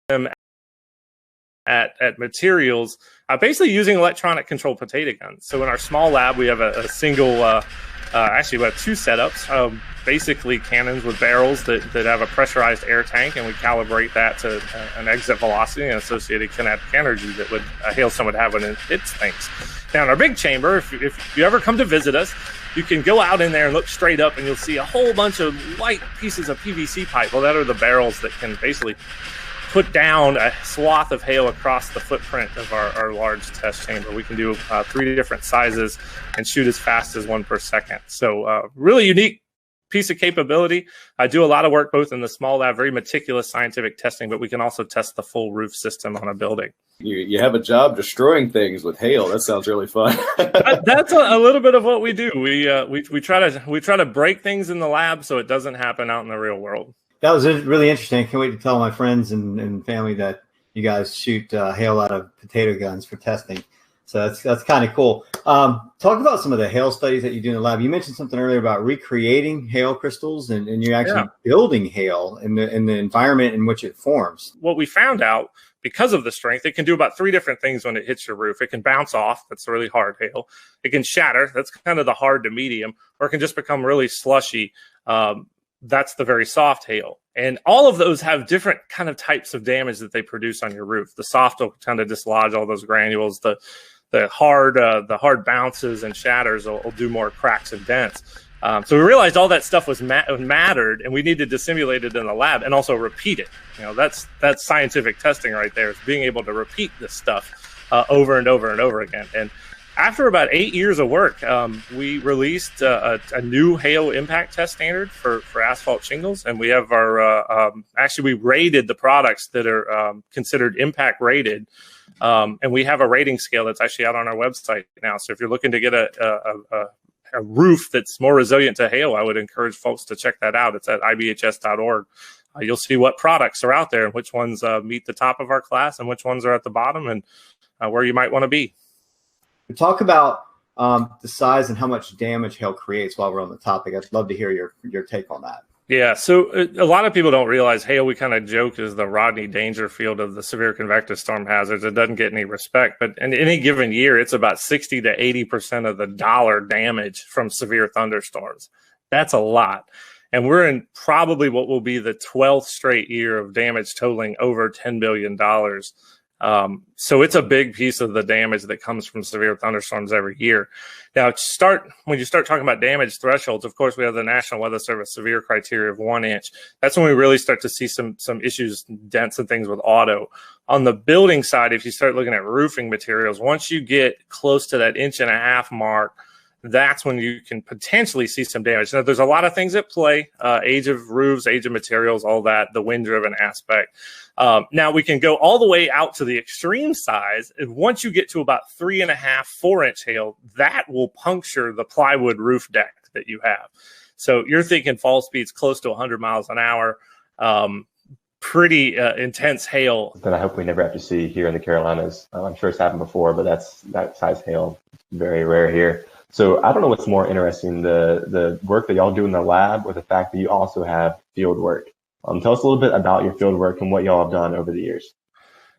them at materials, basically using electronic controlled potato guns. So in our small lab, we have a single, actually we have two setups, basically cannons with barrels that have a pressurized air tank, and we calibrate that to an exit velocity and associated kinetic energy that a hailstone would have when it hits things. Now in our big chamber, if you ever come to visit us, you can go out in there and look straight up and you'll see a whole bunch of light pieces of PVC pipe. Well, that are the barrels that can basically put down a swath of hail across the footprint of our large test chamber. We can do 3 different sizes and shoot as fast as 1 per second. So really unique piece of capability. I do a lot of work both in the small lab, very meticulous scientific testing, but we can also test the full roof system on a building. You have a job destroying things with hail. That sounds really fun. That's a little bit of what we do. We try to break things in the lab so it doesn't happen out in the real world. That was really interesting. I can't wait to tell my friends and family that you guys shoot hail out of potato guns for testing. So that's kind of cool. Talk about some of the hail studies that you do in the lab. You mentioned something earlier about recreating hail crystals, and you're actually building hail in the environment in which it forms. What we found out, because of the strength, it can do about 3 different things when it hits your roof. It can bounce off. That's really hard hail. It can shatter. That's kind of the hard to medium, or it can just become really slushy. That's the very soft hail. And all of those have different kind of types of damage that they produce on your roof. The soft will kind of dislodge all those granules. The hard bounces and shatters will do more cracks and dents. So we realized all that stuff was mattered, and we needed to simulate it in the lab and also repeat it. That's scientific testing right there, is being able to repeat this stuff over and over and over again. And after about 8 years of work, we released a new hail impact test standard for asphalt shingles, and we have actually we rated the products that are considered impact rated, and we have a rating scale that's actually out on our website now. So if you're looking to get a roof that's more resilient to hail, I would encourage folks to check that out. It's at ibhs.org. You'll see what products are out there and which ones meet the top of our class and which ones are at the bottom, and where you might want to be. Talk about the size and how much damage hail creates while we're on the topic. I'd love to hear your take on that. Yeah, so a lot of people don't realize hail, we kind of joke, is the Rodney Dangerfield of the severe convective storm hazards. It doesn't get any respect, but in any given year, it's about 60 to 80% of the dollar damage from severe thunderstorms. That's a lot. And we're in probably what will be the 12th straight year of damage totaling over $10 billion. So it's a big piece of the damage that comes from severe thunderstorms every year. Now, when you start talking about damage thresholds, of course, we have the National Weather Service severe criteria of 1 inch. That's when we really start to see some issues, dents and things with auto. On the building side, if you start looking at roofing materials, once you get close to that 1.5 inch mark, that's when you can potentially see some damage. Now, there's a lot of things at play, age of roofs, age of materials, all that, the wind-driven aspect. Now, we can go all the way out to the extreme size, and once you get to about 3.5, 4 inch hail, that will puncture the plywood roof deck that you have. So you're thinking fall speeds close to 100 miles an hour, pretty intense hail. That I hope we never have to see here in the Carolinas. I'm sure it's happened before, but that size hail, very rare here. So I don't know what's more interesting, the work that y'all do in the lab or the fact that you also have field work. Tell us a little bit about your field work and what y'all have done over the years.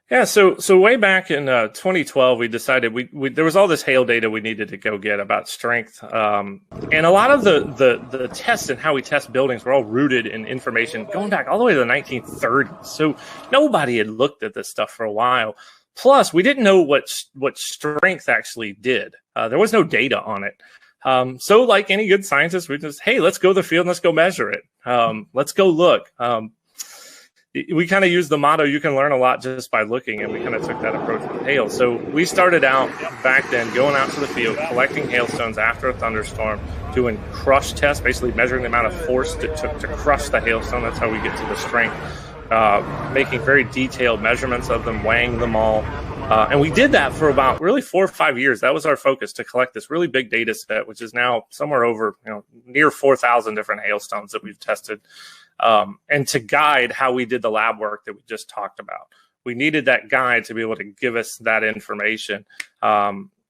Yeah, so way back in 2012, we decided there was all this hail data we needed to go get about strength. And a lot of the tests and how we test buildings were all rooted in information going back all the way to the 1930s. So nobody had looked at this stuff for a while. Plus, we didn't know what strength actually did. There was no data on it. So like any good scientist, we just, hey, let's go to the field and let's go measure it. Let's go look. We kind of use the motto, you can learn a lot just by looking, and we kind of took that approach with hail. So we started out back then going out to the field, collecting hailstones after a thunderstorm, doing crush tests, basically measuring the amount of force it took to crush the hailstone. That's how we get to the strength. Making very detailed measurements of them, weighing them all. And we did that for about really 4 or 5 years. That was our focus, to collect this really big data set, which is now somewhere over, near 4,000 different hailstones that we've tested. And to guide how we did the lab work that we just talked about. We needed that guide to be able to give us that information.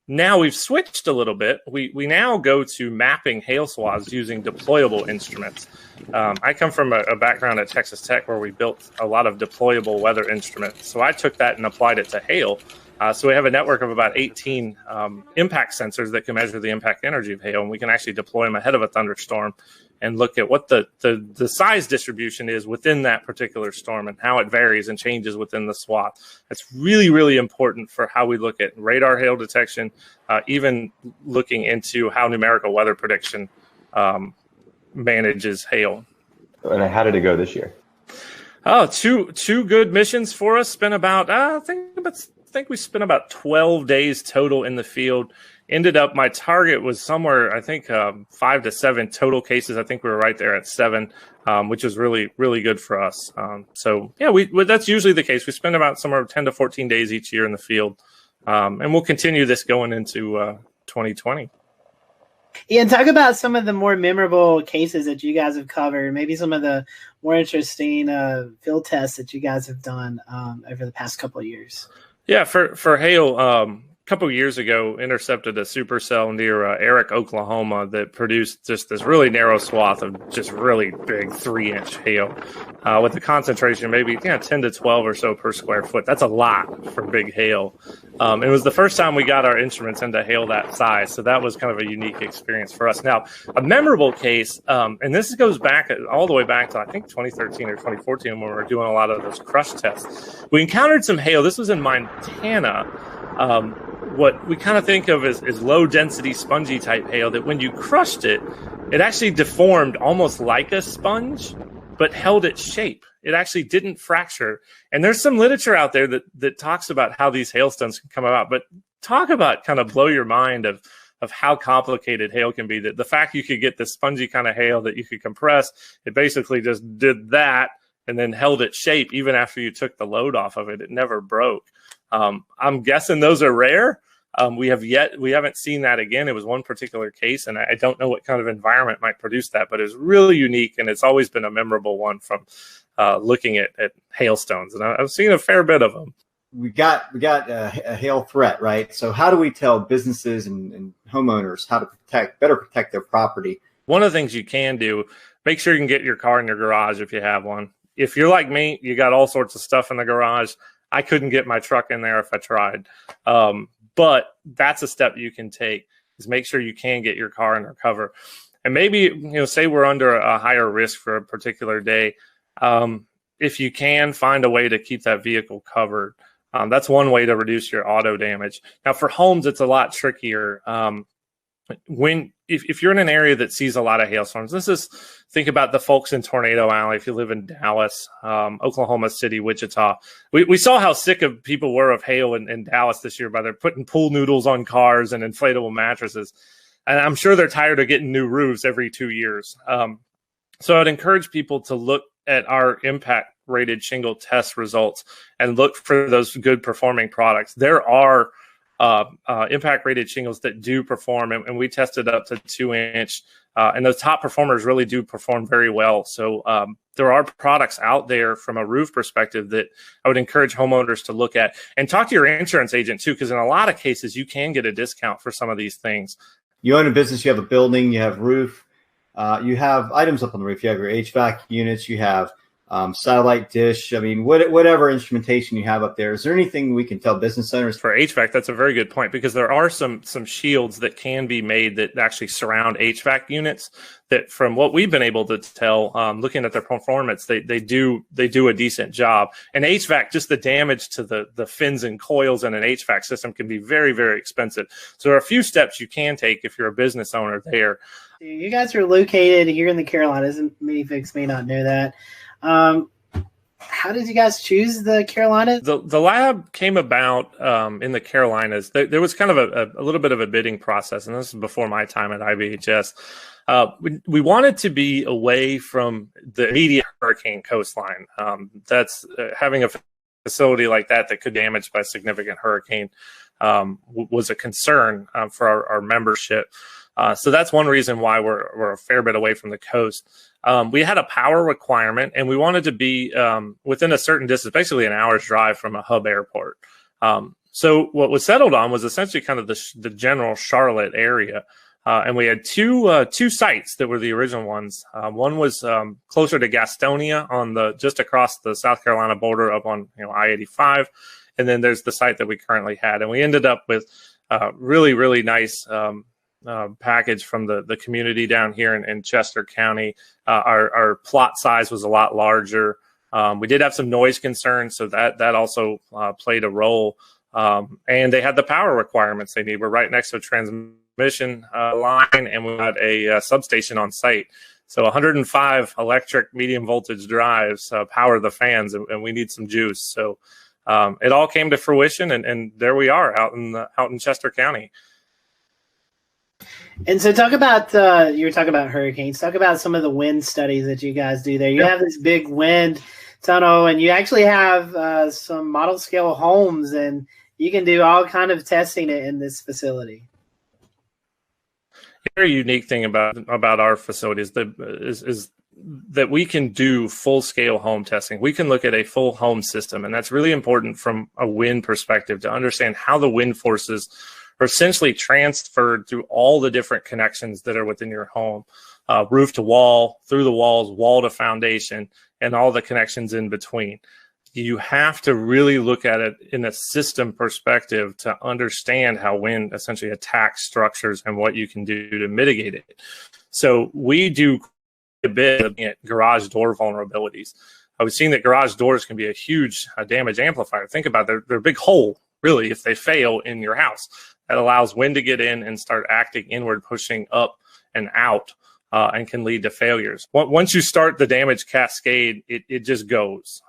Now we've switched a little bit. We now go to mapping hail swaths using deployable instruments. I come from a background at Texas Tech where we built a lot of deployable weather instruments. So I took that and applied it to hail. So we have a network of about 18 impact sensors that can measure the impact energy of hail, and we can actually deploy them ahead of a thunderstorm and look at what the size distribution is within that particular storm and how it varies and changes within the swath. That's really, really important for how we look at radar hail detection, even looking into how numerical weather prediction manages hail. And how did it go this year? Oh, two good missions for us. Spent about I think we spent about 12 days total in the field. Ended up, my target was somewhere, I think 5 to 7 total cases. I think we were right there at 7, which was really, really good for us. So yeah, that's usually the case. We spend about somewhere 10 to 14 days each year in the field. And we'll continue this going into 2020. Yeah, and talk about some of the more memorable cases that you guys have covered, maybe some of the more interesting field tests that you guys have done over the past couple of years. Yeah, for hail, couple of years ago, intercepted a supercell near Eric, Oklahoma, that produced just this really narrow swath of just really big 3-inch hail with a concentration maybe 10 to 12 or so per square foot. That's a lot for big hail. It was the first time we got our instruments into hail that size, so that was kind of a unique experience for us. Now, a memorable case, and this goes back all the way back to I think 2013 or 2014 when we were doing a lot of those crush tests. We encountered some hail. This was in Montana. What we kind of think of as low density spongy type hail that when you crushed it, it actually deformed almost like a sponge, but held its shape. It actually didn't fracture. And there's some literature out there that talks about how these hailstones can come about, but talk about kind of blow your mind of how complicated hail can be. That the fact you could get this spongy kind of hail that you could compress, it basically just did that and then held its shape even after you took the load off of it. It never broke. I'm guessing those are rare. We haven't seen that again. It was one particular case, and I don't know what kind of environment might produce that, but it's really unique, and it's always been a memorable one from looking at hailstones. And I've seen a fair bit of them. We got a hail threat, right? So how do we tell businesses and homeowners how to better protect their property? One of the things you can do, make sure you can get your car in your garage if you have one. If you're like me, you got all sorts of stuff in the garage. I couldn't get my truck in there if I tried. But that's a step you can take, is make sure you can get your car under cover. And maybe, say we're under a higher risk for a particular day. If you can find a way to keep that vehicle covered, that's one way to reduce your auto damage. Now for homes, it's a lot trickier. If you're in an area that sees a lot of hailstorms, think about the folks in Tornado Alley. If you live in Dallas, Oklahoma City, Wichita, we saw how sick of people were of hail in Dallas this year by their putting pool noodles on cars and inflatable mattresses. And I'm sure they're tired of getting new roofs every 2 years. So I'd encourage people to look at our impact rated shingle test results and look for those good performing products. There are impact rated shingles that do perform, and we tested up to 2-inch, and those top performers really do perform very well. So there are products out there from a roof perspective that I would encourage homeowners to look at, and talk to your insurance agent too, because in a lot of cases you can get a discount for some of these things. You own a business, you have a building, you have roof, you have items up on the roof, you have your HVAC units, you have satellite dish. I mean, whatever instrumentation you have up there, is there anything we can tell business owners? For HVAC, that's a very good point, because there are some shields that can be made that actually surround HVAC units that, from what we've been able to tell, looking at their performance, they do a decent job. And HVAC, just the damage to the fins and coils in an HVAC system can be very, very expensive. So there are a few steps you can take if you're a business owner there. You guys are located here in the Carolinas, and many folks may not know that. How did you guys choose the Carolinas? The lab came about in the Carolinas. There was kind of a little bit of a bidding process, and this is before my time at IBHS. We wanted to be away from the immediate hurricane coastline. That's having a facility like that could damage by a significant hurricane was a concern for our membership. So that's one reason why we're a fair bit away from the coast. We had a power requirement, and we wanted to be within a certain distance, basically an hour's drive from a hub airport. So what was settled on was essentially kind of the general Charlotte area. And we had two sites that were the original ones. One was closer to Gastonia just across the South Carolina border up on I-85. And then there's the site that we currently had. And we ended up with really, really nice package from the community down here in Chester County. Our plot size was a lot larger. We did have some noise concerns, so that also played a role. And they had the power requirements they need. We're right next to a transmission line, and we had a substation on site. So 105 electric medium voltage drives power the fans, and we need some juice. So it all came to fruition, and there we are out in Chester County. And so talk about, you were talking about hurricanes. Talk about some of the wind studies that you guys do there. You have this big wind tunnel, and you actually have some model scale homes, and you can do all kind of testing in this facility. A very unique thing about our facility is that we can do full scale home testing. We can look at a full home system, and that's really important from a wind perspective to understand how the wind forces are essentially transferred through all the different connections that are within your home, roof to wall, through the walls, wall to foundation, and all the connections in between. You have to really look at it in a system perspective to understand how wind essentially attacks structures and what you can do to mitigate it. So we do a bit looking at garage door vulnerabilities. We've seen that garage doors can be a huge damage amplifier. Think about it, they're a big hole, really, if they fail in your house. That allows wind to get in and start acting inward, pushing up and out, and can lead to failures. Once you start the damage cascade, it just goes.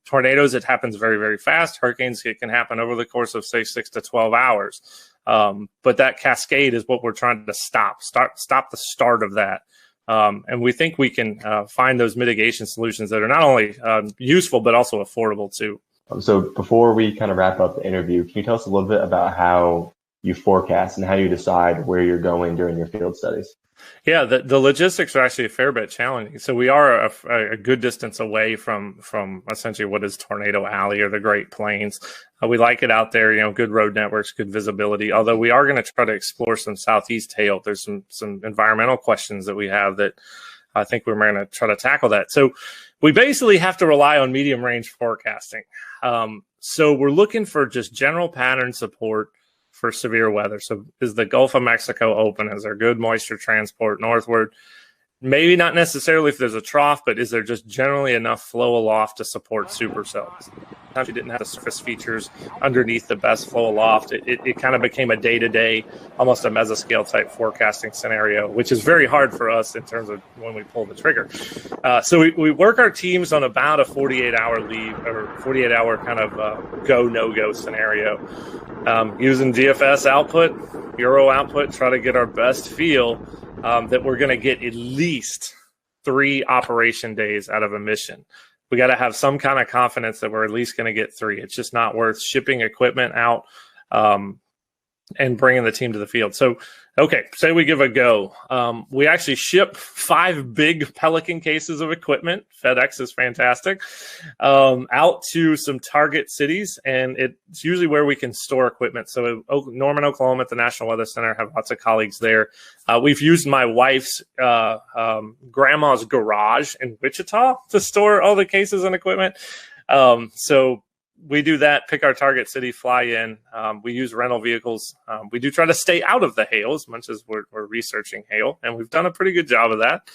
Tornadoes, it happens very, very fast. Hurricanes, it can happen over the course of, say, 6 to 12 hours. But that cascade is what we're trying to stop the start of that. And we think we can find those mitigation solutions that are not only useful, but also affordable too. So before we kind of wrap up the interview, can you tell us a little bit about how you forecast and how you decide where you're going during your field studies? Yeah, the logistics are actually a fair bit challenging. So we are a good distance away from essentially what is Tornado Alley or the Great Plains. We like it out there, good road networks, good visibility. Although we are going to try to explore some southeast hail. There's some environmental questions that we have that I think we're going to try to tackle that. So we basically have to rely on medium range forecasting. So we're looking for just general pattern support for severe weather. So is the Gulf of Mexico open? Is there good moisture transport northward? Maybe not necessarily if there's a trough, but is there just generally enough flow aloft to support supercells? Sometimes you didn't have the surface features underneath the best flow aloft. It kind of became a day-to-day, almost a mesoscale type forecasting scenario, which is very hard for us in terms of when we pull the trigger. So we work our teams on about a 48-hour lead or 48-hour kind of go, no-go scenario. Using GFS output, Bureau output, try to get our best feel that we're going to get at least 3 operation days out of a mission. We got to have some kind of confidence that we're at least going to get 3. It's just not worth shipping equipment out and bringing the team to the field. So, okay, say we give a go. We actually ship 5 big Pelican cases of equipment. FedEx is fantastic. Out to some target cities, and it's usually where we can store equipment. So Norman, Oklahoma at the National Weather Center, have lots of colleagues there. We've used my wife's grandma's garage in Wichita to store all the cases and equipment. So we do that, pick our target city, fly in. We use rental vehicles. We do try to stay out of the hail as much as we're researching hail, and we've done a pretty good job of that.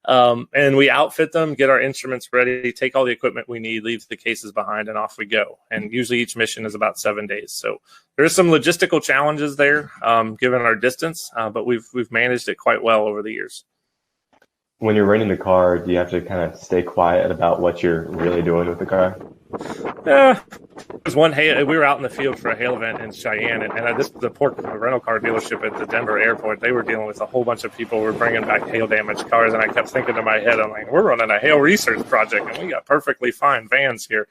And we outfit them, get our instruments ready, take all the equipment we need, leave the cases behind, and off we go. And usually each mission is about 7 days. So there's some logistical challenges there, given our distance, but we've managed it quite well over the years. When you're renting the car, do you have to kind of stay quiet about what you're really doing with the car? There's one hail. We were out in the field for a hail event in Cheyenne, and the rental car dealership at the Denver airport, they were dealing with a whole bunch of people who were bringing back hail damaged cars, and I kept thinking in my head, I'm like, we're running a hail research project, and we got perfectly fine vans here.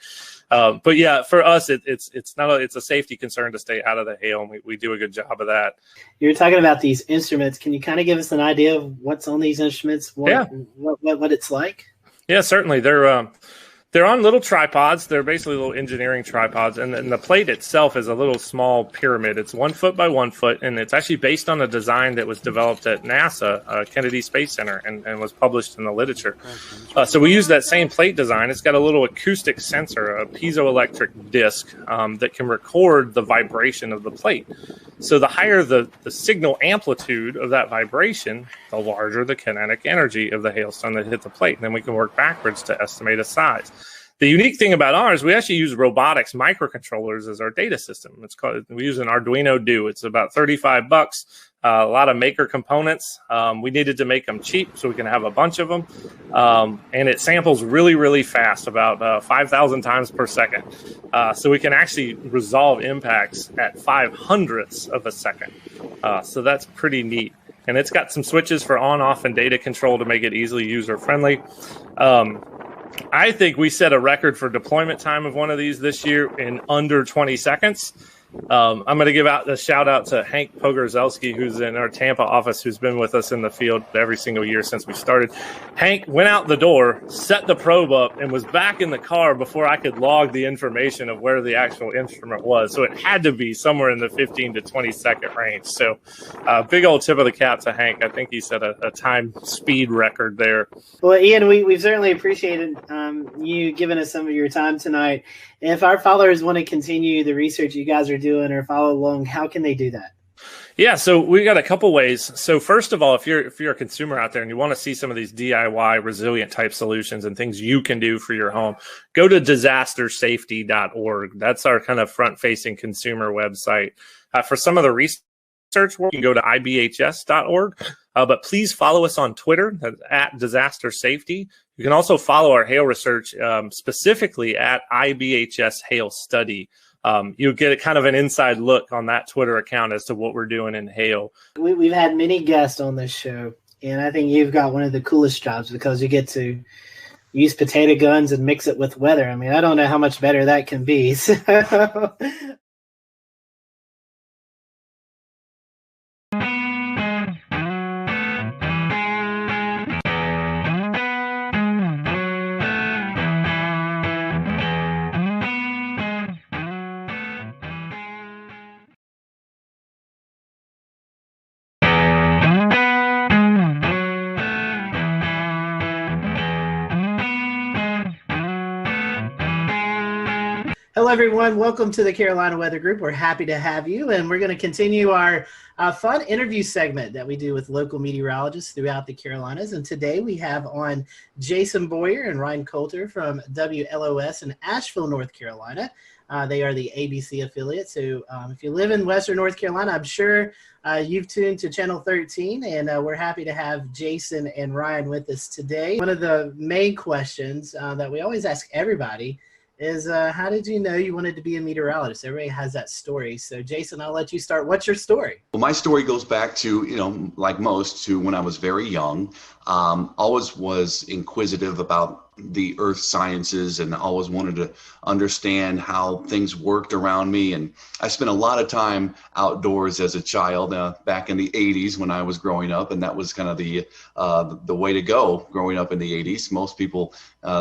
But yeah, for us, it's a safety concern to stay out of the hail, and we do a good job of that. You're talking about these instruments. Can you kind of give us an idea of what's on these instruments? What it's like? Yeah, certainly. They're on little tripods. They're basically little engineering tripods. And the plate itself is a little small pyramid. It's 1 foot by 1 foot. And it's actually based on a design that was developed at NASA, Kennedy Space Center, and was published in the literature. So we use that same plate design. It's got a little acoustic sensor, a piezoelectric disc that can record the vibration of the plate. So the higher the signal amplitude of that vibration, the larger the kinetic energy of the hailstone that hit the plate. And then we can work backwards to estimate a size. The unique thing about ours, we actually use robotics microcontrollers as our data system. We use an Arduino Do. It's about $35. A lot of maker components. We needed to make them cheap so we can have a bunch of them. And it samples really, really fast, about 5,000 times per second. So we can actually resolve impacts at 5/100ths of a second. So that's pretty neat. And it's got some switches for on, off, and data control to make it easily user-friendly. I think we set a record for deployment time of one of these this year in under 20 seconds. I'm going to give out a shout out to Hank Pogorzelski, who's in our Tampa office, who's been with us in the field every single year since we started. Hank went out the door, set the probe up, and was back in the car before I could log the information of where the actual instrument was. So it had to be somewhere in the 15 to 20 second range. So big old tip of the cap to Hank. I think he set a time speed record there. Well, Ian, we've certainly appreciated you giving us some of your time tonight. If our followers want to continue the research you guys are doing or follow along, how can they do that? Yeah, so we got a couple ways. So first of all, if you're a consumer out there and you want to see some of these DIY resilient type solutions and things you can do for your home, go to disastersafety.org. That's our kind of front-facing consumer website. For some of the research work, you can go to ibhs.org. But please follow us on Twitter at Disaster Safety. You can also follow our hail research specifically at IBHS Hail Study. You'll get a kind of an inside look on that Twitter account as to what we're doing in hail. We've had many guests on this show, and I think you've got one of the coolest jobs because you get to use potato guns and mix it with weather. I mean, I don't know how much better that can be. So. Hello, everyone. Welcome to the Carolina Weather Group. We're happy to have you, and we're going to continue our fun interview segment that we do with local meteorologists throughout the Carolinas. And today we have on Jason Boyer and Ryan Coulter from WLOS in Asheville, North Carolina. They are the ABC affiliate. So if you live in Western North Carolina, I'm sure you've tuned to Channel 13, and we're happy to have Jason and Ryan with us today. One of the main questions that we always ask everybody is how did you know you wanted to be a meteorologist? Everybody has that story. So Jason, I'll let you start. What's your story? Well, my story goes back to, like most, to when I was very young. Always was inquisitive about the earth sciences and always wanted to understand how things worked around me. And I spent a lot of time outdoors as a child back in the 80s when I was growing up. And that was kind of the way to go growing up in the 80s. Most people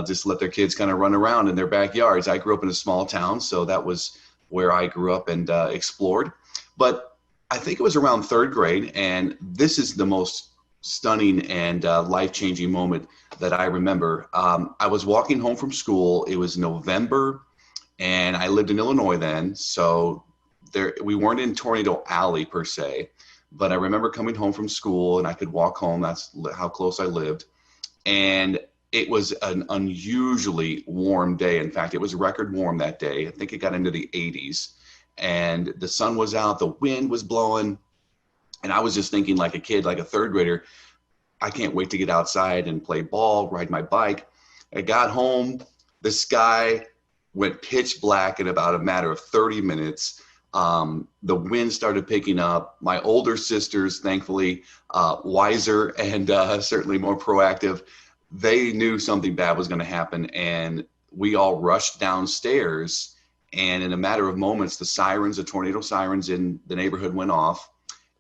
just let their kids kind of run around in their backyards. I grew up in a small town, so that was where I grew up and explored. But I think it was around third grade, and this is the most stunning and life-changing moment that I remember. I was walking home from school. It was November, and I lived in Illinois then, so we weren't in Tornado Alley per se, but I remember coming home from school, and I could walk home. That's how close I lived, and it was an unusually warm day. In fact, it was record warm that day. I think it got into the 80s, and the sun was out, the wind was blowing, and I was just thinking like a kid, like a third grader, I can't wait to get outside and play ball, ride my bike. I got home, the sky went pitch black in about a matter of 30 minutes. The wind started picking up. My older sisters, thankfully, wiser and certainly more proactive, they knew something bad was going to happen, and we all rushed downstairs. And in a matter of moments, the tornado sirens in the neighborhood went off.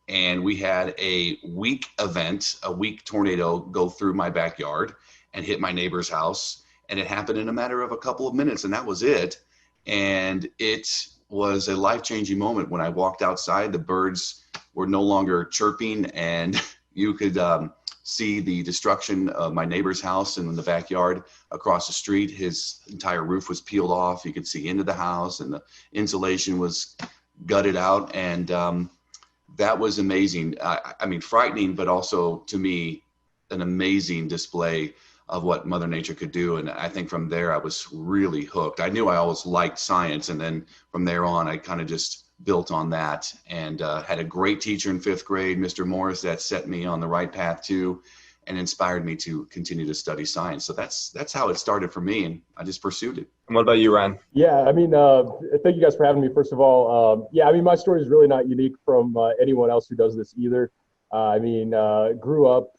And we had a weak tornado go through my backyard and hit my neighbor's house. and it happened in a matter of a couple of minutes, and that was it. And it was a life-changing moment when I walked outside. The birds were no longer chirping, and you could see the destruction of my neighbor's house in the backyard across the street. His entire roof was peeled off. You could see into the house, and the insulation was gutted out. And that was amazing. I mean, frightening, but also to me, an amazing display of what Mother Nature could do. And I think from there, I was really hooked. I knew I always liked science. And then from there on, I kind of just built on that, and had a great teacher in 5th grade, Mr. Morris, that set me on the right path too, and inspired me to continue to study science. So that's how it started for me, and I just pursued it. And what about you, Ryan? Yeah, I mean, thank you guys for having me, first of all. Yeah, I mean, my story is really not unique from anyone else who does this either. I mean, grew up,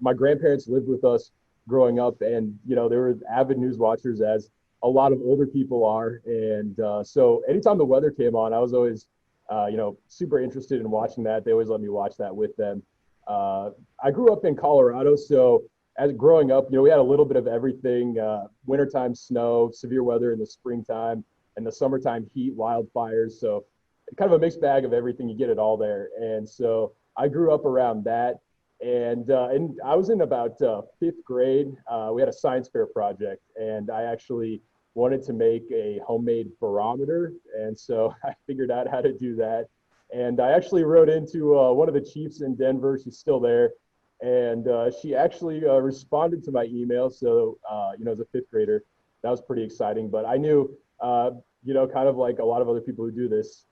my grandparents lived with us growing up, and, you know, they were avid news watchers, as a lot of older people are. And so anytime the weather came on, I was always, you know, super interested in watching that. They always let me watch that with them. I grew up in Colorado, so as growing up, you know, we had a little bit of everything, wintertime snow, severe weather in the springtime, and the summertime heat, wildfires. So kind of a mixed bag of everything. You get it all there. And so I grew up around that. And I was in about 5th grade. We had a science fair project, and I actually wanted to make a homemade barometer. And so I figured out how to do that. And I actually wrote into one of the chiefs in Denver. She's still there. And she actually responded to my email. So, you know, as a 5th grader, that was pretty exciting. But I knew, you know, kind of like a lot of other people who do this,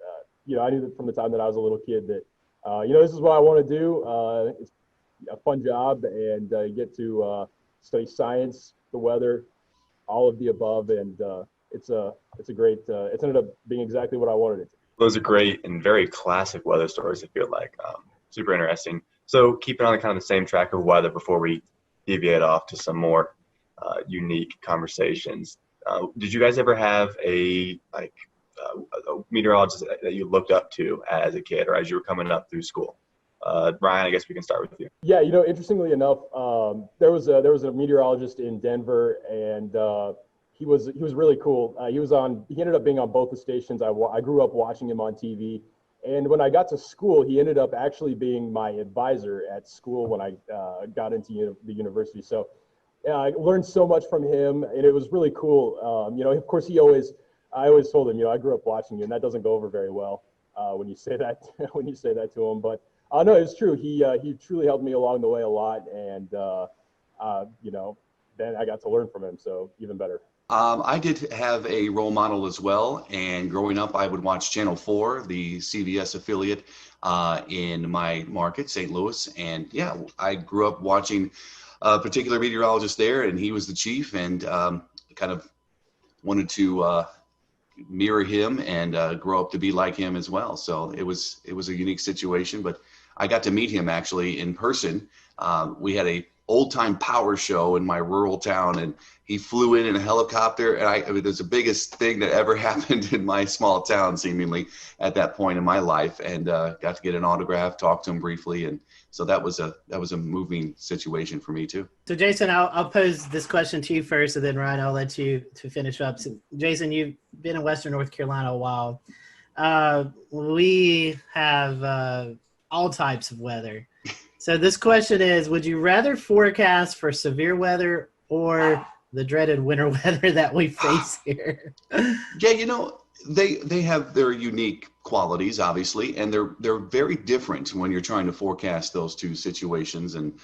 you know, I knew that from the time that I was a little kid that, you know, this is what I want to do. It's a fun job, and you get to study science, the weather, all of the above, and it's a great. It's ended up being exactly what I wanted it to be. Those are great and very classic weather stories, I feel like. Super interesting. So keeping on kind of the same track of weather before we deviate off to some more unique conversations. Did you guys ever have a meteorologist that you looked up to as a kid or as you were coming up through school? Ryan, I guess we can start with you. Yeah, you know, interestingly enough, there was a meteorologist in Denver, and he was really cool. He ended up being on both the stations. I grew up watching him on TV, and when I got to school, he ended up actually being my advisor at school when I got into the university. So I learned so much from him, and it was really cool. You know, of course, I always told him, you know, I grew up watching you, and that doesn't go over very well when you say that to him, but. No, it's true. He truly helped me along the way a lot, and you know, then I got to learn from him, so even better. I did have a role model as well, and growing up, I would watch Channel 4, the CBS affiliate in my market, St. Louis, and yeah, I grew up watching a particular meteorologist there, and he was the chief, and kind of wanted to mirror him and grow up to be like him as well. So it was a unique situation, but I got to meet him actually in person. We had a old time power show in my rural town, and he flew in a helicopter, and I mean, it was the biggest thing that ever happened in my small town, seemingly at that point in my life, and got to get an autograph, talk to him briefly, and so that was a moving situation for me too. So Jason, I'll pose this question to you first, and then Ryan, I'll let you to finish up. So, Jason, you've been in Western North Carolina a while. We have all types of weather. So this question is, would you rather forecast for severe weather or the dreaded winter weather that we face here? Yeah, you know, they have their unique qualities, obviously, and they're very different when you're trying to forecast those two situations. And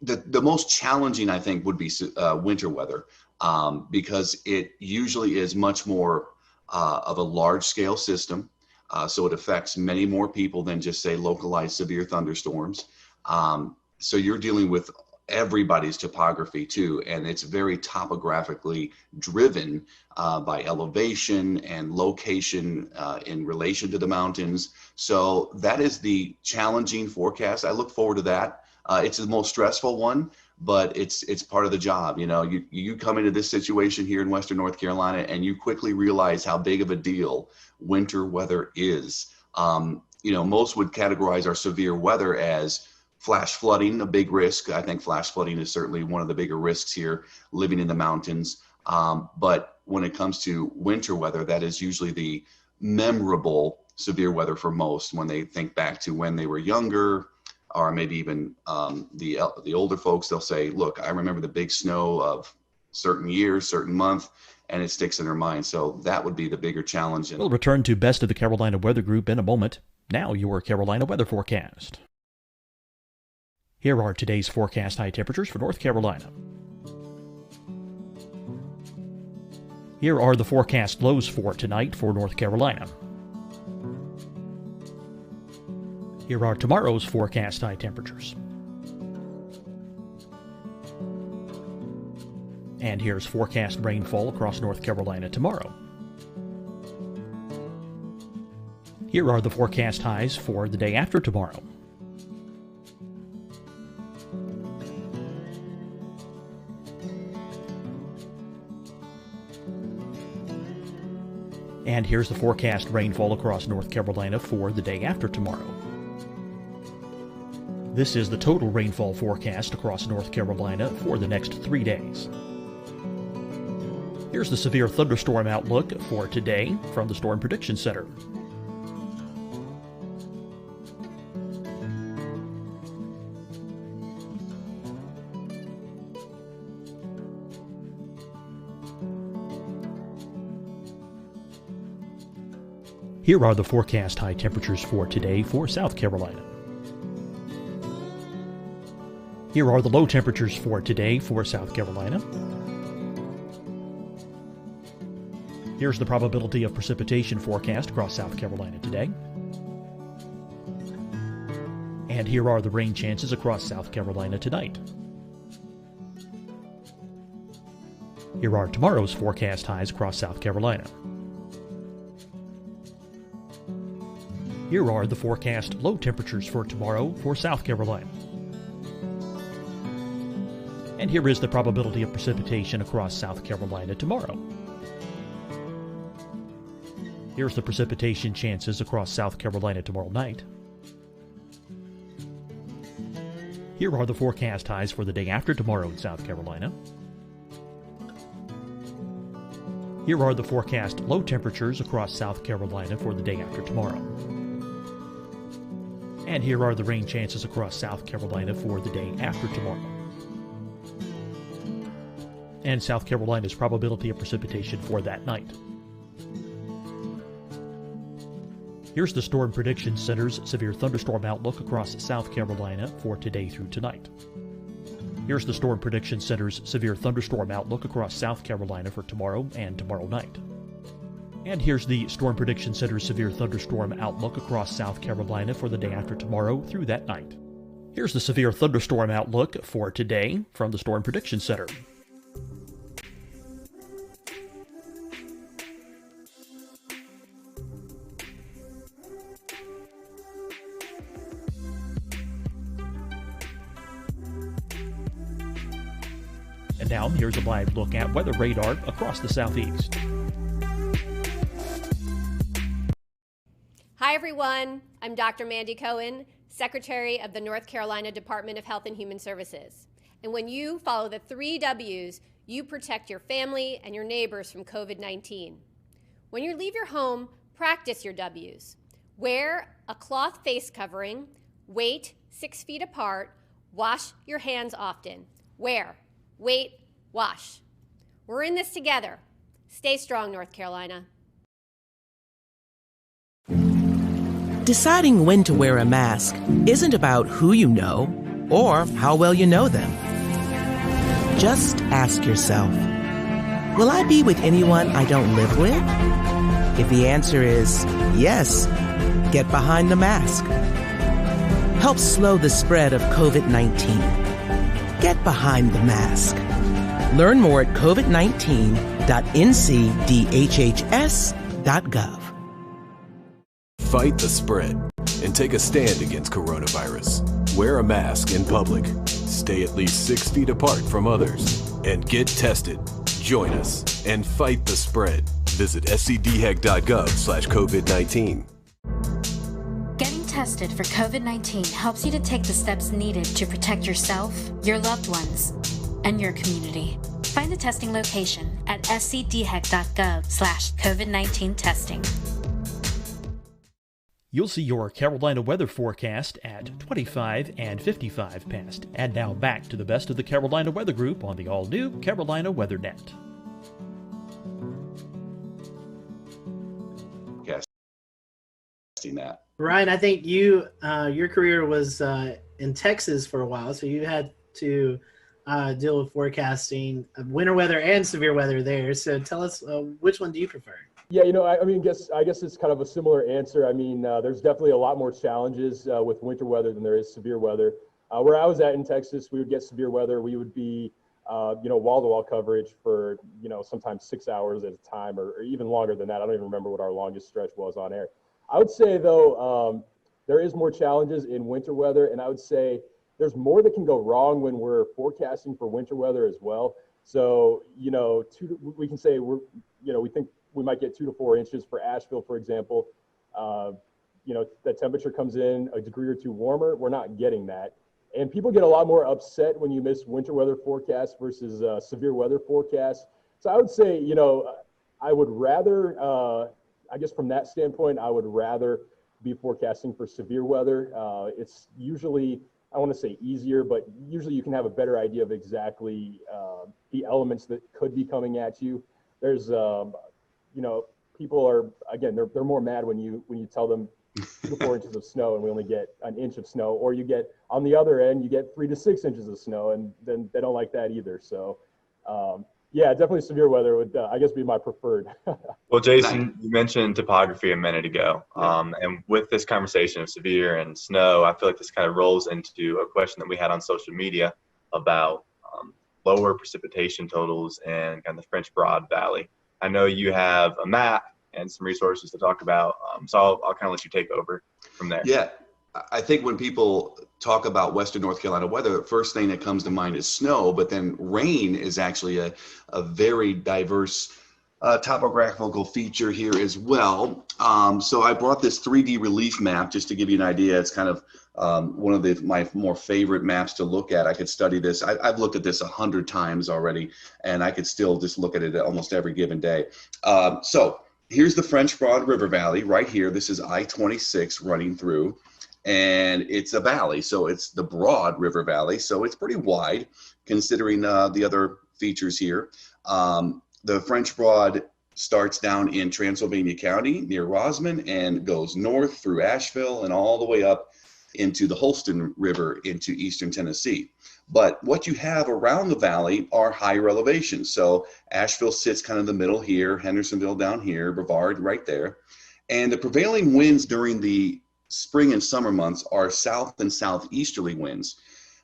the most challenging, I think, would be winter weather, because it usually is much more of a large scale system. So it affects many more people than just, say, localized severe thunderstorms. So you're dealing with everybody's topography too, and it's very topographically driven by elevation and location in relation to the mountains. So that is the challenging forecast. I look forward to that. It's the most stressful one, but it's part of the job. You know, you come into this situation here in Western North Carolina, and you quickly realize how big of a deal winter weather is. You know, most would categorize our severe weather as Flash flooding, a big risk. I think flash flooding is certainly one of the bigger risks here, living in the mountains. But when it comes to winter weather, that is usually the memorable severe weather for most when they think back to when they were younger, or maybe even the older folks. They'll say, look, I remember the big snow of certain year, certain month, and it sticks in their mind. So that would be the bigger challenge. We'll return to Best of the Carolina Weather Group in a moment. Now your Carolina weather forecast. Here are today's forecast high temperatures for North Carolina. Here are the forecast lows for tonight for North Carolina. Here are tomorrow's forecast high temperatures. And here's forecast rainfall across North Carolina tomorrow. Here are the forecast highs for the day after tomorrow. And here's the forecast rainfall across North Carolina for the day after tomorrow. This is the total rainfall forecast across North Carolina for the next 3 days. Here's the severe thunderstorm outlook for today from the Storm Prediction Center. Here are the forecast high temperatures for today for South Carolina. Here are the low temperatures for today for South Carolina. Here's the probability of precipitation forecast across South Carolina today. And here are the rain chances across South Carolina tonight. Here are tomorrow's forecast highs across South Carolina. Here are the forecast low temperatures for tomorrow for South Carolina. And here is the probability of precipitation across South Carolina tomorrow. Here's the precipitation chances across South Carolina tomorrow night. Here are the forecast highs for the day after tomorrow in South Carolina. Here are the forecast low temperatures across South Carolina for the day after tomorrow. And here are the rain chances across South Carolina for the day after tomorrow. And South Carolina's probability of precipitation for that night. Here's the Storm Prediction Center's severe thunderstorm outlook across South Carolina for today through tonight. Here's the Storm Prediction Center's severe thunderstorm outlook across South Carolina for tomorrow and tomorrow night. And here's the Storm Prediction Center's severe thunderstorm outlook across South Carolina for the day after tomorrow through that night. Here's the severe thunderstorm outlook for today from the Storm Prediction Center. And now here's a live look at weather radar across the southeast. Hi everyone, I'm Dr. Mandy Cohen, Secretary of the North Carolina Department of Health and Human Services. And when you follow the 3 W's, you protect your family and your neighbors from COVID-19. When you leave your home, practice your W's. Wear a cloth face covering, wait 6 feet apart, wash your hands often. Wear, wait, wash. We're in this together. Stay strong, North Carolina. Deciding when to wear a mask isn't about who you know or how well you know them. Just ask yourself, will I be with anyone I don't live with? If the answer is yes, get behind the mask. Help slow the spread of COVID-19. Get behind the mask. Learn more at covid19.ncdhhs.gov. Fight the spread and take a stand against coronavirus. Wear a mask in public. Stay at least 6 feet apart from others. And get tested. Join us and fight the spread. Visit scdhec.gov/COVID-19. Getting tested tested for COVID-19 helps you to take the steps needed to protect yourself, your loved ones, and your community. Find the testing location at scdhec.gov/COVID-19 testing. You'll see your Carolina weather forecast at 25 and 55 past. And now back to the best of the Carolina Weather Group on the all-new Carolina Weather Net. That. Ryan, I think you your career was in Texas for a while, so you had to deal with forecasting of winter weather and severe weather there. So tell us, which one do you prefer? Yeah, I guess it's kind of a similar answer. I mean, there's definitely a lot more challenges with winter weather than there is severe weather. Where I was at in Texas, we would get severe weather. We would be, wall-to-wall coverage for, sometimes 6 hours at a time or even longer than that. I don't even remember what our longest stretch was on air. I would say, though, there is more challenges in winter weather, and I would say there's more that can go wrong when we're forecasting for winter weather as well. So, we can say we think we might get 2 to 4 inches for Asheville, for example. The temperature comes in a degree or two warmer. We're not getting that. And people get a lot more upset when you miss winter weather forecasts versus severe weather forecasts. So I would say, I would rather, I guess from that standpoint, I would rather be forecasting for severe weather. It's usually, I want to say easier, but usually you can have a better idea of exactly the elements that could be coming at you. There's, people are, again, they're more mad when you tell them 2 to 4 inches of snow and we only get an inch of snow, or you get, on the other end, you get 3 to 6 inches of snow, and then they don't like that either. So, yeah, definitely severe weather would, I guess, be my preferred. Well, Jason, you mentioned topography a minute ago. And with this conversation of severe and snow, I feel like this kind of rolls into a question that we had on social media about lower precipitation totals in kind of the French Broad Valley. I know you have a map and some resources to talk about, so I'll kind of let you take over from there. Yeah, I think when people talk about Western North Carolina weather, the first thing that comes to mind is snow, but then rain is actually a very diverse topographical feature here as well. So I brought this 3D relief map just to give you an idea. It's kind of one of my more favorite maps to look at. I could study this. I've looked at this 100 times already, and I could still just look at it almost every given day. So here's the French Broad River Valley right here. This is I-26 running through, and it's a valley. So it's the Broad River Valley. So it's pretty wide considering the other features here. The French Broad starts down in Transylvania County near Rosman and goes north through Asheville and all the way up into the Holston River into eastern Tennessee. But what you have around the valley are higher elevations. So Asheville sits kind of in the middle here, Hendersonville down here, Brevard right there. And the prevailing winds during the spring and summer months are south and southeasterly winds.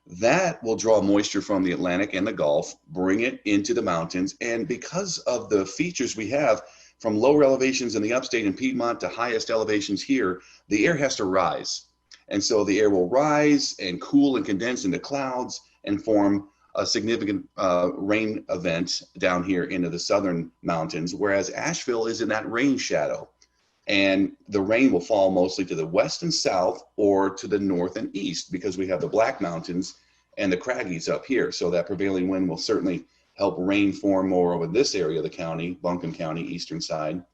That will draw moisture from the Atlantic and the Gulf, bring it into the mountains. And because of the features we have from lower elevations in the upstate and Piedmont to highest elevations here, the air has to rise. And so the air will rise and cool and condense into clouds and form a significant rain event down here into the southern mountains, whereas Asheville is in that rain shadow. And the rain will fall mostly to the west and south or to the north and east because we have the Black Mountains and the Craggies up here. So that prevailing wind will certainly help rain form more over this area of the county, Buncombe County, eastern side,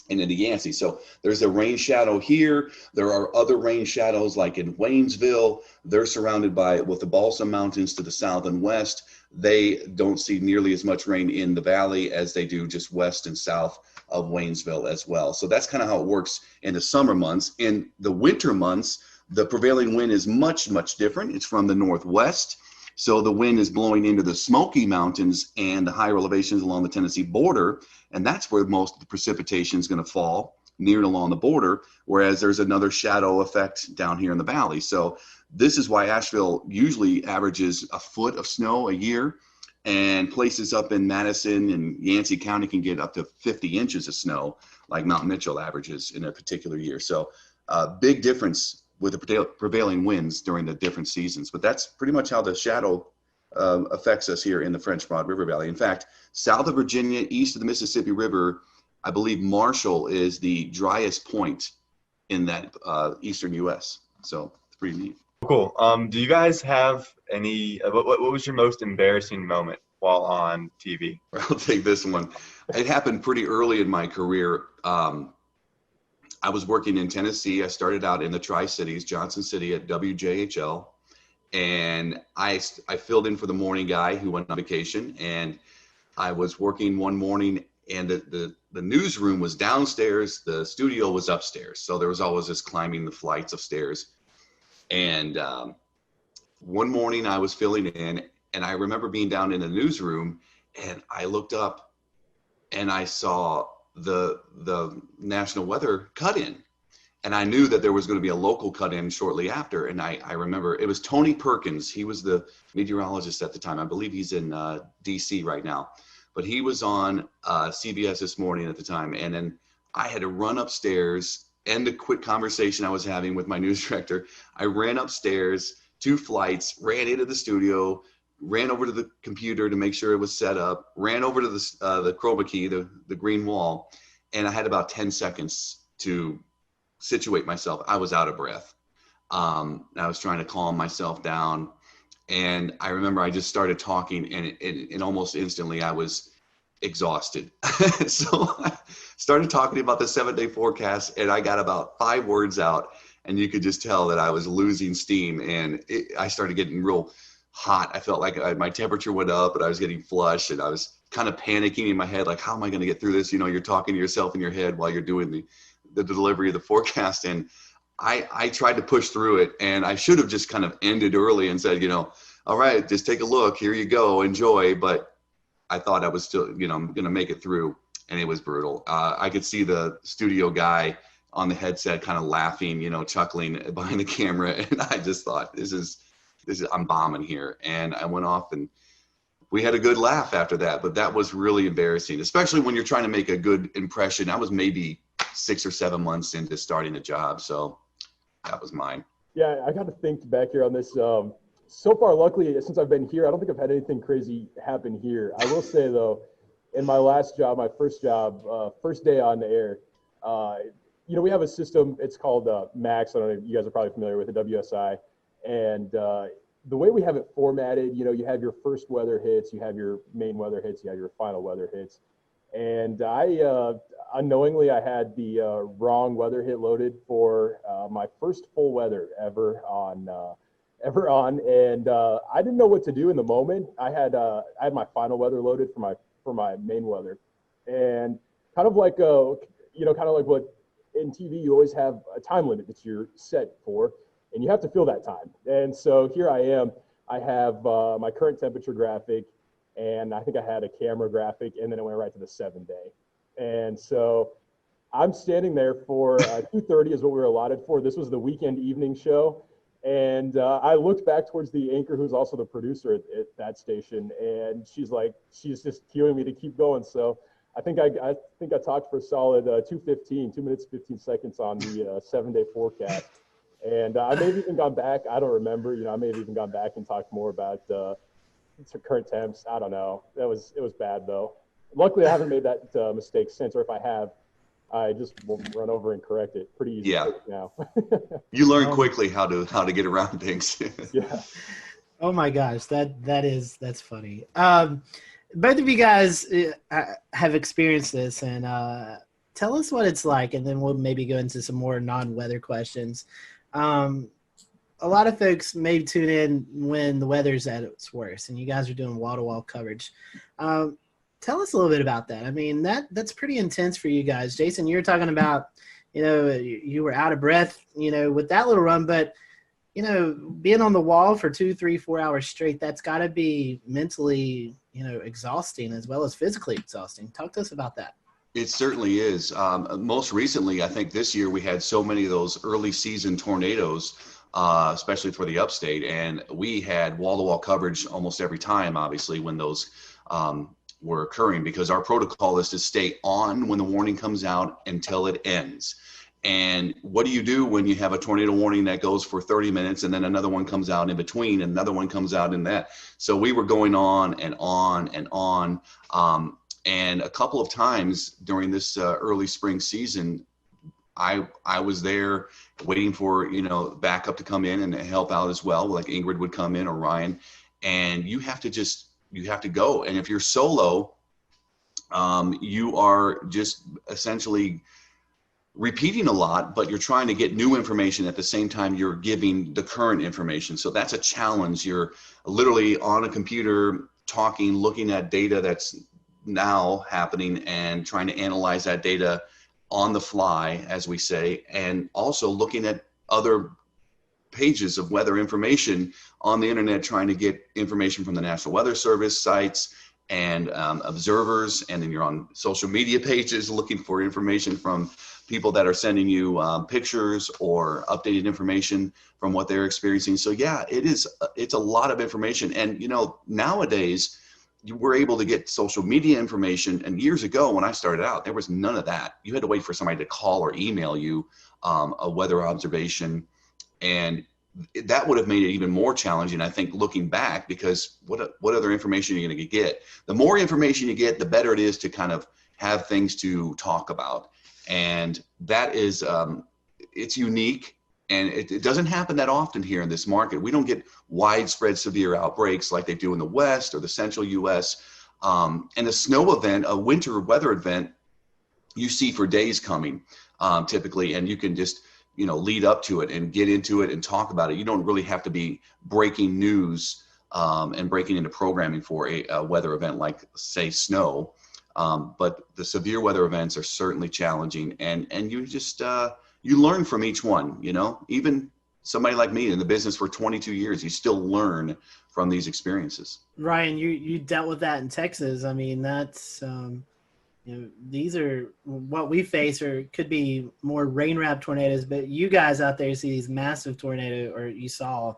and into Yancey. So there's a rain shadow here. There are other rain shadows like in Waynesville. They're surrounded with the Balsam Mountains to the south and west. They don't see nearly as much rain in the valley as they do just west and south of Waynesville as well. So that's kind of how it works in the summer months. In the winter months, the prevailing wind is much, much different. It's from the northwest. So the wind is blowing into the Smoky Mountains and the higher elevations along the Tennessee border. And that's where most of the precipitation is going to fall, near and along the border, whereas there's another shadow effect down here in the valley. So this is why Asheville usually averages a foot of snow a year, and places up in Madison and Yancey County can get up to 50 inches of snow, like Mount Mitchell averages in a particular year. So big difference with the prevailing winds during the different seasons. But that's pretty much how the shadow affects us here in the French Broad River Valley. In fact, south of Virginia, east of the Mississippi River, I believe Marshall is the driest point in that eastern U.S. So it's pretty neat. Cool. Do you guys have any? What was your most embarrassing moment while on TV? I'll take this one. It happened pretty early in my career. I was working in Tennessee. I started out in the Tri-Cities, Johnson City at WJHL. And I filled in for the morning guy who went on vacation. And I was working one morning, and the newsroom was downstairs. The studio was upstairs. So there was always this climbing the flights of stairs. And one morning I was filling in, and I remember being down in the newsroom, and I looked up and I saw the national weather cut in, and I knew that there was going to be a local cut in shortly after. And I remember it was Tony Perkins. He was the meteorologist at the time. I believe he's in DC right now, but he was on CBS This Morning at the time. And then I had to run upstairs, end a quick conversation I was having with my news director. I ran upstairs, 2 flights, ran into the studio, ran over to the computer to make sure it was set up, ran over to the chroma key, the green wall, and I had about 10 seconds to situate myself. I was out of breath. I was trying to calm myself down, and I remember I just started talking, and almost instantly I was exhausted. So I started talking about the 7-day forecast, and I got about 5 words out, and you could just tell that I was losing steam, and I started getting real hot. I felt like my temperature went up, and I was getting flushed, and I was kind of panicking in my head, like, how am I going to get through this? You know, you're talking to yourself in your head while you're doing the delivery of the forecast. And I tried to push through it, and I should have just kind of ended early and said, all right, just take a look, here you go, enjoy. But I thought I was still, I'm going to make it through, and it was brutal. I could see the studio guy on the headset kind of laughing, chuckling behind the camera. And I just thought, this is, I'm bombing here. And I went off, and we had a good laugh after that, but that was really embarrassing, especially when you're trying to make a good impression. I was maybe 6 or 7 months into starting a job. So that was mine. Yeah, I got to think back here on this. So far, luckily, since I've been here, I don't think I've had anything crazy happen here. I will say, though, in my last job, my first job, first day on the air, we have a system. It's called Max. I don't know if you guys are probably familiar with it, WSI. And the way we have it formatted, you have your first weather hits, you have your main weather hits, you have your final weather hits. And I unknowingly, I had the wrong weather hit loaded for my first full weather ever on, and I didn't know what to do in the moment. I had my final weather loaded for my main weather, and kind of like what in TV you always have a time limit that you're set for, and you have to fill that time. And so here I am. I have my current temperature graphic, and I think I had a camera graphic, and then it went right to the 7-day. And so I'm standing there for 2:30 is what we were allotted for. This was the weekend evening show. And I looked back towards the anchor, who's also the producer at that station, and she's just cueing me to keep going. So I think I talked for a solid 2:15, 2 minutes 15 seconds on the 7-day forecast. And I may have even gone back. I don't remember. I may have even gone back and talked more about current temps. I don't know. It was bad though. Luckily, I haven't made that mistake since, or if I have, I just will run over and correct it pretty easy now. You learn quickly how to get around things. Yeah. Oh my gosh, that's funny. Both of you guys have experienced this, and tell us what it's like, and then we'll maybe go into some more non-weather questions. A lot of folks may tune in when the weather's at its worst, and you guys are doing wall-to-wall coverage. Tell us a little bit about that. I mean, that's pretty intense for you guys. Jason, you were talking about, you were out of breath, with that little run, but, being on the wall for 2, 3, 4 hours straight, that's got to be mentally, exhausting as well as physically exhausting. Talk to us about that. It certainly is. Most recently, I think this year we had so many of those early season tornadoes, especially for the upstate, and we had wall-to-wall coverage almost every time, obviously, when those were occurring, because our protocol is to stay on when the warning comes out until it ends. And what do you do when you have a tornado warning that goes for 30 minutes and then another one comes out in between and another one comes out in that? So we were going on and on and on. And a couple of times during this early spring season, I was there waiting for, backup to come in and help out as well. Like Ingrid would come in or Ryan, and you have to go. And if you're solo, you are just essentially repeating a lot, but you're trying to get new information at the same time you're giving the current information. So that's a challenge. You're literally on a computer talking, looking at data that's now happening and trying to analyze that data on the fly, as we say, and also looking at other pages of weather information on the internet, trying to get information from the National Weather Service sites and observers. And then you're on social media pages looking for information from people that are sending you pictures or updated information from what they're experiencing. So yeah, it's a lot of information. And nowadays you were able to get social media information. And years ago when I started out, there was none of that. You had to wait for somebody to call or email you a weather observation. And that would have made it even more challenging, I think, looking back, because what other information are you going to get? The more information you get, the better it is to kind of have things to talk about. And that is, it's unique, and it doesn't happen that often here in this market. We don't get widespread severe outbreaks like they do in the West or the central US. And a snow event, a winter weather event, you see for days coming, typically, and you can just lead up to it and get into it and talk about it. You don't really have to be breaking news and breaking into programming for a weather event like, say, snow. But the severe weather events are certainly challenging, and you just you learn from each one. Even somebody like me in the business for 22 years, you still learn from these experiences. Ryan, you dealt with that in Texas. I mean, that's these are what we face, or could be more rain-wrapped tornadoes, but you guys out there see these massive tornadoes, or you saw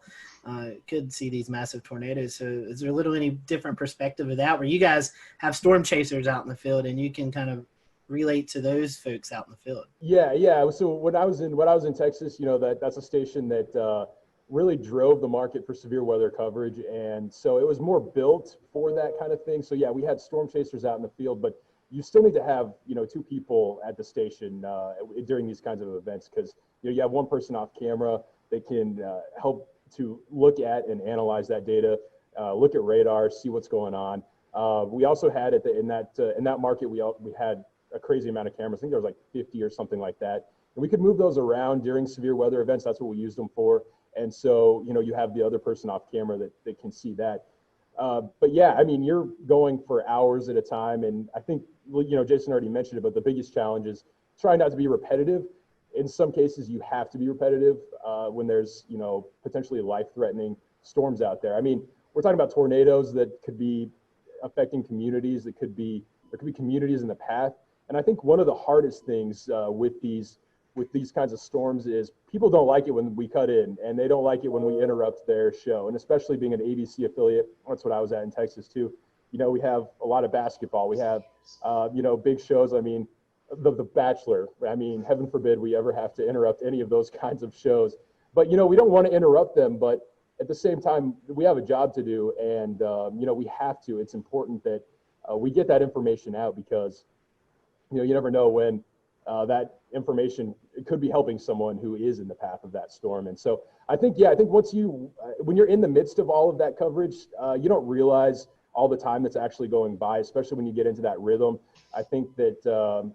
could see these massive tornadoes. So is there a little any different perspective of that, where you guys have storm chasers out in the field and you can kind of relate to those folks out in the field? Yeah. So when I was in Texas, that's a station that really drove the market for severe weather coverage, and so it was more built for that kind of thing. So yeah, we had storm chasers out in the field, but you still need to have, two people at the station during these kinds of events, because you have one person off camera that can help to look at and analyze that data, look at radar, see what's going on. We also had in that market, we had a crazy amount of cameras. I think there was like 50 or something like that. And we could move those around during severe weather events. That's what we used them for. And so, you have the other person off camera that can see that. But yeah, I mean, you're going for hours at a time. And I think, Jason already mentioned it, but the biggest challenge is trying not to be repetitive. In some cases, you have to be repetitive when there's, potentially life-threatening storms out there. I mean, we're talking about tornadoes that could be affecting communities. There could be communities in the path. And I think one of the hardest things with these kinds of storms is people don't like it when we cut in, and they don't like it when we interrupt their show. And especially being an ABC affiliate, that's what I was at in Texas too. We have a lot of basketball. We have, big shows. I mean, the Bachelor. I mean, heaven forbid we ever have to interrupt any of those kinds of shows. But, we don't want to interrupt them. But at the same time, we have a job to do, and, we have to. It's important that we get that information out, because, you never know when that information, it could be helping someone who is in the path of that storm. And so I think when you're in the midst of all of that coverage, you don't realize all the time that's actually going by, especially when you get into that rhythm. I think that,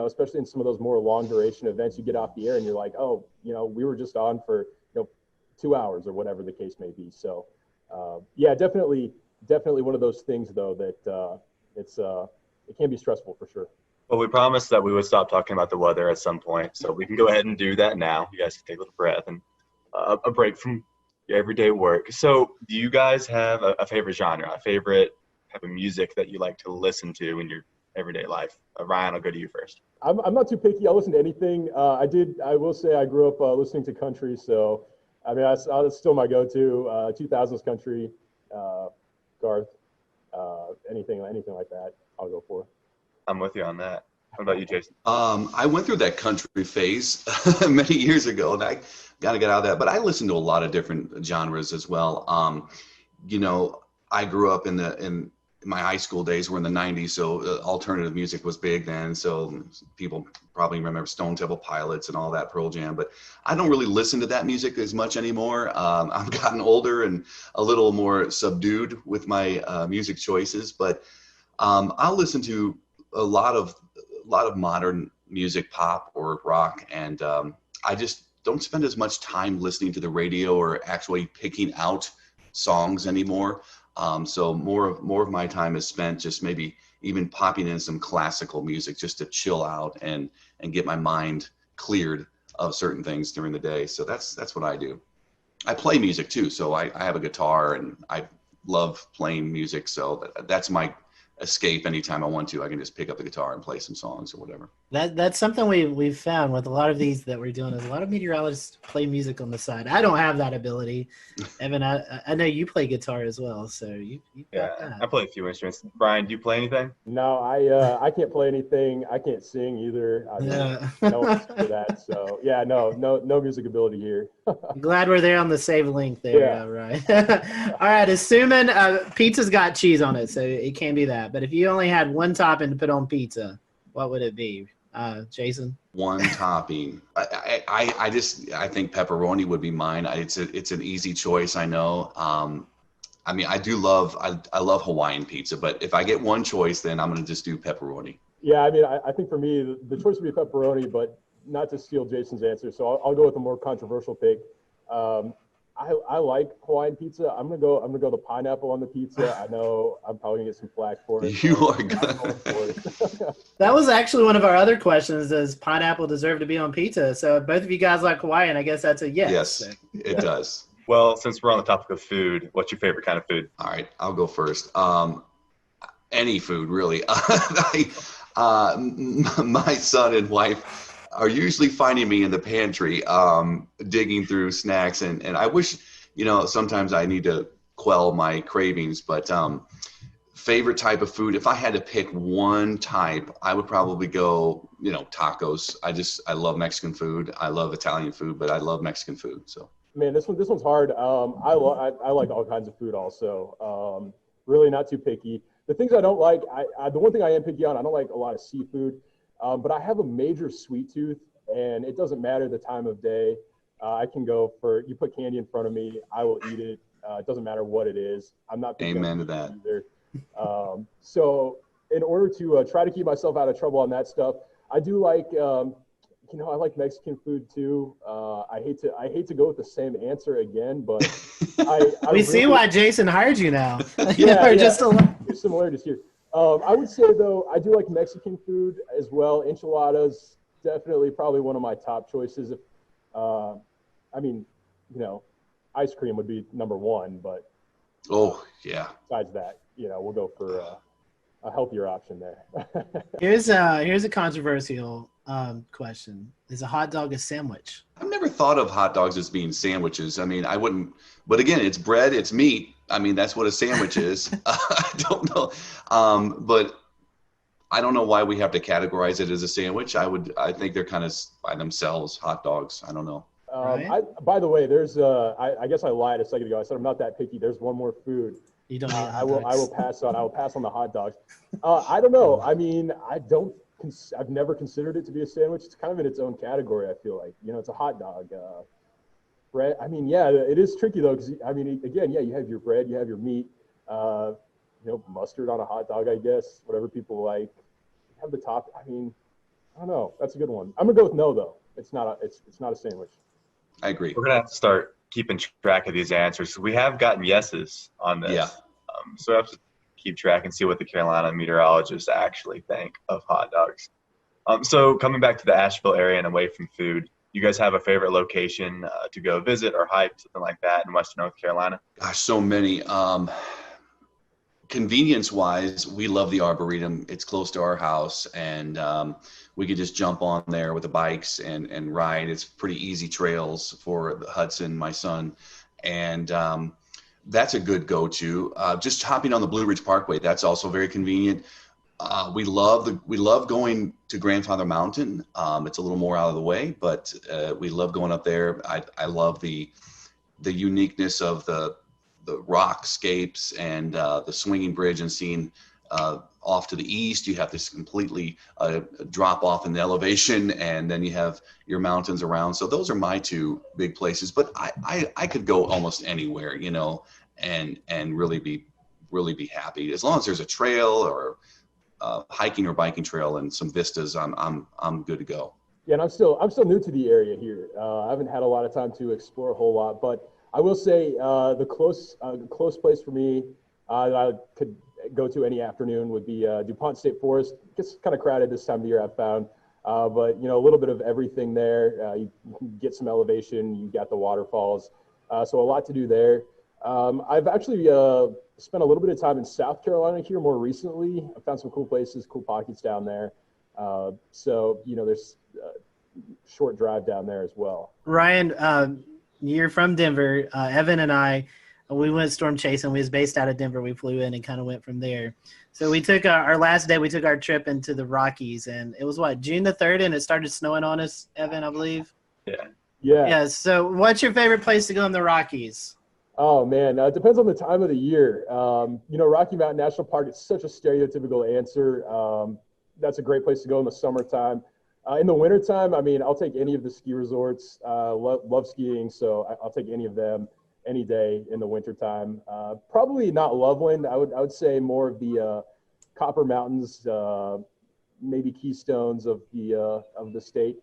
especially in some of those more long duration events, you get off the air and you're like, oh, we were just on for, 2 hours or whatever the case may be. So yeah, definitely one of those things though, that it can be stressful for sure. Well, we promised that we would stop talking about the weather at some point, so we can go ahead and do that now. You guys can take a little breath and a break from your everyday work. So do you guys have a favorite genre, a favorite type of music that you like to listen to in your everyday life? Ryan, I'll go to you first. I'm not too picky. I'll listen to anything. I will say I grew up listening to country, so I mean, that's still my go-to. 2000s country, Garth, anything like that, I'll go for. I'm with you on that. What about you, Jason? I went through that country phase many years ago, and I got to get out of that. But I listen to a lot of different genres as well. I grew up in my high school days were in the 90s, so alternative music was big then. So people probably remember Stone Temple Pilots and all that, Pearl Jam. But I don't really listen to that music as much anymore. I've gotten older and a little more subdued with my music choices. But I'll listen to a lot of modern music, pop or rock, and I just don't spend as much time listening to the radio or actually picking out songs anymore. So more of my time is spent just maybe even popping in some classical music just to chill out and get my mind cleared of certain things during the day. So that's what I do. I play music too. So I have a guitar and I love playing music. So that's my escape. Anytime I want to, I can just pick up the guitar and play some songs or whatever. That's something we've found with a lot of these that we're doing is a lot of meteorologists play music on the side. I don't have that ability. Evan, I know you play guitar as well, so you got that. I play a few instruments. Brian, do you play anything? No, I can't play anything. I can't sing either. No one for that. So yeah, no music ability here. Glad we're there on the save link there. Yeah. Right. All right. Assuming pizza's got cheese on it, so it can't be that. But if you only had one topping to put on pizza, what would it be? Jason? One topping. I think pepperoni would be mine. It's an easy choice. I know. I mean, I love Hawaiian pizza, but if I get one choice, then I'm going to just do pepperoni. Yeah, I mean, I think for me, the choice would be pepperoni, but not to steal Jason's answer. So I'll go with a more controversial pick. I like Hawaiian pizza. I'm gonna go the pineapple on the pizza. I know I'm probably gonna get some flack for it. You are good. That was actually one of our other questions. Does pineapple deserve to be on pizza? So if both of you guys like Hawaiian, I guess that's a yes. Yes, it does. Well, since we're on the topic of food, what's your favorite kind of food? All right, I'll go first. Any food, really. My son and wife are usually finding me in the pantry digging through snacks, and I wish, sometimes I need to quell my cravings, but favorite type of food, if I had to pick one type, I would probably go, tacos. I love Mexican food. I love Italian food, but I love Mexican food. So man, this one's hard. I like all kinds of food also. Really not too picky. The things I don't like, the one thing I am picky on, I don't like a lot of seafood. But I have a major sweet tooth, and it doesn't matter the time of day. I can go you put candy in front of me, I will eat it. It doesn't matter what it is. I'm not picky. Amen to that. Either. So in order to try to keep myself out of trouble on that stuff, I do like, I like Mexican food too. I hate to go with the same answer again, but we see why Jason hired you now. Just a lot of similarities here. I would say, though, I do like Mexican food as well. Enchiladas, definitely probably one of my top choices. Ice cream would be number one, but oh, yeah. Besides that, we'll go for a healthier option there. Here's a controversial question. Is a hot dog a sandwich? I've never thought of hot dogs as being sandwiches. I mean, I wouldn't, but again, it's bread, it's meat. I mean, that's what a sandwich is. I don't know. But I don't know why we have to categorize it as a sandwich. I think they're kind of by themselves, hot dogs. I don't know. By the way, there's I guess I lied a second ago. I said I'm not that picky. There's one more food. You don't. I will pass on the hot dogs. I don't know. I mean, I've never considered it to be a sandwich. It's kind of in its own category. I feel like it's a hot dog. Bread. I mean, yeah, it is tricky though, because I mean, again, yeah, you have your bread, you have your meat, mustard on a hot dog, I guess, whatever people like. You have the top. I mean, I don't know. That's a good one. I'm gonna go with no though. It's not a sandwich. I agree. We're gonna have to start keeping track of these answers. We have gotten yeses on this. Yeah. So we have to keep track and see what the Carolina meteorologists actually think of hot dogs. So coming back to the Asheville area and away from food, you guys have a favorite location to go visit or hike, something like that in Western North Carolina? Gosh, so many. Convenience-wise, we love the Arboretum. It's close to our house, and we could just jump on there with the bikes and ride. It's pretty easy trails for Hudson, my son, and that's a good go-to. Just hopping on the Blue Ridge Parkway, that's also very convenient. We love going to Grandfather Mountain. It's a little more out of the way, but we love going up there. I love the uniqueness of the the rockscapes and the swinging bridge, and seeing off to the east, you have this completely drop off in the elevation, and then you have your mountains around. So those are my two big places. But I could go almost anywhere, you know, and really be happy as long as there's a trail or hiking or biking trail and some vistas. I'm good to go. Yeah, and I'm still new to the area here. I haven't had a lot of time to explore a whole lot, but I will say the close place for me that I could go to any afternoon would be DuPont State Forest. It gets kind of crowded this time of year, I've found, but you know, a little bit of everything there. You can get some elevation. You got the waterfalls, so a lot to do there. I've actually spent a little bit of time in South Carolina here more recently. I found some cool places, cool pockets down there. So you know, there's short drive down there as well. Ryan, you're from Denver. Evan and I, we went storm chasing. We was based out of Denver. We flew in and kind of went from there. So we took our last day. We took our trip into the Rockies, and it was June the 3rd, and it started snowing on us, Evan, I believe. Yeah. So what's your favorite place to go in the Rockies? Oh man, it depends on the time of the year. You know, Rocky Mountain National Park, it's such a stereotypical answer. That's a great place to go in the summertime. In the wintertime, I mean, I'll take any of the ski resorts. Love skiing, so I'll take any of them any day in the wintertime. Probably not Loveland. I would say more of the Copper Mountains, maybe Keystones of the state.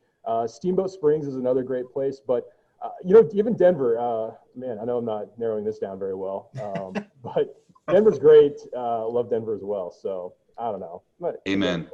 Steamboat Springs is another great place, but you know, even Denver. Man, I know I'm not narrowing this down very well, but Denver's great. Love Denver as well. So I don't know. Amen.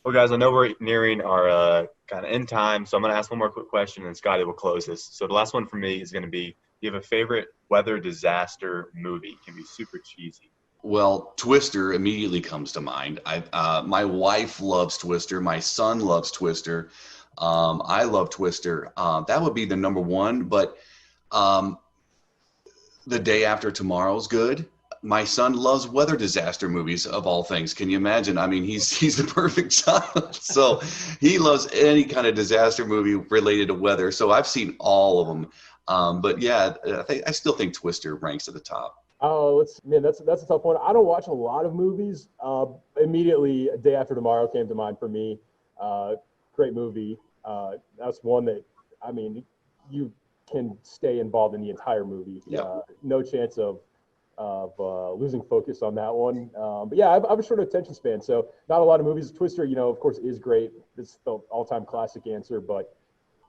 Well, guys, I know we're nearing our kind of end time, so I'm going to ask one more quick question, and Scotty will close this. So the last one for me is going to be, do you have a favorite weather disaster movie? It can be super cheesy. Well, Twister immediately comes to mind. My wife loves Twister. My son loves Twister. I love Twister. That would be the number one, but The Day After Tomorrow's good. My son loves weather disaster movies, of all things. Can you imagine? I mean, he's the perfect child. So he loves any kind of disaster movie related to weather. So I've seen all of them. But yeah, I still think Twister ranks at the top. Oh, that's a tough one. I don't watch a lot of movies. Immediately, A Day After Tomorrow came to mind for me. Great movie. That's one that, I mean, you can stay involved in the entire movie. No chance of losing focus on that one. But yeah, I have a short attention span, so not a lot of movies. Twister, you know, of course, is great. It's the all-time classic answer, but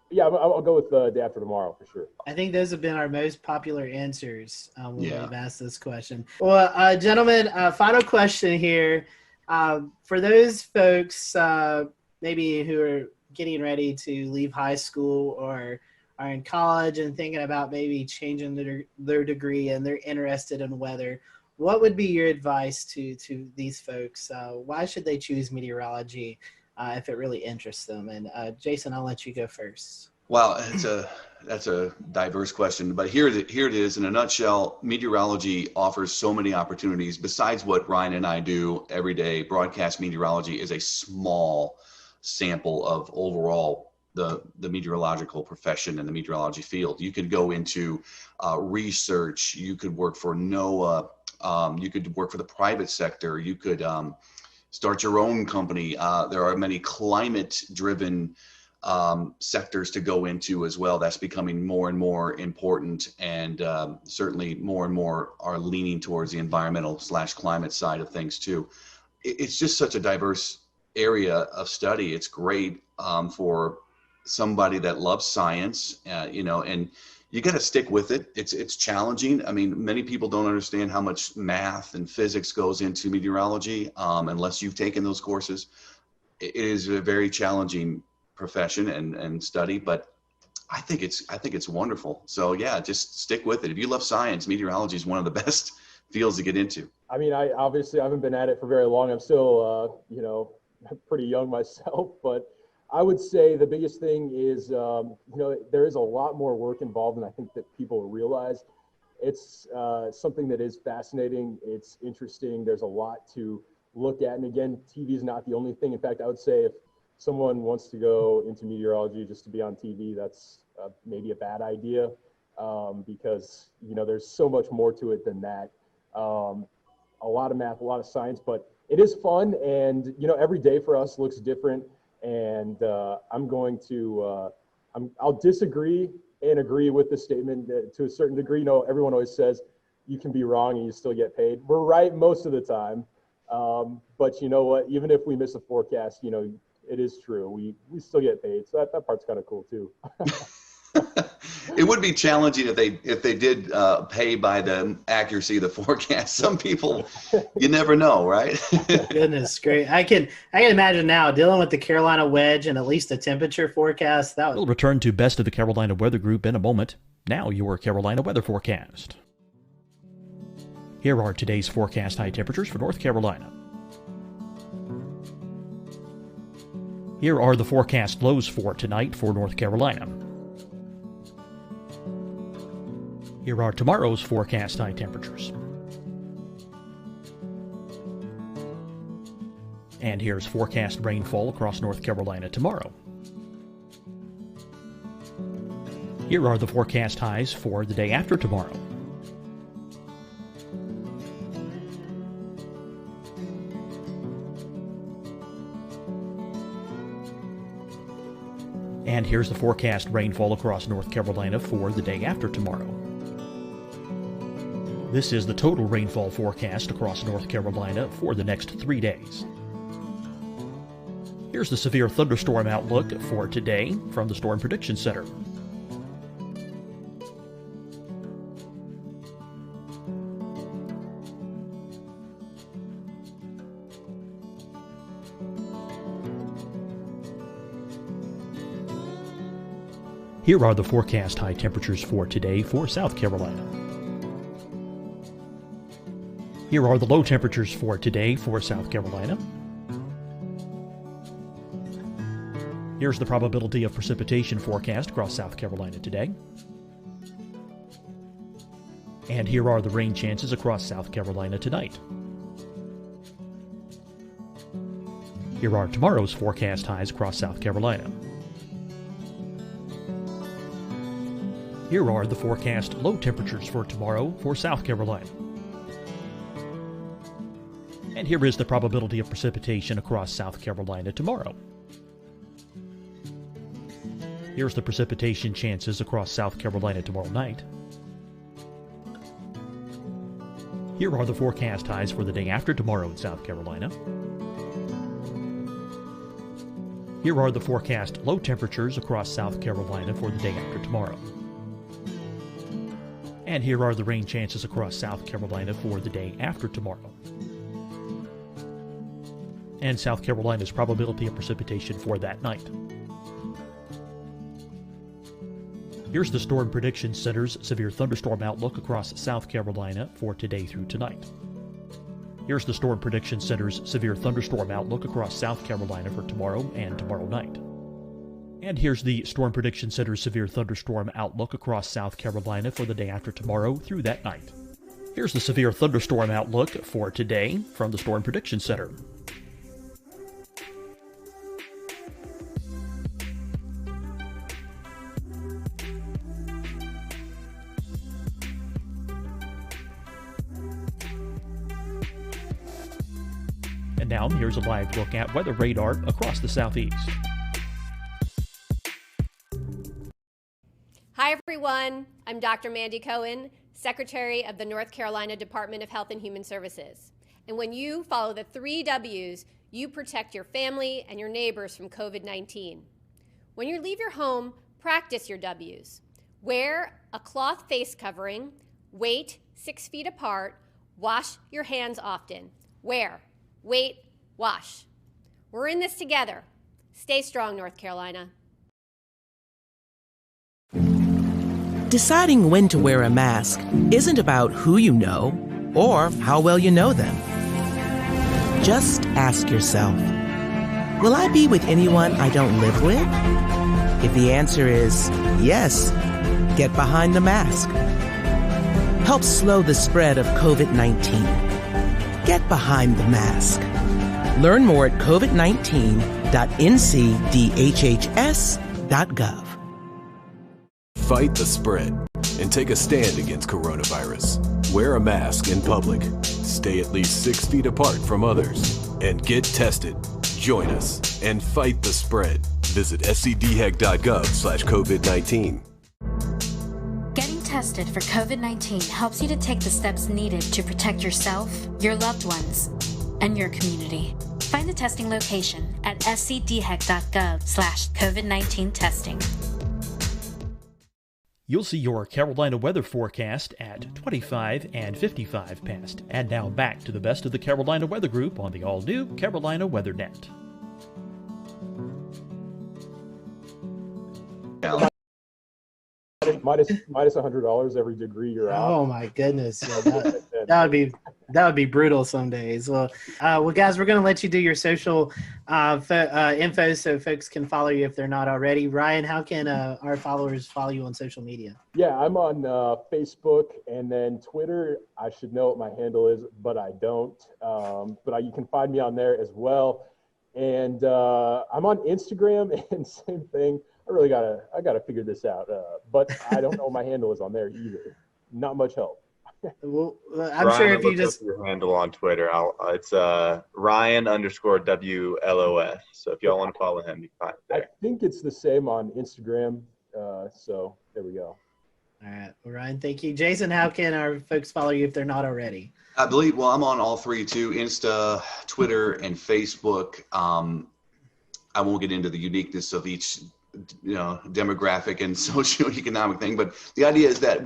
yeah, I'll go with Day After Tomorrow for sure. I think those have been our most popular answers when we've asked this question. Well, gentlemen, final question here. For those folks maybe who are getting ready to leave high school or are in college and thinking about maybe changing their degree and they're interested in weather, what would be your advice to these folks? Why should they choose meteorology if it really interests them? And Jason, I'll let you go first. Well, that's a diverse question, but here it is in a nutshell. Meteorology offers so many opportunities. Besides what Ryan and I do every day, broadcast meteorology is a small sample of overall the meteorological profession and the meteorology field. You could go into research. You could work for NOAA. You could work for the private sector. You could start your own company. There are many climate-driven sectors to go into as well. That's becoming more and more important, and certainly more and more are leaning towards the environmental/climate side of things too. It's just such a diverse area of study. It's great for somebody that loves science, you know, and you got to stick with it. It's challenging. I mean, many people don't understand how much math and physics goes into meteorology unless you've taken those courses. It is a very challenging profession and study, but I think it's wonderful. So yeah, just stick with it. If you love science, meteorology is one of the best fields to get into. I mean, I obviously haven't been at it for very long. I'm still, you know, pretty young myself, but I would say the biggest thing is, you know, there is a lot more work involved than I think that people realize. It's something that is fascinating. It's interesting. There's a lot to look at. And again, TV is not the only thing. In fact, I would say if someone wants to go into meteorology just to be on TV, that's maybe a bad idea. because, there's so much more to it than that. A lot of math, a lot of science, but it is fun. And, every day for us looks different. And I'll disagree and agree with the statement that to a certain degree. Everyone always says you can be wrong and you still get paid. We're right most of the time. But you know what, even if we miss a forecast, it is true. We still get paid. So that part's kind of cool too. It would be challenging if they did pay by the accuracy of the forecast. Some people, you never know, right? Goodness, great. I can imagine now dealing with the Carolina wedge and at least the temperature forecast. We'll return to Best of the Carolina Weather Group in a moment. Now your Carolina weather forecast. Here are today's forecast high temperatures for North Carolina. Here are the forecast lows for tonight for North Carolina. Here are tomorrow's forecast high temperatures. And here's forecast rainfall across North Carolina tomorrow. Here are the forecast highs for the day after tomorrow. And here's the forecast rainfall across North Carolina for the day after tomorrow. This is the total rainfall forecast across North Carolina for the next 3 days. Here's the severe thunderstorm outlook for today from the Storm Prediction Center. Here are the forecast high temperatures for today for South Carolina. Here are the low temperatures for today for South Carolina. Here's the probability of precipitation forecast across South Carolina today. And here are the rain chances across South Carolina tonight. Here are tomorrow's forecast highs across South Carolina. Here are the forecast low temperatures for tomorrow for South Carolina. And here is the probability of precipitation across South Carolina tomorrow. Here's the precipitation chances across South Carolina tomorrow night. Here are the forecast highs for the day after tomorrow in South Carolina. Here are the forecast low temperatures across South Carolina for the day after tomorrow. And here are the rain chances across South Carolina for the day after tomorrow. And South Carolina's probability of precipitation for that night. Here's the Storm Prediction Center's severe thunderstorm outlook across South Carolina for today through tonight. Here's the Storm Prediction Center's severe thunderstorm outlook across South Carolina for tomorrow and tomorrow night. And here's the Storm Prediction Center's severe thunderstorm outlook across South Carolina for the day after tomorrow through that night. Here's the severe thunderstorm outlook for today from the Storm Prediction Center. And now here's a live look at weather radar across the southeast. Hi, everyone. I'm Dr. Mandy Cohen, Secretary of the North Carolina Department of Health and Human Services. And when you follow the 3 W's, you protect your family and your neighbors from COVID-19. When you leave your home, practice your W's. Wear a cloth face covering, wait 6 feet apart, wash your hands often. Wear, wait, wash. We're in this together. Stay strong, North Carolina. Deciding when to wear a mask isn't about who you know or how well you know them. Just ask yourself, will I be with anyone I don't live with? If the answer is yes, get behind the mask. Help slow the spread of COVID-19. Get behind the mask. Learn more at covid19.ncdhhs.gov. Fight the spread and take a stand against coronavirus. Wear a mask in public, stay at least 6 feet apart from others, and get tested. Join us and fight the spread. Visit scdhec.gov/COVID-19. Getting tested for COVID-19 helps you to take the steps needed to protect yourself, your loved ones, and your community. Find the testing location at scdhec.gov/COVID-19 testing. You'll see your Carolina weather forecast at 25 and 55 past. And now back to the best of the Carolina Weather Group on the all-new Carolina Weather Net. Minus $100 every degree you're out. Oh my goodness, yeah, that would be brutal some days. Well, guys, we're gonna let you do your social info so folks can follow you if they're not already. Ryan, how can our followers follow you on social media? Yeah, I'm on Facebook and then Twitter. I should know what my handle is, but I don't. You can find me on there as well. And I'm on Instagram, and same thing. I gotta figure this out. But I don't know what my handle is on there either. Not much help. Well, I'm Ryan, sure if you just your handle on Twitter, it's Ryan_WLOS. So if y'all want to follow him, you can find it there. I think it's the same on Instagram. So there we go. All right, well, Ryan, thank you. Jason, how can our folks follow you if they're not already? I believe, I'm on all three too, Insta, Twitter, and Facebook. I won't get into the uniqueness of each demographic and socioeconomic thing, but the idea is that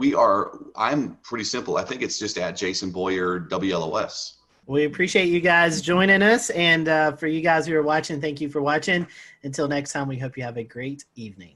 I'm pretty simple. I think it's just at Jason Boyer WLOS. We appreciate you guys joining us, and for you guys who are watching, thank you for watching. Until next time, we hope you have a great evening.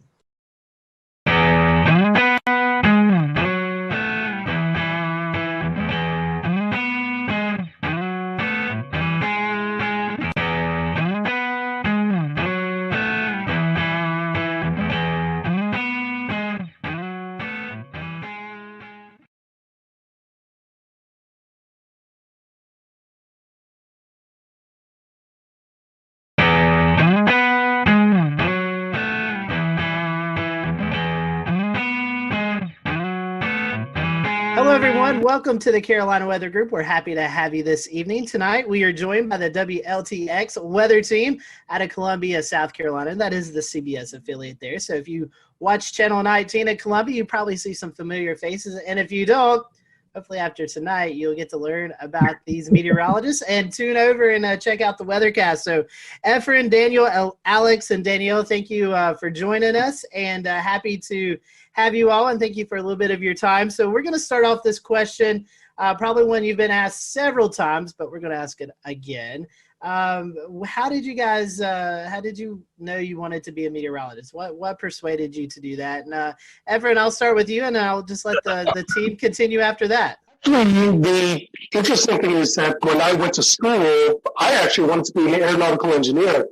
Hello, everyone. Welcome to the Carolina Weather Group. We're happy to have you this evening. Tonight, we are joined by the WLTX weather team out of Columbia, South Carolina. That is the CBS affiliate there. So if you watch Channel 19 at Columbia, you probably see some familiar faces. And if you don't, hopefully after tonight, you'll get to learn about these meteorologists and tune over and check out the weathercast. So Efren, Daniel, Alex, and Danielle, thank you for joining us, and happy to have you all, and thank you for a little bit of your time. So we're going to start off this question, probably one you've been asked several times, but we're going to ask it again. How did you guys, how did you know you wanted to be a meteorologist? What persuaded you to do that? And Everett, I'll start with you, and I'll just let the team continue after that. Actually, the interesting thing is that when I went to school, I actually wanted to be an aeronautical engineer.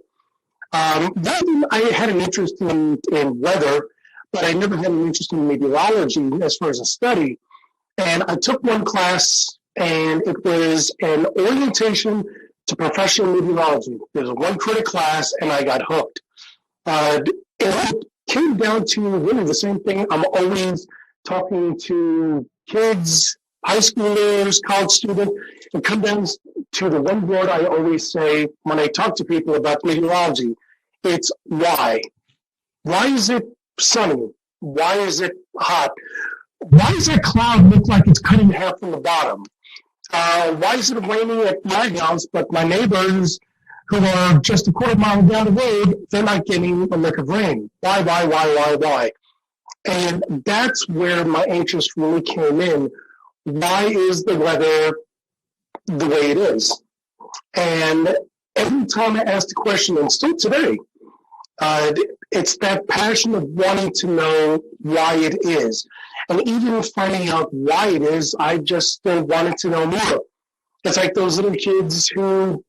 Then I had an interest in weather, but I never had an interest in meteorology as far as a study. And I took one class, and it was an orientation to professional meteorology. There was one credit class, and I got hooked. It came down to really the same thing. I'm always talking to kids, high schoolers, college students, and come down to the one word I always say when I talk to people about meteorology. It's why. Why is it sunny? Why is it hot? Why does that cloud look like it's cut in half from the bottom? Why is it raining at my house, but my neighbors who are just a quarter mile down the road, they're not getting a lick of rain? Why? And that's where my interest really came in. Why is the weather the way it is? And every time I ask the question, and still today, it's that passion of wanting to know why it is. And even finding out why it is, I just still wanted to know more. It's like those little kids who,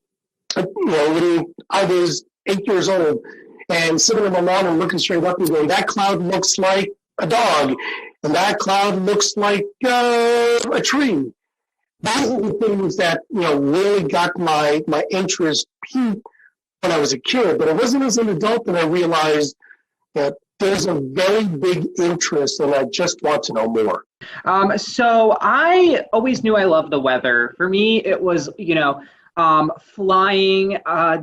when I was 8 years old and sitting on my lawn and looking straight up and going, that cloud looks like a dog, and that cloud looks like a tree. Those are the things that, really got my interest peaked when I was a kid. But it wasn't as an adult that I realized that there's a very big interest, and I just want to know more. So I always knew I loved the weather. For me, it was, flying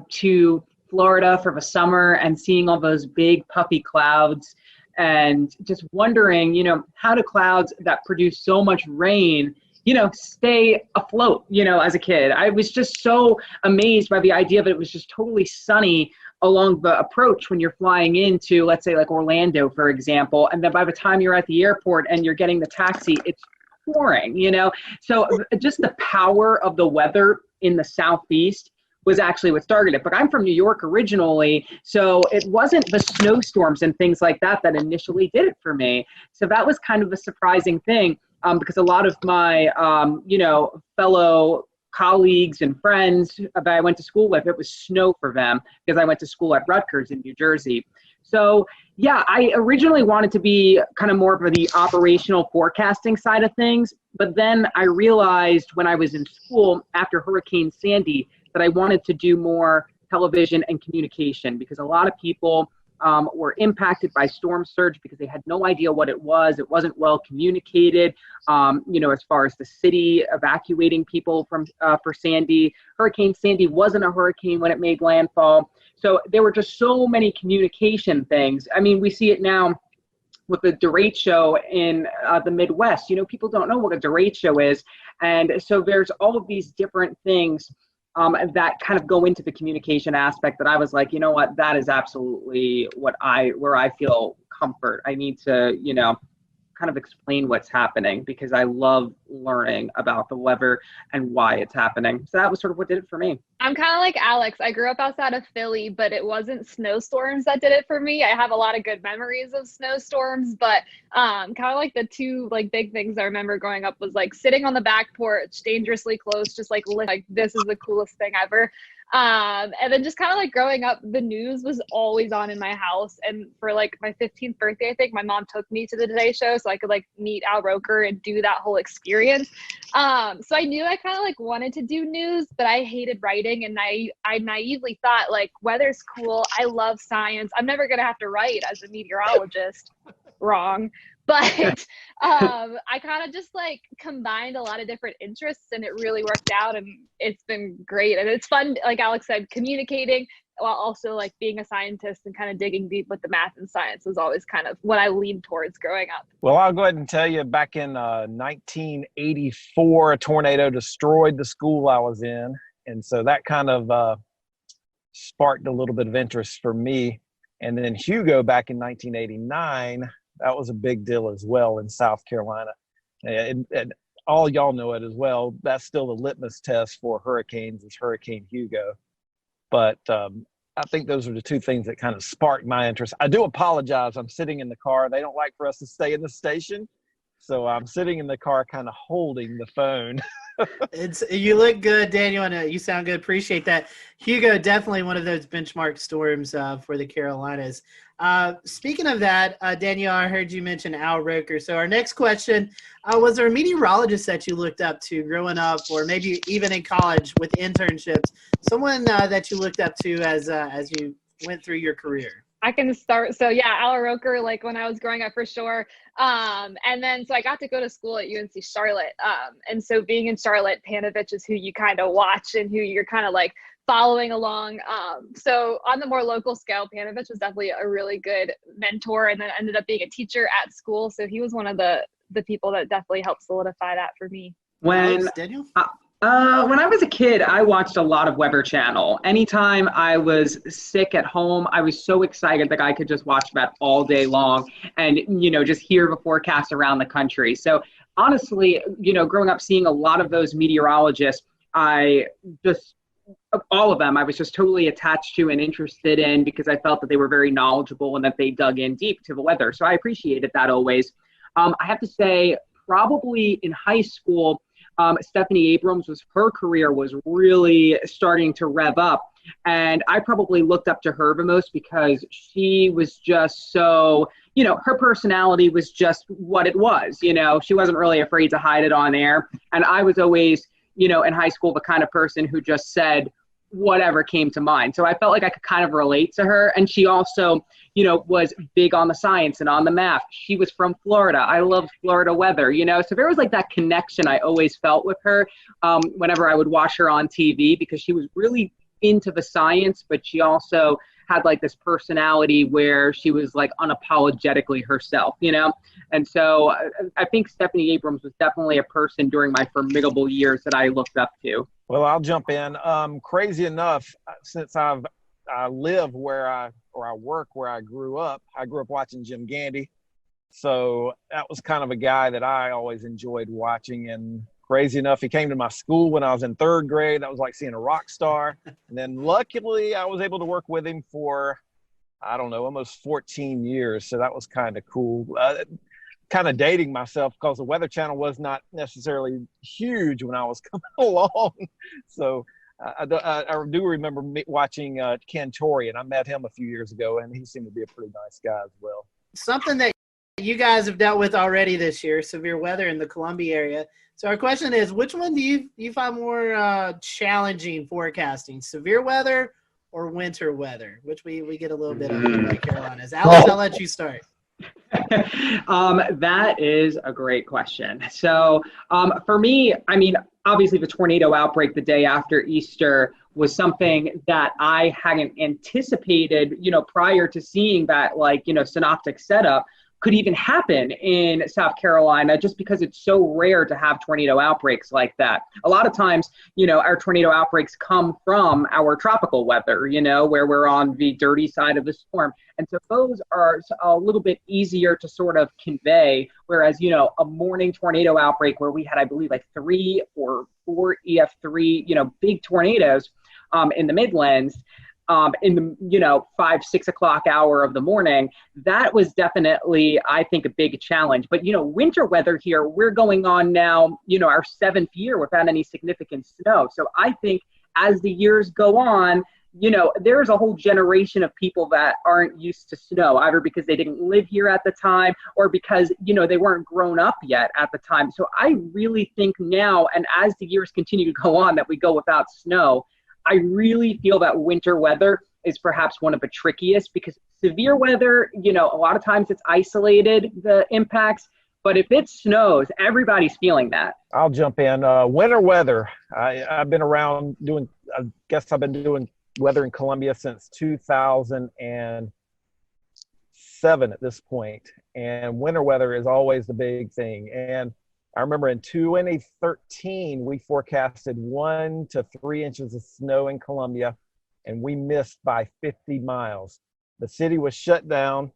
to Florida for the summer and seeing all those big puffy clouds and just wondering, how do clouds that produce so much rain, stay afloat, as a kid. I was just so amazed by the idea that it was just totally sunny along the approach when you're flying into, let's say, like Orlando, for example, and then by the time you're at the airport and you're getting the taxi, it's pouring, So just the power of the weather in the Southeast was actually what started it. But I'm from New York originally, so it wasn't the snowstorms and things like that that initially did it for me. So that was kind of a surprising thing, because a lot of my, fellow colleagues and friends that I went to school with, it was snow for them because I went to school at Rutgers in New Jersey. So yeah, I originally wanted to be kind of more of the operational forecasting side of things, but then I realized when I was in school after Hurricane Sandy that I wanted to do more television and communication, because a lot of people were impacted by storm surge because they had no idea what it was. It wasn't well communicated, as far as the city evacuating people from for Sandy. Hurricane Sandy wasn't a hurricane when it made landfall. So there were just so many communication things. I mean, we see it now with the derecho in the Midwest. People don't know what a derecho is. And so there's all of these different things that kind of go into the communication aspect that I was like, what, that is absolutely where I feel comfort. I need to, kind of explain what's happening because I love learning about the weather and why it's happening. So that was sort of what did it for me. I'm kind of like Alex. I grew up outside of Philly, but it wasn't snowstorms that did it for me. I have a lot of good memories of snowstorms, but kind of like the two big things I remember growing up was like sitting on the back porch, dangerously close, just like this is the coolest thing ever. And then just kind of like growing up, the news was always on in my house. And for like my 15th birthday, I think my mom took me to the Today Show so I could like meet Al Roker and do that whole experience. So I knew I kind of like wanted to do news, but I hated writing. And I naively thought like weather's cool. I love science. I'm never going to have to write as a meteorologist. Wrong. But I kind of just like combined a lot of different interests and it really worked out and it's been great. And it's fun, like Alex said, communicating while also like being a scientist and kind of digging deep with the math and science was always kind of what I leaned towards growing up. Well, I'll go ahead and tell you back in 1984, a tornado destroyed the school I was in. And so that kind of sparked a little bit of interest for me. And then Hugo back in 1989, that was a big deal as well in South Carolina. And all y'all know it as well. That's still the litmus test for hurricanes is Hurricane Hugo. But I think those are the two things that kind of sparked my interest. I do apologize. I'm sitting in the car. They don't like for us to stay in the station. So I'm sitting in the car kind of holding the phone. You look good, Daniel, and you sound good. Appreciate that. Hugo, definitely one of those benchmark storms for the Carolinas. Speaking of that, Daniel, I heard you mention Al Roker. So our next question, was there a meteorologist that you looked up to growing up or maybe even in college with internships, someone that you looked up to as you went through your career? I can start. So yeah, Al Roker, like when I was growing up for sure. And then, so I got to go to school at UNC Charlotte. And so being in Charlotte, Panovich is who you kind of watch and who you're kind of like following along. So on the more local scale, Panovich was definitely a really good mentor and then ended up being a teacher at school. So he was one of the people that definitely helped solidify that for me. When I was a kid, I watched a lot of Weather Channel. Anytime I was sick at home, I was so excited that I could just watch that all day long and, just hear the forecast around the country. So honestly, growing up, seeing a lot of those meteorologists, all of them, I was just totally attached to and interested in because I felt that they were very knowledgeable and that they dug in deep to the weather. So I appreciated that always. I have to say, probably in high school, Stephanie Abrams her career was really starting to rev up. And I probably looked up to her the most because she was just so, her personality was just what it was. She wasn't really afraid to hide it on air. And I was always, in high school, the kind of person who just said whatever came to mind. So I felt like I could kind of relate to her. And she also, you know, was big on the science and on the math. She was from Florida. I love Florida weather, you know, so there was like that connection I always felt with her whenever I would watch her on TV, because she was really into the science, but she also had like this personality where she was like unapologetically herself, you know? And so I think Stephanie Abrams was definitely a person during my formidable years that I looked up to. Well, I'll jump in. Crazy enough, since I live where I work where I grew up watching Jim Gandy. So that was kind of a guy that I always enjoyed watching. And crazy enough, he came to my school when I was in 3rd grade. That was like seeing a rock star. And then luckily I was able to work with him for, I don't know, almost 14 years. So that was kind of cool. Kind of dating myself because the Weather Channel was not necessarily huge when I was coming along. So I do remember watching Ken Torrey, and I met him a few years ago, and he seemed to be a pretty nice guy as well. Something that you guys have dealt with already this year, severe weather in the Columbia area. So our question is, which one do you find more challenging forecasting, severe weather or winter weather, which we get a little bit of in the Carolinas? Alex, I'll let you start. That is a great question. So for me, I mean, obviously the tornado outbreak the day after Easter was something that I hadn't anticipated, you know, prior to seeing that, like, you know, synoptic setup could even happen in South Carolina, just because it's so rare to have tornado outbreaks like that. A lot of times, you know, our tornado outbreaks come from our tropical weather, you know, where we're on the dirty side of the storm. And so those are a little bit easier to sort of convey. Whereas, you know, a morning tornado outbreak where we had, I believe, like 3 or 4 EF3, you know, big tornadoes in the Midlands, in the, you know, 5-6 o'clock hour of the morning, that was definitely, I think, a big challenge. But, you know, winter weather here, we're going on now, you know, our 7th year without any significant snow. So I think as the years go on, you know, there's a whole generation of people that aren't used to snow, either because they didn't live here at the time or because, you know, they weren't grown up yet at the time. So I really think now, and as the years continue to go on, that we go without snow, I really feel that winter weather is perhaps one of the trickiest, because severe weather, you know, a lot of times it's isolated, the impacts, but if it snows, everybody's feeling that. I'll jump in. Winter weather. I've been around doing, I guess I've been doing weather in Columbia since 2007 at this point. And winter weather is always the big thing. And I remember in 2013, we forecasted 1 to 3 inches of snow in Columbia, and we missed by 50 miles. The city was shut down,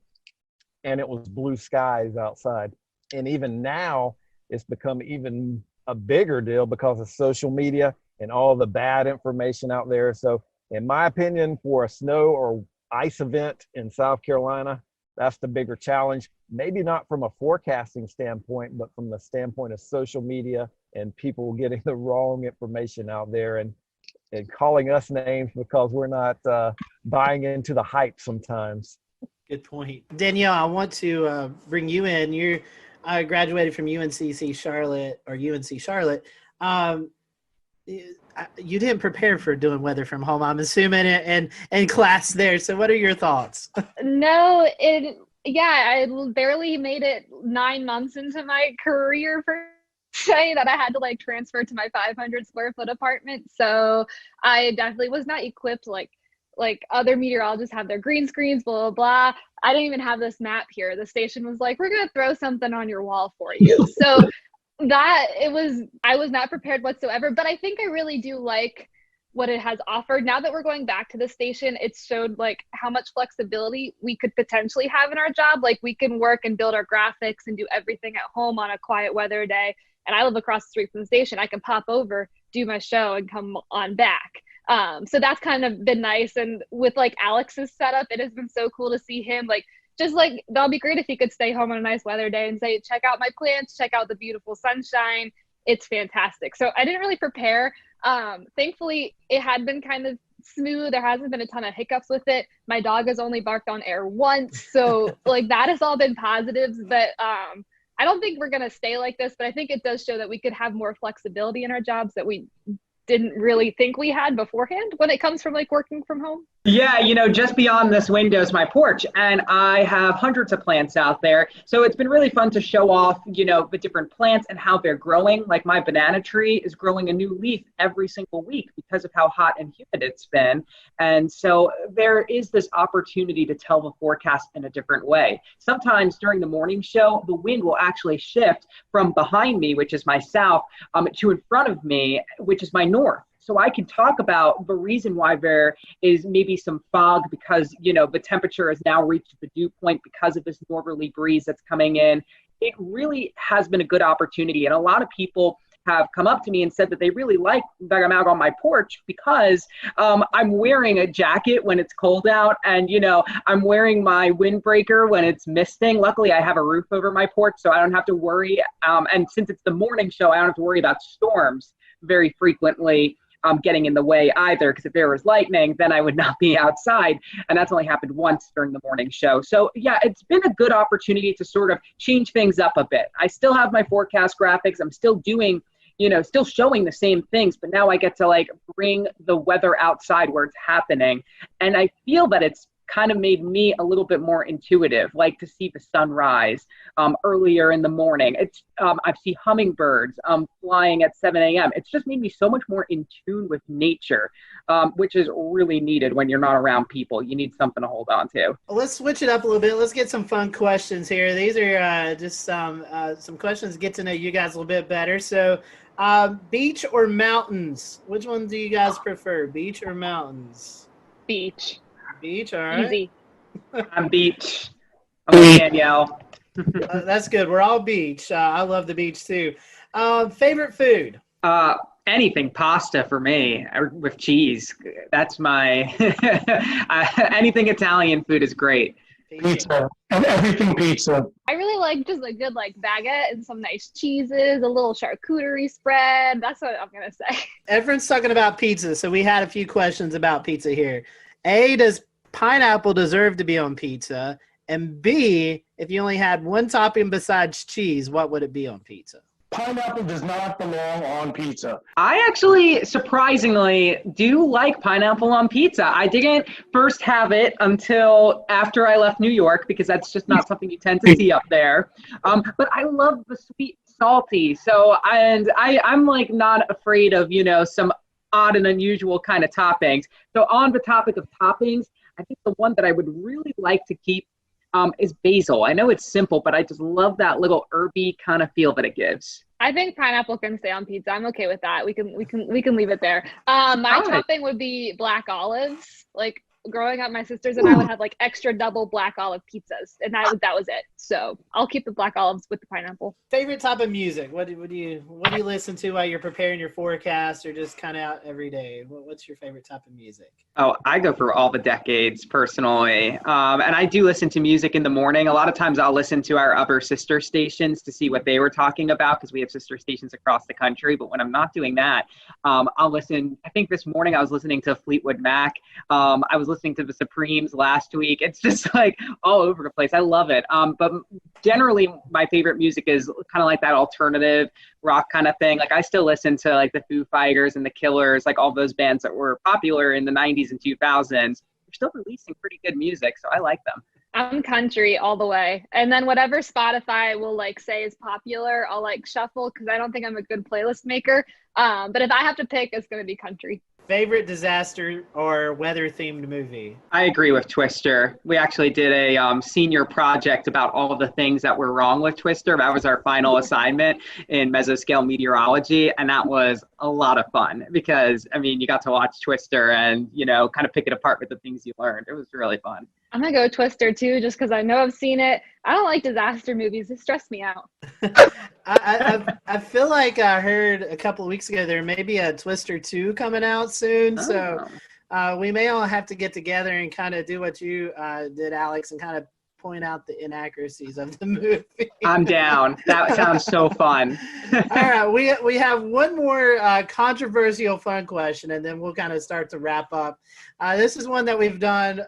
and it was blue skies outside. And even now, it's become even a bigger deal because of social media and all the bad information out there. So in my opinion, for a snow or ice event in South Carolina, that's the bigger challenge. Maybe not from a forecasting standpoint, but from the standpoint of social media and people getting the wrong information out there and calling us names because we're not buying into the hype sometimes. Good point. Danielle, I want to bring you in. You graduated from UNC Charlotte. You didn't prepare for doing weather from home, I'm assuming, and class there. So what are your thoughts? No, I barely made it 9 months into my career per se that I had to like transfer to my 500 square foot apartment. So I definitely was not equipped like other meteorologists have their green screens, blah, blah, blah. I didn't even have this map here. The station was like, we're going to throw something on your wall for you. So I was not prepared whatsoever, but I think I really do like what it has offered. Now that we're going back to the station, it's showed like how much flexibility we could potentially have in our job. Like we can work and build our graphics and do everything at home on a quiet weather day. And I live across the street from the station. I can pop over, do my show and come on back. So that's kind of been nice. And with like Alex's setup, it has been so cool to see him like, just like, that'll be great if he could stay home on a nice weather day and say, check out my plants, check out the beautiful sunshine. It's fantastic. So I didn't really prepare. Thankfully, it had been kind of smooth. There hasn't been a ton of hiccups with it. My dog has only barked on air once. So like that has all been positives. But I don't think we're going to stay like this. But I think it does show that we could have more flexibility in our jobs that we didn't really think we had beforehand when it comes from like working from home? Yeah, just beyond this window is my porch, and I have hundreds of plants out there. So it's been really fun to show off, the different plants and how they're growing. Like my banana tree is growing a new leaf every single week because of how hot and humid it's been. And so there is this opportunity to tell the forecast in a different way. Sometimes during the morning show, the wind will actually shift from behind me, which is my south, to in front of me, which is my north. So I can talk about the reason why there is maybe some fog because, the temperature has now reached the dew point because of this northerly breeze that's coming in. It really has been a good opportunity. And a lot of people have come up to me and said that they really like that I'm out on my porch because I'm wearing a jacket when it's cold out and, I'm wearing my windbreaker when it's misting. Luckily, I have a roof over my porch, so I don't have to worry. And since it's the morning show, I don't have to worry about storms very frequently getting in the way either, because if there was lightning, then I would not be outside. And that's only happened once during the morning show. So yeah, it's been a good opportunity to sort of change things up a bit. I still have my forecast graphics. I'm still doing, still showing the same things, but now I get to like bring the weather outside where it's happening. And I feel that it's kind of made me a little bit more intuitive, like to see the sunrise earlier in the morning. I see hummingbirds flying at 7 a.m. It's just made me so much more in tune with nature, which is really needed when you're not around people. You need something to hold on to. Well, let's switch it up a little bit. Let's get some fun questions here. These are just some questions to get to know you guys a little bit better. So beach or mountains? Which one do you guys prefer, beach or mountains? Beach. Beach, all right. Easy. I'm beach. I'm with Danielle. That's good. We're all beach. I love the beach too. Favorite food? Anything pasta for me with cheese. That's my anything Italian food is great. Pizza and everything pizza. I really like just a good like baguette and some nice cheeses, a little charcuterie spread. That's what I'm gonna say. Everyone's talking about pizza, so we had a few questions about pizza here. A, does pineapple deserve to be on pizza? And B, if you only had one topping besides cheese, what would it be on pizza? Pineapple does not belong on pizza. I actually, surprisingly, do like pineapple on pizza. I didn't first have it until after I left New York because that's just not something you tend to see up there. But I love the sweet, salty. So, I'm like not afraid of, some odd and unusual kind of toppings. So on the topic of toppings, I think the one that I would really like to keep is basil. I know it's simple, but I just love that little herby kind of feel that it gives. I think pineapple can stay on pizza. I'm okay with that. We can leave it there. My topping would be black olives. Like growing up, my sisters and I would have like extra double black olive pizzas, and that was it. So I'll keep the black olives with the pineapple. Favorite type of music? What do you listen to while you're preparing your forecast, or just kind of out every day? What's your favorite type of music? Oh, I go through all the decades personally. And I do listen to music in the morning. A lot of times I'll listen to our other sister stations to see what they were talking about because we have sister stations across the country. But when I'm not doing that, I'll listen. I think this morning I was listening to Fleetwood Mac. I was listening to the Supremes last week. It's just like all over the place. I love it. But generally my favorite music is kind of like that alternative rock kind of thing. Like I still listen to like the Foo Fighters and the Killers, like all those bands that were popular in the 90s and 2000s. They're still releasing pretty good music, so I like them. I'm country all the way. And then whatever Spotify will like say is popular, I'll like shuffle because I don't think I'm a good playlist maker. But if I have to pick, it's going to be country. Favorite disaster or weather-themed movie? I agree with Twister. We actually did a senior project about all of the things that were wrong with Twister. That was our final assignment in mesoscale meteorology, and that was a lot of fun because, I mean, you got to watch Twister and, kind of pick it apart with the things you learned. It was really fun. I'm going to go Twister, too, just because I know I've seen it. I don't like disaster movies. They stress me out. I feel like I heard a couple of weeks ago there may be a Twister 2 coming out soon. So we may all have to get together and kind of do what you did, Alex, and kind of point out the inaccuracies of the movie. I'm down. That sounds so fun. All right. We have one more controversial fun question, and then we'll kind of start to wrap up. This is one that we've done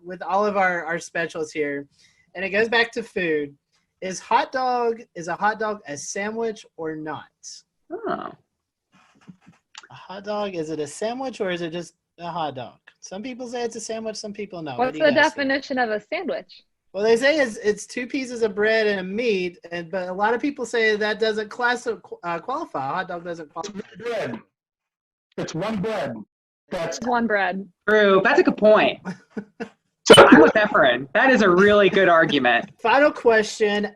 with all of our specials here, and it goes back to food. Is a hot dog a sandwich or not? Oh. hot dog, is it a sandwich or is it just a hot dog? Some people say it's a sandwich, some people no. What's the definition of a sandwich? Well, they say it's 2 pieces of bread and a meat, but a lot of people say that doesn't qualify. A hot dog doesn't qualify. Bread. It's one bread. That's one bread. True. That's a good point. I'm with Efren. That is a really good argument. Final question.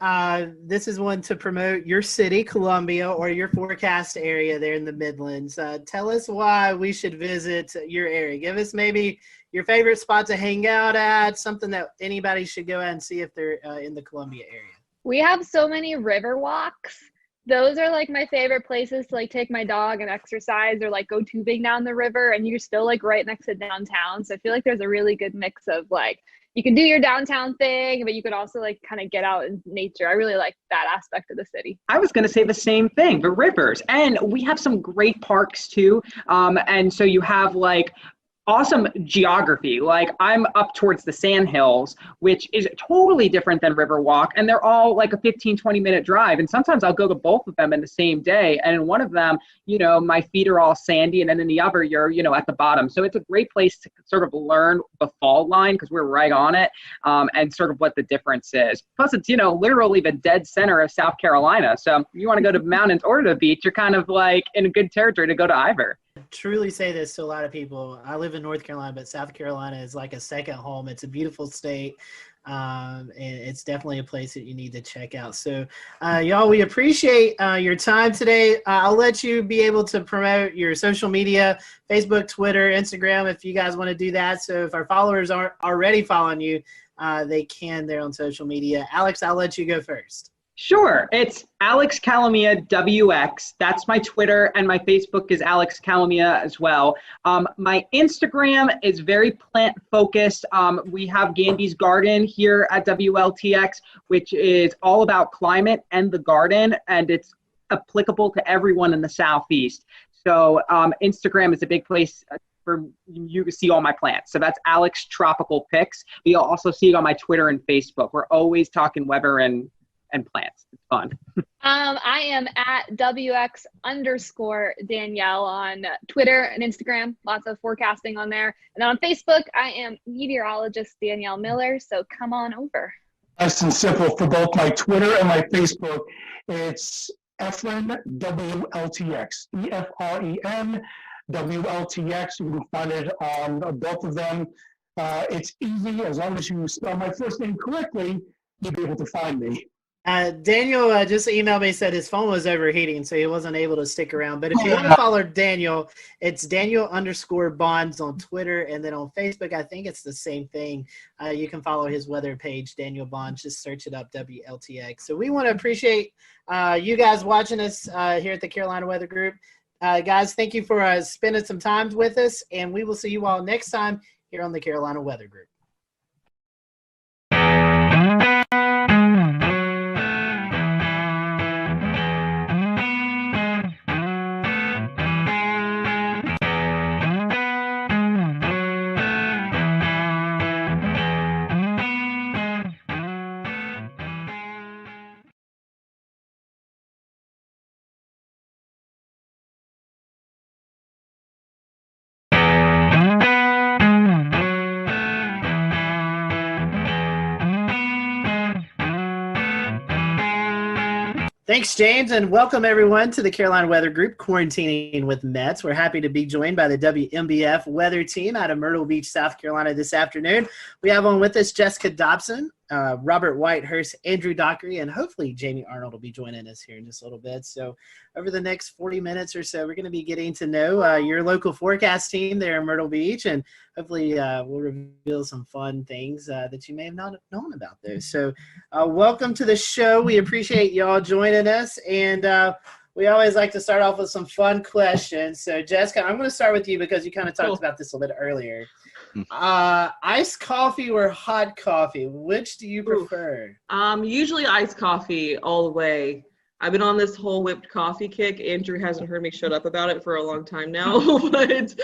This is one to promote your city, Columbia, or your forecast area there in the Midlands. Tell us why we should visit your area. Give us maybe your favorite spot to hang out at, something that anybody should go out and see if they're in the Columbia area. We have so many river walks. Those are like my favorite places to like take my dog and exercise or like go tubing down the river, and you're still like right next to downtown. So I feel like there's a really good mix of like, you can do your downtown thing, but you could also like kind of get out in nature. I really like that aspect of the city. I was going to say the same thing, the rivers. And we have some great parks too. And so you have like awesome geography. Like I'm up towards the Sandhills, which is totally different than Riverwalk. And they're all like a 15-20 minute drive. And sometimes I'll go to both of them in the same day. And in one of them, you know, my feet are all sandy. And then in the other, you're, you know, at the bottom. So it's a great place to sort of learn the fault line because we're right on it, and sort of what the difference is. Plus it's, you know, literally the dead center of South Carolina. So you want to go to mountains or to the beach, you're kind of like in a good territory to go to either. Truly say this to a lot of people. I live in North Carolina, but South Carolina is like a second home. It's a beautiful state, and it's definitely a place that you need to check out. So y'all, we appreciate your time today. I'll let you be able to promote your social media, Facebook, Twitter, Instagram, if you guys want to do that. So if our followers aren't already following you, they can there on social media. Alex, I'll let you go first. Sure. It's Alex Calamia WX. That's my Twitter, and my Facebook is Alex Calamia as well. My Instagram is very plant focused. We have Gandy's Garden here at WLTX, which is all about climate and the garden, and it's applicable to everyone in the Southeast. So Instagram is a big place for you to see all my plants. So that's Alex Tropical Pics. You'll also see it on my Twitter and Facebook. We're always talking weather and plants. It's fun. I am at WX_Danielle on Twitter and Instagram. Lots of forecasting on there. And then on Facebook, I am meteorologist Danielle Miller. So come on over. Nice and simple for both my Twitter and my Facebook. It's Efren WLTX. EFREN WLTX. You can find it on both of them. It's easy. As long as you spell my first name correctly, you'll be able to find me. Daniel just emailed me, said his phone was overheating, so he wasn't able to stick around. But if you want to follow Daniel, it's Daniel_Bonds on Twitter. And then on Facebook, I think it's the same thing. You can follow his weather page, Daniel Bonds. Just search it up, WLTX. So we want to appreciate you guys watching us here at the Carolina Weather Group. Guys, thank you for spending some time with us. And we will see you all next time here on the Carolina Weather Group. Thanks, James, and welcome everyone to the Carolina Weather Group, Quarantining with Mets. We're happy to be joined by the WMBF weather team out of Myrtle Beach, South Carolina this afternoon. We have on with us Jessica Dobson, Robert Whitehurst, Andrew Dockery, and hopefully Jamie Arnold will be joining us here in just a little bit. So over the next 40 minutes or so, we're going to be getting to know your local forecast team there in Myrtle Beach, and hopefully we'll reveal some fun things that you may have not known about those. So welcome to the show. We appreciate y'all joining us, and we always like to start off with some fun questions. So Jessica, I'm going to start with you because you kind of talked about this a little bit earlier. Iced coffee or hot coffee? Which do you prefer? Usually iced coffee all the way. I've been on this whole whipped coffee kick. Andrew hasn't heard me shut up about it for a long time now. But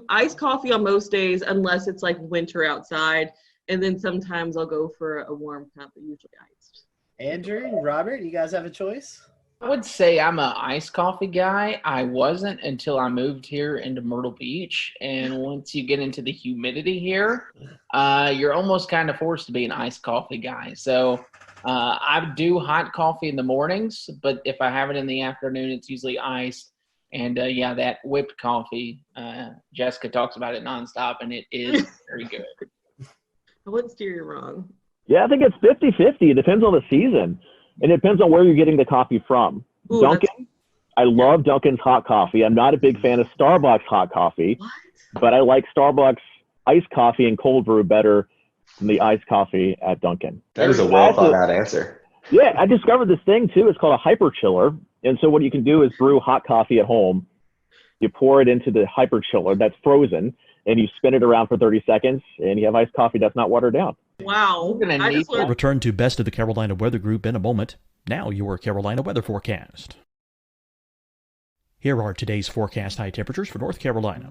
iced coffee on most days, unless it's like winter outside. And then sometimes I'll go for a warm cup, but usually iced. Andrew and Robert, you guys have a choice? I would say I'm an iced coffee guy. I wasn't until I moved here into Myrtle Beach. And once you get into the humidity here, you're almost kind of forced to be an iced coffee guy. So I do hot coffee in the mornings, but if I have it in the afternoon, it's usually iced. And yeah, that whipped coffee, Jessica talks about it nonstop, and it is very good. I wouldn't steer you wrong. Yeah, I think it's 50-50. It depends on the season. And it depends on where you're getting the coffee from. Ooh, Dunkin', I love Dunkin's hot coffee. I'm not a big fan of Starbucks hot coffee, but I like Starbucks iced coffee and cold brew better than the iced coffee at Dunkin'. That is a well thought out answer. Yeah, I discovered this thing too. It's called a hyper chiller. And so what you can do is brew hot coffee at home. You pour it into the hyper chiller that's frozen, and you spin it around for 30 seconds, and you have iced coffee that's not watered down. Wow. We'll return to Best of the Carolina Weather Group in a moment. Now your Carolina weather forecast. Here are today's forecast high temperatures for North Carolina.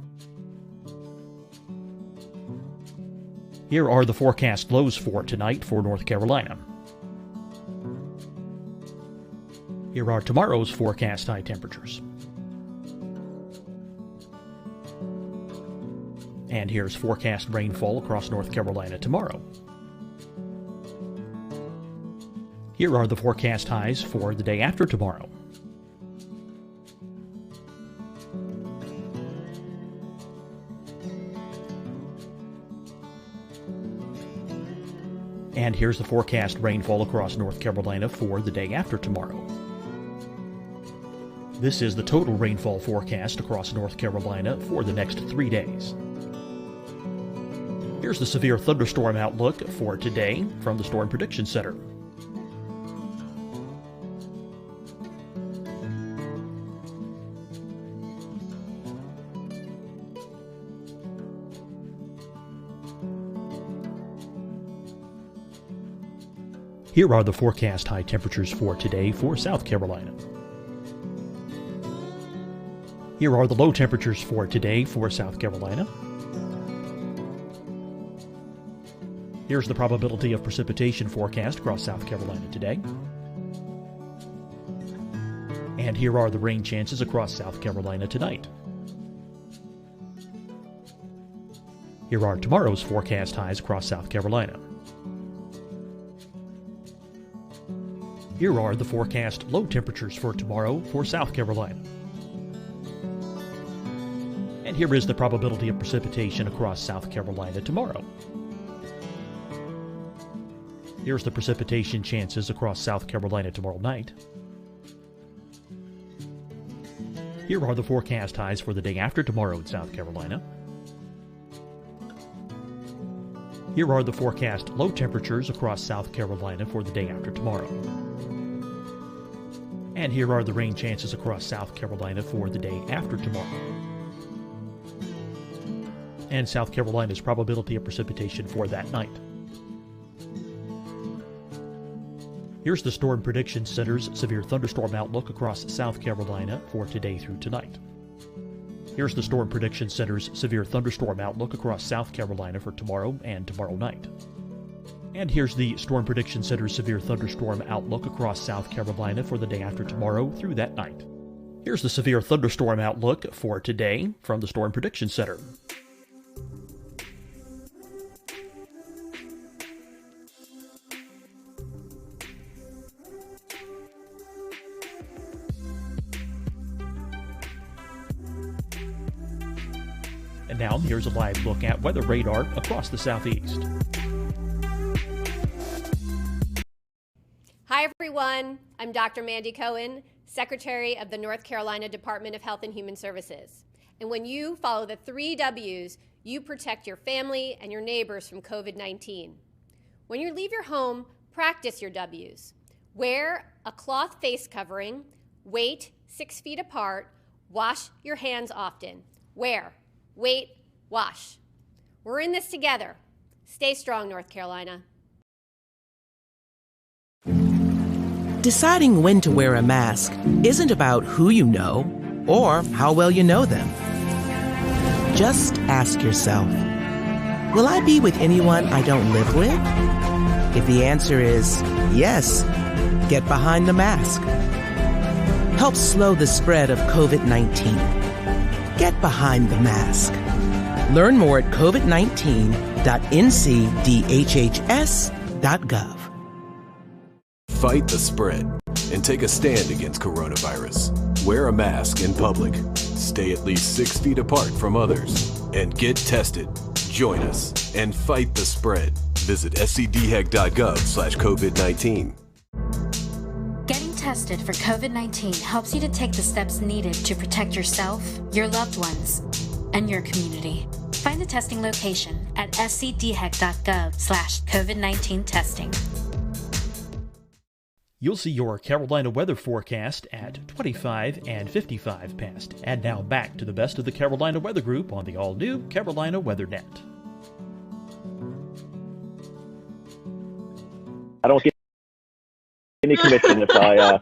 Here are the forecast lows for tonight for North Carolina. Here are tomorrow's forecast high temperatures. And here's forecast rainfall across North Carolina tomorrow. Here are the forecast highs for the day after tomorrow. And here's the forecast rainfall across North Carolina for the day after tomorrow. This is the total rainfall forecast across North Carolina for the next 3 days. Here's the severe thunderstorm outlook for today from the Storm Prediction Center. Here are the forecast high temperatures for today for South Carolina. Here are the low temperatures for today for South Carolina. Here's the probability of precipitation forecast across South Carolina today. And here are the rain chances across South Carolina tonight. Here are tomorrow's forecast highs across South Carolina. Here are the forecast low temperatures for tomorrow for South Carolina. And here is the probability of precipitation across South Carolina tomorrow. Here's the precipitation chances across South Carolina tomorrow night. Here are the forecast highs for the day after tomorrow in South Carolina. Here are the forecast low temperatures across South Carolina for the day after tomorrow. And here are the rain chances across South Carolina for the day after tomorrow. And South Carolina's probability of precipitation for that night. Here's the Storm Prediction Center's severe thunderstorm outlook across South Carolina for today through tonight. Here's the Storm Prediction Center's severe thunderstorm outlook across South Carolina for tomorrow and tomorrow night. And here's the Storm Prediction Center's severe thunderstorm outlook across South Carolina for the day after tomorrow through that night. Here's the severe thunderstorm outlook for today from the Storm Prediction Center. And now here's a live look at weather radar across the southeast. Hi, everyone. I'm Dr. Mandy Cohen, Secretary of the North Carolina Department of Health and Human Services. And when you follow the 3 W's, you protect your family and your neighbors from COVID-19. When you leave your home, practice your W's. Wear a cloth face covering, wait 6 feet apart, wash your hands often. Wear, wait, wash. We're in this together. Stay strong, North Carolina. Deciding when to wear a mask isn't about who you know or how well you know them. Just ask yourself, will I be with anyone I don't live with? If the answer is yes, get behind the mask. help slow the spread of COVID-19. Get behind the mask. Learn more at covid19.ncdhhs.gov. Fight the spread and take a stand against coronavirus. Wear a mask in public. Stay at least 6 feet apart from others. And get tested. Join us and fight the spread. Visit scdhec.gov/COVID-19. Getting tested for COVID-19 helps you to take the steps needed to protect yourself, your loved ones, and your community. Find the testing location at scdhec.gov/COVID-19 testing. You'll see your Carolina weather forecast at 25 and 55 past. And now back to the best of the Carolina Weather Group on the all-new Carolina Weather Net. I don't get any commission if I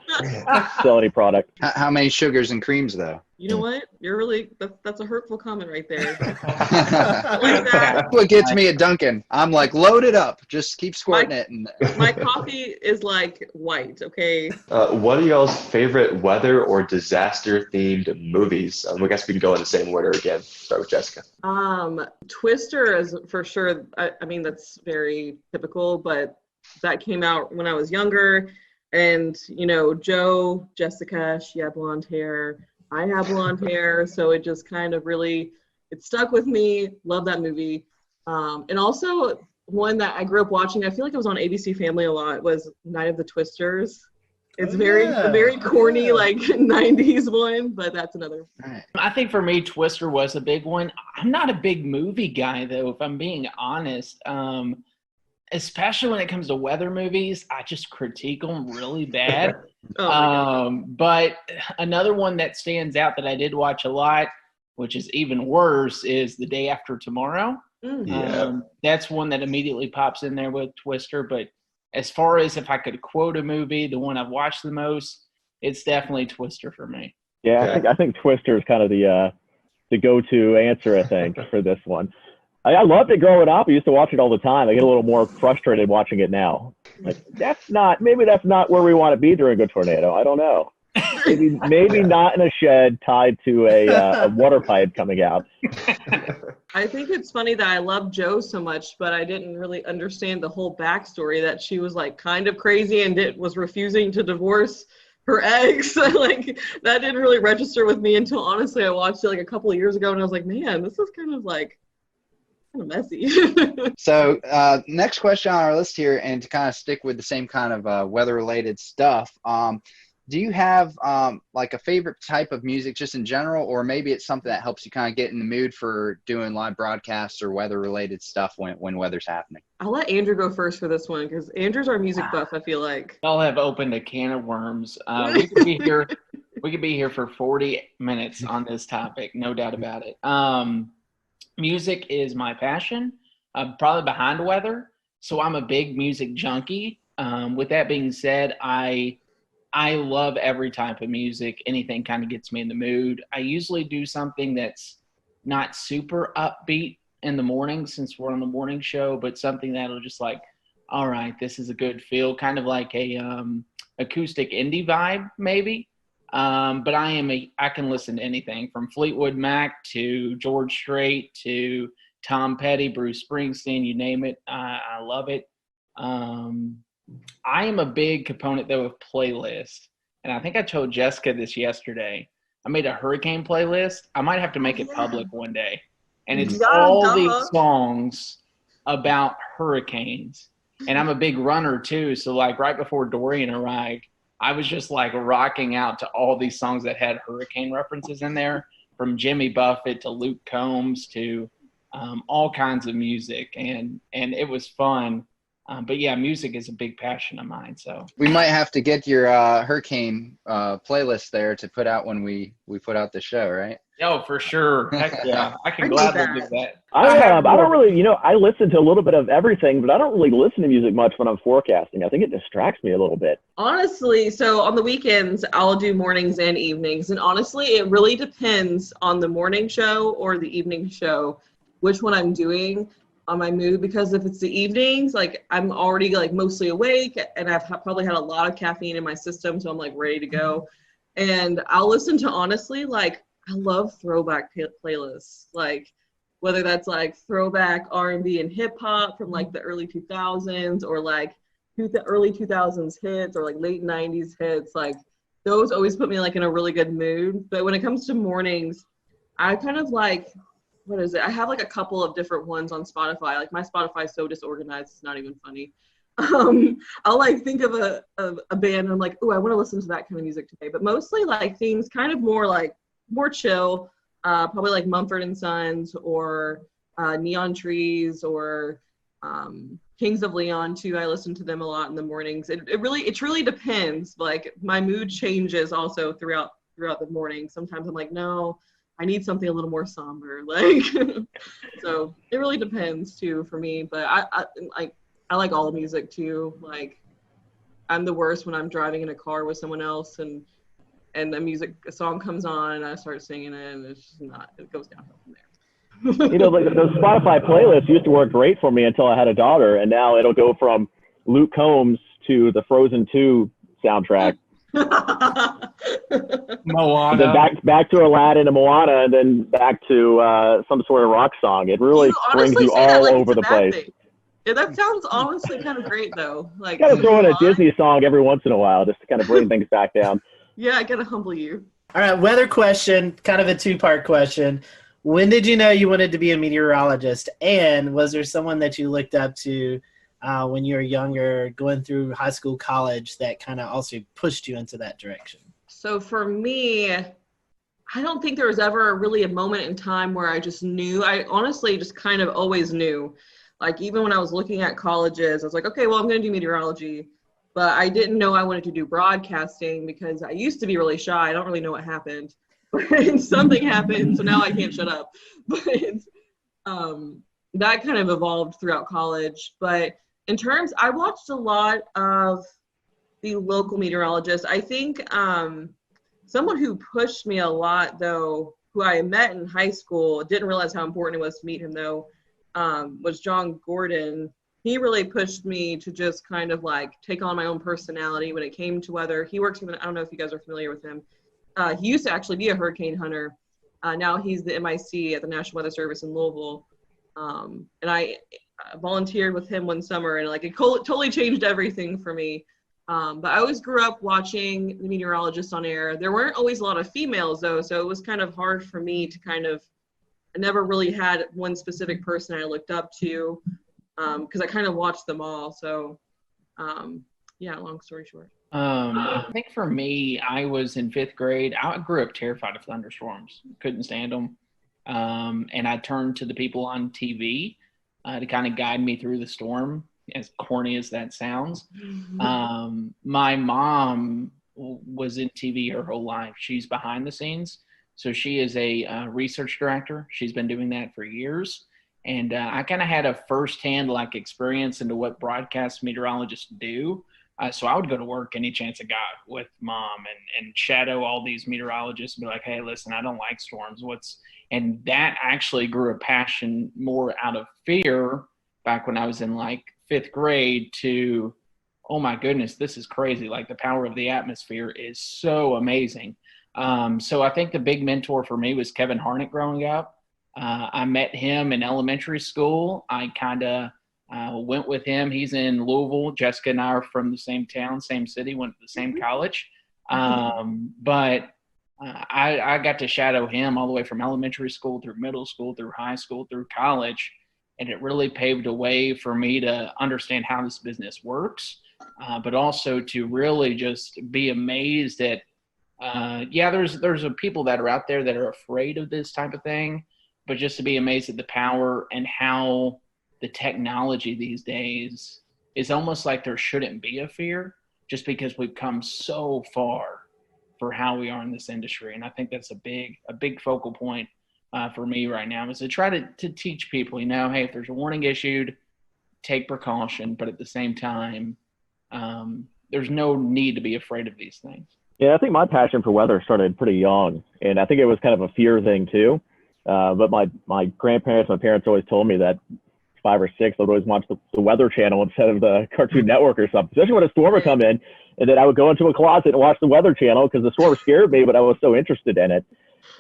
sell any product. How many sugars and creams, though? You know what? You're really, that's a hurtful comment right there. Like that. That's what gets me at Dunkin'. I'm like, load it up. Just keep squirting it. And My coffee is like white, okay? What are y'all's favorite weather or disaster themed movies? I guess we can go in the same order again. Start with Jessica. Twister is for sure. I mean, that's very typical, but that came out when I was younger. And, you know, Jessica, she had blonde hair. I have blonde hair, so it just kind of really, it stuck with me. Love that movie. And also one that I grew up watching, I feel like it was on ABC Family a lot, was Night of the Twisters. It's very corny, like 90s one, but that's another. I think for me, Twister was a big one. I'm not a big movie guy, though, if I'm being honest. Especially when it comes to weather movies, I just critique them really bad. But another one that stands out that I did watch a lot, which is even worse, is The Day After Tomorrow. That's one that immediately pops in there with Twister. But as far as if I could quote a movie, the one I've watched the most, it's definitely Twister for me. Yeah, I think Twister is kind of the go-to answer, I think, for this one. I loved it growing up. I used to watch it all the time. I get a little more frustrated watching it now. Like, maybe that's not where we want to be during a tornado. I don't know. Maybe not in a shed tied to a water pipe coming out. I think it's funny that I love Jo so much, but I didn't really understand the whole backstory that she was like kind of crazy and was refusing to divorce her ex. Like that didn't really register with me until honestly I watched it like a couple of years ago and I was like, man, this is kind of messy. So next question on our list here, and to kind of stick with the same kind of weather-related stuff, do you have like a favorite type of music just in general, or maybe it's something that helps you kind of get in the mood for doing live broadcasts or weather-related stuff when weather's happening? I'll let Andrew go first for this one because Andrew's our music buff, I feel like. Y'all have opened a can of worms. We could be here. We could be here for 40 minutes on this topic, no doubt about it. Music is my passion. I'm probably behind weather, so I'm a big music junkie. With that being said, I love every type of music. Anything kind of gets me in the mood. I usually do something that's not super upbeat in the morning since we're on the morning show, but something that'll just like, all right, this is a good feel, kind of like a acoustic indie vibe maybe. But I can listen to anything from Fleetwood Mac to George Strait to Tom Petty, Bruce Springsteen, you name it. I love it. I am a big component though of playlists. And I think I told Jessica this yesterday. I made a hurricane playlist. I might have to make it public one day. And it's all these songs about hurricanes. And I'm a big runner too. So like right before Dorian arrived, I was just like rocking out to all these songs that had hurricane references in there, from Jimmy Buffett to Luke Combs to all kinds of music. And it was fun. But yeah, music is a big passion of mine. So we might have to get your hurricane playlist there to put out when we put out the show, right? Oh, for sure. Heck yeah. I can gladly do that. I don't really, I listen to a little bit of everything, but I don't really listen to music much when I'm forecasting. I think it distracts me a little bit. Honestly, so on the weekends, I'll do mornings and evenings. And honestly, it really depends on the morning show or the evening show, which one I'm doing on my mood. Because if it's the evenings, like I'm already like mostly awake and I've probably had a lot of caffeine in my system. So I'm like ready to go. And I'll listen to, honestly, like, I love throwback playlists, like whether that's like throwback R&B and hip hop from like the early 2000s, or like the early 2000s hits, or like late 90s hits. Like those always put me like in a really good mood. But when it comes to mornings, I kind of like, what is it? I have like a couple of different ones on Spotify. Like my Spotify is so disorganized, it's not even funny. I'll like think of a band and I'm like, oh, I want to listen to that kind of music today. But mostly like things kind of more chill, probably like Mumford & Sons, or Neon Trees, or Kings of Leon too. I listen to them a lot in the mornings. It truly depends. Like my mood changes also throughout the morning. Sometimes I'm like, no, I need something a little more somber. Like, so it really depends too for me. But I like all music too. Like I'm the worst when I'm driving in a car with someone else and a song comes on and I start singing it, and it's just not, it goes downhill from there. You know, like those Spotify playlists used to work great for me until I had a daughter, and now it'll go from Luke Combs to the Frozen 2 soundtrack. Moana. And then back to Aladdin and Moana, and then back to some sort of rock song. It really brings you all over the place. Thing. Yeah, that sounds honestly kind of great though. Like, gotta throw in a Disney song every once in a while just to kind of bring things back down. Yeah, I gotta humble you. All right, weather question, kind of a two-part question. When did you know you wanted to be a meteorologist? And was there someone that you looked up to when you were younger, going through high school, college, that kind of also pushed you into that direction? So for me, I don't think there was ever really a moment in time where I just knew. I honestly just kind of always knew. Like even when I was looking at colleges, I was like, okay, well, I'm going to do meteorology. But I didn't know I wanted to do broadcasting because I used to be really shy. I don't really know what happened. But something happened, so now I can't shut up. But that kind of evolved throughout college. But in terms, I watched a lot of the local meteorologists. I think someone who pushed me a lot, though, who I met in high school, didn't realize how important it was to meet him, though, was John Gordon. He really pushed me to just kind of like take on my own personality when it came to weather. He works with, I don't know if you guys are familiar with him. He used to actually be a hurricane hunter. Now he's the MIC at the National Weather Service in Louisville. And I volunteered with him one summer, and like it totally changed everything for me. But I always grew up watching the meteorologists on air. There weren't always a lot of females though, so it was kind of hard for me to I never really had one specific person I looked up to. Because I kind of watched them all. So, yeah, long story short. I think for me, I was in 5th grade. I grew up terrified of thunderstorms. Couldn't stand them. And I turned to the people on TV to kind of guide me through the storm, as corny as that sounds. My mom was in TV her whole life. She's behind the scenes. So she is a research director. She's been doing that for years. And I kind of had a firsthand like experience into what broadcast meteorologists do. So I would go to work any chance I got with mom and shadow all these meteorologists and be like, hey, listen, I don't like storms. And that actually grew a passion more out of fear back when I was in like 5th grade to, oh my goodness, this is crazy. Like the power of the atmosphere is so amazing. So I think the big mentor for me was Kevin Harnick growing up. I met him in elementary school. I kind of went with him. He's in Louisville. Jessica and I are from the same town, same city, went to the same college. But I got to shadow him all the way from elementary school through middle school, through high school, through college. And it really paved a way for me to understand how this business works, but also to really just be amazed at, there's people that are out there that are afraid of this type of thing. But just to be amazed at the power and how the technology these days is almost like there shouldn't be a fear just because we've come so far for how we are in this industry. And I think that's a big focal point for me right now is to try to teach people, hey, if there's a warning issued, take precaution. But at the same time, there's no need to be afraid of these things. Yeah, I think my passion for weather started pretty young. And I think it was kind of a fear thing too. But my grandparents, my parents always told me that 5 or 6, I would always watch the Weather Channel instead of the Cartoon Network or something, especially when a storm would come in. And then I would go into a closet and watch the Weather Channel because the storm scared me, but I was so interested in it.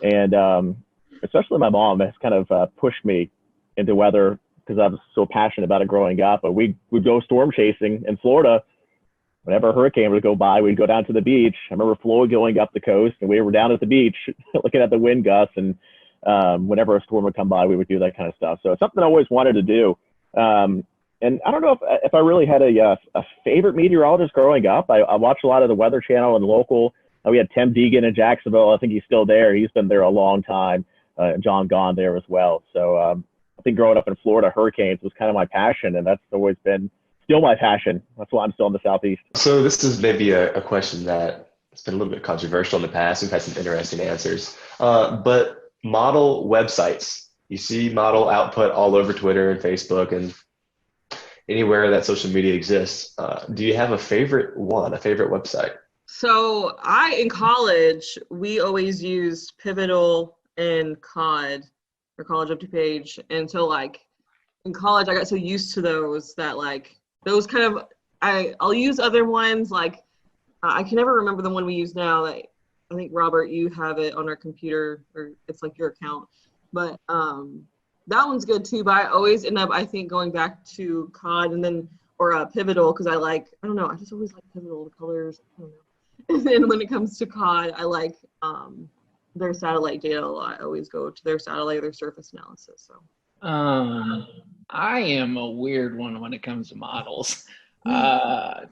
And especially my mom has kind of pushed me into weather because I was so passionate about it growing up. But we'd go storm chasing in Florida. Whenever a hurricane would go by, we'd go down to the beach. I remember Flo going up the coast, and we were down at the beach looking at the wind gusts. And whenever a storm would come by, we would do that kind of stuff. So it's something I always wanted to do. And I don't know if I really had a favorite meteorologist growing up. I watched a lot of the Weather Channel and local. We had Tim Deegan in Jacksonville. I think he's still there. He's been there a long time. John Gahn there as well. So I think growing up in Florida, hurricanes was kind of my passion, and that's always been still my passion. That's why I'm still in the Southeast. So this is maybe a question that has been a little bit controversial in the past. We've had some interesting answers. But model websites. You see model output all over Twitter and Facebook and anywhere that social media exists. Do you have a favorite website? So in college, we always used Pivotal and COD, or College Up to Page. And so like in college, I got so used to those that like those kind of, I'll use other ones. Like I can never remember the one we use now. I think Robert, you have it on our computer, or it's like your account. But that one's good too. But I always end up, I think, going back to COD and then or Pivotal because I don't know. I just always like Pivotal, the colors. I don't know. And then when it comes to COD, I like their satellite data a lot. I always go to their satellite, their surface analysis. So I am a weird one when it comes to models.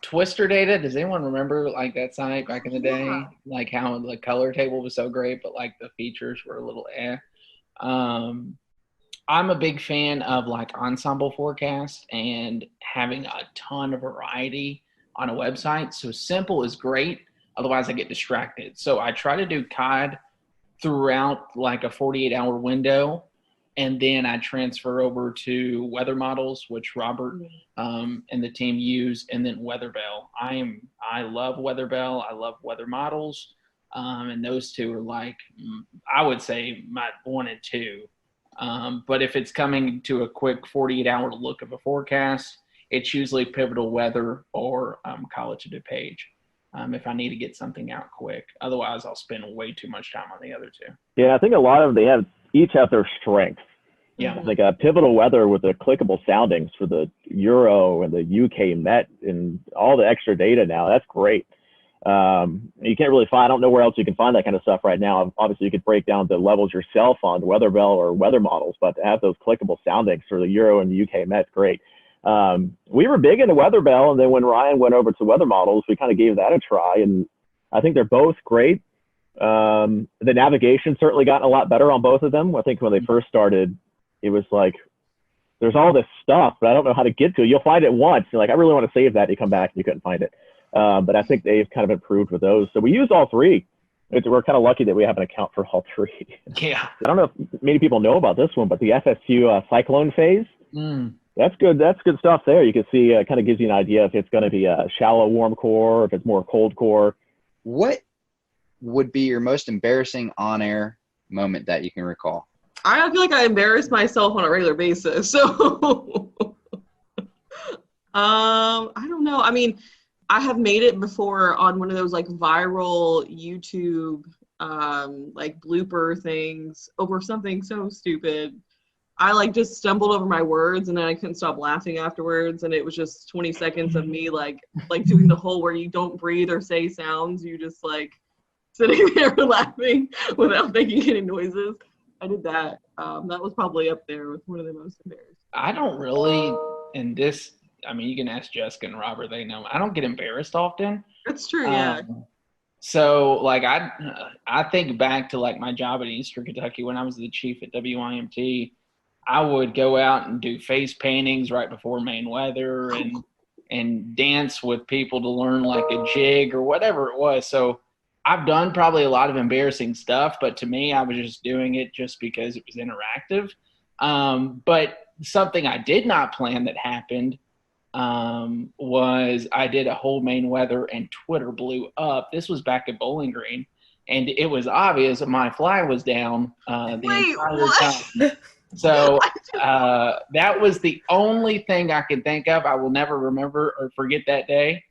Twister data, does anyone remember like that site back in the day? Yeah. Like how the color table was so great, but like the features were a little I'm a big fan of like ensemble forecast and having a ton of variety on a website. So simple is great. Otherwise I get distracted. So I try to do COD throughout like a 48-hour window. And then I transfer over to weather models, which Robert and the team use, and then Weatherbell. I love Weatherbell. I love weather models. And those two are like, I would say my 1 and 2. But if it's coming to a quick 48-hour look of a forecast, it's usually Pivotal Weather or College of DuPage if I need to get something out quick. Otherwise, I'll spend way too much time on the other two. Yeah, I think a lot of them, each have their strengths. Yeah. Like Pivotal Weather with the clickable soundings for the Euro and the UK Met and all the extra data now. That's great. You can't really find, I don't know where else you can find that kind of stuff right now. Obviously, you could break down the levels yourself on Weatherbell or weather models, but to have those clickable soundings for the Euro and the UK Met, great. We were big into Weatherbell, and then when Ryan went over to weather models, we kind of gave that a try, and I think they're both great. The navigation certainly gotten a lot better on both of them. I think when they first started, it was like, there's all this stuff, but I don't know how to get to it. You'll find it once. You're like, I really want to save that. You come back and you couldn't find it. But I think they've kind of improved with those. So we use all three. We're kind of lucky that we have an account for all three. Yeah. I don't know if many people know about this one, but the FSU cyclone phase, that's good. That's good stuff there. You can see, kind of gives you an idea if it's going to be a shallow warm core, if it's more cold core. What would be your most embarrassing on-air moment that you can recall? I feel like I embarrass myself on a regular basis. So I don't know. I mean, I have made it before on one of those like viral YouTube like blooper things over something so stupid. I like just stumbled over my words and then I couldn't stop laughing afterwards, and it was just 20 seconds of me like doing the whole where you don't breathe or say sounds, you just like sitting there laughing without making any noises. I did that. That was probably up there with one of the most embarrassing. I don't really, in this, I mean, you can ask Jessica and Robert, they know. I don't get embarrassed often. That's true, yeah. So, like, I think back to, like, my job at Eastern Kentucky when I was the chief at WIMT. I would go out and do face paintings right before main weather and dance with people to learn, like, a jig or whatever it was. So I've done probably a lot of embarrassing stuff, but to me, I was just doing it just because it was interactive. But something I did not plan that happened was I did a whole main weather and Twitter blew up. This was back at Bowling Green, and it was obvious that my fly was down the entire time. So that was the only thing I can think of. I will never remember or forget that day.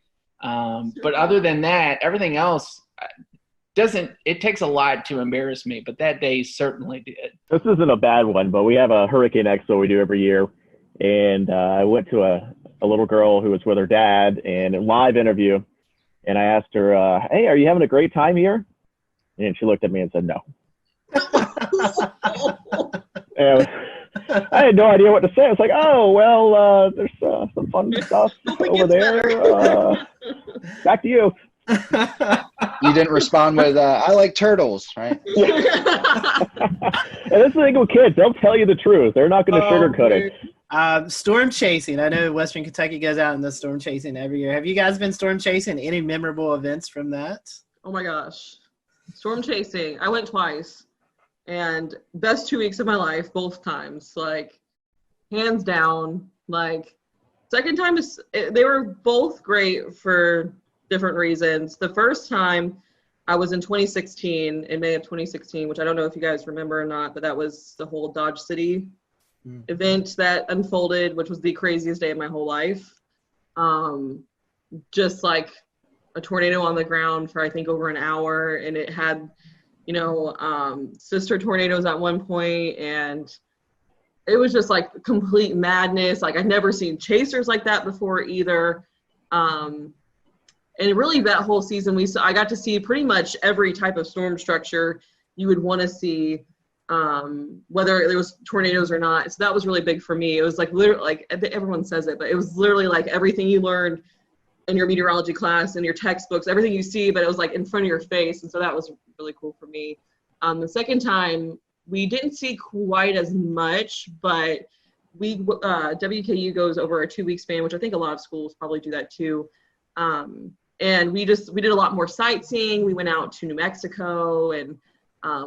But other than that, everything else it takes a lot to embarrass me, but that day certainly did. This isn't a bad one, but we have a Hurricane Expo we do every year. And I went to a little girl who was with her dad and a live interview. And I asked her, hey, are you having a great time here? And she looked at me and said, no. And I had no idea what to say. I was like, oh, well, there's some fun stuff over there. Back to you. You didn't respond with, I like turtles, right? And that's the thing with kids. They'll tell you the truth. They're not going to sugarcoat it. Storm chasing. I know Western Kentucky goes out in the storm chasing every year. Have you guys been storm chasing? Any memorable events from that? Oh my gosh. Storm chasing. I went twice. And best 2 weeks of my life, both times. Like, hands down. Like, second time, they were both great for different reasons. The first time, I was in 2016, in May of 2016, which I don't know if you guys remember or not, but that was the whole Dodge City event that unfolded, which was the craziest day of my whole life. Just like a tornado on the ground for I think over an hour, and it had, sister tornadoes at one point, and it was just like complete madness. Like, I'd never seen chasers like that before either. And really that whole season I got to see pretty much every type of storm structure you would want to see, whether there was tornadoes or not. So that was really big for me. It was like literally, like everyone says it, but it was literally like everything you learned in your meteorology class and your textbooks, everything you see, but it was like in front of your face. And so that was really cool for me. The second time we didn't see quite as much, but WKU goes over a 2 week span, which I think a lot of schools probably do that too. And we did a lot more sightseeing. We went out to New Mexico, and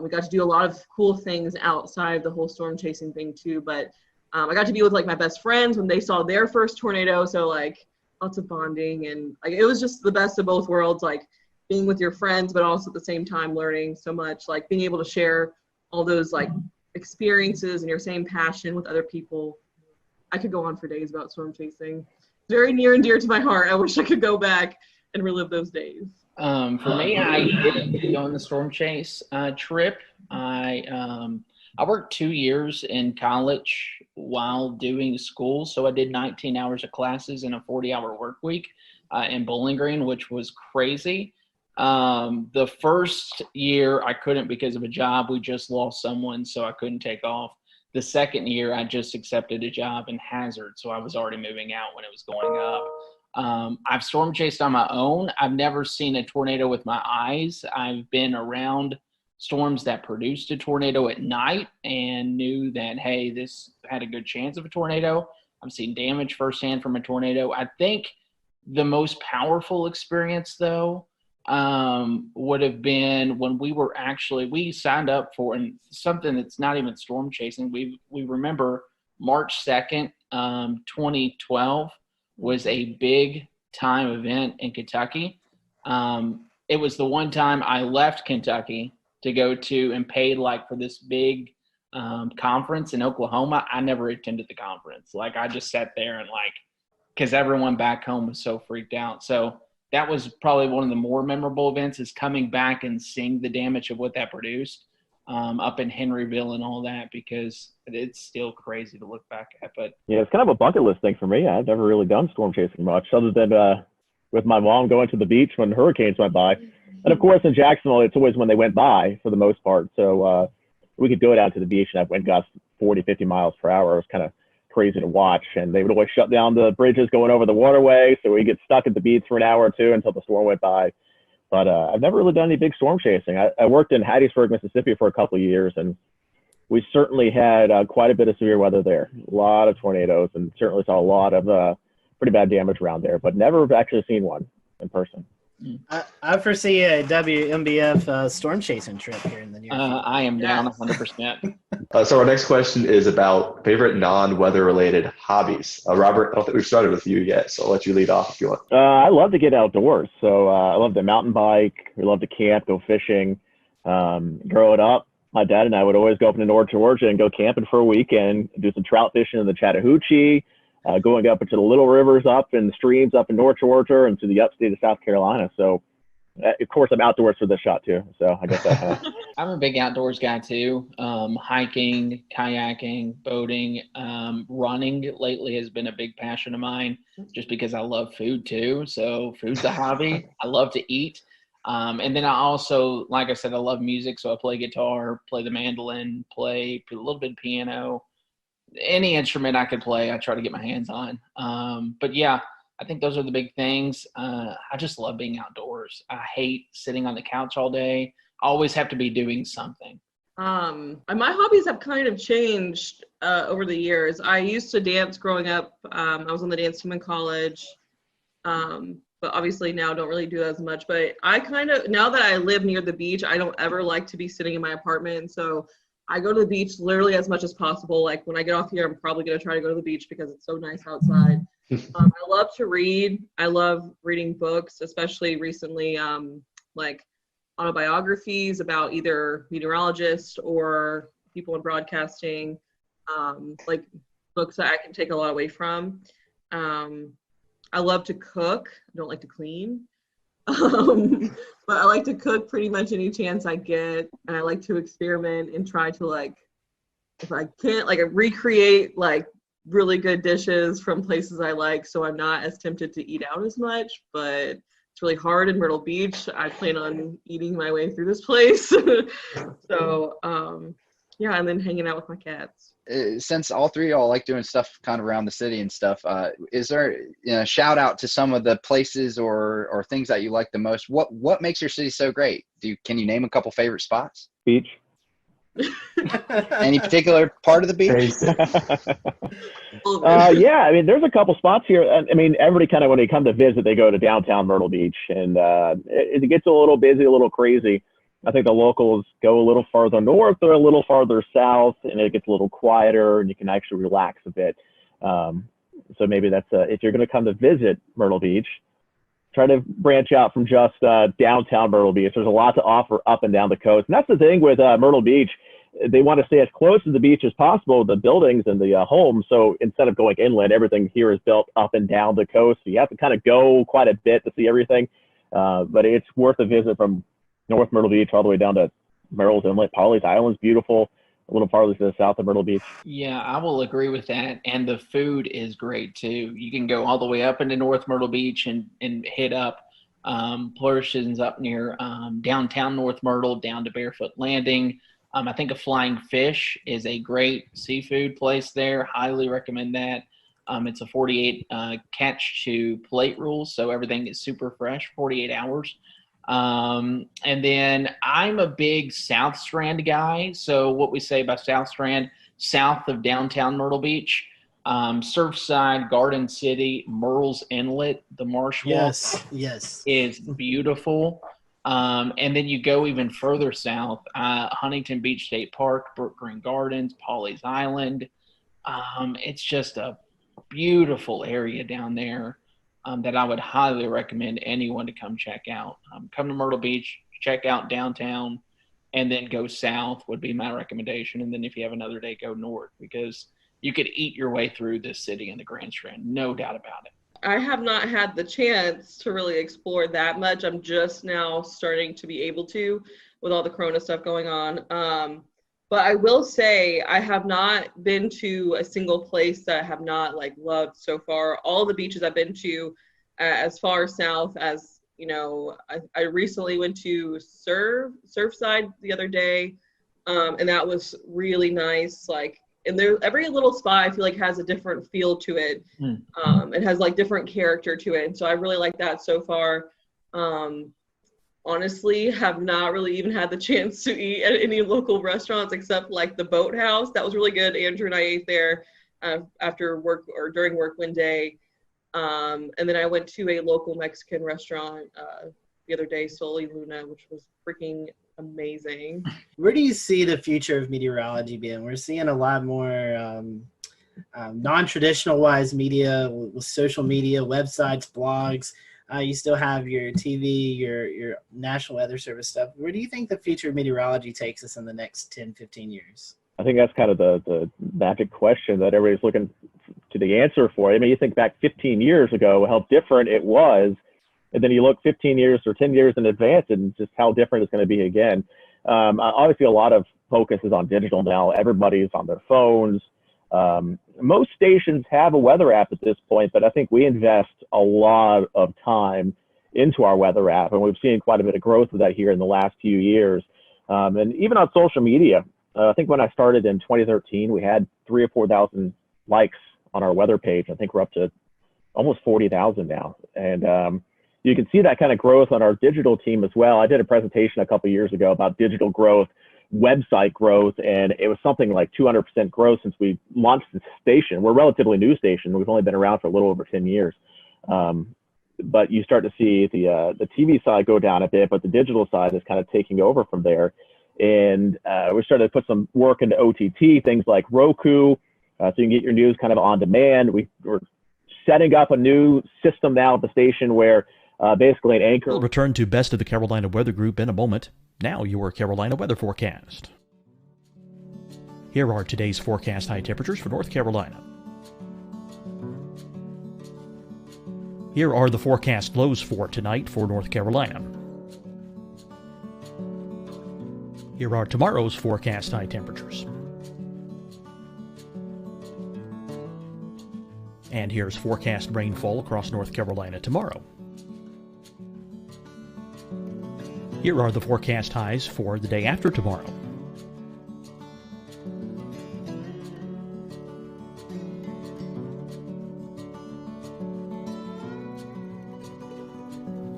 we got to do a lot of cool things outside the whole storm chasing thing too. But I got to be with like my best friends when they saw their first tornado. So like lots of bonding, and like it was just the best of both worlds, like being with your friends, but also at the same time learning so much, like being able to share all those like experiences and your same passion with other people. I could go on for days about storm chasing. Very near and dear to my heart. I wish I could go back and relive those days. For me, I didn't go on the storm chase trip. I worked 2 years in college while doing school, so I did 19 hours of classes in a 40-hour work week in Bowling Green, which was crazy. The first year I couldn't because of a job. We just lost someone, so I couldn't take off. The second year I just accepted a job in Hazard, so I was already moving out when it was going up. I've storm chased on my own. I've never seen a tornado with my eyes. I've been around storms that produced a tornado at night and knew that, hey, this had a good chance of a tornado. I've seen damage firsthand from a tornado. I think the most powerful experience, though, would have been when we signed up for something that's not even storm chasing. We remember March 2nd, 2012 was a big time event in Kentucky. It was the one time I left Kentucky to go to and paid like for this big conference in Oklahoma. I never attended the conference. Like I just sat there and because everyone back home was so freaked out. So that was probably one of the more memorable events, is coming back and seeing the damage of what that produced up in Henryville and all that, because it's still crazy to look back at. But yeah, it's kind of a bucket list thing for me. I've never really done storm chasing much, other than with my mom going to the beach when hurricanes went by. And of course in Jacksonville, it's always when they went by for the most part. So we could go down to the beach and I went gusts 40, 50 miles per hour. It was kind of crazy to watch, and they would always shut down the bridges going over the waterway, so we get stuck at the beach for an hour or two until the storm went by. But I've never really done any big storm chasing. I worked in Hattiesburg, Mississippi for a couple of years, and we certainly had quite a bit of severe weather there, a lot of tornadoes, and certainly saw a lot of pretty bad damage around there, but never actually seen one in person. I foresee a WMBF storm chasing trip here in the near future. I am down 100%. So our next question is about favorite non-weather related hobbies. Robert, I don't think we've started with you yet, so I'll let you lead off if you want. I love to get outdoors. So I love to mountain bike. We love to camp, go fishing. Growing up, my dad and I would always go up into North Georgia and go camping for a weekend, do some trout fishing in the Chattahoochee. going up into the little rivers up and the streams up in North Georgia and to the upstate of South Carolina. So, of course, I'm outdoors for this shot too. So I guess that I'm a big outdoors guy too. Hiking, kayaking, boating, running lately has been a big passion of mine just because I love food too. So food's a hobby. I love to eat. And then I also, like I said, I love music. So I play guitar, play the mandolin, play a little bit of piano. Any instrument I could play, I try to get my hands on. But yeah, I think those are the big things. I just love being outdoors. I hate sitting on the couch all day. I always have to be doing something. My hobbies have kind of changed over the years. I used to dance growing up. I was on the dance team in college. But obviously now don't really do that as much. But I kind of, now that I live near the beach, I don't ever like to be sitting in my apartment. So I go to the beach literally as much as possible. Like when I get off here, I'm probably going to try to go to the beach because it's so nice outside. I love to read. I love reading books, especially recently, like autobiographies about either meteorologists or people in broadcasting, like books that I can take a lot away from. I love to cook. I don't like to clean. But I like to cook pretty much any chance I get. And I like to experiment and try to, like, if I can't, like, recreate like really good dishes from places I like, so I'm not as tempted to eat out as much. But it's really hard in Myrtle Beach. I plan on eating my way through this place. So yeah, and then hanging out with my cats. Since all three of y'all like doing stuff kind of around the city and stuff, is there a shout out to some of the places or things that you like the most? What makes your city so great? Can you name a couple favorite spots? Beach. Any particular part of the beach? Yeah, I mean, there's a couple spots here. I mean, everybody kind of, when they come to visit, they go to downtown Myrtle Beach, and it gets a little busy, a little crazy. I think the locals go a little farther north or a little farther south, and it gets a little quieter, and you can actually relax a bit. So maybe that's if you're going to come to visit Myrtle Beach, try to branch out from just downtown Myrtle Beach. There's a lot to offer up and down the coast, and that's the thing with Myrtle Beach. They want to stay as close to the beach as possible, the buildings and the homes. So instead of going inland, everything here is built up and down the coast. So you have to kind of go quite a bit to see everything, but it's worth a visit from North Myrtle Beach all the way down to Merrill's Inlet. Pawleys Island's beautiful, a little farther to the south of Myrtle Beach. Yeah, I will agree with that. And the food is great too. You can go all the way up into North Myrtle Beach and hit up portions up near downtown North Myrtle down to Barefoot Landing. I think a Flying Fish is a great seafood place there. Highly recommend that. It's a 48 catch to plate rule, so everything is super fresh, 48 hours. And then I'm a big South Strand guy. So what we say about South Strand, south of downtown Myrtle Beach, Surfside, Garden City, Merle's Inlet, the Marsh Walk yes, is beautiful. And then you go even further south, Huntington Beach State Park, Brook Green Gardens, Pawleys Island. It's just a beautiful area down there. That I would highly recommend anyone to come check out. Come to Myrtle Beach, check out downtown, and then go south would be my recommendation. And then if you have another day, go north, because you could eat your way through this city in the Grand Strand, no doubt about it. I have not had the chance to really explore that much. I'm just now starting to be able to with all the Corona stuff going on. But I will say I have not been to a single place that I have not like loved so far. All the beaches I've been to as far south as, you know, I recently went to Surfside the other day. And that was really nice. Like, and there, every little spot I feel like has a different feel to it. It has like different character to it. And so I really like that so far. Honestly, have not really even had the chance to eat at any local restaurants except like the Boathouse. That was really good. Andrew and I ate there after work or during work one day. And then I went to a local Mexican restaurant the other day, Sol y Luna, which was freaking amazing. Where do you see the future of meteorology being? We're seeing a lot more non-traditional wise media with social media, websites, blogs. You still have your TV, your National Weather Service stuff. Where do you think the future of meteorology takes us in the next 10, 15 years? I think that's kind of the magic question that everybody's looking to the answer for it. I mean, you think back 15 years ago, how different it was, and then you look 15 years or 10 years in advance and just how different it's going to be again. Obviously, a lot of focus is on digital now. Everybody's on their phones. Most stations have a weather app at this point, but I think we invest a lot of time into our weather app, and we've seen quite a bit of growth of that here in the last few years. And even on social media, I think when I started in 2013, we had 3,000 or 4,000 likes on our weather page. I think we're up to almost 40,000 now. And you can see that kind of growth on our digital team as well. I did a presentation a couple of years ago about digital growth, website growth, and it was something like 200% growth since we launched the station. We're a relatively new station. We've only been around for a little over 10 years. But you start to see the TV side go down a bit, but the digital side is kind of taking over from there. And we started to put some work into OTT, things like Roku, so you can get your news kind of on demand. We're setting up a new system now at the station where basically an anchor. We'll return to Best of the Carolina Weather Group in a moment. Now your Carolina weather forecast. Here are today's forecast high temperatures for North Carolina. Here are the forecast lows for tonight for North Carolina. Here are tomorrow's forecast high temperatures. And here's forecast rainfall across North Carolina tomorrow. Here are the forecast highs for the day after tomorrow.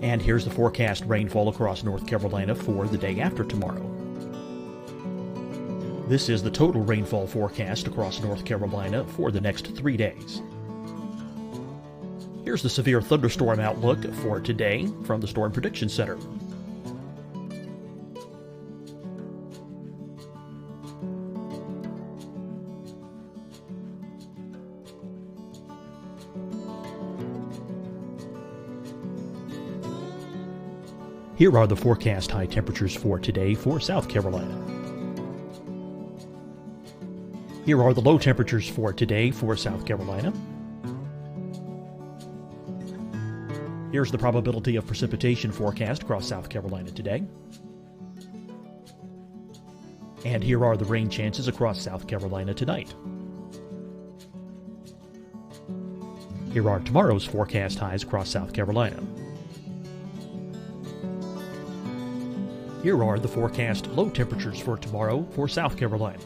And here's the forecast rainfall across North Carolina for the day after tomorrow. This is the total rainfall forecast across North Carolina for the next 3 days. Here's the severe thunderstorm outlook for today from the Storm Prediction Center. Here are the forecast high temperatures for today for South Carolina. Here are the low temperatures for today for South Carolina. Here's the probability of precipitation forecast across South Carolina today. And here are the rain chances across South Carolina tonight. Here are tomorrow's forecast highs across South Carolina. Here are the forecast low temperatures for tomorrow for South Carolina.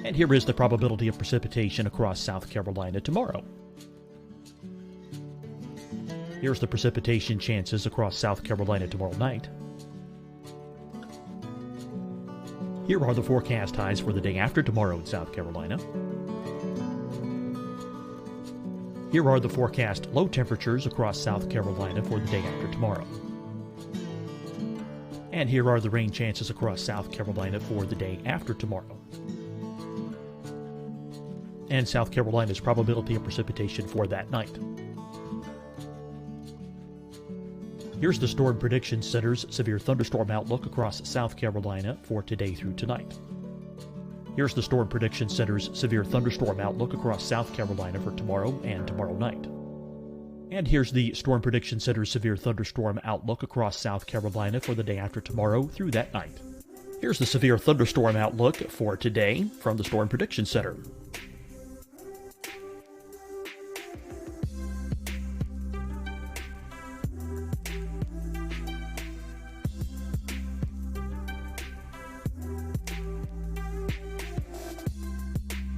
And here is the probability of precipitation across South Carolina tomorrow. Here's the precipitation chances across South Carolina tomorrow night. Here are the forecast highs for the day after tomorrow in South Carolina. Here are the forecast low temperatures across South Carolina for the day after tomorrow. And here are the rain chances across South Carolina for the day after tomorrow. And South Carolina's probability of precipitation for that night. Here's the Storm Prediction Center's severe thunderstorm outlook across South Carolina for today through tonight. Here's the Storm Prediction Center's severe thunderstorm outlook across South Carolina for tomorrow and tomorrow night. And here's the Storm Prediction Center's severe thunderstorm outlook across South Carolina for the day after tomorrow through that night. Here's the severe thunderstorm outlook for today from the Storm Prediction Center.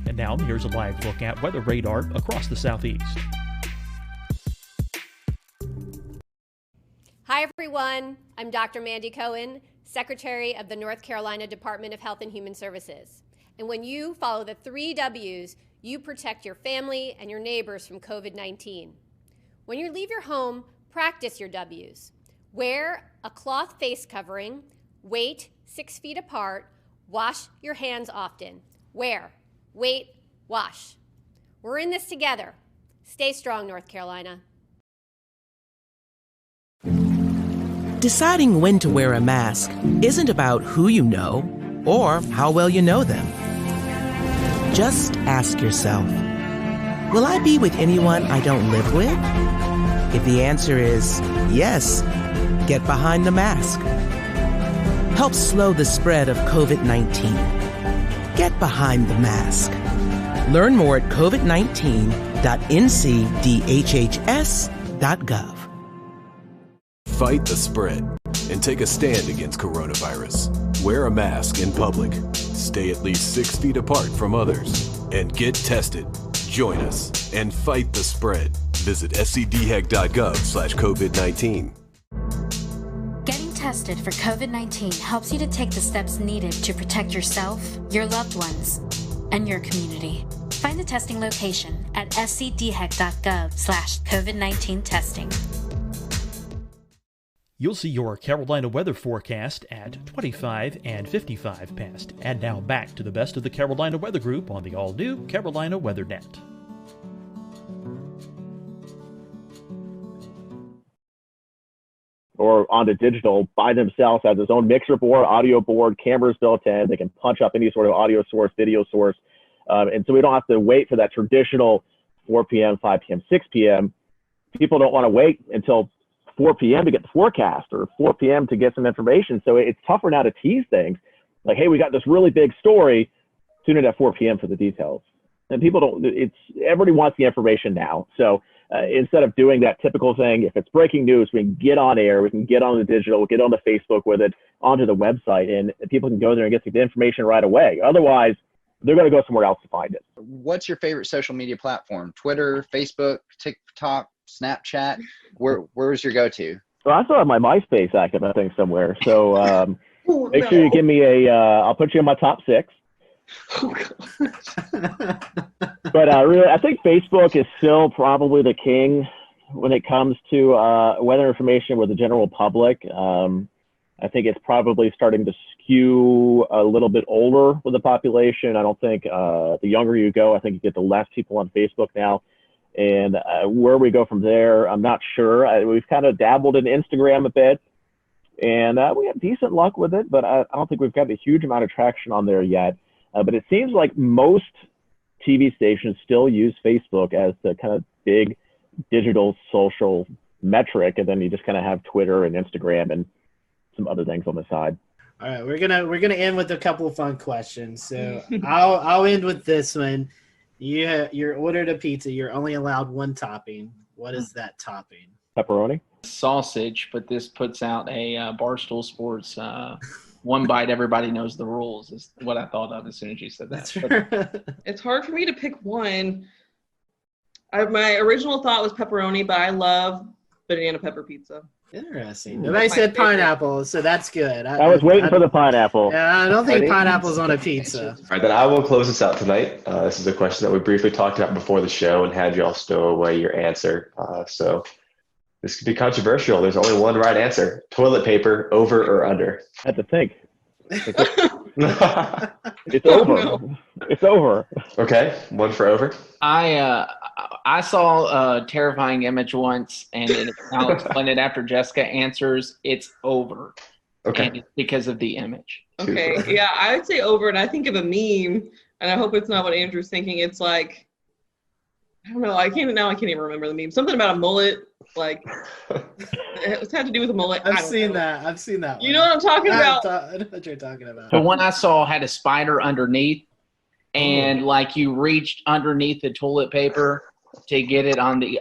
And now here's a live look at weather radar across the southeast. Hi, everyone. I'm Dr. Mandy Cohen, Secretary of the North Carolina Department of Health and Human Services. And when you follow the 3 W's, you protect your family and your neighbors from COVID-19. When you leave your home, practice your W's. Wear a cloth face covering, wait 6 feet apart, wash your hands often. Wear, wait, wash. We're in this together. Stay strong, North Carolina. Deciding when to wear a mask isn't about who you know or how well you know them. Just ask yourself, will I be with anyone I don't live with? If the answer is yes, get behind the mask. Help slow the spread of COVID-19. Get behind the mask. Learn more at covid19.ncdhhs.gov. Fight the spread and take a stand against coronavirus. Wear a mask in public. Stay at least 6 feet apart from others. And get tested. Join us and fight the spread. Visit scdhec.gov/COVID-19. Getting tested for COVID-19 helps you to take the steps needed to protect yourself, your loved ones, and your community. Find the testing location at scdhec.gov/COVID-19 testing. You'll see your Carolina weather forecast at 25 and 55 past. And now back to the best of the Carolina Weather Group on the all-new Carolina Weather Net. Or onto digital by themselves, has its own mixer board, audio board, cameras built in. They can punch up any sort of audio source, video source. And so we don't have to wait for that traditional 4 p.m., 5 p.m., 6 p.m. People don't want to wait until 4 p.m. to get the forecast or 4 p.m. to get some information. So it's tougher now to tease things like, hey, we got this really big story, tune in at 4 p.m. for the details. And people don't, everybody wants the information now. So instead of doing that typical thing, if it's breaking news, we can get on air, we can get on the digital, get on the Facebook with it, onto the website, and people can go there and get the information right away. Otherwise, they're going to go somewhere else to find it. What's your favorite social media platform? Twitter, Facebook, TikTok, Snapchat? Where's your go-to? Well, I still have my MySpace active, I think, somewhere. So make sure you give me I'll put you in my top 6. But really, I think Facebook is still probably the king when it comes to weather information with the general public. I think it's probably starting to skew a little bit older with the population. I don't think the younger you go, I think you get the less people on Facebook now. And where we go from there, I'm not sure. We've kind of dabbled in Instagram a bit, and we have decent luck with it, but I don't think we've got a huge amount of traction on there yet. But it seems like most TV stations still use Facebook as the kind of big digital social metric, and then you just kind of have Twitter and Instagram and some other things on the side. All right, we're gonna end with a couple of fun questions. So I'll end with this one. You're ordered a pizza. You're only allowed one topping. What is that topping? Pepperoni. Sausage, but this puts out a Barstool Sports one bite. Everybody knows the rules is what I thought of as soon as you said that. It's hard for me to pick one. My original thought was pepperoni, but I love banana pepper pizza. Interesting. Nobody said pineapple, so that's good. I was waiting for the pineapple. Yeah, I don't think pineapple's on a pizza. All right, then I will close this out tonight. This is a question that we briefly talked about before the show and had you all stow away your answer. So this could be controversial. There's only one right answer. Toilet paper, over or under? I had to think. It's over. No. It's over. Okay, one for over. I saw a terrifying image once, and I'll explain it after Jessica answers. It's over. Okay. And it's because of the image. Okay, yeah, I would say over, and I think of a meme, and I hope it's not what Andrew's thinking. It's like, I don't know, I can't even remember the meme. Something about a mullet, like, it's had to do with a mullet. I've seen that one. You know what I'm talking about? I know what you're talking about. The one I saw had a spider underneath, and like you reached underneath the toilet paper to get it on the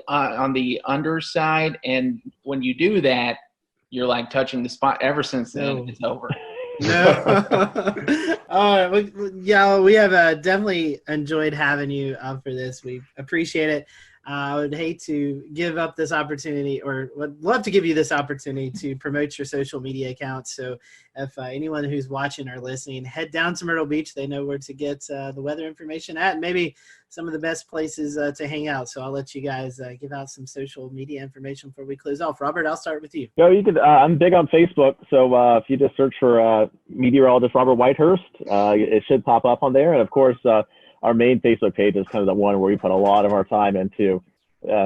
underside, and when you do that, you're like touching the spot. Ever since then, it's over. No. All right, we have definitely enjoyed having you for this. We appreciate it. I would hate to give up this opportunity, or would love to give you this opportunity to promote your social media accounts. So if anyone who's watching or listening, head down to Myrtle Beach. They know where to get the weather information at, and maybe some of the best places to hang out. So I'll let you guys give out some social media information before we close off. Robert, I'll start with you. You can. I'm big on Facebook, so if you just search for meteorologist Robert Whitehurst, it should pop up on there. And of course, our main Facebook page is kind of the one where we put a lot of our time into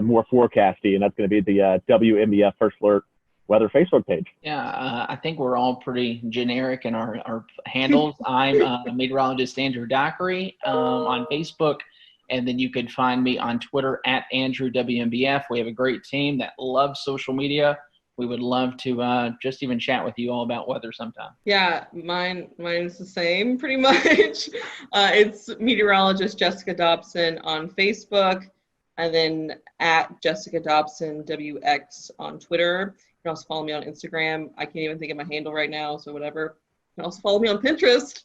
more forecasting, and that's going to be the WMBF First Alert weather Facebook page. Yeah, I think we're all pretty generic in our handles. I'm meteorologist Andrew Dockery on Facebook, and then you can find me on Twitter at Andrew WMBF. We have a great team that loves social media. We would love to just even chat with you all about weather sometime. Yeah, mine's the same pretty much. It's meteorologist Jessica Dobson on Facebook, and then at Jessica Dobson WX on Twitter. You can also follow me on Instagram. I can't even think of my handle right now, so whatever. You can also follow me on Pinterest.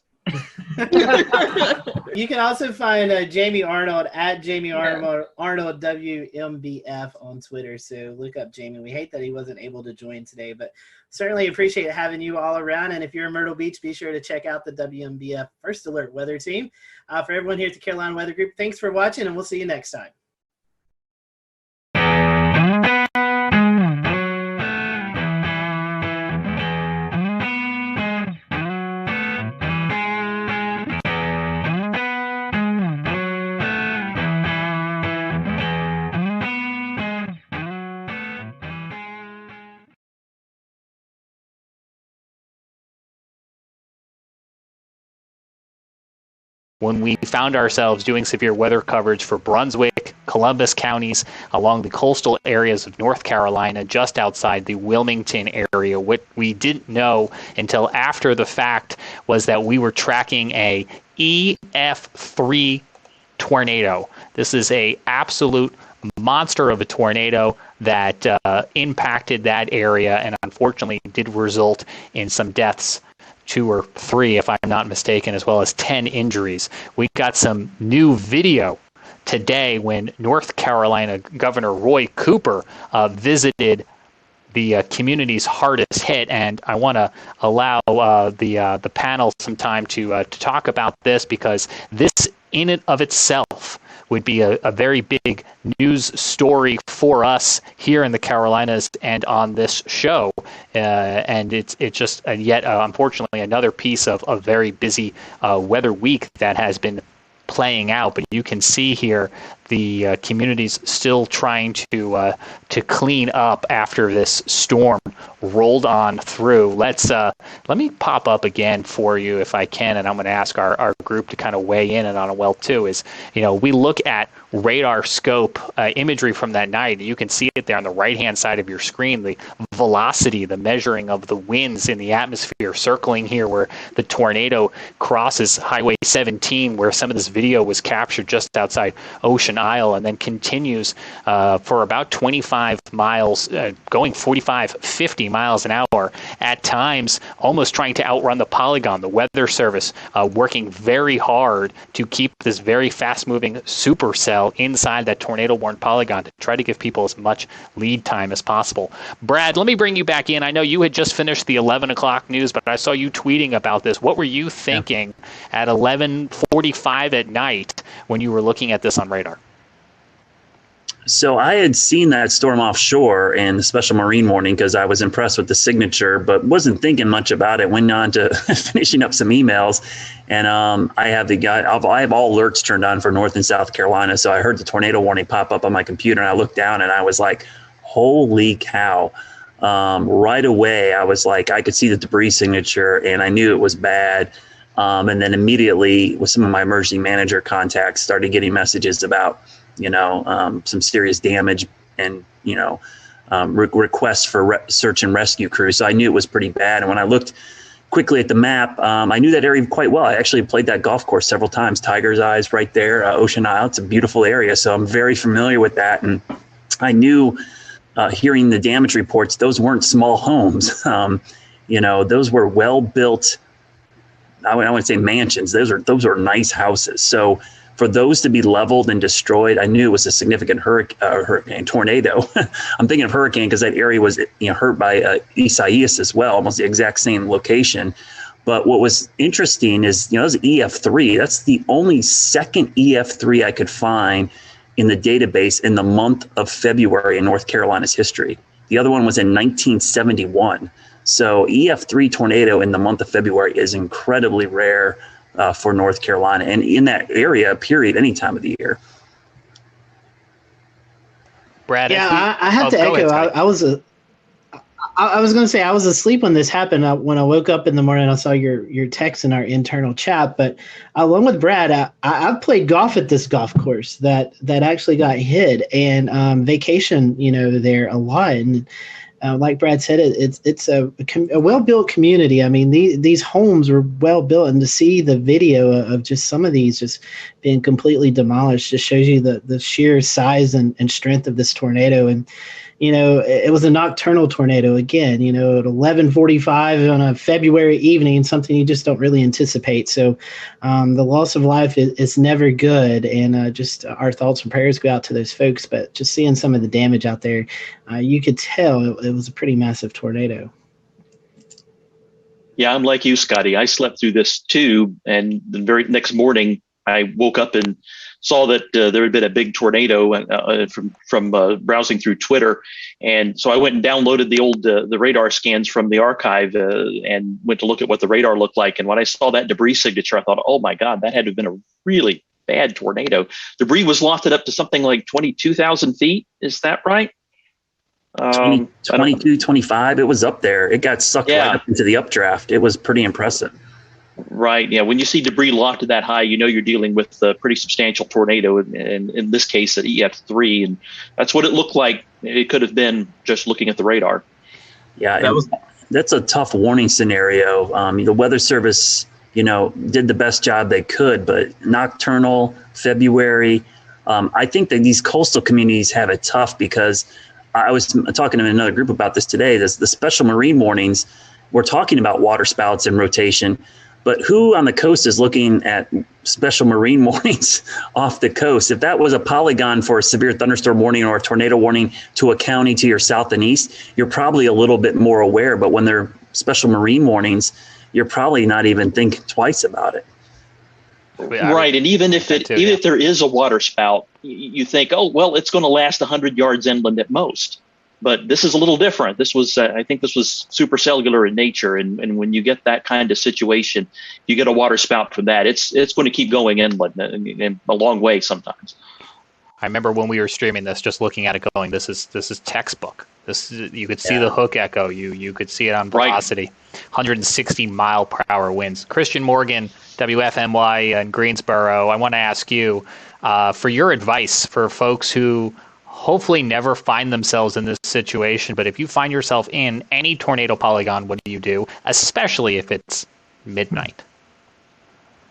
You can also find Jamie Arnold at Jamie Arnold WMBF on Twitter. So look up Jamie. We hate that he wasn't able to join today, but certainly appreciate having you all around. And if you're in Myrtle Beach, be sure to check out the WMBF First Alert Weather Team. For everyone here at the Carolina Weather Group, thanks for watching, and we'll see you next time. When we found ourselves doing severe weather coverage for Brunswick, Columbus counties along the coastal areas of North Carolina, just outside the Wilmington area, what we didn't know until after the fact was that we were tracking a EF3 tornado. This is a absolute monster of a tornado that impacted that area and unfortunately did result in some deaths. 2 or 3, if I'm not mistaken, as well as 10 injuries. We got some new video today when North Carolina Governor Roy Cooper visited the communities hardest hit, and I want to allow the panel some time to talk about this, because this in and of itself would be a very big news story for us here in the Carolinas and on this show. And it's just yet, unfortunately, another piece of a very busy weather week that has been playing out. But you can see here the communities still trying to clean up after this storm rolled on through. Let me pop up again for you if I can, and I'm going to ask our group to kind of weigh in and on it well too. Is, we look at radar scope imagery from that night. You can see it there on the right hand side of your screen, the velocity, the measuring of the winds in the atmosphere circling here where the tornado crosses Highway 17, where some of this video was captured just outside Ocean Isle, and then continues for about 25 miles, going 45, 50 miles an hour at times, almost trying to outrun the polygon. The Weather Service working very hard to keep this very fast-moving supercell inside that tornado-warned polygon to try to give people as much lead time as possible. Brad, let me bring you back in. I know you had just finished the 11 o'clock news, but I saw you tweeting about this. What were you thinking at 11:45 at night when you were looking at this on radar? So I had seen that storm offshore in the special marine warning because I was impressed with the signature, but wasn't thinking much about it. Went on to finishing up some emails, and I have all alerts turned on for North and South Carolina. So I heard the tornado warning pop up on my computer, and I looked down and I was like, "Holy cow!" Right away, I was like, I could see the debris signature, and I knew it was bad. And then immediately, with some of my emergency manager contacts, started getting messages about some serious damage and, requests for search and rescue crews. So I knew it was pretty bad. And when I looked quickly at the map, I knew that area quite well. I actually played that golf course several times. Tiger's Eyes right there, Ocean Isle. It's a beautiful area. So I'm very familiar with that. And I knew, hearing the damage reports, those weren't small homes. Those were well-built, I wouldn't say mansions. Those are nice houses. So for those to be leveled and destroyed, I knew it was a significant tornado. I'm thinking of hurricane because that area was hurt by Isaias as well, almost the exact same location. But what was interesting is, it was EF3. That's the only second EF3 I could find in the database in the month of February in North Carolina's history. The other one was in 1971. So EF3 tornado in the month of February is incredibly rare for North Carolina, and in that area, period, any time of the year. Brad, I have to echo. I was going to say I was asleep when this happened. When I woke up in the morning, I saw your text in our internal chat. But along with Brad, I've played golf at this golf course that actually got hit, and vacation, there a lot. And like Brad said, it's a well-built community. I mean, these homes were well built, and to see the video of just some of these just being completely demolished just shows you the sheer size and strength of this tornado. And it was a nocturnal tornado again, at 11:45 on a February evening, something you just don't really anticipate. So the loss of life is never good. And just our thoughts and prayers go out to those folks. But just seeing some of the damage out there, you could tell it was a pretty massive tornado. Yeah, I'm like you, Scotty. I slept through this too. And the very next morning, I woke up and saw that there had been a big tornado from browsing through Twitter. And so I went and downloaded the radar scans from the archive and went to look at what the radar looked like. And when I saw that debris signature, I thought, oh my God, that had to have been a really bad tornado. Debris was lofted up to something like 22,000 feet. Is that right? 22, 25. It was up there. It got sucked right up into the updraft. It was pretty impressive. Right. Yeah. When you see debris lofted that high, you're dealing with a pretty substantial tornado, and in this case, at EF3. And that's what it looked like. It could have been just looking at the radar. Yeah. That's a tough warning scenario. The Weather Service, did the best job they could, but nocturnal, February, I think that these coastal communities have it tough because I was talking to another group about this today. The special marine warnings, we're talking about water spouts and rotation. But who on the coast is looking at special marine warnings off the coast? If that was a polygon for a severe thunderstorm warning or a tornado warning to a county to your south and east, you're probably a little bit more aware. But when they're special marine warnings, you're probably not even thinking twice about it. Right. And even if there is a water spout, you think, oh, well, it's going to last 100 yards inland at most. But this is a little different. This was, I think this was supercellular in nature. And when you get that kind of situation, you get a water spout from that. It's going to keep going inland and a long way sometimes. I remember when we were streaming this, just looking at it going, this is textbook. You could see the hook echo. You could see it on velocity. 160 mile per hour winds. Christian Morgan, WFMY in Greensboro. I want to ask you for your advice for folks who hopefully never find themselves in this situation. But if you find yourself in any tornado polygon, what do you do? Especially if it's midnight.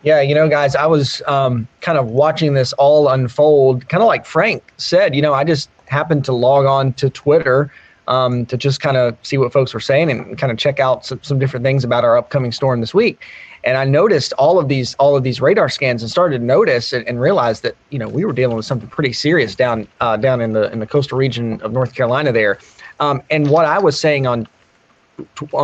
Yeah, guys, I was kind of watching this all unfold, kind of like Frank said, I just happened to log on to Twitter to just kind of see what folks were saying and kind of check out some different things about our upcoming storm this week. And I noticed all of these radar scans and started to notice and realize that, we were dealing with something pretty serious down in the coastal region of North Carolina there. And what I was saying on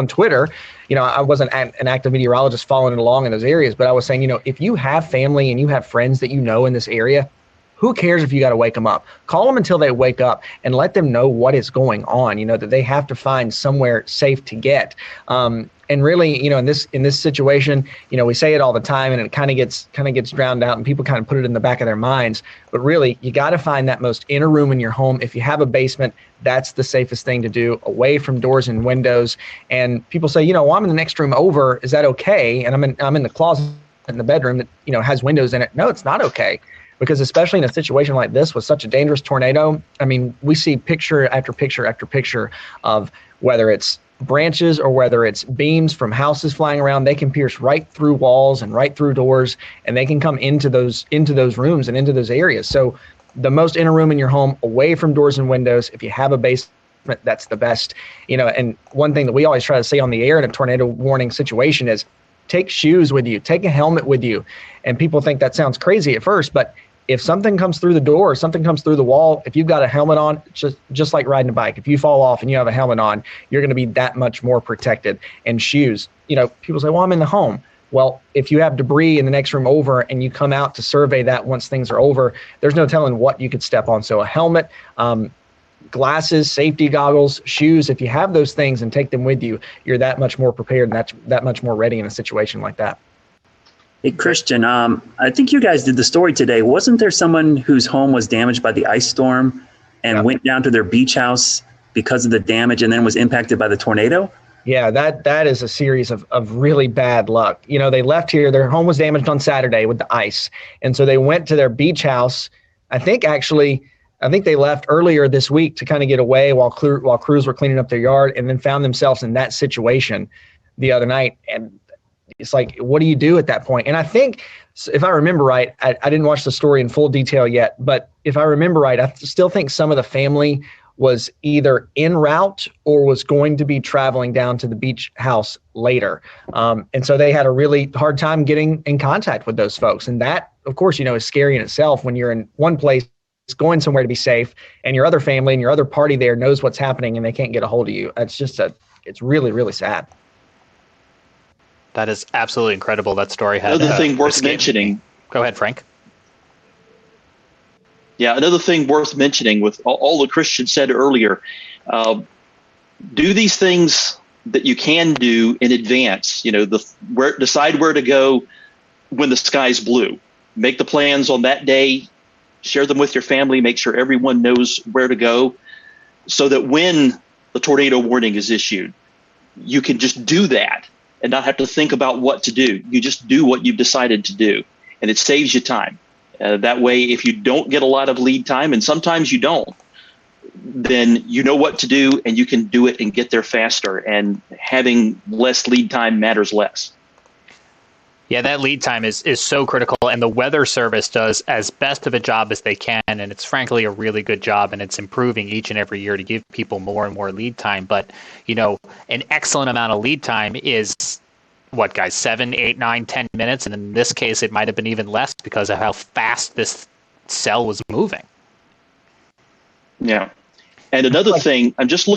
Twitter, I wasn't an active meteorologist following along in those areas, but I was saying, if you have family and you have friends that in this area, who cares if you got to wake them up? Call them until they wake up and let them know what is going on, that they have to find somewhere safe to get. And really, in this situation, we say it all the time and it kind of gets drowned out and people kind of put it in the back of their minds. But really, you got to find that most inner room in your home. If you have a basement, that's the safest thing to do, away from doors and windows. And people say, well, I'm in the next room over. Is that okay? And I'm in the closet in the bedroom that, has windows in it. No, it's not okay. Because especially in a situation like this with such a dangerous tornado, I mean, we see picture after picture after picture of whether it's branches or whether it's beams from houses flying around, they can pierce right through walls and right through doors, and they can come into those rooms and into those areas. So the most inner room in your home, away from doors and windows. If you have a basement, that's the best. And one thing that we always try to say on the air in a tornado warning situation is take shoes with you, take a helmet with you. And people think that sounds crazy at first, but if something comes through the door or something comes through the wall, if you've got a helmet on, just like riding a bike, if you fall off and you have a helmet on, you're going to be that much more protected. And shoes, people say, well, I'm in the home. Well, if you have debris in the next room over and you come out to survey that once things are over, there's no telling what you could step on. So a helmet, glasses, safety goggles, shoes, if you have those things and take them with you, you're that much more prepared and that much more ready in a situation like that. Hey, Christian, I think you guys did the story today. Wasn't there someone whose home was damaged by the ice storm and went down to their beach house because of the damage and then was impacted by the tornado? Yeah, that is a series of really bad luck. You know, they left here, their home was damaged on Saturday with the ice. And so they went to their beach house. I think they left earlier this week to kind of get away while crews were cleaning up their yard, and then found themselves in that situation the other night. And it's like, what do you do at that point? And I think, if I remember right, I didn't watch the story in full detail yet, but if I remember right, I still think some of the family was either en route or was going to be traveling down to the beach house later. And so they had a really hard time getting in contact with those folks. And that, of course, you know, is scary in itself when you're in one place going somewhere to be safe and your other family and your other party there knows what's happening and they can't get a hold of you. It's really, really sad. That is absolutely incredible. That story had another thing worth mentioning. Go ahead, Frank. Yeah, another thing worth mentioning with all that Christian said earlier, do these things that you can do in advance. You know, decide where to go when the sky's blue. Make the plans on that day. Share them with your family. Make sure everyone knows where to go, so that when the tornado warning is issued, you can just do that and not have to think about what to do. You just do what you've decided to do, and it saves you time. That way, if you don't get a lot of lead time, and sometimes you don't, then you know what to do and you can do it and get there faster, and having less lead time matters less. Yeah, that lead time is so critical, and the Weather Service does as best of a job as they can, and it's frankly a really good job, and it's improving each and every year to give people more and more lead time. But, you know, an excellent amount of lead time is, what, guys, 7, 8, 9, 10 minutes, and in this case it might have been even less because of how fast this cell was moving. Yeah. And another thing, I'm just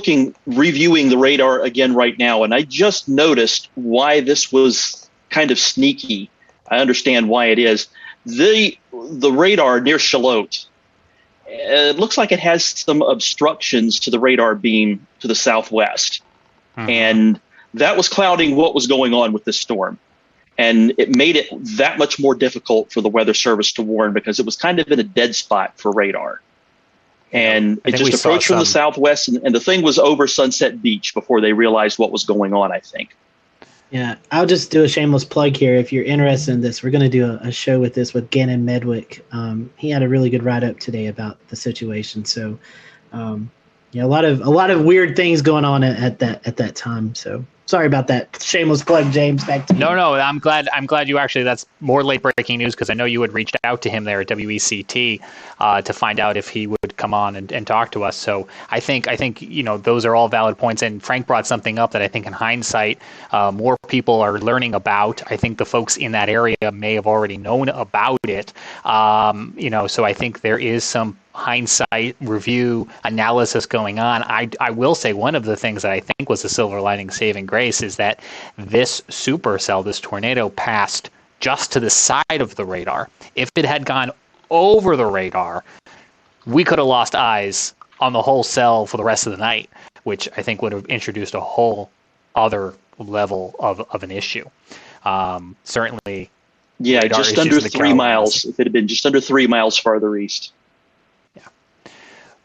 reviewing the radar again right now, and I just noticed why this was kind of sneaky. I understand why it is. The radar near Charlotte, it looks like it has some obstructions to the radar beam to the southwest. And that was clouding what was going on with this storm. And it made it that much more difficult for the Weather Service to warn, because it was kind of in a dead spot for radar. And it just approached from the southwest, and the thing was over Sunset Beach before they realized what was going on, I think. Yeah, I'll just do a shameless plug here. If you're interested in this, we're going to do a show with this with Gannon Medwick. He had a really good write-up today about the situation. So, yeah, a lot of weird things going on at that time. So sorry about that shameless plug, James. Back to you. No, I'm glad you actually. That's more late breaking news, because I know you had reached out to him there at WECT to find out if he would come on and talk to us. So I think you know, those are all valid points. And Frank brought something up that I think in hindsight more people are learning about. I think the folks in that area may have already known about it. You know, so I think there is some hindsight review analysis going on. I will say one of the things that I think was a silver lining saving grace is that this supercell, this tornado, passed just to the side of the radar. If it had gone over the radar, we could have lost eyes on the whole cell for the rest of the night, which I think would have introduced a whole other level of an issue. Certainly. Yeah, just under 3 miles. If it had been just under 3 miles farther east.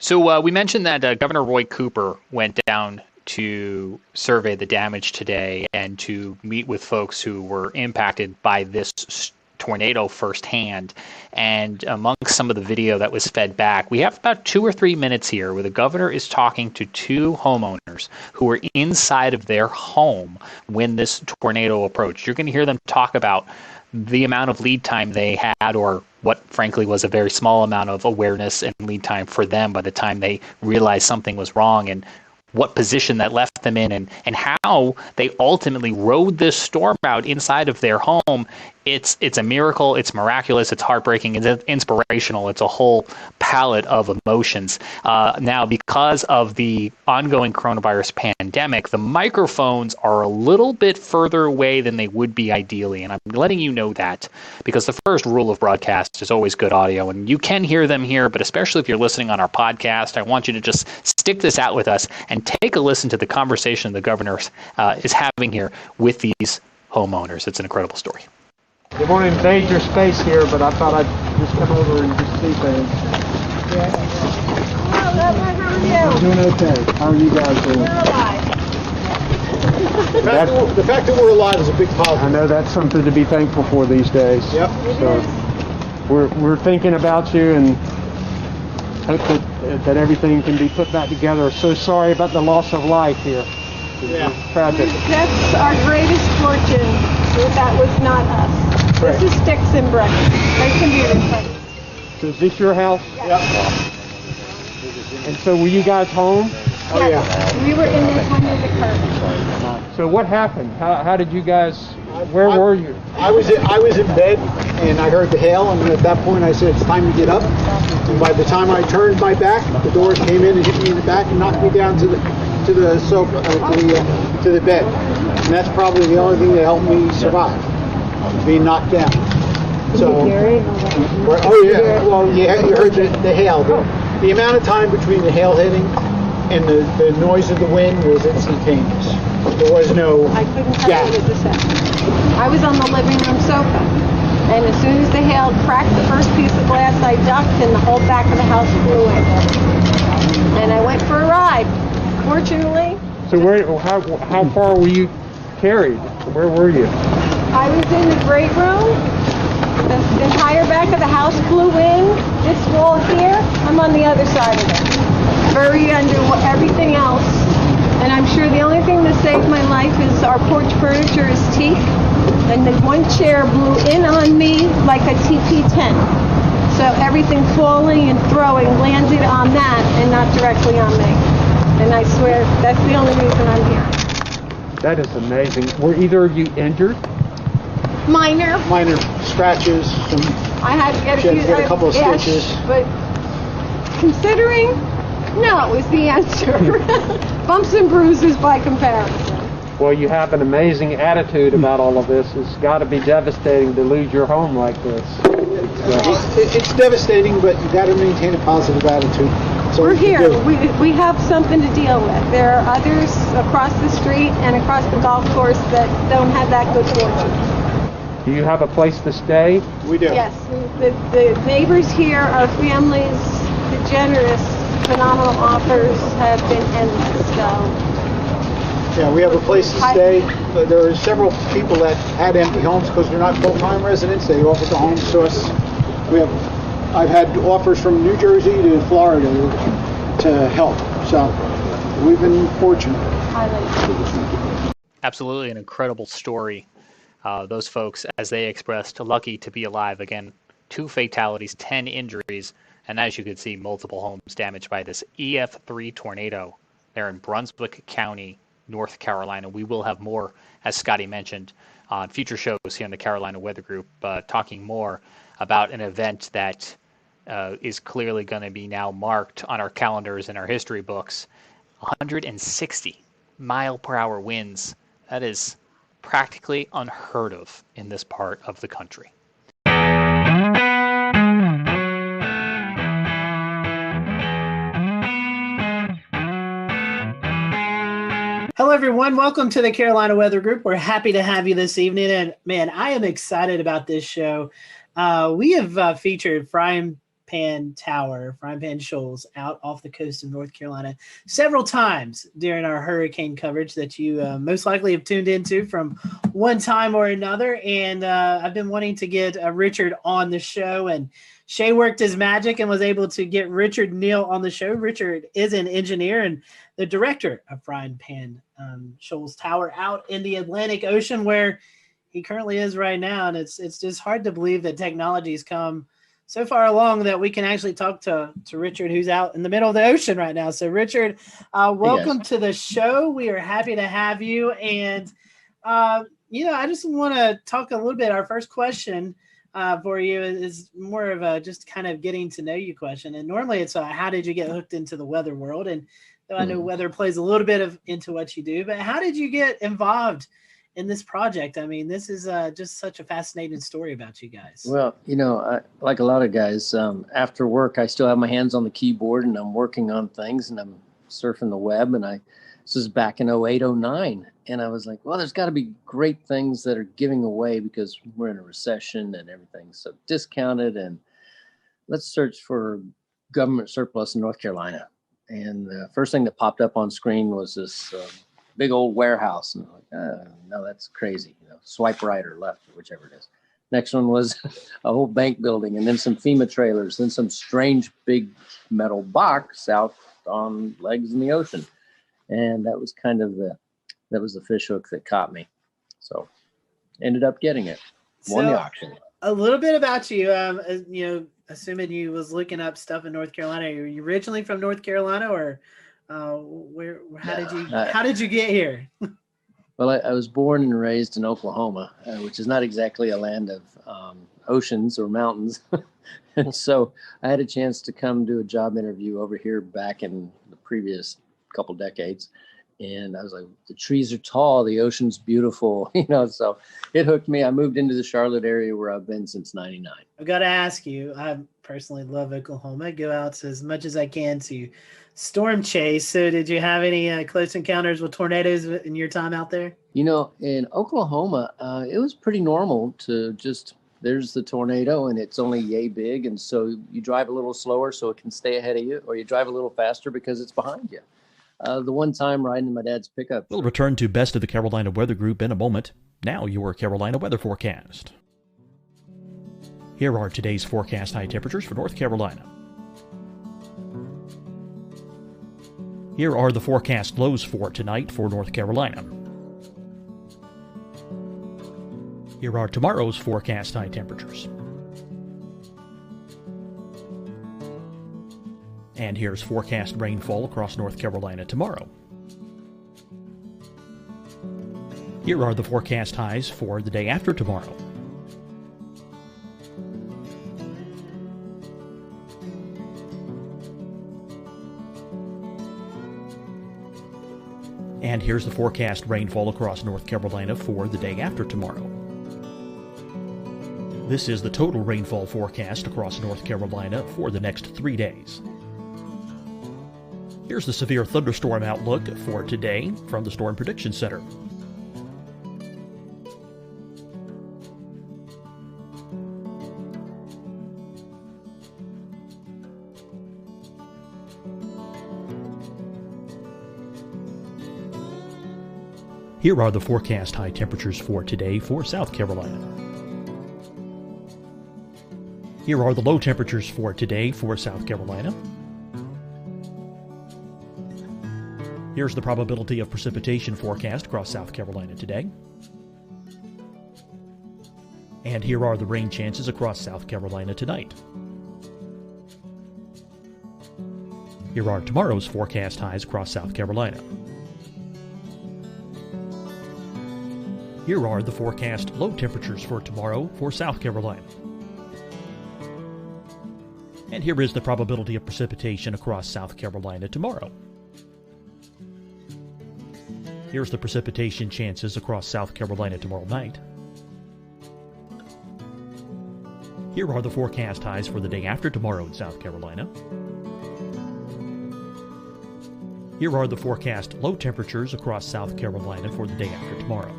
So we mentioned that Governor Roy Cooper went down to survey the damage today and to meet with folks who were impacted by this tornado firsthand. And amongst some of the video that was fed back, we have about 2 or 3 minutes here where the governor is talking to 2 homeowners who were inside of their home when this tornado approached. You're going to hear them talk about the amount of lead time they had, or what frankly was a very small amount of awareness and lead time for them by the time they realized something was wrong, and what position that left them in, and how they ultimately rode this storm out inside of their home. It's a miracle. It's miraculous. It's heartbreaking. It's inspirational. It's a whole palette of emotions. Now, because of the ongoing coronavirus pandemic, the microphones are a little bit further away than they would be ideally, and I'm letting you know that because the first rule of broadcast is always good audio, and you can hear them here, but especially if you're listening on our podcast, I want you to just stick this out with us and take a listen to the conversation the governor is having here with these homeowners. It's an incredible story. They won't invade your space here, but I thought I'd just come over and just see things. Yeah. I'm doing okay. How are you guys doing? We're alive. The fact that we're alive is a big positive. I know that's something to be thankful for these days. Yep. So we're thinking about you and hope that everything can be put back together. So sorry about the loss of life here. It's tragic. That's our greatest fortune. That was not us. Right. This is sticks and bricks. They can be replaced. So is this your house? Yes. And so were you guys home? Oh yeah. We were in this one in the curtain. So what happened? How did you guys? Where were you? I was in bed and I heard the hail, and at that point I said it's time to get up. And by the time I turned my back, the doors came in and hit me in the back and knocked me down to the sofa, to the bed. And that's probably the only thing that helped me survive, being knocked down. So, oh yeah, well you heard the hail. The amount of time between the hail hitting and the noise of the wind was instantaneous. There was no I couldn't tell you what to say. I was on the living room sofa, and as soon as the hail cracked the first piece of glass, I ducked, and the whole back of the house flew in. And I went for a ride. Fortunately. So how far were you carried? Where were you? I was in the great room. The entire back of the house flew in. This wall here, I'm on the other side of it. Buried under everything else. And I'm sure the only thing that saved my life is our porch furniture is teak. And the one chair blew in on me like a TP tent. So everything falling and throwing landed on that and not directly on me. And I swear that's the only reason I'm here. That is amazing. Were either of you injured? Minor scratches. I had to get a couple of stitches. But considering, no is the answer. Bumps and bruises by comparison. Well, you have an amazing attitude about all of this. It's got to be devastating to lose your home like this. It's devastating, but you got to maintain a positive attitude. So we're here. We have something to deal with. There are others across the street and across the golf course that don't have that good fortune. Do you have a place to stay? We do. Yes. The neighbors here are families. The generous, phenomenal offers have been endless. So. Yeah, we have a place to stay. There are several people that had empty homes because they're not full-time residents. They offered the homes to us. I've had offers from New Jersey to Florida to help. So we've been fortunate. Absolutely an incredible story. Those folks, as they expressed, lucky to be alive. Again, 2 fatalities, 10 injuries, and as you can see, multiple homes damaged by this EF3 tornado there in Brunswick County, North Carolina. We will have more, as Scotty mentioned, on future shows here in the Carolina Weather Group, talking more about an event that is clearly going to be now marked on our calendars and our history books. 160 mile-per-hour winds. That is practically unheard of in this part of the country. Hello, everyone. Welcome to the Carolina Weather Group. We're happy to have you this evening. And man, I am excited about this show. We have featured Frying Pan Shoals out off the coast of North Carolina several times during our hurricane coverage that you most likely have tuned into from one time or another. And I've been wanting to get Richard on the show, and Shay worked his magic and was able to get Richard Neal on the show. Richard is an engineer and the director of Frying Pan Shoals Tower out in the Atlantic Ocean, where he currently is right now. And it's just hard to believe that technology's come so far along that we can actually talk to Richard, who's out in the middle of the ocean right now. So Richard, welcome to the show. We are happy to have you. And, I just want to talk a little bit. Our first question for you is more of a just kind of getting to know you question. And normally it's how did you get hooked into the weather world? And I know weather plays a little bit into what you do, but how did you get involved in this project? I mean, this is just such a fascinating story about you guys. Well, like a lot of guys, after work, I still have my hands on the keyboard and I'm working on things and I'm surfing the web. And this is back in 08, 09. And I was like, well, there's got to be great things that are giving away because we're in a recession and everything's so discounted. And let's search for government surplus in North Carolina. and the first thing that popped up on screen was this big old warehouse. And I'm like, no, that's crazy. Swipe right or left or whichever it is. Next one was a whole bank building, and then some FEMA trailers, then some strange big metal box out on legs in the ocean. And that was kind of the fish hook that caught me. So ended up getting it. Won the auction. A little bit about you, assuming you was looking up stuff in North Carolina. Are you originally from North Carolina, or how did you get here? Well, I was born and raised in Oklahoma, which is not exactly a land of oceans or mountains. And so I had a chance to come do a job interview over here back in the previous couple decades. And I was like, the trees are tall, the ocean's beautiful, so it hooked me. I moved into the Charlotte area where I've been since '99. I've got to ask you, I personally love Oklahoma. I go out as much as I can to storm chase. So did you have any close encounters with tornadoes in your time out there? In Oklahoma, it was pretty normal to just, there's the tornado and it's only yay big. And so you drive a little slower so it can stay ahead of you, or you drive a little faster because it's behind you. The one time riding in my dad's pickup. We'll return to Best of the Carolina Weather Group in a moment. Now your Carolina weather forecast. Here are today's forecast high temperatures for North Carolina. Here are the forecast lows for tonight for North Carolina. Here are tomorrow's forecast high temperatures. And here's forecast rainfall across North Carolina tomorrow. Here are the forecast highs for the day after tomorrow. And here's the forecast rainfall across North Carolina for the day after tomorrow. This is the total rainfall forecast across North Carolina for the next 3 days. Here's the severe thunderstorm outlook for today from the Storm Prediction Center. Here are the forecast high temperatures for today for South Carolina. Here are the low temperatures for today for South Carolina. Here's the probability of precipitation forecast across South Carolina today. And here are the rain chances across South Carolina tonight. Here are tomorrow's forecast highs across South Carolina. Here are the forecast low temperatures for tomorrow for South Carolina. And here is the probability of precipitation across South Carolina tomorrow. Here's the precipitation chances across South Carolina tomorrow night. Here are the forecast highs for the day after tomorrow in South Carolina. Here are the forecast low temperatures across South Carolina for the day after tomorrow.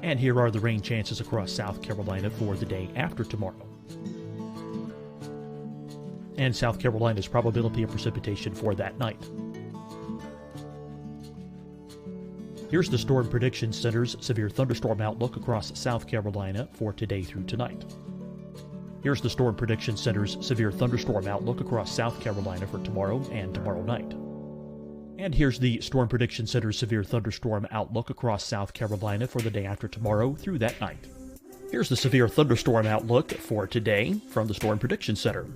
And here are the rain chances across South Carolina for the day after tomorrow. And South Carolina's probability of precipitation for that night. Here's the Storm Prediction Center's severe thunderstorm outlook across South Carolina for today through tonight. Here's the Storm Prediction Center's severe thunderstorm outlook across South Carolina for tomorrow and tomorrow night. And here's the Storm Prediction Center's severe thunderstorm outlook across South Carolina for the day after tomorrow through that night. Here's the severe thunderstorm outlook for today from the Storm Prediction Center.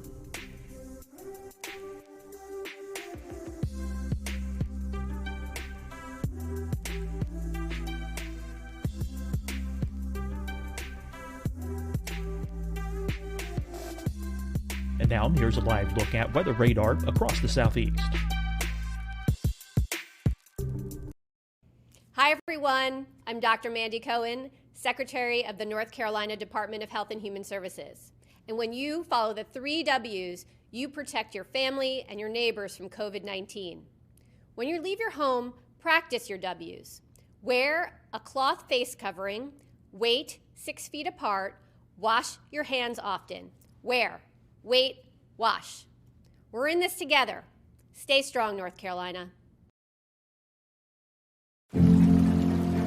And now here's a live look at weather radar across the southeast. Hi everyone, I'm Dr. Mandy Cohen, Secretary of the North Carolina Department of Health and Human Services. And when you follow the 3 W's, you protect your family and your neighbors from COVID-19. When you leave your home, practice your W's. Wear a cloth face covering, wait 6 feet apart, wash your hands often. Wear, wait, wash. We're in this together. Stay strong, North Carolina.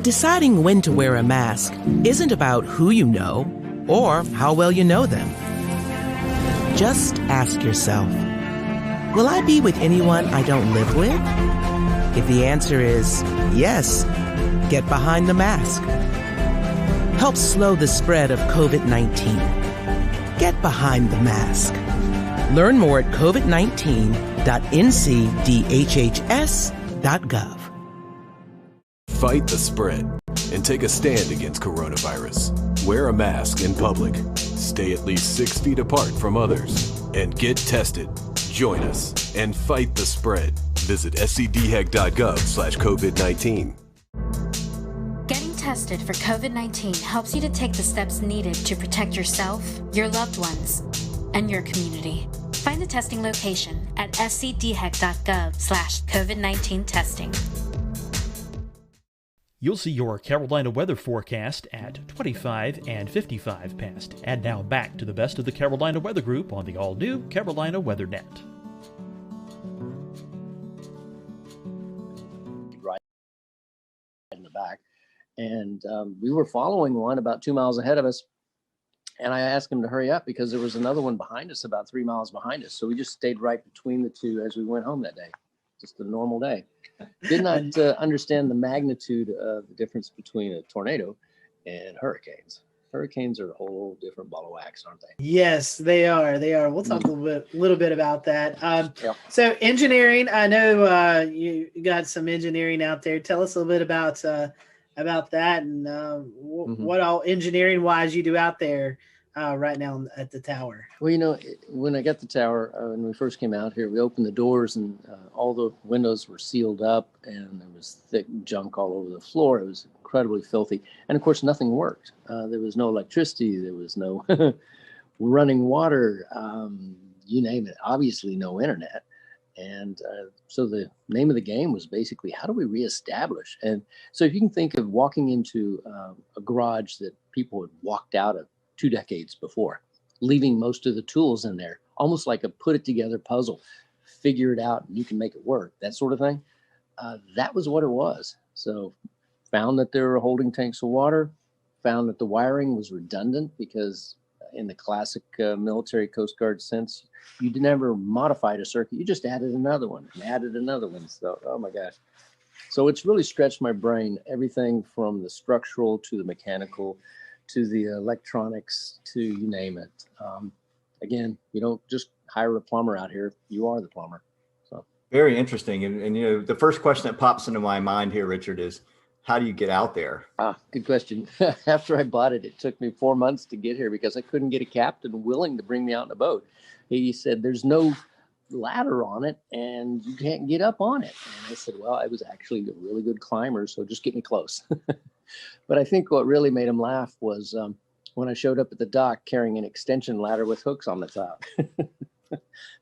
Deciding when to wear a mask isn't about who you know or how well you know them. Just ask yourself, will I be with anyone I don't live with? If the answer is yes, get behind the mask. Help slow the spread of COVID-19. Get behind the mask. Learn more at covid19.ncdhhs.gov. Fight the spread and take a stand against coronavirus. Wear a mask in public. Stay at least 6 feet apart from others. And get tested. Join us and fight the spread. Visit scdhec.gov/COVID-19. Getting tested for COVID-19 helps you to take the steps needed to protect yourself, your loved ones, and your community. Find the testing location at scdhec.gov/COVID-19 testing. You'll see your Carolina weather forecast at 25 and 55 past. And now back to the best of the Carolina Weather Group on the all-new Carolina Weather Net. Right in the back. And we were following one about 2 miles ahead of us. And I asked him to hurry up because there was another one behind us, about 3 miles behind us. So we just stayed right between the two as we went home that day. Just a normal day. Did not understand the magnitude of the difference between a tornado and hurricanes. Hurricanes are a whole different ball of wax, aren't they? Yes, they are. They are. We'll talk a little bit about that. So engineering, I know you got some engineering out there. Tell us a little bit about that and what all engineering wise you do out there right now at the tower. Well, you know, when I got the tower, when we first came out here, we opened the doors and all the windows were sealed up and there was thick junk all over the floor. It was incredibly filthy. And of course, nothing worked. There was no electricity. There was no running water, you name it. Obviously, no internet. And so the name of the game was basically, how do we reestablish? And so if you can think of walking into a garage that people had walked out of 2 decades before, leaving most of the tools in there, almost like a put it together puzzle, figure it out and you can make it work, that sort of thing. That was what it was. So found that there were holding tanks of water, found that the wiring was redundant because in the classic military Coast Guard sense, you never modified a circuit, you just added another one and added another one. So, oh my gosh. So it's really stretched my brain, everything from the structural to the mechanical, to the electronics, to you name it. Again, you don't just hire a plumber out here, you are the plumber. So very interesting. And you know, the first question that pops into my mind here, Richard, is how do you get out there? Good question. After I bought it, it took me 4 months to get here because I couldn't get a captain willing to bring me out in a boat. He said, there's no ladder on it and you can't get up on it. And I said, well, I was actually a really good climber, so just get me close. But I think what really made him laugh was when I showed up at the dock carrying an extension ladder with hooks on the top.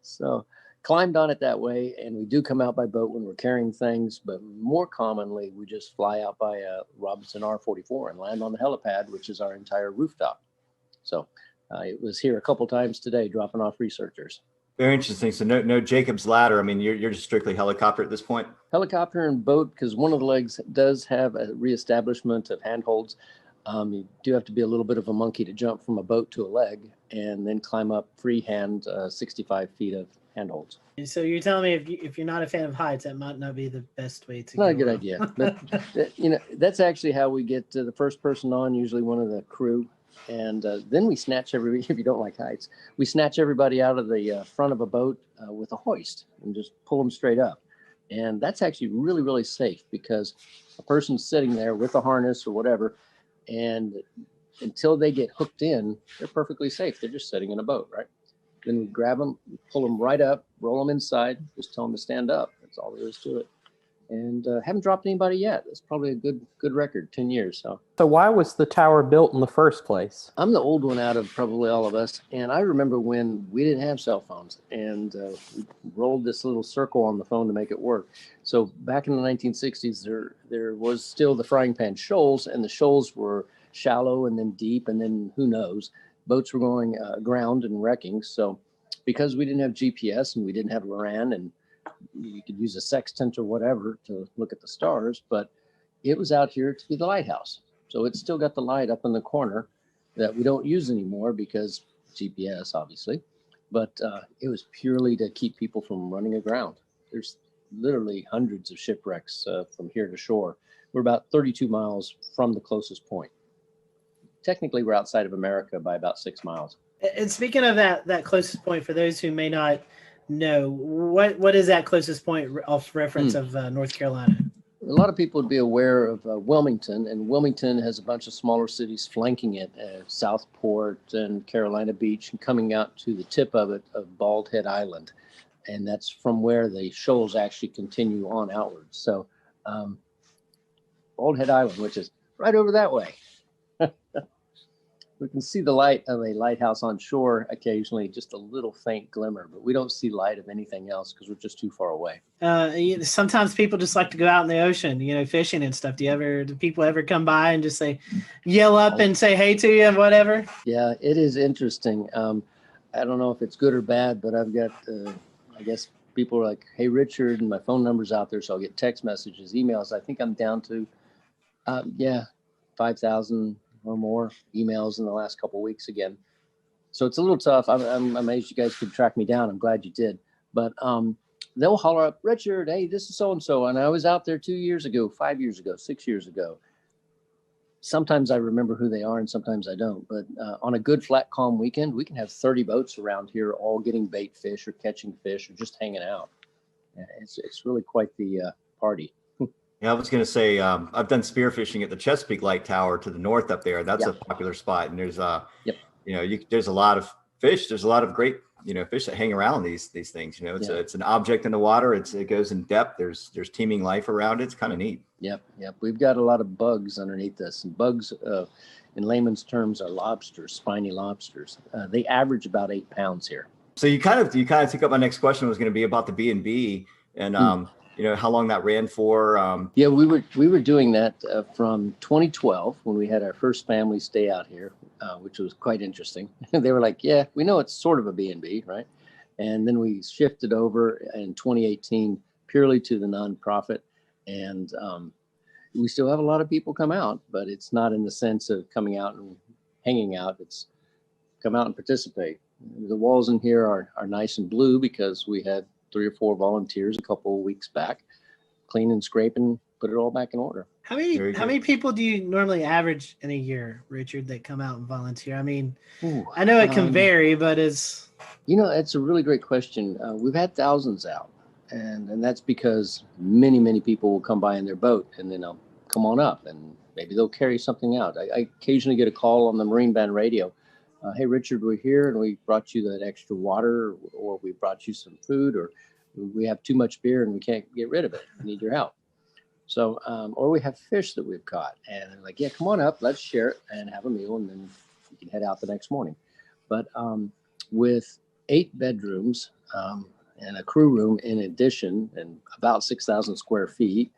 So climbed on it that way, and we do come out by boat when we're carrying things, but more commonly we just fly out by a Robinson R-44 and land on the helipad, which is our entire rooftop. So I was here a couple times today dropping off researchers. Very interesting. So no Jacob's ladder. I mean, you're just strictly helicopter at this point? Helicopter and boat, because one of the legs does have a reestablishment of handholds. You do have to be a little bit of a monkey to jump from a boat to a leg and then climb up freehand 65 feet of handholds. So you're telling me if you're not a fan of heights, that might not be the best way to Not go a good around. idea. But, you know, that's actually how we get to the first person on, usually one of the crew. And then we snatch everybody, if you don't like heights, we snatch everybody out of the front of a boat with a hoist and just pull them straight up. And that's actually really, really safe because a person's sitting there with a harness or whatever, and until they get hooked in, they're perfectly safe. They're just sitting in a boat, right? Then we grab them, pull them right up, roll them inside, just tell them to stand up. That's all there is to it. And haven't dropped anybody yet. That's probably a good record, 10 years. So why was the tower built in the first place? I'm the old one out of probably all of us. And I remember when we didn't have cell phones and we rolled this little circle on the phone to make it work. So back in the 1960s, there was still the frying pan shoals, and the shoals were shallow and then deep, and then who knows, boats were going aground and wrecking. So because we didn't have GPS and we didn't have LORAN, and you could use a sextant or whatever to look at the stars, but it was out here to be the lighthouse. So it's still got the light up in the corner that we don't use anymore because GPS, obviously, but it was purely to keep people from running aground. There's literally hundreds of shipwrecks from here to shore. We're about 32 miles from the closest point. Technically, we're outside of America by about 6 miles. And speaking of that closest point, for those who may not know, what is that closest point off reference of North Carolina? A lot of people would be aware of Wilmington, and Wilmington has a bunch of smaller cities flanking it, Southport and Carolina Beach, and coming out to the tip of it of Bald Head Island. And that's from where the shoals actually continue on outwards. So Bald Head Island, which is right over that way. We can see the light of a lighthouse on shore occasionally, just a little faint glimmer, but we don't see light of anything else because we're just too far away. Sometimes people just like to go out in the ocean, fishing and stuff. Do people ever come by and just yell up and say hey to you and whatever? Yeah, it is interesting. I don't know if it's good or bad, but I've got, I guess people are like, hey, Richard, and my phone number's out there, so I'll get text messages, emails. I think I'm down to, 5,000 or more emails in the last couple of weeks again. So it's a little tough. I'm amazed you guys could track me down. I'm glad you did. But they'll holler up, Richard, hey, this is so-and-so. And I was out there 2 years ago, 5 years ago, 6 years ago. Sometimes I remember who they are and sometimes I don't. But on a good, flat, calm weekend, we can have 30 boats around here all getting bait fish or catching fish or just hanging out. It's really quite the party. Yeah, I was going to say, I've done spearfishing at the Chesapeake Light Tower to the north up there. That's a popular spot. And there's, there's a lot of fish. There's a lot of great, fish that hang around these things. It's an object in the water. It goes in depth. There's teeming life around it. It's kind of neat. Yep. We've got a lot of bugs underneath this. And bugs, in layman's terms, are lobsters, spiny lobsters. They average about 8 pounds here. So you kind of took up my next question was going to be about the B&B and how long that ran for. Yeah, we were doing that from 2012 when we had our first family stay out here, which was quite interesting. They were like, yeah, we know it's sort of a B&B, right? And then we shifted over in 2018 purely to the nonprofit. And we still have a lot of people come out, but it's not in the sense of coming out and hanging out. It's come out and participate. The walls in here are nice and blue because we had 3 or 4 volunteers a couple of weeks back, clean and scrape and put it all back in order. How many people do you normally average in a year, Richard, that come out and volunteer? I mean, I know it can vary, but it's... it's a really great question. We've had thousands out, and that's because many, many people will come by in their boat and then they'll come on up and maybe they'll carry something out. I occasionally get a call on the Marine Band radio. Hey, Richard, we're here and we brought you that extra water, or we brought you some food, or we have too much beer and we can't get rid of it. We need your help. So, or we have fish that we've caught and they're like, yeah, come on up, let's share it and have a meal. And then you can head out the next morning. But with 8 bedrooms and a crew room in addition, and about 6,000 square feet,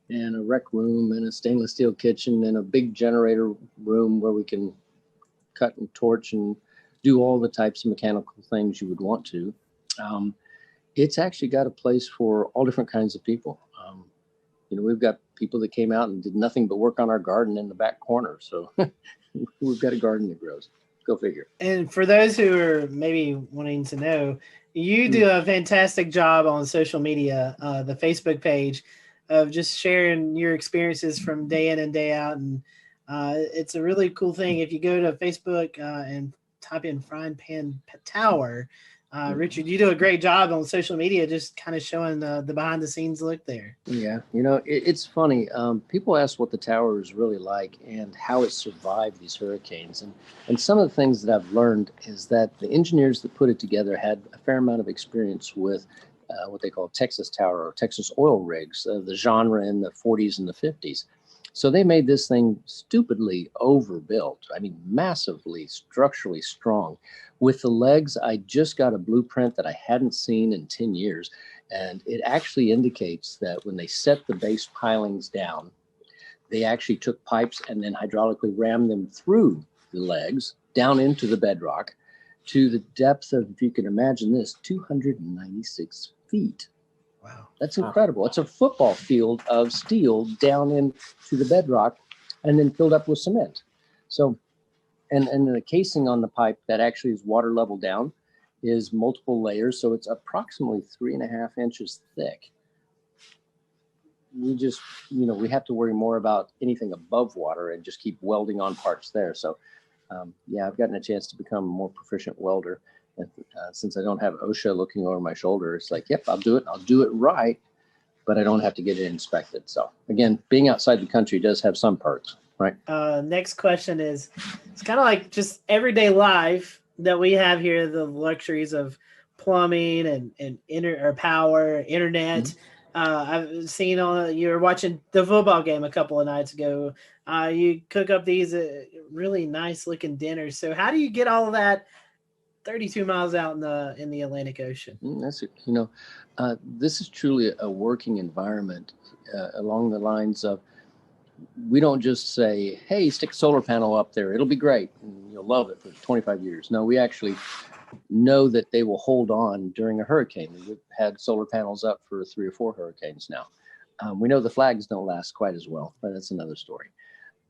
and a rec room and a stainless steel kitchen and a big generator room where we can cut and torch and do all the types of mechanical things you would want to. It's actually got a place for all different kinds of people. We've got people that came out and did nothing but work on our garden in the back corner. So we've got a garden that grows. Go figure. And for those who are maybe wanting to know, you do a fantastic job on social media, the Facebook page, of just sharing your experiences from day in and day out. And it's a really cool thing. If you go to Facebook and type in Frying Pan Tower, Richard, you do a great job on social media, just kind of showing the behind the scenes look there. Yeah. It's funny. People ask what the tower is really like and how it survived these hurricanes. And some of the things that I've learned is that the engineers that put it together had a fair amount of experience with what they call Texas tower or Texas oil rigs, the genre in the 40s and the 50s. So they made this thing stupidly overbuilt. I mean, massively structurally strong. With the legs, I just got a blueprint that I hadn't seen in 10 years. And it actually indicates that when they set the base pilings down, they actually took pipes and then hydraulically rammed them through the legs down into the bedrock. to the depth of, if you can imagine this, 296 feet. Wow. That's incredible. It's a football field of steel down into the bedrock and then filled up with cement. So, and the casing on the pipe that actually is water level down is multiple layers. So it's approximately 3.5 inches thick. We just, we have to worry more about anything above water and just keep welding on parts there. So, yeah, I've gotten a chance to become a more proficient welder. And, since I don't have OSHA looking over my shoulder, it's like, yep, I'll do it. I'll do it right, but I don't have to get it inspected. So again, being outside the country does have some perks, right? Next question is, it's kind of like just everyday life that we have here, the luxuries of plumbing and power, internet. Mm-hmm. I've seen you were watching the football game a couple of nights ago. You cook up these really nice looking dinners. So how do you get all of that 32 miles out in the Atlantic Ocean? That's this is truly a working environment along the lines of, we don't just say, hey, stick a solar panel up there, it'll be great, and you'll love it for 25 years. No, we actually know that they will hold on during a hurricane. We've had solar panels up for 3 or 4 hurricanes now. We know the flags don't last quite as well, but that's another story.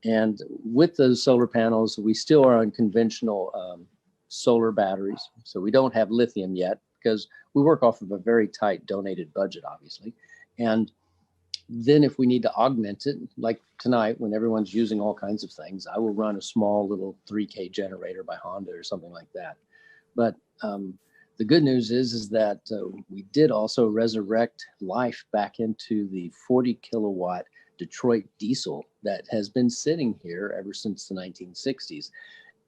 And with those solar panels, we still are on conventional solar batteries. So we don't have lithium yet because we work off of a very tight donated budget, obviously. And then if we need to augment it, like tonight when everyone's using all kinds of things, I will run a small little 3K generator by Honda or something like that. But the good news is that we did also resurrect life back into the 40 kilowatt Detroit diesel that has been sitting here ever since the 1960s.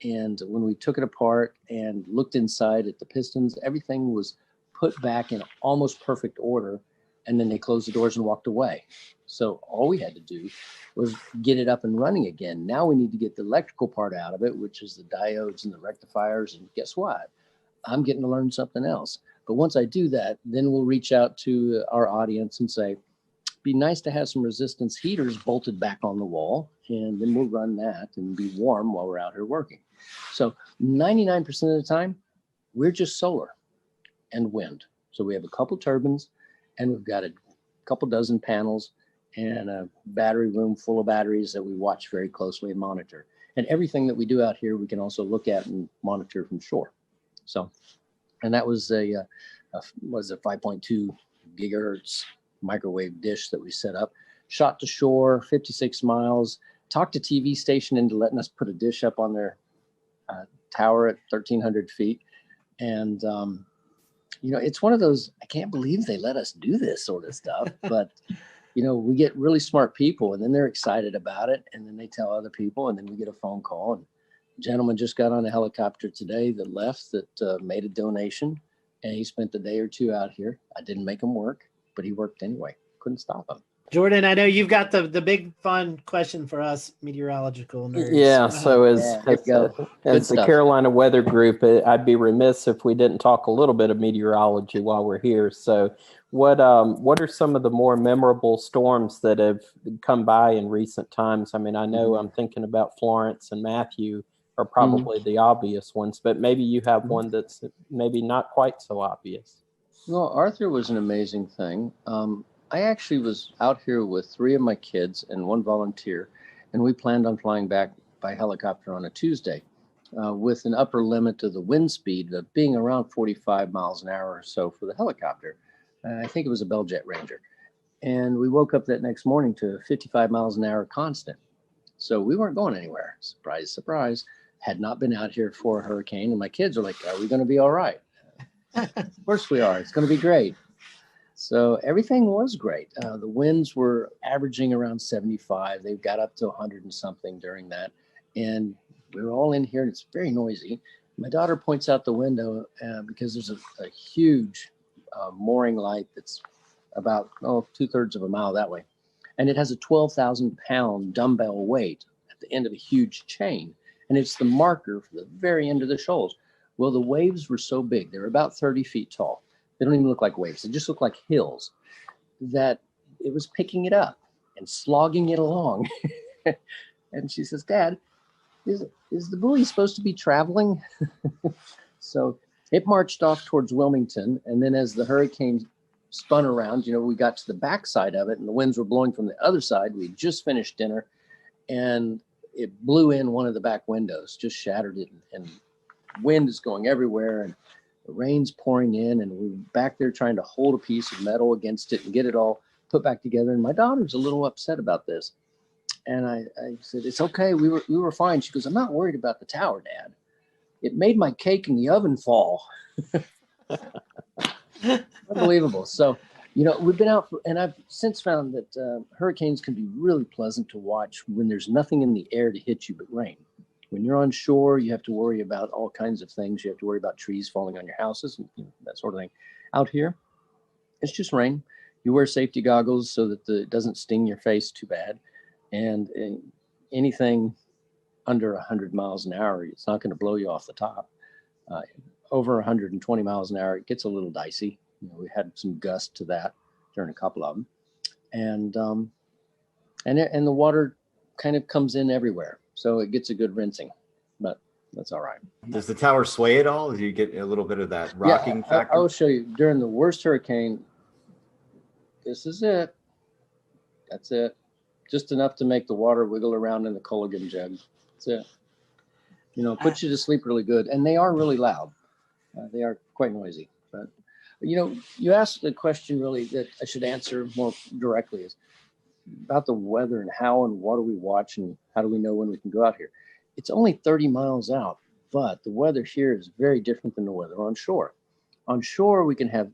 And when we took it apart and looked inside at the pistons, everything was put back in almost perfect order. And then they closed the doors and walked away. So all we had to do was get it up and running again. Now we need to get the electrical part out of it, which is the diodes and the rectifiers. And guess what? I'm getting to learn something else. But once I do that, then we'll reach out to our audience and say, be nice to have some resistance heaters bolted back on the wall. And then we'll run that and be warm while we're out here working. So 99% of the time, we're just solar and wind. So we have a couple turbines and we've got a couple dozen panels and a battery room full of batteries that we watch very closely and monitor. And everything that we do out here, we can also look at and monitor from shore. So, and that was a 5.2 gigahertz microwave dish that we set up, shot to shore, 56 miles, talked to TV station into letting us put a dish up on their tower at 1,300 feet. And, it's one of those, I can't believe they let us do this sort of stuff, but, we get really smart people and then they're excited about it. And then they tell other people and then we get a phone call. And a gentleman just got on a helicopter today that left that made a donation and he spent a day or two out here. I didn't make him work, but he worked anyway. Couldn't stop him. Jordan, I know you've got the big fun question for us meteorological nerds. Yeah, so as the Carolina Weather Group, I'd be remiss if we didn't talk a little bit of meteorology while we're here. So what are some of the more memorable storms that have come by in recent times? I mean, I know I'm thinking about Florence and Matthew are probably the obvious ones, but maybe you have one that's maybe not quite so obvious. Well, Arthur was an amazing thing. I actually was out here with 3 of my kids and 1 volunteer, and we planned on flying back by helicopter on a Tuesday with an upper limit of the wind speed of being around 45 miles an hour or so for the helicopter. I think it was a Bell Jet Ranger. And we woke up that next morning to 55 miles an hour constant. So we weren't going anywhere. Surprise, surprise. Had not been out here for a hurricane. And my kids are like, are we going to be all right? Of course we are. It's going to be great. So everything was great. The winds were averaging around 75. They've got up to 100 and something during that. And we were all in here and it's very noisy. My daughter points out the window because there's a huge mooring light that's about 2/3 of a mile that way. And it has a 12,000 pound dumbbell weight at the end of a huge chain. And it's the marker for the very end of the shoals. Well, the waves were so big. They were about 30 feet tall. They don't even look like waves. They just look like hills that it was picking it up and slogging it along. And she says, Dad, is the buoy supposed to be traveling? So it marched off towards Wilmington. And then as the hurricane spun around, we got to the backside of it and the winds were blowing from the other side. We just finished dinner and it blew in one of the back windows, just shattered it. And wind is going everywhere and the rain's pouring in. And we were back there trying to hold a piece of metal against it and get it all put back together. And my daughter's a little upset about this. And I said, it's okay. We were fine. She goes, I'm not worried about the tower, Dad. It made my cake in the oven fall. Unbelievable. So, we've been out and I've since found that hurricanes can be really pleasant to watch when there's nothing in the air to hit you but rain. When you're on shore, you have to worry about all kinds of things. You have to worry about trees falling on your houses and that sort of thing. Out here, it's just rain. You wear safety goggles so that it doesn't sting your face too bad. And anything under 100 miles an hour, it's not going to blow you off the top. Over 120 miles an hour, it gets a little dicey. We had some gust to that during a couple of them. And the water kind of comes in everywhere. So it gets a good rinsing, but that's all right. Does the tower sway at all? Do you get a little bit of that rocking factor? I'll show you. During the worst hurricane, this is it. That's it. Just enough to make the water wiggle around in the Culligan jug. That's it. Puts you to sleep really good. And they are really loud. They are quite noisy. But, you asked the question really that I should answer more directly is about the weather and how and what do we watch and how do we know when we can go out here. It's only 30 miles out, but the weather here is very different than the weather on shore. On shore, we can have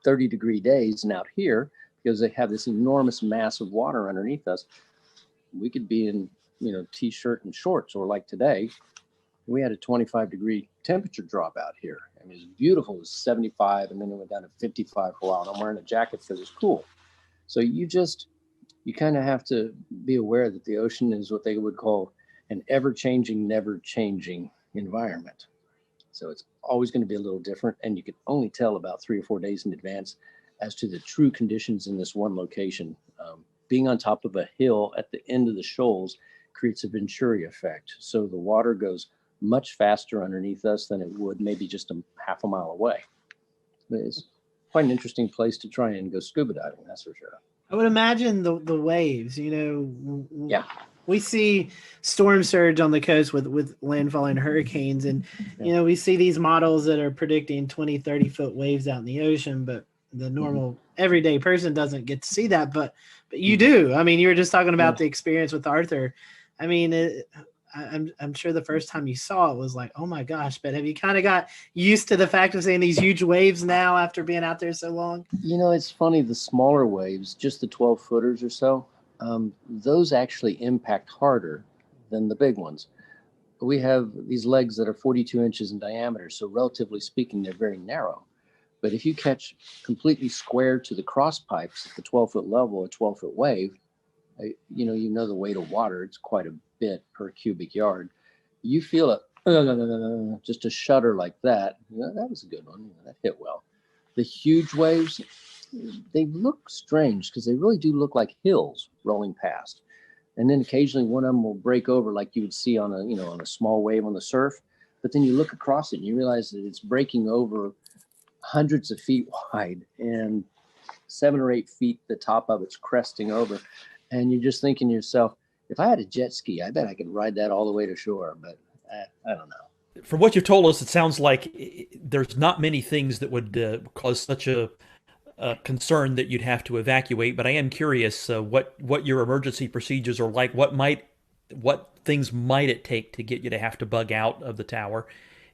30-degree days, and out here, because they have this enormous mass of water underneath us, we could be in, t-shirt and shorts, or like today, we had a 25-degree temperature drop out here. I mean, it was beautiful. It was 75, and then it went down to 55 for a while, and I'm wearing a jacket because it's cool. So you kind of have to be aware that the ocean is what they would call an ever-changing, never-changing environment. So it's always going to be a little different, and you can only tell about 3 or 4 days in advance as to the true conditions in this one location. Being on top of a hill at the end of the shoals creates a Venturi effect. So the water goes much faster underneath us than it would maybe just a half a mile away. But it's quite an interesting place to try and go scuba diving, that's for sure. I would imagine the waves, Yeah. We see storm surge on the coast with landfall and hurricanes. And, we see these models that are predicting 20, 30-foot waves out in the ocean, but the normal everyday person doesn't get to see that. But you do. I mean, you were just talking about the experience with Arthur. I mean, I'm sure the first time you saw it was like, oh my gosh, but have you kind of got used to the fact of seeing these huge waves now after being out there so long? It's funny, the smaller waves, just the 12-footers or so, those actually impact harder than the big ones. We have these legs that are 42 inches in diameter, so relatively speaking, they're very narrow. But if you catch completely square to the cross pipes at the 12-foot level, a 12-foot wave, you know the weight of water, it's quite a bit per cubic yard. You feel it, just a shudder like that. That was a good one. That hit well. The huge waves, they look strange because they really do look like hills rolling past. And then occasionally one of them will break over like you would see on a small wave on the surf. But then you look across it and you realize that it's breaking over hundreds of feet wide and 7 or 8 feet, the top of it's cresting over. And you're just thinking to yourself, if I had a jet ski, I bet I could ride that all the way to shore, but I don't know. From what you've told us, it sounds like there's not many things that would cause such a concern that you'd have to evacuate. But I am curious what your emergency procedures are like. What things might it take to get you to have to bug out of the tower,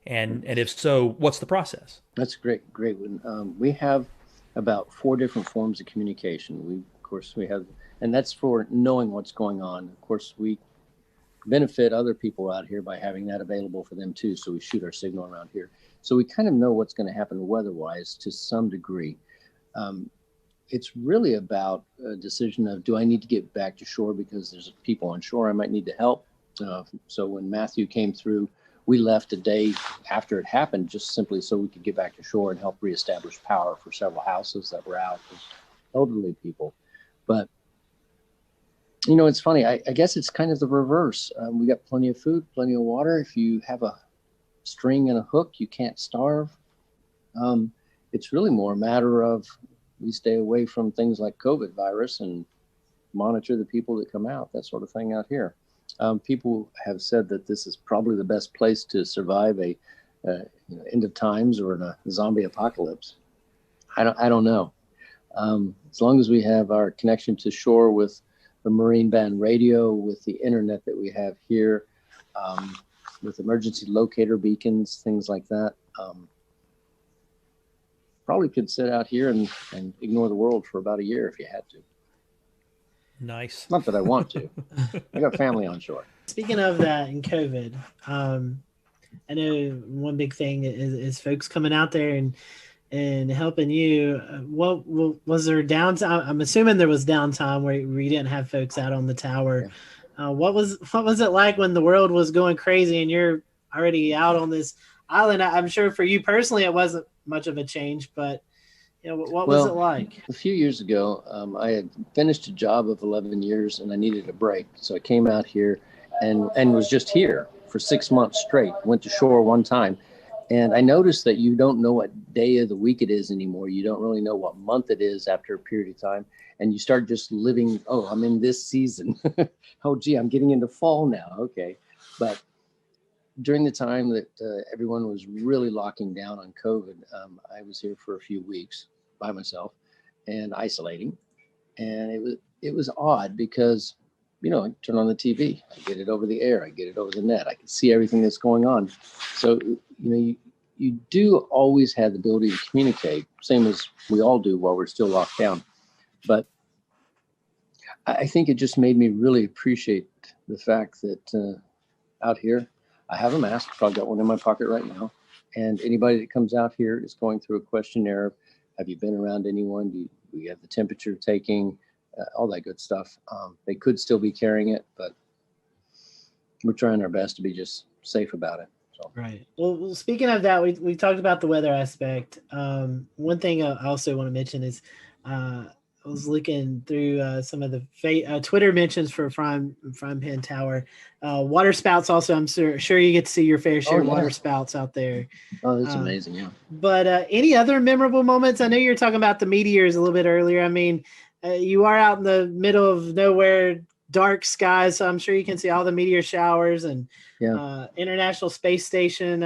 and if so, what's the process? That's great one. We have about 4 different forms of communication. We have. And that's for knowing what's going on. Of course, we benefit other people out here by having that available for them too. So we shoot our signal around here. So we kind of know what's going to happen weather-wise to some degree. It's really about a decision of, do I need to get back to shore because there's people on shore I might need to help? So when Matthew came through, we left a day after it happened just simply so we could get back to shore and help reestablish power for several houses that were out, elderly people. But it's funny. I guess it's kind of the reverse. We got plenty of food, plenty of water. If you have a string and a hook, you can't starve. It's really more a matter of we stay away from things like COVID virus and monitor the people that come out, that sort of thing out here. People have said that this is probably the best place to survive a end of times or a zombie apocalypse. I don't know. As long as we have our connection to shore with the marine band radio, with the internet that we have here, with emergency locator beacons, things like that, probably could sit out here and ignore the world for about a year if you had to. Nice. Not that I want to. I got family on shore. Speaking of that and COVID, I know one big thing is folks coming out there and helping you. What was there downtime? I'm assuming there was downtime where you didn't have folks out on the tower. Yeah. What was it like when the world was going crazy and you're already out on this island? I'm sure for you personally it wasn't much of a change, but what was it like? A few years ago, I had finished a job of 11 years and I needed a break. So I came out here and was just here for 6 months straight. Went to shore one time. And I noticed that you don't know what day of the week it is anymore. You don't really know what month it is after a period of time. And you start just living, oh, I'm in this season. Oh, gee, I'm getting into fall now. Okay. But during the time that everyone was really locking down on COVID, I was here for a few weeks by myself and isolating. And it was odd because, I turn on the TV, I get it over the air, I get it over the net, I can see everything that's going on. So, you do always have the ability to communicate, same as we all do while we're still locked down. But I think it just made me really appreciate the fact that out here, I have a mask. I've got one in my pocket right now. And anybody that comes out here is going through a questionnaire. Have you been around anyone? Do you have the temperature taking? All that good stuff. They could still be carrying it, but we're trying our best to be just safe about it. So. Right. Well, speaking of that, we talked about the weather aspect. One thing I also want to mention is I was looking through some of the Twitter mentions for Frying Pan Tower. Water spouts also, I'm sure you get to see your fair share of water spouts out there. Oh, that's amazing, yeah. But any other memorable moments? I know you were talking about the meteors a little bit earlier. I mean, you are out in the middle of nowhere, dark skies, so I'm sure you can see all the meteor showers and International Space Station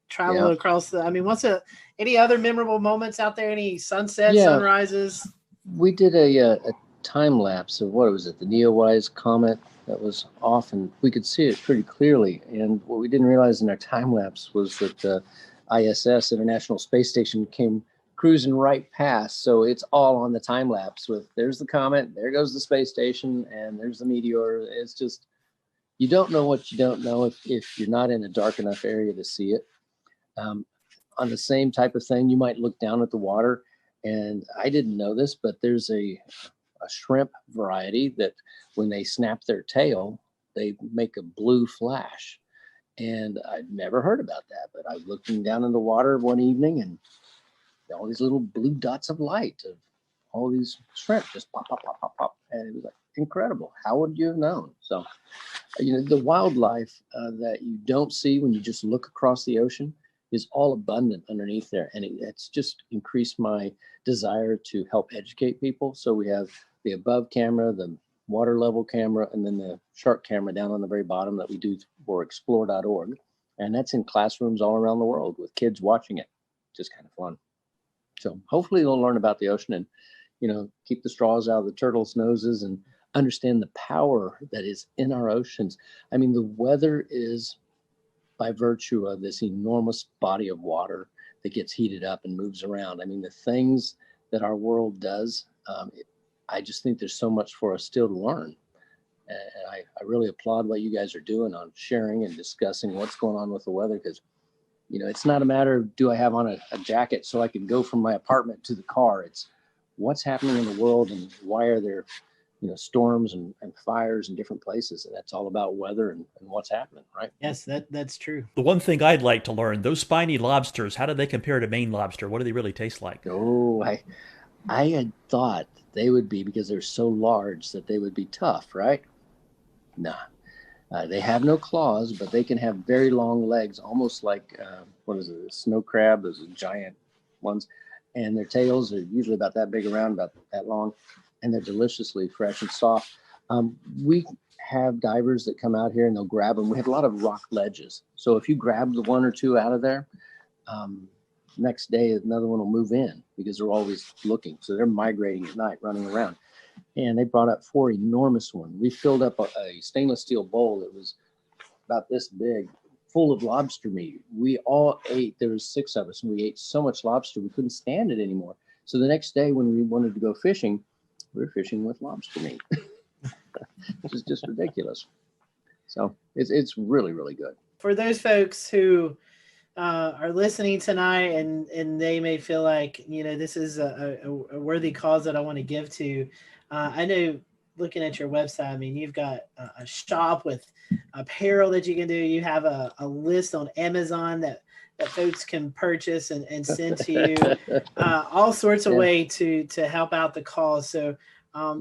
travel across the. I mean, any other memorable moments out there? Any sunsets, sunrises? We did a time lapse of what was it? The Neowise comet that was off, and we could see it pretty clearly. And what we didn't realize in our time lapse was that the ISS, International Space Station, came cruising right past. So it's all on the time lapse with there's the comet, there goes the space station, and there's the meteor. It's just, you don't know what you don't know if you're not in a dark enough area to see it. On the same type of thing, you might look down at the water, and I didn't know this, but there's a shrimp variety that when they snap their tail, they make a blue flash. And I'd never heard about that, but I was looking down in the water one evening and all these little blue dots of light of all these shrimp just pop, pop, pop, pop, pop. And it was like incredible. How would you have known? So, the wildlife that you don't see when you just look across the ocean is all abundant underneath there. And it's just increased my desire to help educate people. So we have the above camera, the water level camera, and then the shark camera down on the very bottom that we do for explore.org. And that's in classrooms all around the world with kids watching it. Just kind of fun. So hopefully they'll learn about the ocean and, keep the straws out of the turtles' noses and understand the power that is in our oceans. I mean, the weather is by virtue of this enormous body of water that gets heated up and moves around. I mean, the things that our world does, I just think there's so much for us still to learn. And I really applaud what you guys are doing on sharing and discussing what's going on with the weather, because it's not a matter of do I have on a jacket so I can go from my apartment to the car. It's what's happening in the world and why are there, storms and fires in different places. And that's all about weather and what's happening, right? Yes, that's true. The one thing I'd like to learn, those spiny lobsters, how do they compare to Maine lobster? What do they really taste like? Oh, I had thought they would be, because they're so large, that they would be tough, right? Nah. They have no claws, but they can have very long legs, almost like, what is it, a snow crab, those giant ones. And their tails are usually about that big around, about that long, and they're deliciously fresh and soft. We have divers that come out here and they'll grab them. We have a lot of rock ledges. So if you grab the one or two out of there, next day another one will move in because they're always looking. So they're migrating at night, running around. And they brought up 4 enormous ones. We filled up a stainless steel bowl that was about this big, full of lobster meat. We all ate, there was 6 of us, and we ate so much lobster we couldn't stand it anymore. So the next day when we wanted to go fishing, we were fishing with lobster meat, which is just ridiculous. So it's really, really good. For those folks who are listening tonight and they may feel like, this is a worthy cause that I want to give to, I know looking at your website, I mean, you've got a shop with apparel that you can do. You have a list on Amazon that folks can purchase and send to you, all sorts of way to help out the cause. So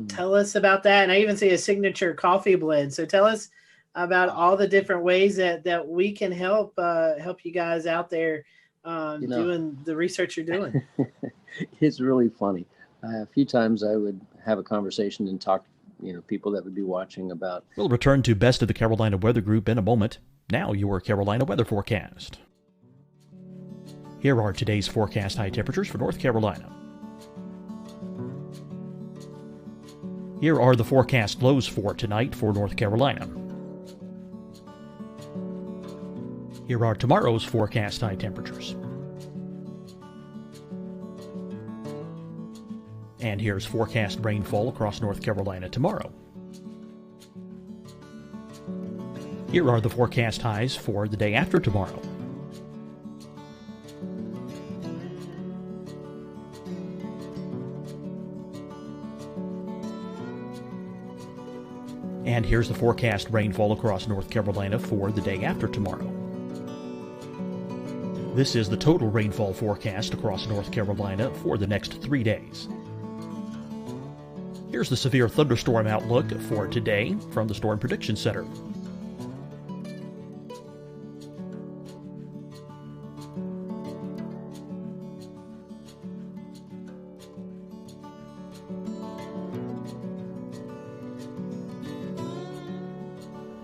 tell us about that. And I even see a signature coffee blend. So tell us about all the different ways that we can help you guys out there doing the research you're doing. It's really funny. A few times I would have a conversation and talk to people that would be watching about. We'll return to Best of the Carolina Weather Group in a moment. Now your Carolina weather forecast. Here are today's forecast high temperatures for North Carolina. Here are the forecast lows for tonight for North Carolina. Here are tomorrow's forecast high temperatures. And here's forecast rainfall across North Carolina tomorrow. Here are the forecast highs for the day after tomorrow. And here's the forecast rainfall across North Carolina for the day after tomorrow. This is the total rainfall forecast across North Carolina for the next 3 days. Here's the severe thunderstorm outlook for today from the Storm Prediction Center.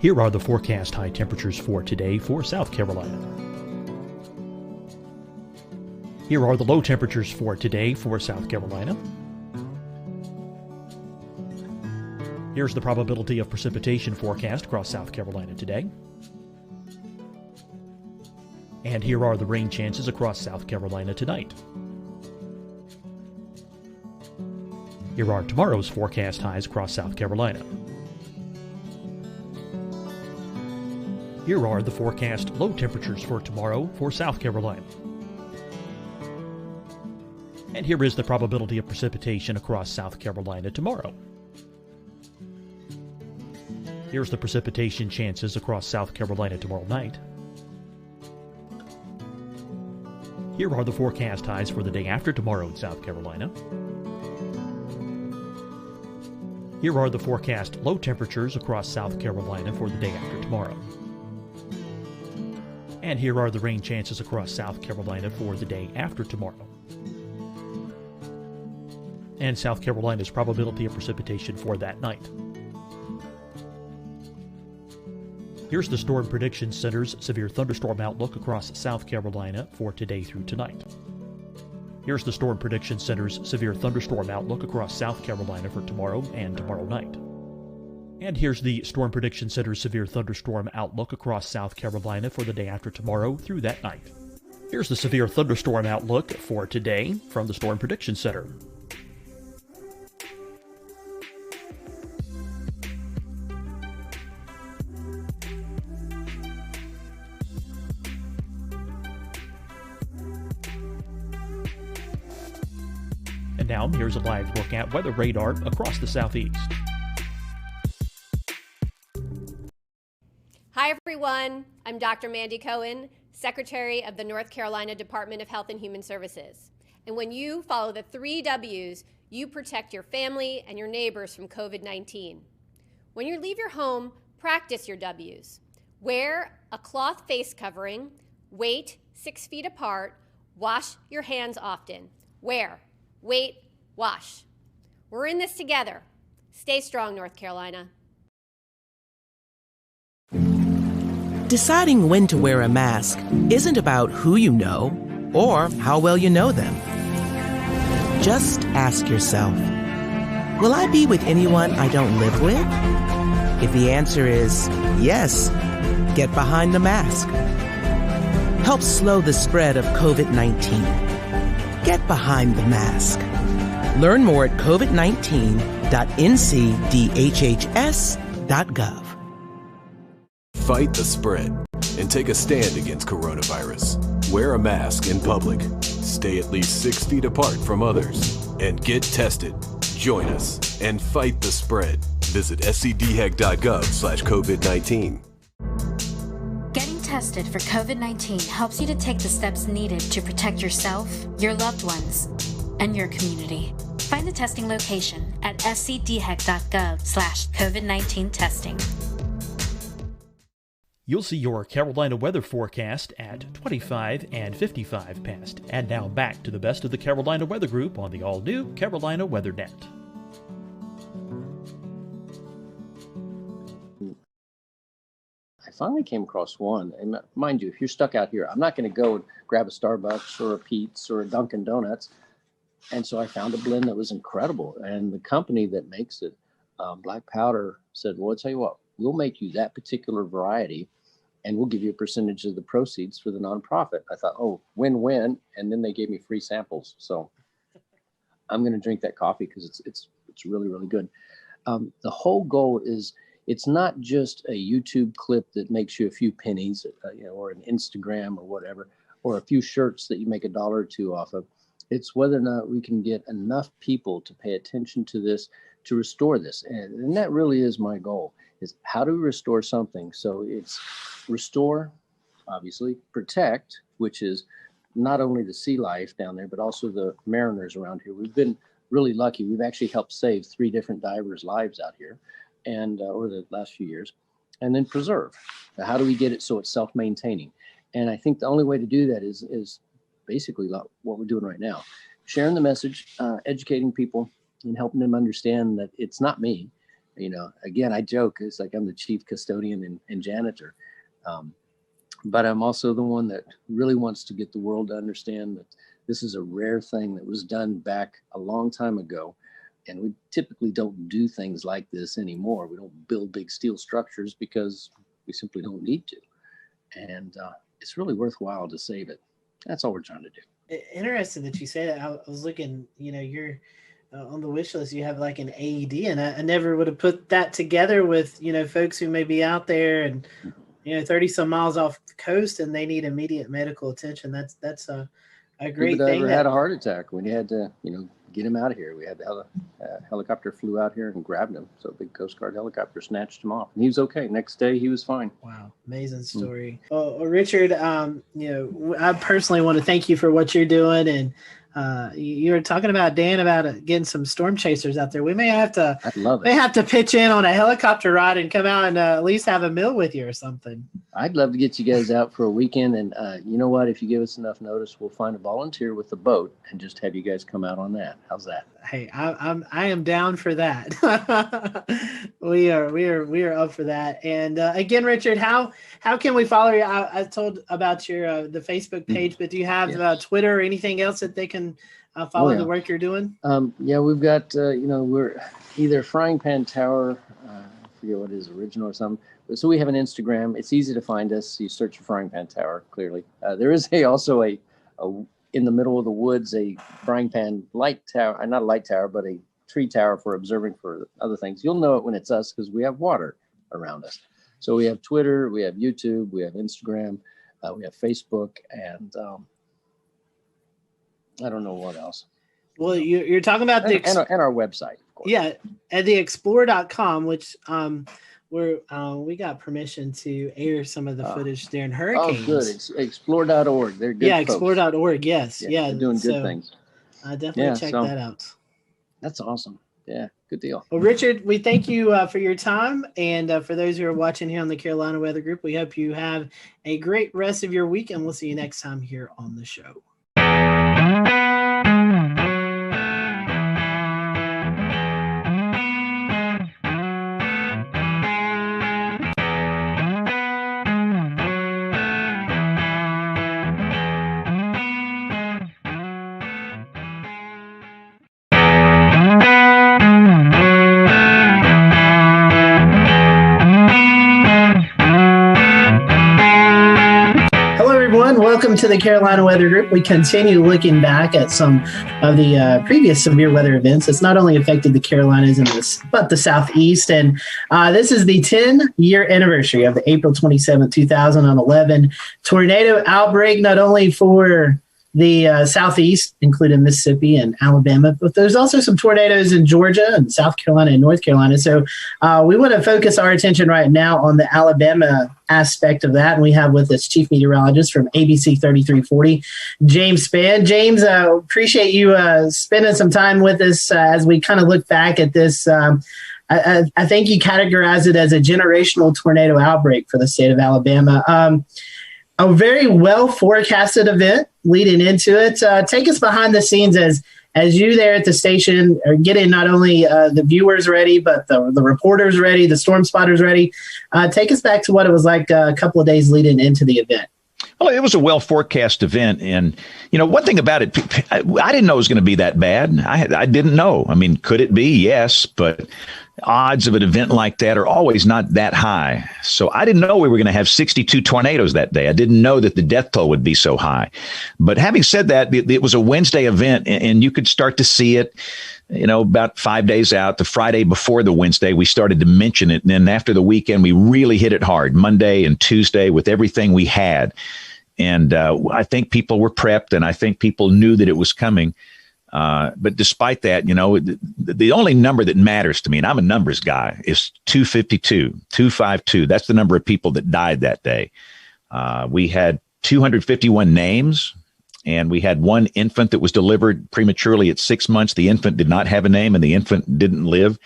Here are the forecast high temperatures for today for South Carolina. Here are the low temperatures for today for South Carolina. Here's the probability of precipitation forecast across South Carolina today. And here are the rain chances across South Carolina tonight. Here are tomorrow's forecast highs across South Carolina. Here are the forecast low temperatures for tomorrow for South Carolina. And here is the probability of precipitation across South Carolina tomorrow. Here's the precipitation chances across South Carolina tomorrow night. Here are the forecast highs for the day after tomorrow in South Carolina. Here are the forecast low temperatures across South Carolina for the day after tomorrow. And here are the rain chances across South Carolina for the day after tomorrow. And South Carolina's probability of precipitation for that night. Here's the Storm Prediction Center's severe thunderstorm outlook across South Carolina for today through tonight. Here's the Storm Prediction Center's severe thunderstorm outlook across South Carolina for tomorrow and tomorrow night. And here's the Storm Prediction Center's severe thunderstorm outlook across South Carolina for the day after tomorrow through that night. Here's the severe thunderstorm outlook for today from the Storm Prediction Center. And now, here's a live look at weather radar across the southeast. Hi, everyone. I'm Dr. Mandy Cohen, Secretary of the North Carolina Department of Health and Human Services. And when you follow the 3 W's, you protect your family and your neighbors from COVID-19. When you leave your home, Practice your W's. Wear a cloth face covering, wait 6 feet apart, wash your hands often. Wear, wait, wash. We're in this together. Stay strong, North Carolina. Deciding when to wear a mask isn't about who you know or how well you know them. Just ask yourself, will I be with anyone I don't live with? If the answer is yes, get behind the mask. Help slow the spread of COVID-19. Get behind the mask. Learn more at covid19.ncdhhs.gov. Fight the spread and take a stand against coronavirus. Wear a mask in public. Stay at least 6 feet apart from others. And get tested. Join us and fight the spread. Visit scdhec.gov/COVID-19. Getting tested for COVID-19 helps you to take the steps needed to protect yourself, your loved ones, and your community. Find the testing location at scdhec.gov/COVID-19 testing. You'll see your Carolina weather forecast at 25 and 55 past. And now back to the best of the Carolina Weather Group on the all-new Carolina Weather Net. I finally came across one. And mind you, if you're stuck out here, I'm not going to go and grab a Starbucks or a Pete's or a Dunkin' Donuts. And so I found a blend that was incredible. And the company that makes it, Black Powder, said, well, I'll tell you what, we'll make you that particular variety and we'll give you a percentage of the proceeds for the nonprofit. I thought, oh, win-win. And then they gave me free samples. So I'm going to drink that coffee because it's really, really good. The whole goal is, it's not just a YouTube clip that makes you a few pennies, or an Instagram or whatever, or a few shirts that you make $1 or $2 off of. It's whether or not we can get enough people to pay attention to this, to restore this. And that really is my goal, is how do we restore something? So it's restore, obviously, protect, which is not only the sea life down there, but also the mariners around here. We've been really lucky. We've actually helped save 3 different divers' lives out here, and over the last few years. And then preserve. Now, how do we get it so it's self-maintaining? And I think the only way to do that is basically what we're doing right now. Sharing the message, educating people, and helping them understand that it's not me. Again, I joke, it's like I'm the chief custodian and janitor. But I'm also the one that really wants to get the world to understand that this is a rare thing that was done back a long time ago. And we typically don't do things like this anymore. We don't build big steel structures because we simply don't need to. And it's really worthwhile to save it. That's all we're trying to do. Interesting that you say that. I was looking, you're on the wish list, you have like an AED, and I never would have put that together with, folks who may be out there and, 30 some miles off the coast and they need immediate medical attention. That's a great thing. Ever had a heart attack when you had to, get him out of here. We had the helicopter flew out here and grabbed him. So a big Coast Guard helicopter snatched him off, and he was okay. Next day, he was fine. Wow, amazing story. Well, Richard, I personally want to thank you for what you're doing, and you were talking about Dan about getting some storm chasers out there. We may have to. I'd love it. May have to pitch in on a helicopter ride and come out and at least have a meal with you or something. I'd love to get you guys out for a weekend, and you know what? If you give us enough notice, we'll find a volunteer with a boat and just have you guys come out on that. How's that? Hey, I am down for that. we are up for that. And again, Richard, how can we follow you? I told about your the Facebook page, but do you have Twitter or anything else that they can follow the work you're doing? We've got we're either Frying Pan Tower. I forget what his original or something. So we have an Instagram. It's easy to find us. You search for Frying Pan Tower, clearly. There is also a in the middle of the woods, a frying pan light tower, not a light tower, but a tree tower for observing for other things. You'll know it when it's us because we have water around us. So we have Twitter, we have YouTube, we have Instagram, we have Facebook, and I don't know what else. Well, you're talking about and our website, of course. Yeah, at the explore.com, which we got permission to air some of the footage during hurricanes. Oh, good. Explore.org. They're good. Yeah, folks. Explore.org. Yes. Yeah. They're doing good things. Definitely check that out. That's awesome. Yeah, good deal. Well, Richard, we thank you for your time. And for those who are watching here on the Carolina Weather Group, we hope you have a great rest of your week, and we'll see you next time here on the show. Welcome to the Carolina Weather Group. We continue looking back at some of the previous severe weather events that's not only affected the Carolinas but the Southeast. And this is the 10-year anniversary of the April 27, 2011 tornado outbreak, not only for the Southeast, including Mississippi and Alabama, but there's also some tornadoes in Georgia and South Carolina and North Carolina. So we want to focus our attention right now on the Alabama aspect of that. And we have with us Chief Meteorologist from ABC 3340, James Spann. James, appreciate you spending some time with us as we kind of look back at this. I think you categorize it as a generational tornado outbreak for the state of Alabama. A very well forecasted event leading into it. Take us behind the scenes as you there at the station are getting not only the viewers ready, but the reporters ready, the storm spotters ready. Take us back to what it was like a couple of days leading into the event. Well, it was a well forecast event. And, one thing about it, I didn't know it was going to be that bad. I didn't know. I mean, could it be? Yes. But odds of an event like that are always not that high. So I didn't know we were going to have 62 tornadoes that day. I didn't know that the death toll would be so high. But having said that, it was a Wednesday event, and you could start to see it, about 5 days out. The Friday before the Wednesday, we started to mention it. And then after the weekend, we really hit it hard, Monday and Tuesday, with everything we had. And I think people were prepped, and I think people knew that it was coming. But despite that, the only number that matters to me, and I'm a numbers guy, is 252. That's the number of people that died that day. We had 251 names, and we had one infant that was delivered prematurely at 6 months. The infant did not have a name, and the infant didn't live.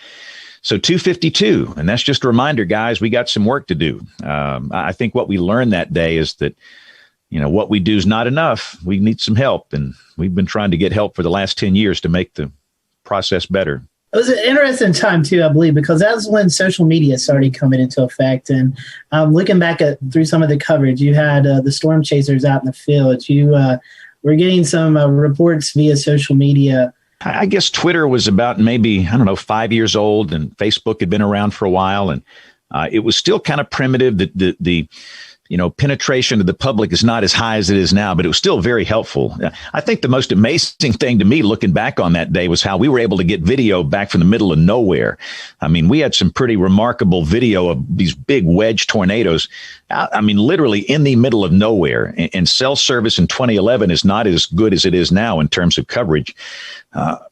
So 252. And that's just a reminder, guys, we got some work to do. I think what we learned that day is that what we do is not enough. We need some help. And we've been trying to get help for the last 10 years to make the process better. It was an interesting time, too, I believe, because that's when social media started coming into effect. And looking back through some of the coverage, you had the storm chasers out in the field. You were getting some reports via social media. I guess Twitter was about maybe, 5 years old, and Facebook had been around for a while. And it was still kind of primitive. The penetration of the public is not as high as it is now, but it was still very helpful. I think the most amazing thing to me looking back on that day was how we were able to get video back from the middle of nowhere. I mean, we had some pretty remarkable video of these big wedge tornadoes. I mean, literally in the middle of nowhere. And cell service in 2011 is not as good as it is now in terms of coverage.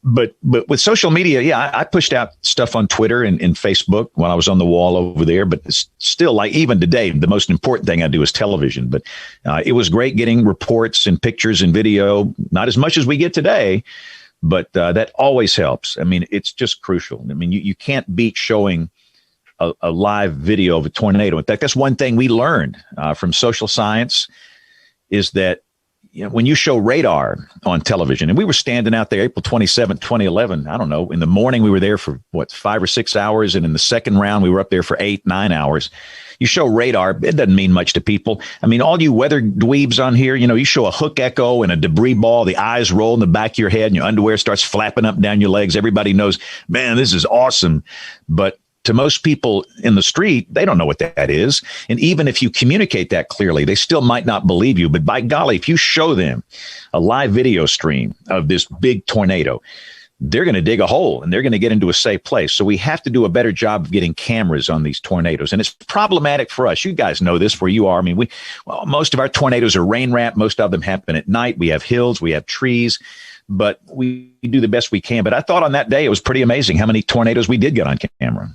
But with social media, I pushed out stuff on Twitter and Facebook when I was on the wall over there. But still, like even today, the most important thing I do is television. But it was great getting reports and pictures and video, not as much as we get today, but that always helps. I mean, it's just crucial. I mean, you can't beat showing a live video of a tornado. In fact, that's one thing we learned from social science is that when you show radar on television, and we were standing out there April 27th, 2011, I don't know, in the morning we were there for 5 or 6 hours. And in the second round, we were up there for 8, 9 hours. You show radar, it doesn't mean much to people. I mean, all you weather dweebs on here, you show a hook echo and a debris ball, the eyes roll in the back of your head and your underwear starts flapping up and down your legs. Everybody knows, man, this is awesome. But to most people in the street, they don't know what that is. And even if you communicate that clearly, they still might not believe you. But by golly, if you show them a live video stream of this big tornado, they're going to dig a hole and they're going to get into a safe place. So we have to do a better job of getting cameras on these tornadoes. And it's problematic for us. You guys know this where you are. I mean, most of our tornadoes are rain wrapped. Most of them happen at night. We have hills, we have trees, but we do the best we can. But I thought on that day, it was pretty amazing how many tornadoes we did get on camera.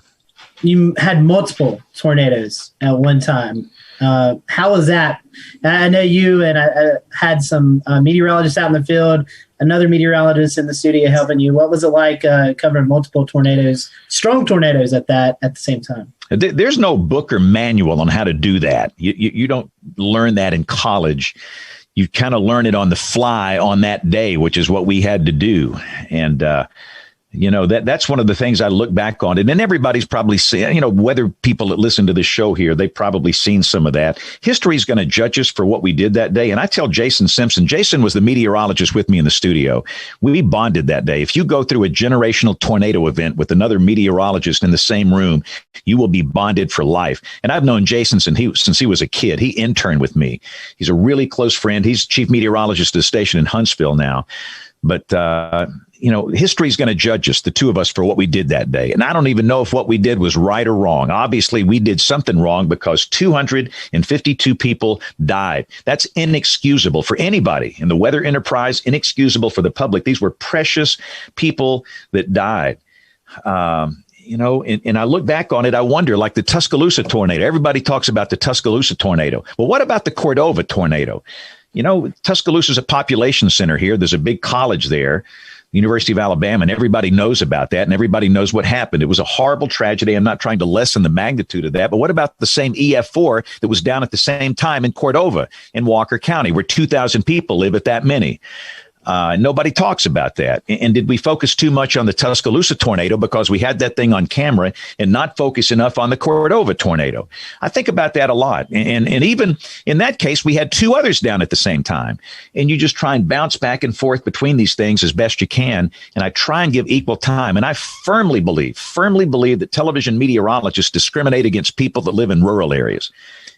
you had multiple tornadoes at one time. How was that? I know you and I had some meteorologists out in the field, another meteorologist in the studio helping you. What was it like covering multiple tornadoes, strong tornadoes at the same time? There's no book or manual on how to do that. You don't learn that in college. You kind of learn it on the fly on that day, which is what we had to do. And, that's one of the things I look back on. And then everybody's probably seen, whether people that listen to the show here, they've probably seen some of that. History is going to judge us for what we did that day. And I tell Jason Simpson, Jason was the meteorologist with me in the studio. We bonded that day. If you go through a generational tornado event with another meteorologist in the same room, you will be bonded for life. And I've known Jason since he was a kid. He interned with me. He's a really close friend. He's chief meteorologist at the station in Huntsville now. But, history is going to judge us, the two of us, for what we did that day. And I don't even know if what we did was right or wrong. Obviously, we did something wrong because 252 people died. That's inexcusable for anybody in the weather enterprise, inexcusable for the public. These were precious people that died. And I look back on it, I wonder, like the Tuscaloosa tornado. Everybody talks about the Tuscaloosa tornado. Well, what about the Cordova tornado? Tuscaloosa is a population center here. There's a big college there, University of Alabama, and everybody knows about that, and everybody knows what happened. It was a horrible tragedy. I'm not trying to lessen the magnitude of that, but what about the same EF4 that was down at the same time in Cordova in Walker County, where 2,000 people live at that many? Nobody talks about that. And did we focus too much on the Tuscaloosa tornado because we had that thing on camera and not focus enough on the Cordova tornado? I think about that a lot. And even in that case, we had two others down at the same time. And you just try and bounce back and forth between these things as best you can. And I try and give equal time. And I firmly believe that television meteorologists discriminate against people that live in rural areas.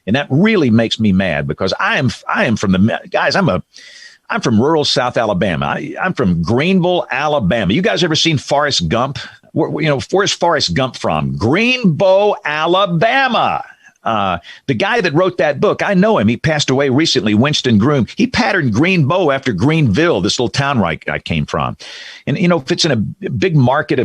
And that really makes me mad because I am from the guys. I'm from rural South Alabama. I'm from Greenville, Alabama. You guys ever seen Forrest Gump? Where's Forrest Gump from? Greenbow, Alabama. The guy that wrote that book, I know him. He passed away recently, Winston Groom. He patterned Greenbow after Greenville, this little town where I came from. And, if it's in a big market,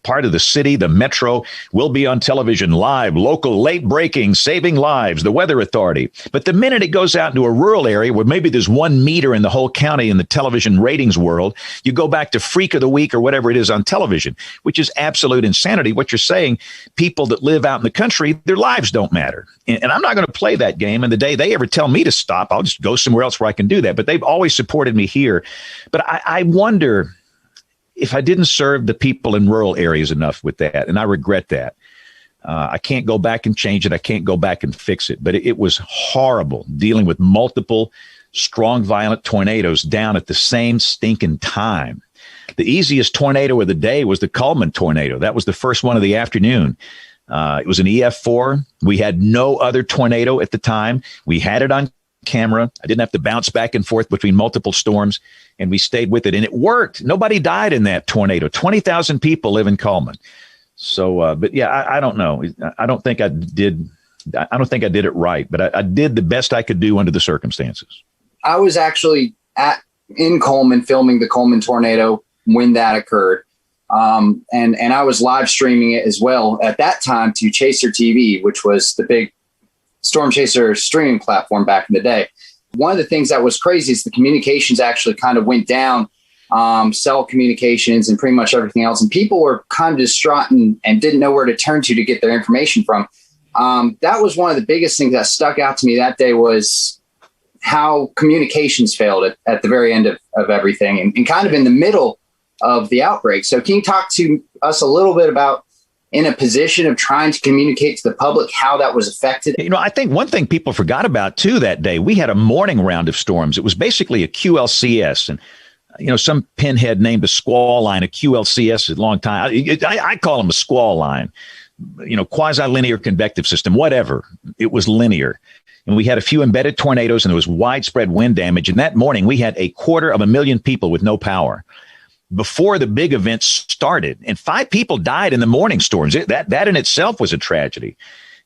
part of the city, the metro, will be on television live, local, late breaking, saving lives, the Weather Authority. But the minute it goes out into a rural area where maybe there's one meter in the whole county in the television ratings world, you go back to Freak of the Week or whatever it is on television, which is absolute insanity. What you're saying, people that live out in the country, their lives don't matter. And I'm not going to play that game. And the day they ever tell me to stop, I'll just go somewhere else where I can do that. But they've always supported me here. But I wonder if I didn't serve the people in rural areas enough with that. And I regret that. I can't go back and change it. I can't go back and fix it. But it was horrible dealing with multiple strong, violent tornadoes down at the same stinking time. The easiest tornado of the day was the Coleman tornado. That was the first one of the afternoon. It was an EF4. We had no other tornado at the time. We had it on camera. I didn't have to bounce back and forth between multiple storms, and we stayed with it. And it worked. Nobody died in that tornado. 20,000 people live in Coleman. So, but yeah, I don't know. I don't think I did it right, but I did the best I could do under the circumstances. I was actually in Coleman filming the Coleman tornado when that occurred. And I was live streaming it as well at that time to Chaser TV, which was the big Storm Chaser streaming platform back in the day. One of the things that was crazy is the communications actually kind of went down, cell communications and pretty much everything else. And people were kind of distraught and didn't know where to turn to get their information from. That was one of the biggest things that stuck out to me that day was how communications failed at the very end of everything and kind of in the middle of the outbreak. So can you talk to us a little bit about in a position of trying to communicate to the public how that was affected? I think one thing people forgot about too that day, we had a morning round of storms. It was basically a QLCS, and some pinhead named a squall line, a QLCS a long time. I call them a squall line, quasi-linear convective system, whatever. It was linear. And we had a few embedded tornadoes and there was widespread wind damage. And that morning we had 250,000 people with no power before the big events started. And 5 people died in the morning storms. That in itself was a tragedy.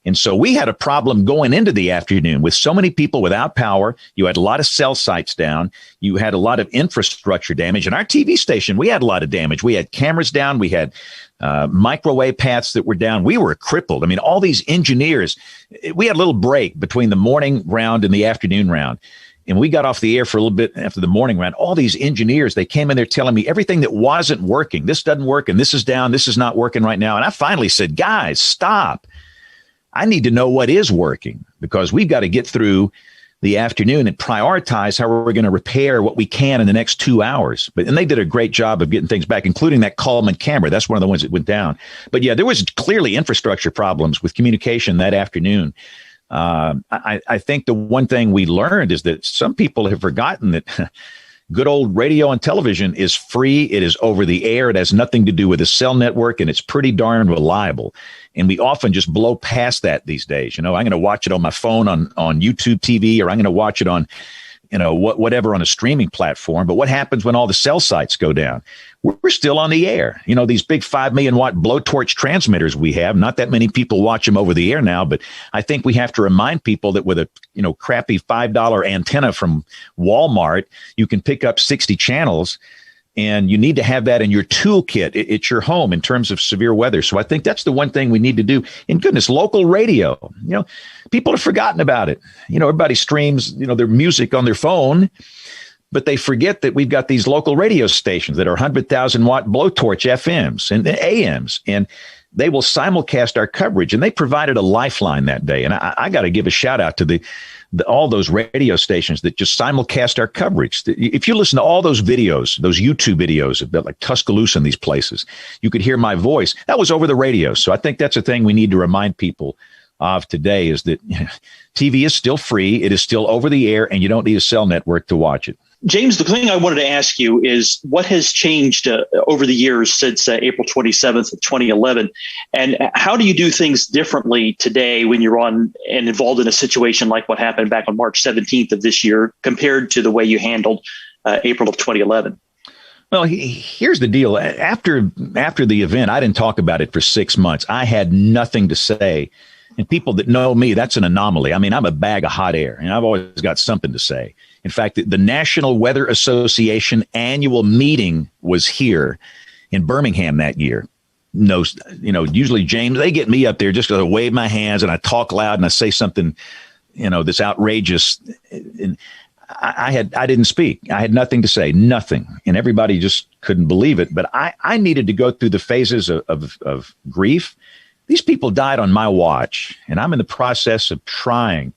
And so we had a problem going into the afternoon with so many people without power. You had a lot of cell sites down. You had a lot of infrastructure damage. And our TV station, we had a lot of damage. We had cameras down. We had microwave paths that were down. We were crippled. I mean, all these engineers, we had a little break between the morning round and the afternoon round. And we got off the air for a little bit after the morning round. All these engineers, they came in there telling me everything that wasn't working. This doesn't work, and this is down. This is not working right now. And I finally said, guys, stop. I need to know what is working, because we've got to get through the afternoon and prioritize how we're going to repair what we can in the next 2 hours. And they did a great job of getting things back, including that Coleman camera. That's one of the ones that went down. But yeah, there was clearly infrastructure problems with communication that afternoon. I think the one thing we learned is that some people have forgotten that good old radio and television is free. It is over the air. It has nothing to do with a cell network, and it's pretty darn reliable. And we often just blow past that these days. I'm going to watch it on my phone on YouTube TV, or I'm going to watch it on, whatever on a streaming platform. But what happens when all the cell sites go down? We're still on the air. These big 5 million watt blowtorch transmitters we have, not that many people watch them over the air now, but I think we have to remind people that with a, crappy $5 antenna from Walmart, you can pick up 60 channels, and you need to have that in your toolkit at your home in terms of severe weather. So I think that's the one thing we need to do. And goodness, local radio, people have forgotten about it. Everybody streams, their music on their phone, but they forget that we've got these local radio stations that are 100,000 watt blowtorch FMs and AMs, and they will simulcast our coverage. And they provided a lifeline that day. And I got to give a shout out to all those radio stations that just simulcast our coverage. If you listen to all those videos, those YouTube videos about like Tuscaloosa and these places, you could hear my voice. That was over the radio. So I think that's a thing we need to remind people of today, is that TV is still free. It is still over the air, and you don't need a cell network to watch it. James, the thing I wanted to ask you is what has changed over the years since April 27th of 2011, and how do you do things differently today when you're on and involved in a situation like what happened back on March 17th of this year compared to the way you handled April of 2011? Well, here's the deal. After the event, I didn't talk about it for 6 months. I had nothing to say. And people that know me, that's an anomaly. I mean, I'm a bag of hot air, and I've always got something to say. In fact, the National Weather Association annual meeting was here in Birmingham that year. Usually, James, they get me up there just to wave my hands, and I talk loud and I say something, that's outrageous. And I didn't speak. I had nothing to say, nothing. And everybody just couldn't believe it. But I needed to go through the phases of grief. These people died on my watch, and I'm in the process of trying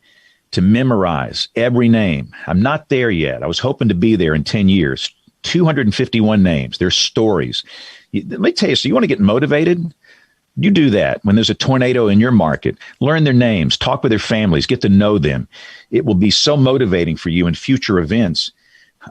to memorize every name. I'm not there yet. I was hoping to be there in 10 years. 251 names, their stories. Let me tell you, so you want to get motivated? You do that when there's a tornado in your market. Learn their names, talk with their families, get to know them. It will be so motivating for you in future events.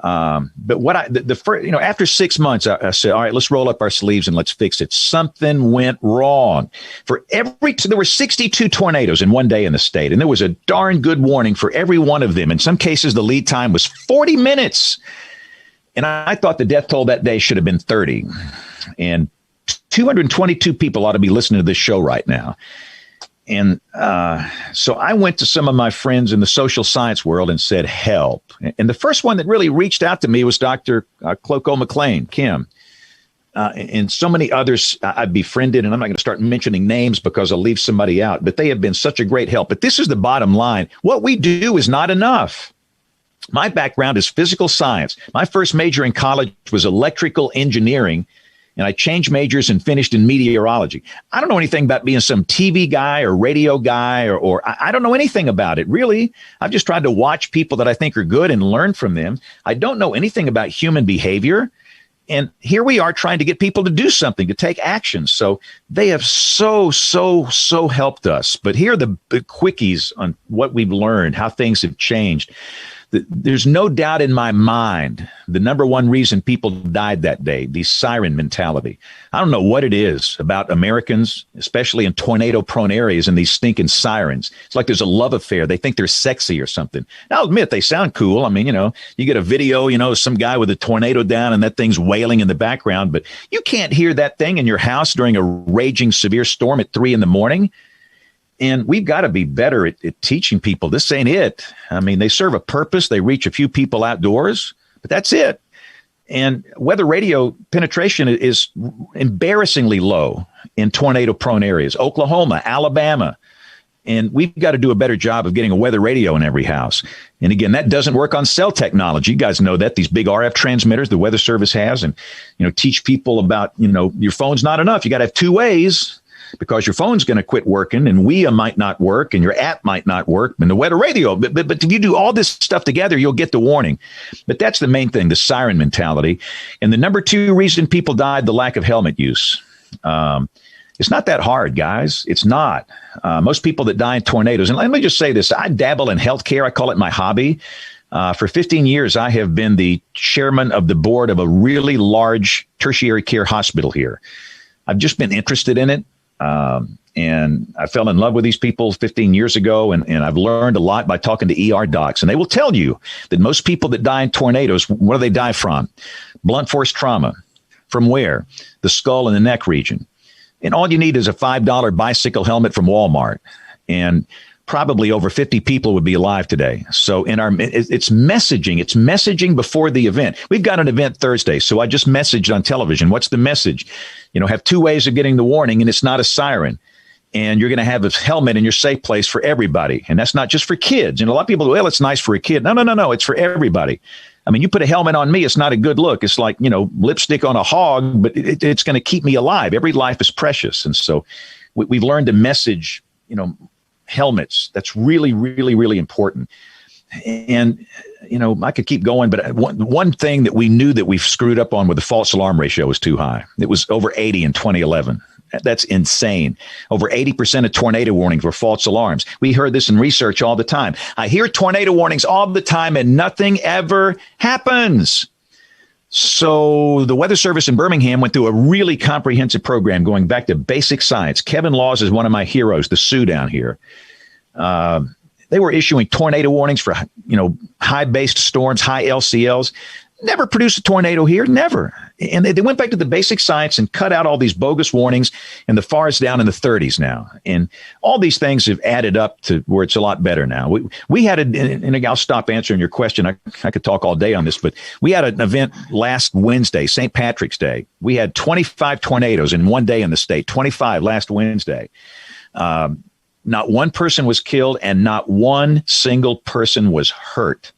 But what after 6 months, I said, all right, let's roll up our sleeves and let's fix it. Something went wrong. There were 62 tornadoes in one day in the state, and there was a darn good warning for every one of them. In some cases, the lead time was 40 minutes. And I thought the death toll that day should have been 30. And 222 people ought to be listening to this show right now. And so I went to some of my friends in the social science world and said, help. And the first one that really reached out to me was Dr. Cloco McLean, Kim. And so many others I've befriended, and I'm not going to start mentioning names because I'll leave somebody out, but they have been such a great help. But this is the bottom line. What we do is not enough. My background is physical science. My first major in college was electrical engineering, and I changed majors and finished in meteorology. I don't know anything about being some TV guy or radio guy, or I don't know anything about it, really. I've just tried to watch people that I think are good and learn from them. I don't know anything about human behavior. And here we are trying to get people to do something, to take action. So they have so helped us. But here are the quickies on what we've learned, how things have changed. There's no doubt in my mind the number one reason people died that day, the siren mentality. I don't know what it is about Americans, especially in tornado-prone areas, and these stinking sirens. It's like there's a love affair. They think they're sexy or something. Now, I'll admit, they sound cool. I mean, you get a video, some guy with a tornado down and that thing's wailing in the background, but you can't hear that thing in your house during a raging severe storm at 3 a.m. And we've got to be better at teaching people. This ain't it. I mean, they serve a purpose. They reach a few people outdoors, but that's it. And weather radio penetration is embarrassingly low in tornado-prone areas, Oklahoma, Alabama. And we've got to do a better job of getting a weather radio in every house. And again, that doesn't work on cell technology. You guys know that, these big RF transmitters the Weather Service has, and, teach people about, your phone's not enough. You got to have two ways, because your phone's going to quit working, and WIA might not work, and your app might not work, and the weather radio. But if you do all this stuff together, you'll get the warning. But that's the main thing, the siren mentality. And the number two reason people died, the lack of helmet use. It's not that hard, guys. It's not. Most people that die in tornadoes, and let me just say this, I dabble in healthcare. I call it my hobby. For 15 years, I have been the chairman of the board of a really large tertiary care hospital here. I've just been interested in it. And I fell in love with these people 15 years ago, and I've learned a lot by talking to ER docs. And they will tell you that most people that die in tornadoes, what do they die from? Blunt force trauma. From where? The skull and the neck region. And all you need is a $5 bicycle helmet from Walmart. And probably over 50 people would be alive today. So it's messaging. It's messaging before the event. We've got an event Thursday, so I just messaged on television. What's the message? Have two ways of getting the warning, and it's not a siren. And you're going to have a helmet in your safe place for everybody. And that's not just for kids. And a lot of people go, well, it's nice for a kid. No. It's for everybody. I mean, you put a helmet on me, it's not a good look. It's like, lipstick on a hog, but it's going to keep me alive. Every life is precious. And so we've learned to message, helmets. That's really, really, really important. And, I could keep going, but one thing that we knew that we've screwed up on with the false alarm ratio was too high. It was over 80 in 2011. That's insane. Over 80% of tornado warnings were false alarms. We heard this in research all the time. I hear tornado warnings all the time and nothing ever happens. So the Weather Service in Birmingham went through a really comprehensive program going back to basic science. Kevin Laws is one of my heroes, the Sioux down here. They were issuing tornado warnings for, high-based storms, high LCLs. Never produced a tornado here, never. And they went back to the basic science and cut out all these bogus warnings, and the FAR is down in the 30s now. And all these things have added up to where it's a lot better now. We had, and I'll stop answering your question. I could talk all day on this, but we had an event last Wednesday, St. Patrick's Day. We had 25 tornadoes in one day in the state, 25 last Wednesday. Not one person was killed, and not one single person was hurt.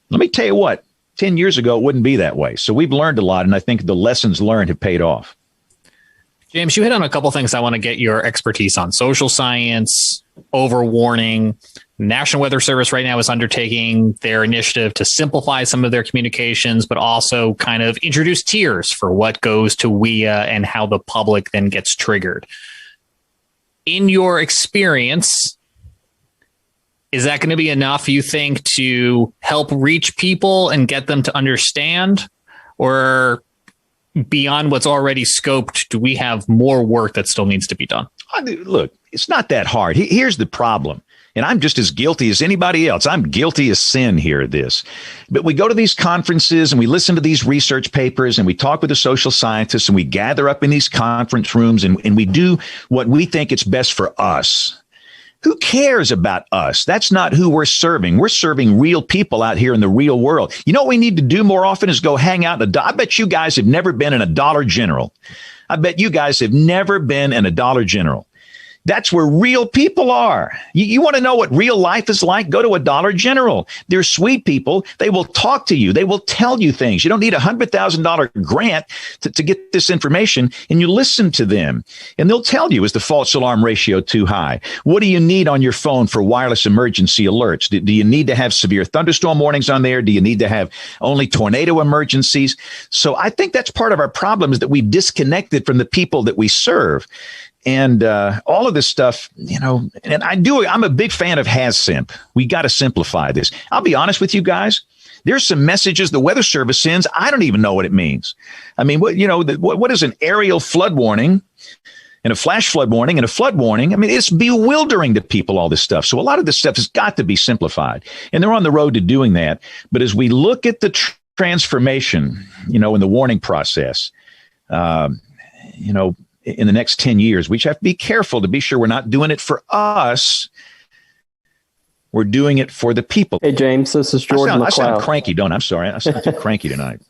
Let me tell you what. 10 years ago, it wouldn't be that way. So we've learned a lot, and I think the lessons learned have paid off. James, you hit on a couple things I want to get your expertise on. Social science, overwarning. National Weather Service right now is undertaking their initiative to simplify some of their communications, but also kind of introduce tiers for what goes to WIA and how the public then gets triggered. In your experience, is that going to be enough, you think, to help reach people and get them to understand? Or beyond what's already scoped, do we have more work that still needs to be done? Look, it's not that hard. Here's the problem. And I'm just as guilty as anybody else. I'm guilty as sin here at this. But we go to these conferences and we listen to these research papers and we talk with the social scientists and we gather up in these conference rooms and we do what we think it's best for us. Who cares about us? That's not who we're serving. We're serving real people out here in the real world. You know what we need to do more often is go hang out in I bet you guys have never been in a Dollar General. I bet you guys have never been in a Dollar General. That's where real people are. You want to know what real life is like? Go to a Dollar General. They're sweet people. They will talk to you. They will tell you things. You don't need a $100,000 grant to get this information, and you listen to them. And they'll tell you, is the false alarm ratio too high? What do you need on your phone for wireless emergency alerts? Do you need to have severe thunderstorm warnings on there? Do you need to have only tornado emergencies? So I think that's part of our problem, is that we've disconnected from the people that we serve. And all of this stuff, and I'm a big fan of HazSimp. We got to simplify this. I'll be honest with you guys. There's some messages the Weather Service sends. I don't even know what it means. I mean, what is an aerial flood warning and a flash flood warning and a flood warning? I mean, it's bewildering to people, all this stuff. So a lot of this stuff has got to be simplified. And they're on the road to doing that. But as we look at the transformation, in the warning process, in the next 10 years. We have to be careful to be sure we're not doing it for us. We're doing it for the people. Hey, James, this is Jordan McLeod. I sound cranky, don't I? I'm sorry. I sound too cranky tonight.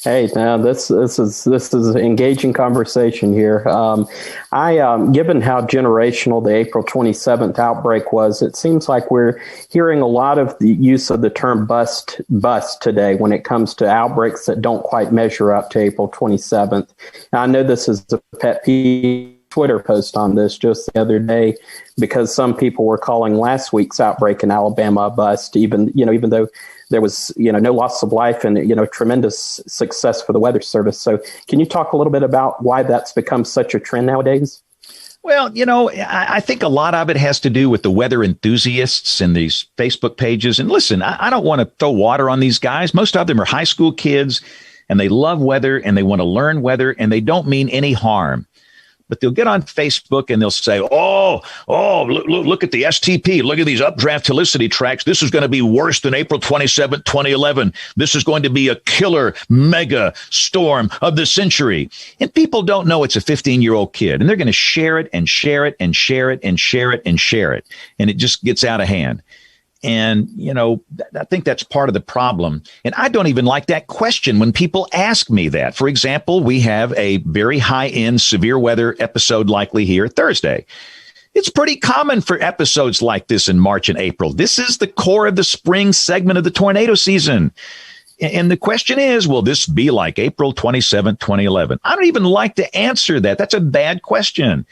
Hey, now this is an engaging conversation here. Given how generational the April 27th outbreak was, it seems like we're hearing a lot of the use of the term bust today when it comes to outbreaks that don't quite measure up to April 27th. Now, I know this is a pet peeve. Twitter post on this just the other day because some people were calling last week's outbreak in Alabama a bust, even though there was, no loss of life and, tremendous success for the Weather Service. So can you talk a little bit about why that's become such a trend nowadays? Well, I think a lot of it has to do with the weather enthusiasts and these Facebook pages. And listen, I don't want to throw water on these guys. Most of them are high school kids and they love weather and they want to learn weather and they don't mean any harm. But they'll get on Facebook and they'll say, look at the STP. Look at these updraft helicity tracks. This is going to be worse than April 27, 2011. This is going to be a killer mega storm of the century. And people don't know it's a 15-year-old kid. And they're going to share it and share it and share it and share it and share it. And it just gets out of hand. And, I think that's part of the problem. And I don't even like that question when people ask me that. For example, we have a very high-end severe weather episode likely here Thursday. It's pretty common for episodes like this in March and April. This is the core of the spring segment of the tornado season. And the question is, will this be like April 27, 2011? I don't even like to answer that. That's a bad question.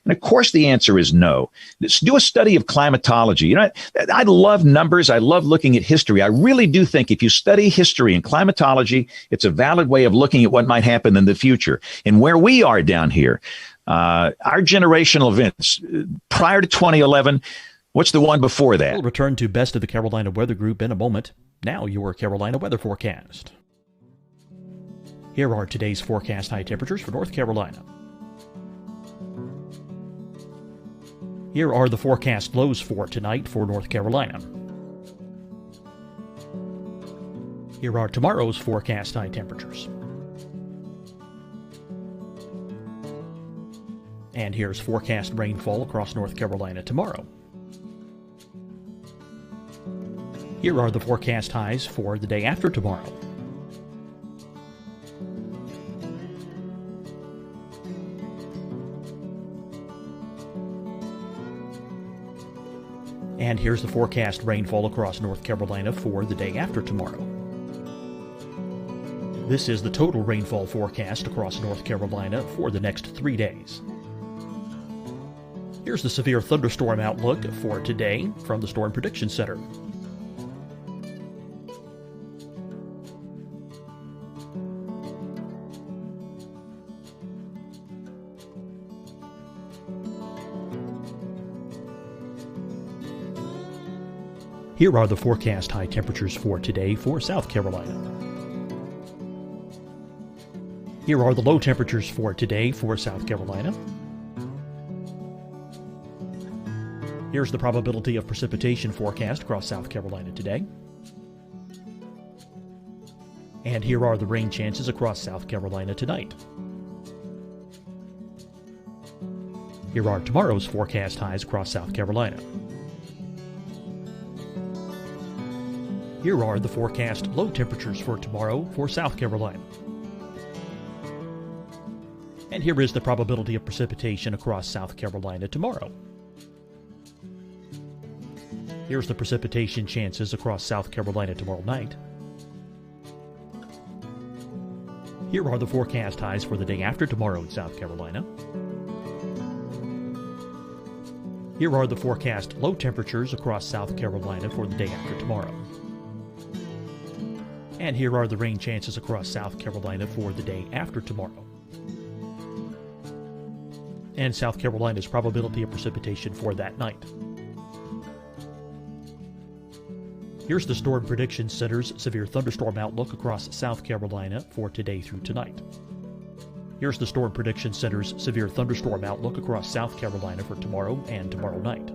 And of course, the answer is no. Let's do a study of climatology. I love numbers. I love looking at history. I really do think if you study history and climatology, it's a valid way of looking at what might happen in the future. And where we are down here, our generational events prior to 2011, what's the one before that? We'll return to Best of the Carolina Weather Group in a moment. Now your Carolina weather forecast. Here are today's forecast high temperatures for North Carolina. Here are the forecast lows for tonight for North Carolina. Here are tomorrow's forecast high temperatures. And here's forecast rainfall across North Carolina tomorrow. Here are the forecast highs for the day after tomorrow. And here's the forecast rainfall across North Carolina for the day after tomorrow. This is the total rainfall forecast across North Carolina for the next 3 days. Here's the severe thunderstorm outlook for today from the Storm Prediction Center. Here are the forecast high temperatures for today for South Carolina. Here are the low temperatures for today for South Carolina. Here's the probability of precipitation forecast across South Carolina today. And here are the rain chances across South Carolina tonight. Here are tomorrow's forecast highs across South Carolina. Here are the forecast low temperatures for tomorrow for South Carolina. And here is the probability of precipitation across South Carolina tomorrow. Here's the precipitation chances across South Carolina tomorrow night. Here are the forecast highs for the day after tomorrow in South Carolina. Here are the forecast low temperatures across South Carolina for the day after tomorrow. And here are the rain chances across South Carolina for the day after tomorrow. And South Carolina's probability of precipitation for that night. Here's the Storm Prediction Center's severe thunderstorm outlook across South Carolina for today through tonight. Here's the Storm Prediction Center's severe thunderstorm outlook across South Carolina for tomorrow and tomorrow night.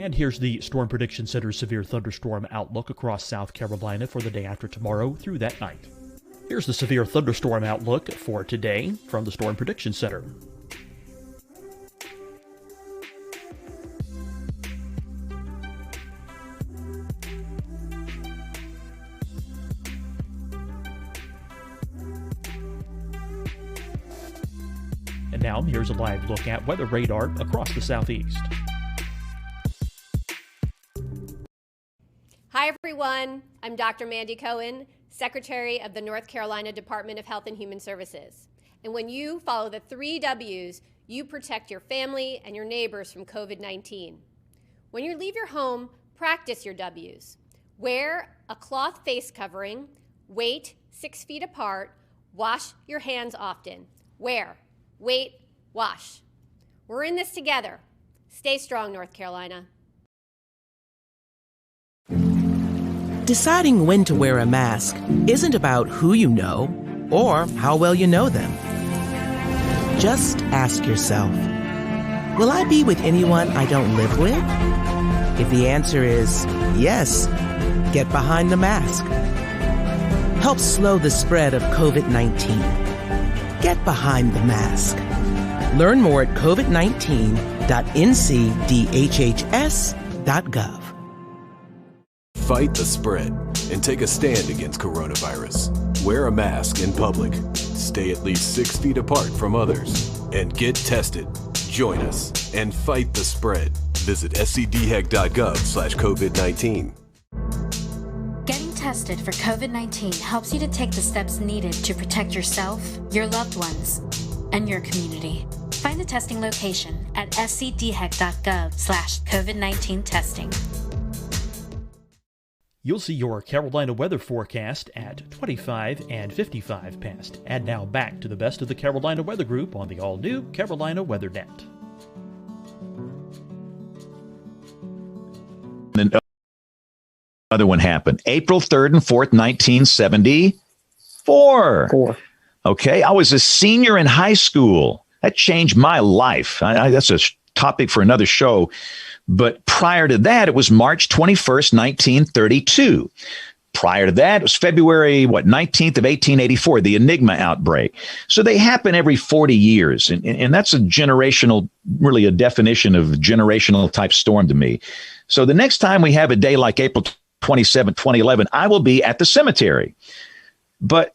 And here's the Storm Prediction Center's severe thunderstorm outlook across South Carolina for the day after tomorrow through that night. Here's the severe thunderstorm outlook for today from the Storm Prediction Center. And now, here's a live look at weather radar across the southeast. Hi, everyone. I'm Dr. Mandy Cohen, Secretary of the North Carolina Department of Health and Human Services. And when you follow the 3 W's, you protect your family and your neighbors from COVID-19. When you leave your home, practice your W's. Wear a cloth face covering, wait 6 feet apart, wash your hands often. Wear, wait, wash. We're in this together. Stay strong, North Carolina. Deciding when to wear a mask isn't about who you know or how well you know them. Just ask yourself, will I be with anyone I don't live with? If the answer is yes, get behind the mask. Help slow the spread of COVID-19. Get behind the mask. Learn more at covid19.ncdhhs.gov. Fight the spread and take a stand against coronavirus. Wear a mask in public. Stay at least 6 feet apart from others. And get tested. Join us and fight the spread. Visit scdhec.gov/COVID-19. Getting tested for COVID-19 helps you to take the steps needed to protect yourself, your loved ones, and your community. Find the testing location at scdhec.gov/COVID-19 testing. You'll see your Carolina weather forecast at 25 and 55 past. And now back to the best of the Carolina Weather Group on the all-new Carolina Weather Net. Another one happened. April 3rd and 4th, 1974. Okay, I was a senior in high school. That changed my life. That's a topic for another show. But prior to that, it was March 21st, 1932. Prior to that, it was February, 19th of 1884, the Enigma outbreak. So they happen every 40 years. And that's a generational, really a definition of generational type storm to me. So the next time we have a day like April 27, 2011, I will be at the cemetery. But,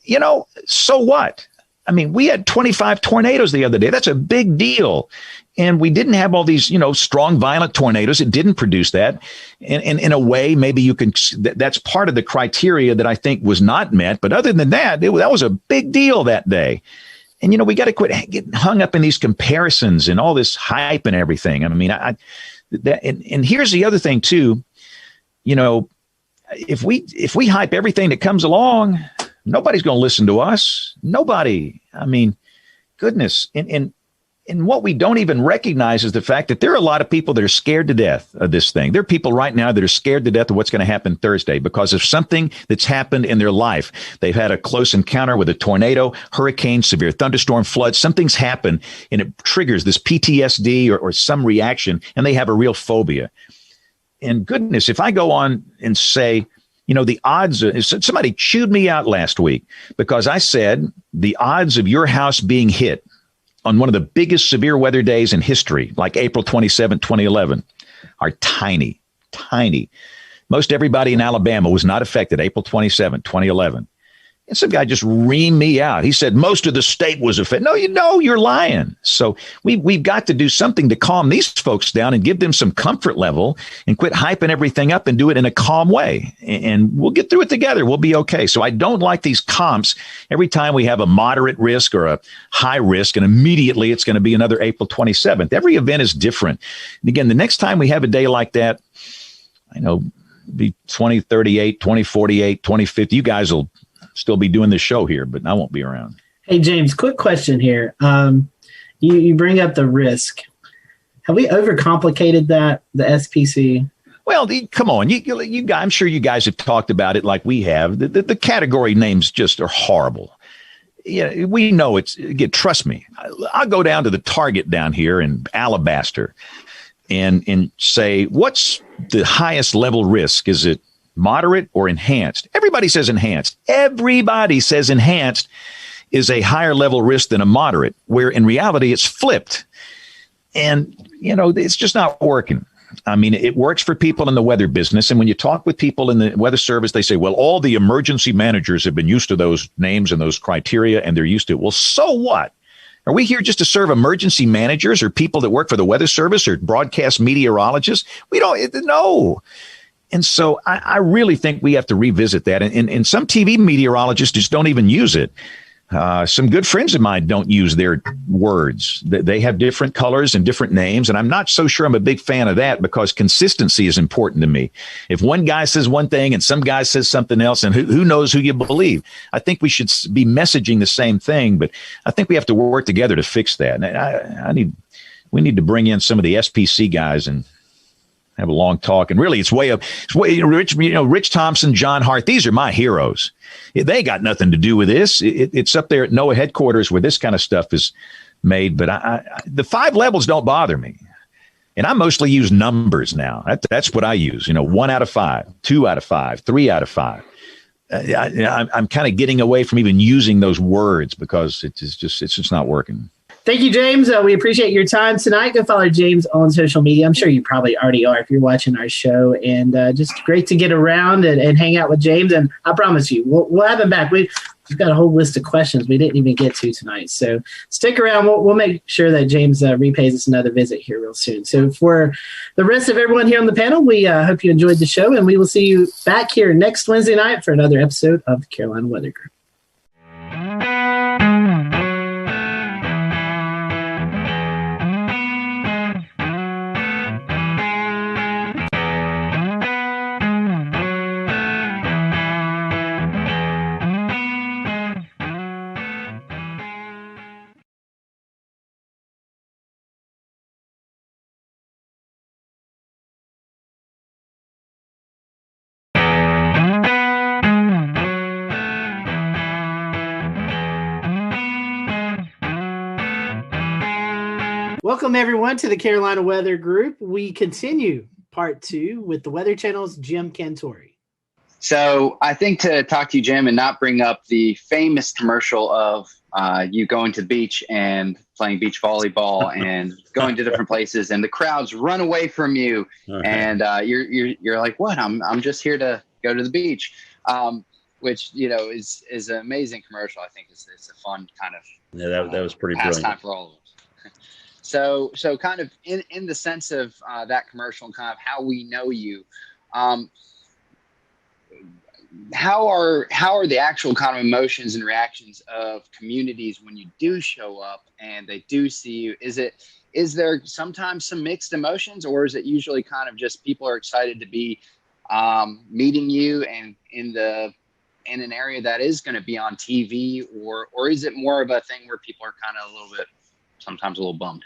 so what? I mean, we had 25 tornadoes the other day. That's a big deal. And we didn't have all these, strong, violent tornadoes. It didn't produce that. And in a way, maybe you can, that's part of the criteria that I think was not met. But other than that, that was a big deal that day. And, we got to quit getting hung up in these comparisons and all this hype and everything. I mean, and here's the other thing, too. If we hype everything that comes along, nobody's going to listen to us. Nobody. I mean, goodness. And what we don't even recognize is the fact that there are a lot of people that are scared to death of this thing. There are people right now that are scared to death of what's going to happen Thursday because of something that's happened in their life. They've had a close encounter with a tornado, hurricane, severe thunderstorm, flood. Something's happened and it triggers this PTSD or some reaction, and they have a real phobia. And goodness, if I go on and say, the odds of somebody chewed me out last week because I said the odds of your house being hit on one of the biggest severe weather days in history, like April 27, 2011, are tiny, tiny. Most everybody in Alabama was not affected April 27, 2011. And some guy just reamed me out. He said, most of the state was affected. No, you're lying. So we've got to do something to calm these folks down and give them some comfort level and quit hyping everything up and do it in a calm way. And we'll get through it together. We'll be okay. So I don't like these comps every time we have a moderate risk or a high risk, and immediately it's going to be another April 27th. Every event is different. And again, the next time we have a day like that, be 2038, 2048, 2050. You guys will still be doing this show here, but I won't be around. Hey, James, quick question here. You bring up the risk. Have we overcomplicated that, the SPC? Well, come on. You guys, I'm sure you guys have talked about it like we have. The category names just are horrible. Yeah, we know it's, again, trust me. I'll go down to the Target down here in Alabaster and say, what's the highest level risk? Is it moderate, or enhanced. Everybody says enhanced. Everybody says enhanced is a higher level risk than a moderate, where in reality it's flipped. And, it's just not working. I mean, it works for people in the weather business. And when you talk with people in the weather service, they say, well, all the emergency managers have been used to those names and those criteria, and they're used to it. Well, so what? Are we here just to serve emergency managers or people that work for the weather service or broadcast meteorologists? We don't know. And so I really think we have to revisit that. And some TV meteorologists just don't even use it. Some good friends of mine don't use their words. They have different colors and different names. And I'm not so sure I'm a big fan of that, because consistency is important to me. If one guy says one thing and some guy says something else, and who knows who you believe? I think we should be messaging the same thing, but I think we have to work together to fix that. And we need to bring in some of the SPC guys and have a long talk. And really, it's Rich Thompson, John Hart. These are my heroes. They got nothing to do with this. It's up there at NOAA headquarters where this kind of stuff is made. But the 5 levels don't bother me. And I mostly use numbers now. That's what I use. 1 out of 5, 2 out of 5, 3 out of 5. I'm kind of getting away from even using those words because it's just not working. Thank you, James. We appreciate your time tonight. Go follow James on social media. I'm sure you probably already are if you're watching our show. And just great to get around and hang out with James. And I promise you, we'll have him back. We've got a whole list of questions we didn't even get to tonight. So stick around. We'll make sure that James repays us another visit here real soon. So for the rest of everyone here on the panel, we hope you enjoyed the show. And we will see you back here next Wednesday night for another episode of the Carolina Weather Group. Welcome, everyone, to the Carolina Weather Group. We continue part 2 with the Weather Channel's Jim Cantori. So I think to talk to you, Jim, and not bring up the famous commercial of you going to the beach and playing beach volleyball and going to different places, and the crowds run away from you, and you're like, what? I'm just here to go to the beach, which is an amazing commercial. I think it's a fun kind of that was pretty pastime brilliant for all of us. So kind of in the sense of that commercial and kind of how we know you, how are the actual kind of emotions and reactions of communities when you do show up and they do see you? Is there sometimes some mixed emotions, or is it usually kind of just people are excited to be meeting you and in an area that is going to be on TV, or is it more of a thing where people are kind of a little bit sometimes a little bummed?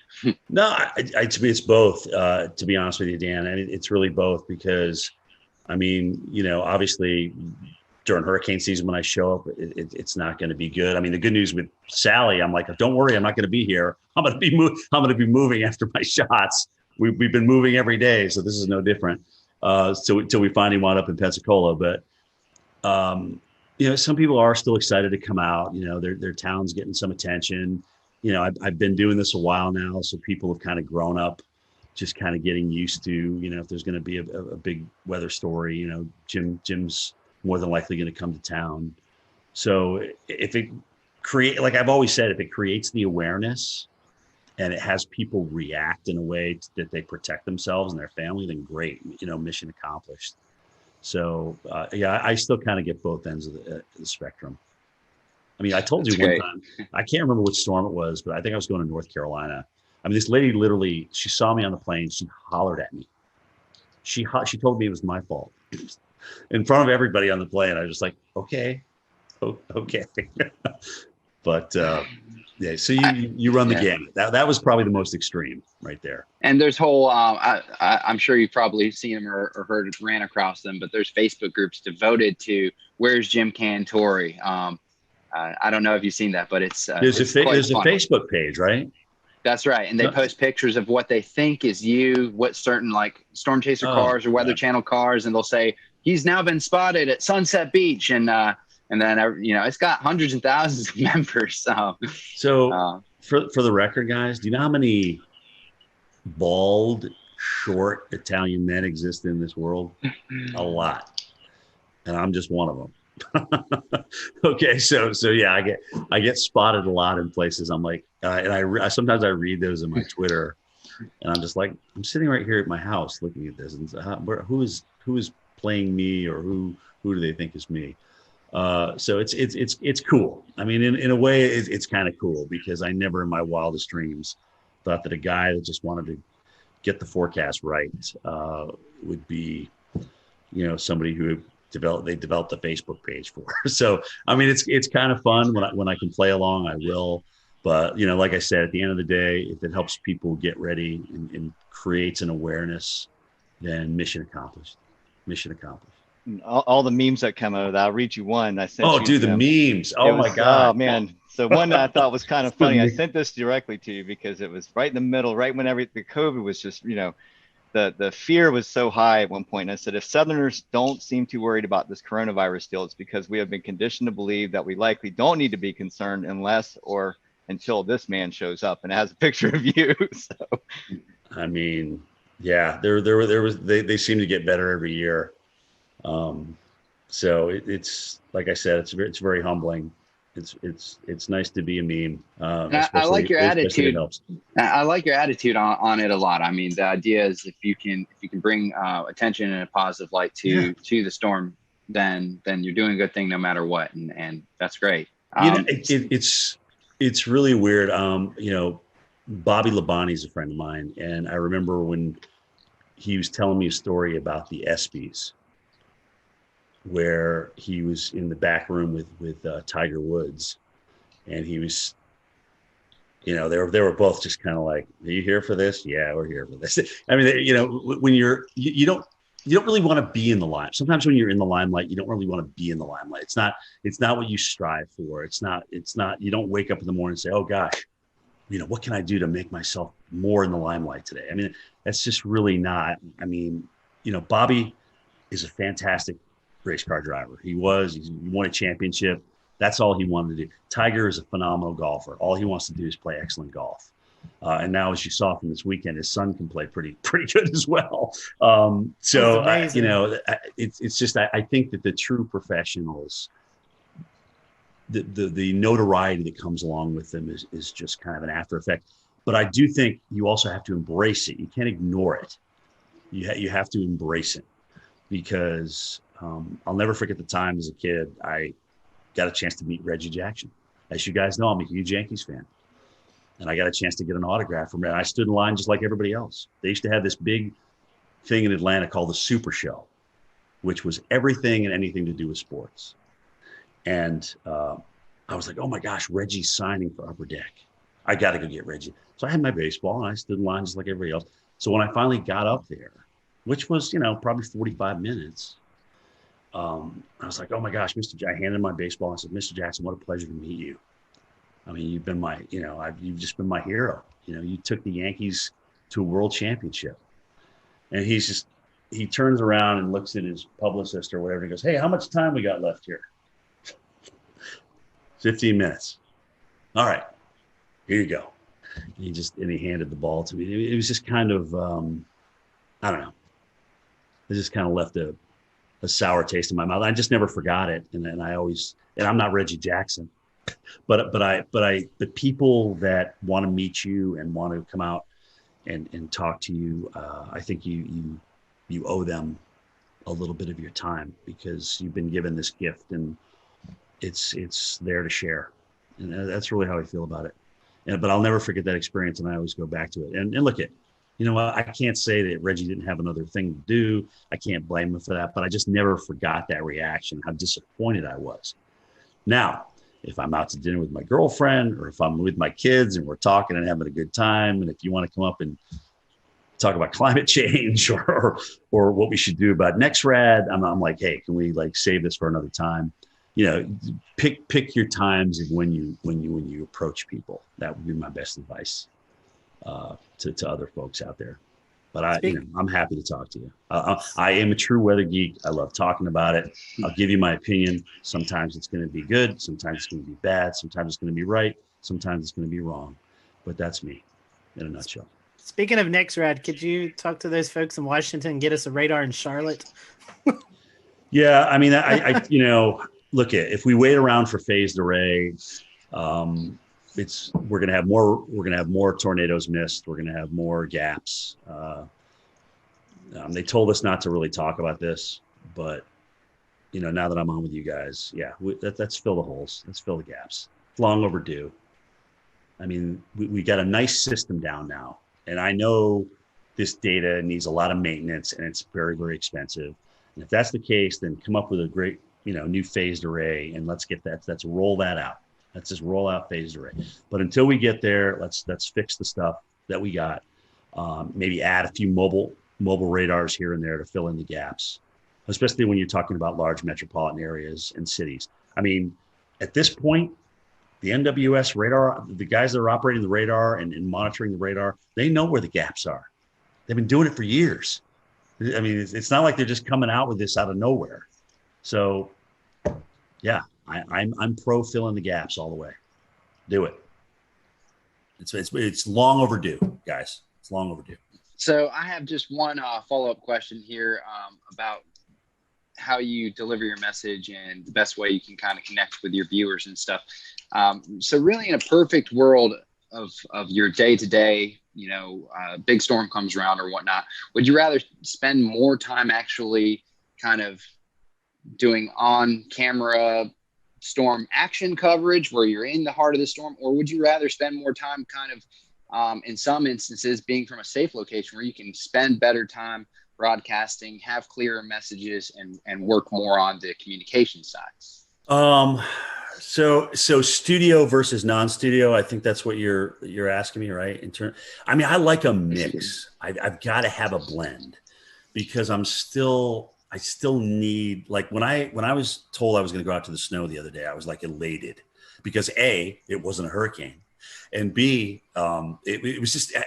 No, to me, it's both, to be honest with you, Dan. And it's really both because, I mean, obviously during hurricane season, when I show up, it's not going to be good. I mean, the good news with Sally, I'm like, don't worry, I'm not going to be here. I'm going to be moving after my shots. We've been moving every day, so this is no different. So until we finally wound up in Pensacola, but some people are still excited to come out. Their town's getting some attention. I've been doing this a while now, so people have kind of grown up, just kind of getting used to, if there's going to be a big weather story, Jim's more than likely going to come to town. So if it like I've always said, if it creates the awareness and it has people react in a way that they protect themselves and their family, then great, mission accomplished. So I still kind of get both ends of the spectrum. I mean, I told you one time, I can't remember which storm it was, but I think I was going to North Carolina. I mean, this lady literally, she saw me on the plane. She hollered at me. She told me it was my fault in front of everybody on the plane. I was just like, okay. But yeah, so you run the gamut. That was probably the most extreme right there. And there's whole, I'm sure you've probably seen them or ran across them, but there's Facebook groups devoted to Where's Jim Cantori? I don't know if you've seen that, but there's a Facebook page, right? That's right. And they post pictures of what they think is you, what certain like Storm Chaser cars or Weather Channel cars. And they'll say, he's now been spotted at Sunset Beach, and then it's got hundreds and thousands of members. So for the record, guys, do you know how many bald, short Italian men exist in this world? A lot, and I'm just one of them. Okay, so yeah, I get spotted a lot in places. I'm like, and I sometimes I read those in my Twitter, and I'm just like, I'm sitting right here at my house looking at this, and who is playing me, or who do they think is me? So it's cool. I mean, in a way, it's kind of cool, because I never in my wildest dreams thought that a guy that just wanted to get the forecast right would be, somebody who developed a Facebook page for. So I mean, it's kind of fun when I can play along, I will. But like I said, at the end of the day, if it helps people get ready and creates an awareness, then mission accomplished. Mission accomplished. All the memes that come out of that. I'll read you one. I sent. Oh, dude, the memes. Oh my God. Oh man. So one that I thought was kind of funny. I sent this directly to you because it was right in the middle, right when the COVID was just, the fear was so high at one point. And I said, if Southerners don't seem too worried about this coronavirus still, it's because we have been conditioned to believe that we likely don't need to be concerned unless or until this man shows up. And it has a picture of you. So, I mean, yeah, they seem to get better every year. So it's like I said, it's very humbling. It's nice to be a meme. I like your attitude. I like your attitude on it a lot. I mean, the idea is if you can bring attention and a positive light to the storm, then you're doing a good thing no matter what, and that's great. It's really weird. Bobby Labonte is a friend of mine, and I remember when he was telling me a story about the ESPYs, where he was in the back room with Tiger Woods, and he was, they were both just kind of like, "Are you here for this?" "Yeah, we're here for this." I mean, when you don't really want to be in the limelight. Sometimes when you're in the limelight, you don't really want to be in the limelight. It's not what you strive for. It's not. You don't wake up in the morning and say, "Oh gosh, what can I do to make myself more in the limelight today?" I mean, that's just really not. I mean, Bobby is a fantastic race car driver. He won a championship. That's all he wanted to do. Tiger is a phenomenal golfer. All he wants to do is play excellent golf. And now, as you saw from this weekend, his son can play pretty good as well. So it's just I think that the true professionals, the notoriety that comes along with them is just kind of an after effect. But I do think you also have to embrace it. You can't ignore it. You have to embrace it, because I'll never forget the time as a kid I got a chance to meet Reggie Jackson. As you guys know, I'm a huge Yankees fan, and I got a chance to get an autograph from him. I stood in line just like everybody else. They used to have this big thing in Atlanta called the Super Show, which was everything and anything to do with sports. And I was like, oh my gosh, Reggie's signing for Upper Deck. I got to go get Reggie. So I had my baseball, and I stood in line just like everybody else. So when I finally got up there, which was, probably 45 minutes, I was like, oh my gosh, I handed my baseball. I said, Mr. Jackson, what a pleasure to meet you. I mean, you've been you've just been my hero. You took the Yankees to a world championship. And he turns around and looks at his publicist or whatever. And he goes, hey, how much time we got left here? 15 minutes. All right, here you go. And he handed the ball to me. It was just kind of, I don't know. It just kind of left a sour taste in my mouth. I just never forgot it. And I'm not Reggie Jackson, but the people that want to meet you and want to come out and talk to you, I think you owe them a little bit of your time, because you've been given this gift and it's there to share. And that's really how I feel about it. But I'll never forget that experience, and I always go back to it. And look at, I can't say that Reggie didn't have another thing to do. I can't blame him for that, but I just never forgot that reaction, how disappointed I was. Now, if I'm out to dinner with my girlfriend, or if I'm with my kids and we're talking and having a good time, and if you want to come up and talk about climate change or what we should do about NextRad, I'm like, hey, can we save this for another time? Pick your times of when you approach people. That would be my best advice to other folks out there. But I'm happy to talk to you. I am a true weather geek. I love talking about it. I'll give you my opinion. Sometimes it's going to be good. Sometimes it's going to be bad. Sometimes it's going to be right. Sometimes it's going to be wrong. But that's me in a nutshell. Speaking of NICSRAD, could you talk to those folks in Washington and get us a radar in Charlotte? Yeah, I mean, I look at if we wait around for phased array, we're gonna have more tornadoes missed. We're gonna have more gaps. They told us not to really talk about this, but now that I'm on with you guys, yeah, let's fill the holes. Let's fill the gaps. It's long overdue. I mean, we got a nice system down now, and I know this data needs a lot of maintenance, and it's very, very expensive. And if that's the case, then come up with a great, new phased array, and let's roll that out. Let's just roll out phased array. But until we get there, let's fix the stuff that we got. Maybe add a few mobile radars here and there to fill in the gaps, especially when you're talking about large metropolitan areas and cities. I mean, at this point, the NWS radar, the guys that are operating the radar and monitoring the radar, they know where the gaps are. They've been doing it for years. I mean, it's not like they're just coming out with this out of nowhere. So, yeah, I'm pro filling the gaps all the way. Do it. It's long overdue, guys. It's long overdue. So I have just one follow-up question here about how you deliver your message and the best way you can kind of connect with your viewers and stuff. So really in a perfect world of your day-to-day, big storm comes around or whatnot, would you rather spend more time actually kind of doing on-camera storm action coverage where you're in the heart of the storm, or would you rather spend more time kind of in some instances being from a safe location where you can spend better time broadcasting, have clearer messages, and work more on the communication side? So studio versus non-studio, I think that's what you're asking me, right? I like a mix. I've got to have a blend because I still need, like when I was told I was going to go out to the snow the other day, I was like elated because A, it wasn't a hurricane, and B, it was just,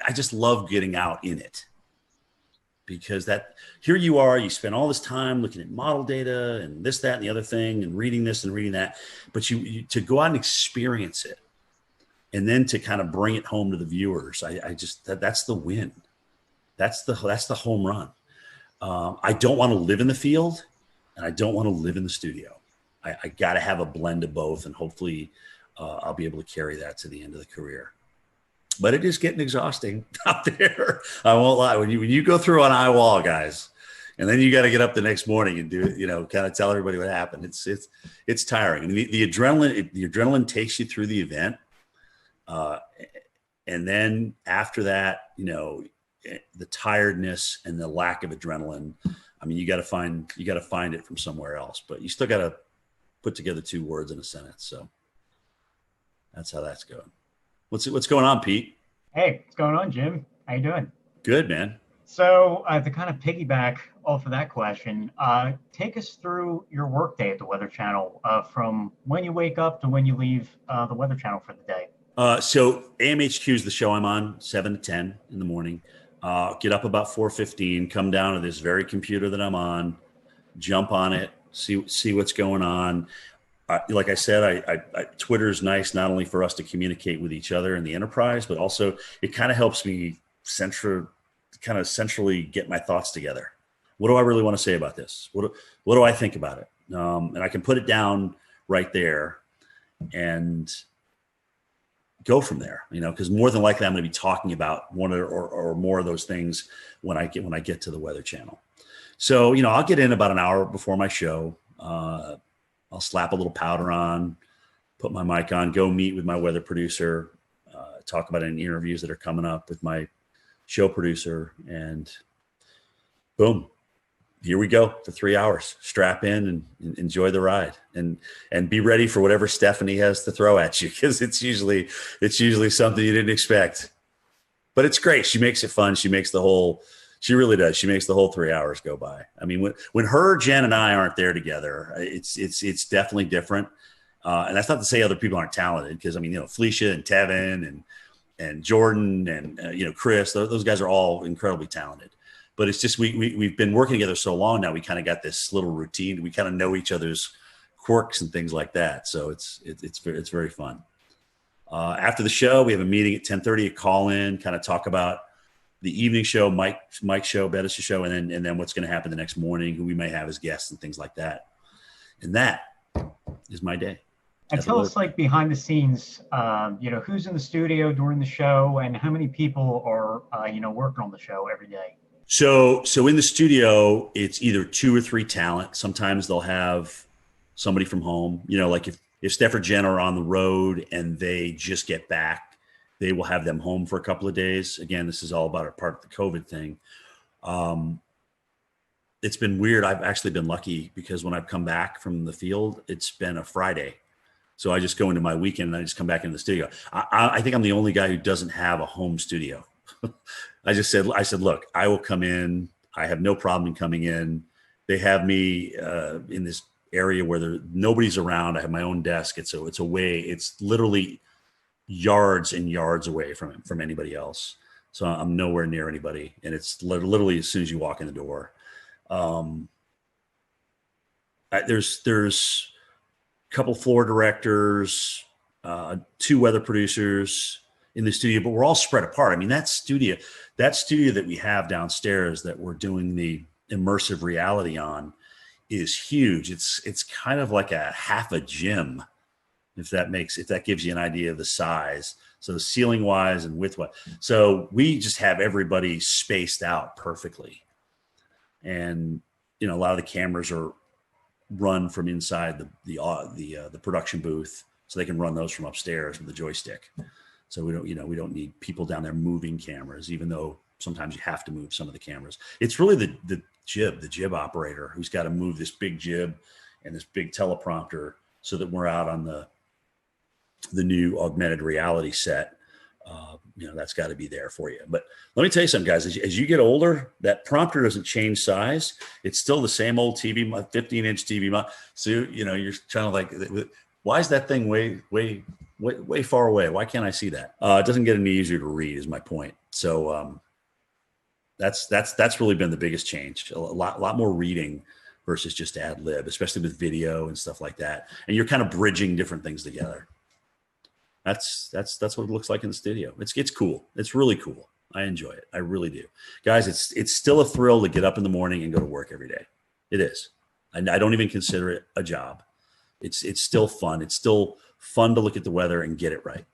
I just love getting out in it. Because here you are, you spend all this time looking at model data and this, that, and the other thing, and reading this and reading that, but you to go out and experience it, and then to kind of bring it home to the viewers, that's the win, that's the home run. I don't want to live in the field, and I don't want to live in the studio. I got to have a blend of both, and hopefully, I'll be able to carry that to the end of the career. But it is getting exhausting out there. I won't lie. When you go through an eye wall, guys, and then you got to get up the next morning and do it, kind of tell everybody what happened. It's tiring. And the adrenaline takes you through the event. And then after that, the tiredness and the lack of adrenaline, I mean, you got to find it from somewhere else, but you still got to put together two words in a sentence. So that's how that's going. What's going on, Pete? Hey, what's going on, Jim? How you doing? Good, man. So to kind of piggyback off of that question, take us through your workday at the Weather Channel from when you wake up to when you leave the Weather Channel for the day. So AMHQ is the show I'm on, 7 to 10 in the morning. Get up about 4:15, come down to this very computer that I'm on, jump on it, see what's going on. Like I said, Twitter is nice not only for us to communicate with each other in the enterprise, but also it kind of helps me centrally get my thoughts together. What do I really want to say about this? What do I think about it? And I can put it down right there and go from there. Because more than likely I'm going to be talking about one or more of those things when I get to the Weather Channel. So I'll get in about an hour before my show. I'll slap a little powder on, put my mic on, go meet with my weather producer, talk about any interviews that are coming up with my show producer, and boom, here we go for 3 hours. Strap in and enjoy the ride, and be ready for whatever Stephanie has to throw at you, because it's usually something you didn't expect. But it's great. She makes it fun. She really does. She makes the whole 3 hours go by. I mean, when her, Jen, and I aren't there together, it's definitely different. And that's not to say other people aren't talented, because Felicia and Tevin and Jordan and Chris. Those guys are all incredibly talented. But it's just we've been working together so long now. We kind of got this little routine. We kind of know each other's quirks and things like that. So it's very fun. After the show, we have a meeting at 10:30. A call in, kind of talk about the evening show, Mike's show, Bettis' show, and then what's going to happen the next morning, who we may have as guests and things like that. And that is my day. And tell us, like, behind the scenes, who's in the studio during the show, and how many people are working on the show every day. So in the studio, it's either 2 or 3 talent. Sometimes they'll have somebody from home. Like if Steph or Jen are on the road and they just get back, they will have them home for a couple of days. Again, this is all about a part of the COVID thing. It's been weird. I've actually been lucky because when I've come back from the field, it's been a Friday. So I just go into my weekend and I just come back into the studio. I think I'm the only guy who doesn't have a home studio. I said, look, I will come in. I have no problem in coming in. They have me in this area where nobody's around. I have my own desk. It's literally yards and yards away from anybody else. So I'm nowhere near anybody. And it's literally as soon as you walk in the door. There's a couple floor directors, 2 weather producers in the studio, but we're all spread apart. I mean, that studio that we have downstairs that we're doing the immersive reality on is huge. It's kind of like a half a gym, if that gives you an idea of the size. So ceiling wise and width wise. So we just have everybody spaced out perfectly. And, a lot of the cameras are run from inside the production booth, so they can run those from upstairs with the joystick. So we don't need people down there moving cameras, even though sometimes you have to move some of the cameras. It's really the jib operator who's got to move this big jib and this big teleprompter so that we're out on the new augmented reality set. That's got to be there for you. But let me tell you something, guys, as you get older, that prompter doesn't change size. It's still the same old TV, 15-inch TV. So, you're trying to like, why is that thing way far away? Why can't I see that? It doesn't get any easier to read is my point. So that's really been the biggest change. A lot more reading versus just ad lib, especially with video and stuff like that. And you're kind of bridging different things together. That's what it looks like in the studio. It's cool. It's really cool. I enjoy it. I really do. Guys, it's still a thrill to get up in the morning and go to work every day. It is. And I don't even consider it a job. It's still fun. It's still fun to look at the weather and get it right.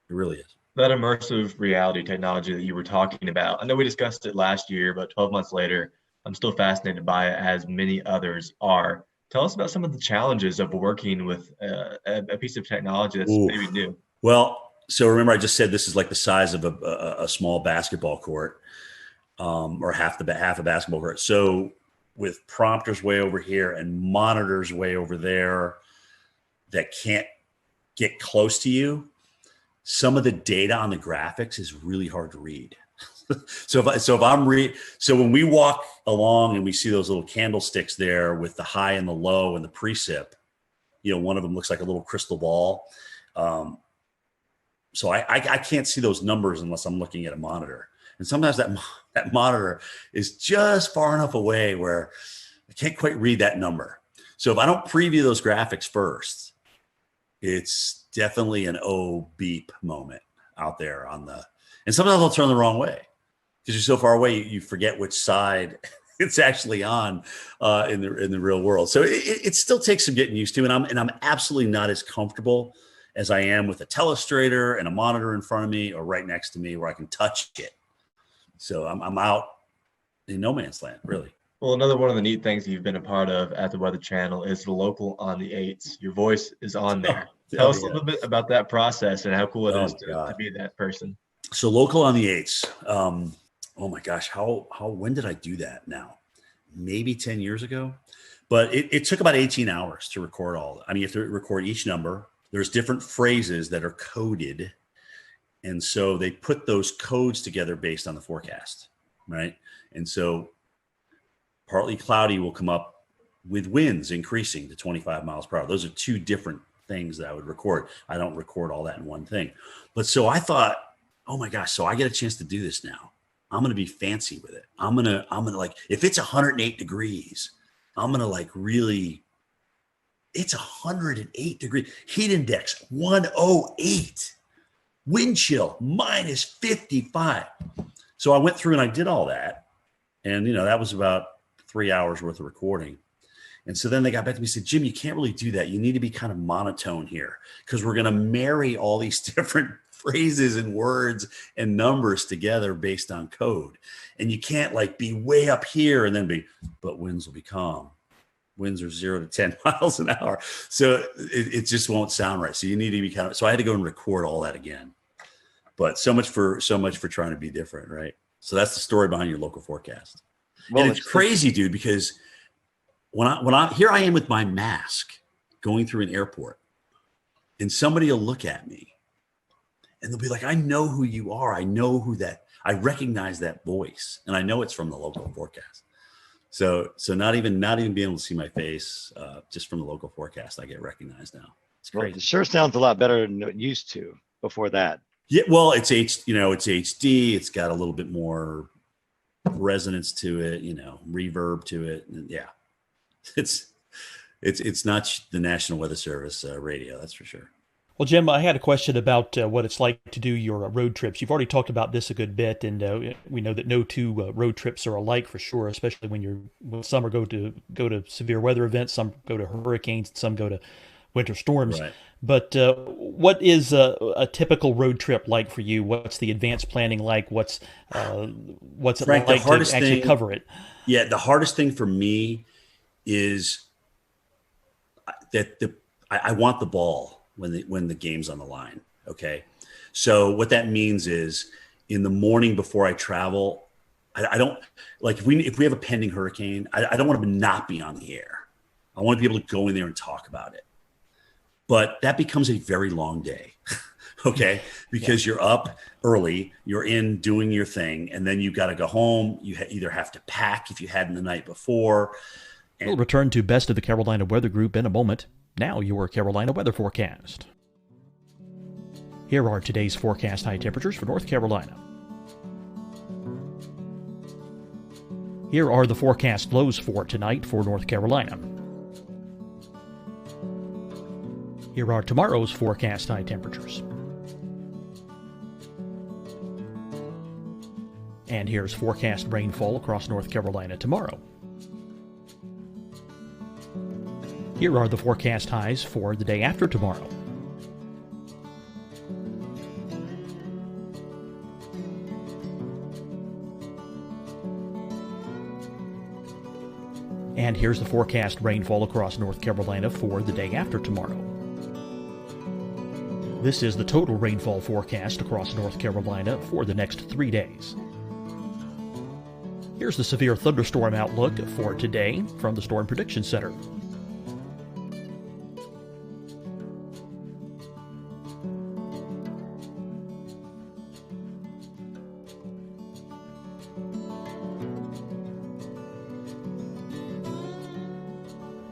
It really is. That immersive reality technology that you were talking about, I know we discussed it last year, but 12 months later, I'm still fascinated by it, as many others are. Tell us about some of the challenges of working with a piece of technology that's maybe new. Well, so remember I just said this is like the size of a small basketball court, or half a basketball court. So with prompters way over here and monitors way over there that can't get close to you, some of the data on the graphics is really hard to read. So when we walk along and we see those little candlesticks there with the high and the low and the precip, one of them looks like a little crystal ball. So I can't see those numbers unless I'm looking at a monitor. And sometimes that monitor is just far enough away where I can't quite read that number. So if I don't preview those graphics first, it's definitely an beep moment out there and sometimes I'll turn the wrong way. Because you're so far away, you forget which side it's actually on in the real world. So it still takes some getting used to, and I'm absolutely not as comfortable as I am with a telestrator and a monitor in front of me or right next to me where I can touch it. So I'm out in no man's land, really. Well, another one of the neat things you've been a part of at the Weather Channel is the local on the 8s. Your voice is on there. Tell us a little bit about that process and how cool it is to be that person. So local on the 8s. Oh my gosh, when did I do that now? Maybe 10 years ago. But it took about 18 hours to record all. I mean, you have to record each number. There's different phrases that are coded. And so they put those codes together based on the forecast, right? And so partly cloudy will come up with winds increasing to 25 miles per hour. Those are 2 different things that I would record. I don't record all that in one thing. But so I thought, oh my gosh, so I get a chance to do this now. I'm going to be fancy with it. I'm going to like, if it's 108 degrees, I'm going to like really, it's 108 degrees, heat index 108, wind chill minus 55. So I went through and I did all that. And, you know, that was about 3 hours worth of recording. And so then they got back to me and said, Jim, you can't really do that. You need to be kind of monotone here because we're going to marry all these different phrases and words and numbers together based on code. And you can't like be way up here and then be, but winds will be calm. Winds are 0 to 10 miles an hour. So it just won't sound right. So you need to be kind of, so I had to go and record all that again. But so much for trying to be different, right? So that's the story behind your local forecast. Well, and it's crazy, dude, because when I here I am with my mask going through an airport and somebody will look at me and they'll be like, I know who you are. I know who that, I recognize that voice and I know it's from the local forecast. So not even being able to see my face, just from the local forecast, I get recognized now. It's crazy. Well, it sure sounds a lot better than it used to before that. Yeah, well, it's HD. It's got a little bit more resonance to it, reverb to it. And yeah, it's not the National Weather Service radio, that's for sure. Well, Jim, I had a question about what it's like to do your road trips. You've already talked about this a good bit, and we know that no two road trips are alike for sure, especially when some are go to severe weather events, some go to hurricanes, some go to winter storms. Right. But what is a typical road trip like for you? What's the advanced planning like? What's it Frank, like to actually cover it? Yeah, the hardest thing for me is that I want the ball when the game's on the line. Okay, so what that means is in the morning before I travel, I don't like if we have a pending hurricane, I don't want to not be on the air. I want to be able to go in there and talk about it. But that becomes a very long day, okay? Because you're up early, you're in doing your thing, and then you got to go home. You either have to pack if you hadn't the night before. We'll return to Best of the Carolina Weather Group in a moment. Now your Carolina weather forecast. Here are today's forecast high temperatures for North Carolina. Here are the forecast lows for tonight for North Carolina. Here are tomorrow's forecast high temperatures. And here's forecast rainfall across North Carolina tomorrow. Here are the forecast highs for the day after tomorrow. And here's the forecast rainfall across North Carolina for the day after tomorrow. This is the total rainfall forecast across North Carolina for the next 3 days. Here's the severe thunderstorm outlook for today from the Storm Prediction Center.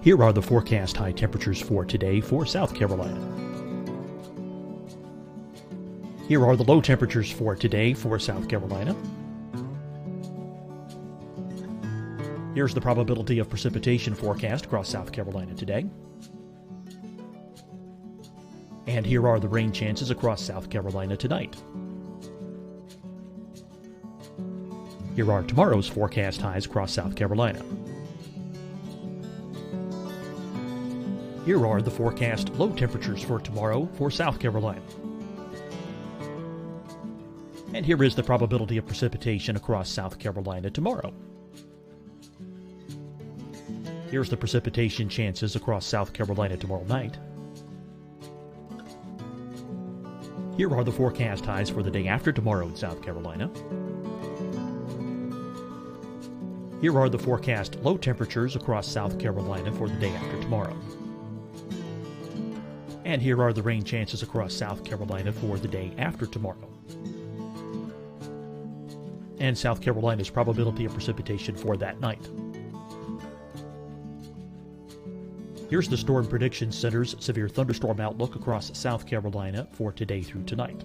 Here are the forecast high temperatures for today for South Carolina. Here are the low temperatures for today for South Carolina. Here's the probability of precipitation forecast across South Carolina today. And here are the rain chances across South Carolina tonight. Here are tomorrow's forecast highs across South Carolina. Here are the forecast low temperatures for tomorrow for South Carolina. And here is the probability of precipitation across South Carolina tomorrow. Here's the precipitation chances across South Carolina tomorrow night. Here are the forecast highs for the day after tomorrow in South Carolina. Here are the forecast low temperatures across South Carolina for the day after tomorrow. And here are the rain chances across South Carolina for the day after tomorrow. And South Carolina's probability of precipitation for that night. Here's the Storm Prediction Center's severe thunderstorm outlook across South Carolina for today through tonight.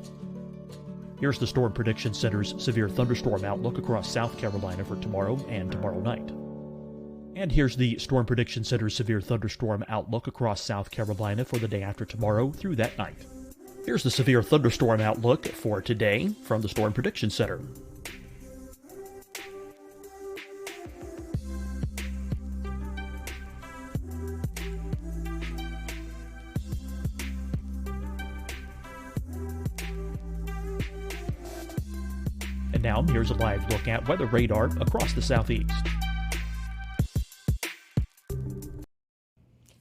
Here's the Storm Prediction Center's severe thunderstorm outlook across South Carolina for tomorrow and tomorrow night. And here's the Storm Prediction Center's severe thunderstorm outlook across South Carolina for the day after tomorrow through that night. Here's the severe thunderstorm outlook for today from the Storm Prediction Center. And now here's a live look at weather radar across the southeast.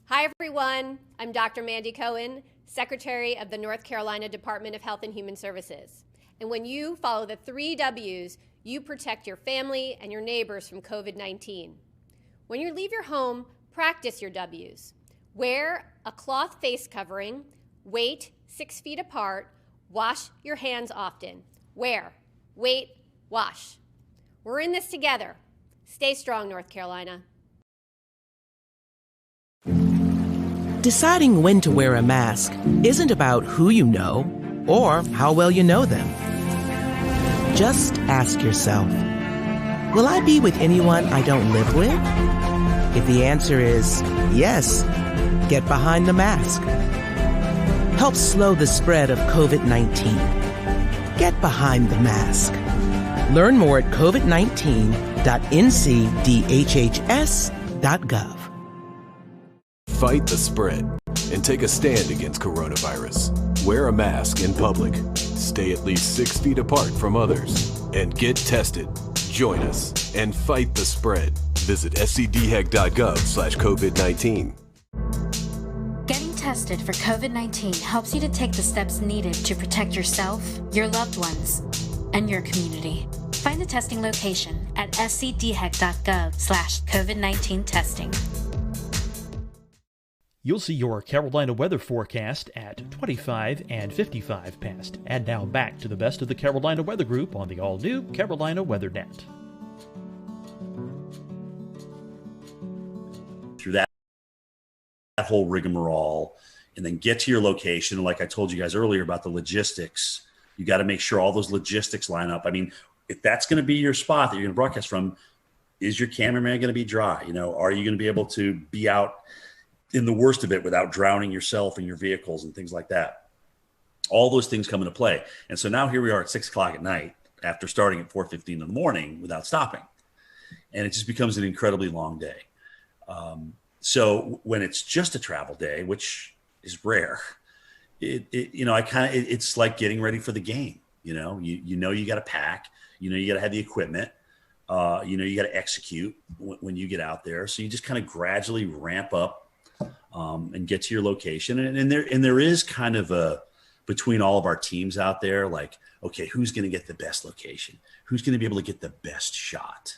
Hi everyone, I'm Dr. Mandy Cohen, Secretary of the North Carolina Department of Health and Human Services. And when you follow the 3 W's, you protect your family and your neighbors from COVID-19. When you leave your home, practice your W's. Wear a cloth face covering, wait 6 feet apart, wash your hands often. Wear, wait, wash. We're in this together. Stay strong, North Carolina. Deciding when to wear a mask isn't about who you know or how well you know them. Just ask yourself, will I be with anyone I don't live with? If the answer is yes, get behind the mask. Help slow the spread of COVID-19. Get behind the mask. Learn more at covid19.ncdhhs.gov. Fight the spread and take a stand against coronavirus. Wear a mask in public. Stay at least 6 feet apart from others. And get tested. Join us and fight the spread. Visit scdhec.gov/COVID-19. Getting tested for COVID-19 helps you to take the steps needed to protect yourself, your loved ones, and your community. Find the testing location at scdhec.gov/COVID-19 testing. You'll see your Carolina weather forecast at 25 and 55 past. And now back to the best of the Carolina Weather Group on the all-new Carolina WeatherNet. Through that whole rigmarole, and then get to your location. Like I told you guys earlier about the logistics, you got to make sure all those logistics line up. I mean, if that's going to be your spot that you're going to broadcast from, is your cameraman going to be dry? You know, are you going to be able to be out in the worst of it without drowning yourself and your vehicles and things like that? All those things come into play. And so now here we are at 6 o'clock at night after starting at 4:15 in the morning without stopping. And it just becomes an incredibly long day. So when it's just a travel day, which is rare, it's like getting ready for the game. You know you got to pack, you got to have the equipment, you got to execute when you get out there. So you just kind of gradually ramp up and get to your location. And there is kind of between all of our teams out there, like, okay, who's going to get the best location? Who's going to be able to get the best shot?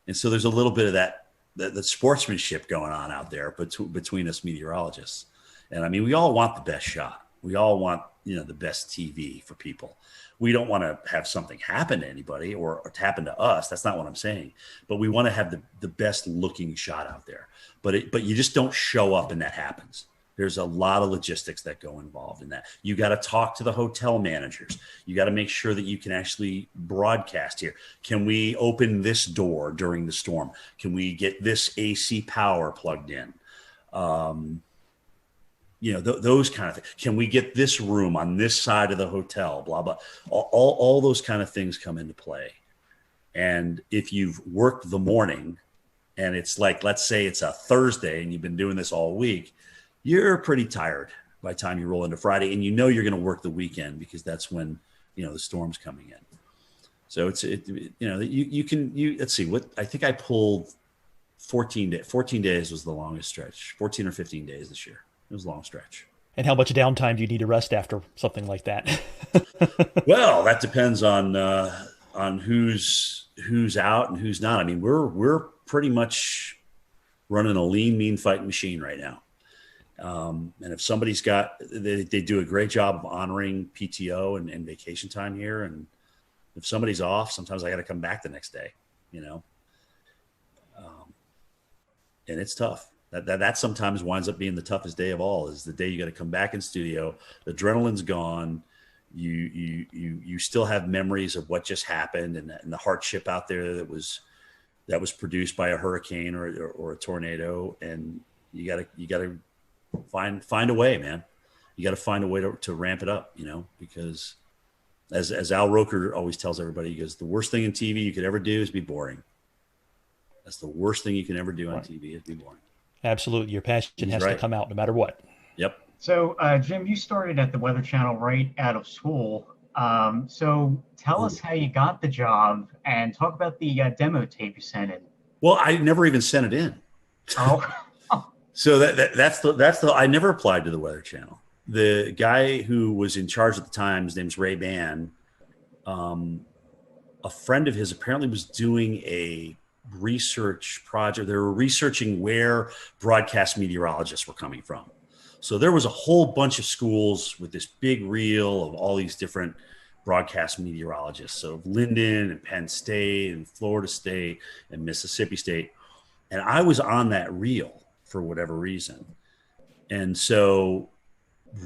And so there's a little bit of that sportsmanship going on out there between us meteorologists. And I mean, we all want the best shot. We all want, the best TV for people. We don't want to have something happen to anybody or to happen to us. That's not what I'm saying. But we want to have the best looking shot out there. But you just don't show up and that happens. There's a lot of logistics that go involved in that. You got to talk to the hotel managers. You got to make sure that you can actually broadcast here. Can we open this door during the storm? Can we get this AC power plugged in? Those kind of things. Can we get this room on this side of the hotel? Blah, blah. All those kind of things come into play. And if you've worked the morning and it's like, let's say it's a Thursday and you've been doing this all week, you're pretty tired by the time you roll into Friday, and you're going to work the weekend because that's when, the storm's coming in. So let's see what, I think I pulled 14 days was the longest stretch, 14 or 15 days this year. It was a long stretch. And how much downtime do you need to rest after something like that? Well, that depends on who's out and who's not. I mean, we're pretty much running a lean, mean fighting machine right now. And if somebody's they do a great job of honoring PTO and vacation time here. And if somebody's off, sometimes I got to come back the next day, and it's tough. That sometimes winds up being the toughest day of all, is the day you got to come back in studio. The adrenaline's gone. You still have memories of what just happened and the hardship out there that was produced by a hurricane or a tornado. And you gotta find a way, man. You got to find a way to ramp it up, because as Al Roker always tells everybody, he goes, the worst thing in TV you could ever do is be boring. That's the worst thing you can ever do on TV is be boring. Absolutely. Your passion has to come out no matter what. Yep. So, Jim, you started at the Weather Channel right out of school. So tell us how you got the job and talk about the demo tape you sent in. Well, I never even sent it in. Oh. So that's the I never applied to the Weather Channel. The guy who was in charge at the time, his name's Ray Ban. A friend of his apparently was doing a research project. They were researching where broadcast meteorologists were coming from. So there was a whole bunch of schools with this big reel of all these different broadcast meteorologists. So Linden and Penn State and Florida State and Mississippi State. And I was on that reel for whatever reason. And so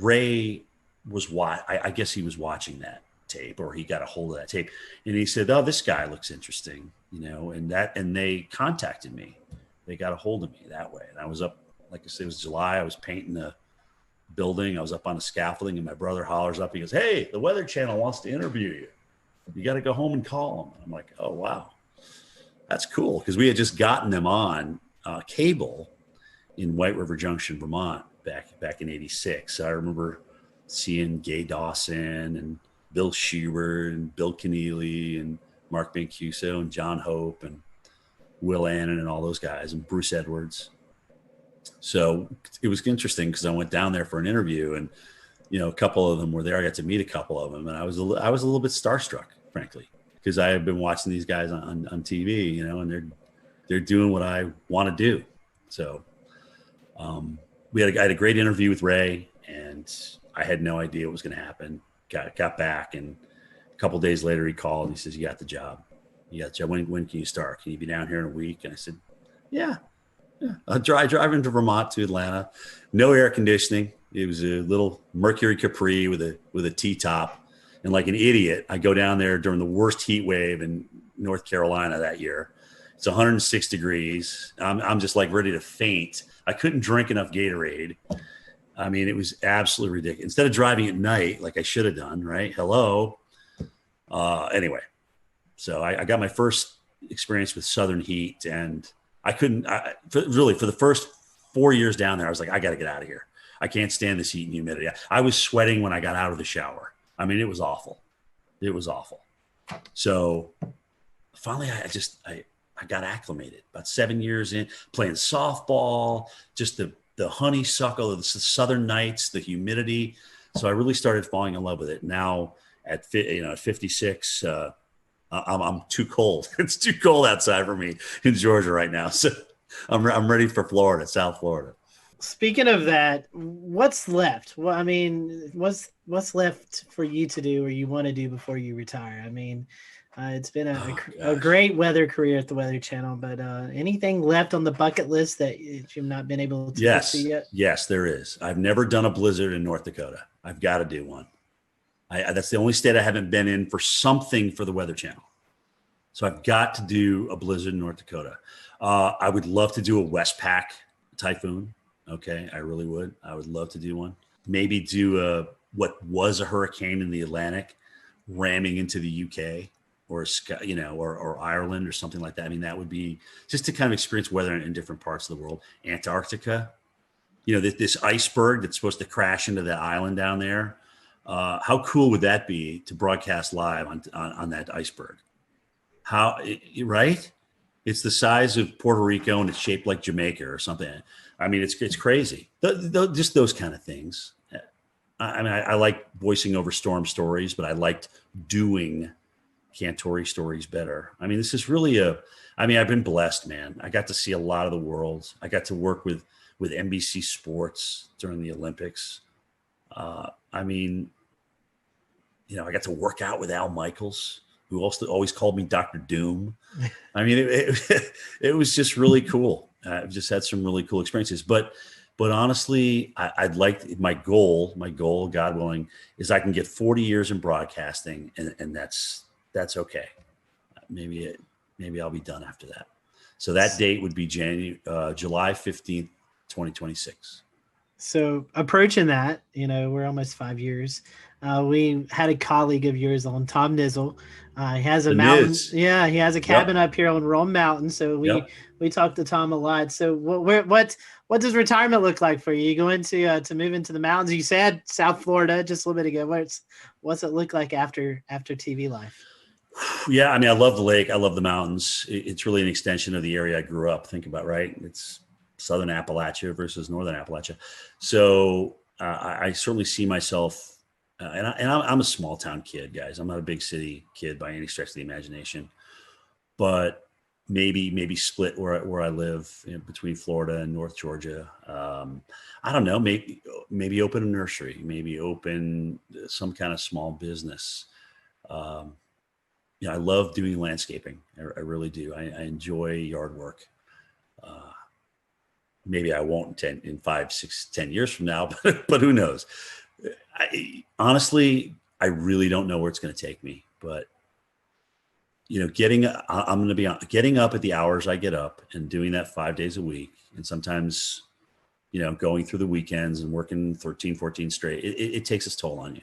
Ray was I guess he was watching that tape, or he got a hold of that tape, and he said, "Oh, this guy looks interesting," and they contacted me. They got a hold of me that way. And I was up, like I said, it was July. I was painting a building. I was up on a scaffolding, and my brother hollers up. He goes, "Hey, the Weather Channel wants to interview you. You got to go home and call them." I'm like, "Oh, wow. That's cool." Because we had just gotten them on cable in White River Junction, Vermont, back in '86. So I remember seeing Gay Dawson and Bill Schubert and Bill Keneally and Mark Mancuso and John Hope and Will Annan and all those guys and Bruce Edwards. So it was interesting because I went down there for an interview, and a couple of them were there. I got to meet a couple of them, and I was a little bit starstruck, frankly, because I had been watching these guys on TV, and they're doing what I want to do. So I had a great interview with Ray, and I had no idea what was going to happen. Got back, and a couple of days later he called and he says, "You got the job. You got the job. When can you start? Can you be down here in a week?" And I said, "Yeah. I'll drive into Vermont to Atlanta. No air conditioning. It was a little Mercury Capri with a T-top. And like an idiot, I go down there during the worst heat wave in North Carolina that year. It's 106 degrees. I'm just like ready to faint. I couldn't drink enough Gatorade. I mean, it was absolutely ridiculous. Instead of driving at night, like I should have done, right? Hello. Anyway, so I got my first experience with Southern heat, and I couldn't, for the first 4 years down there, I was like, I got to get out of here. I can't stand this heat and humidity. I was sweating when I got out of the shower. I mean, it was awful. It was awful. So finally, I got acclimated. About 7 years in, playing softball, just the honeysuckle of the Southern nights, the humidity. So I really started falling in love with it. Now at 56, I'm too cold. It's too cold outside for me in Georgia right now. So I'm ready for Florida, South Florida. Speaking of that, what's left? Well, I mean, what's left for you to do or you want to do before you retire? I mean, it's been a great weather career at the Weather Channel, but anything left on the bucket list that you've not been able to get to yet? Yes, there is. I've never done a blizzard in North Dakota. I've got to do one. That's the only state I haven't been in for something for the Weather Channel. So I've got to do a blizzard in North Dakota. I would love to do a Westpac typhoon. Okay, I really would. I would love to do one. Maybe do what was a hurricane in the Atlantic ramming into the UK or Ireland or something like that. I mean, that would be just to kind of experience weather in different parts of the world. Antarctica, this iceberg that's supposed to crash into that island down there. How cool would that be to broadcast live on that iceberg? Right? It's the size of Puerto Rico and it's shaped like Jamaica or something. I mean, it's crazy. Just those kind of things. I mean, I like voicing over storm stories, but I liked doing Cantori stories better. I mean, this is really I've been blessed, man. I got to see a lot of the world. I got to work with NBC Sports during the Olympics. I mean, I got to work out with Al Michaels, who also always called me Dr. Doom. I mean, it was just really cool. I've just had some really cool experiences. But But honestly, I'd like my goal, God willing, is I can get 40 years in broadcasting, and that's okay. Maybe I'll be done after that. So that date would be July 15th, 2026. So approaching that, we're almost 5 years. We had a colleague of yours on, Tom Nizzle. He has a mountain. Yeah, he has a cabin up here on Rome Mountain. So we talked to Tom a lot. So what does retirement look like for you? You going to move into the mountains? You said South Florida just a little bit ago. What's it look like after TV life? Yeah, I mean, I love the lake. I love the mountains. It's really an extension of the area I grew up. Think about, right? It's Southern Appalachia versus Northern Appalachia. So I certainly see myself, and I'm a small town kid, guys. I'm not a big city kid by any stretch of the imagination, but maybe split where I live, between Florida and North Georgia. I don't know, maybe open a nursery, maybe open some kind of small business. I love doing landscaping. I really do. I enjoy yard work. Maybe I won't in 5, 6, 10 years from now, but who knows? Honestly, I really don't know where it's going to take me. But getting up at the hours I get up and doing that 5 days a week, and sometimes, going through the weekends and working 13, 14 straight. It takes its toll on you.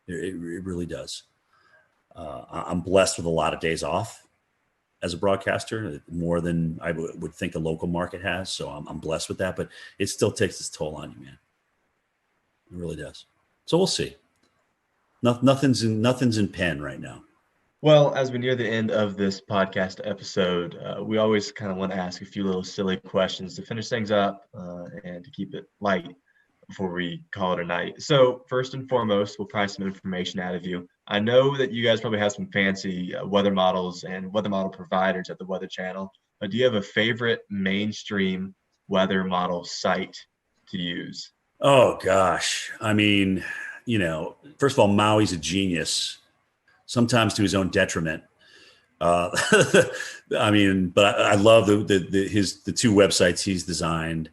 It really does. I'm blessed with a lot of days off as a broadcaster, more than I would think a local market has. So I'm blessed with that, but it still takes its toll on you, man. It really does. So we'll see. Nothing's in pen right now. Well, as we near the end of this podcast episode, we always kind of want to ask a few little silly questions to finish things up and to keep it light before we call it a night. So first and foremost, we'll pry some information out of you. I know that you guys probably have some fancy weather models and weather model providers at the Weather Channel, but do you have a favorite mainstream weather model site to use? Oh, gosh. I mean, first of all, Maui's a genius, sometimes to his own detriment. I mean, but I love the two websites he's designed.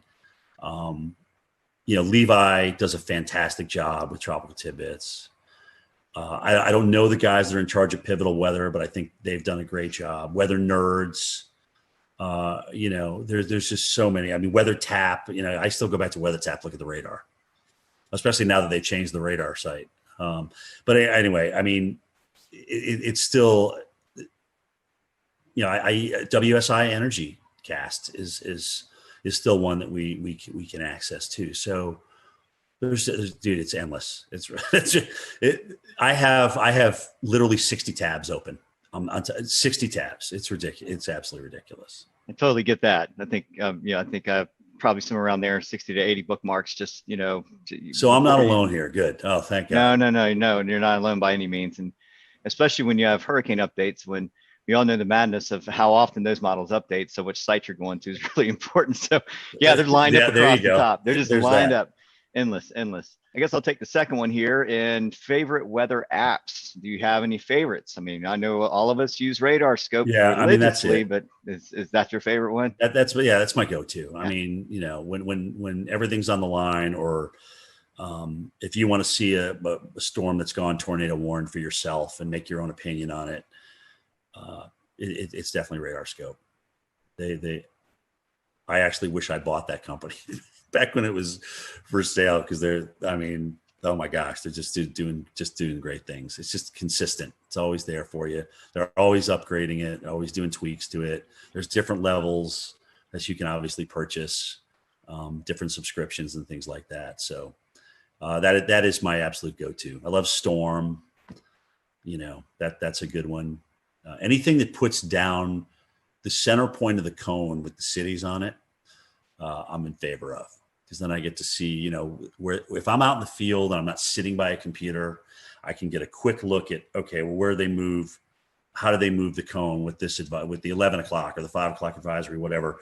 Levi does a fantastic job with Tropical Tidbits. I don't know the guys that are in charge of Pivotal Weather, but I think they've done a great job. Weather Nerds, there's just so many. I mean, Weather Tap, I still go back to Weather Tap, look at the radar, especially now that they've changed the radar site. But anyway, I mean, it's still, WSI Energy Cast is still one that we can access too. So dude, it's endless. I have literally 60 tabs open. 60 tabs. It's ridiculous. It's absolutely ridiculous. I totally get that. I think, I think I've probably somewhere around there, 60 to 80 bookmarks. Just, So I'm not alone here. Good. Oh, thank God. No. You're not alone by any means. And especially when you have hurricane updates, when we all know the madness of how often those models update. So which site you're going to is really important. So yeah, they're lined up across the top. They're just lined up. Endless. I guess I'll take the second one here. And favorite weather apps. Do you have any favorites? I mean, I know all of us use Radar Scope. Yeah, I mean, that's it. But is that your favorite one? That's my go-to. Yeah. I mean, when everything's on the line, or if you want to see a storm that's gone tornado warned for yourself and make your own opinion on it, it's definitely Radar Scope. I actually wish I bought that company back when it was for sale, because oh my gosh, they're just doing great things. It's just consistent. It's always there for you. They're always upgrading it, always doing tweaks to it. There's different levels that you can obviously purchase, different subscriptions and things like that. So that is my absolute go-to. I love Storm. That's a good one. Anything that puts down the center point of the cone with the cities on it, I'm in favor of, because then I get to see, where, if I'm out in the field and I'm not sitting by a computer, I can get a quick look at, okay, well, where they move, how do they move the cone with with the 11 o'clock or the 5 o'clock advisory, whatever.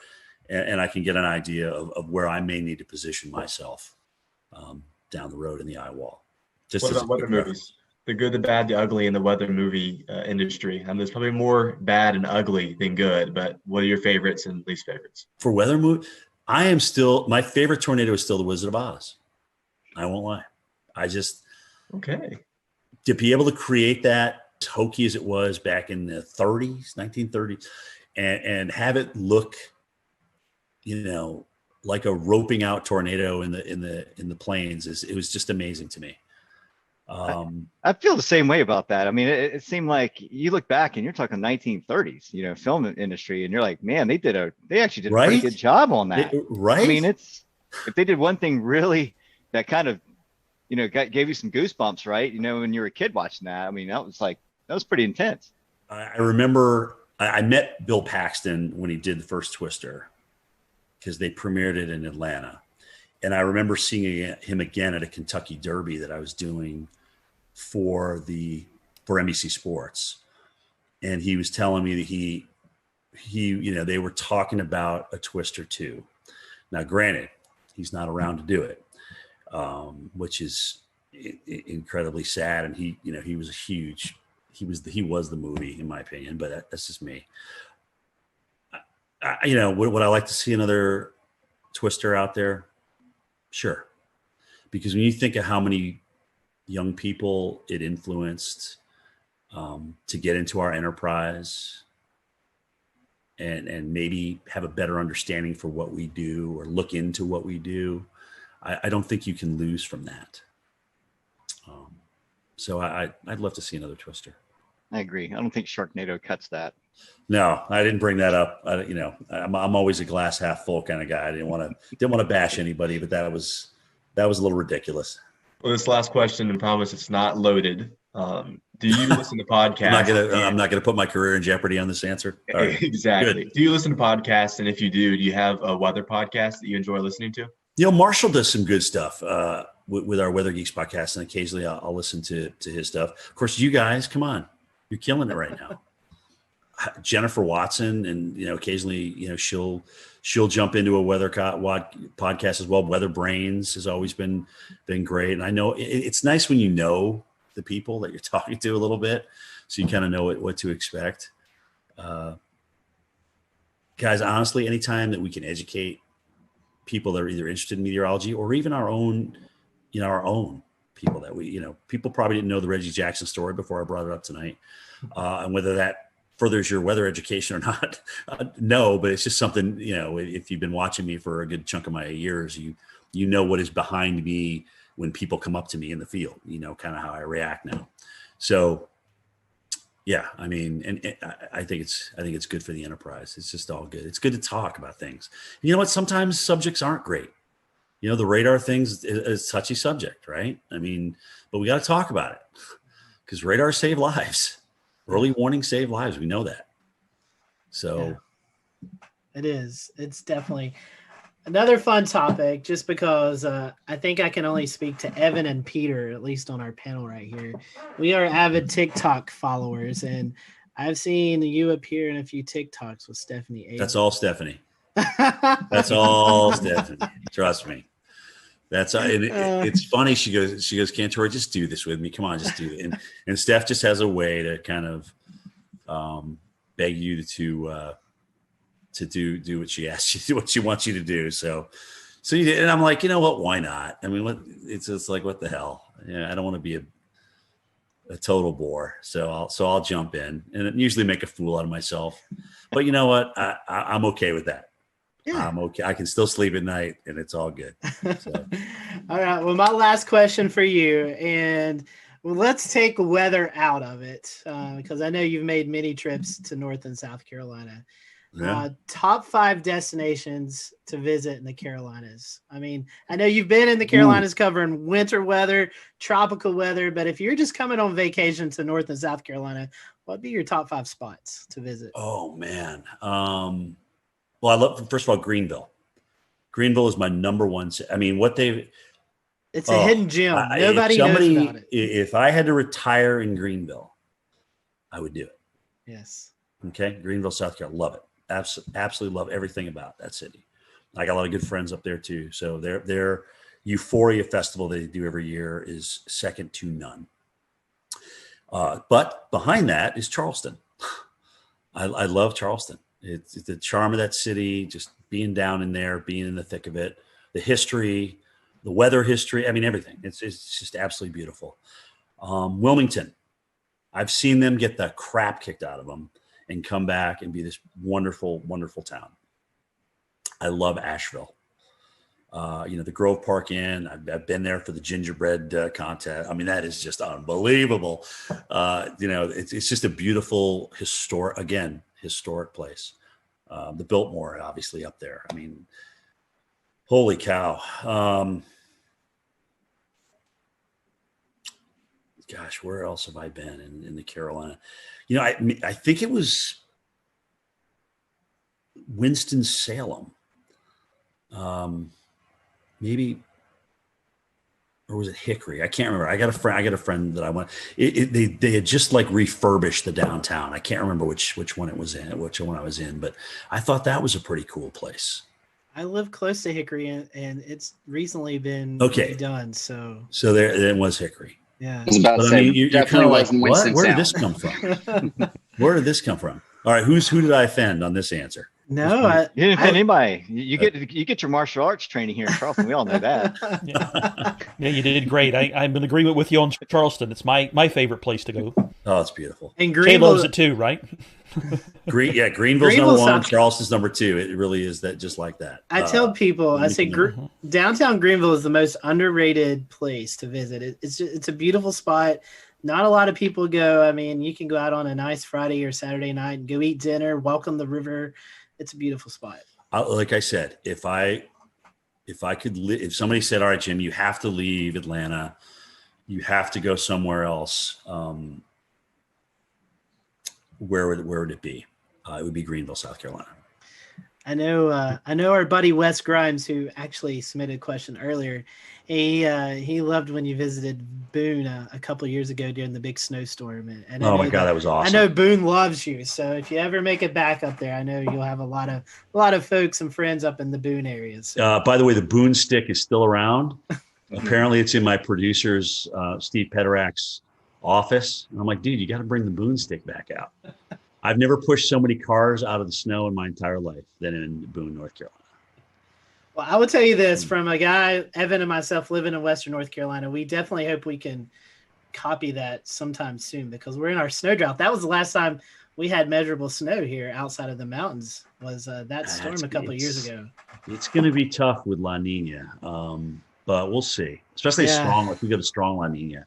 And I can get an idea of where I may need to position myself down the road in the eye wall. What about weather movies? The good, the bad, the ugly in the weather movie industry. And there's probably more bad and ugly than good, but what are your favorites and least favorites? For weather movie, My favorite tornado is still the Wizard of Oz. I won't lie. Okay. To be able to create that, as hokey as it was back in the 1930s, and have it look, like a roping out tornado in the plains, it was just amazing to me. I feel the same way about that. I mean, it seemed like you look back and you're talking 1930s, film industry, and you're like, man, they actually did a pretty good job on that. Right. I mean, if they did one thing really that kind of, gave you some goosebumps, right? When you were a kid watching that. I mean, that was pretty intense. I remember I met Bill Paxton when he did the first Twister, because they premiered it in Atlanta. And I remember seeing him again at a Kentucky Derby that I was doing for NBC Sports. And he was telling me that they were talking about a Twister 2. Now, granted, he's not around to do it, which is incredibly sad. And he was the movie, in my opinion, but that's just me. Would I like to see another Twister out there? Sure. Because when you think of how many young people it influenced to get into our enterprise and maybe have a better understanding for what we do or look into what we do, I don't think you can lose from that. So I'd love to see another Twister. I agree. I don't think Sharknado cuts that. No, I didn't bring that up. I'm always a glass half full kind of guy. I didn't want to bash anybody, but that was a little ridiculous. Well, this last question, and promise it's not loaded. Do you listen to podcasts? I'm not gonna put my career in jeopardy on this answer. Right. Exactly. Good. Do you listen to podcasts? And if you do you have a weather podcast that you enjoy listening to? Marshall does some good stuff with our Weather Geeks podcast, and occasionally I'll listen to his stuff. Of course, you guys, come on, you're killing it right now. Jennifer Watson, and occasionally she'll jump into a weather podcast as well. Weather Brains has always been great, and I know it's nice when you know the people that you're talking to a little bit, so you kind of know what to expect. Guys, honestly, anytime that we can educate people that are either interested in meteorology or even our own people that people probably didn't know the Reggie Jackson story before I brought it up tonight, and whether that furthers your weather education or not, no, but it's just something, if you've been watching me for a good chunk of my years, you know what is behind me when people come up to me in the field, kind of how I react now. So yeah, I mean, and I think it's good for the enterprise. It's just all good. It's good to talk about things. And you know what? Sometimes subjects aren't great. The radar thing's is a touchy subject, right? I mean, but we got to talk about it because radar save lives. Early warning save lives. We know that. So it is. It's definitely another fun topic, just because I think I can only speak to Evan and Peter, at least on our panel right here. We are avid TikTok followers, and I've seen you appear in a few TikToks with Stephanie Avery. That's all Stephanie. That's all Stephanie. Trust me. It's funny. She goes, Cantor, just do this with me. Come on, just do it. And Steph just has a way to kind of beg you to do what she asks you to do, what she wants you to do. So you did, and I'm like, you know what? Why not? I mean, it's just like, what the hell? I don't want to be a total bore. So I'll jump in and usually make a fool out of myself. But you know what? I'm okay with that. Yeah. I'm okay. I can still sleep at night, and it's all good. So. All right. Well, my last question for you, and let's take weather out of it, because I know you've made many trips to North and South Carolina. Yeah. Top 5 destinations to visit in the Carolinas. I mean, I know you've been in the Carolinas covering winter weather, tropical weather, but if you're just coming on vacation to North and South Carolina, what'd be your top 5 spots to visit? Oh, man. Well, I love, first of all, Greenville. Greenville is my number one. I mean, it's a hidden gem. Nobody knows about it. If I had to retire in Greenville, I would do it. Yes. Okay. Greenville, South Carolina. Love it. Absolutely love everything about that city. I got a lot of good friends up there too. So their Euphoria Festival they do every year is second to none. But behind that is Charleston. I love Charleston. It's the charm of that city, just being down in there, being in the thick of it, the history, the weather history. I mean, everything. It's just absolutely beautiful. Wilmington, I've seen them get the crap kicked out of them and come back and be this wonderful, wonderful town. I love Asheville. The Grove Park Inn. I've been there for the gingerbread contest. I mean, that is just unbelievable. It's just a beautiful historic place. The Biltmore, obviously, up there. I mean, holy cow. Gosh, where else have I been in the Carolina? I think it was Winston-Salem. Maybe, or was it Hickory? I can't remember. I got a friend that I went. They had just like refurbished the downtown. I can't remember which one it was in, which one I was in, but I thought that was a pretty cool place. I live close to Hickory, and it's recently been redone. So there it was Hickory. Yeah, I was about to say, you're kind of like, what? Where did this Winston-Salem. come from? Where did this come from? All right, who did I offend on this answer? No, you didn't offend anybody. You get your martial arts training here in Charleston. We all know that. Yeah, you did great. I'm in agreement with you on Charleston. It's my favorite place to go. Oh, it's beautiful. And Jay Greenville loves it too, right? Greenville's number one. Charleston's number two. It really is that, just like that. I tell people, I say downtown Greenville is the most underrated place to visit. It's a beautiful spot. Not a lot of people go. I mean, you can go out on a nice Friday or Saturday night and go eat dinner, welcome the river. It's a beautiful spot. Like I said, if somebody said, all right, Jim, you have to leave Atlanta, you have to go somewhere else, where would it be? It would be Greenville, South Carolina. I know our buddy Wes Grimes, who actually submitted a question earlier. He loved when you visited Boone a couple of years ago during the big snowstorm. And oh my God, that was awesome. I know Boone loves you, so if you ever make it back up there, I know you'll have a lot of folks and friends up in the Boone areas. So. By the way, the Boone stick is still around. Apparently, it's in my producer's Steve Pederak's office. And I'm like, dude, you got to bring the Boone stick back out. I've never pushed so many cars out of the snow in my entire life than in Boone, North Carolina. Well, I will tell you this, from a guy, Evan and myself living in Western North Carolina, we definitely hope we can copy that sometime soon, because we're in our snow drought. That was the last time we had measurable snow here outside of the mountains, was that storm a couple of years ago. It's going to be tough with La Nina, but we'll see. Especially strong, if we get a strong La Nina.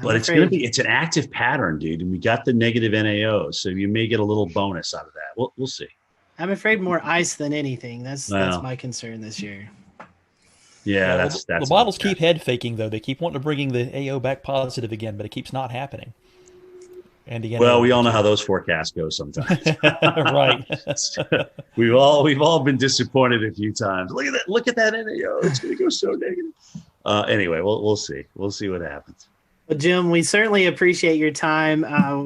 But it's an active pattern, dude. And we got the negative NAO, so you may get a little bonus out of that. We'll see. I'm afraid more ice than anything. That's my concern this year. Yeah, that's the models keep head faking though. They keep wanting to bring the AO back positive again, but it keeps not happening. And again, well, we all know how those forecasts go sometimes. Right. we've all been disappointed a few times. Look at that NAO. It's going to go so negative. Anyway, we'll see. We'll see what happens. Well, Jim, we certainly appreciate your time.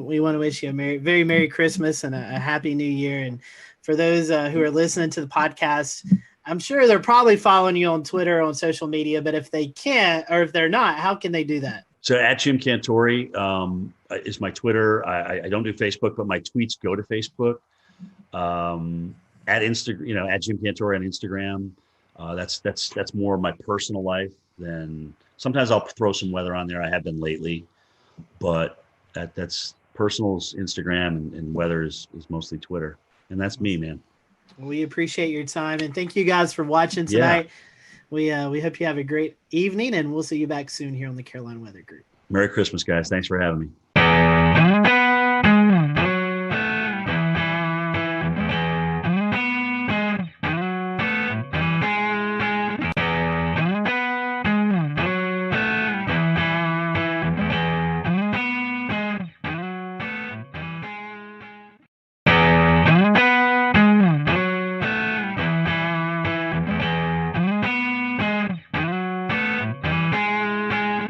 We want to wish you a very Merry Christmas and a Happy New Year. And for those who are listening to the podcast, I'm sure they're probably following you on Twitter, on social media, but if they can't, or if they're not, how can they do that? So at Jim Cantori is my Twitter. I don't do Facebook, but my tweets go to Facebook. At Instagram, at Jim Cantori on Instagram. That's more of my personal life than. Sometimes I'll throw some weather on there. I have been lately, but that's personal's Instagram, and weather is mostly Twitter. And that's me, man. We appreciate your time, and thank you guys for watching tonight. Yeah. We hope you have a great evening, and we'll see you back soon here on the Carolina Weather Group. Merry Christmas, guys. Thanks for having me.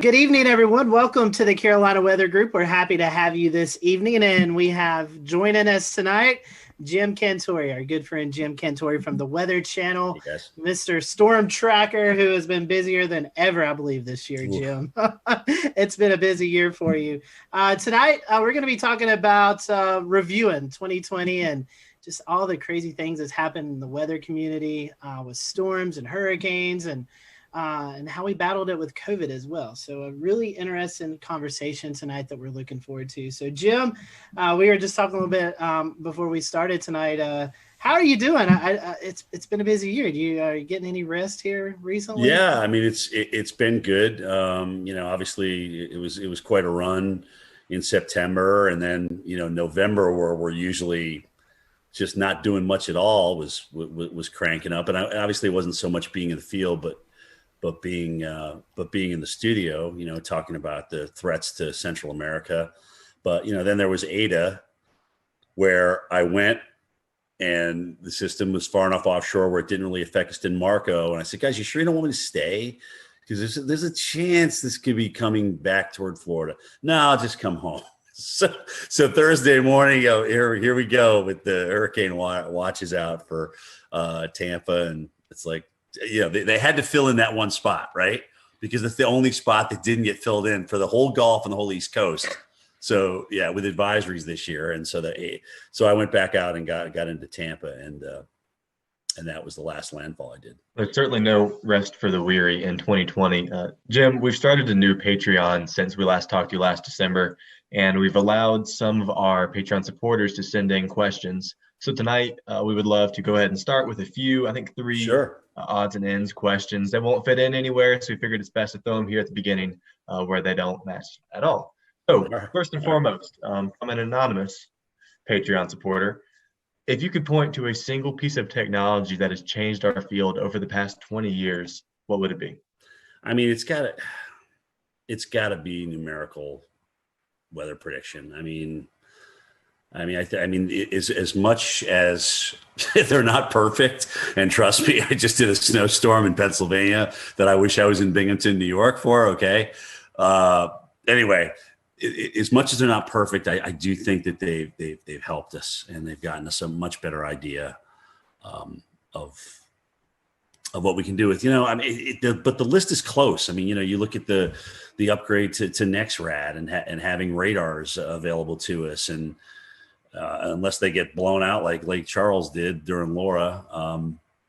Good evening, everyone. Welcome to the Carolina Weather Group. We're happy to have you this evening, and we have joining us tonight Jim Cantori, our good friend Jim Cantori from the Weather Channel, Mr. Storm Tracker, who has been busier than ever, I believe, this year, Jim. It's been a busy year for you. Tonight, we're going to be talking about reviewing 2020 and just all the crazy things that's happened in the weather community with storms and hurricanes and how we battled it with COVID as well. So a really interesting conversation tonight that we're looking forward to. So Jim, we were just talking a little bit before we started tonight. How are you doing? It's been a busy year. Are you getting any rest here recently? Yeah, I mean it's been good. Obviously it was quite a run in September, and then November, where we're usually just not doing much at all, was cranking up. And obviously it wasn't so much being in the field, but being in the studio, talking about the threats to Central America. But then there was Ada, where I went, and the system was far enough offshore where it didn't really affect us in Marco. And I said, guys, you sure you don't want me to stay? Because there's a chance this could be coming back toward Florida. No, I'll just come home. So Thursday morning, here we go with the hurricane watches out for Tampa. And it's like, they had to fill in that one spot, right? Because it's the only spot that didn't get filled in for the whole Gulf and the whole East Coast. So yeah, with advisories this year, and so I went back out and got into Tampa, and that was the last landfall I did. There's certainly no rest for the weary in 2020. Jim, we've started a new Patreon since we last talked to you last December, and we've allowed some of our Patreon supporters to send in questions. So tonight, we would love to go ahead and start with a few, I think 3 odds and ends questions that won't fit in anywhere. So we figured it's best to throw them here at the beginning where they don't match at all. So first and foremost, from an anonymous Patreon supporter, if you could point to a single piece of technology that has changed our field over the past 20 years, what would it be? I mean, it's got to be numerical weather prediction. I mean, as much as they're not perfect, and trust me, I just did a snowstorm in Pennsylvania that I wish I was in Binghamton, New York for. Okay. Anyway, as much as they're not perfect, I do think that they've helped us, and they've gotten us a much better idea of what we can do with, but the list is close. I mean, you look at the upgrade to NexRad and having radars available to us, and unless they get blown out like Lake Charles did during Laura,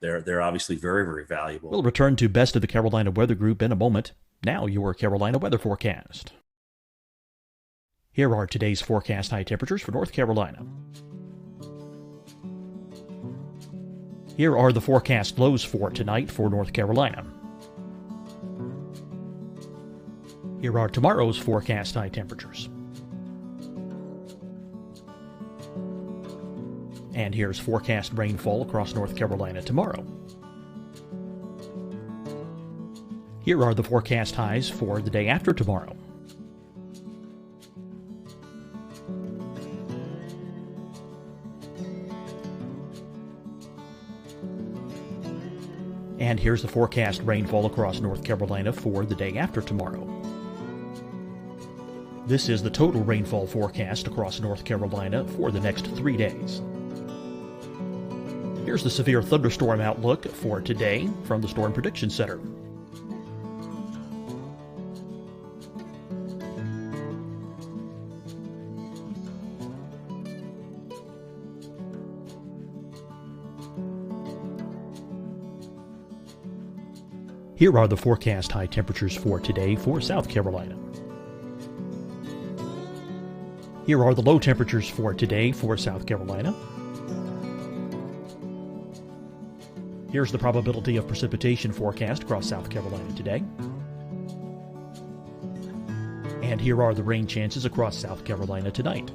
they're obviously very, very valuable. We'll return to Best of the Carolina Weather Group in a moment. Now your Carolina weather forecast. Here are today's forecast high temperatures for North Carolina. Here are the forecast lows for tonight for North Carolina. Here are tomorrow's forecast high temperatures. And here's forecast rainfall across North Carolina tomorrow. Here are the forecast highs for the day after tomorrow. And here's the forecast rainfall across North Carolina for the day after tomorrow. This is the total rainfall forecast across North Carolina for the next 3 days. Here's the severe thunderstorm outlook for today from the Storm Prediction Center. Here are the forecast high temperatures for today for South Carolina. Here are the low temperatures for today for South Carolina. Here's the probability of precipitation forecast across South Carolina today. And here are the rain chances across South Carolina tonight.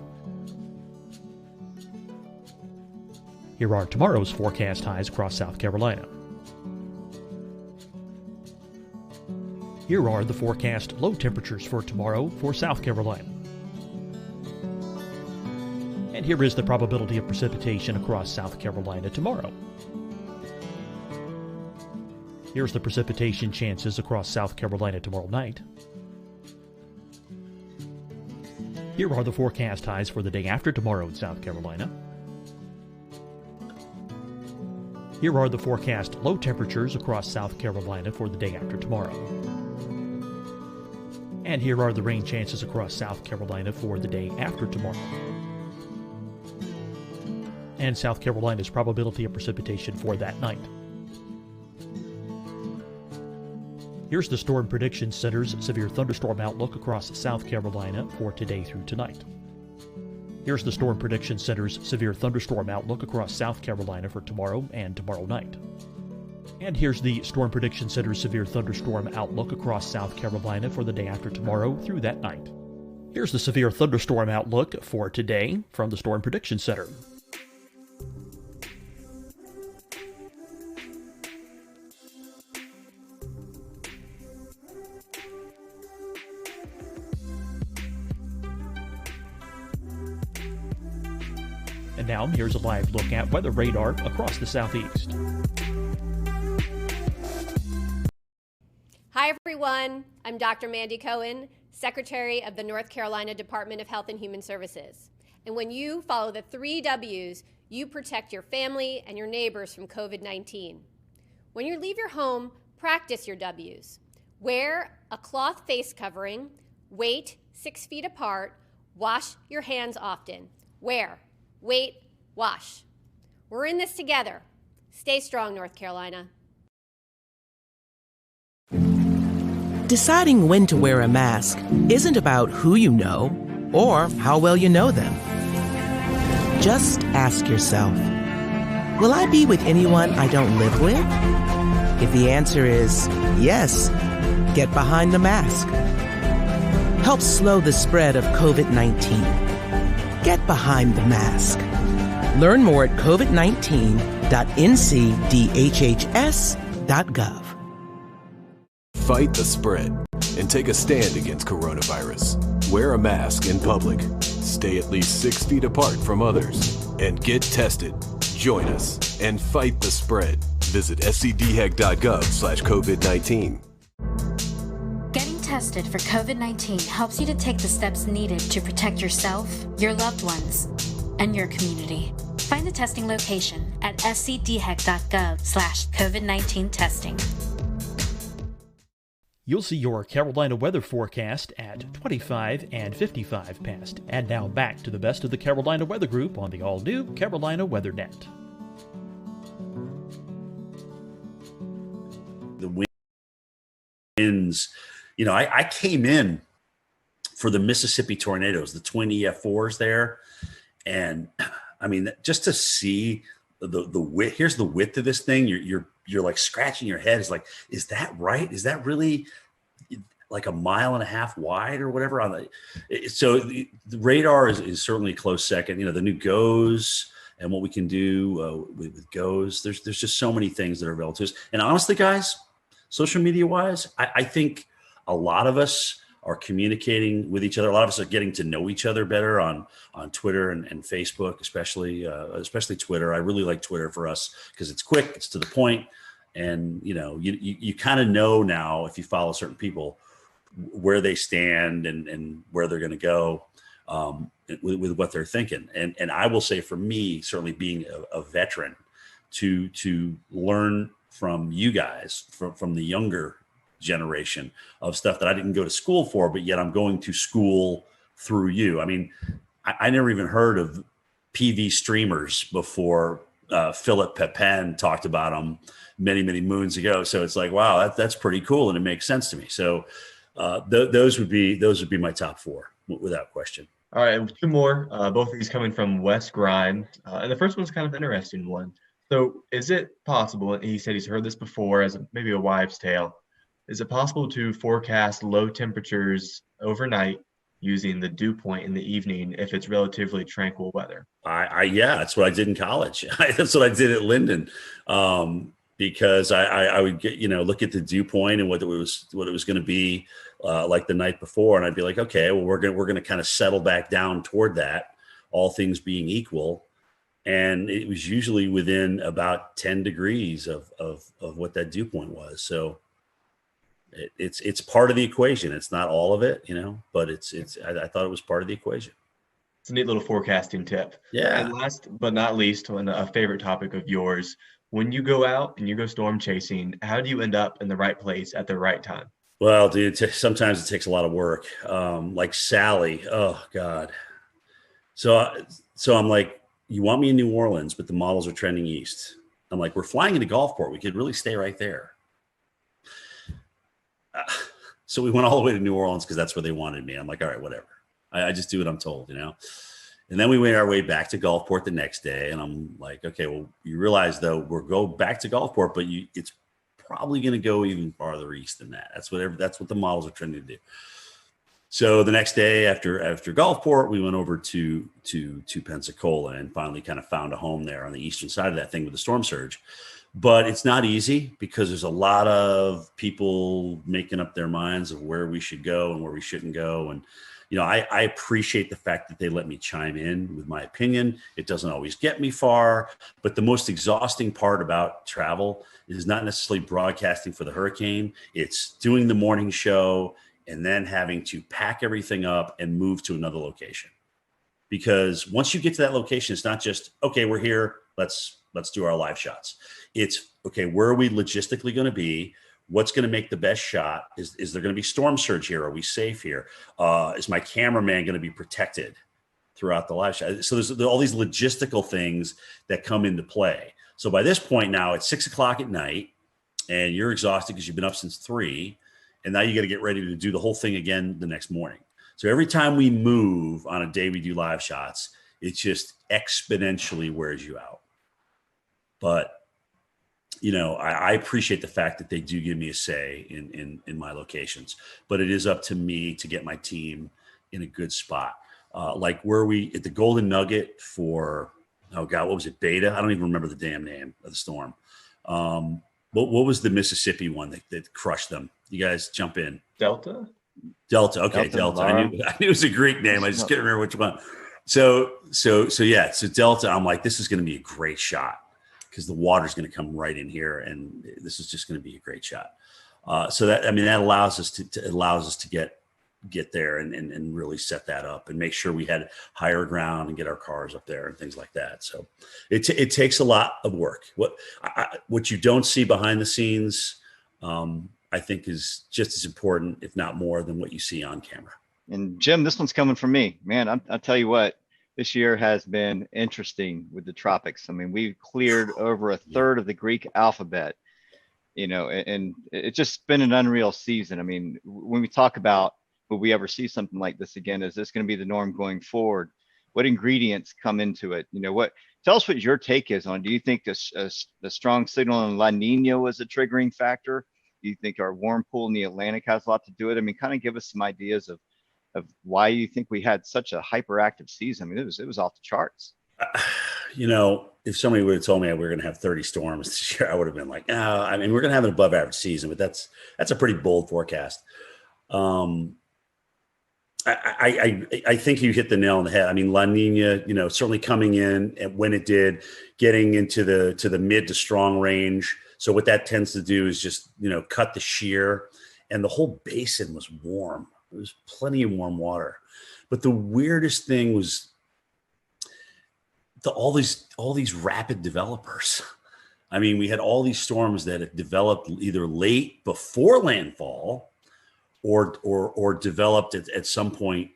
Here are tomorrow's forecast highs across South Carolina. Here are the forecast low temperatures for tomorrow for South Carolina. And here is the probability of precipitation across South Carolina tomorrow. Here's the precipitation chances across South Carolina tomorrow night. Here are the forecast highs for the day after tomorrow in South Carolina. Here are the forecast low temperatures across South Carolina for the day after tomorrow. And here are the rain chances across South Carolina for the day after tomorrow. and South Carolina's probability of precipitation for that night. Here's the Storm Prediction Center's severe thunderstorm outlook across South Carolina for today through tonight. Here's the Storm Prediction Center's severe thunderstorm outlook across South Carolina for tomorrow and tomorrow night. And here's the Storm Prediction Center's severe thunderstorm outlook across South Carolina for the day after tomorrow through that night. Here's the severe thunderstorm outlook for today from the Storm Prediction Center. And now here's a live look at weather radar across the southeast. Hi everyone, I'm Dr. Mandy Cohen, Secretary of the North Carolina Department of Health and Human Services. And when you follow the 3 W's, you protect your family and your neighbors from COVID-19. When you leave your home, practice your W's. Wear a cloth face covering, wait 6 feet apart, wash your hands often. Wear, wait, wash. We're in this together. Stay strong, North Carolina. Deciding when to wear a mask isn't about who you know or how well you know them. Just ask yourself, will I be with anyone I don't live with? If the answer is yes, get behind the mask. Help slow the spread of COVID-19. Get behind the mask. Learn more at covid19.ncdhhs.gov. Fight the spread and take a stand against coronavirus. Wear a mask in public. Stay at least 6 feet apart from others. And get tested. Join us and fight the spread. Visit scdhec.gov/COVID-19. Getting tested for COVID-19 helps you to take the steps needed to protect yourself, your loved ones, and your community. Find the testing location at scdhec.gov/COVID-19 testing. You'll see your Carolina weather forecast at 25 and 55 past. And now back to the best of the Carolina Weather Group on the all-new Carolina Weather Net. The winds, you know, I came in for the Mississippi tornadoes, the twin EF4s there. And I mean, just to see the width, here's the width of this thing. You're like scratching your head. It's like, is that right? Is that really like a mile and a half wide or whatever? So the radar is certainly a close second. You know, the new GOES and what we can do with GOES. There's just so many things that are available to us. And honestly, guys, social media wise, I think a lot of us are communicating with each other. A lot of us are getting to know each other better on Twitter and Facebook, especially Twitter. I really like Twitter for us because it's quick, it's to the point, and you know, you kind of know now if you follow certain people where they stand and where they're going to go with what they're thinking. And I will say, for me, certainly being a veteran, to learn from you guys, from the younger generation of stuff that I didn't go to school for, but yet I'm going to school through you. I mean, I never even heard of PV streamers before Philip Pepin talked about them many, many moons ago. So it's like, wow, that's pretty cool. And it makes sense to me. So those would be my top 4 without question. All right, 2 more, both of these coming from Wes Grimes. And the first one's kind of an interesting one. So is it possible, and he said he's heard this before as maybe a wives' tale, is it possible to forecast low temperatures overnight using the dew point in the evening if it's relatively tranquil weather? Yeah, that's what I did in college. That's what I did at Linden, because I would get, look at the dew point and what it was going to be like the night before, and I'd be like, okay, well, we're going to kind of settle back down toward that, all things being equal. And it was usually within about 10 degrees of what that dew point was. So it's part of the equation. It's not all of it, but I thought it was part of the equation. It's a neat little forecasting tip. Yeah. And last but not least, on a favorite topic of yours, when you go out and you go storm chasing, how do you end up in the right place at the right time? Well, dude, sometimes it takes a lot of work. Like Sally, oh God. So I'm like, you want me in New Orleans, but the models are trending east. I'm like, we're flying into Gulfport. We could really stay right there. So we went all the way to New Orleans because that's where they wanted me. I'm like, all right, whatever. I just do what I'm told, you know? And then we made our way back to Gulfport the next day. And I'm like, okay, well, you realize though, we'll go back to Gulfport, but it's probably going to go even farther east than that. That's what the models are trying to do. So the next day after Gulfport, we went over to Pensacola and finally kind of found a home there on the eastern side of that thing with the storm surge. But it's not easy because there's a lot of people making up their minds of where we should go and where we shouldn't go. And, you know, I appreciate the fact that they let me chime in with my opinion. It doesn't always get me far, but the most exhausting part about travel is not necessarily broadcasting for the hurricane. It's doing the morning show and then having to pack everything up and move to another location. Because once you get to that location, it's not just, okay, we're here, let's do our live shots. It's, okay, where are we logistically going to be? What's going to make the best shot? Is there going to be storm surge here? Are we safe here? Is my cameraman going to be protected throughout the live shot? So there's all these logistical things that come into play. So by this point now, it's 6 o'clock at night and you're exhausted because you've been up since 3. And now you got to get ready to do the whole thing again the next morning. So every time we move on a day we do live shots, it just exponentially wears you out. But, you know, I appreciate the fact that they do give me a say in my locations, but it is up to me to get my team in a good spot. Like where we at the Golden Nugget for, oh God, what was it? Beta? I don't even remember the damn name of the storm. What was the Mississippi one that crushed them? You guys jump in. Delta. Okay, Delta. I knew it was a Greek name. I just can't remember which one. So Delta. I'm like, this is going to be a great shot because the water's going to come right in here, and this is just going to be a great shot. So that allows us to get there and really set that up and make sure we had higher ground and get our cars up there and things like that. So it takes a lot of work. What you don't see behind the scenes, I think is just as important, if not more, than what you see on camera. And Jim, this one's coming from me, man. I'll tell you what, this year has been interesting with the tropics. I mean, we cleared over a third of the Greek alphabet, you know, and it's just been an unreal season. I mean, when we talk about, will we ever see something like this again? Is this going to be the norm going forward? What ingredients come into it? You know, tell us what your take is on, do you think the strong signal in La Nina was a triggering factor? Do you think our warm pool in the Atlantic has a lot to do with it? I mean, kind of give us some ideas of why you think we had such a hyperactive season. I mean, it was off the charts. You know, if somebody would have told me we were going to have 30 storms this year, I would have been like, no, I mean, we're going to have an above average season, but that's a pretty bold forecast. I think you hit the nail on the head. I mean, La Nina, you know, certainly coming in and when it did, getting into the mid to strong range. So what that tends to do is just, you know, cut the shear, and the whole basin was warm. There was plenty of warm water. But the weirdest thing was all these rapid developers. I mean, we had all these storms that had developed either late before landfall or developed at some point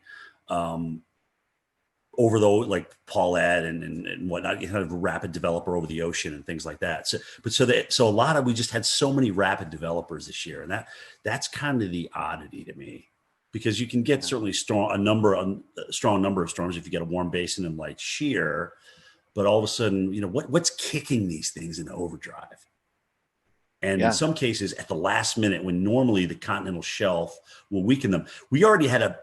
over the, like Paulette and whatnot, kind of a rapid developer over the ocean and things like that. So we just had so many rapid developers this year, and that's kind of the oddity to me, because you can get certainly a strong number of storms if you get a warm basin and light shear, but all of a sudden, you know, what's kicking these things into overdrive? And in some cases, at the last minute, when normally the continental shelf will weaken them, we already had a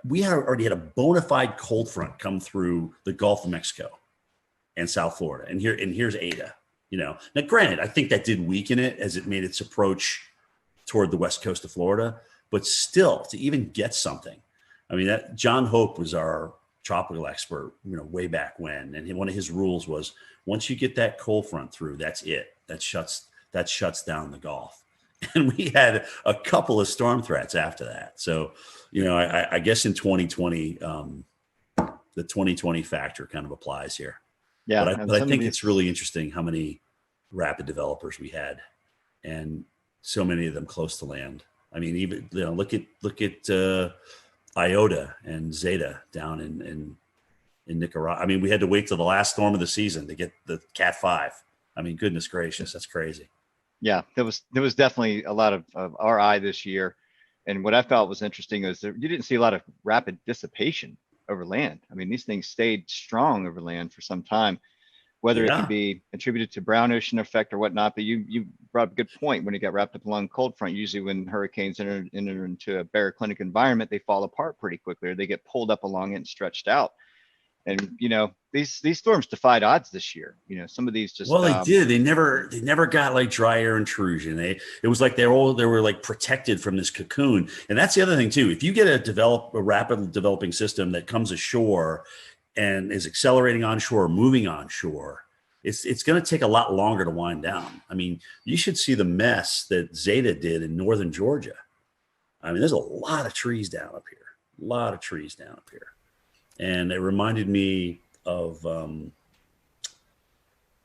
bona fide cold front come through the Gulf of Mexico and South Florida, and here's Ada. You know, now granted, I think that did weaken it as it made its approach toward the west coast of Florida, but still, to even get something, I mean, that John Hope was our tropical expert, you know, way back when, and one of his rules was once you get that cold front through, that's it. That shuts down the Gulf. And we had a couple of storm threats after that. So, you know, I guess in 2020, the 2020 factor kind of applies here. Yeah. But I think it's really interesting how many rapid developers we had, and so many of them close to land. I mean, even, you know, look at Iota and Zeta down in in Nicaragua. I mean, we had to wait till the last storm of the season to get the Cat 5. I mean, goodness gracious, that's crazy. Yeah, there was definitely a lot of RI this year. And what I felt was interesting is that you didn't see a lot of rapid dissipation over land. I mean, these things stayed strong over land for some time, whether it could be attributed to brown ocean effect or whatnot. But you brought up a good point. When it got wrapped up along cold front, usually when hurricanes enter into a baroclinic environment, they fall apart pretty quickly, or they get pulled up along it and stretched out. And these storms defied odds this year. Some of these just they did. They never got like dry air intrusion. It was like they were like protected from this cocoon. And that's the other thing too. If you get a rapidly developing system that comes ashore and is accelerating onshore, moving onshore, it's going to take a lot longer to wind down. I mean, you should see the mess that Zeta did in northern Georgia. I mean, there's a lot of trees down up here. And it reminded me of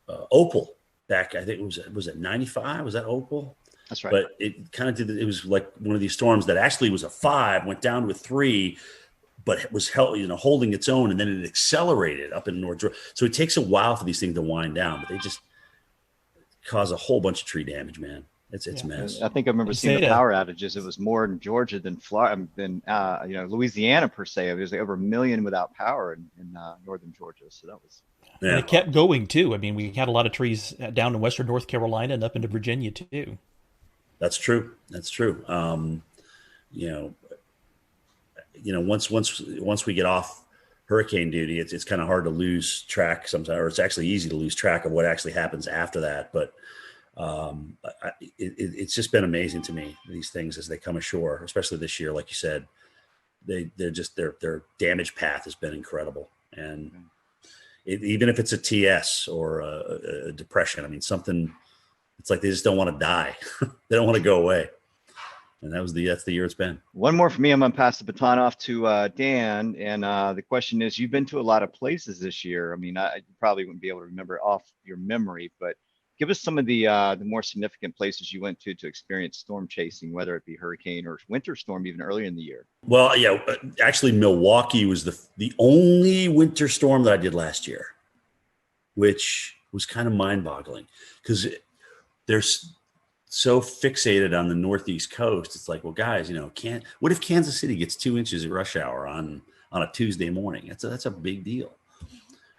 Opal back, I think was it 95? Was that Opal? That's right. But it kind of did, it was like one of these storms that actually was a 5, went down to a 3, but it was holding its own, and then it accelerated up in North Georgia. So it takes a while for these things to wind down, but they just cause a whole bunch of tree damage, man. It's a mess. I think I remember seeing the power outages. It was more in Georgia than Florida, than Louisiana per se. It was like over 1 million without power in northern Georgia. So that was. Yeah. And it kept going too. I mean, we had a lot of trees down in western North Carolina and up into Virginia too. That's true. Once we get off hurricane duty, it's kind of hard to lose track sometimes, or it's actually easy to lose track of what actually happens after that. But it's just been amazing to me, these things as they come ashore, especially this year. Like you said, their damage path has been incredible. And even if it's a TS or a depression, I mean, something, it's like they just don't want to die. They don't want to go away. And that's the year it's been. One more for me. I'm going to pass the baton off to Dan. And the question is, you've been to a lot of places this year. I mean, you probably wouldn't be able to remember off your memory, but give us some of the more significant places you went to experience storm chasing, whether it be hurricane or winter storm, even earlier in the year. Well, yeah, actually Milwaukee was the only winter storm that I did last year, which was kind of mind-boggling because they're so fixated on the Northeast coast. It's like, well, guys, what if Kansas City gets 2 inches at rush hour on a Tuesday morning? That's a big deal.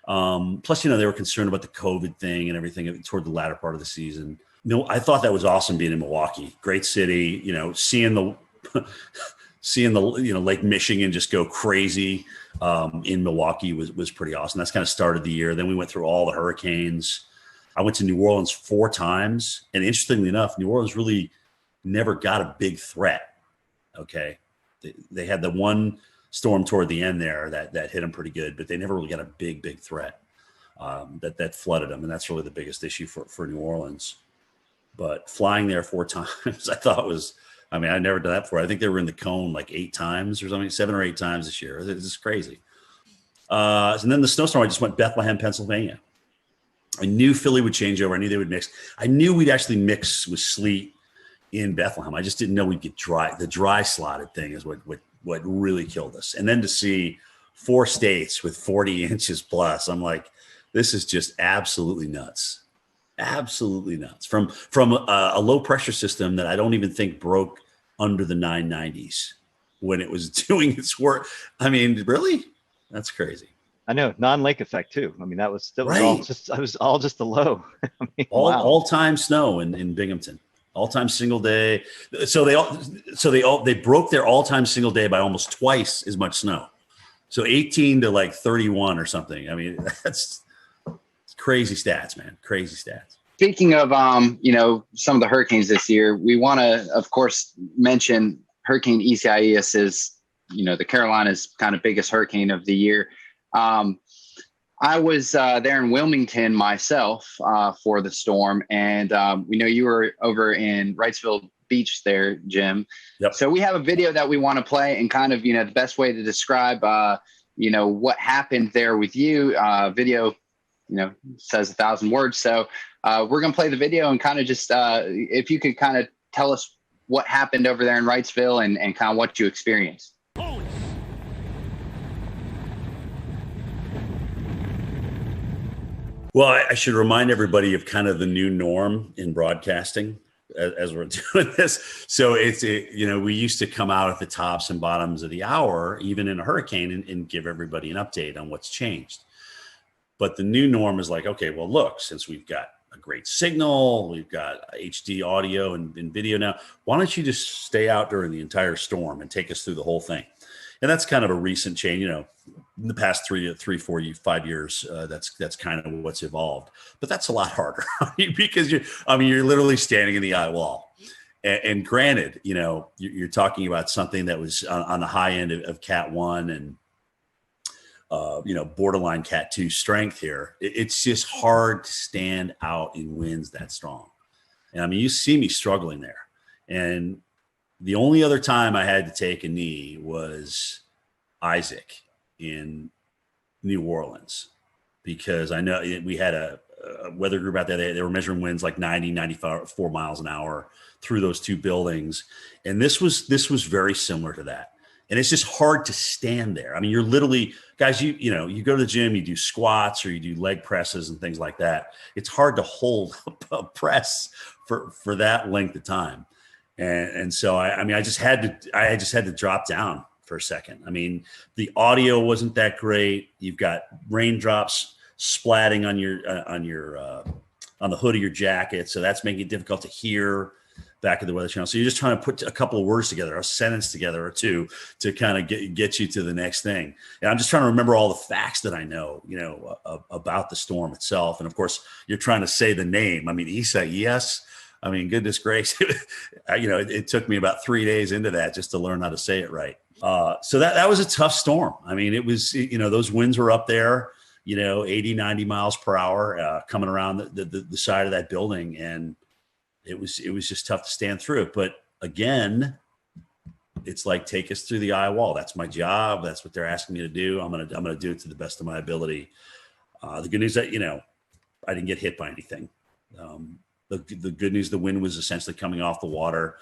Plus, they were concerned about the COVID thing and everything toward the latter part of the season. I thought that was awesome being in Milwaukee. Great city, seeing the Lake Michigan just go crazy in Milwaukee was pretty awesome. That's kind of started the year. Then we went through all the hurricanes. I went to New Orleans 4 times. And interestingly enough, New Orleans really never got a big threat. Okay. They had the one storm toward the end there that hit them pretty good, but they never really got a big threat that flooded them. And that's really the biggest issue for New Orleans. But flying there 4 times, I thought I'd never done that before. I think they were in the cone like 8 times or something, 7 or 8 times this year. It's just crazy. And then the snowstorm, I just went Bethlehem, Pennsylvania. I knew Philly would change over. I knew they would mix. I knew we'd actually mix with sleet in Bethlehem. I just didn't know we'd get dry. The dry slotted thing is what really killed us. And then to see 4 states with 40 inches plus, I'm like, this is just absolutely nuts. Absolutely nuts. From a low pressure system that I don't even think broke under the 990s when it was doing its work. I mean, really? That's crazy. I know, non-lake effect too. I mean, that was right. all just a low. I mean, all-time snow in Binghamton. All-time single day. So they broke their all-time single day by almost twice as much snow. So 18 to like 31 or something. I mean, it's crazy stats, man. Crazy stats. Speaking of some of the hurricanes this year, we want to, of course, mention Hurricane Isaias is, the Carolinas' kind of biggest hurricane of the year. I was there in Wilmington myself for the storm, and we know you were over in Wrightsville Beach there, Jim. Yep. So we have a video that we want to play, and kind of the best way to describe what happened there with you. Video says 1,000 words, so we're gonna play the video and kind of just if you could kind of tell us what happened over there in Wrightsville and kind of what you experienced. Well, I should remind everybody of kind of the new norm in broadcasting as we're doing this. So we used to come out at the tops and bottoms of the hour, even in a hurricane, and give everybody an update on what's changed. But the new norm is like, okay, well, look, since we've got a great signal, we've got HD audio and video now, why don't you just stay out during the entire storm and take us through the whole thing? And that's kind of a recent change, in the past 3, 4, 5 years. That's kind of what's evolved, but that's a lot harder because you're literally standing in the eye wall. And granted, you're talking about something that was on the high end of Cat 1 and borderline Cat 2 strength here. It's just hard to stand out in winds that strong. And you see me struggling there. And the only other time I had to take a knee was Isaac in New Orleans, because I know we had a weather group out there. They were measuring winds like 90, 94 miles an hour through those two buildings. And this was very similar to that. And it's just hard to stand there. You're literally, guys, you go to the gym, you do squats or you do leg presses and things like that. It's hard to hold a press for that length of time. And so I just had to drop down for a second. The audio wasn't that great. You've got raindrops splatting on the hood of your jacket, so that's making it difficult to hear back at the Weather Channel. So you're just trying to put a couple of words together, a sentence together or two, to kind of get you to the next thing. And I'm just trying to remember all the facts that I know, about the storm itself. And of course, you're trying to say the name. Isaias. Goodness gracious, it took me about 3 days into that just to learn how to say it right. So that was a tough storm. It was, those winds were up there, 80, 90 miles per hour coming around the side of that building. And it was just tough to stand through it. But again, it's like, take us through the eye wall. That's my job. That's what they're asking me to do. I'm going to do it to the best of my ability. The good news that, I didn't get hit by anything. The good news, the wind was essentially coming off the water,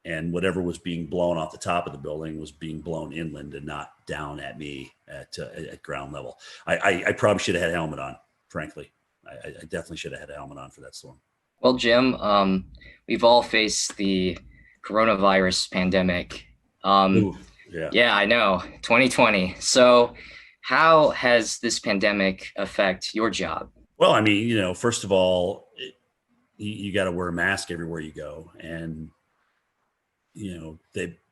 and whatever was being blown off the top of the building was being blown inland and not down at me at ground level. I probably should have had a helmet on, frankly. I definitely should have had a helmet on for that storm. Well, Jim, we've all faced the coronavirus pandemic. Yeah, I know, 2020. So how has this pandemic affect your job? Well, first of all, you got to wear a mask everywhere you go. And,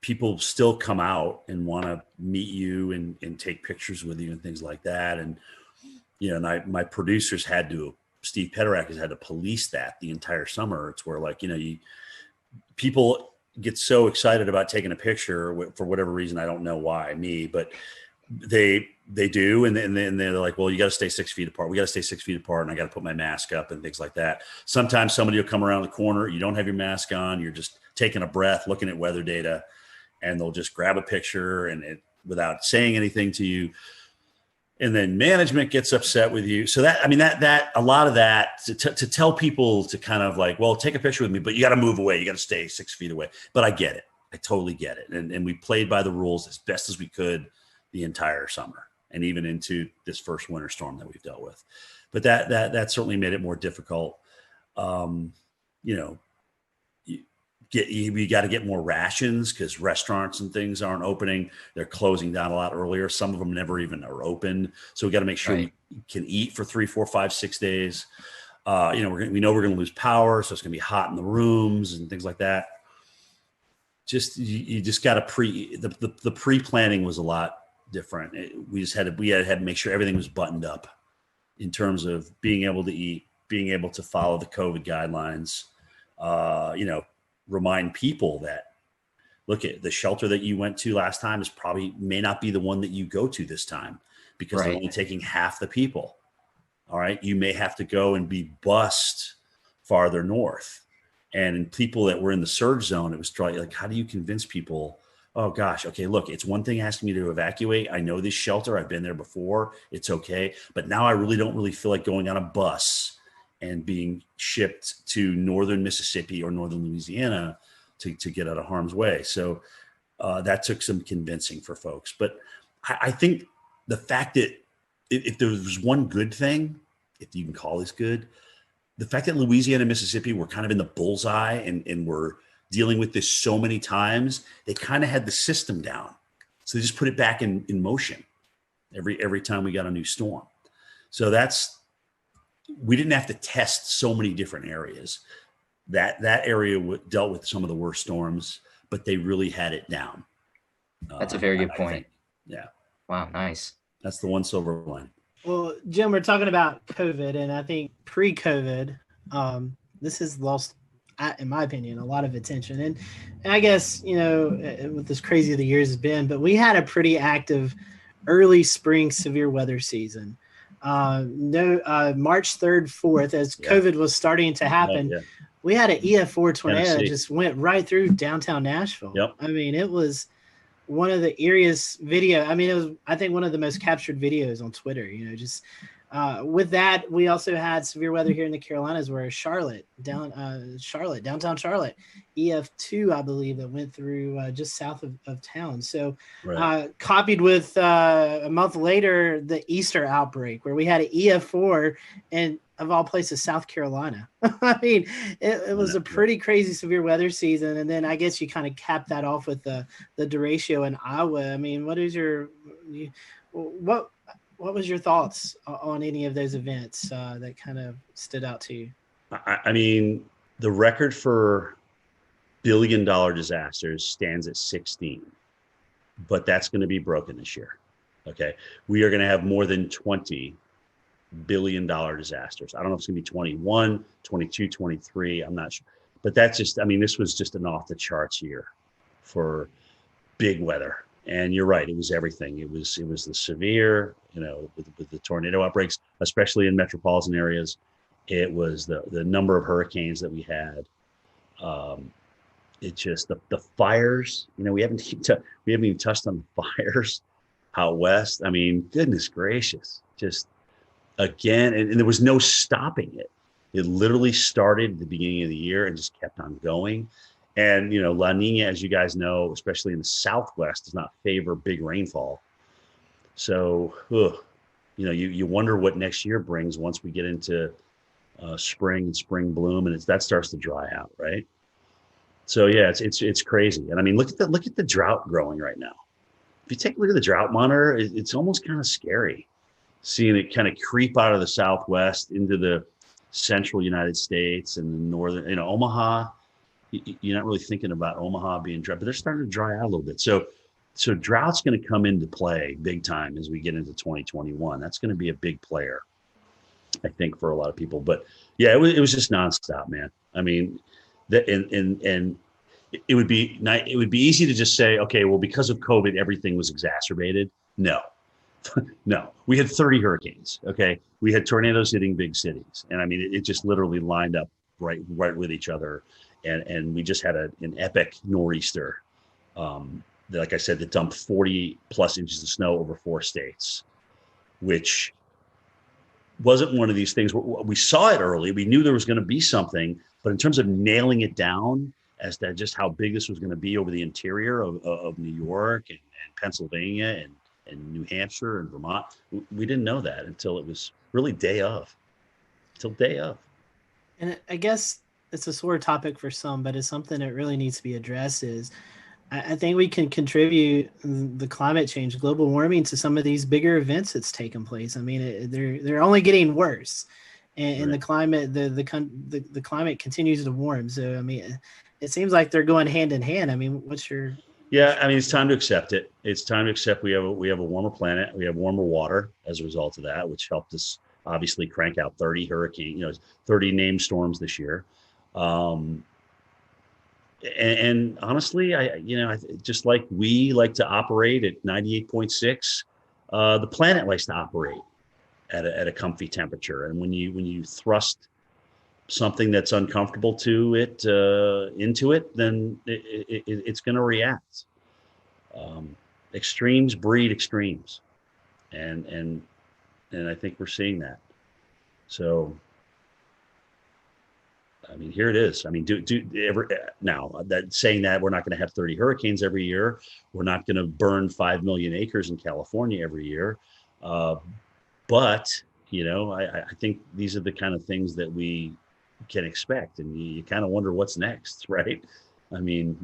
people still come out and want to meet you and take pictures with you and things like that. And, my producers Steve Pederak has had to police that the entire summer. It's where people get so excited about taking a picture for whatever reason. I don't know why, but they do. And then they're like, well, you got to stay 6 feet apart. We got to stay 6 feet apart. And I got to put my mask up and things like that. Sometimes somebody will come around the corner. You don't have your mask on. You're just taking a breath, looking at weather data, and they'll just grab a picture without saying anything to you. And then management gets upset with you. So that a lot of that to tell people to kind of like, well, take a picture with me, but you got to move away. You got to stay 6 feet away. But I get it. I totally get it. And we played by the rules as best as we could the entire summer and even into this first winter storm that we've dealt with. But that certainly made it more difficult. We got to get more rations because restaurants and things aren't opening. They're closing down a lot earlier. Some of them never even are open. So we got to make sure we can eat for 3, 4, 5, 6 days. We know we're going to lose power. So it's going to be hot in the rooms and things like that. You just got to the pre-planning was a lot different. We had to make sure everything was buttoned up in terms of being able to eat, being able to follow the COVID guidelines, remind people that, look, at the shelter that you went to last time may not be the one that you go to this time because they're only taking half the people. All right. You may have to go and be bused farther north. And people that were in the surge zone, it was like, how do you convince people? Oh gosh. Okay. Look, it's one thing asking me to evacuate. I know this shelter. I've been there before. It's okay. But now I don't really feel like going on a bus and being shipped to northern Mississippi or northern Louisiana to get out of harm's way. So that took some convincing for folks. But I think the fact that if there was one good thing if you can call this good. The fact that Louisiana and Mississippi were kind of in the bullseye and were dealing with this so many times, they kind of had the system down. So they just put it back in motion every time we got a new storm. So we didn't have to test so many different areas. That area dealt with some of the worst storms, but they really had it down. That's a very good point. Yeah. Wow, nice. That's the one silver lining. Well, Jim, we're talking about COVID, and I think pre-COVID, this has lost, in my opinion, a lot of attention. And I guess, with as crazy the years has been, but we had a pretty active early spring severe weather season. March 3rd, 4th, as COVID was starting to happen, we had an EF4 tornado that just went right through downtown Nashville. Yep. I mean, it was one of the eeriest video. I mean, it was, I think, one of the most captured videos on Twitter, with that, we also had severe weather here in the Carolinas where downtown Charlotte, EF2, I believe, that went through just south of town. So copied with a month later, the Easter outbreak where we had an EF4 and of all places, South Carolina. I mean, it was a pretty crazy severe weather season. And then I guess you kind of cap that off with the derecho in Iowa. I mean, what was your thoughts on any of those events that kind of stood out to you? I mean, the record for billion-dollar disasters stands at 16, but that's going to be broken this year. Okay. We are going to have more than 20 billion-dollar disasters. I don't know if it's going to be 21, 22, 23. I'm not sure. But this was just an off-the-charts year for big weather. And you're right, it was everything. It was the severe, with the tornado outbreaks, especially in metropolitan areas. It was the number of hurricanes that we had. It just the fires. We haven't even touched on the fires out west. I mean, goodness gracious, just again, and there was no stopping it. It literally started at the beginning of the year and just kept on going. And, La Nina, as you guys know, especially in the Southwest, does not favor big rainfall. So, you wonder what next year brings once we get into spring and spring bloom, and that starts to dry out, right? So, yeah, it's crazy. And I mean, look at the drought growing right now. If you take a look at the drought monitor, it's almost kind of scary seeing it kind of creep out of the Southwest into the central United States and the northern, Omaha. You're not really thinking about Omaha being dry, but they're starting to dry out a little bit. So drought's going to come into play big time as we get into 2021. That's going to be a big player, I think, for a lot of people. But yeah, it was just nonstop, man. I mean, and it would be easy to just say, okay, well, because of COVID, everything was exacerbated. No, no, we had 30 hurricanes. Okay, we had tornadoes hitting big cities, and I mean, it just literally lined up right with each other. And we just had an epic nor'easter, like I said, that dumped 40 plus inches of snow over 4 states, which wasn't one of these things where we saw it early. We knew there was going to be something, but in terms of nailing it down as to just how big this was going to be over the interior of New York and Pennsylvania and New Hampshire and Vermont, we didn't know that until it was really day of. And I guess it's a sore topic for some, but it's something that really needs to be addressed. Is I think we can contribute the climate change, global warming, to some of these bigger events that's taken place. I mean, they're only getting worse, and the climate the climate continues to warm. So I mean, it seems like they're going hand in hand. I mean, what's your? Yeah, I mean, it's time to accept it. It's time to accept we have a warmer planet. We have warmer water as a result of that, which helped us obviously crank out 30 named storms this year. And honestly, I just like we like to operate at 98.6, the planet likes to operate at a comfy temperature. And when you thrust something that's uncomfortable to it into it, then it's going to react. Extremes breed extremes, and I think we're seeing that. So. I mean, here it is. I mean, now that saying that we're not going to have 30 hurricanes every year, we're not going to burn 5 million acres in California every year, but I think these are the kind of things that we can expect, and you kind of wonder what's next, right? I mean,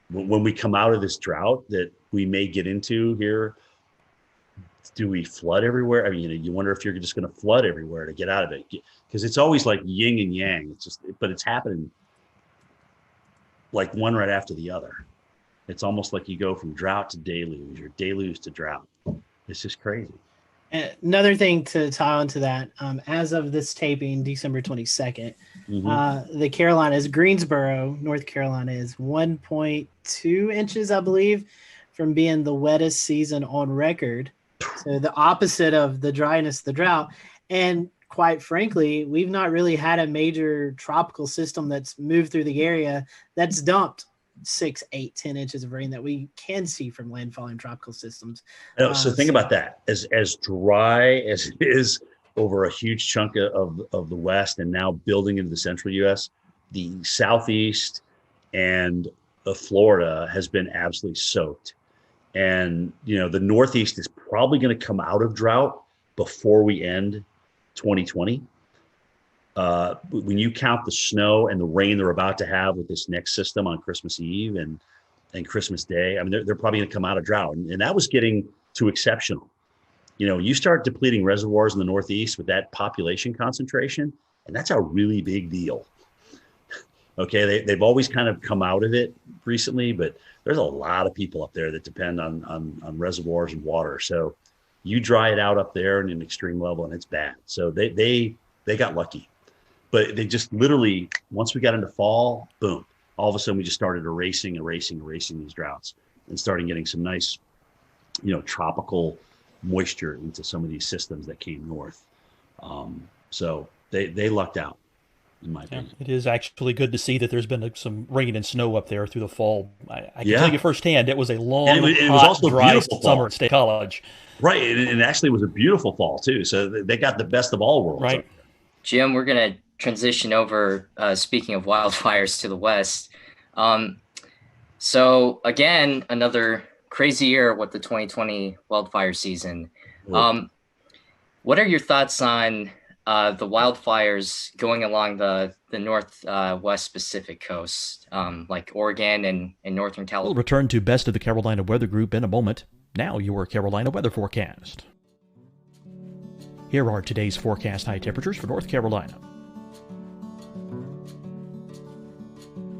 when we come out of this drought that we may get into here, do we flood everywhere? I mean, you wonder if you're just going to flood everywhere to get out of it, because it's always like yin and yang. But it's happening like one right after the other. It's almost like you go from drought to deluge or deluge to drought. It's just crazy. Another thing to tie onto that, as of this taping, December 22nd, the Carolinas, Greensboro, North Carolina, is 1.2 inches, I believe, from being the wettest season on record. So the opposite of the dryness, the drought. And quite frankly, we've not really had a major tropical system that's moved through the area that's dumped 6, 8, 10 inches of rain that we can see from landfalling tropical systems. So think about that. As dry as it is over a huge chunk of the West and now building into the central U.S., the Southeast and Florida has been absolutely soaked. And, the Northeast is probably going to come out of drought before we end 2020. When you count the snow and the rain they're about to have with this next system on Christmas Eve and Christmas Day, I mean, they're probably going to come out of drought. And that was getting to exceptional. You start depleting reservoirs in the Northeast with that population concentration, and that's a really big deal. Okay, they've always kind of come out of it recently, but there's a lot of people up there that depend on reservoirs and water. So you dry it out up there in an extreme level, and it's bad. So they got lucky. But they just literally, once we got into fall, boom, all of a sudden we just started erasing these droughts and starting getting some nice, tropical moisture into some of these systems that came north. So they lucked out, in my opinion. It is actually good to see that there's been some rain and snow up there through the fall. I can tell you firsthand, it was a long, it was also dry summer fall. At State College. Right, and actually it was a beautiful fall, too. So they got the best of all worlds. Right. Jim, we're going to transition over, speaking of wildfires, to the West. So again, another crazy year with the 2020 wildfire season. What are your thoughts on the wildfires going along the northwest Pacific coast, like Oregon and Northern California? We'll return to Best of the Carolina Weather Group in a moment. Now your Carolina weather forecast. Here are today's forecast high temperatures for North Carolina.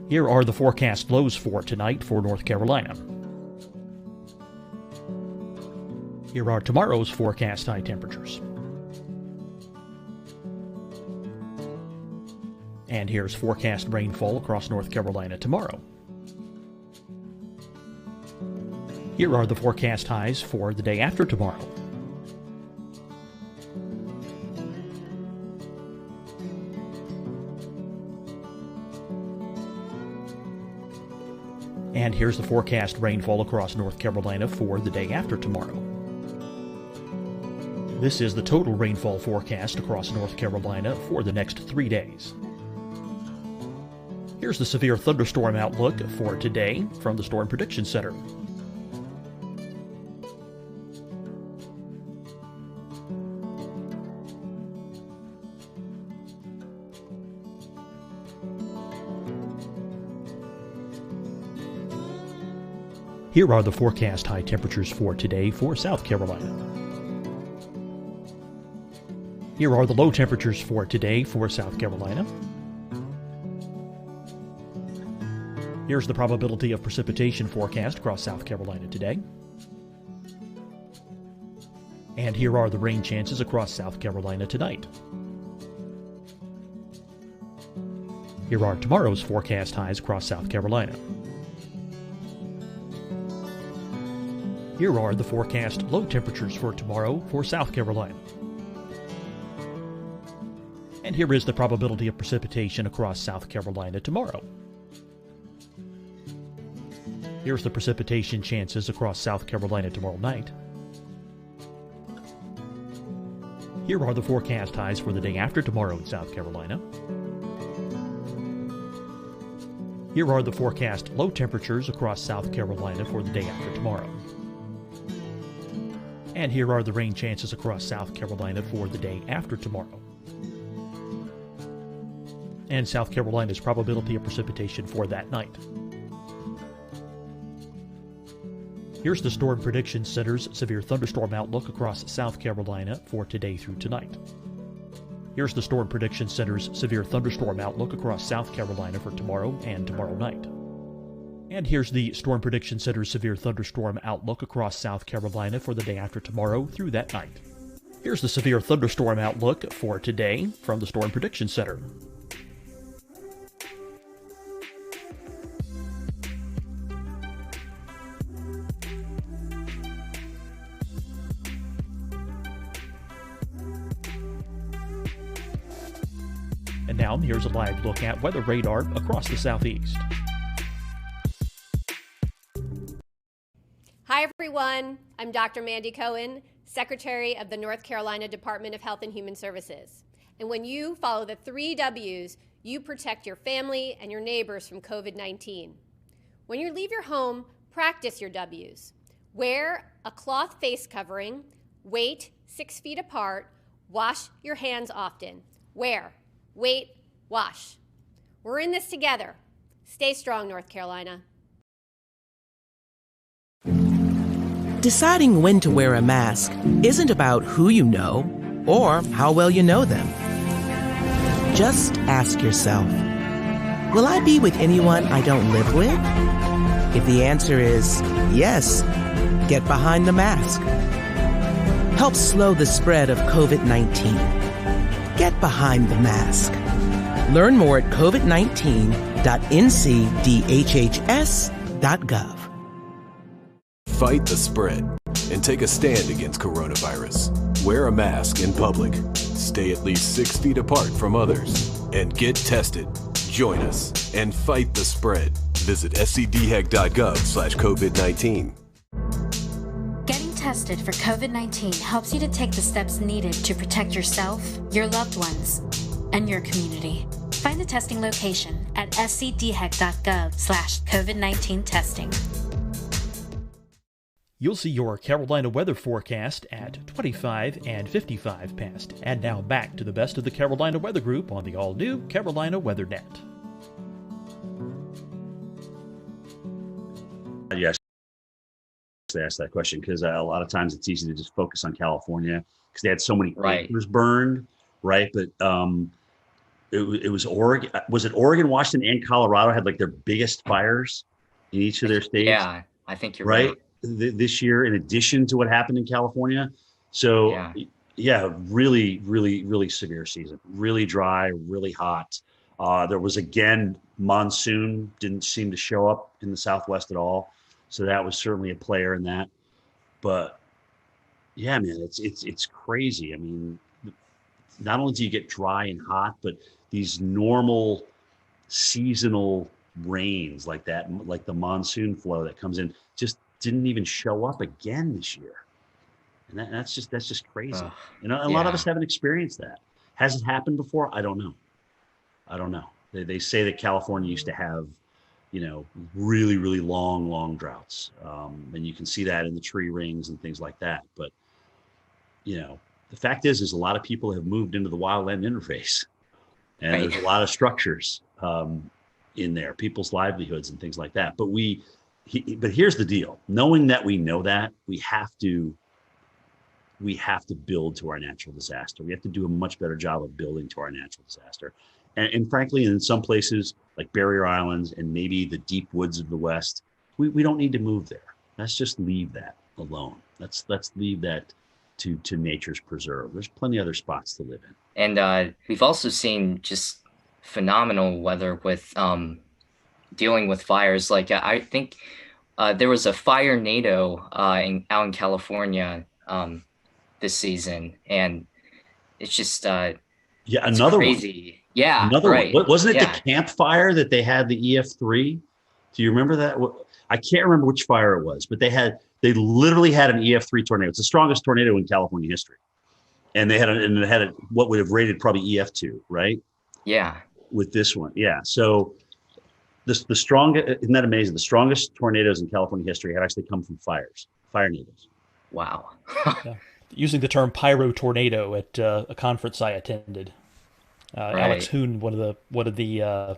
Here are the forecast lows for tonight for North Carolina. Here are tomorrow's forecast high temperatures. And here's forecast rainfall across North Carolina tomorrow. Here are the forecast highs for the day after tomorrow. And here's the forecast rainfall across North Carolina for the day after tomorrow. This is the total rainfall forecast across North Carolina for the next 3 days. Here's the severe thunderstorm outlook for today from the Storm Prediction Center. Here are the forecast high temperatures for today for South Carolina. Here are the low temperatures for today for South Carolina. Here's the probability of precipitation forecast across South Carolina today. And here are the rain chances across South Carolina tonight. Here are tomorrow's forecast highs across South Carolina. Here are the forecast low temperatures for tomorrow for South Carolina. And here is the probability of precipitation across South Carolina tomorrow. Here's the precipitation chances across South Carolina tomorrow night. Here are the forecast highs for the day after tomorrow in South Carolina. Here are the forecast low temperatures across South Carolina for the day after tomorrow. And here are the rain chances across South Carolina for the day after tomorrow. And South Carolina's probability of precipitation for that night. Here's the Storm Prediction Center's severe thunderstorm outlook across South Carolina for today through tonight. Here's the Storm Prediction Center's severe thunderstorm outlook across South Carolina for tomorrow and tomorrow night. And here's the Storm Prediction Center's severe thunderstorm outlook across South Carolina for the day after tomorrow through that night. Here's the severe thunderstorm outlook for today from the Storm Prediction Center. And now here's a live look at weather radar across the southeast. Hi, everyone. I'm Dr. Mandy Cohen, Secretary of the North Carolina Department of Health and Human Services. And when you follow the 3 W's, you protect your family and your neighbors from COVID-19. When you leave your home, practice your W's. Wear a cloth face covering, wait 6 feet apart, wash your hands often. Wear, wait, wash. We're in this together. Stay strong, North Carolina. Deciding when to wear a mask isn't about who you know or how well you know them. Just ask yourself, will I be with anyone I don't live with? If the answer is yes, get behind the mask. Help slow the spread of COVID-19. Get behind the mask. Learn more at covid19.ncdhhs.gov. Fight the spread and take a stand against coronavirus. Wear a mask in public. Stay at least 6 feet apart from others. And get tested. Join us and fight the spread. Visit scdhec.gov/COVID-19. Getting tested for COVID-19 helps you to take the steps needed to protect yourself, your loved ones, and your community. Find the testing location at scdhec.gov/COVID-19 testing. You'll see your Carolina weather forecast at 25 and 55 past. And now back to the best of the Carolina Weather Group on the all-new Carolina Weather Net. Yes, they asked that question because a lot of times it's easy to just focus on California because they had so many acres burned, right? But it was Oregon. Was it Oregon, Washington, and Colorado had like their biggest fires in each of their states? Yeah, I think you're right. This year, in addition to what happened in California. So yeah, really, really, really severe season, really dry, really hot. There was, again, monsoon didn't seem to show up in the Southwest at all. So that was certainly a player in that. But yeah, man, it's crazy. I mean, not only do you get dry and hot, but these normal seasonal rains like that, like the monsoon flow that comes in, just didn't even show up again this year. And that's just crazy. A lot of us haven't experienced that. Has it happened before? I don't know. They say that California used to have, really, really long droughts. And you can see that in the tree rings and things like that. But, the fact is a lot of people have moved into the wildland interface. And there's a lot of structures in there, people's livelihoods and things like that. But but here's the deal. Knowing that we know that, we have to build to our natural disaster. We have to do a much better job of building to our natural disaster. And frankly, in some places like Barrier Islands and maybe the deep woods of the West, we don't need to move there. Let's just leave that alone. Let's leave that to nature's preserve. There's plenty of other spots to live in. And we've also seen just phenomenal weather with dealing with fires. Like I think there was a fire NATO out in California this season, and it's just another crazy. One. Yeah, another right. one. Wasn't it the campfire that they had the EF3? Do you remember that? I can't remember which fire it was, but they literally had an EF3 tornado. It's the strongest tornado in California history, and it had what would have rated probably EF2, right? Yeah. With this one, yeah. So the strongest, isn't that amazing? The strongest tornadoes in California history had actually come from fire nados. Wow. Yeah. Using the term pyro tornado at a conference I attended. Right. Alex Hoon, one of the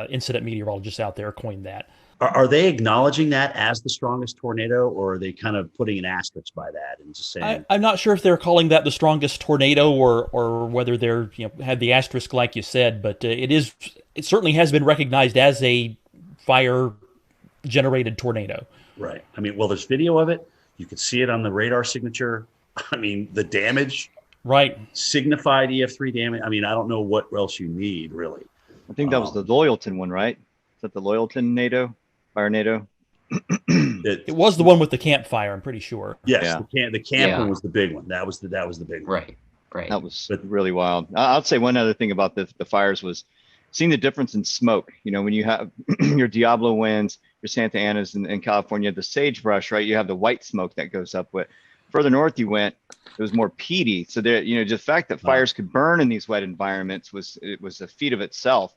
incident meteorologists out there, coined that. Are they acknowledging that as the strongest tornado, or are they kind of putting an asterisk by that and just saying? I'm not sure if they're calling that the strongest tornado or whether they're had the asterisk like you said, but it certainly has been recognized as a fire generated tornado. Right. I mean, well, there's video of it. You can see it on the radar signature. I mean, the damage. Right. Signified EF3 damage. I mean, I don't know what else you need really. I think that was the Loyalton one, right? Is that the Loyalton NATO? Fire NATO? It was the one with the campfire, I'm pretty sure. Yes, yeah. the camp one was the big one. That was the big one. Right. That was really wild. I'll say one other thing about the fires was seeing the difference in smoke. When you have your Diablo winds, your Santa Anas in California, the sagebrush, right? You have the white smoke that goes up. But further north you went, it was more peaty. So there, just the fact that fires could burn in these wet environments was a feat of itself.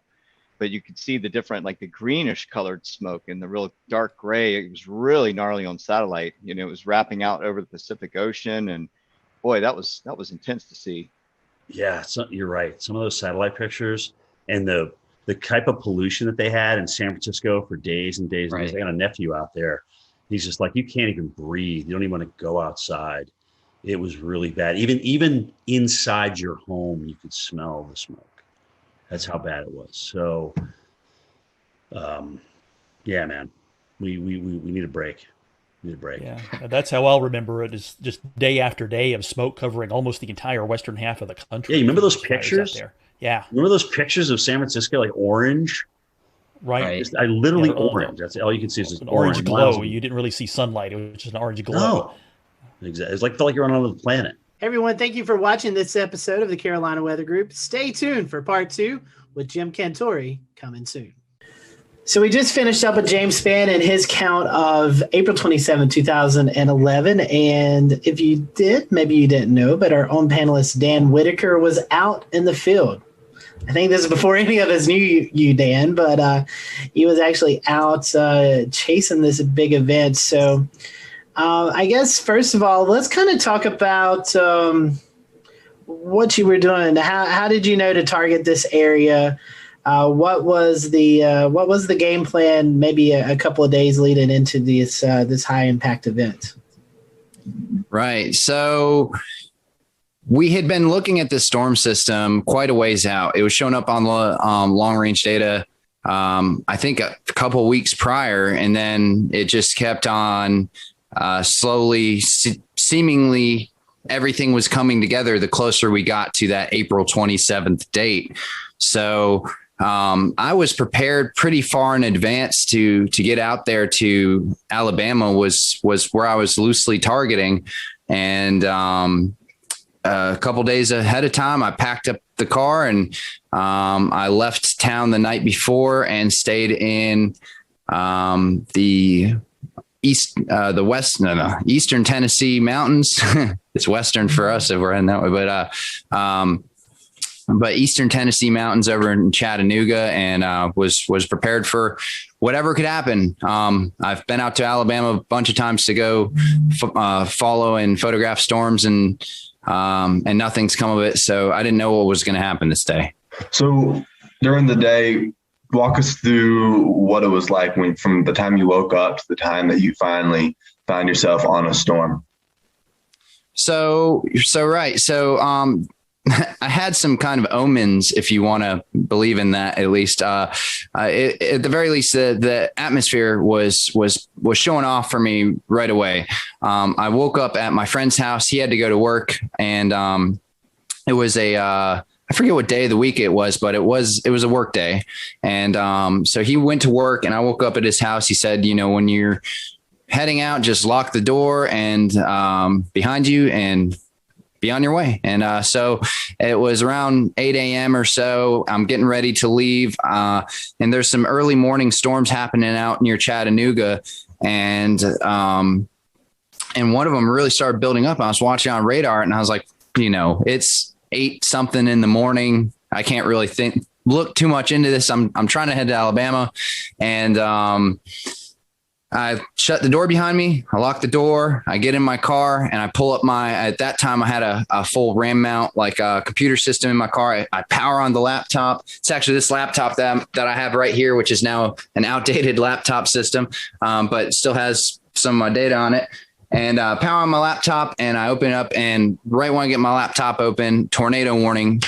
But you could see the different, like the greenish colored smoke and the real dark gray. It was really gnarly on satellite. It was wrapping out over the Pacific Ocean, and boy, that was intense to see. Yeah, you're right. Some of those satellite pictures and the type of pollution that they had in San Francisco for days and days. Right. And days. I got a nephew out there. He's just like, you can't even breathe. You don't even want to go outside. It was really bad. Even inside your home, you could smell the smoke. That's how bad it was. So, yeah, man, we need a break. Yeah, that's how I'll remember it. Is just day after day of smoke covering almost the entire western half of the country. Yeah, you remember those pictures? There. Yeah, remember those pictures of San Francisco, like orange? Right. I literally orange. That's all you can see is an orange glow. You didn't really see sunlight. It was just an orange glow. No, exactly. It's felt like you're on another planet. Everyone, thank you for watching this episode of the Carolina Weather Group. Stay tuned for part 2 with Jim Cantori coming soon. So we just finished up with James Spann and his count of April 27, 2011. And if you did, maybe you didn't know, but our own panelist, Dan Whitaker, was out in the field. I think this is before any of us knew you, Dan, but he was actually out chasing this big event. So I guess, first of all, let's kind of talk about what you were doing. How did you know to target this area? What was the game plan maybe a couple of days leading into this high impact event? Right. So we had been looking at this storm system quite a ways out. It was showing up on long range data, I think a couple of weeks prior, and then it just kept on slowly, seemingly everything was coming together the closer we got to that April 27th date. So I was prepared pretty far in advance to get out there to Alabama was where I was loosely targeting. And a couple days ahead of time, I packed up the car and I left town the night before and stayed in the Eastern Tennessee mountains. It's Western for us if we're heading that way, but Eastern Tennessee mountains over in Chattanooga, and was prepared for whatever could happen. I've been out to Alabama a bunch of times to go follow and photograph storms, and nothing's come of it. So I didn't know what was going to happen this day. So during the day, walk us through what it was like from the time you woke up to the time that you finally found yourself on a storm. So right. So I had some kind of omens, if you want to believe in that, at least. At the very least, the atmosphere was showing off for me right away. I woke up at my friend's house. He had to go to work, and it was I forget what day of the week it was, but it was a work day. And so he went to work, and I woke up at his house. He said, when you're heading out, just lock the door and behind you and be on your way. And so it was around 8 a.m. or so. I'm getting ready to leave. And there's some early morning storms happening out near Chattanooga. And one of them really started building up. I was watching on radar, and I was like, it's 8 something in the morning. I can't really look too much into this. I'm trying to head to Alabama. And I shut the door behind me. I lock the door. I get in my car and I pull up at that time I had a full RAM mount, like a computer system in my car. I power on the laptop. It's actually this laptop that I have right here, which is now an outdated laptop system, but still has some of my data on it. And power on my laptop, and I open it up, and right when I get my laptop open, tornado warning,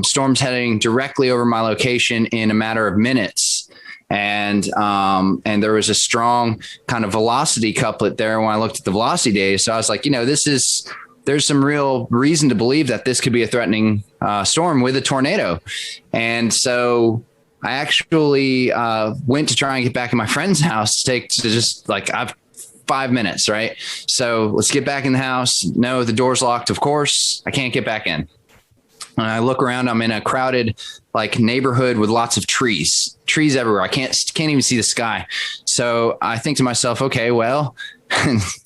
storms heading directly over my location in a matter of minutes. And there was a strong kind of velocity couplet there when I looked at the velocity data. So I was like, there's some real reason to believe that this could be a threatening storm with a tornado. And so I actually went to try and get back in my friend's house I've 5 minutes, right? So let's get back in the house. No, the door's locked. Of course, I can't get back in. And I look around, I'm in a crowded neighborhood with lots of trees everywhere. I can't even see the sky. So I think to myself, okay, well,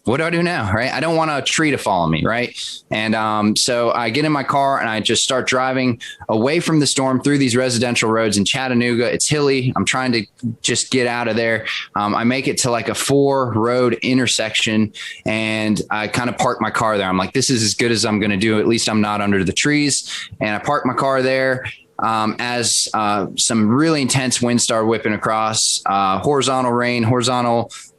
what do I do now? Right. I don't want a tree to follow me. Right. And so I get in my car and I just start driving away from the storm through these residential roads in Chattanooga. It's hilly. I'm trying to just get out of there. I make it to a 4-road intersection and I kind of park my car there. I'm like, this is as good as I'm going to do. At least I'm not under the trees. And I park my car there. As some really intense wind started whipping across, horizontal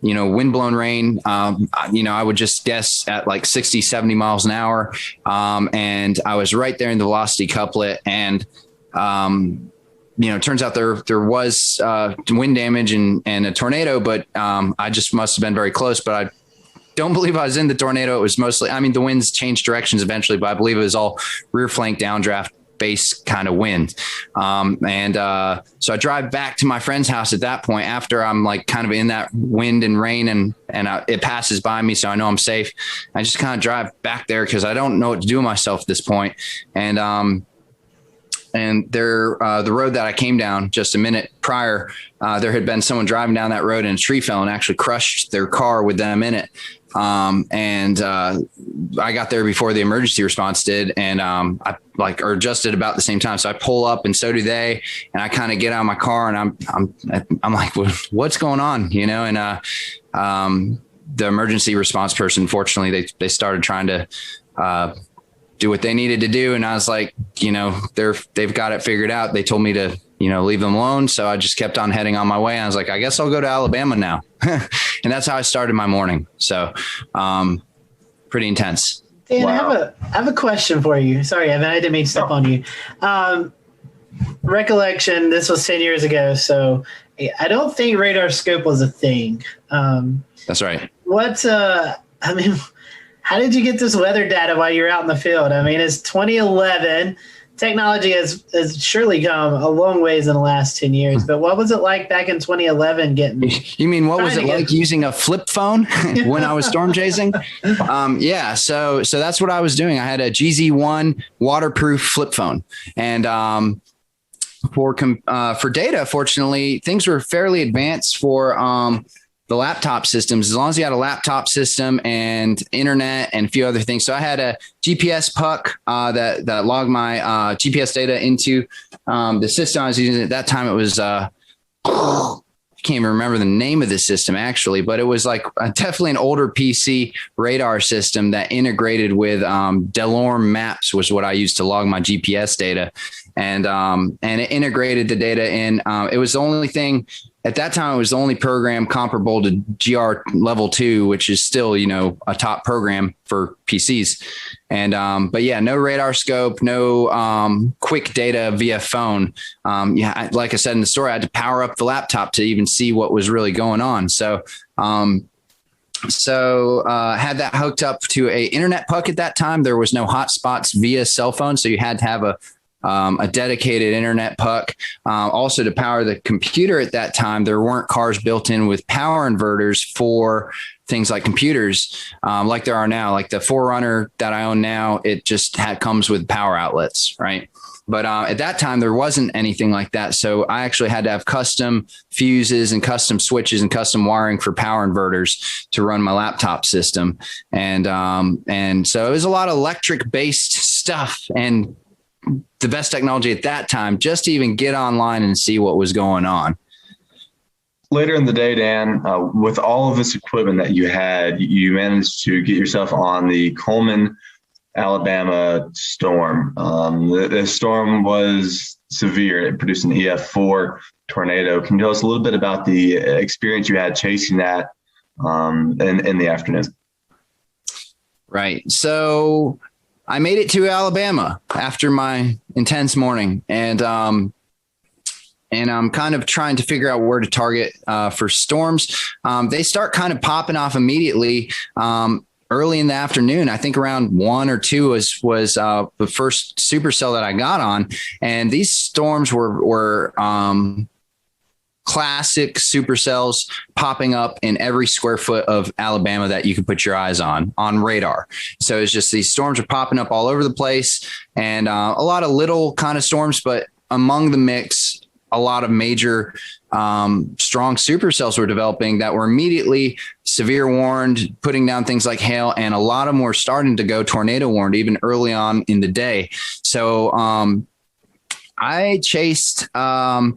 windblown rain, I would just guess at 60, 70 miles an hour. And I was right there in the velocity couplet. And, it turns out there was wind damage and a tornado, but I just must have been very close. But I don't believe I was in the tornado. It was mostly, the winds changed directions eventually, but I believe it was all rear flank downdraft base kind of wind. So I drive back to my friend's house at that point after I'm kind of in that wind and rain and it passes by me. So I know I'm safe. I just kind of drive back there because I don't know what to do with myself at this point. And there, the road that I came down just a minute prior, there had been someone driving down that road and a tree fell and actually crushed their car with them in it. I got there before the emergency response did. And, or just at about the same time. So I pull up and so do they, and I kind of get out of my car and I'm like, what's going on? And, the emergency response person, fortunately, they started trying to, do what they needed to do. And I was like, they've got it figured out. They told me to, leave them alone. So I just kept on heading on my way. I was like, I guess I'll go to Alabama now. And that's how I started my morning. So, pretty intense. Dan, wow. I have a question for you. Sorry, Evan, I didn't mean to step on you. Recollection, this was 10 years ago. So I don't think radar scope was a thing. That's right. How did you get this weather data while you're out in the field? It's 2011. Technology has surely come a long ways in the last 10 years, but what was it like back in 2011 getting? You mean, what was it like using a flip phone when I was storm chasing? Yeah. So that's what I was doing. I had a GZ1 waterproof flip phone, and for data, fortunately, things were fairly advanced for the laptop systems, as long as you had a laptop system and internet and a few other things. So I had a GPS puck that logged my GPS data into the system I was using. At that time, it was I can't even remember the name of the system actually, but it was definitely an older PC radar system that integrated with Delorme Maps was what I used to log my GPS data, and it integrated the data in. It was the only thing. At that time, it was the only program comparable to GR level 2, which is still, a top program for PCs. And, but yeah, no radar scope, no quick data via phone. Like I said in the story, I had to power up the laptop to even see what was really going on. So had that hooked up to a internet puck at that time. There was no hotspots via cell phone. So you had to have a dedicated internet puck. Also to power the computer at that time, there weren't cars built in with power inverters for things like computers, like there are now. Like the 4Runner that I own now, it just comes with power outlets, right? But at that time, there wasn't anything like that. So I actually had to have custom fuses and custom switches and custom wiring for power inverters to run my laptop system. And so it was a lot of electric-based stuff and the best technology at that time just to even get online and see what was going on. later in the day, Dan, with all of this equipment that you had, you managed to get yourself on the Coleman, Alabama storm. The storm was severe. It produced an EF4 tornado. Can you tell us a little bit about the experience you had chasing that in the afternoon? Right. So I made it to Alabama after my intense morning, and I'm kind of trying to figure out where to target for storms. They start kind of popping off immediately early in the afternoon. I think around 1 or 2 was the first supercell that I got on, and these storms were classic supercells popping up in every square foot of Alabama that you could put your eyes on radar. So it's just these storms are popping up all over the place, and a lot of little kind of storms, but among the mix, a lot of major strong supercells were developing that were immediately severe warned, putting down things like hail, and a lot of them were starting to go tornado warned even early on in the day. So I chased 4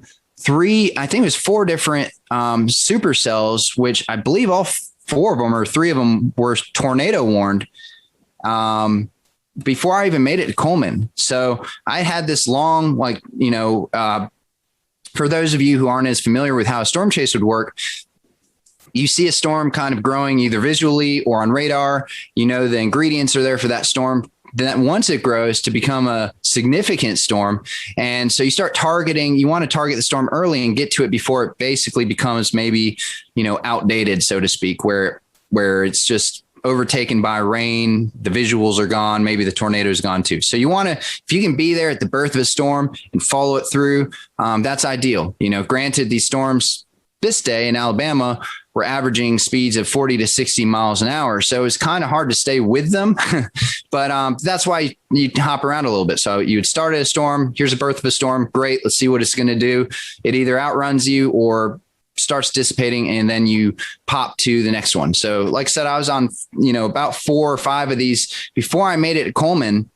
different supercells, which I believe all 4 of them or 3 of them were tornado warned before I even made it to Coleman. So I had this long, for those of you who aren't as familiar with how a storm chase would work, you see a storm kind of growing either visually or on radar. You know, the ingredients are there for that storm. Then once it grows to become a significant storm. And so you start targeting, you want to target the storm early and get to it before it basically becomes maybe, outdated, so to speak, where it's just overtaken by rain, the visuals are gone, maybe the tornado is gone too. So you want to, if you can be there at the birth of a storm and follow it through, that's ideal. Granted, these storms this day in Alabama were averaging speeds of 40 to 60 miles an hour. So it's kind of hard to stay with them, but that's why you hop around a little bit. So you'd start at a storm. Here's the birth of a storm. Great. Let's see what it's going to do. It either outruns you or starts dissipating, and then you pop to the next one. So like I said, I was on, about 4 or 5 of these before I made it to Coleman.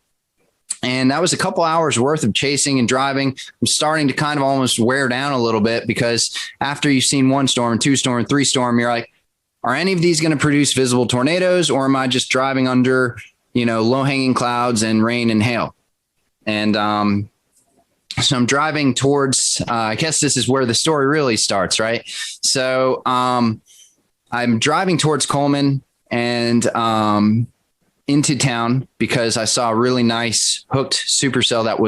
And that was a couple hours worth of chasing and driving. I'm starting to kind of almost wear down a little bit, because after you've seen 1 storm, 2 storm, 3 storm, you're like, are any of these going to produce visible tornadoes, or am I just driving under, low hanging clouds and rain and hail? And, so I'm driving towards, I guess this is where the story really starts, right? So I'm driving towards Coleman and into town because I saw a really nice hooked supercell that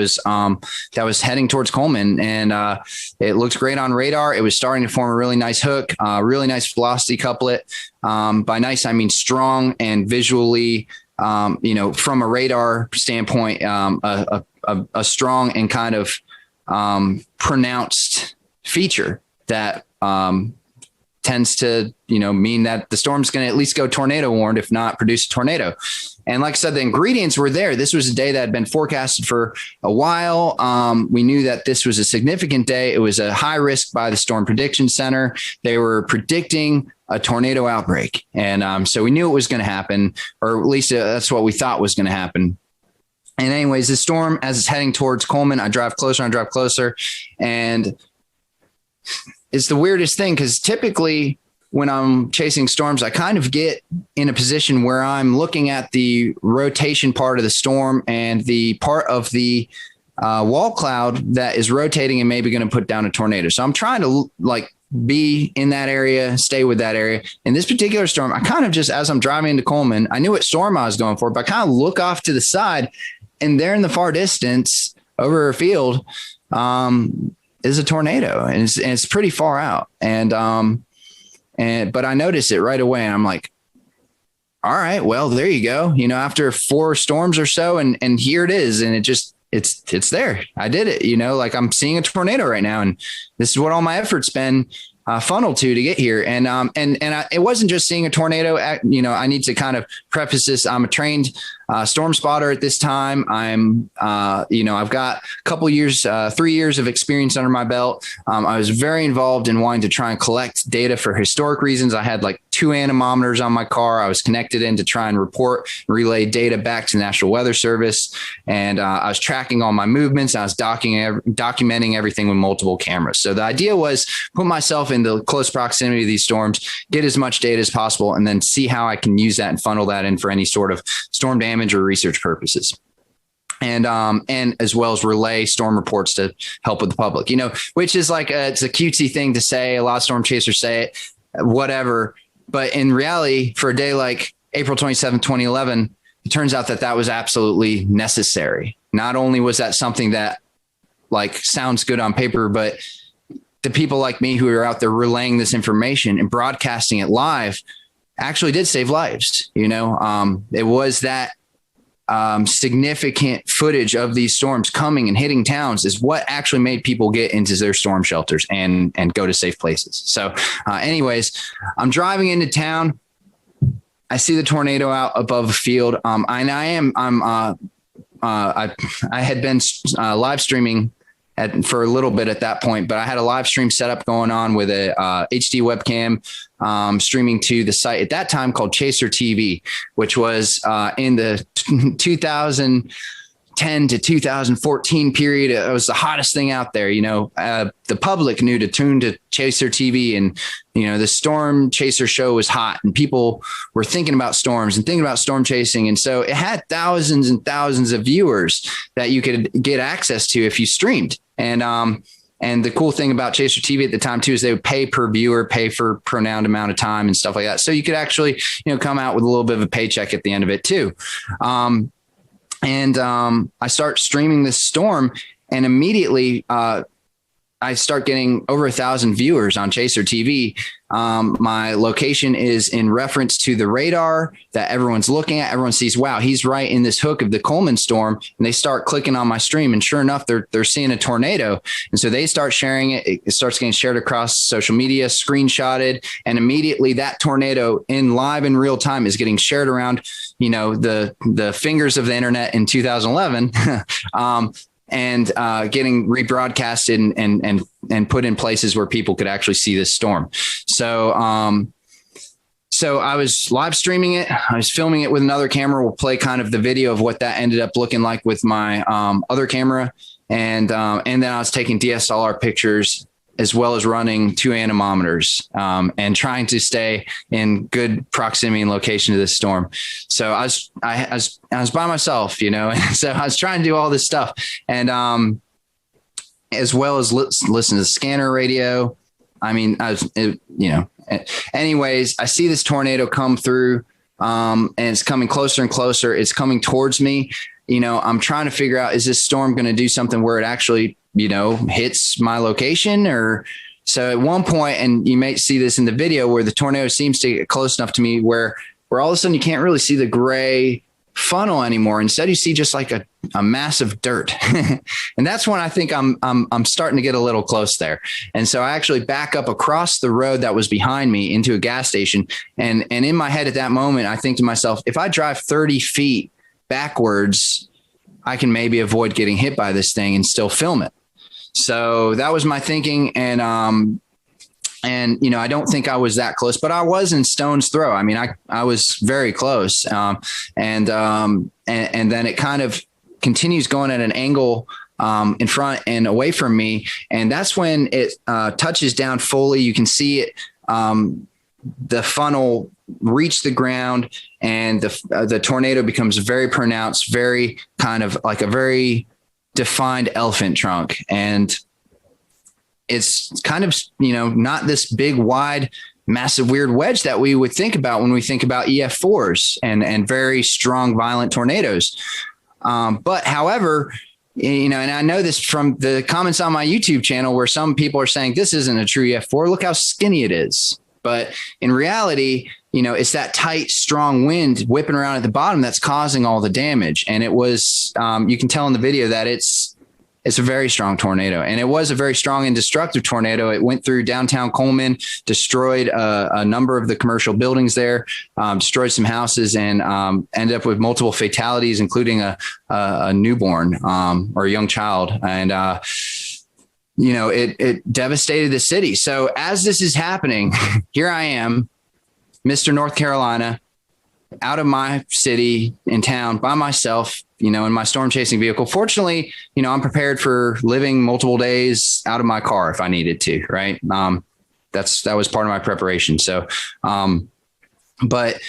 was heading towards Coleman, and it looked great on radar. It was starting to form a really nice hook, really nice velocity couplet. By nice, I mean strong and visually, from a radar standpoint, a strong and kind of pronounced feature that tends to, mean that the storm's going to at least go tornado warned, if not produce a tornado. And like I said, the ingredients were there. This was a day that had been forecasted for a while. We knew that this was a significant day. It was a high risk by the Storm Prediction Center. They were predicting a tornado outbreak. And so we knew it was going to happen, or at least that's what we thought was going to happen. And anyways, the storm, as it's heading towards Coleman, I drive closer, and it's the weirdest thing, because typically when I'm chasing storms, I kind of get in a position where I'm looking at the rotation part of the storm and the part of the wall cloud that is rotating and maybe going to put down a tornado. So I'm trying to be in that area, stay with that area. In this particular storm, I kind of just, as I'm driving into Coleman, I knew what storm I was going for, but I kind of look off to the side, and there in the far distance over a field is a tornado, and it's pretty far out. But I noticed it right away, and I'm like, all right, well, there you go. After 4 storms or so, and here it is. And it's there. I did it, I'm seeing a tornado right now. And this is what all my effort's been funneled to get here. And it wasn't just seeing a tornado. I need to kind of preface this. I'm a trained storm spotter at this time. I've got a couple years, 3 years of experience under my belt. I was very involved in wanting to try and collect data for historic reasons. I had 2 anemometers on my car. I was connected in to try and relay data back to the National Weather Service. And I was tracking all my movements. I was documenting everything with multiple cameras. So the idea was put myself in the close proximity of these storms, get as much data as possible, and then see how I can use that and funnel that in for any sort of storm damage or research purposes. And as well as relay storm reports to help with the public, which is like it's a cutesy thing to say. A lot of storm chasers say it, whatever. But in reality, for a day like April 27, 2011, it turns out that was absolutely necessary. Not only was that something that like sounds good on paper, but the people like me who are out there relaying this information and broadcasting it live actually did save lives. It was that significant footage of these storms coming and hitting towns is what actually made people get into their storm shelters and go to safe places. So anyways, I'm driving into town. I see the tornado out above a field. I had been live streaming for a little bit at that point, but I had a live stream setup going on with a HD webcam streaming to the site at that time called Chaser TV, which was in the 2010 to 2014 period. It was the hottest thing out there. The public knew to tune to Chaser TV, and the Storm Chaser show was hot, and people were thinking about storms and thinking about storm chasing. And so it had thousands and thousands of viewers that you could get access to if you streamed. And the cool thing about Chaser TV at the time too is they would pay per viewer, pay for pronounced amount of time and stuff like that. So you could actually, come out with a little bit of a paycheck at the end of it too. I start streaming this storm, and immediately I start getting over 1,000 viewers on Chaser TV. My location is in reference to the radar that everyone's looking at. Everyone sees, wow, he's right in this hook of the Coleman storm. And they start clicking on my stream. And sure enough, they're seeing a tornado. And so they start sharing it. It starts getting shared across social media, screenshotted. And immediately that tornado in real time is getting shared around, the fingers of the internet in 2011. And getting rebroadcasted and put in places where people could actually see this storm. So I was live streaming it. I was filming it with another camera. We'll play kind of the video of what that ended up looking like with my other camera. And then I was taking DSLR pictures as well as running 2 anemometers and trying to stay in good proximity and location to this storm. So I was by myself, so I was trying to do all this stuff, and as well as listen to the scanner radio. Anyways, I see this tornado come through and it's coming closer and closer. It's coming towards me. I'm trying to figure out, is this storm going to do something where it actually hits my location? Or so at one point, and you may see this in the video, where the tornado seems to get close enough to me where all of a sudden you can't really see the gray funnel anymore. Instead, you see just like a mass of dirt. And that's when I think I'm starting to get a little close there. And so I actually back up across the road that was behind me into a gas station. And in my head at that moment, I think to myself, if I drive 30 feet backwards, I can maybe avoid getting hit by this thing and still film it. So that was my thinking. And I don't think I was that close, but I was in stone's throw. I was very close. And then it kind of continues going at an angle in front and away from me. And that's when it touches down fully. You can see it, the funnel reach the ground, and the tornado becomes very pronounced, very kind of like a very defined elephant trunk. And it's kind of, not this big, wide, massive, weird wedge that we would think about when we think about EF4s and very strong, violent tornadoes. But however, and I know this from the comments on my YouTube channel, where some people are saying this isn't a true EF4. Look how skinny it is. But in reality, it's that tight, strong wind whipping around at the bottom that's causing all the damage. And it was, you can tell in the video that it's a very strong tornado, and it was a very strong and destructive tornado. It went through downtown Coleman, destroyed a number of the commercial buildings there, destroyed some houses, and ended up with multiple fatalities, including a newborn or a young child. And, it devastated the city. So as this is happening, here I am Mr. North Carolina, out of my city in town by myself, in my storm chasing vehicle. Fortunately, I'm prepared for living multiple days out of my car if I needed to, right? That was part of my preparation. So, but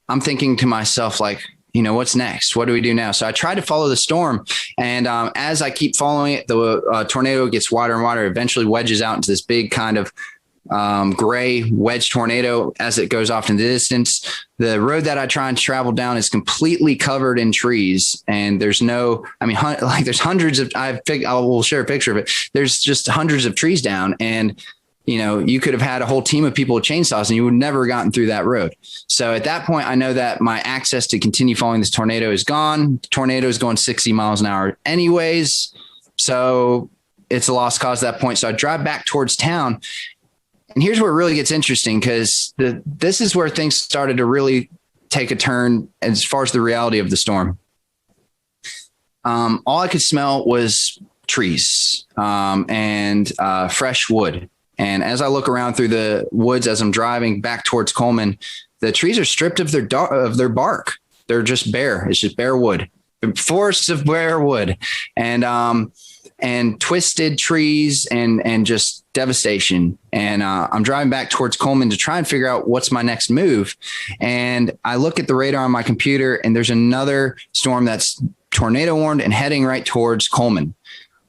I'm thinking to myself, like, what's next? What do we do now? So I tried to follow the storm. And as I keep following it, the tornado gets wider and wider, eventually wedges out into this big kind of gray wedge tornado as it goes off in the distance. The road that I try and travel down is completely covered in trees, and there's there's hundreds of, I will share a picture of it. There's just hundreds of trees down, and you could have had a whole team of people with chainsaws and you would never have gotten through that road. So at that point, I know that my access to continue following this tornado is gone. The tornado is going 60 miles an hour anyways. So it's a lost cause at that point. So I drive back towards town. And here's where it really gets interesting, because this is where things started to really take a turn as far as the reality of the storm. All I could smell was trees and fresh wood. And as I look around through the woods as I'm driving back towards Coleman, the trees are stripped of their bark. They're just bare. It's just bare wood, forests of bare wood, and twisted trees and just devastation. And I'm driving back towards Coleman to try and figure out what's my next move. And I look at the radar on my computer, and there's another storm that's tornado warned and heading right towards Coleman.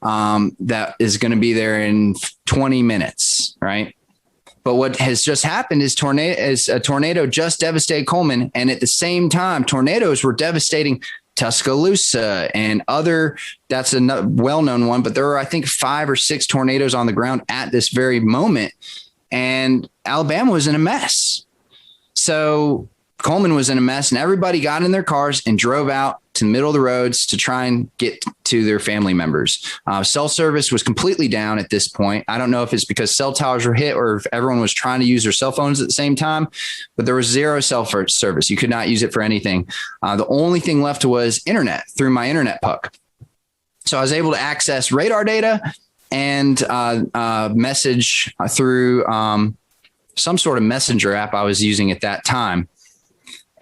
That is going to be there in 20 minutes, right? But what has just happened is a tornado just devastated Coleman, and at the same time, tornadoes were devastating Tuscaloosa and that's a well-known one, but there are, I think, 5 or 6 tornadoes on the ground at this very moment, and Alabama was in a mess. So Coleman was in a mess, and everybody got in their cars and drove out to the middle of the roads to try and get to their family members. Cell service was completely down at this point. I don't know if it's because cell towers were hit or if everyone was trying to use their cell phones at the same time, but there was zero cell service. You could not use it for anything. The only thing left was internet through my internet puck. So I was able to access radar data and message through some sort of messenger app I was using at that time.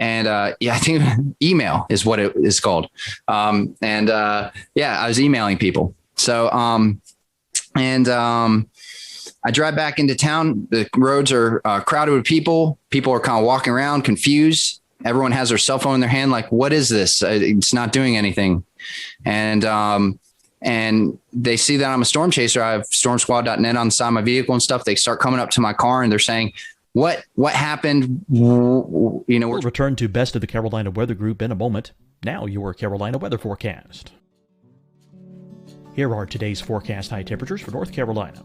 And I think email is what it is called. I was emailing people. So I drive back into town. The roads are crowded with people. People are kind of walking around confused. Everyone has their cell phone in their hand. Like, what is this? It's not doing anything. And they see that I'm a storm chaser. I have stormsquad.net on the side of my vehicle and stuff. They start coming up to my car and they're saying, what happened? We'll return to Best of the Carolina Weather Group in a moment. Now your Carolina weather forecast. Here are today's forecast high temperatures for North Carolina.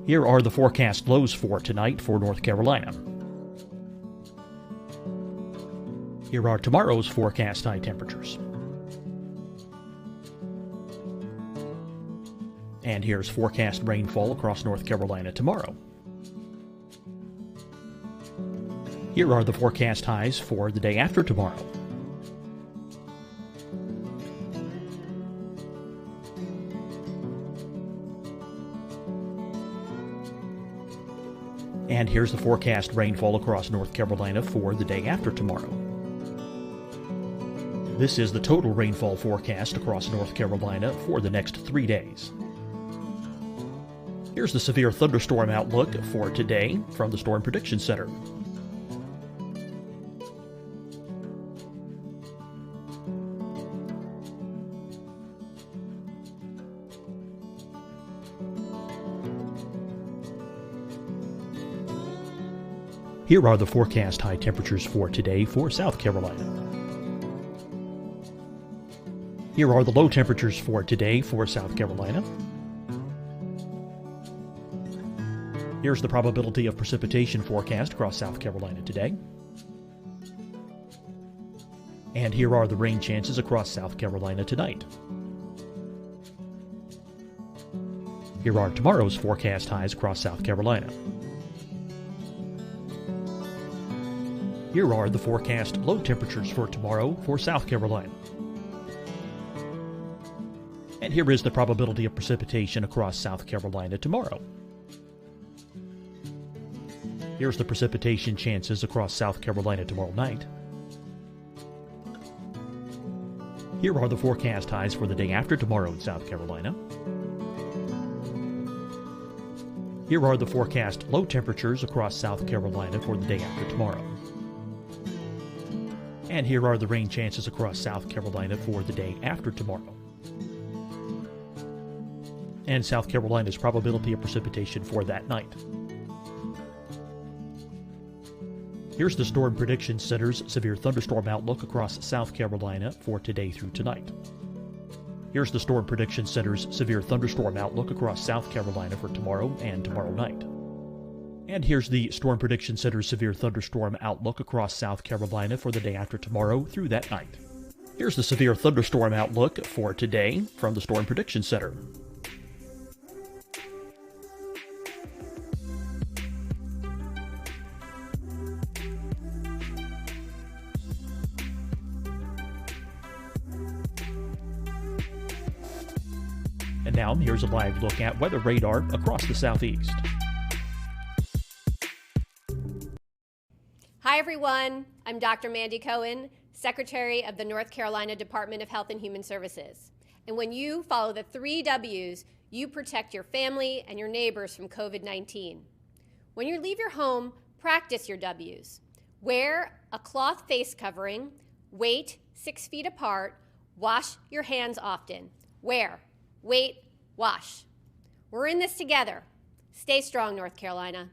Here are the forecast lows for tonight for North Carolina. Here are tomorrow's forecast high temperatures. And here's forecast rainfall across North Carolina tomorrow. Here are the forecast highs for the day after tomorrow. And here's the forecast rainfall across North Carolina for the day after tomorrow. This is the total rainfall forecast across North Carolina for the next 3 days. Here's the severe thunderstorm outlook for today from the Storm Prediction Center. Here are the forecast high temperatures for today for South Carolina. Here are the low temperatures for today for South Carolina. Here's the probability of precipitation forecast across South Carolina today. And here are the rain chances across South Carolina tonight. Here are tomorrow's forecast highs across South Carolina. Here are the forecast low temperatures for tomorrow for South Carolina. And here is the probability of precipitation across South Carolina tomorrow. Here's the precipitation chances across South Carolina tomorrow night. Here are the forecast highs for the day after tomorrow in South Carolina. Here are the forecast low temperatures across South Carolina for the day after tomorrow. And here are the rain chances across South Carolina for the day after tomorrow. And South Carolina's probability of precipitation for that night. Here's the Storm Prediction Center's severe thunderstorm outlook across South Carolina for today through tonight. Here's the Storm Prediction Center's severe thunderstorm outlook across South Carolina for tomorrow and tomorrow night. And here's the Storm Prediction Center's severe thunderstorm outlook across South Carolina for the day after tomorrow through that night. Here's the severe thunderstorm outlook for today from the Storm Prediction Center. And now, here's a live look at weather radar across the southeast. Hi, everyone. I'm Dr. Mandy Cohen, Secretary of the North Carolina Department of Health and Human Services. And when you follow the 3 W's, you protect your family and your neighbors from COVID-19. When you leave your home, practice your W's. Wear a cloth face covering, wait 6 feet apart, wash your hands often. Wear, wait, wash. We're in this together. Stay strong, North Carolina.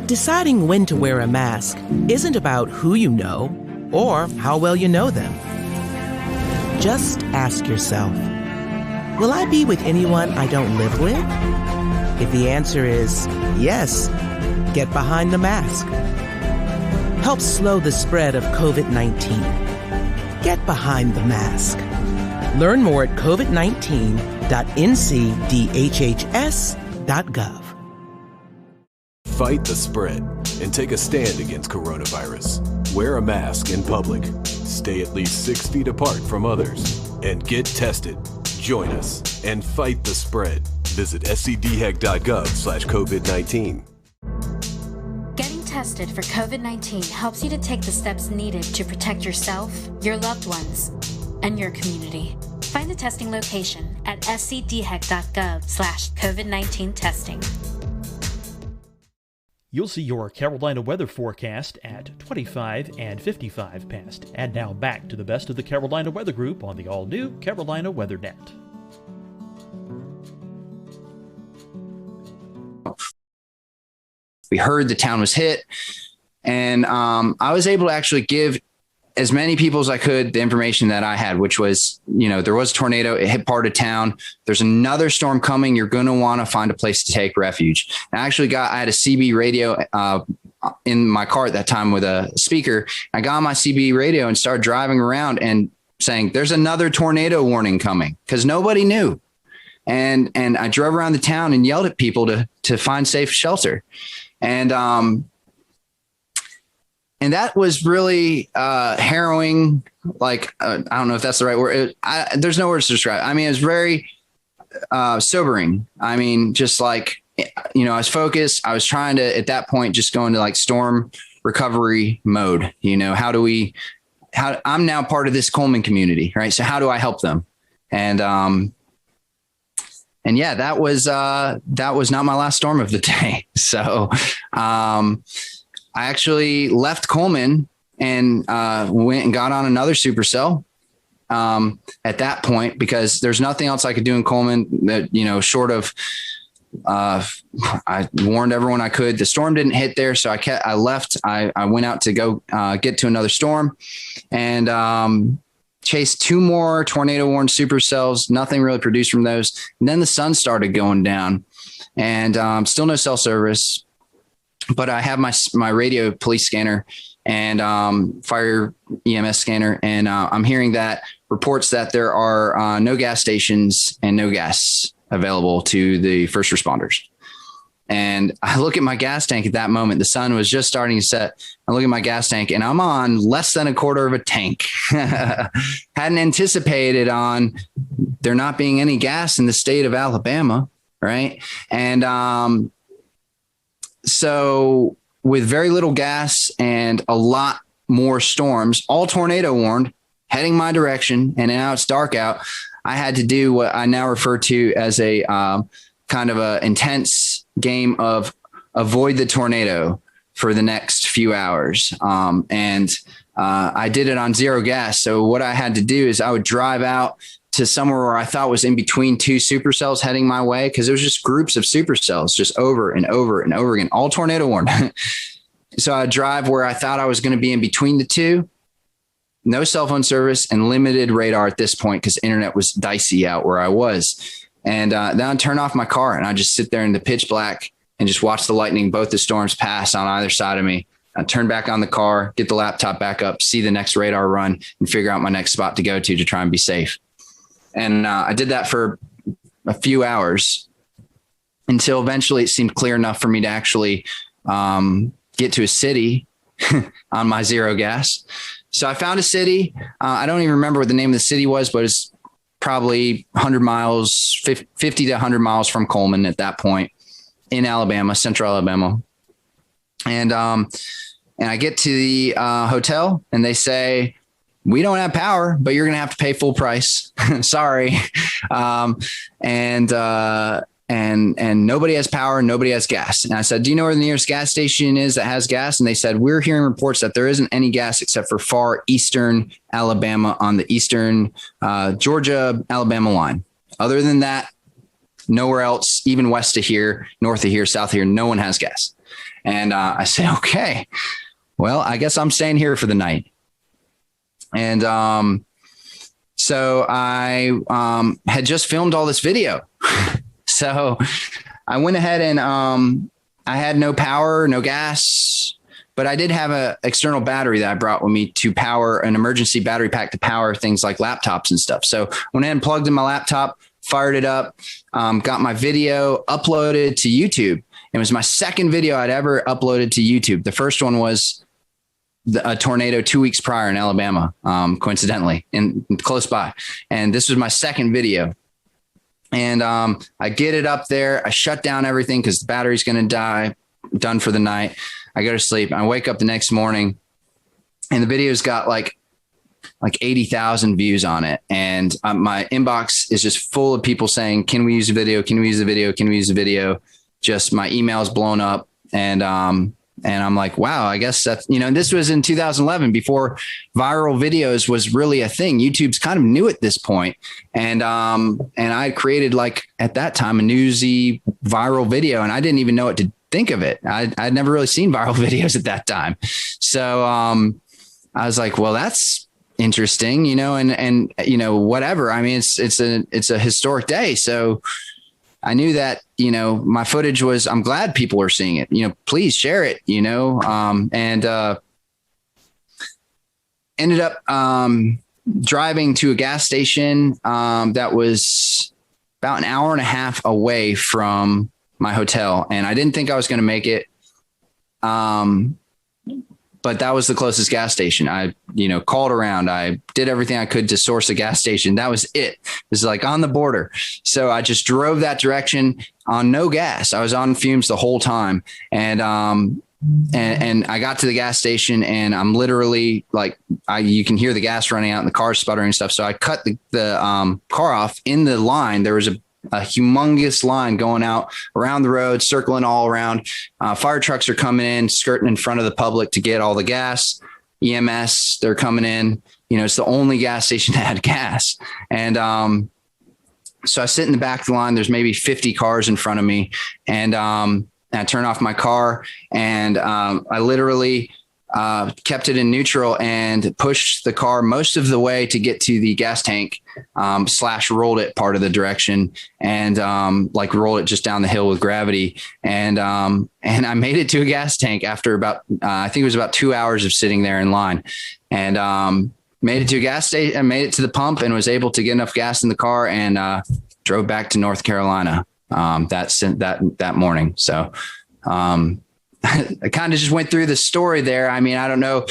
Deciding when to wear a mask isn't about who you know or how well you know them. Just ask yourself, will I be with anyone I don't live with? If the answer is yes, get behind the mask. Help slow the spread of COVID-19. Get behind the mask. Learn more at covid19.ncdhhs.gov. Fight the spread and take a stand against coronavirus. Wear a mask in public. Stay at least 6 feet apart from others. And get tested. Join us and fight the spread. Visit scdhec.gov/COVID-19. Getting tested for COVID-19 helps you to take the steps needed to protect yourself, your loved ones, and your community. Find the testing location at scdhec.gov/COVID-19 testing. You'll see your Carolina weather forecast at 25 and 55 past. And now back to the best of the Carolina Weather Group on the all-new Carolina Weather Net. We heard the town was hit, and I was able to actually give as many people as I could the information that I had, which was, there was a tornado, it hit part of town. There's another storm coming. You're going to want to find a place to take refuge. And I had a CB radio in my car at that time with a speaker. I got on my CB radio and started driving around and saying, there's another tornado warning coming, because nobody knew. And I drove around the town and yelled at people to find safe shelter. And that was really harrowing. I don't know if that's the right word. There's no words to describe it. I mean, it was very sobering. I mean, just I was focused. I was trying to, at that point, just go into storm recovery mode. I'm now part of this Coleman community, right? So how do I help them? And yeah, that was not my last storm of the day. So I actually left Coleman and went and got on another supercell at that point, because there's nothing else I could do in Coleman that, short of I warned everyone I could. The storm didn't hit there, so I left. I went out to go get to another storm and chased 2 more tornado warned supercells. Nothing really produced from those. And then the sun started going down, and still no cell service. But I have my radio police scanner and fire EMS scanner, and I'm hearing that reports that there are no gas stations and no gas available to the first responders. And I look at my gas tank at that moment. The sun was just starting to set. I look at my gas tank and I'm on less than a quarter of a tank. Hadn't anticipated on there not being any gas in the state of Alabama. right? And so with very little gas and a lot more storms, all tornado warned, heading my direction, and now it's dark out, I had to do what I now refer to as a kind of a intense game of avoid the tornado for the next few hours. I did it on zero gas. So what I had to do is I would drive out to somewhere where I thought was in between two supercells heading my way, because it was just groups of supercells just over and over and over again, all tornado warned. So I'd drive where I thought I was going to be in between the two. No cell phone service and limited radar at this point because internet was dicey out where I was. And then I'd turn off my car and I'd just sit there in the pitch black and just watch the lightning, both the storms pass on either side of me. I'd turn back on the car, get the laptop back up, see the next radar run, and figure out my next spot to go to try and be safe. And I did that for a few hours until eventually it seemed clear enough for me to actually get to a city on my zero gas. So I found a city. I don't even remember what the name of the city was, but it's probably 100 miles, 50 to 100 miles from Coleman at that point in Alabama, central Alabama. And I get to the hotel and they say, we don't have power, but you're going to have to pay full price. Sorry. And nobody has power. Nobody has gas. And I said, do you know where the nearest gas station is that has gas? And they said, we're hearing reports that there isn't any gas except for far eastern Alabama on the eastern Georgia, Alabama line. Other than that, nowhere else, even west of here, north of here, south of here, no one has gas. And I said, okay, well, I guess I'm staying here for the night. And so I had just filmed all this video. So I went ahead and I had no power, no gas, but I did have an external battery that I brought with me to power an emergency battery pack to power things like laptops and stuff. So went ahead and plugged in my laptop, fired it up, got my video uploaded to YouTube. It was my second video I'd ever uploaded to YouTube. The first one was a tornado 2 weeks prior in Alabama, coincidentally, and close by. And this was my second video. And I get it up there. I shut down everything because the battery's going to die. Done for the night. I go to sleep. I wake up the next morning, and the video's got like 80,000 views on it. And my inbox is just full of people saying, can we use the video? Can we use the video? Can we use the video? Just my email's blown up. And I'm like, wow, I guess that's, this was in 2011 before viral videos was really a thing. YouTube's kind of new at this point. And I created at that time, a newsy viral video, and I didn't even know what to think of it. I'd never really seen viral videos at that time. So I was like, well, that's interesting, and whatever. I mean, it's a historic day. So I knew that, my footage was, I'm glad people are seeing it, please share it, and ended up driving to a gas station that was about an hour and a half away from my hotel. And I didn't think I was going to make it. But that was the closest gas station. I, called around. I did everything I could to source a gas station. That was it. It was on the border. So I just drove that direction on no gas. I was on fumes the whole time. And I got to the gas station, and I'm literally you can hear the gas running out and the car sputtering and stuff. So I cut the car off in the line. There was a humongous line going out around the road, circling all around. Fire trucks are coming in, skirting in front of the public to get all the gas. EMS, they're coming in. It's the only gas station that had gas. And so I sit in the back of the line. There's maybe 50 cars in front of me. And I turn off my car, and I literally kept it in neutral and pushed the car most of the way to get to the gas tank, / rolled it part of the direction, and rolled it just down the hill with gravity. And I made it to a gas tank after about, I think it was about 2 hours of sitting there in line, and made it to a gas station. I made it to the pump and was able to get enough gas in the car, and drove back to North Carolina that morning. So I kind of just went through the story there. I mean, I don't know.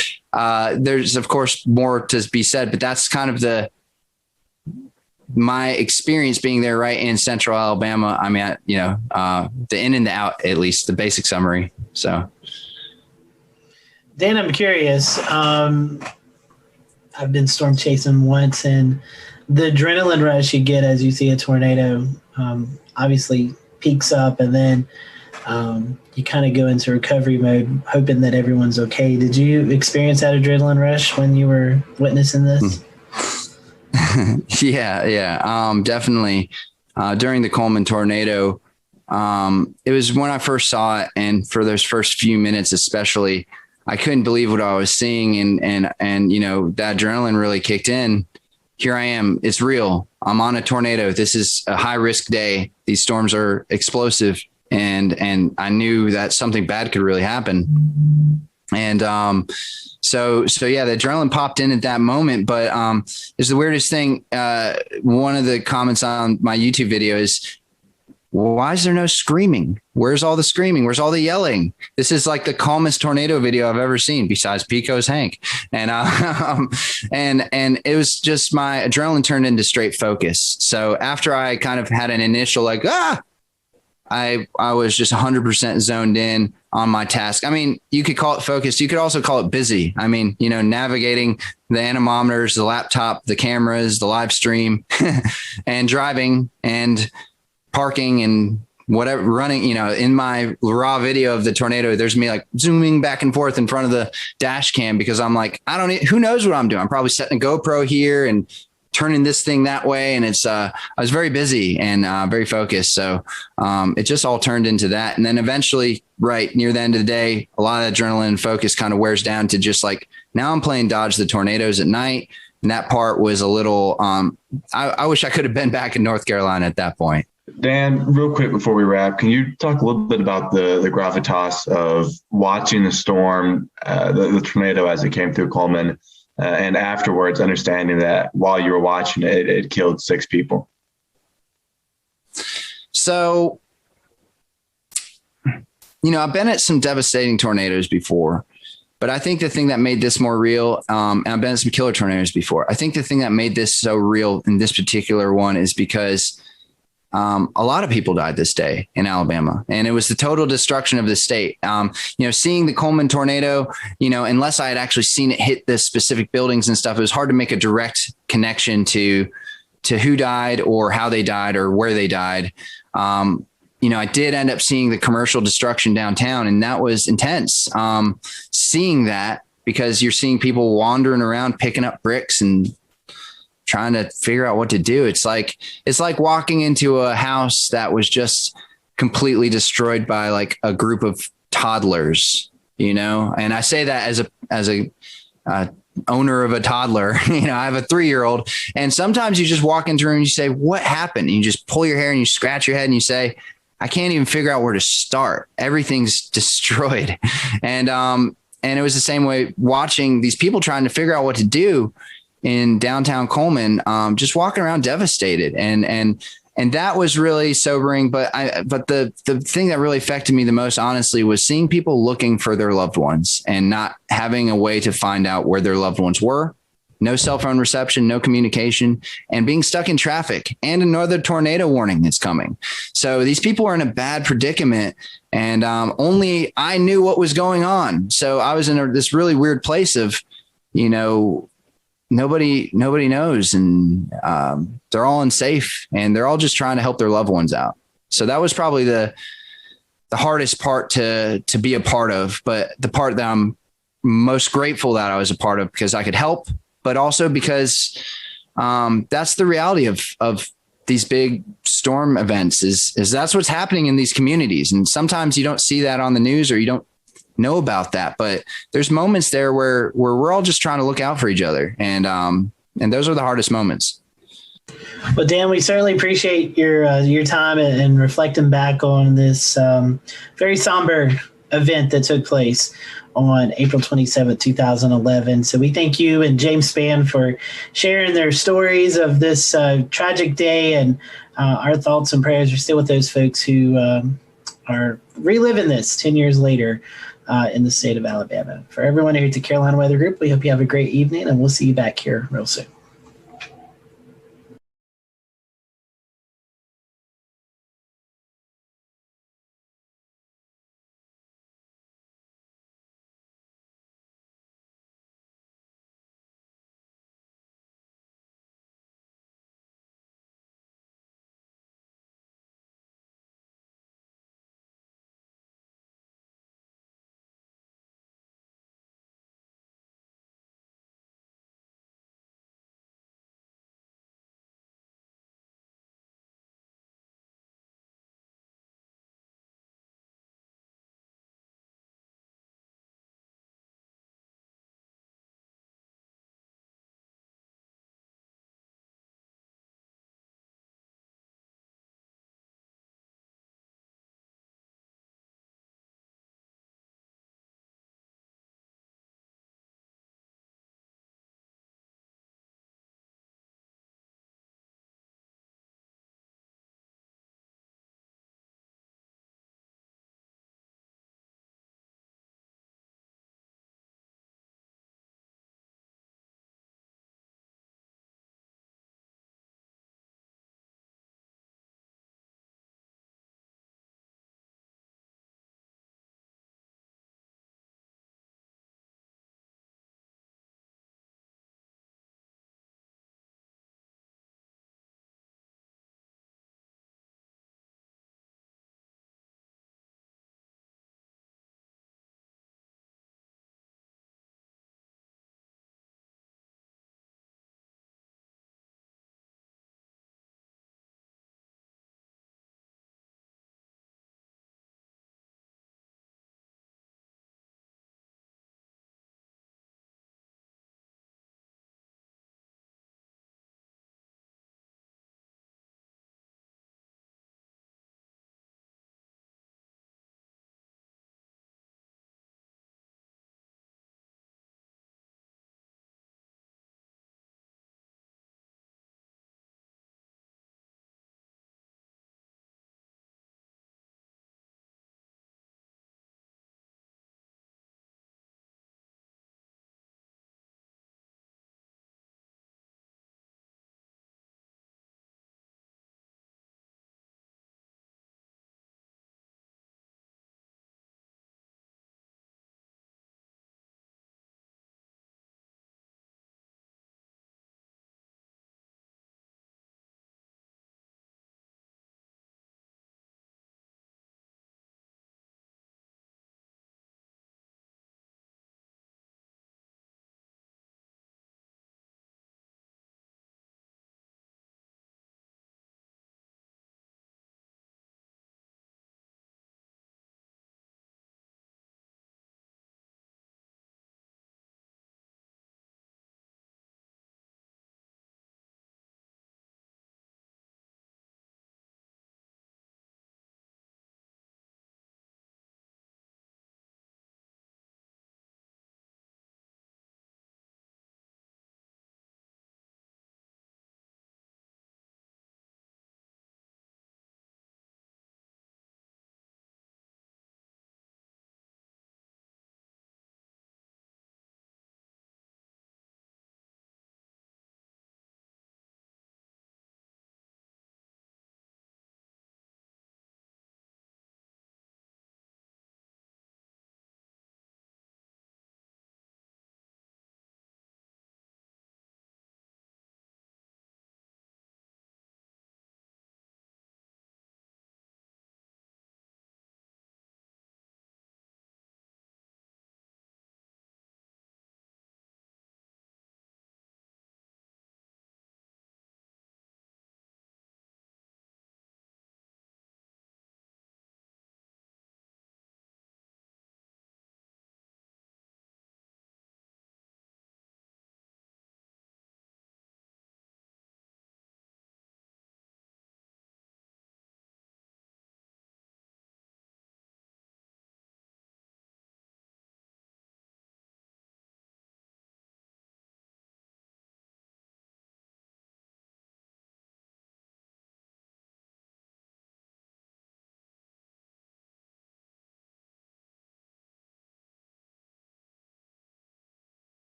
There's of course more to be said, but that's kind of my experience being there right in central Alabama, I mean, the in and the out, at least the basic summary. So, Dan, I'm curious. I've been storm chasing once, and the adrenaline rush you get as you see a tornado obviously peaks up, and then you kind of go into recovery mode, hoping that everyone's okay. Did you experience that adrenaline rush when you were witnessing this? Yeah, definitely. During the Coleman tornado, it was when I first saw it, and for those first few minutes especially, I couldn't believe what I was seeing, and that adrenaline really kicked in. Here I am. It's real. I'm on a tornado. This is a high risk day. These storms are explosive, and I knew that something bad could really happen. And so yeah, the adrenaline popped in at that moment. But it's the weirdest thing. One of the comments on my YouTube video is, why is there no screaming? Where's all the screaming? Where's all the yelling? This is like the calmest tornado video I've ever seen, besides Pico's Hank. And and it was just my adrenaline turned into straight focus. So after I kind of had an initial I was just 100% zoned in on my task. I mean, you could call it focused. You could also call it busy. I mean, navigating the anemometers, the laptop, the cameras, the live stream, and driving and parking and whatever, running, in my raw video of the tornado, there's me like zooming back and forth in front of the dash cam, because I'm like, who knows what I'm doing? I'm probably setting a GoPro here and turning this thing that way. And I was very busy and very focused. So it just all turned into that. And then eventually, right near the end of the day, a lot of adrenaline and focus kind of wears down to just like, now I'm playing dodge the tornadoes at night. And that part was a little, I wish I could have been back in North Carolina at that point. Dan, real quick before we wrap, can you talk a little bit about the gravitas of watching the storm, the tornado as it came through Coleman, and afterwards understanding that while you were watching it, it killed 6 people? So, I've been at some devastating tornadoes before, but I think the thing that made this more real, and I've been at some killer tornadoes before. I think the thing that made this so real in this particular one is because a lot of people died this day in Alabama, and it was the total destruction of the state. Seeing the Coleman tornado, unless I had actually seen it hit the specific buildings and stuff, it was hard to make a direct connection to who died or how they died or where they died. I did end up seeing the commercial destruction downtown, and that was intense. Seeing that, because you're seeing people wandering around, picking up bricks and trying to figure out what to do. It's like walking into a house that was just completely destroyed by like a group of toddlers, and I say that as a owner of a toddler. I have a 3-year-old, and sometimes you just walk into a room and you say, what happened? And you just pull your hair and you scratch your head and you say, I can't even figure out where to start. Everything's destroyed. And it was the same way watching these people trying to figure out what to do in downtown Coleman, just walking around devastated. And that was really sobering. But the thing that really affected me the most, honestly, was seeing people looking for their loved ones and not having a way to find out where their loved ones were. No cell phone reception, no communication, and being stuck in traffic, and another tornado warning that's coming. So these people are in a bad predicament, and only I knew what was going on. So I was in this really weird place of, nobody knows, and they're all unsafe, and they're all just trying to help their loved ones out. So that was probably the hardest part to be a part of, but the part that I'm most grateful that I was a part of, because I could help, but also because that's the reality of these big storm events is that's what's happening in these communities. And sometimes you don't see that on the news, or you don't know about that, but there's moments there where we're all just trying to look out for each other. And those are the hardest moments. Well, Dan, we certainly appreciate your time and reflecting back on this very somber event that took place on April 27th, 2011. So we thank you and James Spann for sharing their stories of this tragic day, and our thoughts and prayers are still with those folks who are reliving this 10 years later in the state of Alabama. For everyone here at the Carolina Weather Group, we hope you have a great evening, and we'll see you back here real soon.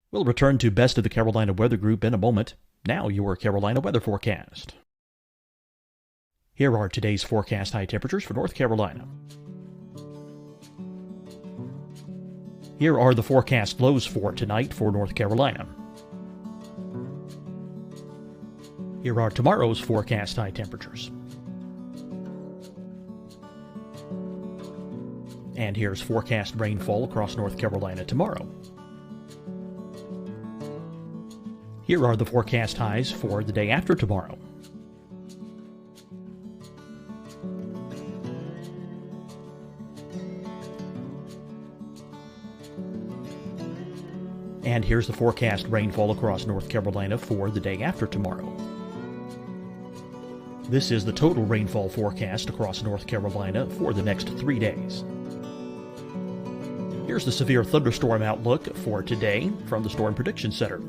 We'll return to Best of the Carolina Weather Group in a moment. Now your Carolina weather forecast. Here are today's forecast high temperatures for North Carolina. Here are the forecast lows for tonight for North Carolina. Here are tomorrow's forecast high temperatures. And here's forecast rainfall across North Carolina tomorrow. Here are the forecast highs for the day after tomorrow. And here's the forecast rainfall across North Carolina for the day after tomorrow. This is the total rainfall forecast across North Carolina for the next 3 days. Here's the severe thunderstorm outlook for today from the Storm Prediction Center.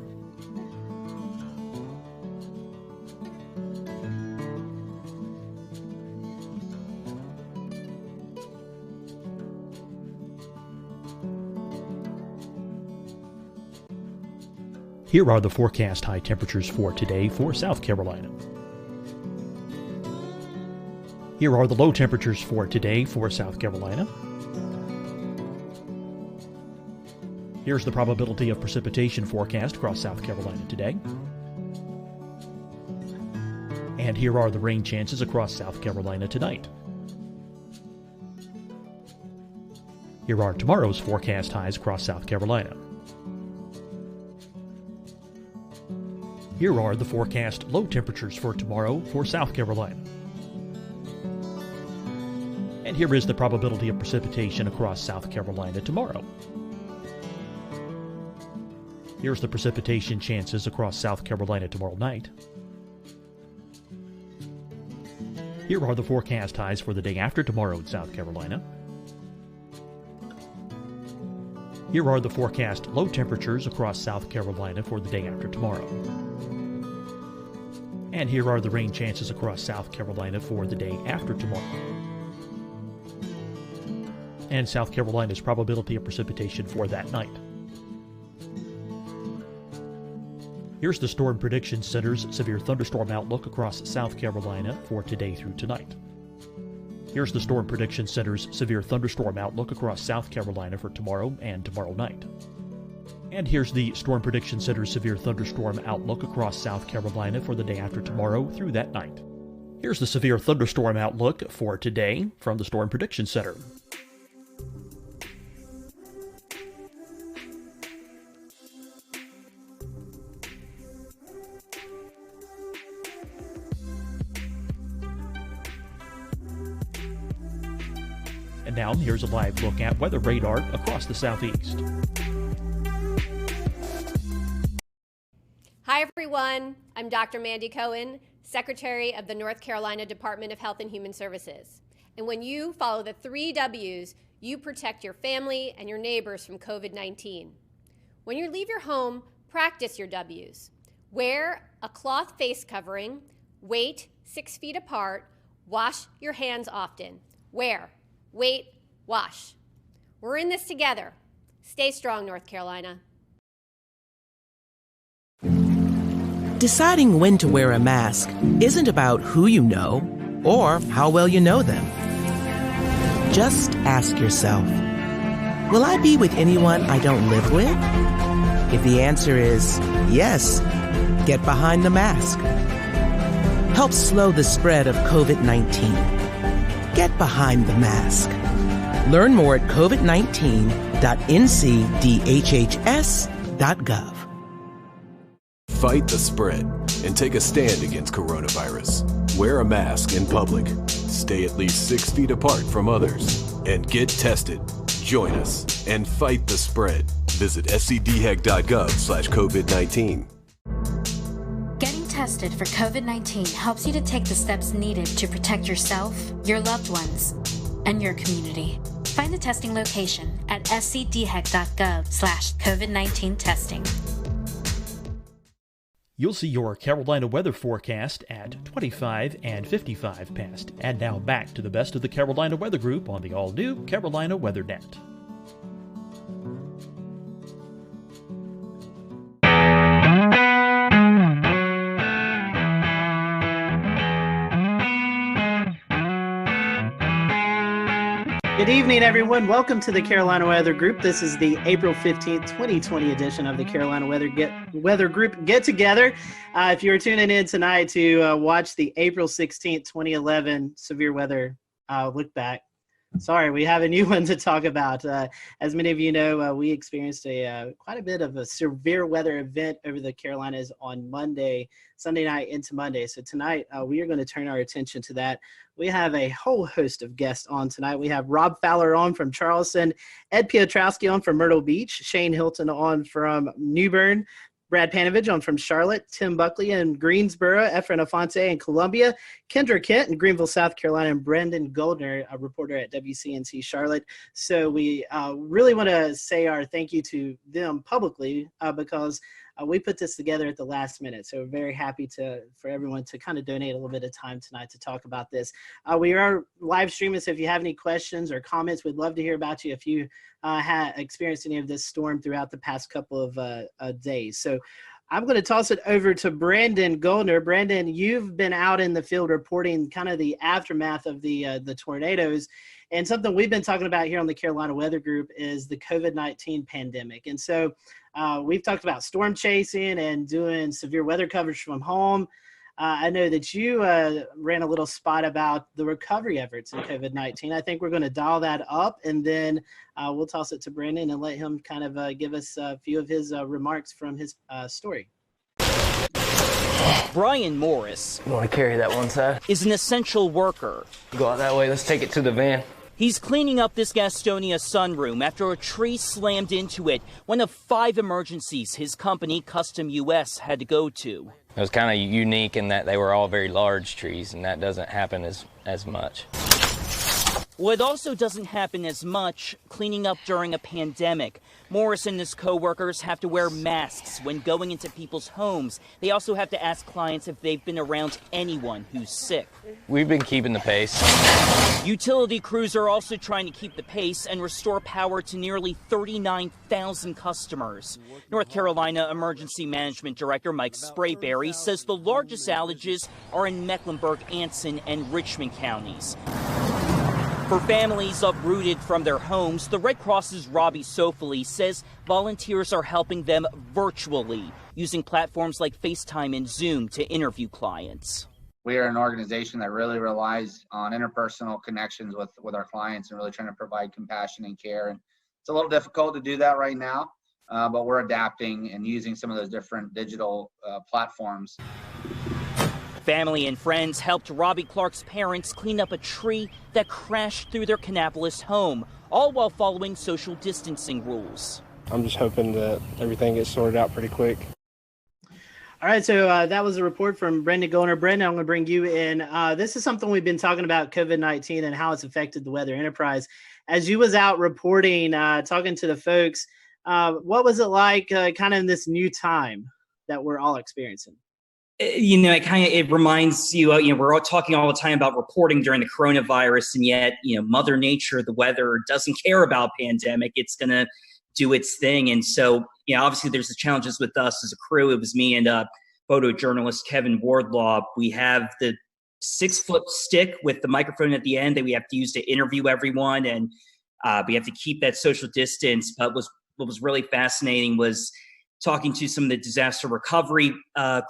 Here are the forecast high temperatures for today for South Carolina. Here are the low temperatures for today for South Carolina. Here's the probability of precipitation forecast across South Carolina today. And here are the rain chances across South Carolina tonight. Here are tomorrow's forecast highs across South Carolina. Here are the forecast low temperatures for tomorrow for South Carolina. And here is the probability of precipitation across South Carolina tomorrow. Here's the precipitation chances across South Carolina tomorrow night. Here are the forecast highs for the day after tomorrow in South Carolina. Here are the forecast low temperatures across South Carolina for the day after tomorrow. And here are the rain chances across South Carolina for the day after tomorrow. And South Carolina's probability of precipitation for that night. Here's the Storm Prediction Center's severe thunderstorm outlook across South Carolina for today through tonight. Here's the Storm Prediction Center's severe thunderstorm outlook across South Carolina for tomorrow and tomorrow night. And here's the Storm Prediction Center's severe thunderstorm outlook across South Carolina for the day after tomorrow through that night. Here's the severe thunderstorm outlook for today from the Storm Prediction Center. And now here's a live look at weather radar across the southeast. Hi, everyone. I'm Dr. Mandy Cohen, Secretary of the North Carolina Department of Health and Human Services. And when you follow the 3 W's, you protect your family and your neighbors from COVID-19. When you leave your home, practice your W's. Wear a cloth face covering, wait 6 feet apart, wash your hands often. Wear, wait, wash. We're in this together. Stay strong, North Carolina. Deciding when to wear a mask isn't about who you know or how well you know them. Just ask yourself, will I be with anyone I don't live with? If the answer is yes, get behind the mask. Help slow the spread of COVID-19. Get behind the mask. Learn more at covid19.ncdhhs.gov. Fight the spread and take a stand against coronavirus. Wear a mask in public. Stay at least 6 feet apart from others. And get tested. Join us and fight the spread. Visit scdhec.gov/COVID-19. Getting tested for COVID-19 helps you to take the steps needed to protect yourself, your loved ones, and your community. Find the testing location at scdhec.gov/COVID-19 testing. You'll see your Carolina weather forecast at 25 and 55 past. And now back to the Best of the Carolina Weather Group on the all-new Carolina WeatherNet. Good evening, everyone. Welcome to the Carolina Weather Group. This is the April 15th, 2020 edition of the Carolina Weather Group Get Together. If you're tuning in tonight to watch the April 16th, 2011 severe weather look back, sorry, we have a new one to talk about. As many of you know, we experienced quite a bit of a severe weather event over the Carolinas on Sunday night into Monday. So tonight, we are going to turn our attention to that. We have a whole host of guests on tonight. We have Rob Fowler on from Charleston, Ed Piotrowski on from Myrtle Beach, Shane Hilton on from New Bern, Brad Panovich on from Charlotte, Tim Buckley in Greensboro, Efren Afonte in Columbia, Kendra Kent in Greenville, South Carolina, and Brendan Goldner, a reporter at WCNC Charlotte. So we really want to say our thank you to them publicly because we put this together at the last minute. So we're very happy for everyone to kind of donate a little bit of time tonight to talk about this. We are live streaming, so if you have any questions or comments, we'd love to hear about you if you had experienced any of this storm throughout the past couple of days. So I'm going to toss it over to Brandon Goldner. Brandon, you've been out in the field reporting kind of the aftermath of the tornadoes. And something we've been talking about here on the Carolina Weather Group is the COVID-19 pandemic. And so we've talked about storm chasing and doing severe weather coverage from home. I know that you ran a little spot about the recovery efforts in COVID-19. I think we're going to dial that up, and then we'll toss it to Brandon and let him kind of give us a few of his remarks from his story. Brian Morris. You want to carry that one side? Is an essential worker. Go out that way. Let's take it to the van. He's cleaning up this Gastonia sunroom after a tree slammed into it, one of 5 emergencies his company, Custom US, had to go to. It was kind of unique in that they were all very large trees, and that doesn't happen as much. Well, it also doesn't happen as much cleaning up during a pandemic. Morris and his co-workers have to wear masks when going into people's homes. They also have to ask clients if they've been around anyone who's sick. We've been keeping the pace. Utility crews are also trying to keep the pace and restore power to nearly 39,000 customers. North Carolina Emergency Management Director Mike Sprayberry says the largest outages are in Mecklenburg, Anson, and Richmond counties. For families uprooted from their homes, the Red Cross's Robbie Sofoli says volunteers are helping them virtually, using platforms like FaceTime and Zoom to interview clients. We are an organization that really relies on interpersonal connections with our clients and really trying to provide compassion and care. And it's a little difficult to do that right now, but we're adapting and using some of those different digital platforms. Family and friends helped Robbie Clark's parents clean up a tree that crashed through their Kannapolis home, all while following social distancing rules. I'm just hoping that everything gets sorted out pretty quick. All right, so that was a report from Brendan Goldner. Brendan, I'm going to bring you in. This is something we've been talking about, COVID-19 and how it's affected the weather enterprise. As you was out reporting, talking to the folks, what was it like kind of in this new time that we're all experiencing? You know, it reminds you, we're all talking all the time about reporting during the coronavirus, and yet, Mother Nature, the weather, doesn't care about pandemic. It's going to do its thing. And so, obviously there's the challenges with us as a crew. It was me and photojournalist Kevin Wardlaw. We have the 6-foot stick with the microphone at the end that we have to use to interview everyone. And we have to keep that social distance. But what was really fascinating was talking to some of the disaster recovery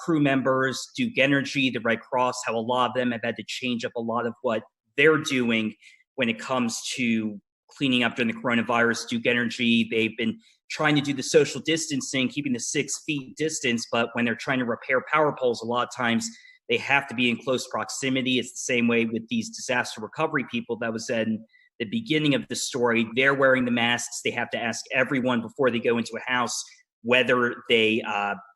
crew members, Duke Energy, the Red Cross, how a lot of them have had to change up a lot of what they're doing when it comes to cleaning up during the coronavirus. Duke Energy, they've been trying to do the social distancing, keeping the 6 feet distance, but when they're trying to repair power poles, a lot of times they have to be in close proximity. It's the same way with these disaster recovery people that was in the beginning of the story. They're wearing the masks. They have to ask everyone before they go into a house whether they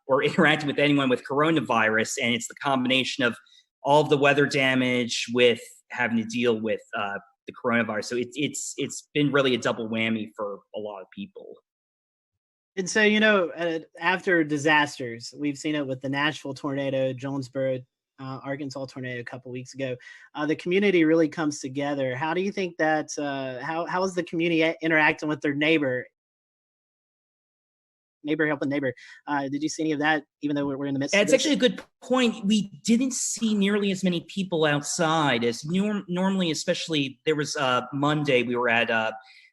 were interacting with anyone with coronavirus. And it's the combination of all of the weather damage with having to deal with the coronavirus. So it's been really a double whammy for a lot of people. And so, after disasters, we've seen it with the Nashville tornado, Jonesboro, Arkansas tornado a couple weeks ago. The community really comes together. How do you think that, how is the community interacting with their neighbor? neighbor helping neighbor. Did you see any of that, even though we're in the midst of It's this? actually a good point. We didn't see nearly as many people outside as normally, especially there was Monday, we were at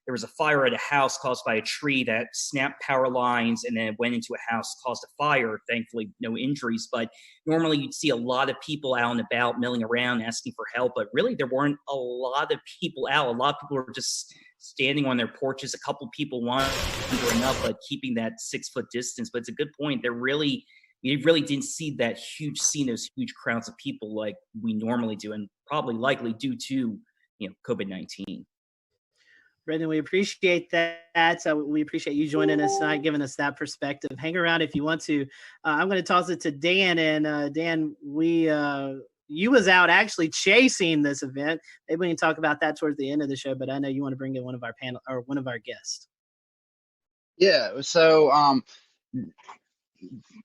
there was a fire at a house caused by a tree that snapped power lines and then went into a house, caused a fire. Thankfully, no injuries. But normally you'd see a lot of people out and about milling around asking for help. But really, there weren't a lot of people out. A lot of people were just standing on their porches. A couple people wandering up, but keeping that 6-foot distance. But it's a good point. We really didn't see that those huge crowds of people like we normally do, and probably likely due to COVID-19. Brendan, we appreciate that. We appreciate you joining us tonight, giving us that perspective. Hang around if you want to. I'm going to toss it to Dan. And Dan, you was out actually chasing this event. Maybe we can talk about that towards the end of the show. But I know you want to bring in one of our guests. Yeah. So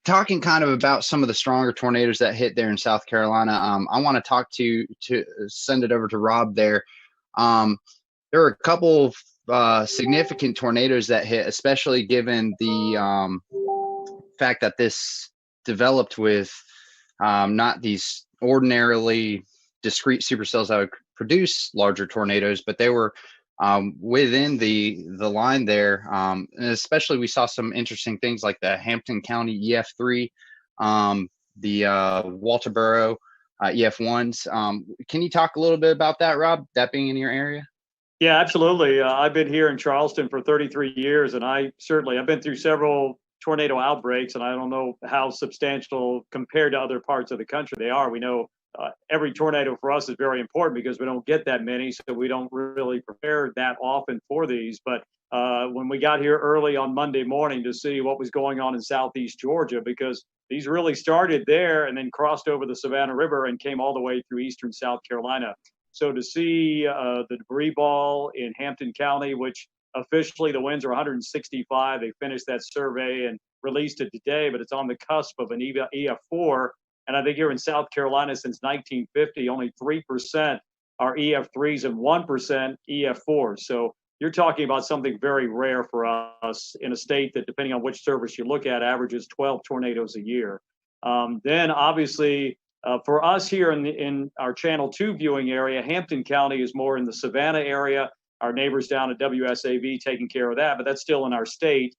talking kind of about some of the stronger tornadoes that hit there in South Carolina, I want to send it over to Rob there. There were a couple of significant tornadoes that hit, especially given the fact that this developed with not these ordinarily discrete supercells that would produce larger tornadoes, but they were within the line there. And especially we saw some interesting things like the Hampton County EF3, the Walterboro EF1s. Can you talk a little bit about that, Rob, that being in your area? Yeah, absolutely. I've been here in Charleston for 33 years, and I've been through several tornado outbreaks, and I don't know how substantial compared to other parts of the country they are. We know every tornado for us is very important because we don't get that many, so we don't really prepare that often for these. But when we got here early on Monday morning to see what was going on in southeast Georgia, because these really started there and then crossed over the Savannah River and came all the way through eastern South Carolina. So to see the debris ball in Hampton County, which officially the winds are 165, they finished that survey and released it today, but it's on the cusp of an EF4. And I think here in South Carolina since 1950, only 3% are EF3s and 1% EF4s. So you're talking about something very rare for us in a state that, depending on which service you look at, averages 12 tornadoes a year. Then obviously, for us here in our Channel 2 viewing area, Hampton County is more in the Savannah area. Our neighbors down at WSAV taking care of that, but that's still in our state.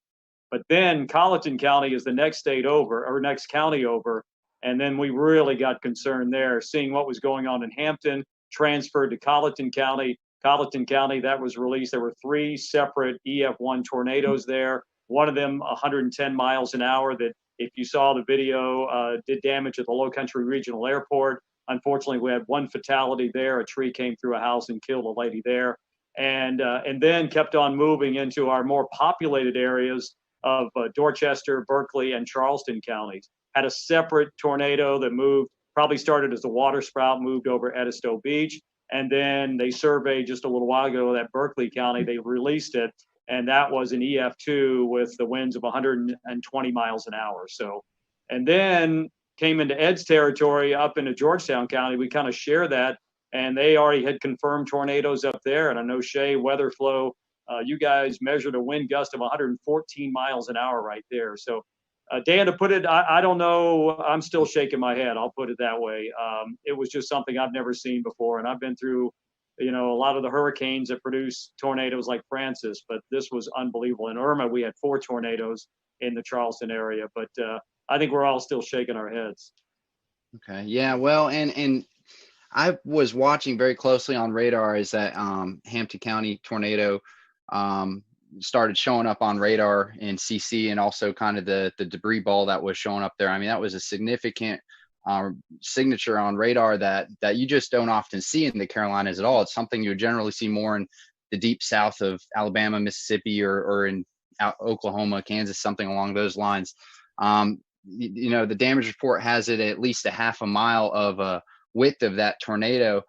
But then Colleton County is the next state over, or next county over. And then we really got concerned there, seeing what was going on in Hampton, transferred to Colleton County. Colleton County, that was released. There were 3 separate EF1 tornadoes there. One of them 110 miles an hour that, if you saw the video, did damage at the Low Country Regional Airport. Unfortunately, we had 1 fatality there. A tree came through a house and killed a lady there. And then kept on moving into our more populated areas of Dorchester, Berkeley, and Charleston counties. Had a separate tornado that moved, probably started as a water spout, moved over Edisto Beach. And then they surveyed just a little while ago that Berkeley County, they released it. And that was an EF2 with the winds of 120 miles an hour. So, and then came into Ed's territory up into Georgetown County. We kind of share that, and they already had confirmed tornadoes up there. And I know Shea Weatherflow, you guys measured a wind gust of 114 miles an hour right there. So, Dan, to put it, I don't know. I'm still shaking my head. I'll put it that way. It was just something I've never seen before, and I've been through a lot of the hurricanes that produce tornadoes like Francis, but this was unbelievable. In Irma, we had 4 tornadoes in the Charleston area, but I think we're all still shaking our heads. Okay. Yeah. Well, and I was watching very closely on radar as that Hampton County tornado started showing up on radar in CC, and also kind of the debris ball that was showing up there. I mean, that was a significant signature on radar that you just don't often see in the Carolinas at all. It's something you would generally see more in the deep south of Alabama, Mississippi, or in Oklahoma, Kansas, something along those lines. The damage report has it at least a half a mile of a width of that tornado.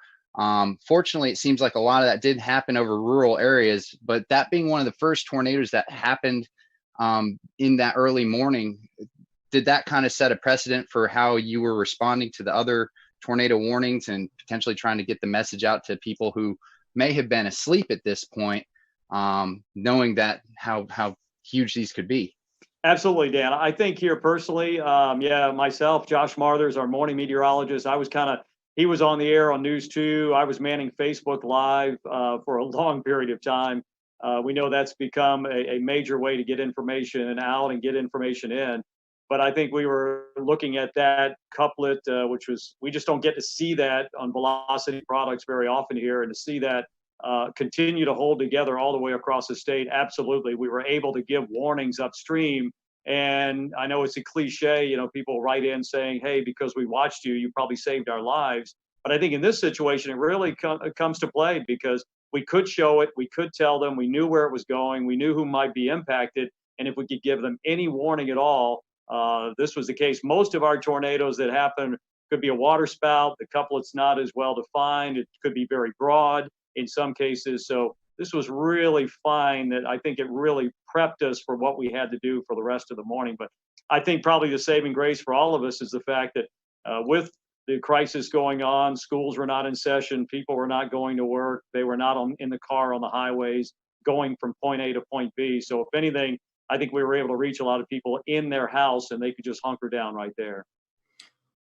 Fortunately, it seems like a lot of that did happen over rural areas, but that being one of the first tornadoes that happened in that early morning, did that kind of set a precedent for how you were responding to the other tornado warnings and potentially trying to get the message out to people who may have been asleep at this point, knowing that how huge these could be? Absolutely, Dan. I think here personally, myself, Josh Marthers, our morning meteorologist, he was on the air on News 2. I was manning Facebook Live for a long period of time. We know that's become a major way to get information out and get information in. But I think we were looking at that couplet, which was, we just don't get to see that on Velocity products very often here, and to see that continue to hold together all the way across the state. Absolutely. We were able to give warnings upstream. And I know it's a cliche, people write in saying, hey, because we watched you, you probably saved our lives. But I think in this situation, it really comes to play, because we could show it, we could tell them, we knew where it was going, we knew who might be impacted. And if we could give them any warning at all, this was the case. Most of our tornadoes that happen could be a water spout. The couplet's not as well defined. It could be very broad in some cases. So this was really fine, that I think it really prepped us for what we had to do for the rest of the morning. But I think probably the saving grace for all of us is the fact that with the crisis going on, schools were not in session, people were not going to work, they were not in the car on the highways going from point A to point B. So if anything, I think we were able to reach a lot of people in their house, and they could just hunker down right there.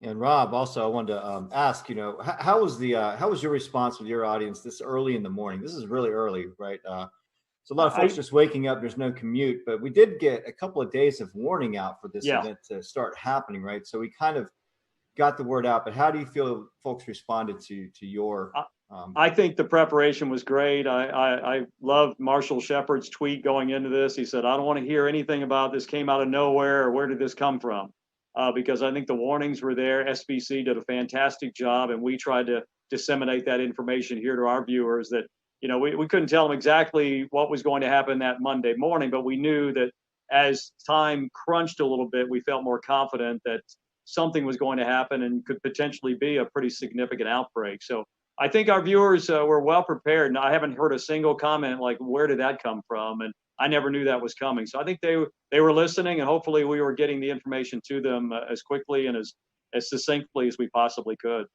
And Rob, also, I wanted to ask, how was your response with your audience this early in the morning? This is really early, right? So a lot of folks just waking up, there's no commute, but we did get a couple of days of warning out for this event to start happening, right? So we kind of got the word out, but how do you feel folks responded to your I think the preparation was great. I loved Marshall Shepard's tweet going into this. He said, I don't want to hear anything about this came out of nowhere, or where did this come from? Because I think the warnings were there. SBC did a fantastic job, and we tried to disseminate that information here to our viewers, that, we couldn't tell them exactly what was going to happen that Monday morning, but we knew that as time crunched a little bit, we felt more confident that something was going to happen and could potentially be a pretty significant outbreak. So I think our viewers were well prepared, and I haven't heard a single comment like, where did that come from? And I never knew that was coming. So I think they were listening, and hopefully we were getting the information to them as quickly and as succinctly as we possibly could.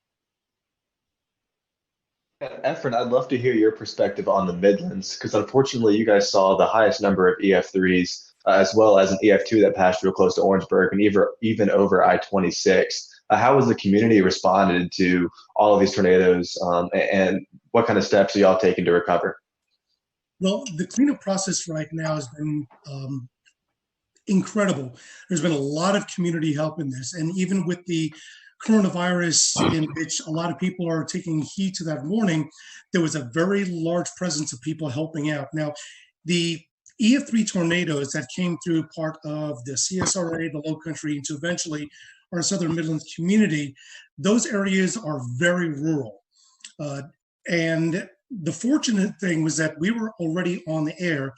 Efren, I'd love to hear your perspective on the Midlands, because unfortunately you guys saw the highest number of EF3s, as well as an EF2 that passed real close to Orangeburg and even over I-26. How has the community responded to all of these tornadoes, and what kind of steps are y'all taking to recover? Well, the cleanup process right now has been incredible. There's been a lot of community help in this, and even with the coronavirus, in which a lot of people are taking heed to that warning, there was a very large presence of people helping out. Now, the EF3 tornadoes that came through part of the CSRA, the Low Country, into eventually our Southern Midlands community, those areas are very rural. And the fortunate thing was that we were already on the air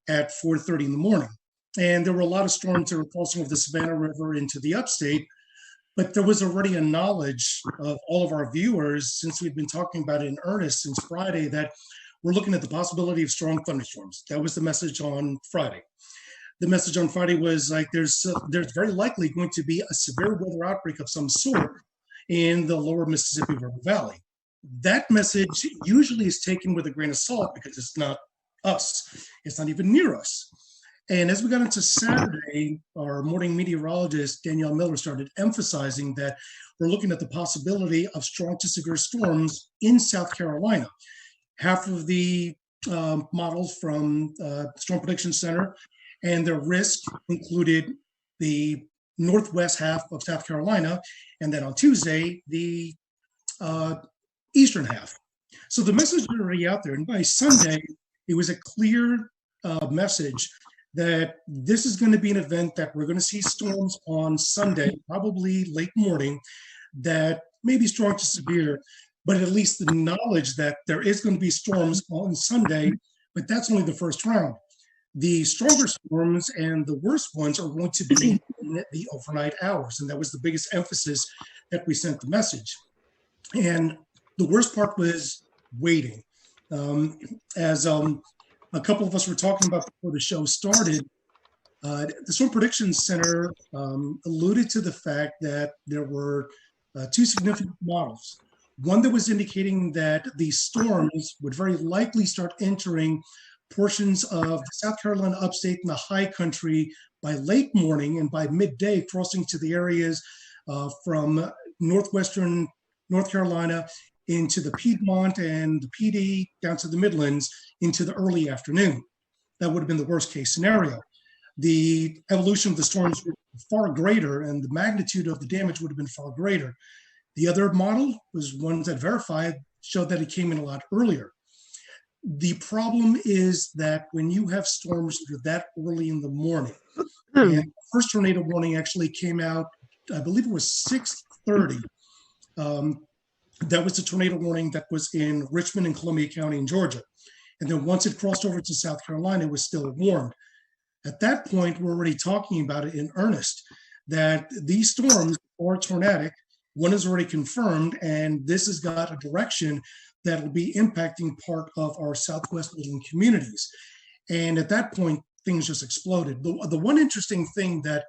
at 4:30 in the morning. And there were a lot of storms that were crossing over the Savannah River into the upstate, but there was already a knowledge of all of our viewers, since we've been talking about it in earnest since Friday, that we're looking at the possibility of strong thunderstorms. That was the message on Friday. The message on Friday was like, there's very likely going to be a severe weather outbreak of some sort in the lower Mississippi River Valley. That message usually is taken with a grain of salt, because it's not us. It's not even near us. And as we got into Saturday, our morning meteorologist, Danielle Miller, started emphasizing that we're looking at the possibility of strong to severe storms in South Carolina. Half of the models from Storm Prediction Center and their risk included the northwest half of South Carolina, and then on Tuesday, the eastern half. So the message is already out there. And by Sunday, it was a clear message that this is going to be an event that we're going to see storms on Sunday, probably late morning, that may be strong to severe, but at least the knowledge that there is going to be storms on Sunday, but that's only the first round. The stronger storms and the worst ones are going to be in the overnight hours. And that was the biggest emphasis that we sent the message. And the worst part was waiting. As a couple of us were talking about before the show started, the Storm Prediction Center alluded to the fact that there were two significant models. One that was indicating that the storms would very likely start entering portions of the South Carolina upstate and the high country by late morning, and by midday crossing to the areas from northwestern North Carolina into the Piedmont and the PD down to the Midlands into the early afternoon. That would have been the worst case scenario. The evolution of the storms were far greater, and the magnitude of the damage would have been far greater. The other model was ones that verified showed that it came in a lot earlier. The problem is that when you have storms that early in the morning, and the first tornado warning actually came out, I believe it was 6:30. That was the tornado warning that was in Richmond and Columbia County in Georgia. And then once it crossed over to South Carolina, it was still warned. At that point, we're already talking about it in earnest, that these storms are tornadic. One is already confirmed, and this has got a direction that will be impacting part of our Southwest Midland communities. And at that point, things just exploded. The one interesting thing that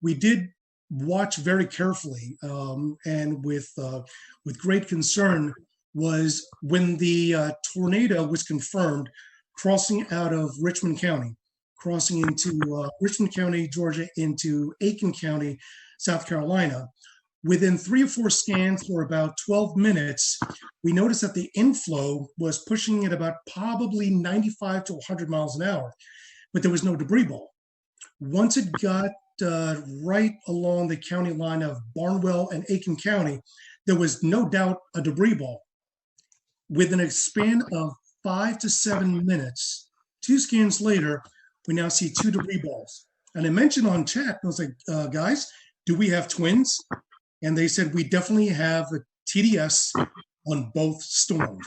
we did watch very carefully and with great concern was when the tornado was confirmed crossing out of Richmond County, crossing into Richmond County, Georgia, into Aiken County, South Carolina. Within 3 or 4 scans for about 12 minutes, we noticed that the inflow was pushing at about probably 95 to 100 miles an hour, but there was no debris ball. Once it got right along the county line of Barnwell and Aiken County, there was no doubt a debris ball. Within a span of 5 to 7 minutes, 2 scans later, we now see 2 debris balls. And I mentioned on chat, I was like, guys, do we have twins? And they said, we definitely have a TDS on both storms.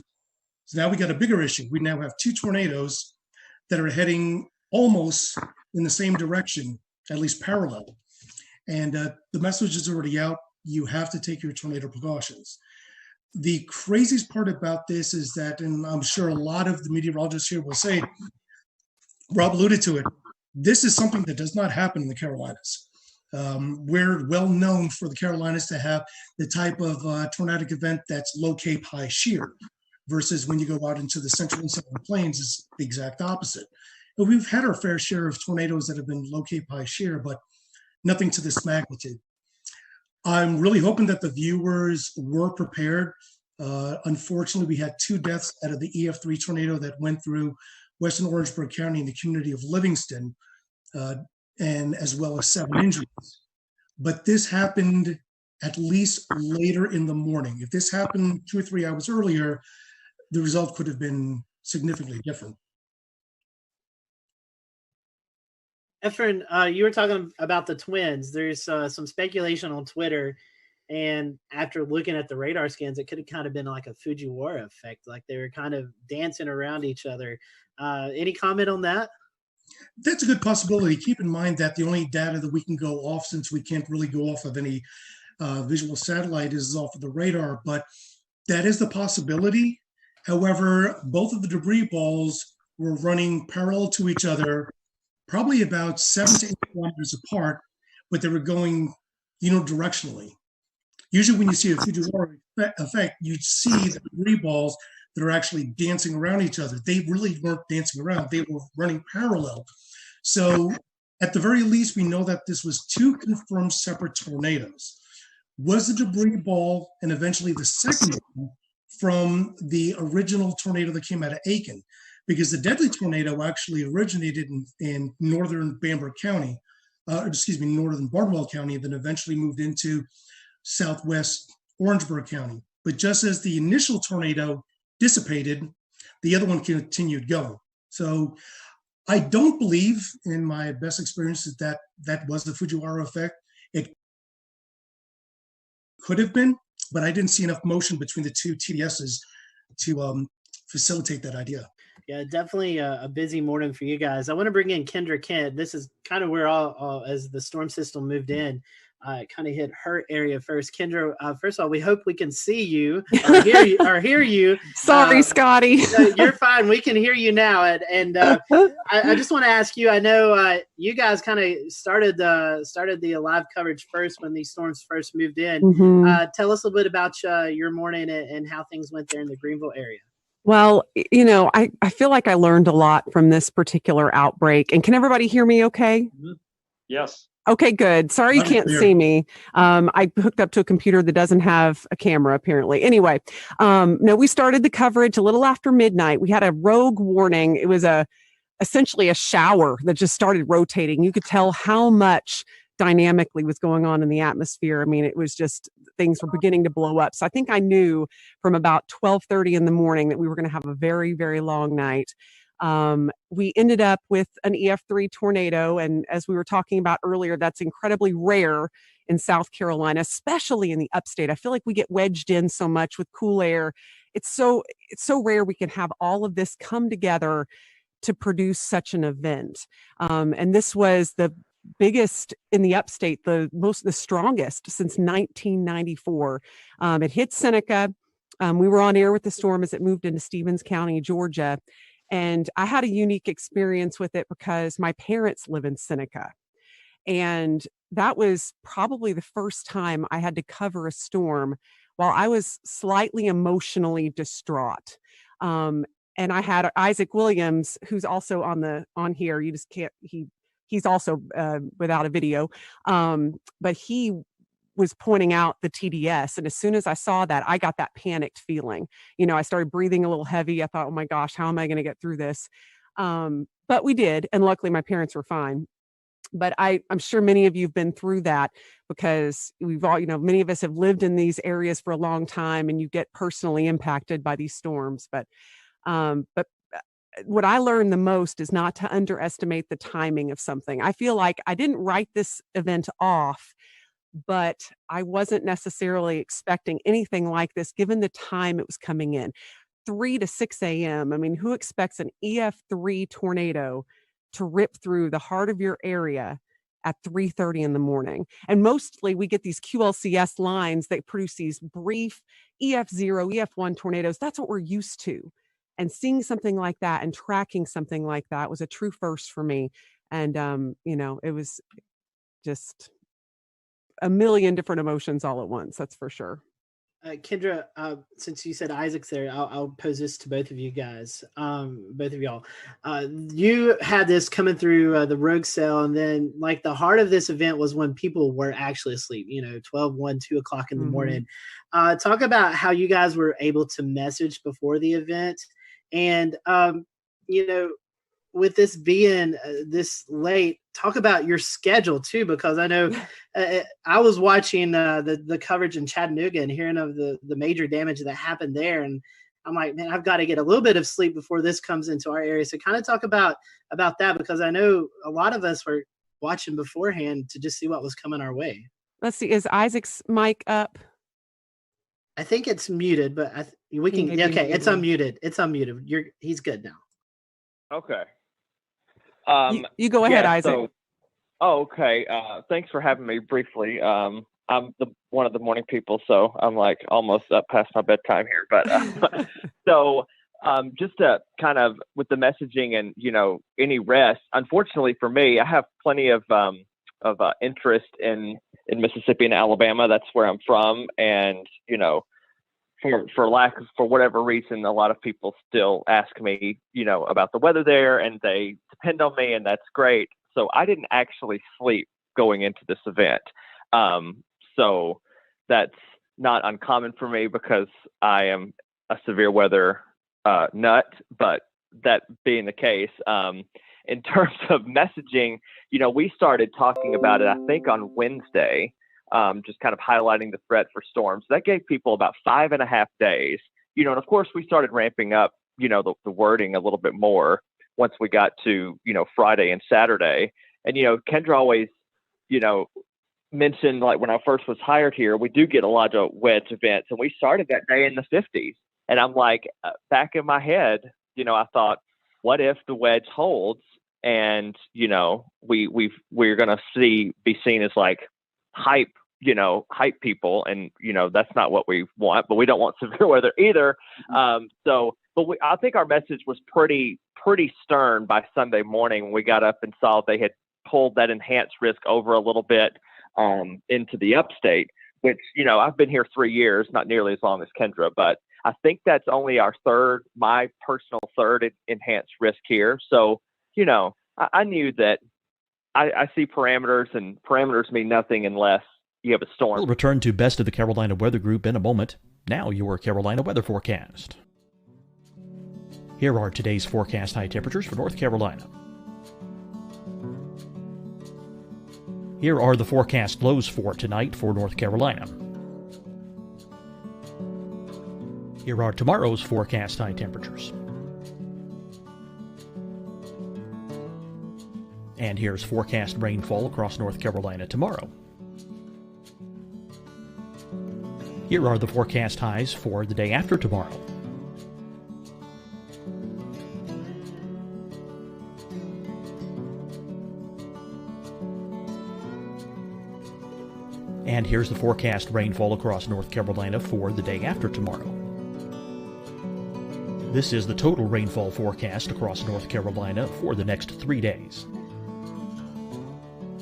So now we got a bigger issue. We now have 2 tornadoes that are heading almost in the same direction, at least parallel. And the message is already out. You have to take your tornado precautions. The craziest part about this is that, and I'm sure a lot of the meteorologists here will say, Rob alluded to it, this is something that does not happen in the Carolinas. We're well known for the Carolinas to have the type of tornadic event that's low Cape, high shear, versus when you go out into the central and southern plains, is the exact opposite. And we've had our fair share of tornadoes that have been low Cape, high shear, but nothing to this magnitude. I'm really hoping that the viewers were prepared. Unfortunately, we had 2 deaths out of the EF3 tornado that went through Western Orangeburg County in the community of Livingston, and as well as 7 injuries. But this happened at least later in the morning. If this happened 2 or 3 hours earlier, the result could have been significantly different. Efren, you were talking about the twins. There's some speculation on Twitter, and after looking at the radar scans, it could have kind of been like a Fujiwara effect, like they were kind of dancing around each other. Any comment on that? That's a good possibility. Keep in mind that the only data that we can go off, since we can't really go off of any visual satellite, is off of the radar, but that is the possibility. However, both of the debris balls were running parallel to each other, probably about 7 to 8 kilometers apart, but they were going unidirectionally. Usually when you see a Fujiwara effect, you see the debris balls that are actually dancing around each other. They really weren't dancing around. They were running parallel. So at the very least, we know that this was 2 confirmed separate tornadoes. Was the debris ball and eventually the second one from the original tornado that came out of Aiken? Because the deadly tornado actually originated in northern Bamberg County, northern Barnwell County, and then eventually moved into southwest Orangeburg County. But just as the initial tornado dissipated, the other one continued going. So I don't believe, in my best experience, that was the Fujiwara effect. It could have been, but I didn't see enough motion between the 2 TDSs to facilitate that idea. Yeah, definitely a busy morning for you guys. I want to bring in Kendra Kent. This is kind of where all as the storm system moved in, kind of hit her area first. Kendra, first of all, we hope we can see you or hear you. Sorry, Scotty. No, you're fine. We can hear you now. And I just want to ask you, I know you guys kind of started the live coverage first when these storms first moved in. Mm-hmm. Tell us a little bit about your morning and how things went there in the Greenville area. Well, I feel like I learned a lot from this particular outbreak. And can everybody hear me okay? Yes. Okay, good. Sorry you can't see me. I hooked up to a computer that doesn't have a camera, apparently. Anyway, no, we started the coverage a little after midnight. We had a rogue warning. It was essentially a shower that just started rotating. You could tell how much dynamically was going on in the atmosphere. I mean, it was just things were beginning to blow up. So I think I knew from about 12:30 in the morning that we were going to have a very, very long night. We ended up with an EF3 tornado. And as we were talking about earlier, that's incredibly rare in South Carolina, especially in the upstate. I feel like we get wedged in so much with cool air. It's so rare we can have all of this come together to produce such an event. And this was the biggest in the upstate, the strongest since 1994. It hit Seneca. We were on air with the storm as it moved into Stevens County, Georgia. And I had a unique experience with it because my parents live in Seneca. And that was probably the first time I had to cover a storm while I was slightly emotionally distraught. And I had Isaac Williams, who's also on here. You just can't, he's also without a video, but he was pointing out the TDS. And as soon as I saw that, I got that panicked feeling. I started breathing a little heavy. I thought, oh my gosh, how am I going to get through this? But we did. And luckily my parents were fine. But I'm sure many of you have been through that because we've all, many of us have lived in these areas for a long time and you get personally impacted by these storms. But what I learned the most is not to underestimate the timing of something. I feel like I didn't write this event off, but I wasn't necessarily expecting anything like this given the time it was coming in. 3 to 6 a.m. I mean, who expects an EF3 tornado to rip through the heart of your area at 3:30 in the morning? And mostly we get these QLCS lines that produce these brief EF0, EF1 tornadoes. That's what we're used to. And seeing something like that and tracking something like that was a true first for me. And, it was just a million different emotions all at once. That's for sure. Kendra, since you said Isaac's there, I'll pose this to both of you guys, both of y'all. You had this coming through the rogue cell, and then like the heart of this event was when people were actually asleep, 12, 1, 2 o'clock in the morning. Talk about how you guys were able to message before the event. And, with this being this late, talk about your schedule too, because I know I was watching the coverage in Chattanooga and hearing of the major damage that happened there. And I'm like, man, I've got to get a little bit of sleep before this comes into our area. So kind of talk about that, because I know a lot of us were watching beforehand to just see what was coming our way. Let's see. Is Isaac's mic up? I think it's muted, but we can. Okay, it's unmuted. It's unmuted. He's good now. Okay. You go ahead, Isaac. Okay. Thanks for having me briefly. I'm one of the morning people, so I'm like almost up past my bedtime here. But so just to kind of with the messaging and any rest. Unfortunately for me, I have plenty of interest in Mississippi and Alabama. That's where I'm from, and for whatever reason, a lot of people still ask me, about the weather there, and they depend on me, and that's great. So I didn't actually sleep going into this event. So that's not uncommon for me because I am a severe weather nut. But that being the case, in terms of messaging, we started talking about it, I think, on Wednesday. Just kind of highlighting the threat for storms. That gave people about 5.5 days, and of course we started ramping up, the wording a little bit more once we got to, Friday and Saturday. And, Kendra always, mentioned, like when I first was hired here, we do get a lot of wedge events, and we started that day in the 50s. And I'm like, back in my head, I thought, what if the wedge holds and, we're going to be seen as like hype people, and that's not what we want, but we don't want severe weather either. I think our message was pretty stern by Sunday morning when we got up and saw they had pulled that enhanced risk over a little bit into the upstate, which I've been here 3 years, not nearly as long as Kendra, but I think that's only my personal third enhanced risk here. So, I knew that I see parameters, and parameters mean nothing unless you have a storm. We'll return to Best of the Carolina Weather Group in a moment. Now your Carolina weather forecast. Here are today's forecast high temperatures for North Carolina. Here are the forecast lows for tonight for North Carolina. Here are tomorrow's forecast high temperatures. And here's forecast rainfall across North Carolina tomorrow. Here are the forecast highs for the day after tomorrow. And here's the forecast rainfall across North Carolina for the day after tomorrow. This is the total rainfall forecast across North Carolina for the next 3 days.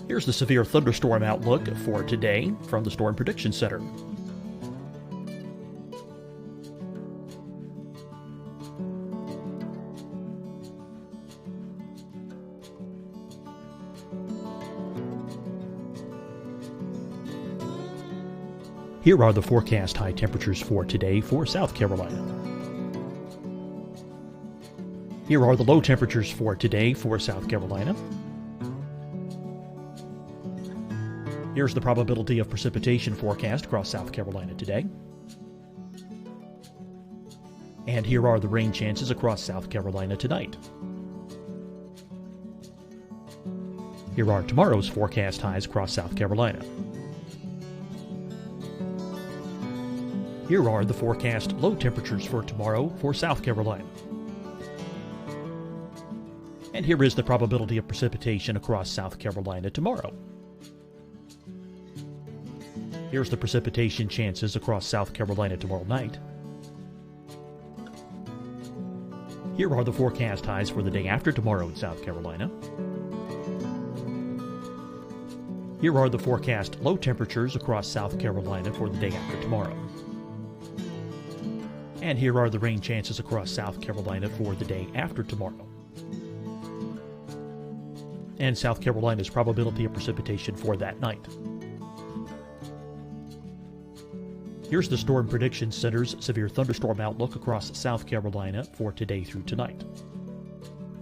Here's the severe thunderstorm outlook for today from the Storm Prediction Center. Here are the forecast high temperatures for today for South Carolina. Here are the low temperatures for today for South Carolina. Here's the probability of precipitation forecast across South Carolina today. And here are the rain chances across South Carolina tonight. Here are tomorrow's forecast highs across South Carolina. Here are the forecast low temperatures for tomorrow for South Carolina. And here is the probability of precipitation across South Carolina tomorrow. Here's the precipitation chances across South Carolina tomorrow night. Here are the forecast highs for the day after tomorrow in South Carolina. Here are the forecast low temperatures across South Carolina for the day after tomorrow. And here are the rain chances across South Carolina for the day after tomorrow. And South Carolina's probability of precipitation for that night. Here's the Storm Prediction Center's severe thunderstorm outlook across South Carolina for today through tonight.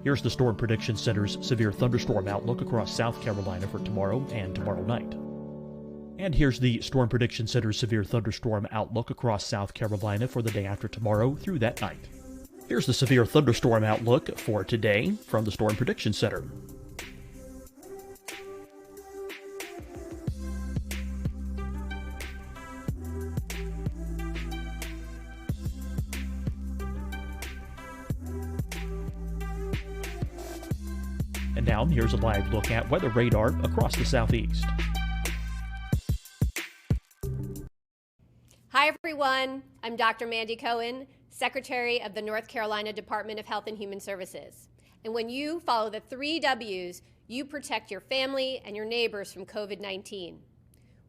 Here's the Storm Prediction Center's severe thunderstorm outlook across South Carolina for tomorrow and tomorrow night. And here's the Storm Prediction Center's severe thunderstorm outlook across South Carolina for the day after tomorrow through that night. Here's the severe thunderstorm outlook for today from the Storm Prediction Center. And now here's a live look at weather radar across the southeast. Hi, everyone. I'm Dr. Mandy Cohen, Secretary of the North Carolina Department of Health and Human Services. And when you follow the 3 W's, you protect your family and your neighbors from COVID-19.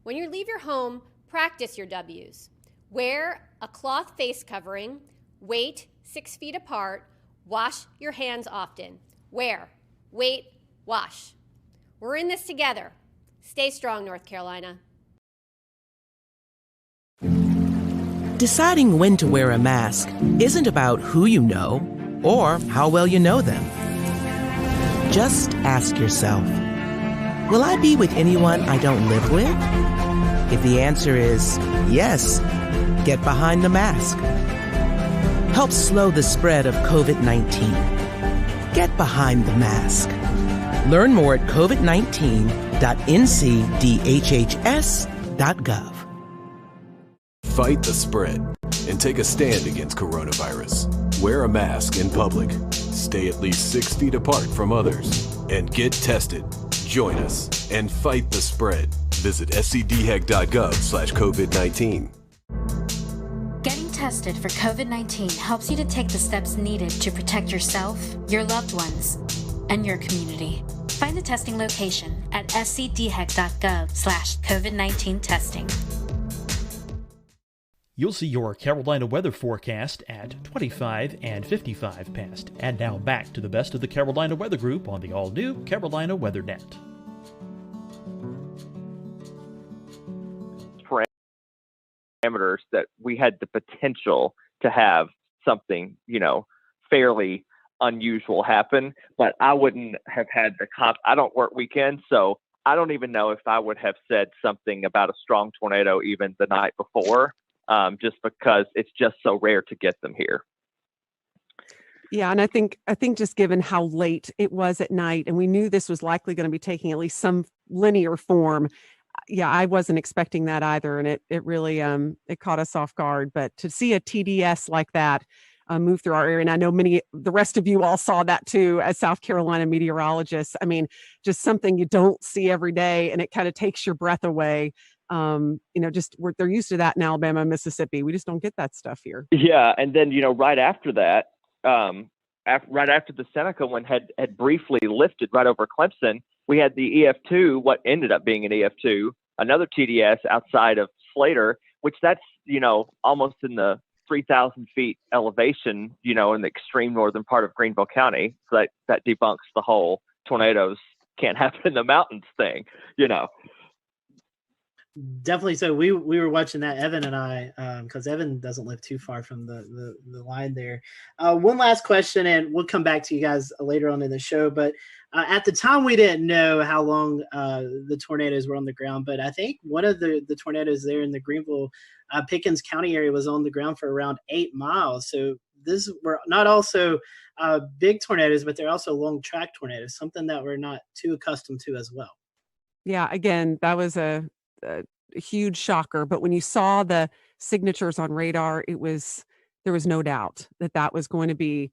When you leave your home, practice your W's. Wear a cloth face covering, wait 6 feet apart, wash your hands often. Wear, wait, wash. We're in this together. Stay strong, North Carolina. Deciding when to wear a mask isn't about who you know or how well you know them. Just ask yourself, will I be with anyone I don't live with? If the answer is yes, get behind the mask. Help slow the spread of COVID-19. Get behind the mask. Learn more at covid19.ncdhhs.gov. Fight the spread and take a stand against coronavirus. Wear a mask in public. Stay at least 6 feet apart from others. And get tested. Join us and fight the spread. Visit scdhec.gov/COVID-19. Getting tested for COVID-19 helps you to take the steps needed to protect yourself, your loved ones, and your community. Find the testing location at scdhec.gov/COVID-19 testing. You'll see your Carolina weather forecast at 25 and 55 past. And now back to the best of the Carolina Weather Group on the all-new Carolina Weather Net. Parameters that we had the potential to have something, fairly unusual happen, but I wouldn't have had I don't work weekends, so I don't even know if I would have said something about a strong tornado even the night before. Just because it's just so rare to get them here. Yeah, and I think just given how late it was at night, and we knew this was likely going to be taking at least some linear form. Yeah, I wasn't expecting that either, and it really it caught us off guard. But to see a TDS like that move through our area, and I know the rest of you all saw that too as South Carolina meteorologists. I mean, just something you don't see every day, and it kind of takes your breath away. They're used to that in Alabama and Mississippi. We just don't get that stuff here. Yeah, and then right after that, right after the Seneca one had briefly lifted right over Clemson, we had the EF2, what ended up being an EF2, another TDS outside of Slater, which that's almost in the 3,000 feet elevation, in the extreme northern part of Greenville County. So that debunks the whole tornadoes can't happen in the mountains thing, Definitely. So we were watching that, Evan and I, because Evan doesn't live too far from the line there. One last question, and we'll come back to you guys later on in the show. But at the time, we didn't know how long the tornadoes were on the ground. But I think one of the tornadoes there in the Greenville, Pickens County area was on the ground for around 8 miles. So these were not also big tornadoes, but they're also long track tornadoes, something that we're not too accustomed to as well. Yeah, again, that was a huge shocker. But when you saw the signatures on radar, there was no doubt that was going to be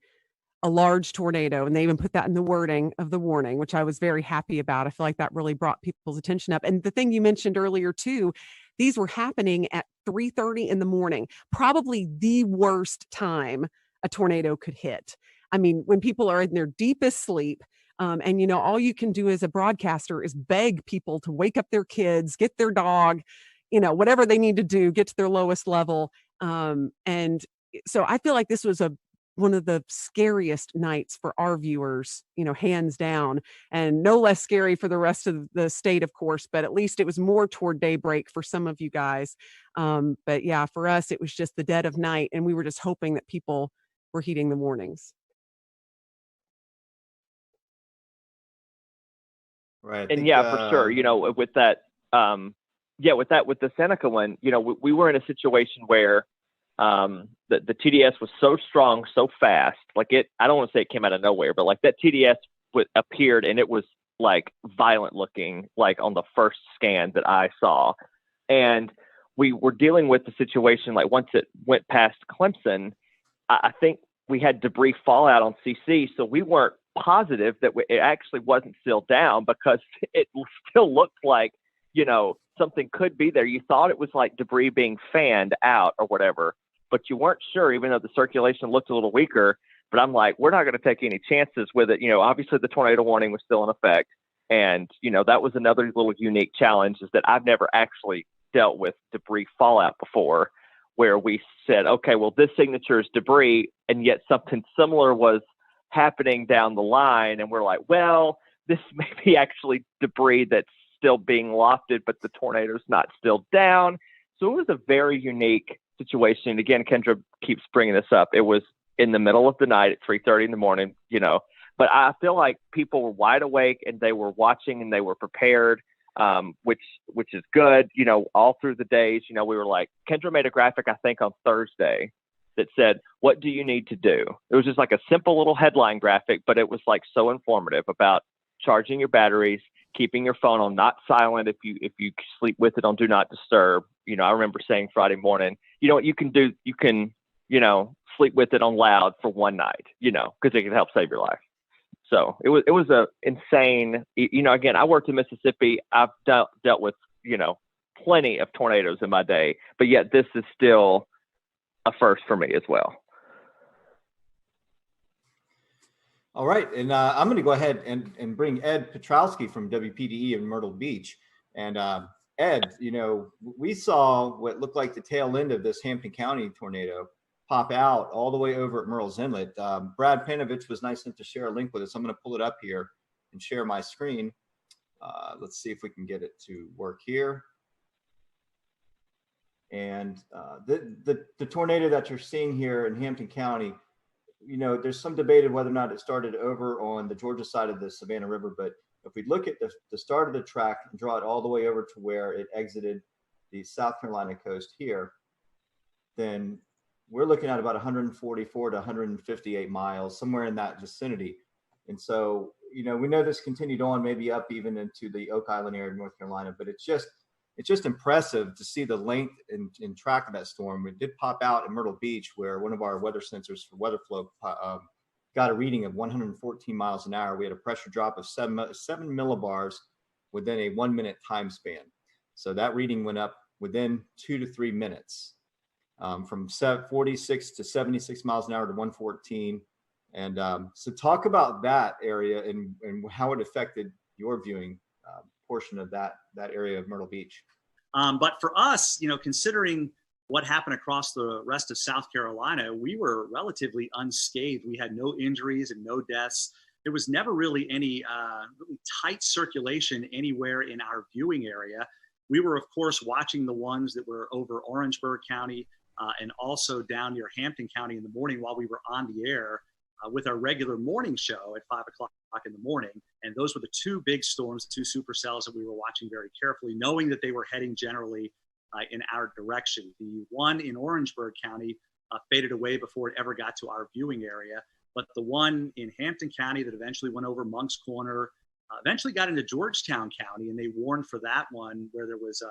a large tornado. And they even put that in the wording of the warning, which I was very happy about. I feel like that really brought people's attention up. And the thing you mentioned earlier too, these were happening at 3:30 in the morning, probably the worst time a tornado could hit. I mean, when people are in their deepest sleep, and all you can do as a broadcaster is beg people to wake up their kids, get their dog, whatever they need to do, get to their lowest level. And so I feel like this was one of the scariest nights for our viewers, hands down, and no less scary for the rest of the state, of course, but at least it was more toward daybreak for some of you guys. But yeah, for us, it was just the dead of night, and we were just hoping that people were heeding the warnings. Right. And for sure, with that, with the Seneca one, we were in a situation where the TDS was so strong, so fast, I don't want to say it came out of nowhere, but that TDS appeared and it was violent looking, on the first scan that I saw. And we were dealing with the situation, once it went past Clemson, I think we had debris fallout on CC. So we weren't positive that it actually wasn't still down because it still looked like, something could be there. You thought it was debris being fanned out or whatever, but you weren't sure, even though the circulation looked a little weaker. But I'm like, we're not going to take any chances with it. Obviously the tornado warning was still in effect. And, that was another little unique challenge, is that I've never actually dealt with debris fallout before, where we said, okay, well, this signature is debris, and yet something similar was happening down the line, and we're like, well, this may be actually debris that's still being lofted, but the tornado's not still down. So it was a very unique situation. Again, Kendra keeps bringing this up. It was in the middle of the night at 3:30 in the morning, but I feel like people were wide awake and they were watching and they were prepared, which is good. All through the days, we were Kendra made a graphic, I think on Thursday, that said, what do you need to do? It was just a simple little headline graphic, but it was so informative about charging your batteries, keeping your phone on not silent if you sleep with it on do not disturb. I remember saying Friday morning, what you can do, you can, sleep with it on loud for one night, because it can help save your life. So it was a insane, again, I worked in Mississippi. I've dealt with, plenty of tornadoes in my day, but yet this is still a first for me as well. All right. And I'm going to go ahead and bring Ed Petrowski from WPDE in Myrtle Beach. And Ed, we saw what looked like the tail end of this Hampton County tornado pop out all the way over at Murrells Inlet. Brad Panovich was nice enough to share a link with us. I'm going to pull it up here and share my screen. Let's see if we can get it to work here. And the tornado that you're seeing here in Hampton County, there's some debate of whether or not it started over on the Georgia side of the Savannah River. But if we look at the start of the track and draw it all the way over to where it exited the South Carolina coast here, then we're looking at about 144 to 158 miles, somewhere in that vicinity. And so, we know this continued on, maybe up even into the Oak Island area of North Carolina, but it's just impressive to see the length and track of that storm. It did pop out at Myrtle Beach, where one of our weather sensors for weather flow got a reading of 114 miles an hour. We had a pressure drop of 7 millibars within a 1 minute time span. So that reading went up within 2 to 3 minutes, from 46 to 76 miles an hour to 114. And so talk about that area and how it affected your viewing portion of that area of Myrtle Beach. But for us, considering what happened across the rest of South Carolina, we were relatively unscathed. We had no injuries and no deaths. There was never really any really tight circulation anywhere in our viewing area. We were, of course, watching the ones that were over Orangeburg County and also down near Hampton County in the morning while we were on the air with our regular morning show at 5 o'clock in the morning. And those were the two big storms, the two supercells that we were watching very carefully, knowing that they were heading generally in our direction. The one in Orangeburg County faded away before it ever got to our viewing area. But the one in Hampton County that eventually went over Monk's Corner, eventually got into Georgetown County, and they warned for that one where there was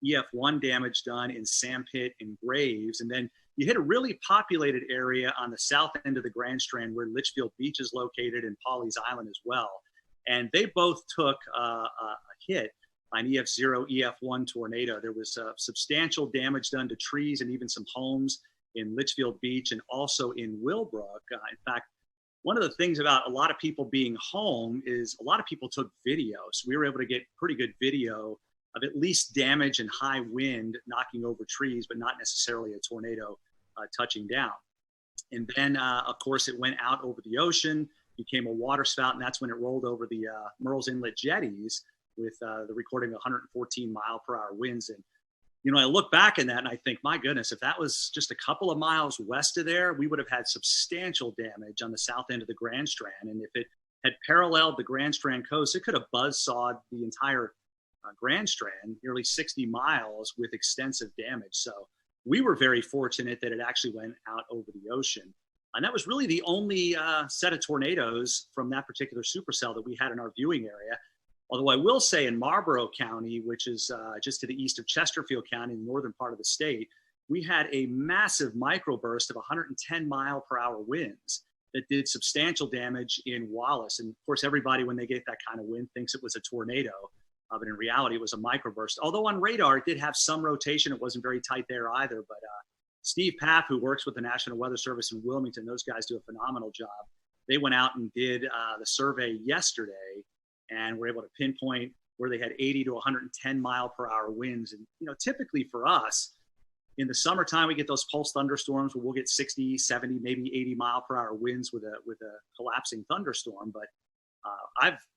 EF1 damage done in Sandpit and Graves. And then you hit a really populated area on the south end of the Grand Strand where Litchfield Beach is located and Pawleys Island as well. And they both took a hit by an EF0, EF1 tornado. There was substantial damage done to trees and even some homes in Litchfield Beach and also in Willbrook. In fact, one of the things about a lot of people being home is a lot of people took video. So we were able to get pretty good video of at least damage and high wind knocking over trees, but not necessarily a tornado touching down. And then, of course, it went out over the ocean, became a water spout, and that's when it rolled over the Murrells Inlet jetties with the recording of 114 mile per hour winds. And, I look back in that and I think, my goodness, if that was just a couple of miles west of there, we would have had substantial damage on the south end of the Grand Strand. And if it had paralleled the Grand Strand coast, it could have buzzsawed the entire Grand Strand, nearly 60 miles with extensive damage. So we were very fortunate that it actually went out over the ocean. And that was really the only set of tornadoes from that particular supercell that we had in our viewing area. Although I will say in Marlborough County, which is just to the east of Chesterfield County in the northern part of the state, we had a massive microburst of 110 mile per hour winds that did substantial damage in Wallace. And of course, everybody, when they get that kind of wind, thinks it was a tornado. But in reality, it was a microburst. Although on radar, it did have some rotation. It wasn't very tight there either. But Steve Papp, who works with the National Weather Service in Wilmington, those guys do a phenomenal job. They went out and did the survey yesterday and were able to pinpoint where they had 80 to 110 mile per hour winds. And, typically for us, in the summertime, we get those pulse thunderstorms where we'll get 60, 70, maybe 80 mile per hour winds with a collapsing thunderstorm. But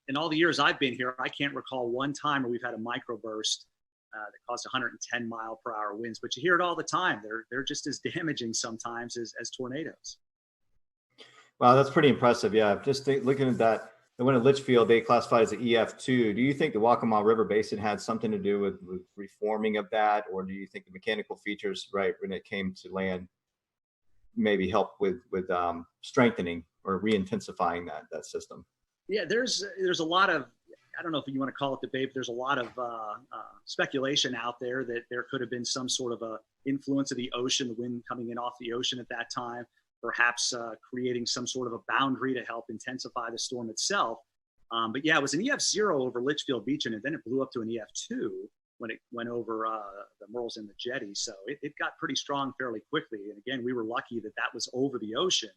in all the years I've been here, I can't recall one time where we've had a microburst that caused 110 mile per hour winds, but you hear it all the time. They're just as damaging sometimes as tornadoes. Wow, that's pretty impressive. Yeah, just looking at that, the one at Litchfield, they classified as an EF2. Do you think the Waccamaw River Basin had something to do with reforming of that, or do you think the mechanical features, right, when it came to land, maybe help with strengthening or re-intensifying that system? Yeah, there's a lot of, I don't know if you want to call it debate, but there's a lot of speculation out there that there could have been some sort of a influence of the ocean, the wind coming in off the ocean at that time, perhaps creating some sort of a boundary to help intensify the storm itself. But yeah, it was an EF0 over Litchfield Beach, and then it blew up to an EF2 when it went over the Murrells and the jetty. So it got pretty strong fairly quickly. And again, we were lucky that was over the ocean.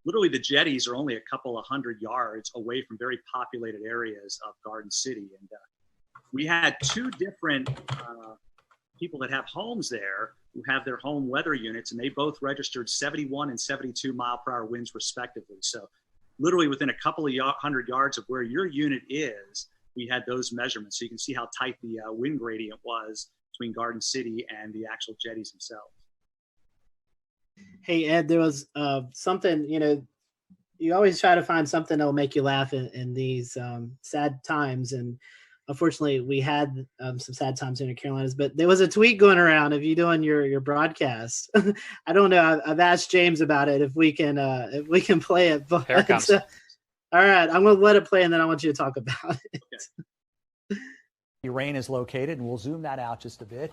Literally, the jetties are only a couple of 100 yards away from very populated areas of Garden City. And, we had two different people that have homes there who have their home weather units, and they both registered 71 and 72 mile per hour winds respectively. So literally within a couple of hundred yards of where your unit is, we had those measurements. So you can see how tight the wind gradient was between Garden City and the actual jetties themselves. Hey, Ed, there was something, you always try to find something that will make you laugh in these sad times. And unfortunately, we had some sad times in the Carolinas, but there was a tweet going around of you doing your broadcast. I don't know. I've asked James about it, if we can play it. But, Here it comes. all right, I'm going to let it play, and then I want you to talk about it. Okay. The rain is located, and we'll zoom that out just a bit.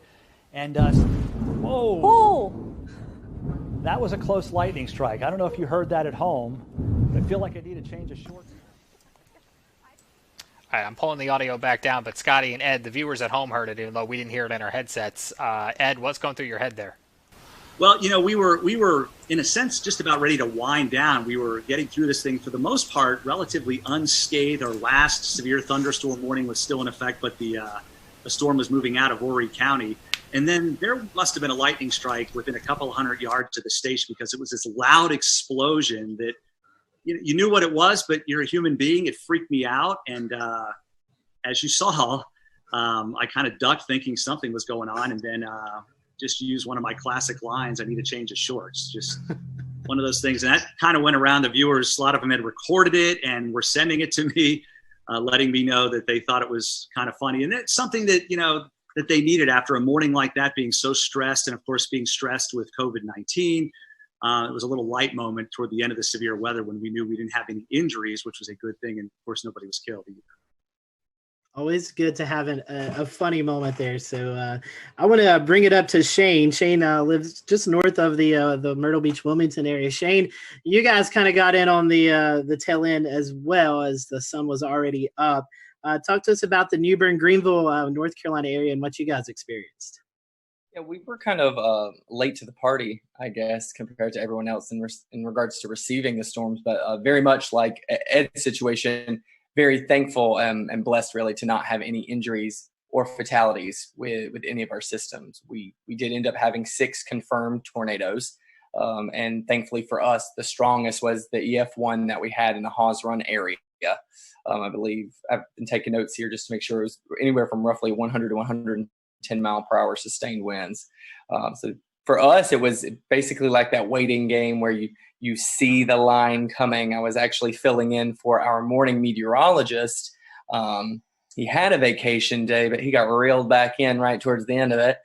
And whoa! That was a close lightning strike. I don't know if you heard that at home, but I feel like I need to change a short. All right, I'm pulling the audio back down, but Scotty and Ed, the viewers at home heard it, even though we didn't hear it in our headsets. Ed, what's going through your head there? Well, we were in a sense just about ready to wind down. We were getting through this thing for the most part relatively unscathed. Our last severe thunderstorm warning was still in effect, but the storm was moving out of Horry County. And then there must have been a lightning strike within a couple of hundred yards of the station, because it was this loud explosion that you knew what it was, but you're a human being. It freaked me out. And as you saw, I kind of ducked thinking something was going on, and then just used one of my classic lines, I need to change of shorts. Just one of those things. And that kind of went around the viewers. A lot of them had recorded it and were sending it to me, letting me know that they thought it was kind of funny. And it's something that, that they needed after a morning like that, being so stressed, and of course being stressed with COVID-19. It was a little light moment toward the end of the severe weather when we knew we didn't have any injuries, which was a good thing. And of course, nobody was killed either. Always good to have a funny moment there. So I want to bring it up to Shane. Shane lives just north of the Myrtle Beach, Wilmington area. Shane, you guys kind of got in on the tail end as well, as the sun was already up. Talk to us about the New Bern, Greenville, North Carolina area and what you guys experienced. Yeah, we were kind of late to the party, I guess, compared to everyone else in regards to receiving the storms, but very much like Ed's situation, very thankful and blessed really to not have any injuries or fatalities with any of our systems. We did end up having 6 confirmed tornadoes. And thankfully for us, the strongest was the EF1 that we had in the Hawes Run area. I believe I've been taking notes here just to make sure it was anywhere from roughly 100 to 110 mile per hour sustained winds. So for us, it was basically like that waiting game where you see the line coming. I was actually filling in for our morning meteorologist. He had a vacation day, but he got reeled back in right towards the end of it.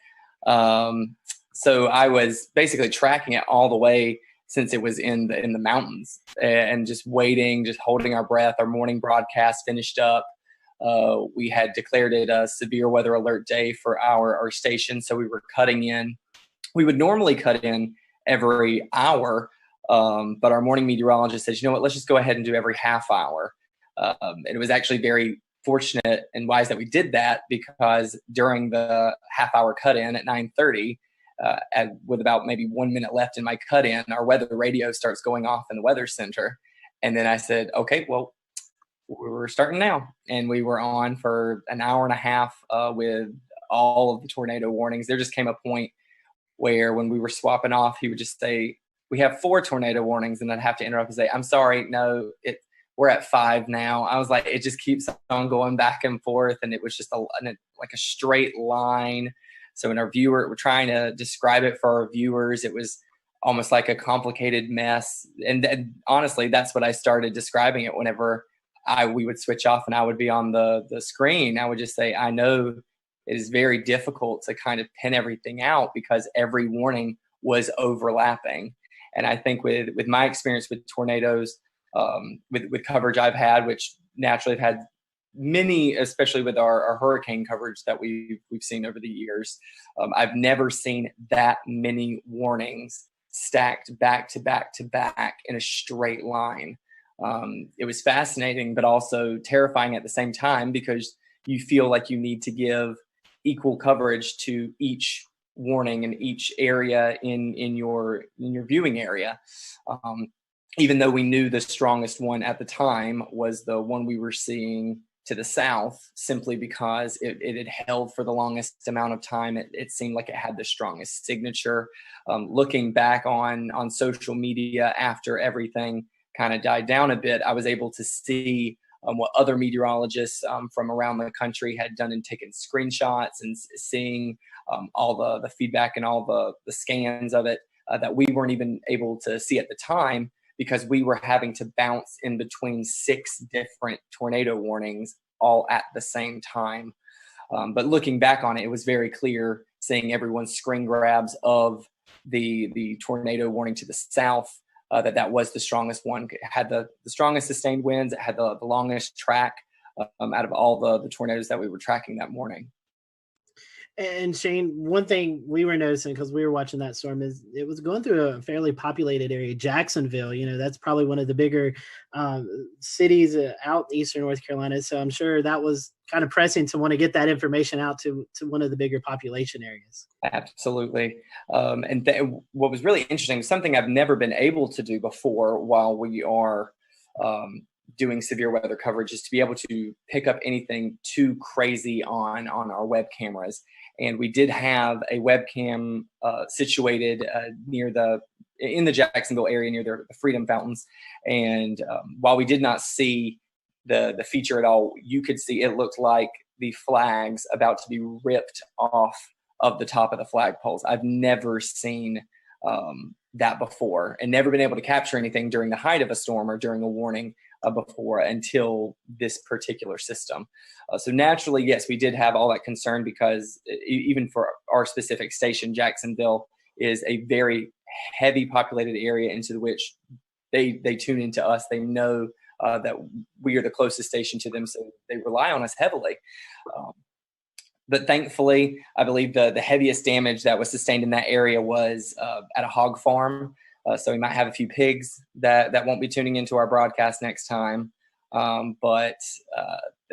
So I was basically tracking it all the way since it was in the mountains, and just waiting, just holding our breath. Our morning broadcast finished up. We had declared it a severe weather alert day for our station, so we were cutting in. We would normally cut in every hour, but our morning meteorologist says, you know what, let's just go ahead and do every half hour. And it was actually very fortunate and wise that we did that, because during the half hour cut in at 9:30, with about maybe 1 minute left in my cut in, our weather radio starts going off in the weather center. And then I said, okay, well, we're starting now. And we were on for an hour and a half with all of the tornado warnings. There just came a point where when we were swapping off, he would just say, we have 4 tornado warnings. And I'd have to interrupt and say, I'm sorry, no, we're at 5 now. I was like, it just keeps on going back and forth. And it was just like a straight line. So when we're trying to describe it for our viewers, it was almost like a complicated mess. And honestly, that's what I started describing it whenever we would switch off and I would be on the screen. I would just say, I know it is very difficult to kind of pin everything out because every warning was overlapping. And I think with my experience with tornadoes, with coverage I've had, which naturally have had many, especially with our hurricane coverage that we've seen over the years, I've never seen that many warnings stacked back to back to back in a straight line. It was fascinating, but also terrifying at the same time, because you feel like you need to give equal coverage to each warning in each area in your viewing area. Even though we knew the strongest one at the time was the one we were seeing to the south, simply because it had held for the longest amount of time. It seemed like it had the strongest signature. Looking back on social media after everything kind of died down a bit, I was able to see what other meteorologists from around the country had done and taken screenshots, and seeing all the feedback and all the scans of it that we weren't even able to see at the time, because we were having to bounce in between 6 different tornado warnings all at the same time. But looking back on it, it was very clear, seeing everyone's screen grabs of the tornado warning to the south, that was the strongest one. It had the strongest sustained winds. It had the longest track out of all the tornadoes that we were tracking that morning. And Shane, one thing we were noticing, because we were watching that storm, is it was going through a fairly populated area. Jacksonville, that's probably one of the bigger cities out eastern North Carolina. So I'm sure that was kind of pressing to want to get that information out to one of the bigger population areas. Absolutely. And what was really interesting, something I've never been able to do before while we are doing severe weather coverage, is to be able to pick up anything too crazy on our web cameras. And we did have a webcam situated in the Jacksonville area near the Freedom Fountains. And while we did not see the feature at all, you could see it looked like the flags about to be ripped off of the top of the flagpoles. I've never seen that before, and never been able to capture anything during the height of a storm or during a warning before, until this particular system. So naturally, yes, we did have all that concern, because even for our specific station, Jacksonville is a very heavy populated area into which they tune into us. They know that we are the closest station to them, so they rely on us heavily. But thankfully, I believe the heaviest damage that was sustained in that area was at a hog farm. So we might have a few pigs that won't be tuning into our broadcast next time. But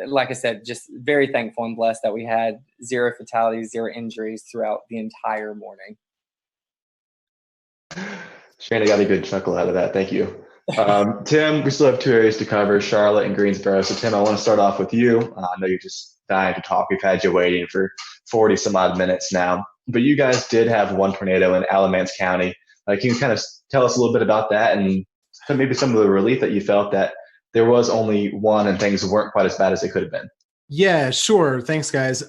like I said, just very thankful and blessed that we had 0 fatalities, 0 injuries throughout the entire morning. Shane, I got a good chuckle out of that. Thank you. Tim, we still have 2 areas to cover, Charlotte and Greensboro. So Tim, I want to start off with you. I know you're just dying to talk. We've had you waiting for 40 some odd minutes now, but you guys did have 1 tornado in Alamance County. Can you kind of tell us a little bit about that, and maybe some of the relief that you felt that there was only 1 and things weren't quite as bad as they could have been? Yeah, sure. Thanks, guys.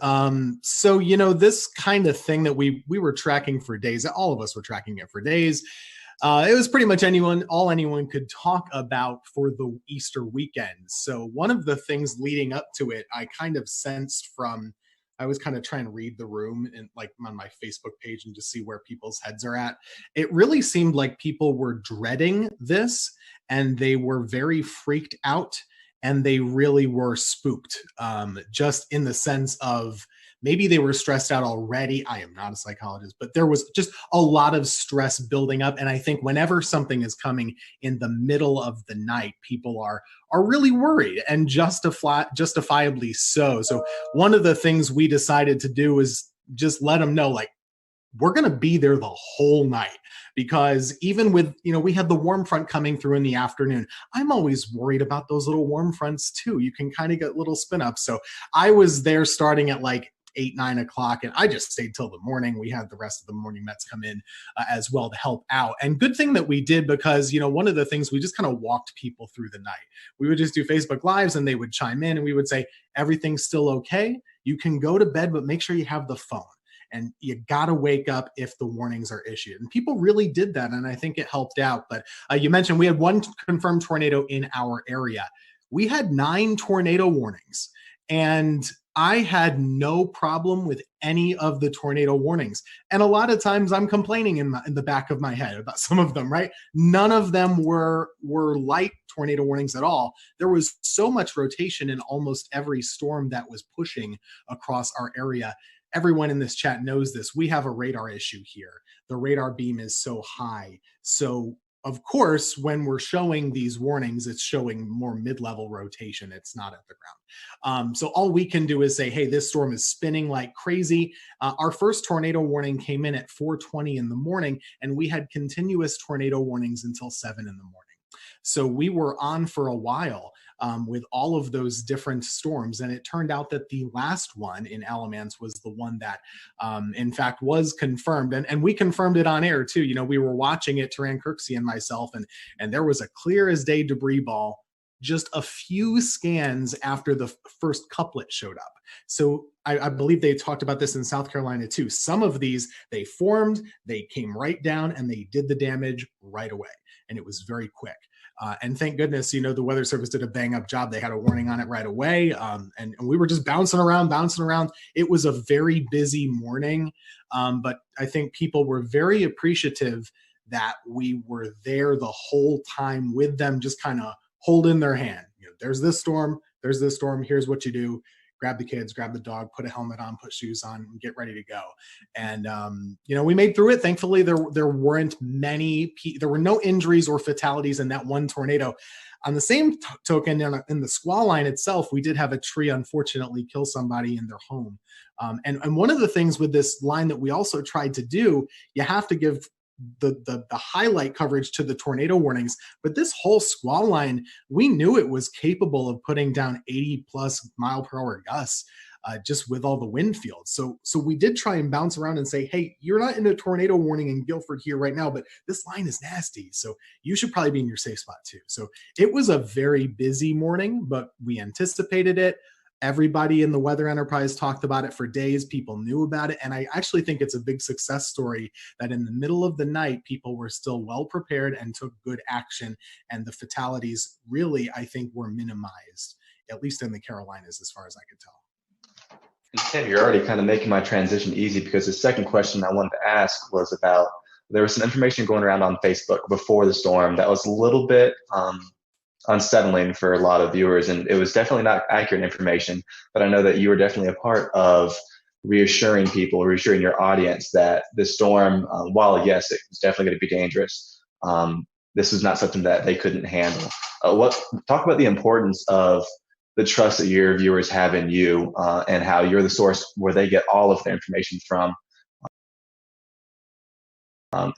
So, this kind of thing that we were tracking for days, all of us were tracking it for days. It was pretty much all anyone could talk about for the Easter weekend. So one of the things leading up to it, I kind of sensed I was kind of trying to read the room and on my Facebook page and just see where people's heads are at. It really seemed like people were dreading this, and they were very freaked out, and they really were spooked, just in the sense of maybe they were stressed out already. I am not a psychologist, but there was just a lot of stress building up. And I think whenever something is coming in the middle of the night, people are really worried, and justifiably so. So one of the things we decided to do is just let them know, we're going to be there the whole night, because even with, we had the warm front coming through in the afternoon. I'm always worried about those little warm fronts too. You can kind of get little spin ups. So I was there starting at 8, 9 o'clock, and I just stayed till the morning. We had the rest of the morning Mets come in as well to help out. And good thing that we did, because, one of the things, we just kind of walked people through the night. We would just do Facebook Lives, and they would chime in, and we would say, everything's still okay. You can go to bed, but make sure you have the phone. And you got to wake up if the warnings are issued. And people really did that, and I think it helped out. But you mentioned we had 1 confirmed tornado in our area. We had 9 tornado warnings, and I had no problem with any of the tornado warnings. And a lot of times I'm complaining in the back of my head about some of them, right? None of them were light tornado warnings at all. There was so much rotation in almost every storm that was pushing across our area. Everyone in this chat knows this. We have a radar issue here. The radar beam is so high. So of course, when we're showing these warnings, it's showing more mid-level rotation. It's not at the ground. So all we can do is say, hey, this storm is spinning like crazy. Our first tornado warning came in at 4:20 in the morning, and we had continuous tornado warnings until 7 in the morning. So we were on for a while with all of those different storms. And it turned out that the last one in Alamance was the one that, in fact, was confirmed. And we confirmed it on air, too. You know, we were watching it, Taran Kirksey and myself, and there was a clear as day debris ball just a few scans after the first couplet showed up. So I believe they talked about this in South Carolina too. Some of these, they formed, they came right down, and they did the damage right away. And it was very quick. And thank goodness, you know, the Weather Service did a bang up job. They had a warning on it right away. And we were just bouncing around. It was a very busy morning. But I think people were very appreciative that we were there the whole time with them, just kind of holding their hand. You know, there's this storm, here's what you do. Grab the kids, grab the dog, put a helmet on, put shoes on, and get ready to go. And, you know, we made through it. Thankfully, there weren't there were no injuries or fatalities in that one tornado. On the same token, in the squall line itself, we did have a tree, unfortunately, kill somebody in their home. And one of the things with this line that we also tried to do, you have to give the highlight coverage to the tornado warnings, but this whole squall line, we knew it was capable of putting down 80 plus mile per hour gusts just with all the wind fields. So we did try and bounce around and say, hey, you're not in a tornado warning in Guilford here right now, but this line is nasty, so you should probably be in your safe spot too. So it was a very busy morning, but we anticipated it. Everybody in the weather enterprise talked about it for days. People knew about it. And I actually think it's a big success story that in the middle of the night, people were still well prepared and took good action. And the fatalities really, I think, were minimized, at least in the Carolinas, as far as I could tell. And Tim, you're already kind of making my transition easy, because the second question I wanted to ask was about, there was some information going around on Facebook before the storm that was a little bit unsettling for a lot of viewers, and it was definitely not accurate information. But I know that you were definitely a part of reassuring people, reassuring your audience that the storm, while yes, it was definitely going to be dangerous, this was not something that they couldn't handle. Talk about the importance of the trust that your viewers have in you, and how you're the source where they get all of their information from. I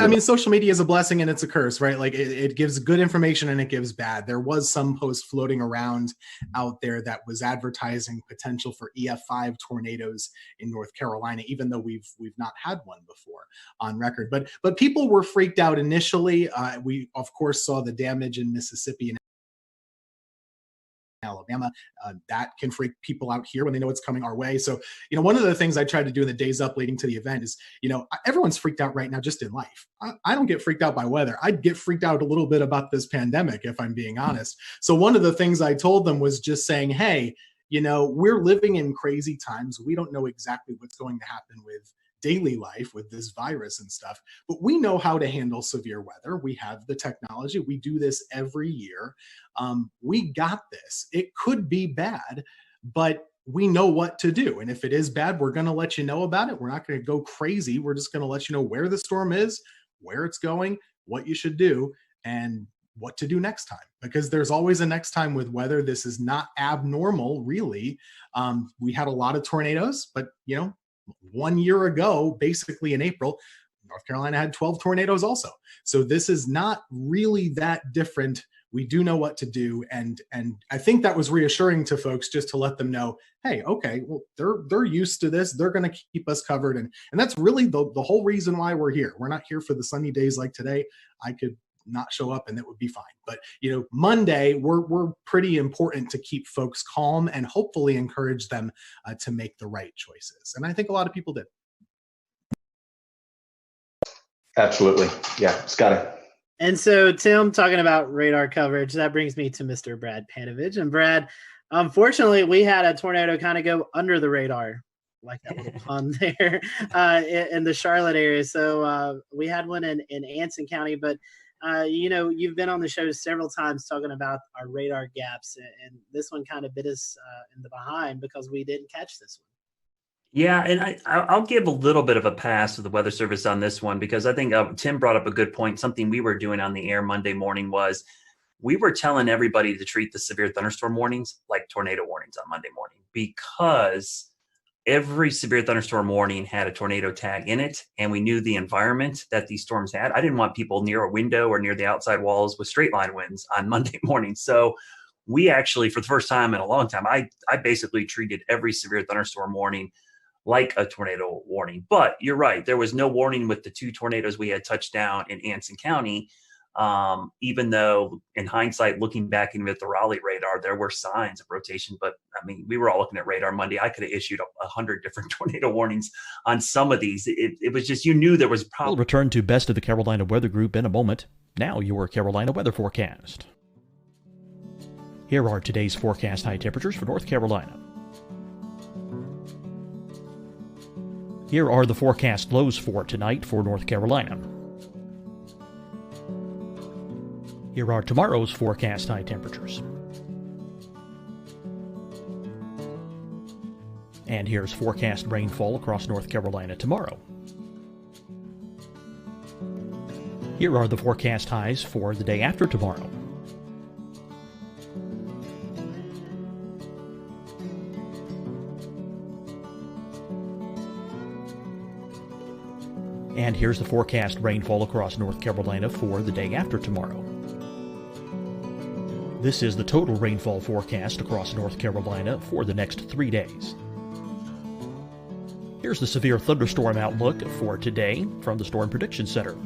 mean, social media is a blessing and it's a curse, right? Like it gives good information and it gives bad. There was some post floating around out there that was advertising potential for EF5 tornadoes in North Carolina, even though we've not had one before on record. But people were freaked out initially. We of course saw the damage in Mississippi and Alabama. That can freak people out here when they know it's coming our way. So, you know, one of the things I tried to do in the days up leading to the event is, you know, everyone's freaked out right now just in life. I don't get freaked out by weather. I'd get freaked out a little bit about this pandemic, if I'm being honest. So one of the things I told them was just saying, hey, you know, we're living in crazy times. We don't know exactly what's going to happen with daily life with this virus and stuff, but we know how to handle severe weather. We have the technology. We do this every year. We got this. It could be bad, but we know what to do. And if it is bad, we're going to let you know about it. We're not going to go crazy. We're just going to let you know where the storm is, where it's going, what you should do, and what to do next time, because there's always a next time with weather. This is not abnormal, really. We had a lot of tornadoes, but you know, 1 year ago, basically in April, North Carolina had 12 tornadoes also. So this is not really that different. We do know what to do. And I think that was reassuring to folks, just to let them know, hey, okay, well, they're used to this. They're going to keep us covered. And that's really the whole reason why we're here. We're not here for the sunny days like today. I could not show up and it would be fine. But, you know, Monday, we're pretty important to keep folks calm and hopefully encourage them to make the right choices. And I think a lot of people did. Absolutely. Yeah. Scotty. And so, Tim, talking about radar coverage, that brings me to Mr. Brad Panovich. And Brad, unfortunately, we had a tornado kind of go under the radar, like that little pun there, in the Charlotte area. So we had one in Anson County, but you know, you've been on the show several times talking about our radar gaps, and this one kind of bit us in the behind because we didn't catch this one. Yeah, and I'll give a little bit of a pass to the Weather Service on this one, because I think Tim brought up a good point. Something we were doing on the air Monday morning was we were telling everybody to treat the severe thunderstorm warnings like tornado warnings on Monday morning, because every severe thunderstorm warning had a tornado tag in it, and we knew the environment that these storms had. I didn't want people near a window or near the outside walls with straight line winds on Monday morning. So we actually, for the first time in a long time, I basically treated every severe thunderstorm warning like a tornado warning. But you're right, there was no warning with the 2 tornadoes we had touched down in Anson County. Even though in hindsight, looking back even at the Raleigh radar, there were signs of rotation, but I mean, we were all looking at radar Monday. I could have issued 100 different tornado warnings on some of these. It was just, you knew there was We'll return to Best of the Carolina Weather Group in a moment. Now your Carolina weather forecast. Here are today's forecast high temperatures for North Carolina. Here are the forecast lows for tonight for North Carolina. Here are tomorrow's forecast high temperatures. And here's forecast rainfall across North Carolina tomorrow. Here are the forecast highs for the day after tomorrow. And here's the forecast rainfall across North Carolina for the day after tomorrow. This is the total rainfall forecast across North Carolina for the next 3 days. Here's the severe thunderstorm outlook for today from the Storm Prediction Center.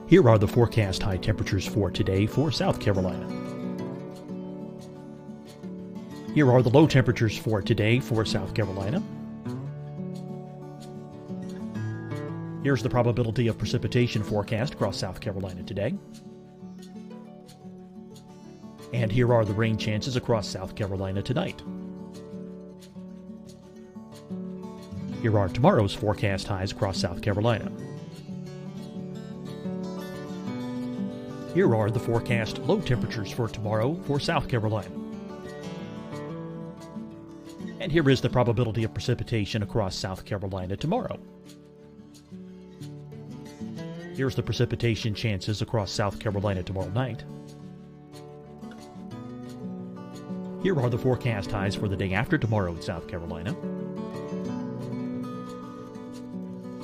Here are the forecast high temperatures for today for South Carolina. Here are the low temperatures for today for South Carolina. Here's the probability of precipitation forecast across South Carolina today. And here are the rain chances across South Carolina tonight. Here are tomorrow's forecast highs across South Carolina. Here are the forecast low temperatures for tomorrow for South Carolina. And here is the probability of precipitation across South Carolina tomorrow. Here's the precipitation chances across South Carolina tomorrow night. Here are the forecast highs for the day after tomorrow in South Carolina.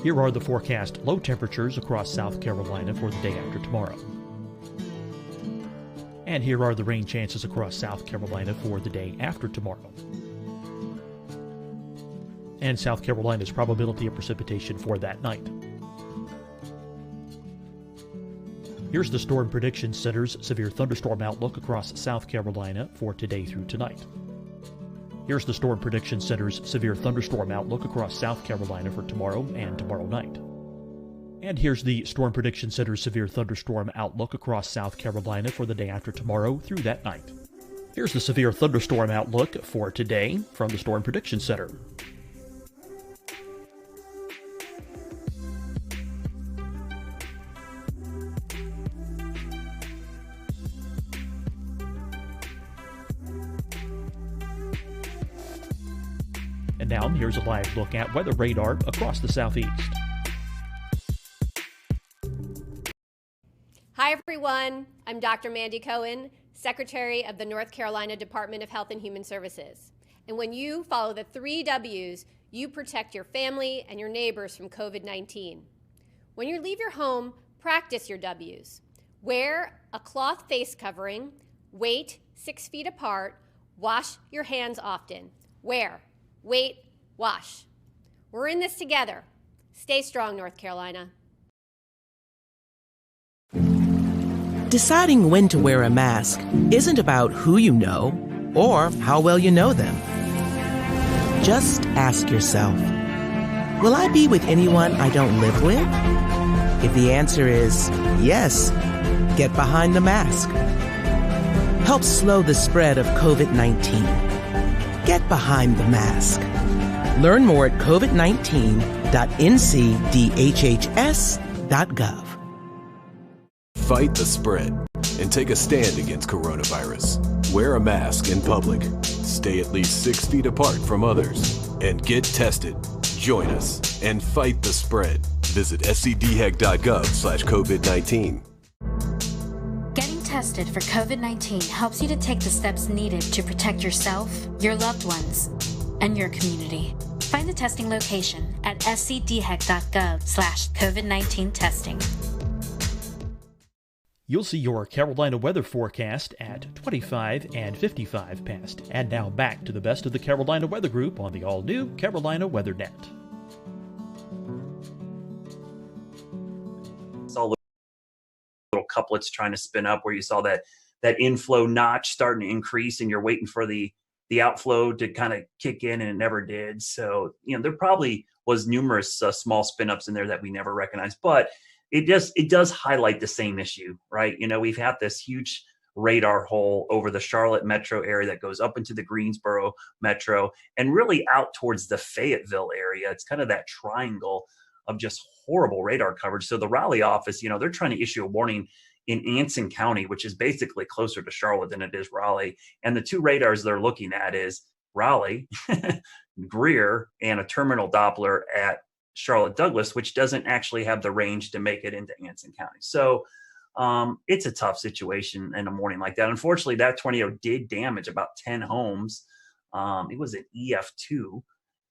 Here are the forecast low temperatures across South Carolina for the day after tomorrow. And here are the rain chances across South Carolina for the day after tomorrow. And South Carolina's probability of precipitation for that night. Here's the Storm Prediction Center's severe thunderstorm outlook across South Carolina for today through tonight. Here's the Storm Prediction Center's severe thunderstorm outlook across South Carolina for tomorrow and tomorrow night. And here's the Storm Prediction Center's severe thunderstorm outlook across South Carolina for the day after tomorrow through that night. Here's the severe thunderstorm outlook for today from the Storm Prediction Center. And now here's a live look at weather radar across the southeast. Hi, everyone. I'm Dr. Mandy Cohen, Secretary of the North Carolina Department of Health and Human Services. And when you follow the 3 W's, you protect your family and your neighbors from COVID-19. When you leave your home, practice your W's. Wear a cloth face covering, wait 6 feet apart, wash your hands often. Wear, wait, wash. We're in this together. Stay strong, North Carolina. Deciding when to wear a mask isn't about who you know or how well you know them. Just ask yourself, will I be with anyone I don't live with? If the answer is yes, get behind the mask. Help slow the spread of COVID-19. Get behind the mask. Learn more at covid19.ncdhhs.gov. Fight the spread and take a stand against coronavirus. Wear a mask in public. Stay at least 6 feet apart from others. And get tested Join us and fight the spread. Visit scdhec.gov/COVID-19. Getting tested for COVID-19 helps you to take the steps needed to protect yourself, your loved ones, and your community. Find the testing location at scdhec.gov/COVID-19 testing. You'll see your Carolina weather forecast at 25 and 55 past. And now back to the best of the Carolina Weather Group on the all-new Carolina Weather Net. Saw little couplets trying to spin up where you saw that inflow notch starting to increase, and you're waiting for the outflow to kind of kick in, and it never did. So, there probably was numerous small spin ups in there that we never recognized, but it does highlight the same issue, right? We've had this huge radar hole over the Charlotte metro area that goes up into the Greensboro metro and really out towards the Fayetteville area. It's kind of that triangle of just horrible radar coverage. So the Raleigh office, they're trying to issue a warning in Anson County, which is basically closer to Charlotte than it is Raleigh. And the two radars they're looking at is Raleigh, Greer, and a terminal Doppler at Charlotte Douglas, which doesn't actually have the range to make it into Anson County. So it's a tough situation in a morning like that. Unfortunately, that tornado did damage about 10 homes. It was an EF2,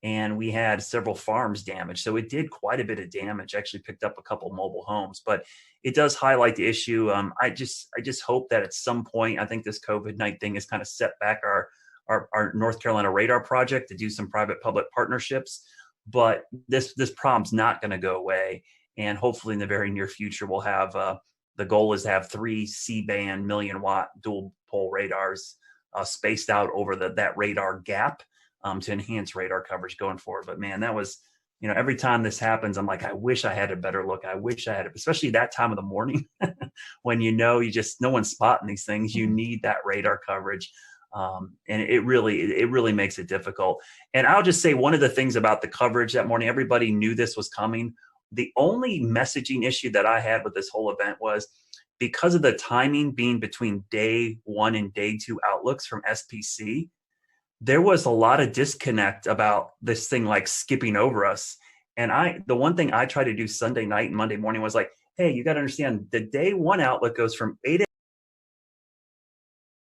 and we had several farms damaged. So it did quite a bit of damage, actually picked up a couple mobile homes, but it does highlight the issue. I just hope that at some point, I think this COVID-19 thing has kind of set back our North Carolina radar project to do some private-public partnerships. But this problem's not going to go away. And hopefully in the very near future, we'll have the goal is to have 3 C-band 1,000,000-watt dual pole radars spaced out over that radar gap to enhance radar coverage going forward. But man, that was, every time this happens, I'm like, I wish I had a better look. I wish I had it, especially that time of the morning when no one's spotting these things. You need that radar coverage. And it really makes it difficult. And I'll just say one of the things about the coverage that morning, everybody knew this was coming. The only messaging issue that I had with this whole event was because of the timing being between day 1 and day 2 outlooks from SPC, there was a lot of disconnect about this thing like skipping over us. And the one thing I tried to do Sunday night and Monday morning was like, hey, you got to understand the day 1 outlook goes from 8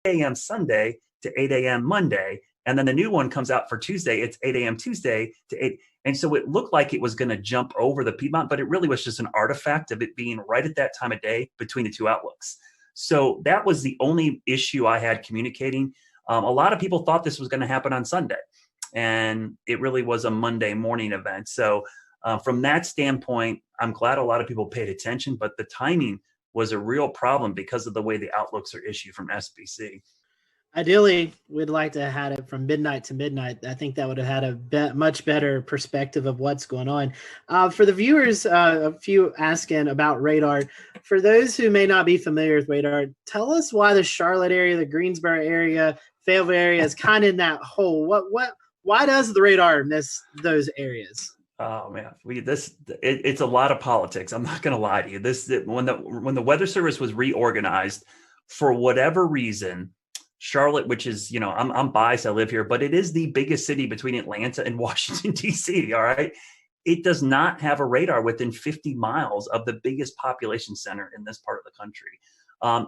a.m. Sunday to 8 a.m. Monday. And then the new one comes out for Tuesday. It's 8 a.m. Tuesday to 8. And so it looked like it was going to jump over the Piedmont, but it really was just an artifact of it being right at that time of day between the two outlooks. So that was the only issue I had communicating. A lot of people thought this was going to happen on Sunday, and it really was a Monday morning event. So from that standpoint, I'm glad a lot of people paid attention, but the timing was a real problem because of the way the outlooks are issued from SPC. Ideally, we'd like to have had it from midnight to midnight. I think that would have had a much better perspective of what's going on. For the viewers, a few asking about radar. For those who may not be familiar with radar, tell us why the Charlotte area, the Greensboro area, Fayetteville area is kind of in that hole. Why does the radar miss those areas? Oh man, it's a lot of politics. I'm not going to lie to you. When the Weather Service was reorganized, for whatever reason, Charlotte, which is, I'm biased, I live here, but it is the biggest city between Atlanta and Washington, D.C., all right? It does not have a radar within 50 miles of the biggest population center in this part of the country.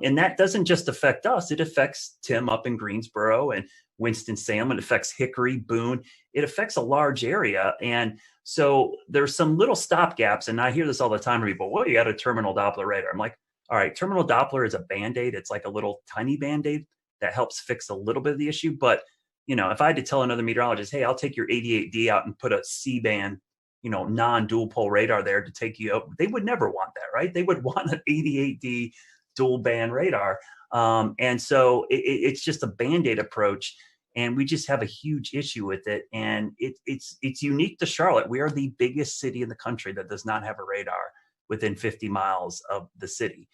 And that doesn't just affect us. It affects Tim up in Greensboro and Winston-Salem. It affects Hickory, Boone. It affects a large area. And so there's some little stopgaps. And I hear this all the time from people, well, you got a terminal Doppler radar. I'm like, all right, terminal Doppler is a Band-Aid. It's like a little tiny Band-Aid that helps fix a little bit of the issue. But, if I had to tell another meteorologist, hey, I'll take your 88D out and put a C-band, non-dual pole radar there to take you out, they would never want that, right? They would want an 88D dual band radar. And so it's just a Band-Aid approach. And we just have a huge issue with it. And it's unique to Charlotte. We are the biggest city in the country that does not have a radar within 50 miles of the city.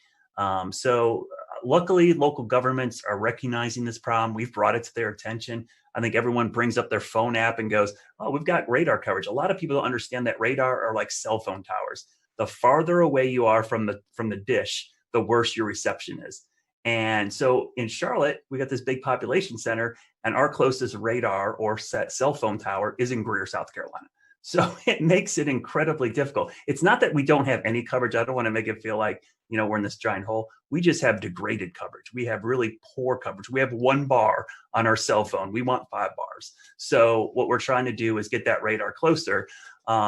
So luckily, local governments are recognizing this problem. We've brought it to their attention. I think everyone brings up their phone app and goes, oh, we've got radar coverage. A lot of people don't understand that radar are like cell phone towers. The farther away you are from the dish, the worse your reception is. And so in Charlotte, we got this big population center, and our closest radar or cell phone tower is in Greer, South Carolina. So it makes it incredibly difficult. It's not that we don't have any coverage. I don't want to make it feel like, we're in this giant hole. We just have degraded coverage. We have really poor coverage. We have 1 bar on our cell phone. We want 5 bars. So what we're trying to do is get that radar closer,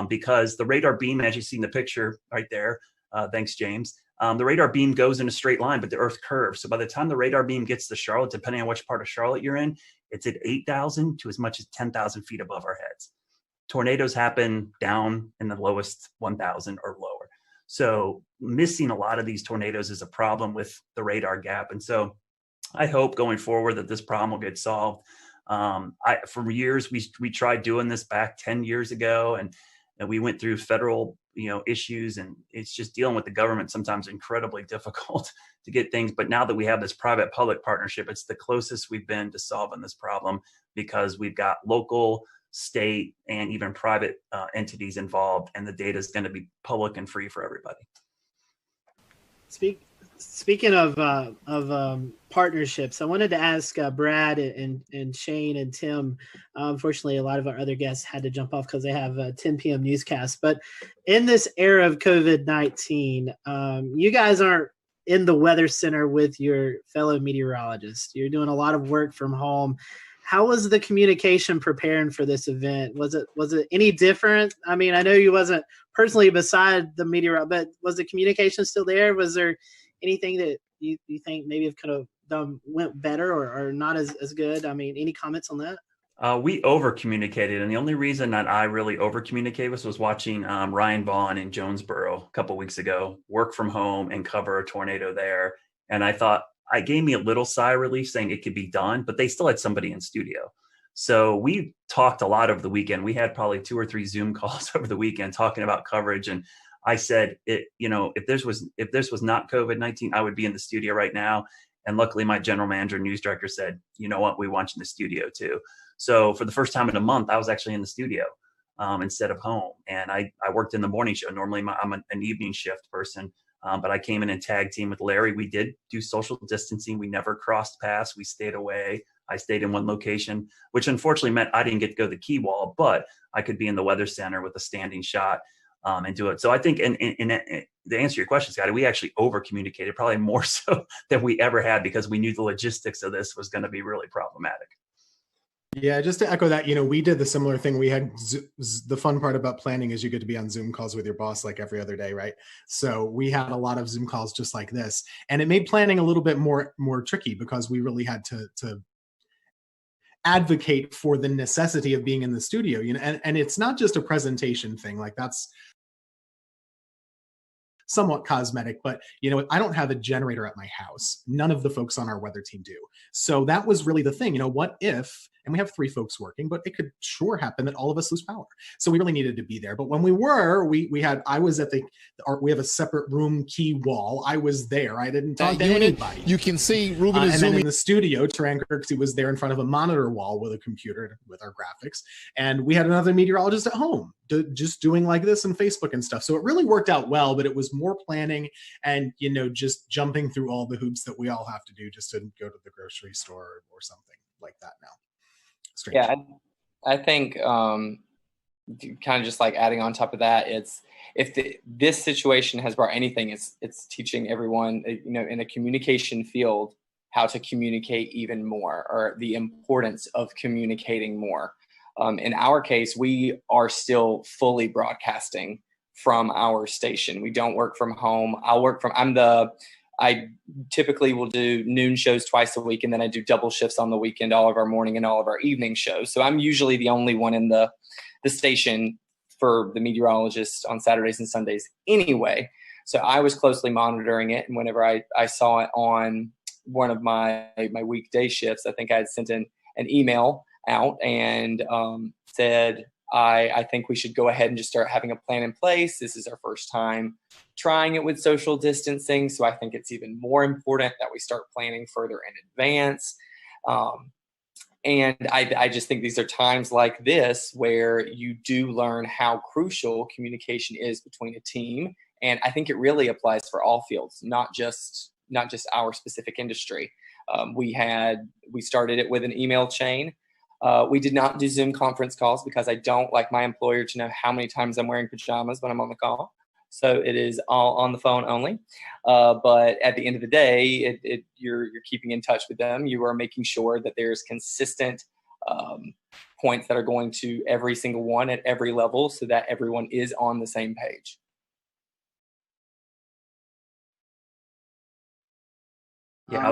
because the radar beam, as you see in the picture right there, thanks, James, the radar beam goes in a straight line, but the Earth curves. So by the time the radar beam gets to Charlotte, depending on which part of Charlotte you're in, it's at 8,000 to as much as 10,000 feet above our heads. Tornadoes happen down in the lowest 1,000 or lower. So missing a lot of these tornadoes is a problem with the radar gap. And so I hope going forward that this problem will get solved. For years, we tried doing this back 10 years ago, and we went through federal issues, and it's just dealing with the government sometimes incredibly difficult to get things. But now that we have this private-public partnership, it's the closest we've been to solving this problem, because we've got local, state, and even private entities involved, and the data is going to be public and free for everybody. Speaking of partnerships, I wanted to ask Brad and Shane and Tim. Unfortunately, a lot of our other guests had to jump off because they have a 10 p.m. newscast. But in this era of COVID-19, you guys aren't in the weather center with your fellow meteorologists. You're doing a lot of work from home. How was the communication preparing for this event? Was it any different? I mean, I know you wasn't personally beside the meteorologist, but was the communication still there? Was there anything that you think maybe could have went better or not as good? I mean, any comments on that? We over communicated, and the only reason that I really over communicated was watching Ryan Vaughn in Jonesboro a couple weeks ago work from home and cover a tornado there. And I thought, it gave me a little sigh of relief saying it could be done, but they still had somebody in studio. So we talked a lot over the weekend. We had probably 2 or 3 Zoom calls over the weekend talking about coverage. And I said, if this was not COVID-19, I would be in the studio right now. And luckily my general manager and news director said, you know what, we want you in the studio too. So for the first time in a month, I was actually in the studio instead of home. And I worked in the morning show. Normally I'm an evening shift person. But I came in and tag team with Larry. We did do social distancing. We never crossed paths. We stayed away. I stayed in one location, which unfortunately meant I didn't get to go to the key wall, but I could be in the weather center with a standing shot and do it. So I think, and to answer your question, Scotty, we actually over communicated, probably more so than we ever had, because we knew the logistics of this was going to be really problematic. Yeah, just to echo that, we did the similar thing. We had the fun part about planning is you get to be on Zoom calls with your boss like every other day, right? So we had a lot of Zoom calls just like this, and it made planning a little bit more tricky, because we really had to advocate for the necessity of being in the studio. And it's not just a presentation thing, like that's somewhat cosmetic, but I don't have a generator at my house. None of the folks on our weather team do. So that was really the thing. What if, and we have 3 folks working, but it could sure happen that all of us lose power. So we really needed to be there. But when we were, I was at we have a separate room key wall. I was there. I didn't talk to anybody. You can see Ruben is and zooming. then in the studio, Taran Kirksey was there in front of a monitor wall with a computer with our graphics. And we had another meteorologist at home just doing like this and Facebook and stuff. So it really worked out well, but it was more planning and, just jumping through all the hoops that we all have to do just to go to the grocery store or something like that now. Strange. Yeah, I think kind of just like adding on top of that, this situation has brought anything, it's teaching everyone, in a communication field how to communicate even more, or the importance of communicating more. In our case, we are still fully broadcasting from our station. We don't work from home. I typically will do noon shows twice a week, and then I do double shifts on the weekend, all of our morning and all of our evening shows. So I'm usually the only one in the station for the meteorologist on Saturdays and Sundays anyway. So I was closely monitoring it. And whenever I saw it on one of my weekday shifts, I think I had sent an email out and said, I think we should go ahead and just start having a plan in place. This is our first time trying it with social distancing. So I think it's even more important that we start planning further in advance. And I just think these are times like this where you do learn how crucial communication is between a team. And I think it really applies for all fields, not just our specific industry. We started it with an email chain. We did not do Zoom conference calls because I don't like my employer to know how many times I'm wearing pajamas when I'm on the call. So it is all on the phone only. But at the end of the day, you're keeping in touch with them. You are making sure that there's consistent points that are going to every single one at every level so that everyone is on the same page. Yeah,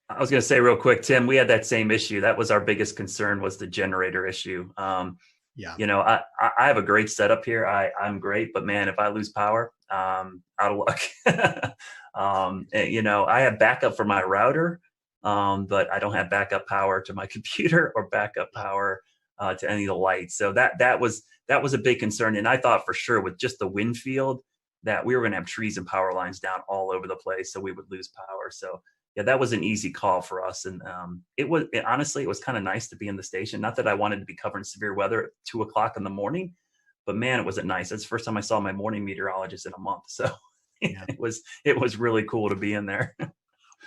I was gonna say real quick, Tim, we had that same issue. That was our biggest concern, was the generator issue. Yeah. You know, I have a great setup here. I'm great, but man, if I lose power, out of luck. You know, I have backup for my router, but I don't have backup power to my computer or backup power to any of the lights. So that was a big concern. And I thought for sure with just the wind field that we were going to have trees and power lines down all over the place, so we would lose power. So yeah, that was an easy call for us. And honestly, it was kind of nice to be in the station. Not that I wanted to be covering severe weather at 2 o'clock in the morning, but man, it wasn't nice. That's the first time I saw my morning meteorologist in a month. So yeah. it was really cool to be in there.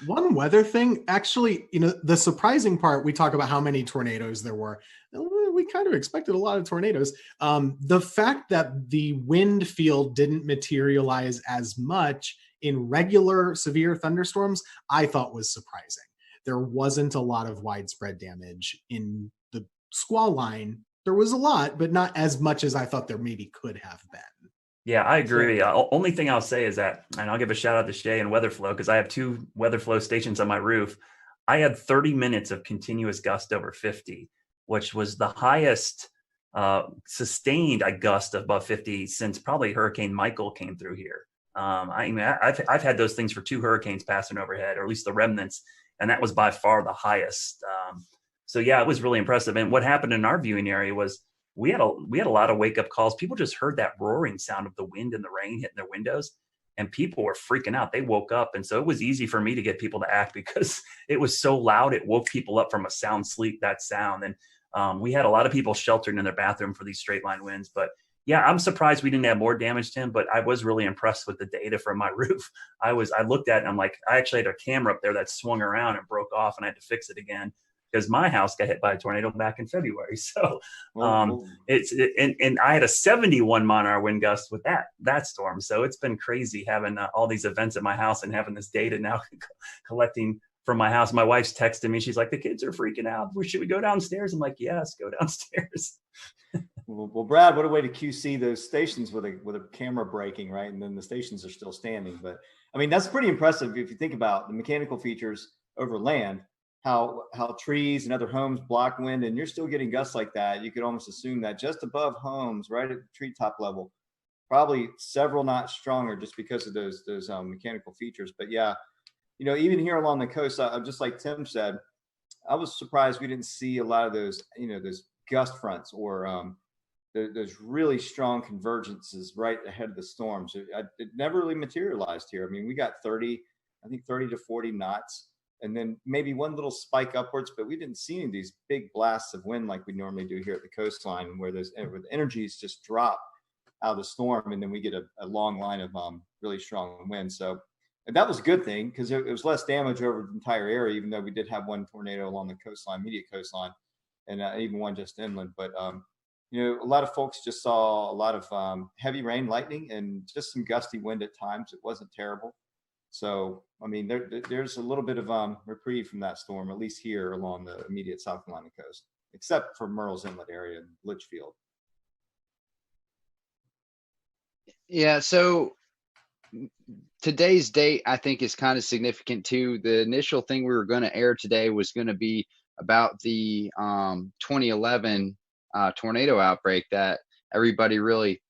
One weather thing, actually, you know, the surprising part, we talk about how many tornadoes there were. We kind of expected a lot of tornadoes. The fact that the wind field didn't materialize as much in regular severe thunderstorms, I thought was surprising. There wasn't a lot of widespread damage in the squall line. There was a lot, but not as much as I thought there maybe could have been. Yeah, I agree. Only thing I'll say is that, and I'll give a shout out to Shay and Weatherflow, because I have 2 Weatherflow stations on my roof. I had 30 minutes of continuous gust over 50, which was the highest sustained gust above 50 since probably Hurricane Michael came through here. I mean, I've had those things for 2 hurricanes passing overhead, or at least the remnants, and that was by far the highest. So yeah, it was really impressive. And what happened in our viewing area was we had a lot of wake up calls. People just heard that roaring sound of the wind and the rain hitting their windows, and people were freaking out. They woke up, and so it was easy for me to get people to act because it was so loud. It woke people up from a sound sleep. That sound, and we had a lot of people sheltered in their bathroom for these straight line winds. But yeah, I'm surprised we didn't have more damage, Tim, but I was really impressed with the data from my roof. I looked at it and I'm like, I actually had a camera up there that swung around and broke off, and I had to fix it again because my house got hit by a tornado back in February. So and I had a 71 mile-an-hour wind gust with that storm. So it's been crazy having all these events at my house and having this data now collecting from my house. My wife's texting me. She's like, the kids are freaking out. Should we go downstairs? I'm like, yes, go downstairs. Well, Brad, what a way to QC those stations with a camera breaking, right? And then the stations are still standing. But I mean, that's pretty impressive if you think about the mechanical features over land, how trees and other homes block wind, and you're still getting gusts like that. You could almost assume that just above homes, right at the treetop level, probably several knots stronger just because of those mechanical features. But yeah, you know, even here along the coast, just like Tim said, I was surprised we didn't see a lot of those, you know, those gust fronts or there's really strong convergences right ahead of the storms. It never really materialized here. I mean, we got 30 to 40 knots, and then maybe one little spike upwards, but we didn't see any of these big blasts of wind like we normally do here at the coastline, where the energies just drop out of the storm, and then we get a long line of really strong wind. So that was a good thing because it was less damage over the entire area, even though we did have one tornado along the coastline, immediate coastline, and even one just inland. But you know, a lot of folks just saw a lot of heavy rain, lightning, and just some gusty wind at times. It wasn't terrible. So, I mean, there's a little bit of reprieve from that storm, at least here along the immediate South Carolina coast, except for Murrells Inlet area and Litchfield. Yeah, so today's date, I think, is kind of significant too. The initial thing we were going to air today was going to be about the 2011 tornado outbreak that everybody really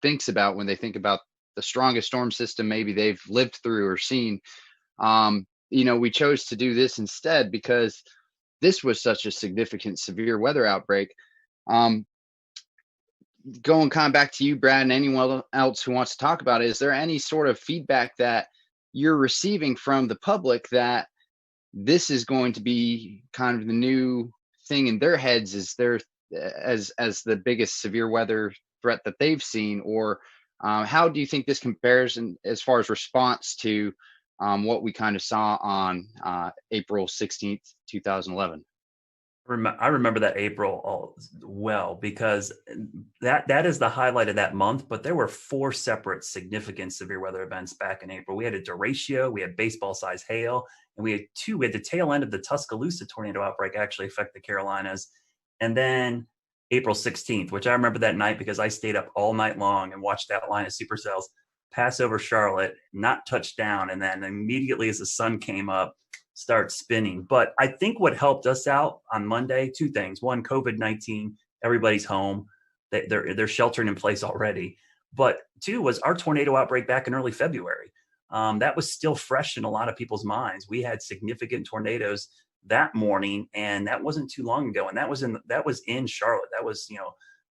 thinks about when they think about the strongest storm system maybe they've lived through or seen. You know, we chose to do this instead because this was such a significant severe weather outbreak. Going kind of back to you, Brad, and anyone else who wants to talk about it, is there any sort of feedback that you're receiving from the public that this is going to be kind of the new thing in their heads as the biggest severe weather threat that they've seen? Or how do you think this compares as far as response to what we kind of saw on April 16th, 2011? I remember that April all well, because that is the highlight of that month. But there were 4 separate significant severe weather events back in April. We had a derecho, we had baseball-sized hail, and we had the tail end of the Tuscaloosa tornado outbreak actually affect the Carolinas. And then April 16th, which I remember that night because I stayed up all night long and watched that line of supercells pass over Charlotte, not touch down, and then immediately as the sun came up, start spinning. But I think what helped us out on Monday, 2 things. One, COVID-19, everybody's home. They're sheltering in place already. But 2 was our tornado outbreak back in early February. That was still fresh in a lot of people's minds. We had significant tornadoes that morning, and that wasn't too long ago. And that was in Charlotte. That was,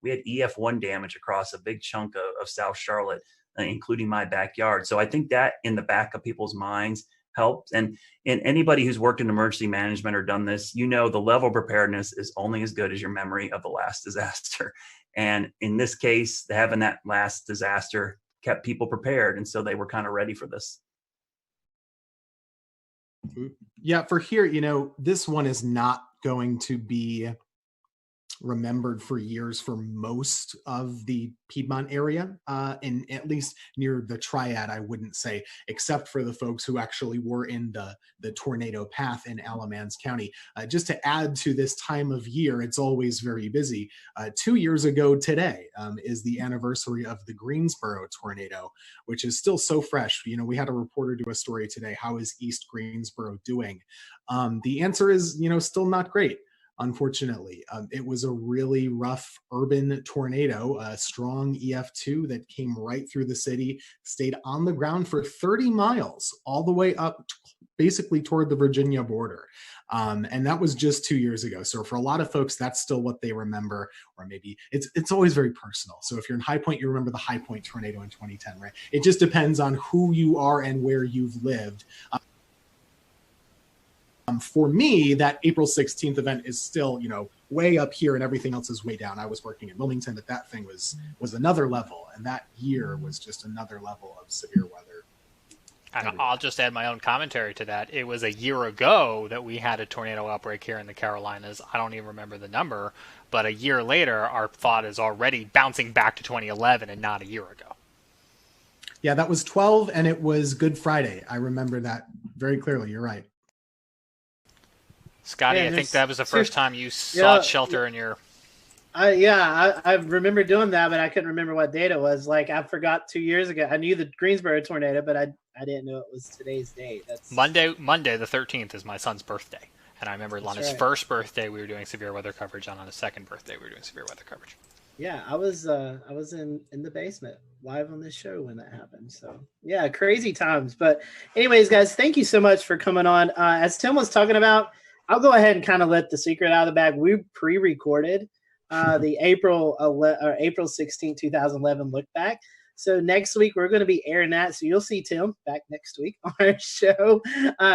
we had EF1 damage across a big chunk of South Charlotte, including my backyard. So I think that in the back of people's minds helped. And anybody who's worked in emergency management or done this, the level of preparedness is only as good as your memory of the last disaster. And in this case, having that last disaster kept people prepared. And so they were kind of ready for this. Yeah, for here, this one is not going to be remembered for years for most of the Piedmont area, and at least near the Triad, I wouldn't say, except for the folks who actually were in the tornado path in Alamance County. Just to add to this time of year, it's always very busy. 2 years ago today is the anniversary of the Greensboro tornado, which is still so fresh. We had a reporter do a story today. How is East Greensboro doing? The answer is, still not great. Unfortunately, it was a really rough urban tornado, a strong EF2 that came right through the city, stayed on the ground for 30 miles, all the way up basically toward the Virginia border. And that was just 2 years ago. So for a lot of folks, that's still what they remember, or maybe it's always very personal. So if you're in High Point, you remember the High Point tornado in 2010, right? It just depends on who you are and where you've lived. For me, that April 16th event is still, way up here and everything else is way down. I was working in Wilmington, but that thing was another level. And that year was just another level of severe weather. And I'll just add my own commentary to that. It was a year ago that we had a tornado outbreak here in the Carolinas. I don't even remember the number, but a year later, our thought is already bouncing back to 2011 and not a year ago. Yeah, that was 12, and it was Good Friday. I remember that very clearly. You're right. Scotty, I think that was the first time you sought shelter in your... I remember doing that, but I couldn't remember what date it was. Like, I forgot 2 years ago. I knew the Greensboro tornado, but I didn't know it was today's date. That's Monday the 13th is my son's birthday. And I remember on his first birthday, we were doing severe weather coverage, and on his second birthday, we were doing severe weather coverage. Yeah, I was in the basement live on this show when that happened. So yeah, crazy times. But anyways, guys, thank you so much for coming on. As Tim was talking about, I'll go ahead and kind of let the secret out of the bag. We pre-recorded the April 16, 2011 look back. So next week we're going to be airing that. So you'll see Tim back next week on our show.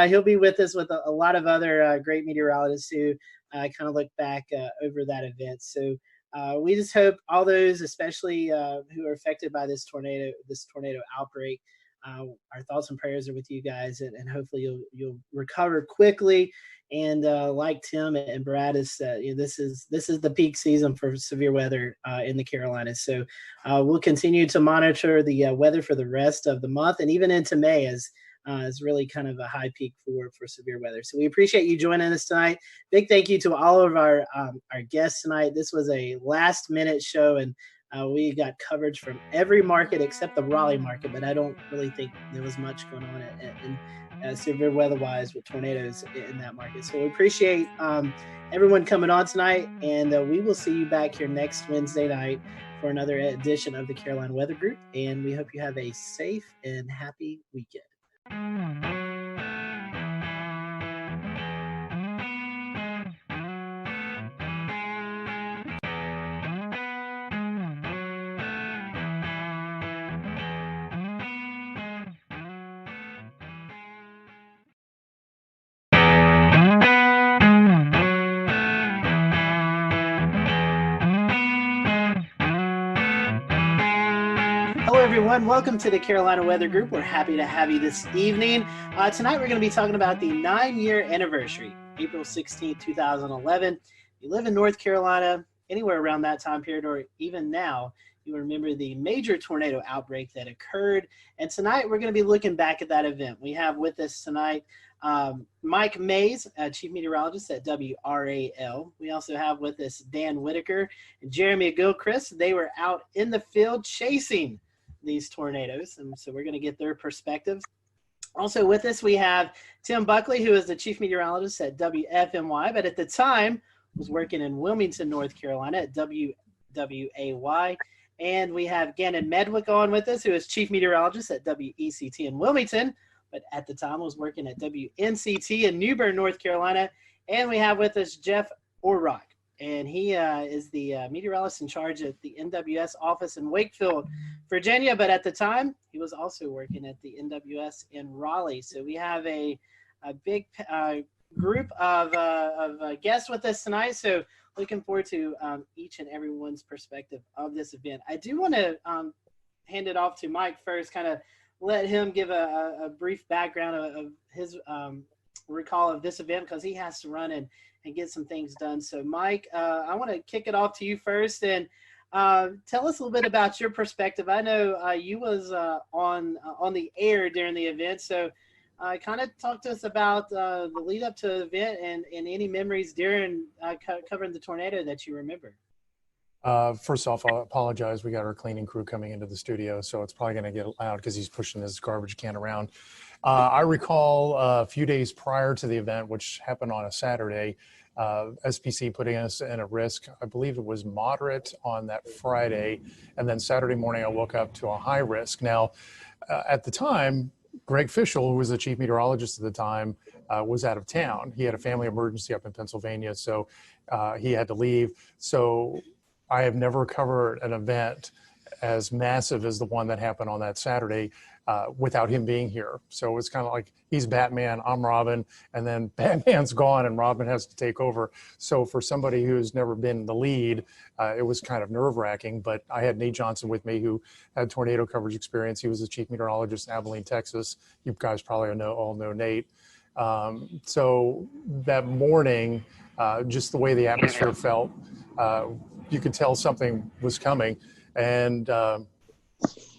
He'll be with us with a lot of other great meteorologists who kind of look back over that event. So we just hope all those, especially who are affected by this tornado outbreak, our thoughts and prayers are with you guys, and hopefully you'll recover quickly. And like Tim and Brad has said, this is the peak season for severe weather in the Carolinas. So we'll continue to monitor the weather for the rest of the month and even into May as is really kind of a high peak for severe weather. So we appreciate you joining us tonight. Big thank you to all of our guests tonight. This was a last minute show, and we got coverage from every market except the Raleigh market, but I don't really think there was much going on in severe weather-wise with tornadoes in that market. So we appreciate everyone coming on tonight, and we will see you back here next Wednesday night for another edition of the Carolina Weather Group, and we hope you have a safe and happy weekend. Everyone, welcome to the Carolina Weather Group. We're happy to have you this evening. Tonight we're going to be talking about the 9-year anniversary, April 16, 2011. you live in North Carolina, anywhere around that time period, or even now, you remember the major tornado outbreak that occurred. And tonight we're going to be looking back at that event. We have with us tonight Mike Mays, Chief Meteorologist at WRAL. We also have with us Dan Whitaker and Jeremy Gilchrist. They were out in the field chasing these tornadoes, and so we're going to get their perspectives. Also with us, we have Tim Buckley, who is the Chief Meteorologist at WFMY, but at the time was working in Wilmington, North Carolina at WWAY. And we have Gannon Medwick on with us, who is Chief Meteorologist at WECT in Wilmington, but at the time was working at WNCT in New Bern, North Carolina. And we have with us Jeff Orrock, and he is the meteorologist in charge at the NWS office in Wakefield, Virginia. But at the time, he was also working at the NWS in Raleigh. So we have a big group of guests with us tonight. So looking forward to each and everyone's perspective of this event. I do want to hand it off to Mike first, kind of let him give a brief background of his recall of this event, because he has to run and get some things done. So Mike, I want to kick it off to you first, and tell us a little bit about your perspective. I know you was on the air during the event, so kind of talk to us about the lead up to the event and any memories during covering the tornado that you remember. First off, I'll apologize. We got our cleaning crew coming into the studio, so it's probably going to get loud because he's pushing his garbage can around. I recall a few days prior to the event, which happened on a Saturday, SPC putting us in a risk. I believe it was moderate on that Friday, and then Saturday morning I woke up to a high risk. Now, at the time, Greg Fischel, who was the chief meteorologist at the time, was out of town. He had a family emergency up in Pennsylvania, so he had to leave. So I have never covered an event as massive as the one that happened on that Saturday without him being here. So it's kind of like he's Batman, I'm Robin, and then Batman's gone and Robin has to take over. So for somebody who's never been the lead, it was kind of nerve-wracking. But I had Nate Johnson with me, who had tornado coverage experience. He was the chief meteorologist in Abilene, Texas. You guys probably all know Nate. So that morning, just the way the atmosphere felt, you could tell something was coming. And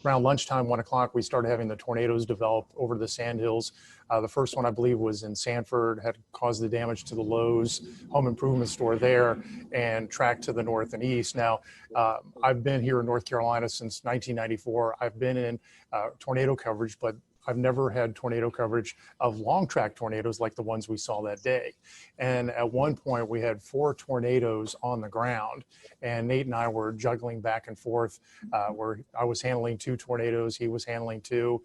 around lunchtime, 1 o'clock, we started having the tornadoes develop over the Sandhills. The first one, I believe, was in Sanford, had caused the damage to the Lowe's home improvement store there and tracked to the north and east. Now, I've been here in North Carolina since 1994. I've been in tornado coverage, but I've never had tornado coverage of long track tornadoes like the ones we saw that day. And at one point we had 4 tornadoes on the ground, and Nate and I were juggling back and forth where I was handling 2 tornadoes, he was handling 2.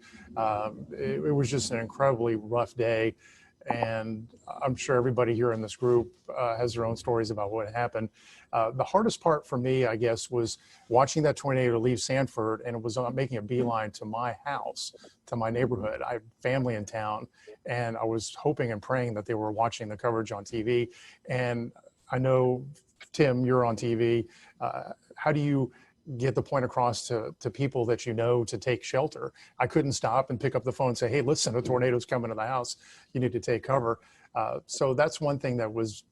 It was just an incredibly rough day. And I'm sure everybody here in this group has their own stories about what happened. The hardest part for me, I guess, was watching that tornado leave Sanford, and it was making a beeline to my house, to my neighborhood. I have family in town, and I was hoping and praying that they were watching the coverage on TV. And I know, Tim, you're on TV. How do you get the point across to people that you know to take shelter? I couldn't stop and pick up the phone and say, hey, listen, a tornado's coming to the house. You need to take cover. So that's one thing that was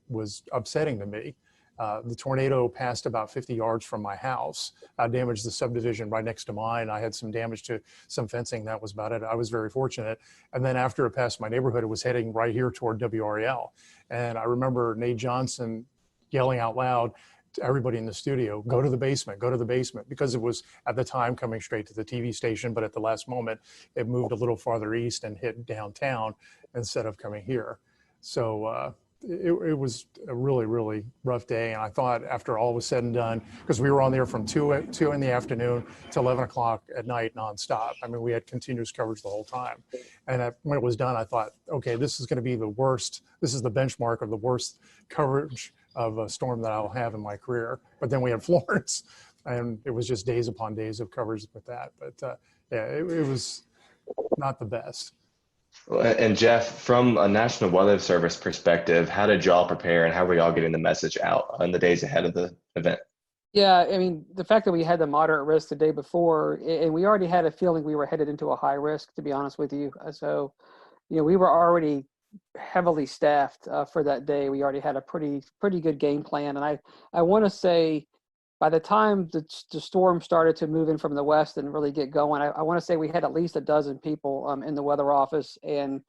upsetting to me. The tornado passed about 50 yards from my house, damaged the subdivision right next to mine. I had some damage to some fencing. That was about it. I was very fortunate. And then after it passed my neighborhood, it was heading right here toward WRAL. And I remember Nate Johnson yelling out loud to everybody in the studio, go to the basement, because it was at the time coming straight to the TV station, but at the last moment, it moved a little farther east and hit downtown instead of coming here. So it was a really, really rough day. And I thought after all was said and done, because we were on there from 2 in the afternoon to 11 o'clock at night nonstop. I mean, we had continuous coverage the whole time. And when it was done, I thought, okay, this is going to be the worst. This is the benchmark of the worst coverage of a storm that I'll have in my career. But then we had Florence, and it was just days upon days of coverage with that. But yeah, it was not the best. And Jeff, from a National Weather Service perspective, how did y'all prepare, and how were y'all getting the message out in the days ahead of the event? Yeah, I mean, the fact that we had the moderate risk the day before, and we already had a feeling we were headed into a high risk, to be honest with you. So, you know, we were already heavily staffed for that day. We already had a pretty good game plan, and I want to say by the time the storm started to move in from the west and really get going, I want to say we had at least a dozen people in the weather office, and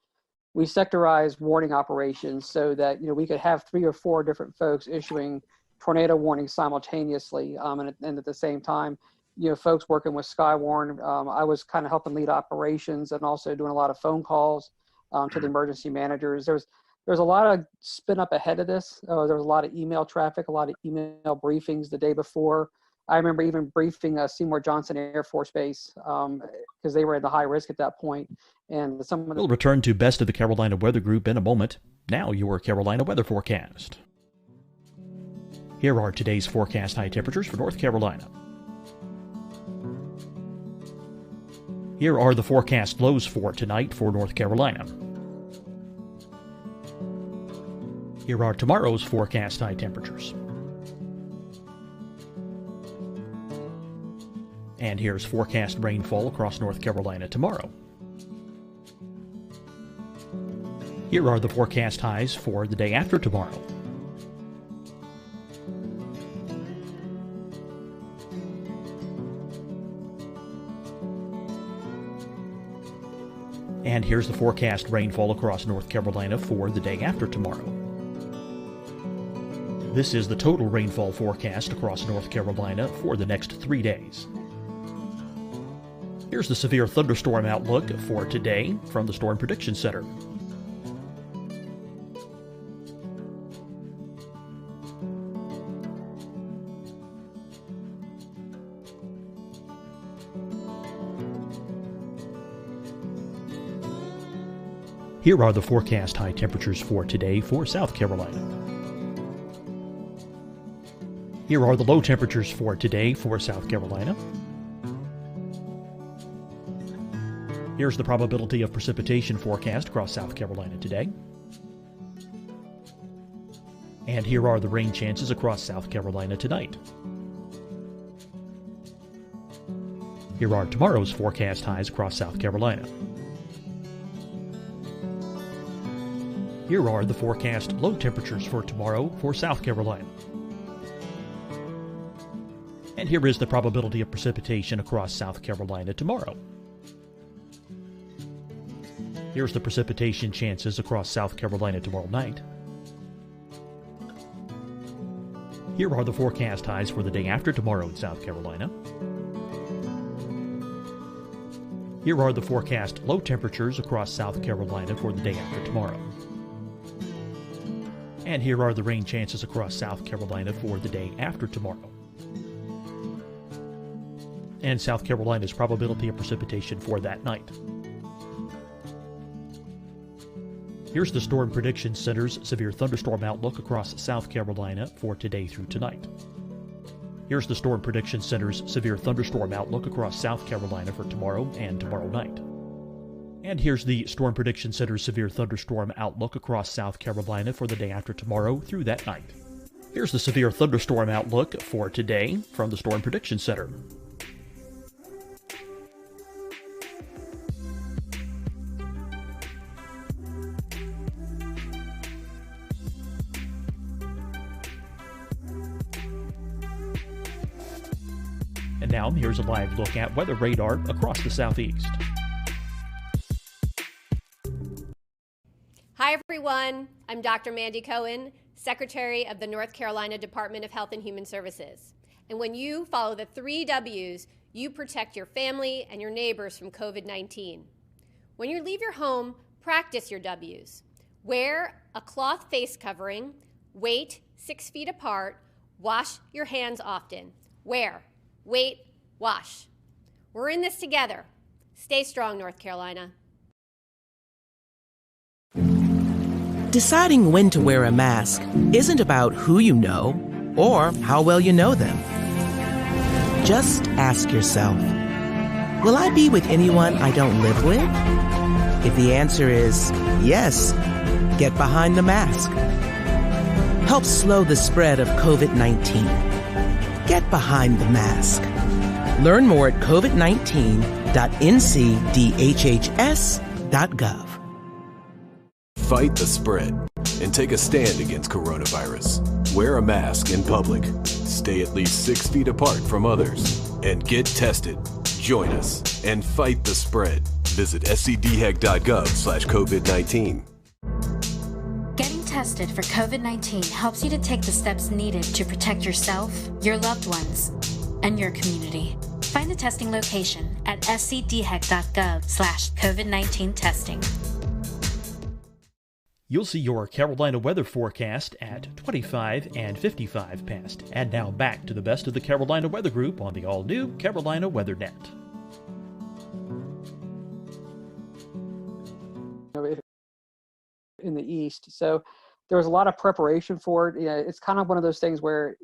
we sectorized warning operations so that we could have 3 or 4 different folks issuing tornado warnings simultaneously, and at the same time, folks working with Skywarn. I was kind of helping lead operations and also doing a lot of phone calls to the emergency managers. There's a lot of spin up ahead of this. There was a lot of email traffic, a lot of email briefings the day before. I remember even briefing Seymour Johnson Air Force Base because they were at the high risk at that point. And We'll return to Best of the Carolina Weather Group in a moment. Now your Carolina weather forecast. Here are today's forecast high temperatures for North Carolina. Here are the forecast lows for tonight for North Carolina. Here are tomorrow's forecast high temperatures. And here's forecast rainfall across North Carolina tomorrow. Here are the forecast highs for the day after tomorrow. And here's the forecast rainfall across North Carolina for the day after tomorrow. This is the total rainfall forecast across North Carolina for the next 3 days. Here's the severe thunderstorm outlook for today from the Storm Prediction Center. Here are the forecast high temperatures for today for South Carolina. Here are the low temperatures for today for South Carolina. Here's the probability of precipitation forecast across South Carolina today. And here are the rain chances across South Carolina tonight. Here are tomorrow's forecast highs across South Carolina. Here are the forecast low temperatures for tomorrow for South Carolina. And here is the probability of precipitation across South Carolina tomorrow. Here's the precipitation chances across South Carolina tomorrow night. Here are the forecast highs for the day after tomorrow in South Carolina. Here are the forecast low temperatures across South Carolina for the day after tomorrow. And here are the rain chances across South Carolina for the day after tomorrow. And South Carolina's probability of precipitation for that night. Here's the Storm Prediction Center's severe thunderstorm outlook across South Carolina for today through tonight. Here's the Storm Prediction Center's severe thunderstorm outlook across South Carolina for tomorrow and tomorrow night. And here's the Storm Prediction Center's severe thunderstorm outlook across South Carolina for the day after tomorrow through that night. Here's the severe thunderstorm outlook for today from the Storm Prediction Center. And now here's a live look at weather radar across the southeast. Hi, everyone. I'm Dr. Mandy Cohen, Secretary of the North Carolina Department of Health and Human Services. And when you follow the 3 W's, you protect your family and your neighbors from COVID-19. When you leave your home, practice your W's. Wear a cloth face covering, wait 6 feet apart, wash your hands often. Wear, wait, wash. We're in this together. Stay strong, North Carolina. Deciding when to wear a mask isn't about who you know or how well you know them. Just ask yourself, will I be with anyone I don't live with? If the answer is yes, get behind the mask. Help slow the spread of COVID-19. Get behind the mask. Learn more at covid19.ncdhhs.gov. Fight the spread and take a stand against coronavirus. Wear a mask in public. Stay at least 6 feet apart from others. And get tested. Join us and fight the spread. Visit scdhec.gov/COVID-19. Getting tested for COVID-19 helps you to take the steps needed to protect yourself, your loved ones, and your community. Find the testing location at scdhec.gov/COVID-19 testing. You'll see your Carolina weather forecast at 25 and 55 past. And now back to the best of the Carolina Weather Group on the all-new Carolina Weather Net. In the east, so there was a lot of preparation for it. It's kind of one of those things where,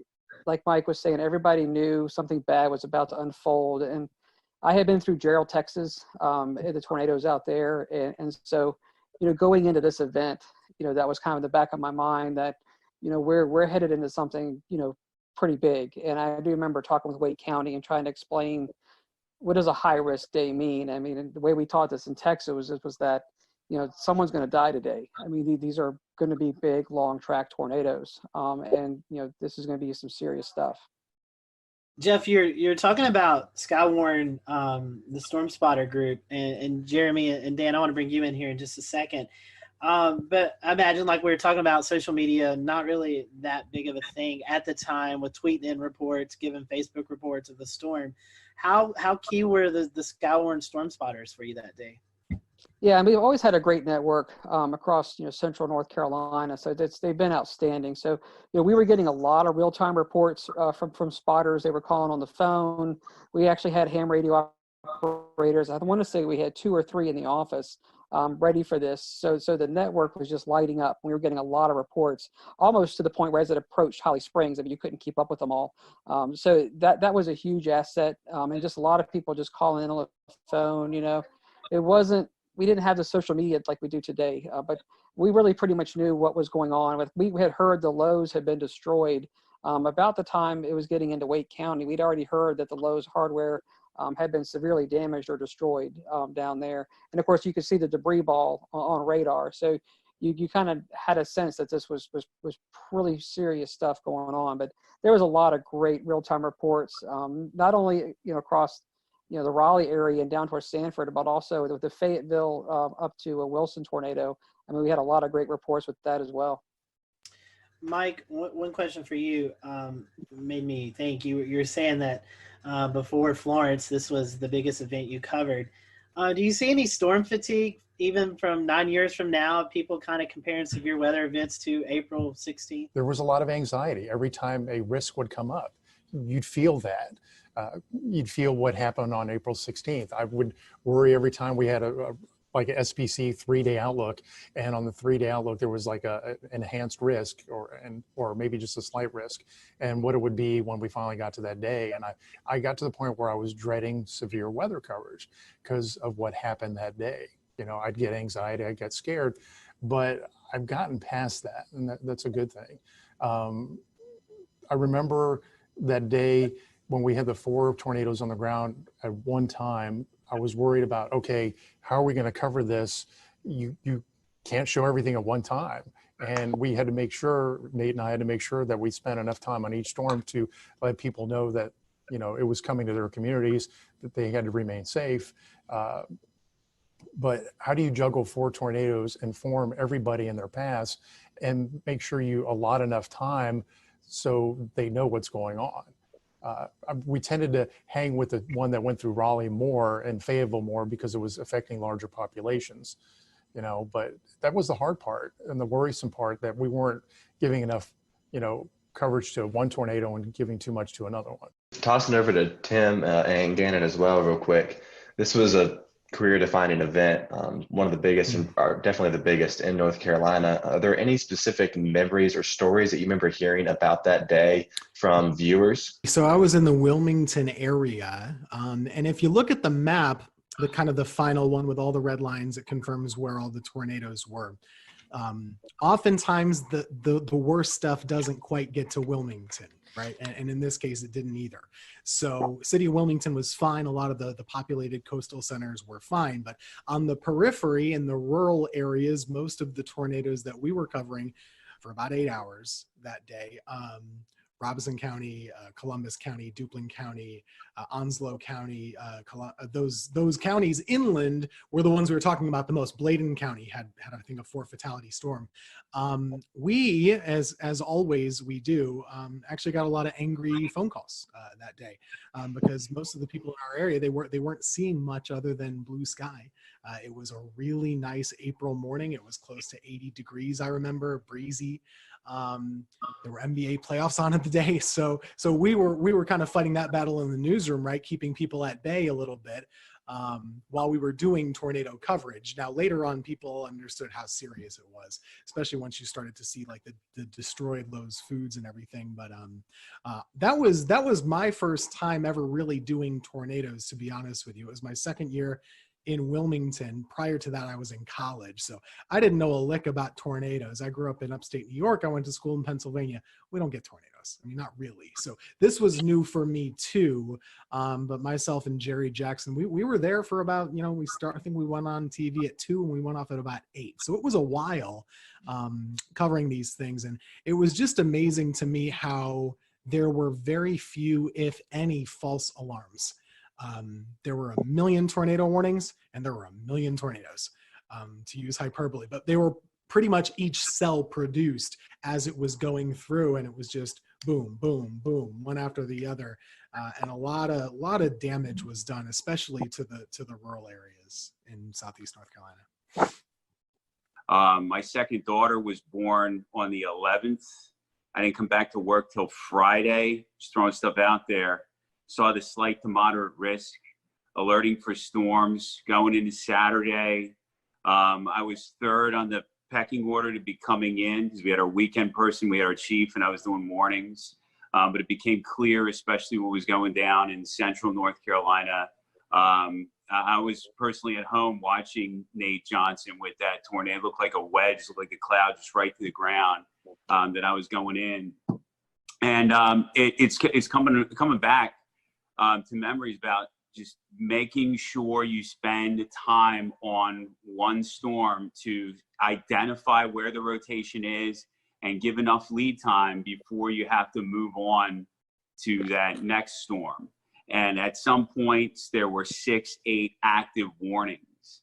like Mike was saying, everybody knew something bad was about to unfold. And I had been through Gerald, Texas, the tornadoes out there, and so going into this event, that was kind of in the back of my mind that we're headed into something pretty big. And I do remember talking with Wake County and trying to explain what does a high risk day mean. I mean, and the way we taught this in Texas was that someone's going to die today. I mean, these are going to be big, long track tornadoes. And this is going to be some serious stuff. Jeff, you're talking about Skywarn, the Storm Spotter group, and Jeremy and Dan, I want to bring you in here in just a second. But I imagine, like we were talking about, social media, not really that big of a thing at the time, with tweeting in reports, giving Facebook reports of the storm. How key were the Skywarn Storm Spotters for you that day? Yeah, and we've always had a great network across central North Carolina, so they've been outstanding. So we were getting a lot of real-time reports from spotters. They were calling on the phone. We actually had ham radio operators. I want to say we had 2 or 3 in the office ready for this. So the network was just lighting up. We were getting a lot of reports, almost to the point where as it approached Holly Springs, I mean, you couldn't keep up with them all. So that was a huge asset, and just a lot of people just calling in on the phone. It wasn't. We didn't have the social media like we do today, but we really pretty much knew what was going on. We had heard the Lowe's had been destroyed. About the time it was getting into Wake County, we'd already heard that the Lowe's hardware had been severely damaged or destroyed down there. And of course, you could see the debris ball on radar. So you kind of had a sense that this was really serious stuff going on. But there was a lot of great real-time reports, not only across the Raleigh area and down towards Sanford, but also with the Fayetteville up to a Wilson tornado. I mean, we had a lot of great reports with that as well. Mike, one question for you made me think. You were saying that before Florence, this was the biggest event you covered. Do you see any storm fatigue, even from 9 years from now, people kind of comparing severe weather events to April 16th? There was a lot of anxiety every time a risk would come up. You'd feel that. You'd feel what happened on April 16th. I would worry every time we had a SPC 3-day outlook, and on the 3-day outlook there was like a enhanced risk or maybe just a slight risk, and what it would be when we finally got to that day. And I got to the point where I was dreading severe weather coverage because of what happened that day. I'd get anxiety, I'd get scared, but I've gotten past that, and that's a good thing. I remember that day when we had the 4 tornadoes on the ground at one time. I was worried about, okay, how are we going to cover this? You can't show everything at one time. And we had to make sure, Nate and I had to make sure that we spent enough time on each storm to let people know that, it was coming to their communities, that they had to remain safe. But how do you juggle 4 tornadoes, inform everybody in their paths, and make sure you allot enough time so they know what's going on? We tended to hang with the one that went through Raleigh more and Fayetteville more because it was affecting larger populations, but that was the hard part and the worrisome part, that we weren't giving enough, coverage to one tornado and giving too much to another one. Tossing over to Tim and Gannon as well real quick. This was a career-defining event, one of the biggest, or definitely the biggest in North Carolina. Are there any specific memories or stories that you remember hearing about that day from viewers? So I was in the Wilmington area, and if you look at the map, the kind of the final one with all the red lines, it confirms where all the tornadoes were. Oftentimes the worst stuff doesn't quite get to Wilmington, right? And in this case, it didn't either. So city of Wilmington was fine. A lot of the populated coastal centers were fine, but on the periphery in the rural areas, most of the tornadoes that we were covering for about 8 hours that day, Robeson County, Columbus County, Duplin County, Onslow County, those counties inland were the ones we were talking about the most. Bladen County had I think a 4 fatality storm. We, as always we do, actually got a lot of angry phone calls that day because most of the people in our area, they weren't seeing much other than blue sky. It was a really nice April morning. It was close to 80 degrees, I remember, breezy. There were NBA playoffs on at the day, so we were kind of fighting that battle in the newsroom, right, keeping people at bay a little bit while we were doing tornado coverage. Now later on, people understood how serious it was, especially once you started to see like the destroyed Lowe's foods and everything. But that was my first time ever really doing tornadoes, to be honest with you. It was my second year in Wilmington. Prior to that, I was in college, so I didn't know a lick about tornadoes. I grew up in upstate New York. I went to school in Pennsylvania. We don't get tornadoes. I mean, not really. So this was new for me too. But myself and Jerry Jackson, we were there for about, I think we went on TV at 2 and we went off at about 8. So it was a while covering these things. And it was just amazing to me how there were very few, if any, false alarms. There were 1 million tornado warnings and there were 1 million tornadoes, to use hyperbole, but they were pretty much each cell produced as it was going through, and it was just boom, boom, boom, one after the other, and a lot of damage was done, especially to the rural areas in Southeast North Carolina. My second daughter was born on the 11th. I didn't come back to work till Friday, just throwing stuff out there. Saw the slight to moderate risk, alerting for storms going into Saturday. I was third on the pecking order to be coming in because we had our weekend person, we had our chief, and I was doing mornings. But it became clear, especially what was going down in central North Carolina. I was personally at home watching Nate Johnson with that tornado. It looked like a wedge, looked like a cloud just right to the ground that I was going in. And it's coming back. To memories about just making sure you spend time on one storm to identify where the rotation is and give enough lead time before you have to move on to that next storm. And at some points there were 6, 8 active warnings.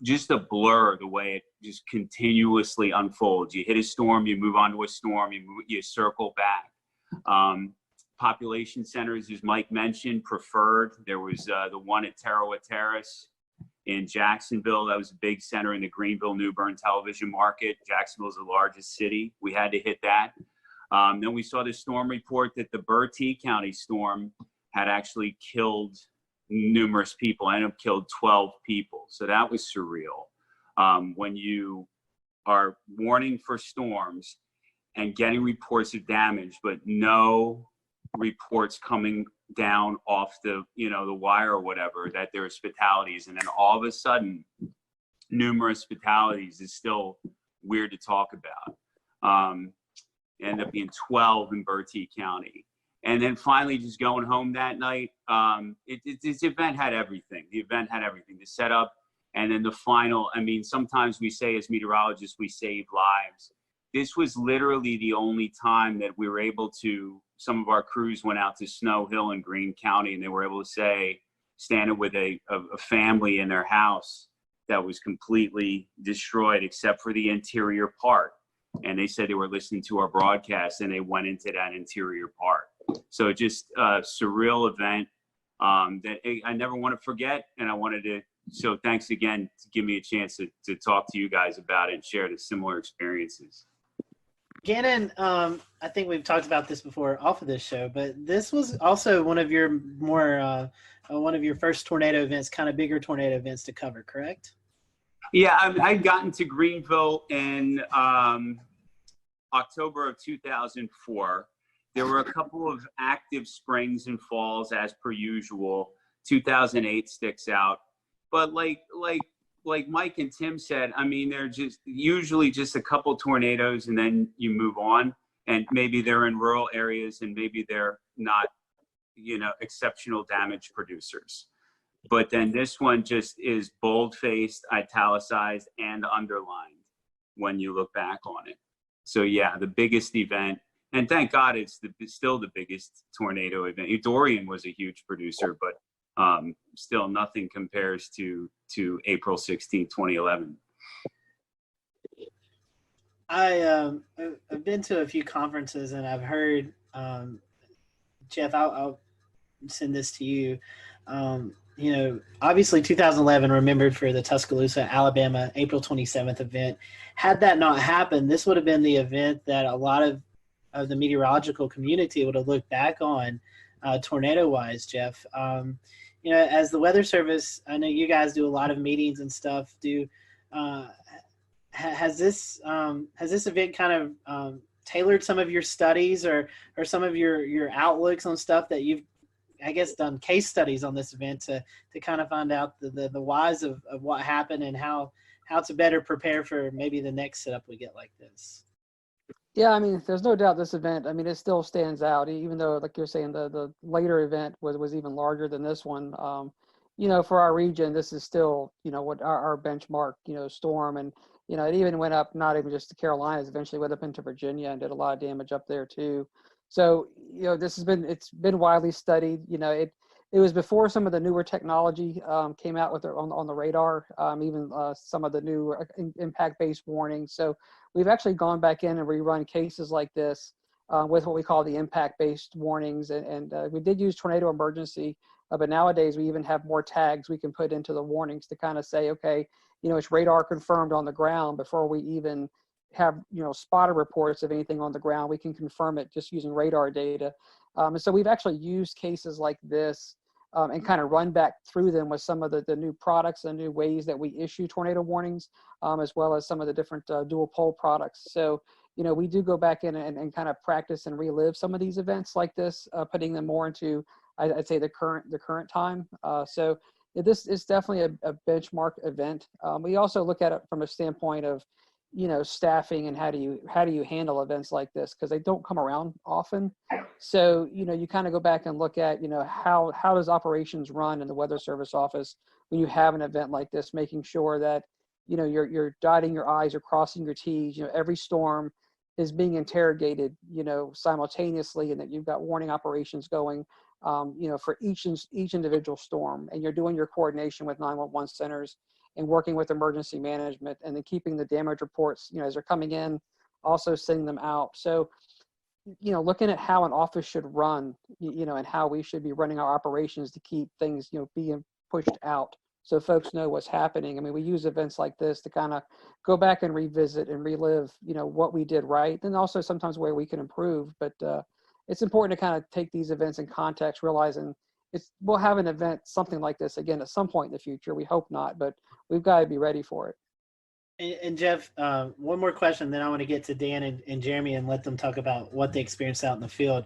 Just a blur the way it just continuously unfolds. You hit a storm, you move on to a storm, you circle back. Population centers, as Mike mentioned, preferred. There was the one at Tarawa Terrace in Jacksonville. That was a big center in the Greenville-New Bern television market. Jacksonville is the largest city. We had to hit that. Then we saw the storm report that the Bertie County storm had actually killed numerous people, ended up killed 12 people. So that was surreal. When you are warning for storms and getting reports of damage, but no reports coming down off the wire or whatever that there's fatalities, and then all of a sudden numerous fatalities is still weird to talk about. Ended up being 12 in Bertie County. And then finally just going home that night, this event had everything. The event had everything, the setup, and then the final. I mean, sometimes we say as meteorologists we save lives. This was literally the only time that we were able to, some of our crews went out to Snow Hill in Greene County, and they were able to say, standing with a family in their house that was completely destroyed except for the interior part. And they said they were listening to our broadcast and they went into that interior part. So just a surreal event that I never want to forget. And I wanted to, so thanks again to give me a chance to talk to you guys about it and share the similar experiences. Gannon, I think we've talked about this before off of this show, but this was also one of your one of your first tornado events, kind of bigger tornado events to cover, correct? Yeah, I'd gotten to Greenville in October of 2004. There were a couple of active springs and falls as per usual. 2008 sticks out, but like like Mike and Tim said, I mean, they're just usually just a couple tornadoes and then you move on. And maybe they're in rural areas and maybe they're not, exceptional damage producers. But then this one just is bold-faced, italicized, and underlined when you look back on it. So yeah, the biggest event, and thank God it's still the biggest tornado event. Dorian was a huge producer, but still nothing compares to April 16, 2011. I've been to a few conferences and I've heard, Jeff, I'll send this to you. Obviously 2011 remembered for the Tuscaloosa, Alabama, April 27th event. Had that not happened, this would have been the event that a lot of the meteorological community would have looked back on tornado-wise, Jeff. As the Weather Service, I know you guys do a lot of meetings and stuff. Has this event kind of tailored some of your studies or some of your outlooks on stuff that you've, I guess, done case studies on this event to kind of find out the whys of what happened and how to better prepare for maybe the next setup we get like this? Yeah, I mean, there's no doubt this event, I mean, it still stands out, even though, like you're saying, the later event was even larger than this one. For our region, this is still, what our benchmark, storm. And, it even went up, not even just the Carolinas, eventually went up into Virginia and did a lot of damage up there too. So, it's been widely studied. It was before some of the newer technology came out with on the radar, even some of the new impact-based warnings. So we've actually gone back in and rerun cases like this with what we call the impact-based warnings. And we did use tornado emergency, but nowadays we even have more tags we can put into the warnings to kind of say, okay, it's radar confirmed on the ground before we even have, spotter reports of anything on the ground. We can confirm it just using radar data. And so we've actually used cases like this and kind of run back through them with some of the new products and new ways that we issue tornado warnings, as well as some of the different dual pole products. So, we do go back in and kind of practice and relive some of these events like this, putting them more into, I'd say, the current time. So this is definitely a benchmark event. We also look at it from a standpoint of, staffing and how do you handle events like this, because they don't come around often. So you kind of go back and look at how does operations run in the Weather Service office when you have an event like this, making sure that you're dotting your I's, you're crossing your T's. Every storm is being interrogated simultaneously, and that you've got warning operations going for each individual storm, and you're doing your coordination with 911 centers and working with emergency management, and then keeping the damage reports, as they're coming in, also sending them out. So, looking at how an office should run, and how we should be running our operations to keep things, being pushed out so folks know what's happening. I mean, we use events like this to kind of go back and revisit and relive, what we did right, and also sometimes where we can improve. But it's important to kind of take these events in context, realizing we'll have an event, something like this again at some point in the future. We hope not, but we've got to be ready for it. And Jeff, one more question, then I want to get to Dan and Jeremy and let them talk about what they experienced out in the field.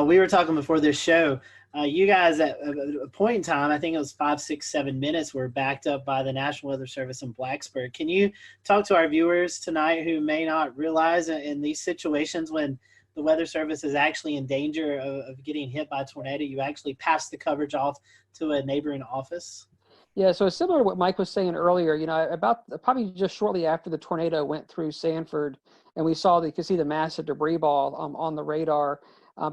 We were talking before this show. You guys, at a point in time, I think it was 5, 6, 7 minutes, were backed up by the National Weather Service in Blacksburg. Can you talk to our viewers tonight who may not realize in these situations when the Weather Service is actually in danger of getting hit by a tornado, you actually pass the coverage off to a neighboring office? Yeah, so it's similar to what Mike was saying earlier. About probably just shortly after the tornado went through Sanford, and you could see the massive debris ball on the radar.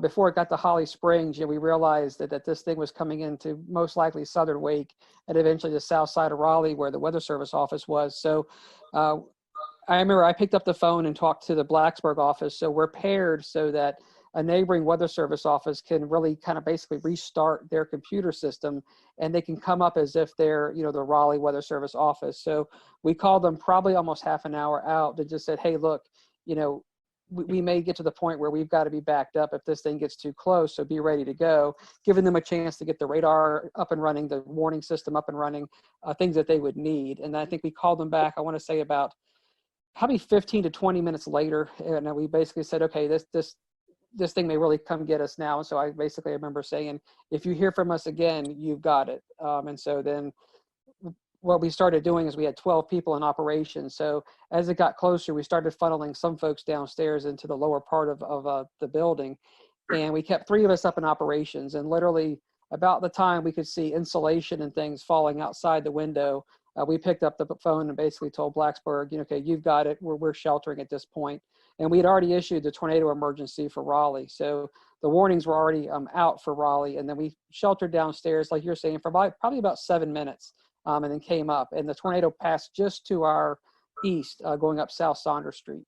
Before it got to Holly Springs, we realized that this thing was coming into most likely southern Wake and eventually the south side of Raleigh, where the Weather Service office was. So I remember I picked up the phone and talked to the Blacksburg office. So we're paired so that a neighboring Weather Service office can really kind of basically restart their computer system, and they can come up as if they're, the Raleigh Weather Service office. So we called them probably almost half an hour out and just said, hey, look, we may get to the point where we've got to be backed up if this thing gets too close, so be ready to go, giving them a chance to get the radar up and running, the warning system up and running, things that they would need. And I think we called them back, I want to say about probably 15 to 20 minutes later, and we basically said, okay, this thing may really come get us now. And so I remember saying, if you hear from us again, you've got it. And so then what we started doing is we had 12 people in operation. So as it got closer, we started funneling some folks downstairs into the lower part of the building. And we kept 3 of us up in operations. And literally about the time we could see insulation and things falling outside the window, we picked up the phone and basically told Blacksburg, okay, you've got it. We're sheltering at this point. And we had already issued the tornado emergency for Raleigh. So the warnings were already out for Raleigh. And then we sheltered downstairs, like you're saying, for probably about 7 minutes. And then came up, and the tornado passed just to our east, going up South Saunders Street.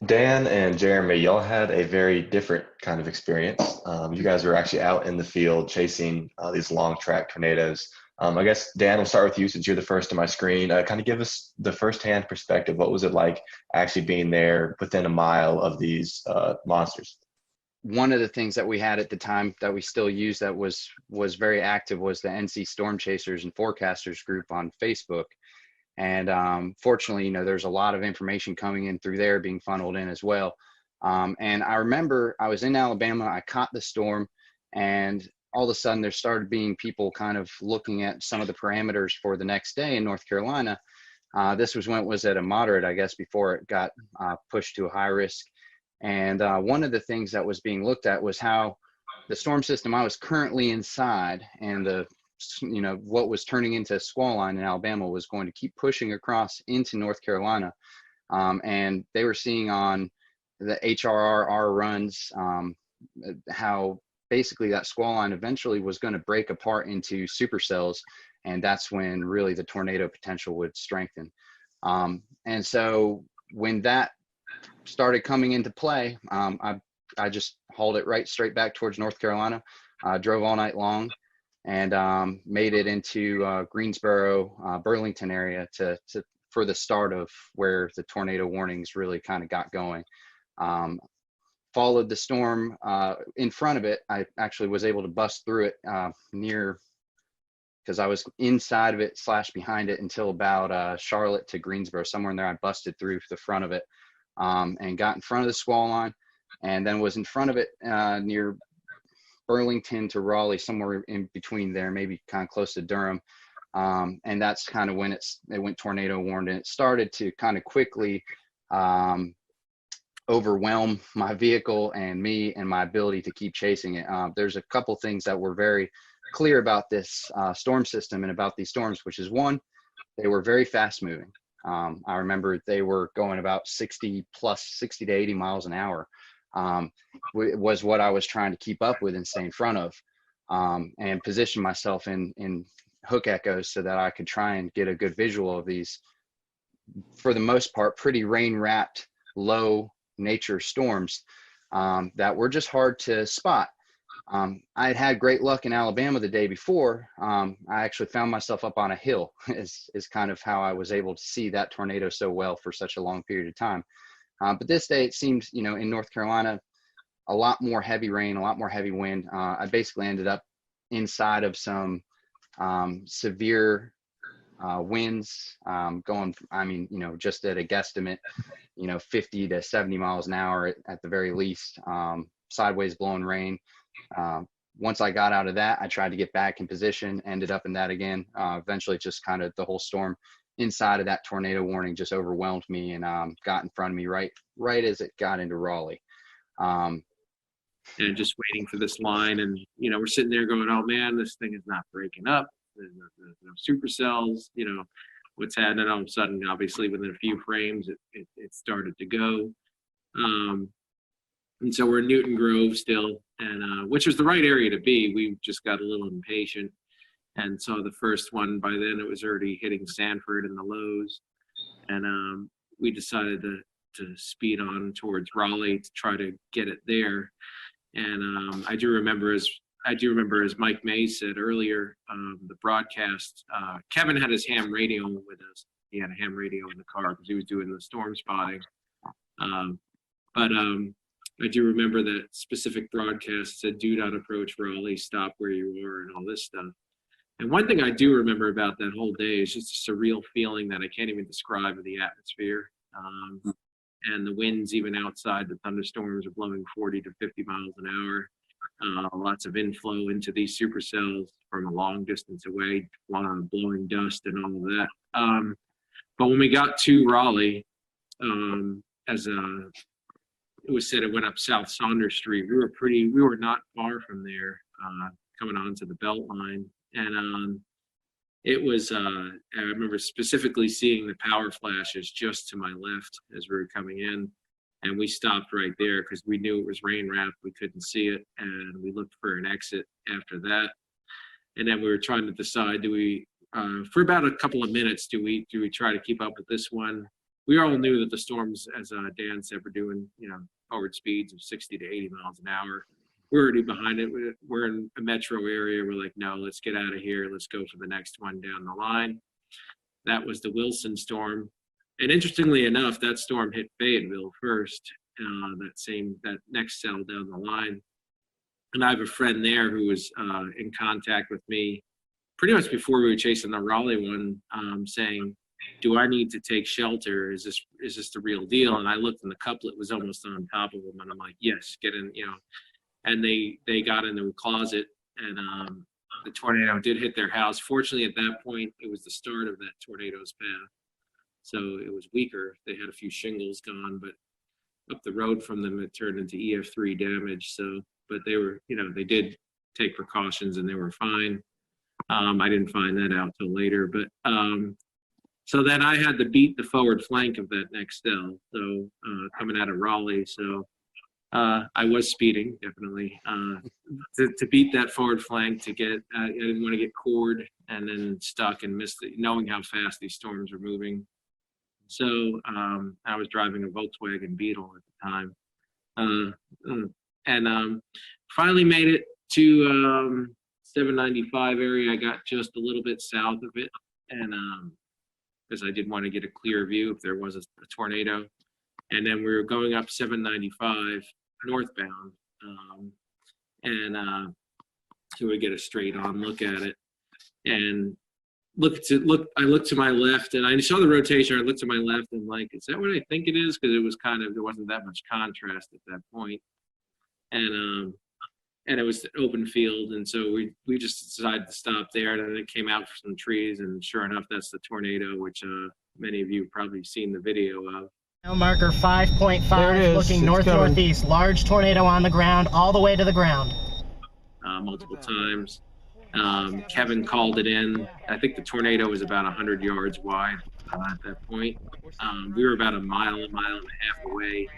Dan and Jeremy, y'all had a very different kind of experience. You guys were actually out in the field chasing these long track tornadoes. I guess, Dan, we'll start with you since you're the first on my screen. Kind of give us the firsthand perspective. What was it like actually being there within a mile of these monsters? One of the things that we had at the time that we still use that was very active was the NC Storm Chasers and Forecasters group on Facebook. And fortunately, there's a lot of information coming in through there being funneled in as well. And I remember I was in Alabama, I caught the storm, and all of a sudden there started being people kind of looking at some of the parameters for the next day in North Carolina. This was when it was at a moderate, I guess, before it got pushed to a high risk. And one of the things that was being looked at was how the storm system I was currently inside and what was turning into a squall line in Alabama was going to keep pushing across into North Carolina. And they were seeing on the HRR runs how basically that squall line eventually was going to break apart into supercells. And that's when really the tornado potential would strengthen. And so when that started coming into play, I just hauled it right straight back towards North Carolina, drove all night long, and made it into Greensboro, Burlington area for the start of where the tornado warnings really kind of got going. Followed the storm in front of it. I actually was able to bust through it because I was inside of it / behind it until about Charlotte to Greensboro, somewhere in there. I busted through the front of it. And got in front of the squall line, and then was in front of it near Burlington to Raleigh, somewhere in between there, maybe kind of close to Durham. And that's kind of when it went tornado warned, and it started to kind of quickly overwhelm my vehicle and me and my ability to keep chasing it. There's a couple things that were very clear about this storm system and about these storms, which is one, they were very fast moving. I remember they were going about 60 to 80 miles an hour, was what I was trying to keep up with and stay in front of, and position myself in hook echoes so that I could try and get a good visual of these, for the most part, pretty rain-wrapped, low nature storms that were just hard to spot. I had great luck in Alabama the day before. I actually found myself up on a hill is kind of how I was able to see that tornado so well for such a long period of time. But this day it seems, in North Carolina, a lot more heavy rain, a lot more heavy wind. I basically ended up inside of some severe winds going, just at a guesstimate, 50 to 70 miles an hour at the very least, sideways blowing rain. Once I got out of that, I tried to get back in position, ended up in that again. Eventually just kind of the whole storm inside of that tornado warning just overwhelmed me and got in front of me right as it got into Raleigh. And just waiting for this line, and we're sitting there going, oh man, this thing is not breaking up. There's no supercells, what's happening. All of a sudden, obviously within a few frames it started to go. And so we're in Newton Grove still, and which was the right area to be. We just got a little impatient and saw the first one. By then it was already hitting Sanford and the lows, and we decided to speed on towards Raleigh to try to get it there. And I do remember as Mike Mays said earlier, the broadcast, Kevin had his ham radio with us. He had a ham radio in the car because he was doing the storm spotting. But I do remember that specific broadcast said, do not approach Raleigh, stop where you are, and all this stuff. And one thing I do remember about that whole day is just a surreal feeling that I can't even describe of the atmosphere. And the winds, even outside, the thunderstorms are blowing 40 to 50 miles an hour. lots of inflow into these supercells from a long distance away, blowing dust and all of that. But when we got to Raleigh, as it was said, it went up South Saunders Street. We were not far from there, coming onto the belt line. And it was, I remember specifically seeing the power flashes just to my left as we were coming in. And we stopped right there because we knew it was rain wrapped. We couldn't see it. And we looked for an exit after that. And then we were trying to decide, do we, for about a couple of minutes, do we try to keep up with this one? We all knew that the storms, as Dan said, were doing, forward speeds of 60 to 80 miles an hour. We're already behind it. We're in a metro area. We're like, no, let's get out of here. Let's go for the next one down the line. That was the Wilson storm. And interestingly enough, that storm hit Fayetteville first, that next cell down the line. And I have a friend there who was in contact with me pretty much before we were chasing the Raleigh one, saying, do I need to take shelter? Is this the real deal? And I looked, and the couplet was almost on top of them. And I'm like, yes, get in, And they got into a closet, and the tornado did hit their house. Fortunately, at that point, it was the start of that tornado's path. So it was weaker. They had a few shingles gone, but up the road from them, it turned into EF3 damage. So, but they were, they did take precautions and they were fine. I didn't find that out till later, but so then I had to beat the forward flank of that next cell. So coming out of Raleigh, so I was speeding definitely to beat that forward flank to get. I didn't want to get cored and then stuck and miss knowing how fast these storms were moving. So I was driving a Volkswagen Beetle at the time, and finally made it to 795 area. I got just a little bit south of it, and because I did want to get a clear view if there was a tornado. And then we were going up 795 northbound, so we get a straight on look at it, and I looked to my left, and I saw the rotation. I looked to my left and like, is that what I think it is? Because it was there wasn't that much contrast at that point, and it was an open field, and so we just decided to stop there. And then it came out for some trees, and sure enough, that's the tornado, which many of you have probably seen the video of. Marker 5.5, looking north-northeast. Large tornado on the ground, all the way to the ground. Multiple times. Kevin called it in. I think the tornado was about 100 yards wide at that point. We were about a mile and a half away.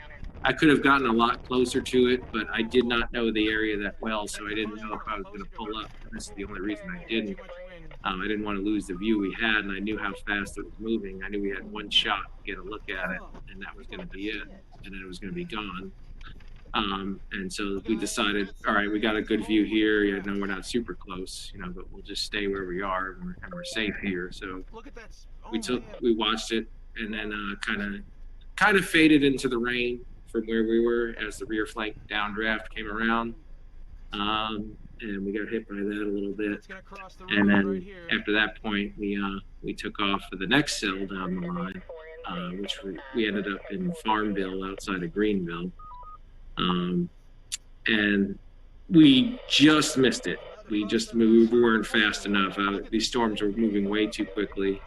I could have gotten a lot closer to it, but I did not know the area that well, so I didn't know if I was going to pull up. And this is the only reason I didn't. I didn't want to lose the view we had, and I knew how fast it was moving. I knew we had one shot to get a look at it, and that was going to be it, and then it was going to be gone. And so we decided, all right, we got a good view here. We're not super close, but we'll just stay where we are, and we're safe here. So we watched it, and then kind of faded into the rain from where we were as the rear flank downdraft came around. And we got hit by that a little bit. And then after that point, we took off for the next cell down the line, which we ended up in Farmville outside of Greenville. And we just missed it. We weren't fast enough. These storms were moving way too quickly.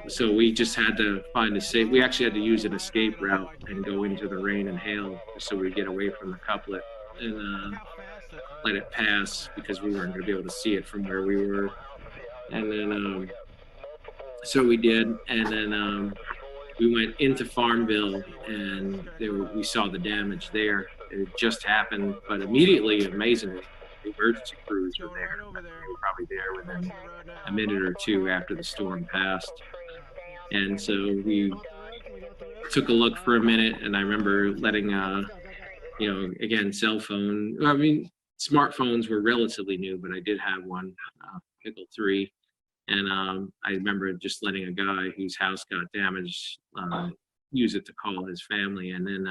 So we just had to find a safe. We actually had to use an escape route and go into the rain and hail so we get away from the couplet and let it pass because we weren't going to be able to see it from where we were. And then, so we did. And then we went into Farmville, and we saw the damage there. It just happened, but immediately, amazingly, the emergency crews were there. They were probably there within a minute or two after the storm passed. And so we took a look for a minute, and I remember letting, again, cell phone. I mean, smartphones were relatively new, but I did have one, Pickle 3. And I remember just letting a guy whose house got damaged use it to call his family. And then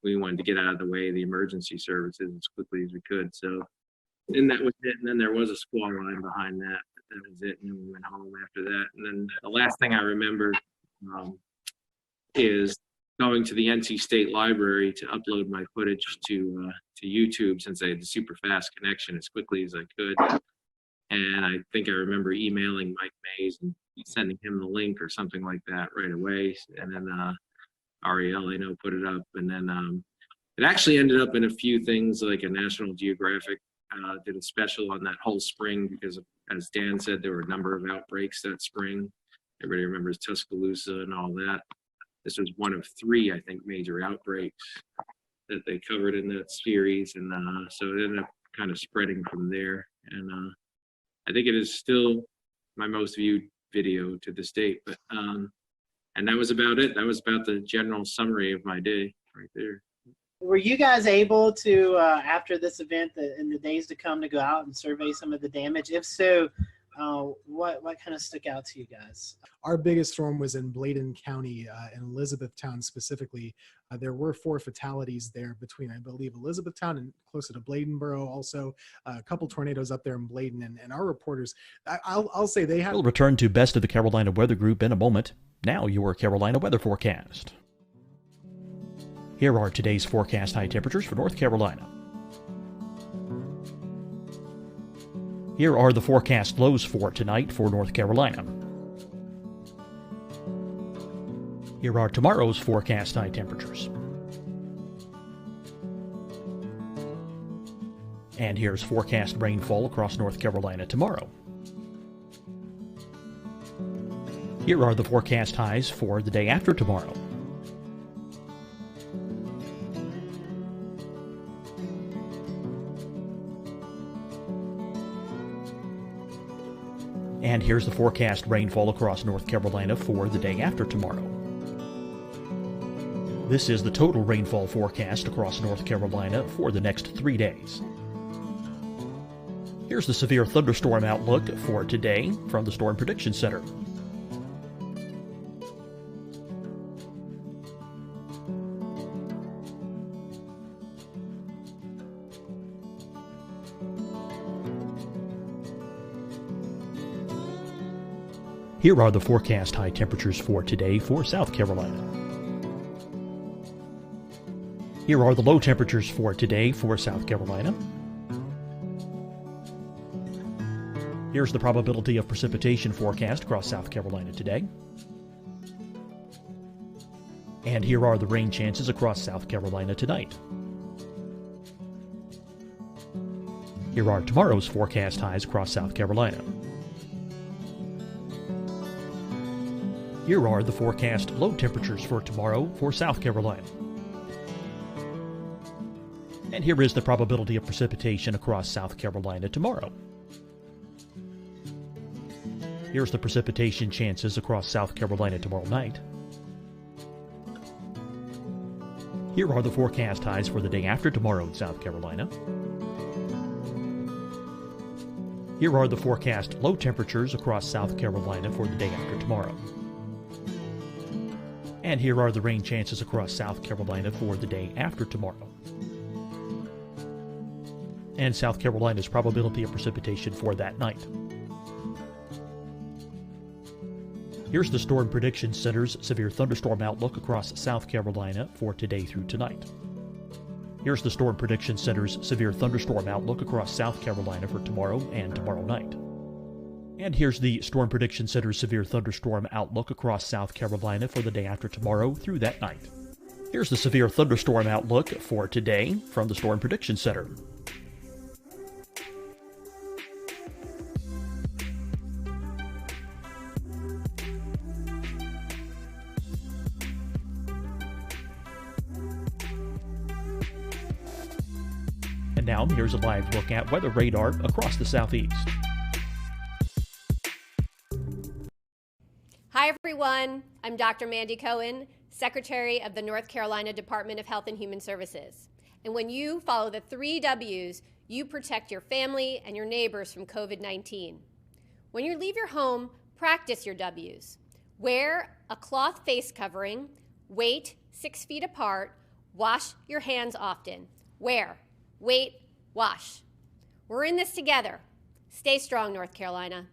we wanted to get out of the way of the emergency services as quickly as we could. So, and that was it. And then there was a squall line behind that. That was it. And then we went home after that. And then the last thing I remember is going to the NC State Library to upload my footage to YouTube, since I had the super fast connection, as quickly as I could. And I think I remember emailing Mike Mays and sending him the link or something like that right away. And then Ariel, I know, put it up. And then it actually ended up in a few things, like a National Geographic did a special on that whole spring, because as Dan said, there were a number of outbreaks that spring. Everybody remembers Tuscaloosa and all that. This was one of 3, I think, major outbreaks that they covered in that series. And so it ended up kind of spreading from there. And I think it is still my most viewed video to this date. But and that was about it. That was about the general summary of my day right there. Were you guys able to, after this event, in the days to come, to go out and survey some of the damage? If so, what kind of stuck out to you guys? Our biggest storm was in Bladen County, in Elizabethtown specifically. There were 4 fatalities there between, I believe, Elizabethtown and closer to Bladenboro. Also, a couple tornadoes up there in Bladen. And our reporters, I'll say they have. We'll return to Best of the Carolina Weather Group in a moment. Now your Carolina weather forecast. Here are today's forecast high temperatures for North Carolina. Here are the forecast lows for tonight for North Carolina. Here are tomorrow's forecast high temperatures. And here's forecast rainfall across North Carolina tomorrow. Here are the forecast highs for the day after tomorrow. And here's the forecast rainfall across North Carolina for the day after tomorrow. This is the total rainfall forecast across North Carolina for the next 3 days. Here's the severe thunderstorm outlook for today from the Storm Prediction Center. Here are the forecast high temperatures for today for South Carolina. Here are the low temperatures for today for South Carolina. Here's the probability of precipitation forecast across South Carolina today. And here are the rain chances across South Carolina tonight. Here are tomorrow's forecast highs across South Carolina. Here are the forecast low temperatures for tomorrow for South Carolina. And here is the probability of precipitation across South Carolina tomorrow. Here's the precipitation chances across South Carolina tomorrow night. Here are the forecast highs for the day after tomorrow in South Carolina. Here are the forecast low temperatures across South Carolina for the day after tomorrow. And here are the rain chances across South Carolina for the day after tomorrow. And South Carolina's probability of precipitation for that night. Here's the Storm Prediction Center's severe thunderstorm outlook across South Carolina for today through tonight. Here's the Storm Prediction Center's severe thunderstorm outlook across South Carolina for tomorrow and tomorrow night. And here's the Storm Prediction Center's severe thunderstorm outlook across South Carolina for the day after tomorrow through that night. Here's the severe thunderstorm outlook for today from the Storm Prediction Center. And now here's a live look at weather radar across the southeast. Hi, everyone. I'm Dr. Mandy Cohen, Secretary of the North Carolina Department of Health and Human Services. And when you follow the 3 W's, you protect your family and your neighbors from COVID-19. When you leave your home, practice your W's. Wear a cloth face covering, wait 6 feet apart, wash your hands often. Wear, wait, wash. We're in this together. Stay strong, North Carolina.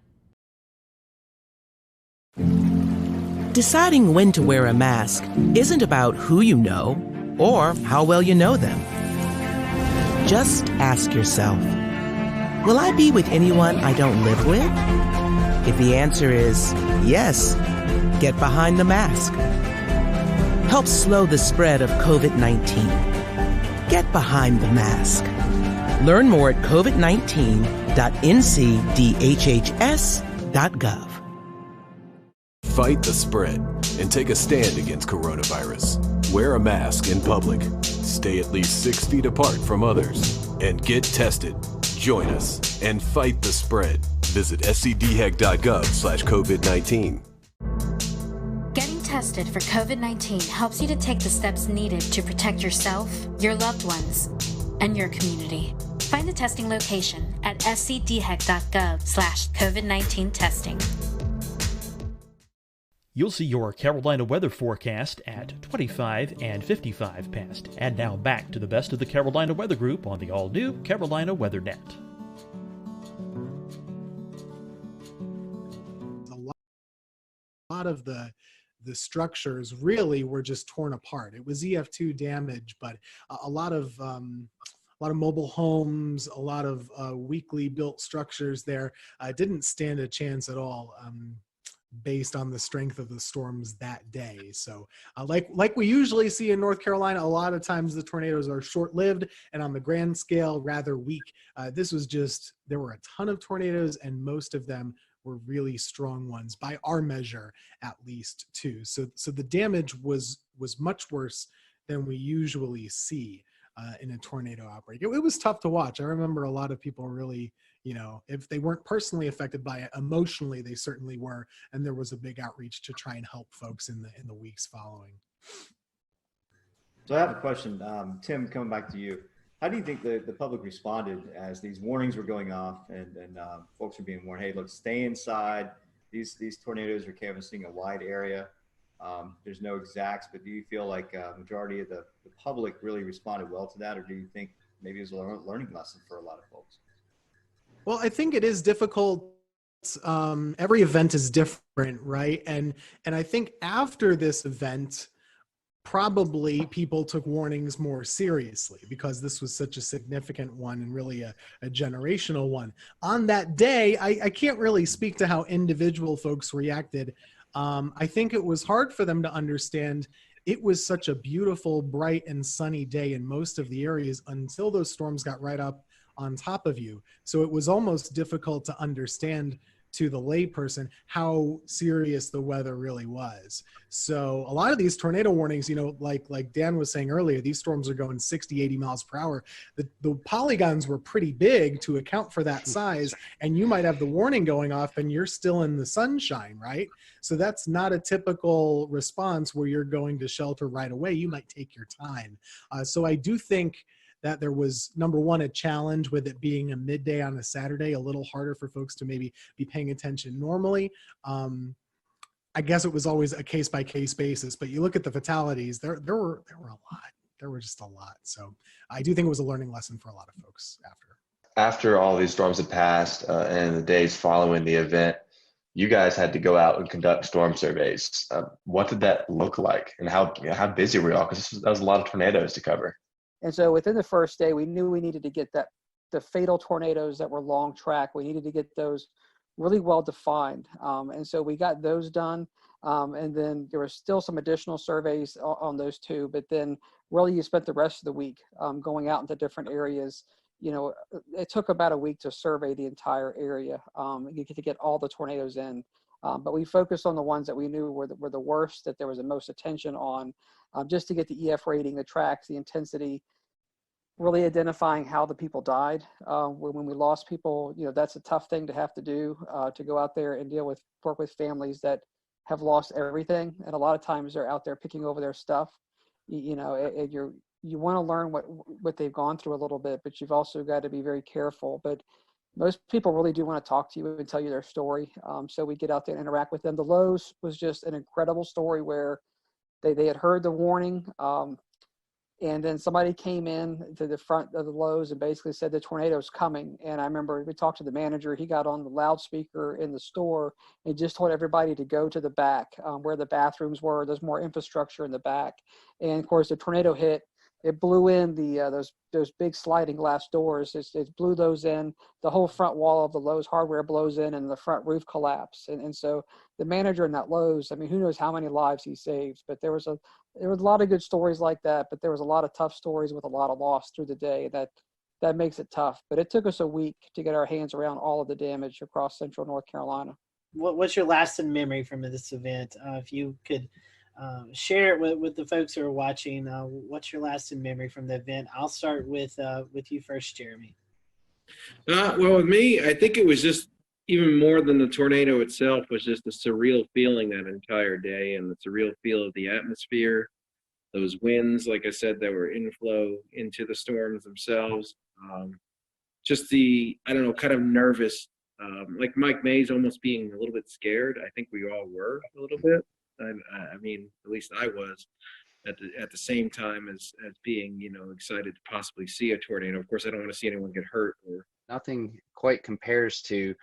Deciding when to wear a mask isn't about who you know or how well you know them. Just ask yourself, will I be with anyone I don't live with? If the answer is yes, get behind the mask. Help slow the spread of COVID-19. Get behind the mask. Learn more at covid19.ncdhhs.gov. Fight the spread and take a stand against coronavirus. Wear a mask in public. Stay at least 6 feet apart from others. And get tested. Join us and fight the spread. Visit scdhec.gov/COVID-19. Getting tested for COVID-19 helps you to take the steps needed to protect yourself, your loved ones, and your community. Find the testing location at scdhec.gov/COVID-19 testing. You'll see your Carolina weather forecast at 25 and 55 past. And now back to the best of the Carolina Weather Group on the all-new Carolina Weather Net. A lot of the structures really were just torn apart. It was EF2 damage, but a lot of mobile homes, a lot of weakly built structures there didn't stand a chance at all. Based on the strength of the storms that day. So like we usually see in North Carolina, a lot of times the tornadoes are short-lived and on the grand scale rather weak. This was just, there were a ton of tornadoes and most of them were really strong ones by our measure, at least too. So the damage was much worse than we usually see in a tornado outbreak. It was tough to watch. I remember a lot of people really, if they weren't personally affected by it, emotionally they certainly were, and there was a big outreach to try and help folks in the weeks following. So I have a question, Tim, coming back to you. How do you think the public responded as these warnings were going off and folks were being warned, hey, look, stay inside. These tornadoes are canvassing a wide area. There's no exacts, but do you feel like a majority of the public really responded well to that, or do you think maybe it was a learning lesson for a lot of folks? Well, I think it is difficult. Every event is different, right? And I think after this event, probably people took warnings more seriously because this was such a significant one and really a generational one. On that day, I can't really speak to how individual folks reacted. I think it was hard for them to understand. It was such a beautiful, bright, and sunny day in most of the areas until those storms got right up on top of you. So it was almost difficult to understand to the layperson how serious the weather really was. So a lot of these tornado warnings, like Dan was saying earlier, these storms are going 60, 80 miles per hour. The polygons were pretty big to account for that size, and you might have the warning going off and you're still in the sunshine, right? So that's not a typical response where you're going to shelter right away. You might take your time. So I do think that there was, number one, a challenge with it being a midday on a Saturday, a little harder for folks to maybe be paying attention normally. I guess it was always a case-by-case basis, but you look at the fatalities, there were a lot. There were just a lot. So I do think it was a learning lesson for a lot of folks after. After all these storms had passed and the days following the event, you guys had to go out and conduct storm surveys. What did that look like, and how busy were y'all? Because that was a lot of tornadoes to cover. And so within the first day, we knew we needed to get the fatal tornadoes that were long track. We needed to get those really well defined. And so we got those done. And then there were still some additional surveys on those two, but then really you spent the rest of the week going out into different areas. It took about a week to survey the entire area. You get to get all the tornadoes in. But we focused on the ones that we knew were the worst, that there was the most attention on, just to get the EF rating, the tracks, the intensity, really identifying how the people died. When we lost people, that's a tough thing to have to do, to go out there and work with families that have lost everything. And a lot of times they're out there picking over their stuff. You want to learn what they've gone through a little bit, but you've also got to be very careful. But most people really do want to talk to you and tell you their story. So we get out there and interact with them. The Lowe's was just an incredible story where they had heard the warning. And then somebody came in to the front of the Lowe's and basically said the tornado's coming. And I remember we talked to the manager. He got on the loudspeaker in the store and just told everybody to go to the back where the bathrooms were. There's more infrastructure in the back. And of course, the tornado hit. It blew in those big sliding glass doors. It blew those in. The whole front wall of the Lowe's hardware blows in, and the front roof collapsed. And so the manager in that Lowe's, I mean, who knows how many lives he saved? But there was a lot of good stories like that. But there was a lot of tough stories with a lot of loss through the day. That makes it tough. But it took us a week to get our hands around all of the damage across central North Carolina. What's your lasting memory from this event? If you could share it with the folks who are watching, what's your lasting memory from the event? I'll start with you first, Jeremy. Well, with me, I think it was just even more than the tornado itself was just a surreal feeling that entire day, and the surreal feel of the atmosphere, those winds, like I said, that were inflow into the storms themselves. Just the, I don't know, kind of nervous, like Mike Mays almost being a little bit scared. I think we all were a little bit. I mean, at least I was at the same time as being, excited to possibly see a tornado. Of course, I don't want to see anyone get hurt. Nothing quite compares to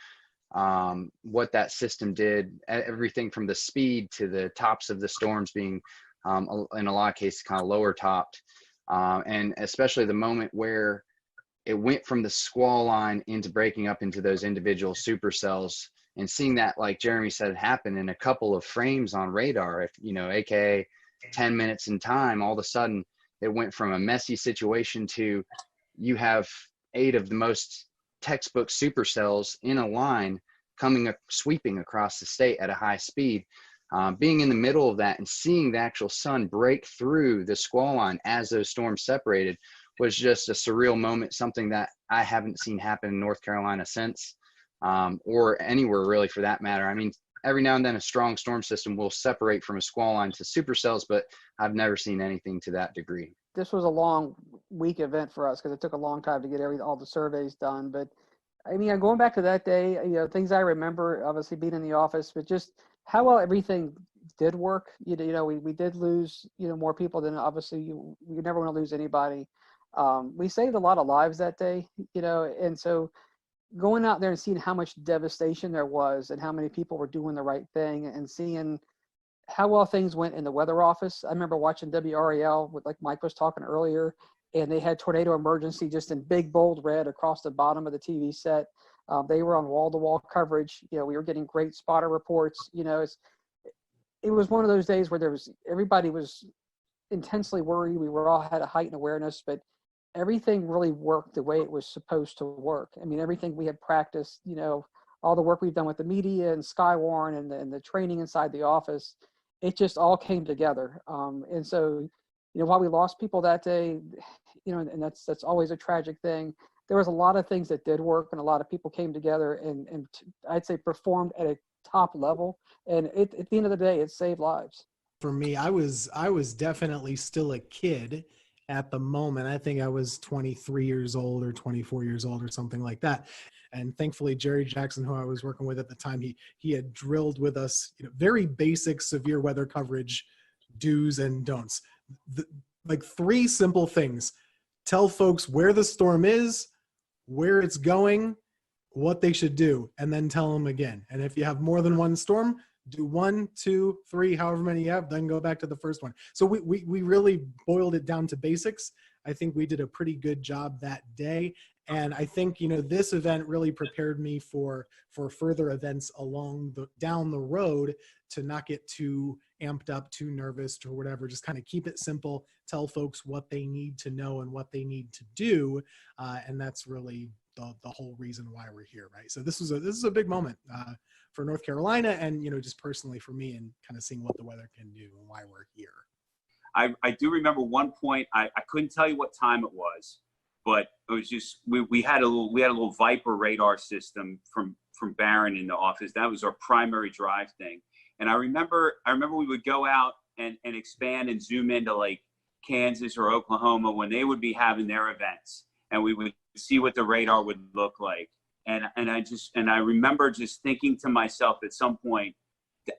what that system did. Everything from the speed to the tops of the storms being, in a lot of cases, kind of lower topped, and especially the moment where it went from the squall line into breaking up into those individual supercells. And seeing that, like Jeremy said, happen in a couple of frames on radar, if AKA 10 minutes in time, all of a sudden it went from a messy situation to you have 8 of the most textbook supercells in a line sweeping across the state at a high speed. Being in the middle of that and seeing the actual sun break through the squall line as those storms separated was just a surreal moment, something that I haven't seen happen in North Carolina since. Or anywhere really for that matter. I mean, every now and then a strong storm system will separate from a squall line to supercells, but I've never seen anything to that degree. This was a long week event for us because it took a long time to get all the surveys done. But I mean, going back to that day, things I remember, obviously being in the office, but just how well everything did work. We did lose, more people than obviously you never want to lose anybody. We saved a lot of lives that day, and so going out there and seeing how much devastation there was and how many people were doing the right thing and seeing how well things went in the weather office. I remember watching WRAL, like Mike was talking earlier, and they had tornado emergency just in big bold red across the bottom of the TV set. They were on wall-to-wall coverage. We were getting great spotter reports. It was one of those days where everybody was intensely worried. We all had a heightened awareness, but everything really worked the way it was supposed to work. I mean, everything we had practiced, all the work we've done with the media and Skywarn and the training inside the office, it just all came together. And so, while we lost people that day, and that's always a tragic thing, there was a lot of things that did work and a lot of people came together and I'd say performed at a top level. And at the end of the day, it saved lives. For me, I was definitely still a kid at the moment. I think I was 23 years old or 24 years old or something like that. And thankfully, Jerry Jackson, who I was working with at the time, he had drilled with us, very basic severe weather coverage do's and don'ts. Like 3 simple things. Tell folks where the storm is, where it's going, what they should do, and then tell them again. And if you have more than one storm, do 1, 2, 3, however many you have, then go back to the first one. So we really boiled it down to basics. I think we did a pretty good job that day. And I think, this event really prepared me for further events down the road to not get too amped up, too nervous or whatever. Just kind of keep it simple, tell folks what they need to know and what they need to do. And that's really the whole reason why we're here, right? So this is a big moment for North Carolina and, just personally for me and kind of seeing what the weather can do and why we're here. I do remember one point, I couldn't tell you what time it was, but it was just, we had a little Viper radar system from Barron in the office. That was our primary drive thing. And I remember we would go out and expand and zoom into like Kansas or Oklahoma when they would be having their events, and we would see what the radar would look like. And I remember just thinking to myself at some point,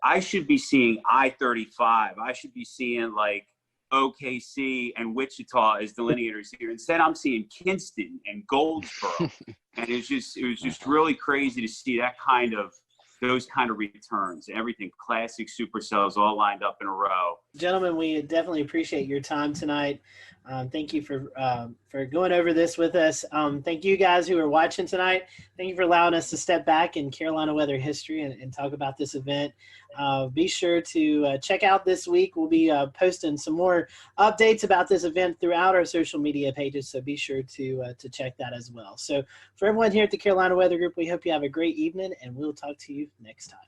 I should be seeing I-35. I should be seeing like, OKC and Wichita as delineators here. Instead, I'm seeing Kinston and Goldsboro, and it was just really crazy to see those kind of returns. Everything classic supercells all lined up in a row. Gentlemen, we definitely appreciate your time tonight. Thank you for going over this with us. Thank you guys who are watching tonight. Thank you for allowing us to step back in Carolina weather history and talk about this event. Be sure to check out this week. We'll be posting some more updates about this event throughout our social media pages, so be sure to check that as well. So for everyone here at the Carolina Weather Group, we hope you have a great evening, and we'll talk to you next time.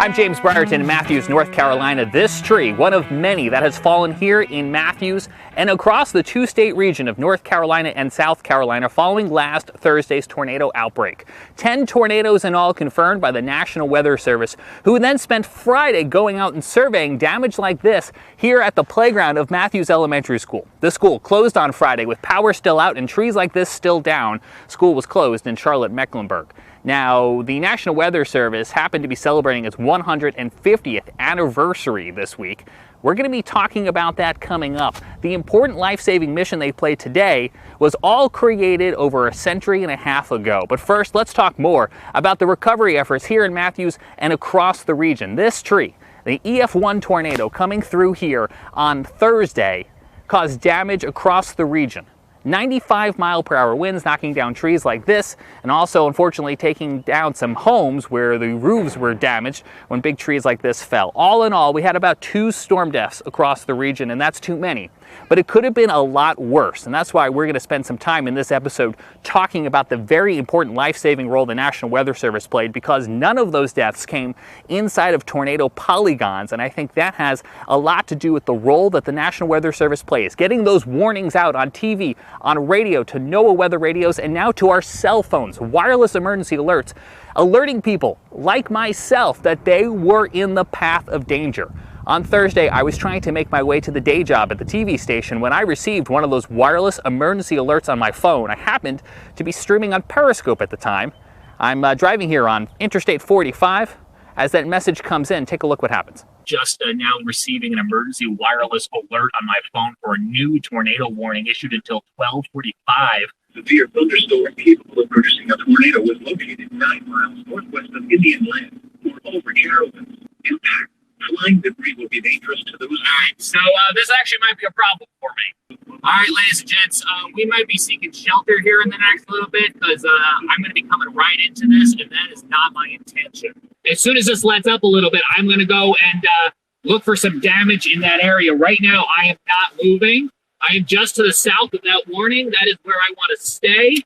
I'm James Brierton in Matthews, North Carolina. This tree, one of many that has fallen here in Matthews and across the two-state region of North Carolina and South Carolina following last Thursday's tornado outbreak. 10 tornadoes in all confirmed by the National Weather Service, who then spent Friday going out and surveying damage like this here at the playground of Matthews Elementary School. The school closed on Friday with power still out and trees like this still down. School was closed in Charlotte, Mecklenburg. Now, the National Weather Service happened to be celebrating its 150th anniversary this week. We're going to be talking about that coming up. The important life-saving mission they played today was all created over a century and a half ago. But first, let's talk more about the recovery efforts here in Matthews and across the region. This tree, the EF1 tornado coming through here on Thursday, caused damage across the region. 95-mile-per-hour winds knocking down trees like this, and also unfortunately taking down some homes where the roofs were damaged when big trees like this fell. All in all, we had about 2 storm deaths across the region, and that's too many. But it could have been a lot worse, and that's why we're going to spend some time in this episode talking about the very important life-saving role the National Weather Service played, because none of those deaths came inside of tornado polygons, and I think that has a lot to do with the role that the National Weather Service plays, getting those warnings out on TV, on radio, to NOAA weather radios, and now to our cell phones, wireless emergency alerts, alerting people like myself that they were in the path of danger. On Thursday, I was trying to make my way to the day job at the TV station when I received one of those wireless emergency alerts on my phone. I happened to be streaming on Periscope at the time. I'm driving here on Interstate 45. As that message comes in, take a look what happens. Just now receiving an emergency wireless alert on my phone for a new tornado warning issued until 12:45. The severe thunderstorm capable of producing a tornado was located 9 miles northwest of Indian Land or over Carrollton. Impact. Flying debris will be dangerous to those. All right, so this actually might be a problem for me. All right, ladies and gents, we might be seeking shelter here in the next little bit because I'm going to be coming right into this, and that is not my intention. As soon as this lets up a little bit, I'm going to go and look for some damage in that area. Right now, I am not moving. I am just to the south of that warning. That is where I want to stay.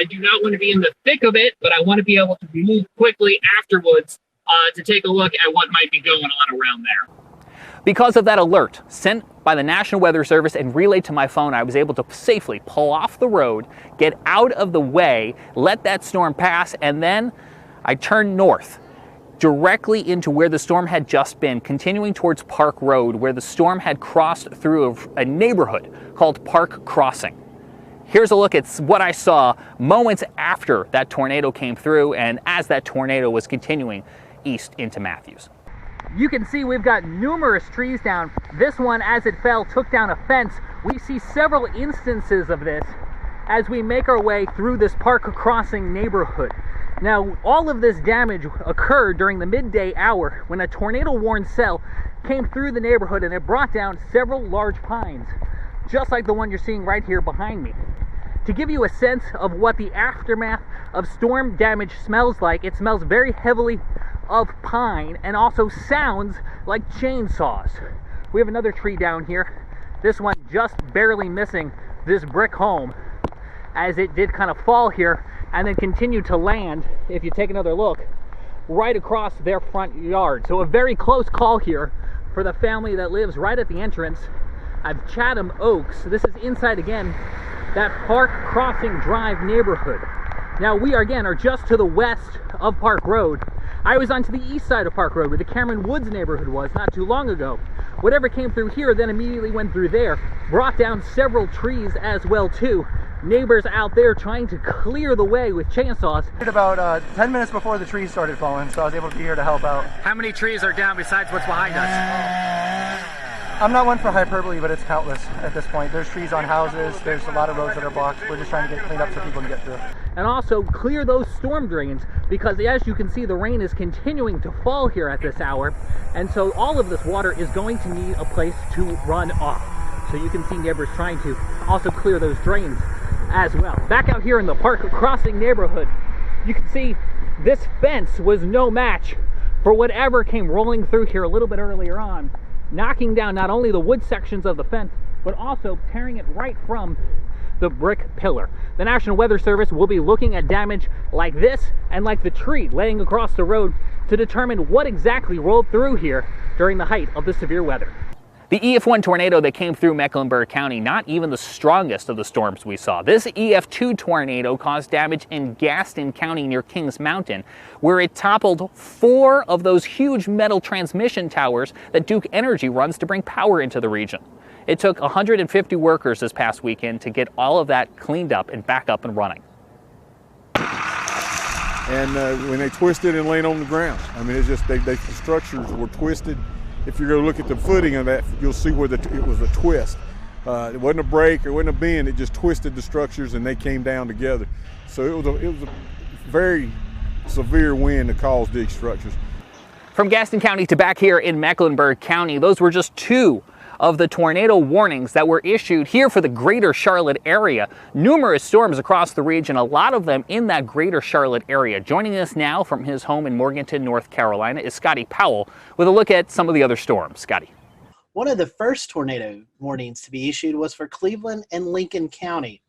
I do not want to be in the thick of it, but I want to be able to move quickly afterwards to take a look at what might be going on around there. Because of that alert sent by the National Weather Service and relayed to my phone, I was able to safely pull off the road, get out of the way, let that storm pass, and then I turned north, directly into where the storm had just been, continuing towards Park Road, where the storm had crossed through a neighborhood called Park Crossing. Here's a look at what I saw moments after that tornado came through and as that tornado was continuing east into Matthews. You can see we've got numerous trees down. This one, as it fell, took down a fence. We see several instances of this as we make our way through this Park Crossing neighborhood. Now, all of this damage occurred during the midday hour when a tornado-warned cell came through the neighborhood and it brought down several large pines, just like the one you're seeing right here behind me. To give you a sense of what the aftermath of storm damage smells like, it smells very heavily of pine and also sounds like chainsaws. We have another tree down here. This one just barely missing this brick home as it did kind of fall here and then continue to land, if you take another look, right across their front yard. So a very close call here for the family that lives right at the entrance of Chatham Oaks. This is inside again that Park Crossing Drive neighborhood. Now we are just to the west of Park Road. I was onto the east side of Park Road where the Cameron Woods neighborhood was not too long ago. Whatever came through here then immediately went through there, brought down several trees as well too. neighbors out there trying to clear the way with chainsaws. About 10 minutes before the trees started falling, so I was able to be here to help out. How many trees are down besides what's behind us? I'm not one for hyperbole, but it's countless at this point. There's trees on houses, there's a lot of roads that are blocked. We're just trying to get cleaned up so people can get through. And also clear those storm drains, because as you can see, the rain is continuing to fall here at this hour, and so all of this water is going to need a place to run off. So you can see neighbors trying to also clear those drains as well. Back out here in the Park Crossing neighborhood, you can see this fence was no match for whatever came rolling through here a little bit earlier on, knocking down not only the wood sections of the fence, but also tearing it right from the brick pillar. The National Weather Service will be looking at damage like this and like the tree laying across the road to determine what exactly rolled through here during the height of the severe weather. The EF1 tornado that came through Mecklenburg County, not even the strongest of the storms we saw. This EF2 tornado caused damage in Gaston County near Kings Mountain, where it toppled 4 of those huge metal transmission towers that Duke Energy runs to bring power into the region. It took 150 workers this past weekend to get all of that cleaned up and back up and running. And when they twisted and laid on the ground, I mean, it's just the structures were twisted. If you go look at the footing of that, you'll see where it was a twist. It wasn't a break, it wasn't a bend, it just twisted the structures and they came down together. So it was a very severe wind that caused these structures. From Gaston County to back here in Mecklenburg County, those were just 2 of the tornado warnings that were issued here for the greater Charlotte area. Numerous storms across the region, a lot of them in that greater Charlotte area. Joining us now from his home in Morganton, North Carolina is Scotty Powell with a look at some of the other storms. Scotty. One of the first tornado warnings to be issued was for Cleveland and Lincoln County.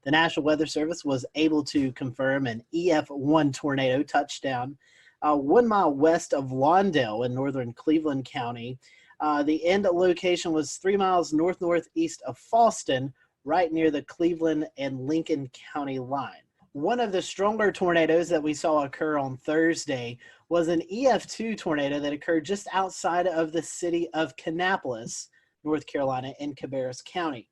The National Weather Service was able to confirm an EF1 tornado touchdown 1 mile west of Lawndale in northern Cleveland County. The end location was 3 miles northeast of Fallston, right near the Cleveland and Lincoln County line. One of the stronger tornadoes that we saw occur on Thursday was an EF2 tornado that occurred just outside of the city of Kannapolis, North Carolina, in Cabarrus County.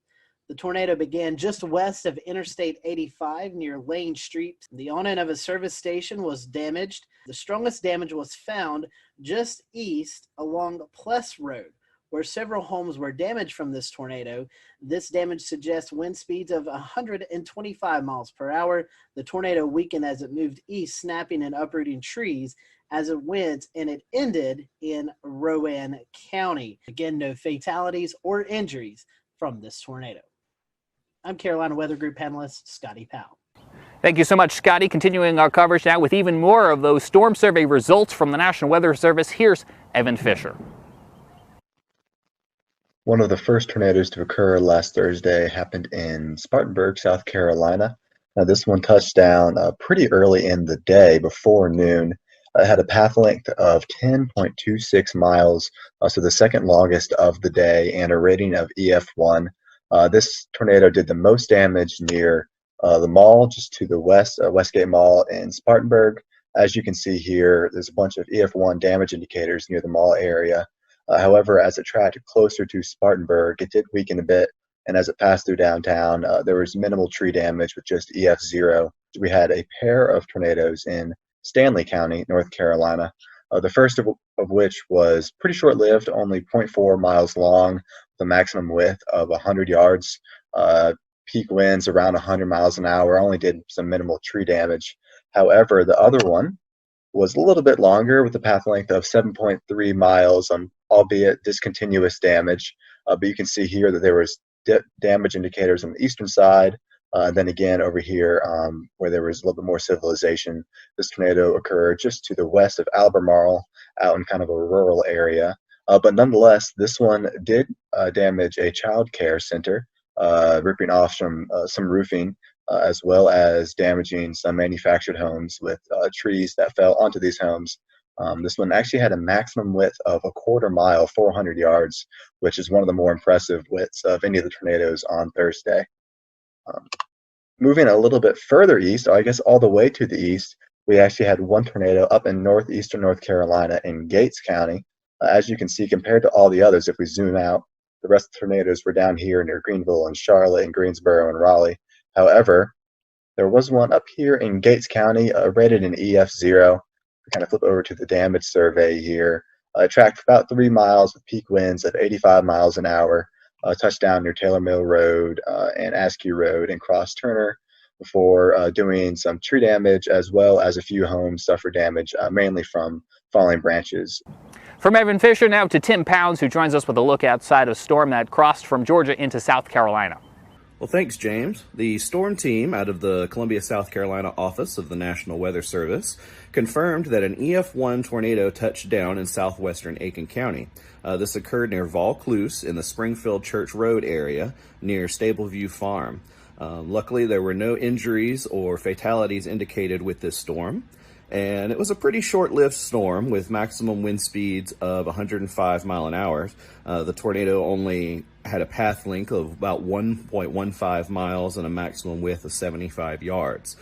The tornado began just west of Interstate 85 near Lane Street. The awning of a service station was damaged. The strongest damage was found just east along Pless Road, where several homes were damaged from this tornado. This damage suggests wind speeds of 125 miles per hour. The tornado weakened as it moved east, snapping and uprooting trees as it went, and it ended in Rowan County. Again, no fatalities or injuries from this tornado. I'm Carolina Weather Group panelist Scotty Powell. Thank you so much, Scotty. Continuing our coverage now with even more of those storm survey results from the National Weather Service. Here's Evan Fisher. One of the first tornadoes to occur last Thursday happened in Spartanburg, South Carolina. Now, this one touched down pretty early in the day, before noon. It had a path length of 10.26 miles, so the second longest of the day, and a rating of EF1. This tornado did the most damage near the mall, just to the west, Westgate Mall in Spartanburg. As you can see here, there's a bunch of EF1 damage indicators near the mall area. However, as it tracked closer to Spartanburg, it did weaken a bit, and as it passed through downtown, there was minimal tree damage with just EF0. We had a pair of tornadoes in Stanley County, North Carolina, the first of which was pretty short-lived, only 0.4 miles long, with a maximum width of 100 yards. Peak winds around 100 miles an hour, only did some minimal tree damage. However, the other one was a little bit longer with a path length of 7.3 miles, albeit discontinuous damage. But you can see here that there was damage indicators on the eastern side. Then again over here where there was a little bit more civilization. This tornado occurred just to the west of Albemarle, out in kind of a rural area. But nonetheless, this one did damage a child care center, ripping off some roofing, as well as damaging some manufactured homes with trees that fell onto these homes. This one actually had a maximum width of 1/4 mile, 400 yards, which is one of the more impressive widths of any of the tornadoes on Thursday. Moving a little bit further east, I guess all the way to the east, we actually had one tornado up in northeastern North Carolina in Gates County. As you can see, compared to all the others, if we zoom out, the rest of the tornadoes were down here near Greenville and Charlotte and Greensboro and Raleigh. However, there was one up here in Gates County, rated an EF0. We kind of flip over to the damage survey here. Tracked for about 3 miles with peak winds of 85 miles an hour. Touched down near Taylor Mill Road and Askew Road and crossed Turner before doing some tree damage, as well as a few homes suffered damage, mainly from falling branches. From Evan Fisher now to Tim Pounds, who joins us with a look outside a storm that crossed from Georgia into South Carolina. Well, thanks, James. The storm team out of the Columbia, South Carolina office of the National Weather Service confirmed that an EF1 tornado touched down in southwestern Aiken County. This occurred near Vaucluse in the Springfield Church Road area near Stableview Farm. Luckily, there were no injuries or fatalities indicated with this storm. And it was a pretty short-lived storm with maximum wind speeds of 105 mile an hour. The tornado only had a path length of about 1.15 miles and a maximum width of 75 yards.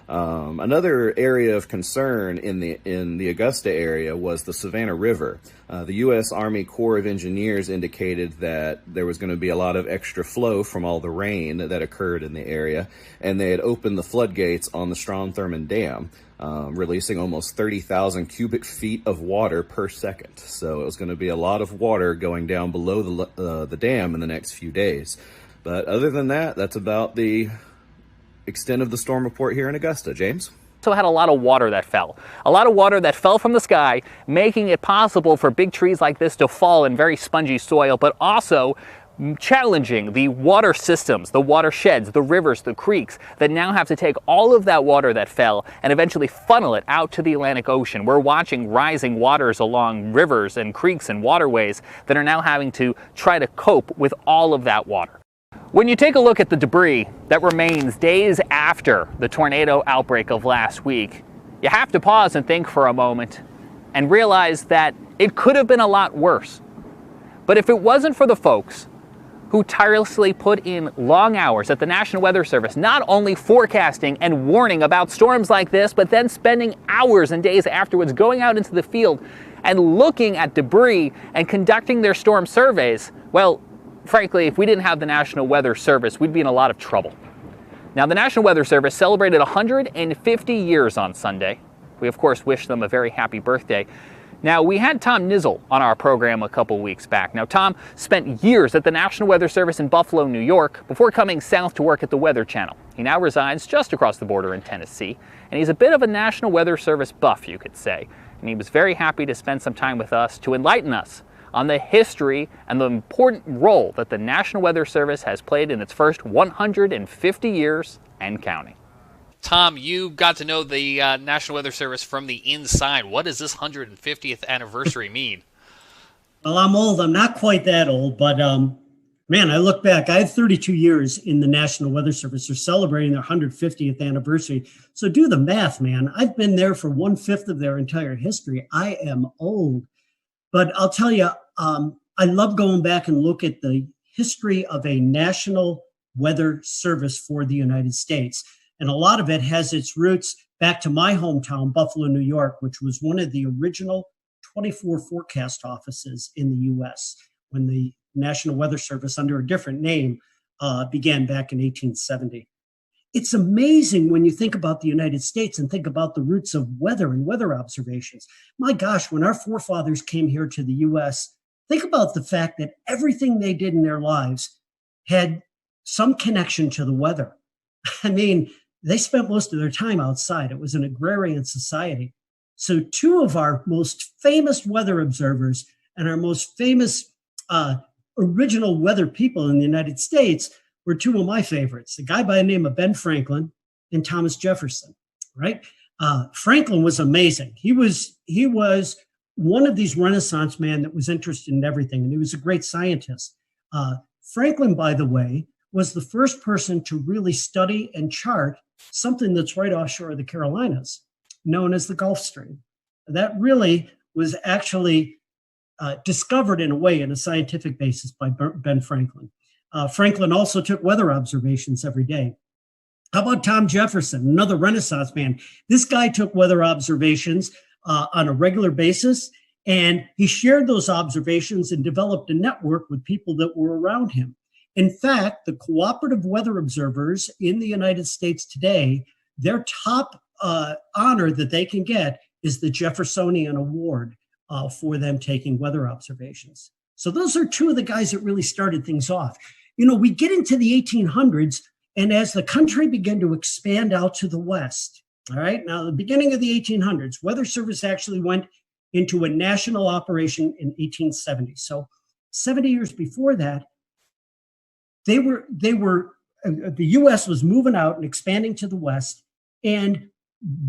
Another area of concern in the Augusta area was the Savannah River. The U.S. Army Corps of Engineers indicated that there was going to be a lot of extra flow from all the rain that occurred in the area, and they had opened the floodgates on the Strom-Thurmond Dam, releasing almost 30,000 cubic feet of water per second. So it was going to be a lot of water going down below the dam in the next few days. But other than that, that's about the extent of the storm report here in Augusta. James? Also had a lot of water that fell. A lot of water that fell from the sky, making it possible for big trees like this to fall in very spongy soil, but also challenging the water systems, the watersheds, the rivers, the creeks that now have to take all of that water that fell and eventually funnel it out to the Atlantic Ocean. We're watching rising waters along rivers and creeks and waterways that are now having to try to cope with all of that water. When you take a look at the debris that remains days after the tornado outbreak of last week, you have to pause and think for a moment and realize that it could have been a lot worse. But if it wasn't for the folks who tirelessly put in long hours at the National Weather Service, not only forecasting and warning about storms like this, but then spending hours and days afterwards going out into the field and looking at debris and conducting their storm surveys, well, frankly, if we didn't have the National Weather Service, we'd be in a lot of trouble. Now, the National Weather Service celebrated 150 years on Sunday. We, of course, wish them a very happy birthday. Now, we had Tom Nizzle on our program a couple weeks back. Now, Tom spent years at the National Weather Service in Buffalo, New York, before coming south to work at the Weather Channel. He now resides just across the border in Tennessee, and he's a bit of a National Weather Service buff, you could say. And he was very happy to spend some time with us to enlighten us on the history and the important role that the National Weather Service has played in its first 150 years and counting. Tom, you got to know the National Weather Service from the inside. What does this 150th anniversary mean? Well, I'm old. I'm not quite that old, but man, I look back. I had 32 years in the National Weather Service. They're celebrating their 150th anniversary. So do the math, man. I've been there for 1/5 of their entire history. I am old. But I'll tell you, I love going back and look at the history of a National Weather Service for the United States. And a lot of it has its roots back to my hometown, Buffalo, New York, which was one of the original 24 forecast offices in the U.S. when the National Weather Service, under a different name, began back in 1870. It's amazing when you think about the United States and think about the roots of weather and weather observations. My gosh, when our forefathers came here to the U.S., think about the fact that everything they did in their lives had some connection to the weather. I mean, they spent most of their time outside. It was an agrarian society. So two of our most famous weather observers and our most famous original weather people in the United States were two of my favorites, a guy by the name of Ben Franklin and Thomas Jefferson, right? Franklin was amazing. He was one of these Renaissance men that was interested in everything, and he was a great scientist. Franklin, by the way, was the first person to really study and chart something that's right offshore of the Carolinas, known as the Gulf Stream. That really was actually discovered in a way in a scientific basis by Ben Franklin. Franklin also took weather observations every day. How about Tom Jefferson, another Renaissance man? This guy took weather observations on a regular basis, and he shared those observations and developed a network with people that were around him. In fact, the cooperative weather observers in the United States today, their top honor that they can get is the Jeffersonian Award for them taking weather observations. So those are two of the guys that really started things off. You know, we get into the 1800s, and as the country began to expand out to the west, all right, now the beginning of the 1800s, Weather Service actually went into a national operation in 1870. So 70 years before that, the U.S. was moving out and expanding to the west, and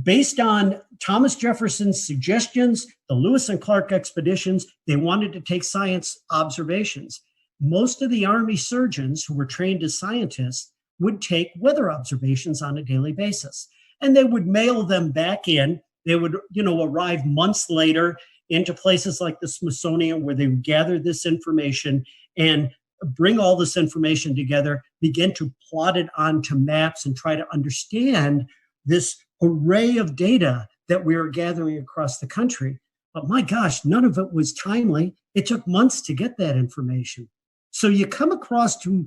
based on Thomas Jefferson's suggestions, the Lewis and Clark expeditions, they wanted to take science observations. Most of the Army surgeons who were trained as scientists would take weather observations on a daily basis, and they would mail them back in. They would, arrive months later into places like the Smithsonian, where they would gather this information and bring all this information together, begin to plot it onto maps and try to understand this array of data that we were gathering across the country. But my gosh, none of it was timely. It took months to get that information. So you come across to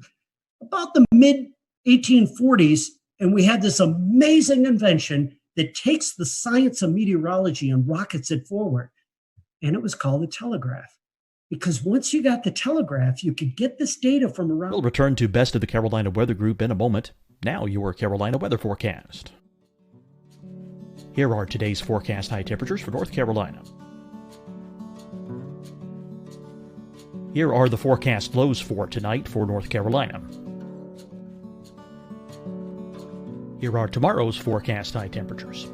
about the mid 1840s, and we had this amazing invention that takes the science of meteorology and rockets it forward. And it was called the telegraph. Because once you got the telegraph, you could get this data from around. We'll return to Best of the Carolina Weather Group in a moment. Now your Carolina weather forecast. Here are today's forecast high temperatures for North Carolina. Here are the forecast lows for tonight for North Carolina. Here are tomorrow's forecast high temperatures.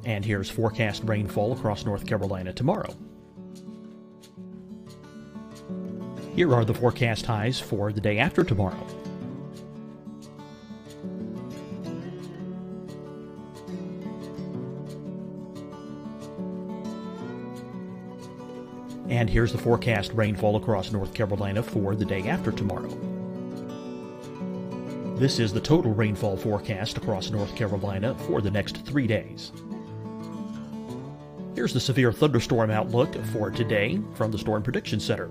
And here's forecast rainfall across North Carolina tomorrow. Here are the forecast highs for the day after tomorrow. And here's the forecast rainfall across North Carolina for the day after tomorrow. This is the total rainfall forecast across North Carolina for the next 3 days. Here's the severe thunderstorm outlook for today from the Storm Prediction Center.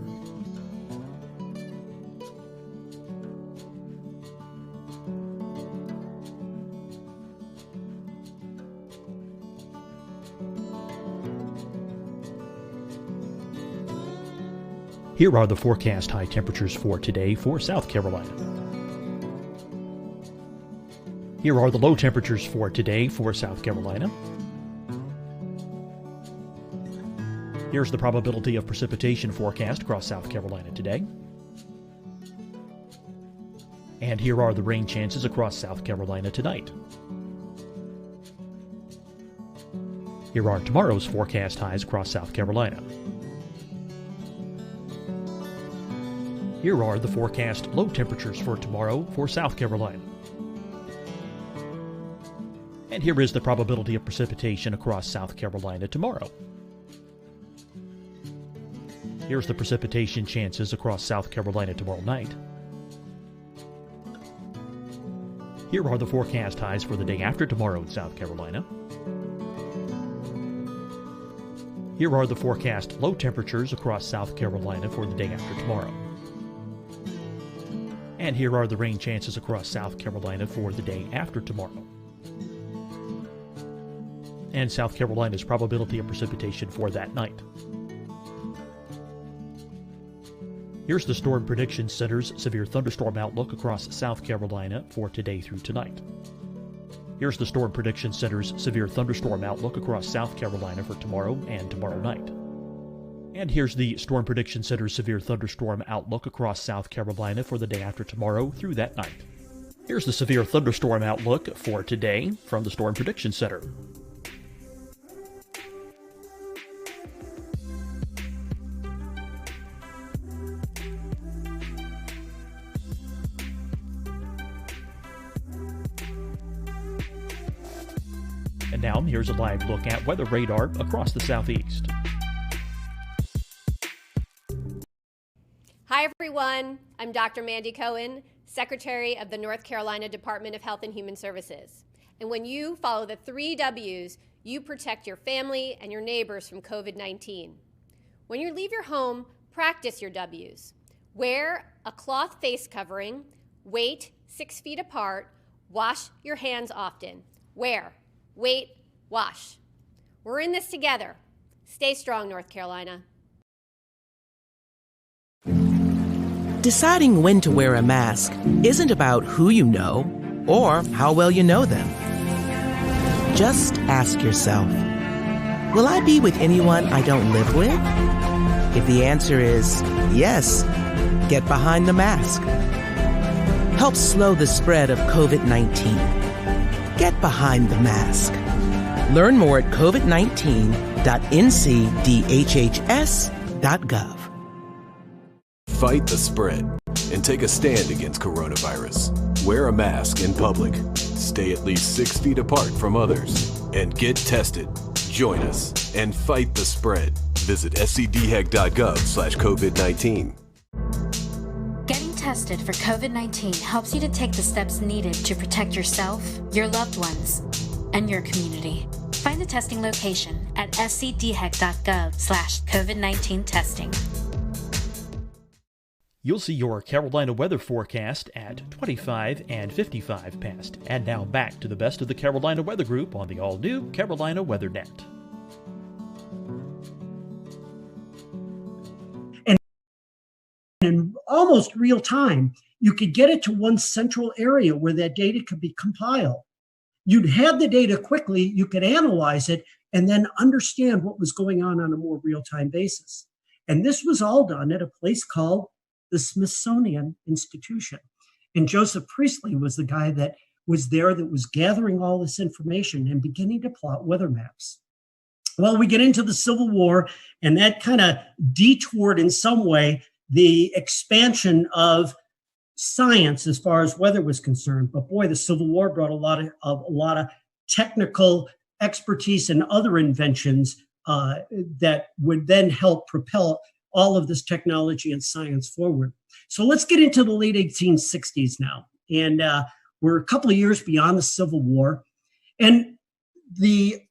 Here are the forecast high temperatures for today for South Carolina. Here are the low temperatures for today for South Carolina. Here's the probability of precipitation forecast across South Carolina today. And here are the rain chances across South Carolina tonight. Here are tomorrow's forecast highs across South Carolina. Here are the forecast low temperatures for tomorrow for South Carolina. And here is the probability of precipitation across South Carolina tomorrow. Here's the precipitation chances across South Carolina tomorrow night. Here are the forecast highs for the day after tomorrow in South Carolina. Here are the forecast low temperatures across South Carolina for the day after tomorrow. And here are the rain chances across South Carolina for the day after tomorrow. And South Carolina's probability of precipitation for that night. Here's the Storm Prediction Center's severe thunderstorm outlook across South Carolina for today through tonight. Here's the Storm Prediction Center's severe thunderstorm outlook across South Carolina for tomorrow and tomorrow night. And here's the Storm Prediction Center's severe thunderstorm outlook across South Carolina for the day after tomorrow through that night. Here's the severe thunderstorm outlook for today from the Storm Prediction Center. And now here's a live look at weather radar across the southeast. Hi everyone, I'm Dr. Mandy Cohen, Secretary of the North Carolina Department of Health and Human Services. And when you follow the 3 W's, you protect your family and your neighbors from COVID-19. When you leave your home, Practice your W's. Wear a cloth face covering, wait 6 feet apart, wash your hands often. Wear, wait, wash. We're in this together. Stay strong, North Carolina. Deciding when to wear a mask isn't about who you know or how well you know them. Just ask yourself, will I be with anyone I don't live with? If the answer is yes, get behind the mask. Help slow the spread of COVID-19. Get behind the mask. Learn more at covid19.ncdhhs.gov. Fight the spread and take a stand against coronavirus. Wear a mask in public. Stay at least 6 feet apart from others. And get tested. Join us and fight the spread. Visit scdhec.gov/COVID-19. Getting tested for COVID-19 helps you to take the steps needed to protect yourself, your loved ones, and your community. Find the testing location at scdhec.gov/COVID-19 testing. You'll see your Carolina weather forecast at 25 and 55 past. And now back to the best of the Carolina Weather Group on the all-new Carolina Weather Net. And in almost real time, you could get it to one central area where that data could be compiled. You'd have the data quickly, you could analyze it, and then understand what was going on a more real-time basis. And this was all done at a place called the Smithsonian Institution. And Joseph Priestley was the guy that was there that was gathering all this information and beginning to plot weather maps. Well, we get into the Civil War, and that kind of detoured in some way the expansion of science as far as weather was concerned. But boy, the Civil War brought a lot of technical expertise and other inventions that would then help propel all of this technology and science forward. So let's get into the late 1860s now. And we're a couple of years beyond the Civil War. And the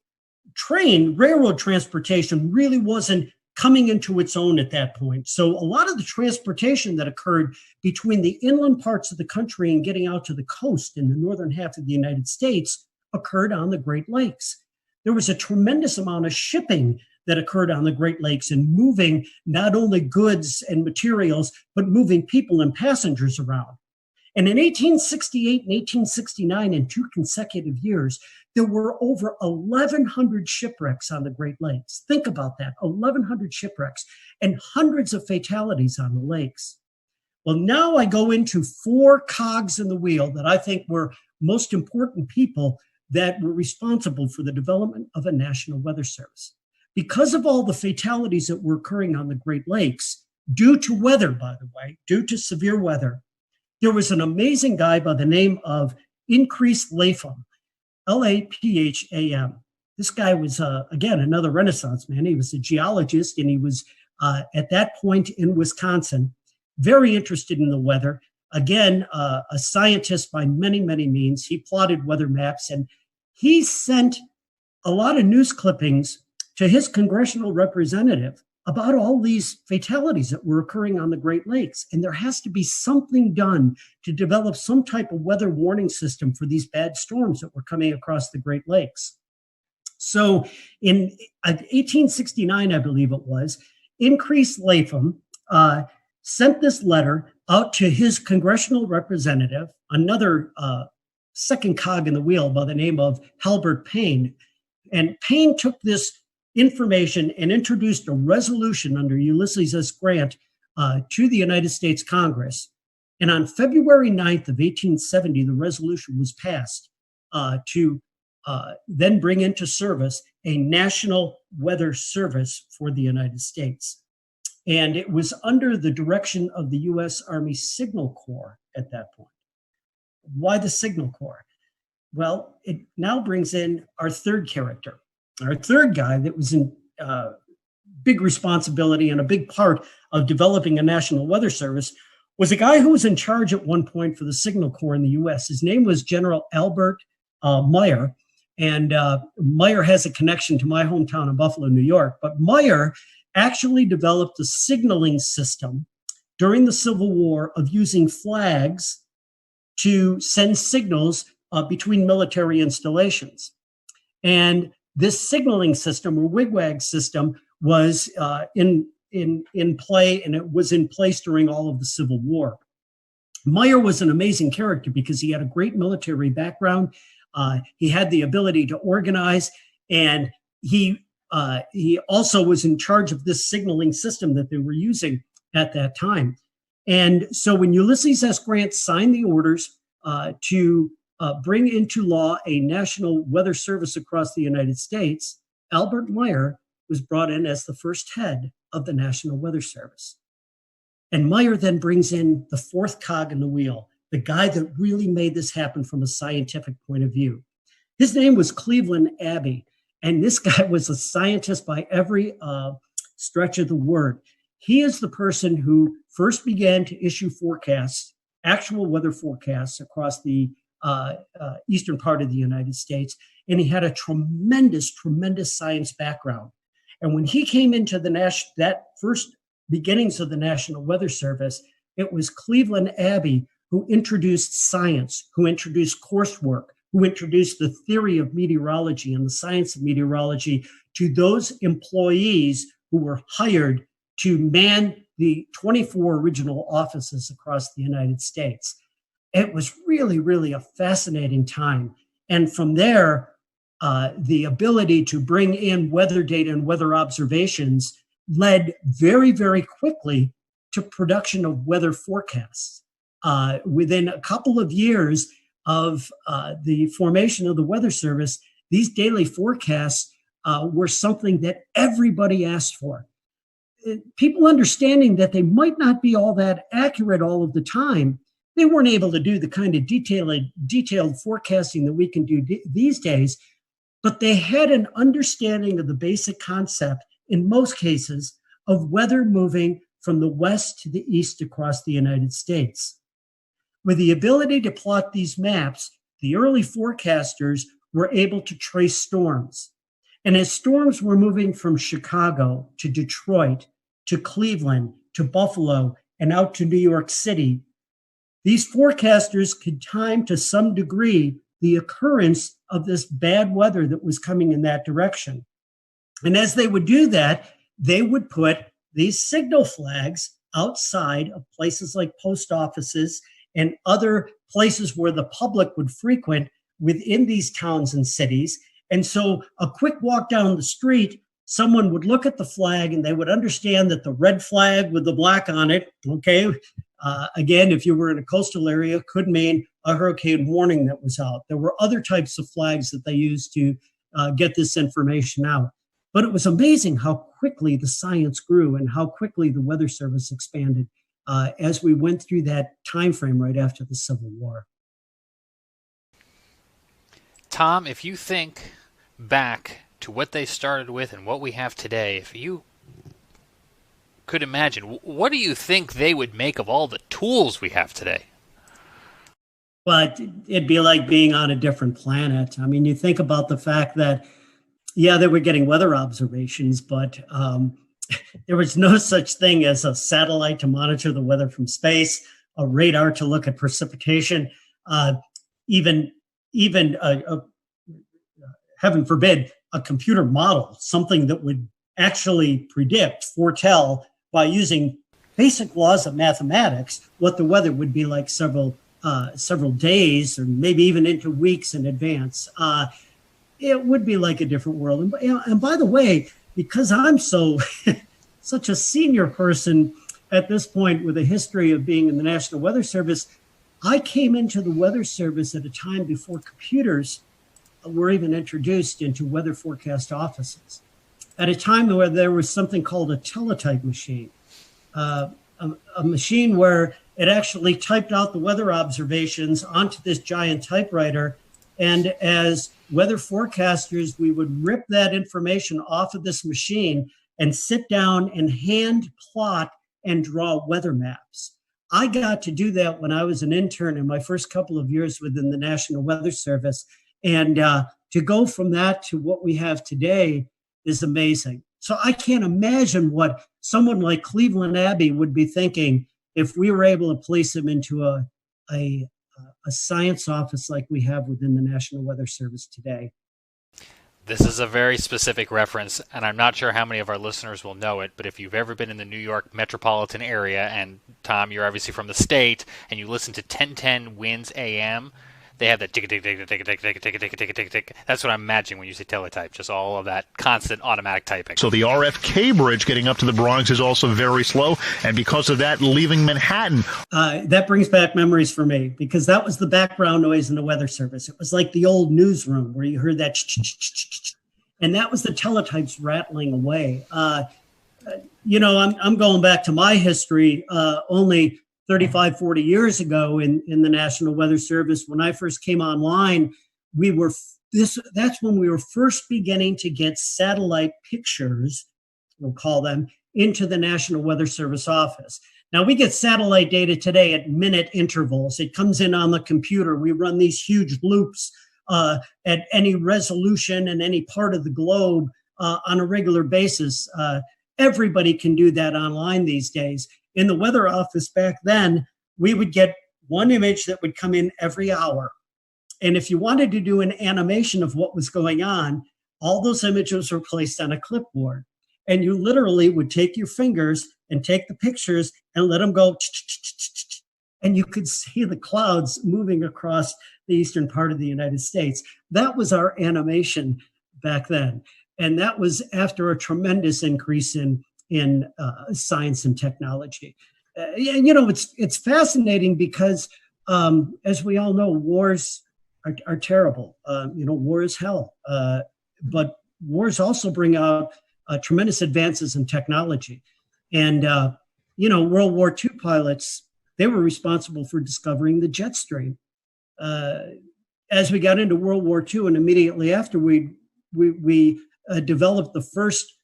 railroad transportation really wasn't coming into its own at that point. So a lot of the transportation that occurred between the inland parts of the country and getting out to the coast in the northern half of the United States occurred on the Great Lakes. There was a tremendous amount of shipping that occurred on the Great Lakes and moving not only goods and materials, but moving people and passengers around. And in 1868 and 1869, in 2 consecutive years, there were over 1,100 shipwrecks on the Great Lakes. Think about that, 1,100 shipwrecks and hundreds of fatalities on the lakes. Well, now I go into 4 cogs in the wheel that I think were most important people that were responsible for the development of a National Weather Service. Because of all the fatalities that were occurring on the Great Lakes, due to weather, by the way, due to severe weather, there was an amazing guy by the name of Increase Lapham, Lapham. This guy was, again, another Renaissance man. He was a geologist, and he was, at that point in Wisconsin, very interested in the weather. Again, a scientist by many, many means. He plotted weather maps, and he sent a lot of news clippings to his congressional representative about all these fatalities that were occurring on the Great Lakes. And there has to be something done to develop some type of weather warning system for these bad storms that were coming across the Great Lakes. So in 1869, I believe it was, Increase Lapham sent this letter out to his congressional representative, another second cog in the wheel by the name of Halbert Payne. And Payne took this information and introduced a resolution under Ulysses S. Grant to the United States Congress. And on February 9th of 1870, the resolution was passed to then bring into service a National Weather Service for the United States. And it was under the direction of the U.S. Army Signal Corps at that point. Why the Signal Corps? Well, it now brings in our third character. Our third guy that was in big responsibility and a big part of developing a National Weather Service was a guy who was in charge at one point for the Signal Corps in the U.S. His name was General Albert Meyer. And Meyer has a connection to my hometown of Buffalo, New York. But Meyer actually developed a signaling system during the Civil War of using flags to send signals between military installations. And this signaling system, or wigwag system, was in play, and it was in place during all of the Civil War. Meyer was an amazing character because he had a great military background. He had the ability to organize, and he also was in charge of this signaling system that they were using at that time. And so when Ulysses S. Grant signed the orders to bring into law a national weather service across the United States, Albert Meyer was brought in as the first head of the National Weather Service. And Meyer then brings in the fourth cog in the wheel, the guy that really made this happen from a scientific point of view. His name was Cleveland Abbey, and this guy was a scientist by every stretch of the word. He is the person who first began to issue forecasts, actual weather forecasts across the eastern part of the United States, and he had a tremendous, tremendous science background. And when he came into that first beginnings of the National Weather Service, it was Cleveland Abbey who introduced science, who introduced coursework, who introduced the theory of meteorology and the science of meteorology to those employees who were hired to man the 24 original offices across the United States. It was really, really a fascinating time. And from there, the ability to bring in weather data and weather observations led very, very quickly to production of weather forecasts. Within a couple of years of the formation of the Weather Service, these daily forecasts were something that everybody asked for. People understanding that they might not be all that accurate all of the time, they weren't able to do the kind of detailed forecasting that we can do these days, but they had an understanding of the basic concept, in most cases, of weather moving from the west to the east across the United States. With the ability to plot these maps, the early forecasters were able to trace storms. And as storms were moving from Chicago to Detroit to Cleveland to Buffalo and out to New York City, these forecasters could time to some degree the occurrence of this bad weather that was coming in that direction. And as they would do that, they would put these signal flags outside of places like post offices and other places where the public would frequent within these towns and cities. And so a quick walk down the street, someone would look at the flag and they would understand that the red flag with the black on it, okay, again, if you were in a coastal area, could mean a hurricane warning that was out. There were other types of flags that they used to get this information out. But it was amazing how quickly the science grew and how quickly the Weather Service expanded as we went through that time frame right after the Civil War. Tom, if you think back to what they started with and what we have today, if you could imagine, what do you think they would make of all the tools we have today? Well, it'd be like being on a different planet. I mean, you think about the fact that, yeah, they were getting weather observations, but there was no such thing as a satellite to monitor the weather from space, a radar to look at precipitation, even heaven forbid, a computer model, something that would actually foretell by using basic laws of mathematics what the weather would be like several days or maybe even into weeks in advance. It would be like a different world. And by the way, because I'm such a senior person at this point with a history of being in the National Weather Service, I came into the Weather Service at a time before computers were even introduced into weather forecast offices. At a time where there was something called a teletype machine, a machine where it actually typed out the weather observations onto this giant typewriter. And as weather forecasters, we would rip that information off of this machine and sit down and hand plot and draw weather maps. I got to do that when I was an intern in my first couple of years within the National Weather Service. And to go from that to what we have today is amazing. So I can't imagine what someone like Cleveland Abbey would be thinking if we were able to place them into a science office like we have within the National Weather Service today. This is a very specific reference, and I'm not sure how many of our listeners will know it, but if you've ever been in the New York metropolitan area, and Tom, you're obviously from the state, and you listen to 1010 Winds AM, they have that tick tick tick tick tick tick tick tick tick tick tick tick. That's what I'm imagining when you say teletype, just all of that constant automatic typing. So the RFK bridge getting up to the Bronx is also very slow, and because of that, leaving Manhattan. That brings back memories for me, because that was the background noise in the Weather Service. It was like the old newsroom where you heard that, and that was the teletypes rattling away. I'm going back to my history. Only 35, 40 years ago in the National Weather Service, when I first came online, that's when we were first beginning to get satellite pictures, we'll call them, into the National Weather Service office. Now, we get satellite data today at minute intervals. It comes in on the computer. We run these huge loops at any resolution in any part of the globe on a regular basis. Everybody can do that online these days. In the weather office back then, we would get one image that would come in every hour. And if you wanted to do an animation of what was going on, all those images were placed on a clipboard. And you literally would take your fingers and take the pictures and let them go. And you could see the clouds moving across the eastern part of the United States. That was our animation back then. And that was after a tremendous increase in science and technology. It's fascinating because, as we all know, wars are terrible. War is hell. But wars also bring out tremendous advances in technology. And, World War II pilots, they were responsible for discovering the jet stream. As we got into World War II and immediately after, we developed the first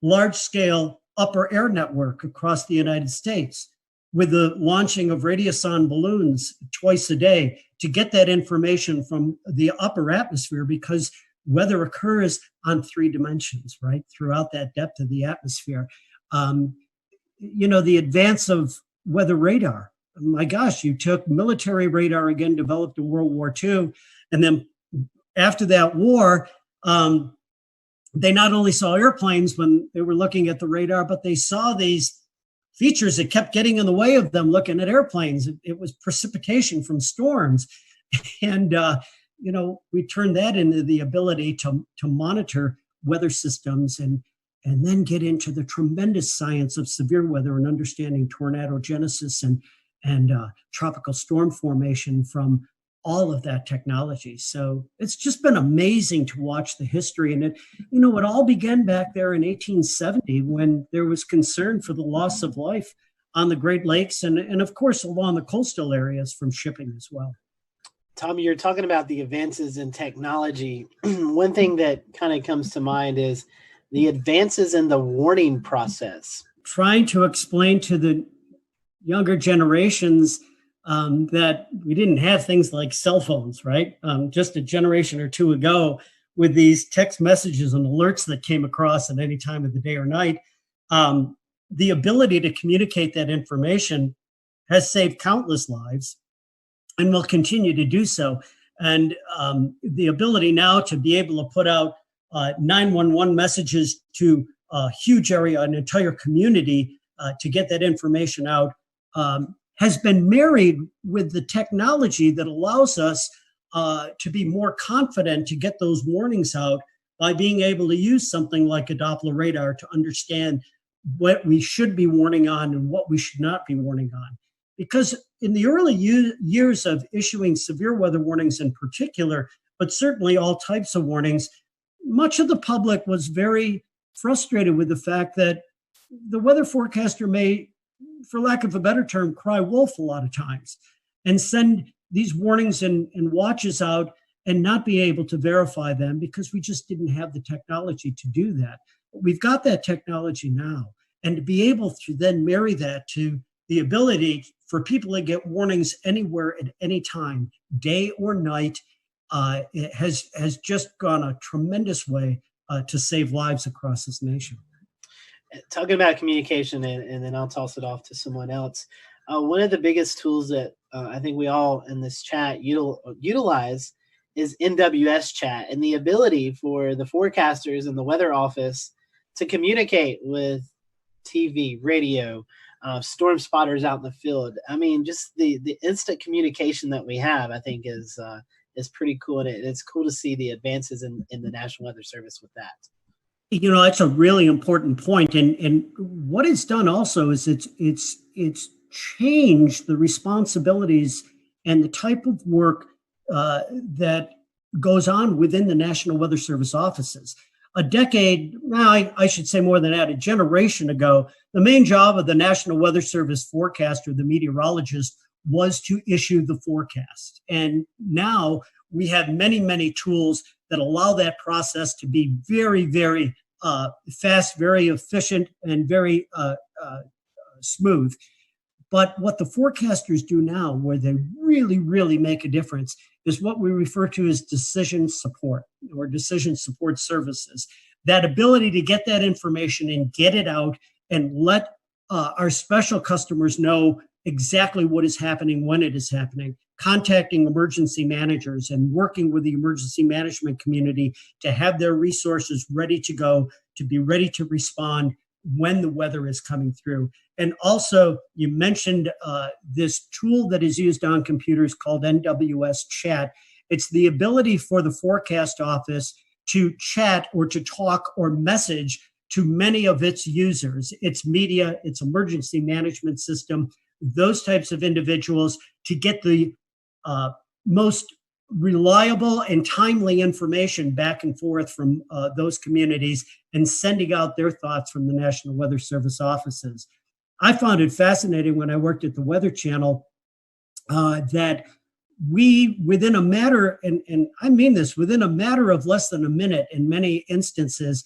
large-scale upper air network across the United States with the launching of radiosonde balloons twice a day to get that information from the upper atmosphere, because weather occurs on 3 dimensions, right, throughout that depth of the atmosphere. The advance of weather radar. My gosh, you took military radar, again, developed in World War II, and then after that war, they not only saw airplanes when they were looking at the radar, but they saw these features that kept getting in the way of them looking at airplanes. It was precipitation from storms. And, we turned that into the ability to monitor weather systems and then get into the tremendous science of severe weather and understanding tornado genesis and tropical storm formation from all of that technology. So it's just been amazing to watch the history. And it all began back there in 1870 when there was concern for the loss of life on the Great Lakes and of course, along the coastal areas from shipping as well. Tommy, you're talking about the advances in technology. One thing that kind of comes to mind is the advances in the warning process. Trying to explain to the younger generations that we didn't have things like cell phones, right? Just a generation or two ago, with these text messages and alerts that came across at any time of the day or night, the ability to communicate that information has saved countless lives and will continue to do so. And the ability now to be able to put out 911 messages to a huge area, an entire community, to get that information out, has been married with the technology that allows us to be more confident to get those warnings out by being able to use something like a Doppler radar to understand what we should be warning on and what we should not be warning on. Because in the early years of issuing severe weather warnings in particular, but certainly all types of warnings, much of the public was very frustrated with the fact that the weather forecaster may, for lack of a better term, cry wolf a lot of times and send these warnings and watches out and not be able to verify them because we just didn't have the technology to do that. But we've got that technology now. And to be able to then marry that to the ability for people to get warnings anywhere at any time, day or night, it has just gone a tremendous way to save lives across this nation. Talking about communication, and then I'll toss it off to someone else. One of the biggest tools that I think we all in this chat utilize is NWS chat, and the ability for the forecasters and the weather office to communicate with TV, radio, storm spotters out in the field. I mean, just the instant communication that we have, I think, is pretty cool, and it's cool to see the advances in the National Weather Service with that. You know, that's a really important point. And what it's done also is it's changed the responsibilities and the type of work that goes on within the National Weather Service offices. A decade, now I should say more than that, a generation ago, the main job of the National Weather Service forecaster, the meteorologist, was to issue the forecast. And now we have many, many tools that allow that process to be very, very fast, very efficient, and very smooth. But what the forecasters do now, where they really, really make a difference, is what we refer to as decision support or decision support services. That ability to get that information and get it out and let our special customers know exactly what is happening, when it is happening, contacting emergency managers and working with the emergency management community to have their resources ready to go, to be ready to respond when the weather is coming through. And also, you mentioned this tool that is used on computers called NWS Chat. It's the ability for the forecast office to chat or to talk or message to many of its users, its media, its emergency management system, those types of individuals, to get the most reliable and timely information back and forth from those communities and sending out their thoughts from the National Weather Service offices. I found it fascinating when I worked at the Weather Channel that we, within a matter, and I mean this, within a matter of less than a minute in many instances,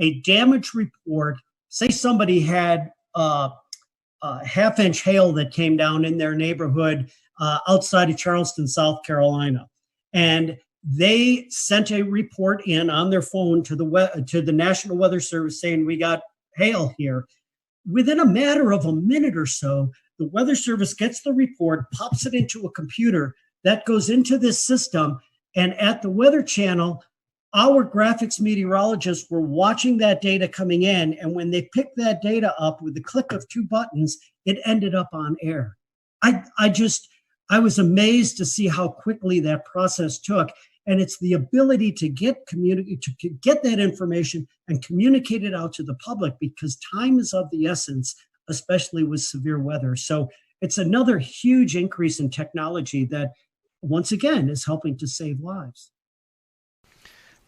a damage report, say somebody had a half-inch hail that came down in their neighborhood outside of Charleston, South Carolina. And they sent a report in on their phone to the National Weather Service saying, we got hail here. Within a matter of a minute or so, the Weather Service gets the report, pops it into a computer that goes into this system. And at the Weather Channel, our graphics meteorologists were watching that data coming in. And when they picked that data up with the click of two buttons, it ended up on air. I was amazed to see how quickly that process took. And it's the ability to get that information and communicate it out to the public, because time is of the essence, especially with severe weather. So it's another huge increase in technology that, once again, is helping to save lives.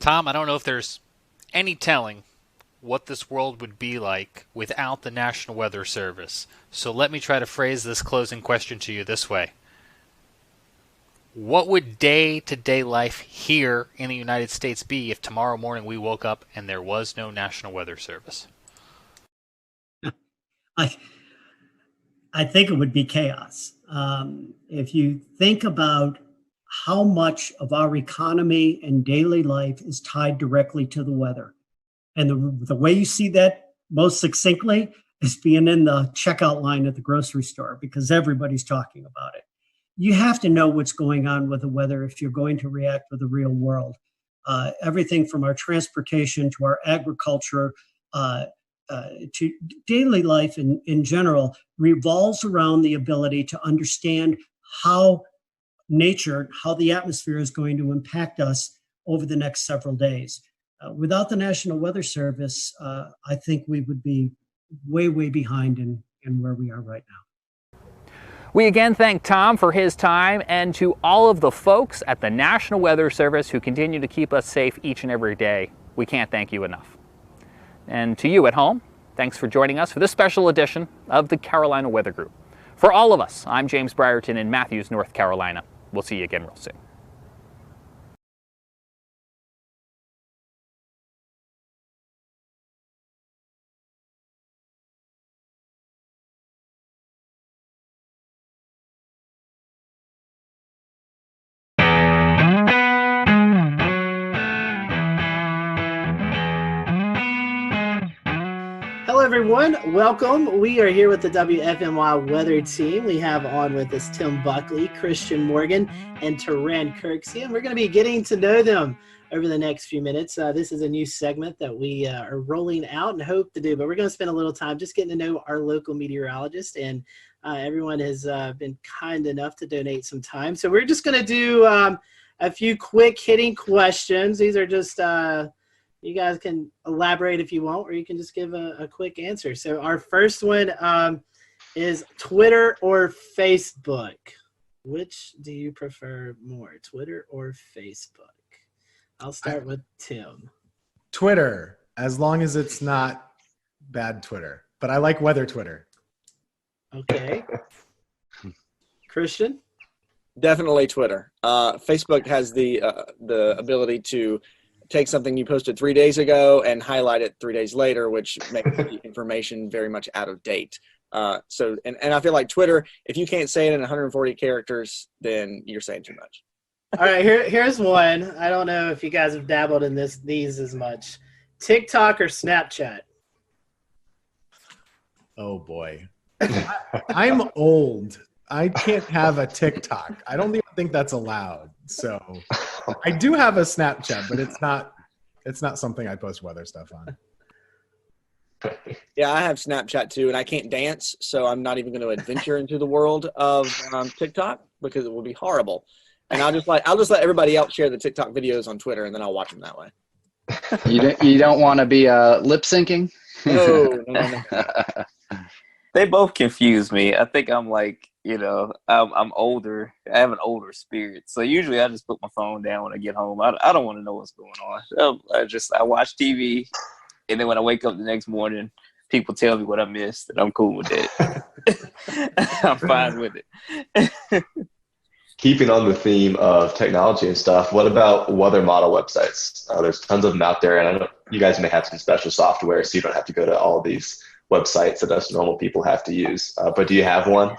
Tom, I don't know if there's any telling what this world would be like without the National Weather Service. So let me try to phrase this closing question to you this way. What would day-to-day life here in the United States be if tomorrow morning we woke up and there was no National Weather Service? I think it would be chaos. If you think about how much of our economy and daily life is tied directly to the weather, and the way you see that most succinctly is being in the checkout line at the grocery store, because everybody's talking about it. You have to know what's going on with the weather if you're going to react with the real world. Everything from our transportation to our agriculture to daily life in general revolves around the ability to understand how nature, how the atmosphere is going to impact us over the next several days. Without the National Weather Service, I think we would be way, way behind in where we are right now. We again thank Tom for his time, and to all of the folks at the National Weather Service who continue to keep us safe each and every day. We can't thank you enough. And to you at home, thanks for joining us for this special edition of the Carolina Weather Group. For all of us, I'm James Brierton in Matthews, North Carolina. We'll see you again real soon. everyone. Welcome. We are here with the WFMY weather team. We have on with us Tim Buckley, Christian Morgan, and Teran Kirksey, and we're going to be getting to know them over the next few minutes. This is a new segment that we are rolling out and hope to do, but we're going to spend a little time just getting to know our local meteorologist, and everyone has been kind enough to donate some time. So we're just going to do a few quick hitting questions. These are just you guys can elaborate if you want, or you can just give a quick answer. So our first one is Twitter or Facebook? Which do you prefer more, Twitter or Facebook? I'll start with Tim. Twitter, as long as it's not bad Twitter. But I like weather Twitter. Okay. Christian? Definitely Twitter. Facebook has the ability to take something you posted 3 days ago and highlight it 3 days later, which makes the information very much out of date. So I feel like Twitter, if you can't say it in 140 characters, then you're saying too much. All right, here's one. I don't know if you guys have dabbled in these as much. TikTok or Snapchat? Oh boy. I'm old. I can't have a TikTok. I don't even think that's allowed. So I do have a Snapchat, but it's not something I post weather stuff on. Yeah, I have Snapchat too, and I can't dance, so I'm not even going to adventure into the world of TikTok because it will be horrible. And I'll just let everybody else share the TikTok videos on Twitter, and then I'll watch them that way. You don't want to be lip syncing? No. They both confuse me. I think I'm like, I'm older. I have an older spirit. So usually I just put my phone down when I get home. I don't want to know what's going on. I watch TV, and then when I wake up the next morning, people tell me what I missed, and I'm cool with it. I'm fine with it. Keeping on the theme of technology and stuff, what about weather model websites? There's tons of them out there, and I know you guys may have some special software, so you don't have to go to all these websites that us normal people have to use. But do you have one?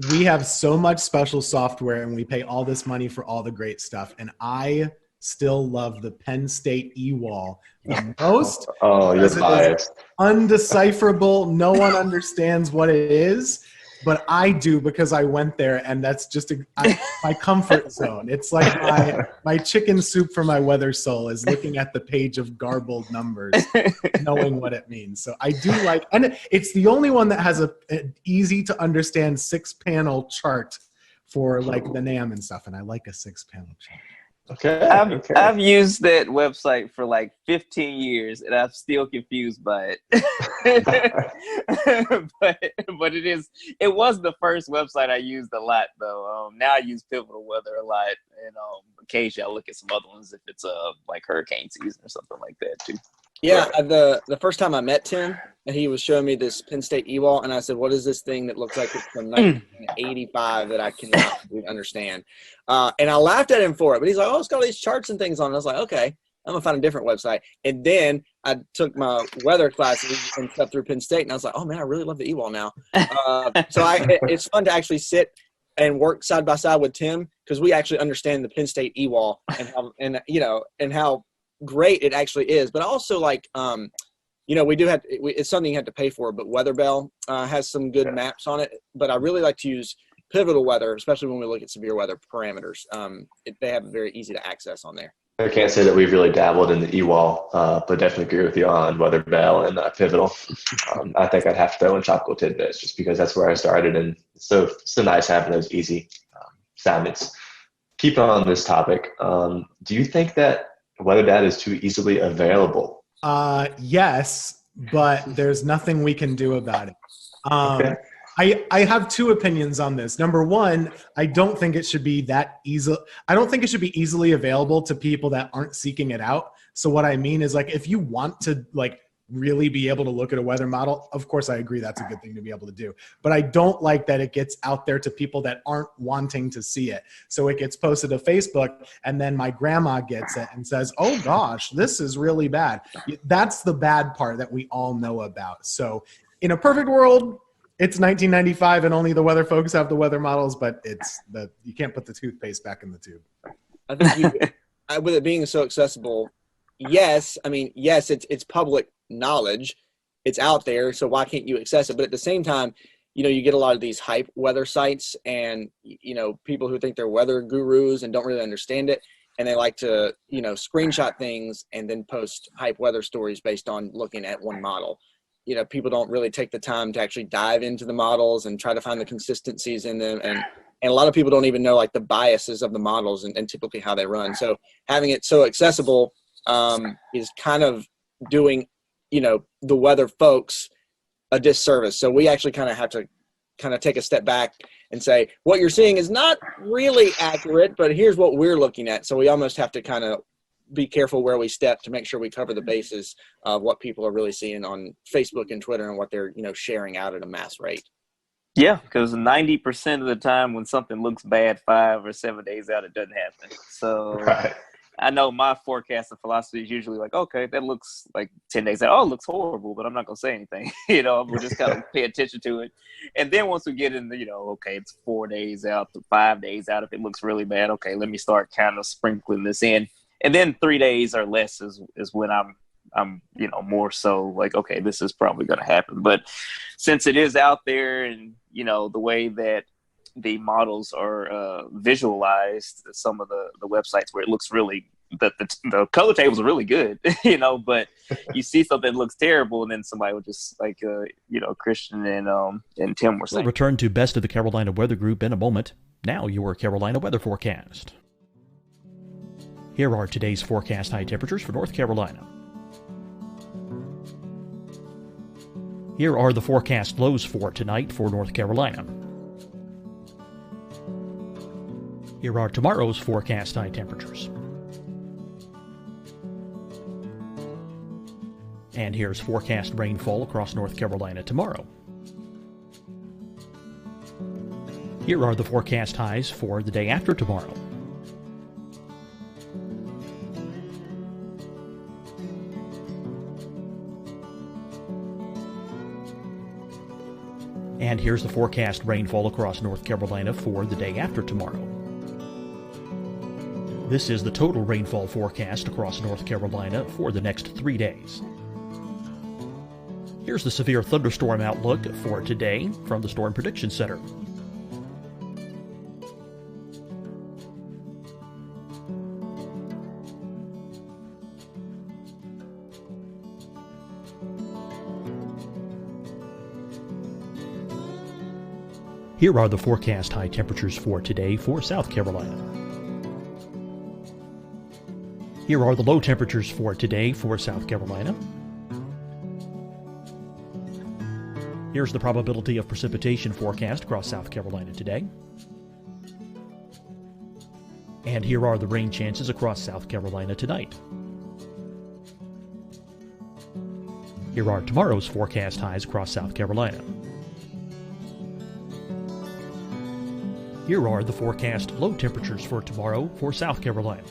We have so much special software, and we pay all this money for all the great stuff. And I still love the Penn State e-wall the most. Oh, you're biased. Undecipherable. No one understands what it is. But I do, because I went there, and that's just my comfort zone. It's like my chicken soup for my weather soul is looking at the page of garbled numbers, knowing what it means. So I do like, and it's the only one that has an easy to understand 6-panel chart for like the NAM and stuff, and I like a 6-panel chart. Okay. I've used that website for like 15 years, and I'm still confused by it. but it was the first website I used a lot though. Now I use Pivotal Weather a lot, and occasionally I look at some other ones if it's like hurricane season or something like that too. Yeah, the first time I met Tim, he was showing me this Penn State e-wall, and I said, what is this thing that looks like it's from 1985 that I cannot understand? And I laughed at him for it, but he's like, oh, it's got all these charts and things on it. And I was like, okay, I'm going to find a different website. And then I took my weather classes and stuff through Penn State, and I was like, oh, man, I really love the e-wall now. It's fun to actually sit and work side by side with Tim, because we actually understand the Penn State e-wall and how great it actually is. But also we do have it's something you have to pay for, but WeatherBell has some good maps on it. But I really like to use Pivotal Weather, especially when we look at severe weather parameters. They have it very easy to access on there. I can't say that we've really dabbled in the e-wall, but definitely agree with you on WeatherBell and Pivotal. I think I'd have to throw in Tropical Tidbits just because that's where I started, and it's so nice having those easy soundings. Keep on this topic. Do you think that weather data is too easily available? Yes, but there's nothing we can do about it. Okay. I have two opinions on this. Number one, I don't think it should be that easy. I don't think it should be easily available to people that aren't seeking it out. So what I mean is, like, if you want to really be able to look at a weather model, of course I agree that's a good thing to be able to do. But I don't like that it gets out there to people that aren't wanting to see it. So it gets posted to Facebook, and then my grandma gets it and says, oh gosh, this is really bad. That's the bad part that we all know about. So in a perfect world, it's 1995 and only the weather folks have the weather models, but you can't put the toothpaste back in the tube. I think with it being so accessible, yes, it's public knowledge. it's out there, so why can't you access it? But at the same time, you get a lot of these hype weather sites and, people who think they're weather gurus and don't really understand it. And they like to, screenshot things and then post hype weather stories based on looking at one model. People don't really take the time to actually dive into the models and try to find the consistencies in them. And a lot of people don't even know like the biases of the models and typically how they run. So having it so accessible is kind of doing, the weather folks a disservice. So we actually kind of have to take a step back and say, what you're seeing is not really accurate, but here's what we're looking at. So we almost have to kind of be careful where we step to make sure we cover the bases of what people are really seeing on Facebook and Twitter and what they're, sharing out at a mass rate. Yeah, because 90% of the time when something looks bad 5 or 7 days out, it doesn't happen. So Right. I know my forecasting philosophy is usually like, okay, that looks like 10 days out. Oh, it looks horrible, but I'm not going to say anything. We'll just kind of pay attention to it. And then once we get in the, okay, it's 4 days out to 5 days out. If it looks really bad, okay, let me start kind of sprinkling this in. And then 3 days or less is when I'm more so like, okay, this is probably going to happen. But since it is out there and, the way that the models are visualized, some of the websites where it looks really, the color tables are really good, but you see something that looks terrible and then somebody will just like, Christian and Tim were saying. We'll return to Best of the Carolina Weather Group in a moment. Now your Carolina weather forecast. Here are today's forecast high temperatures for North Carolina. Here are the forecast lows for tonight for North Carolina. Here are tomorrow's forecast high temperatures. And here's forecast rainfall across North Carolina tomorrow. Here are the forecast highs for the day after tomorrow. And here's the forecast rainfall across North Carolina for the day after tomorrow. This is the total rainfall forecast across North Carolina for the next 3 days. Here's the severe thunderstorm outlook for today from the Storm Prediction Center. Here are the forecast high temperatures for today for South Carolina. Here are the low temperatures for today for South Carolina. Here's the probability of precipitation forecast across South Carolina today. And here are the rain chances across South Carolina tonight. Here are tomorrow's forecast highs across South Carolina. Here are the forecast low temperatures for tomorrow for South Carolina.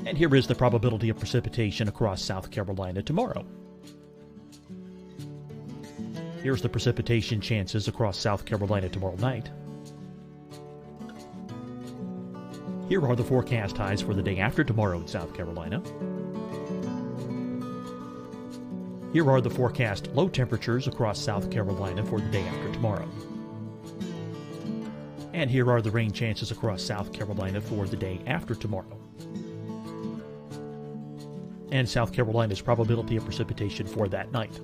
And here is the probability of precipitation across South Carolina tomorrow. Here's the precipitation chances across South Carolina tomorrow night. Here are the forecast highs for the day after tomorrow in South Carolina. Here are the forecast low temperatures across South Carolina for the day after tomorrow. And here are the rain chances across South Carolina for the day after tomorrow. And South Carolina's probability of precipitation for that night.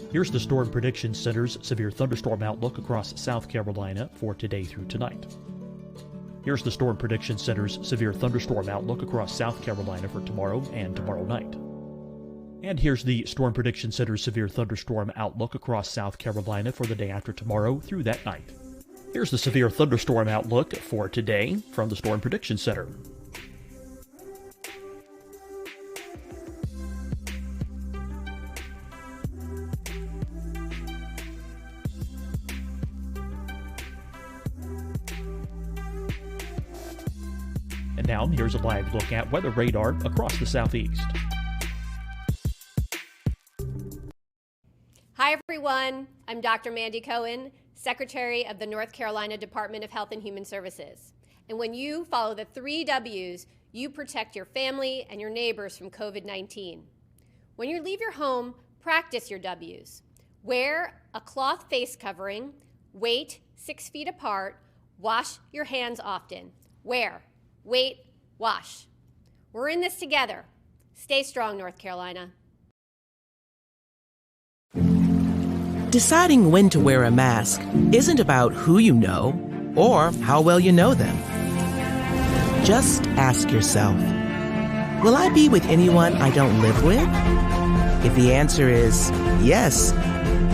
Here's the Storm Prediction Center's severe thunderstorm outlook across South Carolina for today through tonight. Here's the Storm Prediction Center's severe thunderstorm outlook across South Carolina for tomorrow and tomorrow night. And here's the Storm Prediction Center's severe thunderstorm outlook across South Carolina for the day after tomorrow through that night. Here's the severe thunderstorm outlook for today from the Storm Prediction Center. And now here's a live look at weather radar across the southeast. Hi, everyone. I'm Dr. Mandy Cohen, Secretary of the North Carolina Department of Health and Human Services. And when you follow the 3 W's, you protect your family and your neighbors from COVID-19. When you leave your home, practice your W's. Wear a cloth face covering, wait 6 feet apart, wash your hands often. Wear, wait, wash. We're in this together. Stay strong, North Carolina. Deciding when to wear a mask isn't about who you know or how well you know them. Just ask yourself, will I be with anyone I don't live with? If the answer is yes,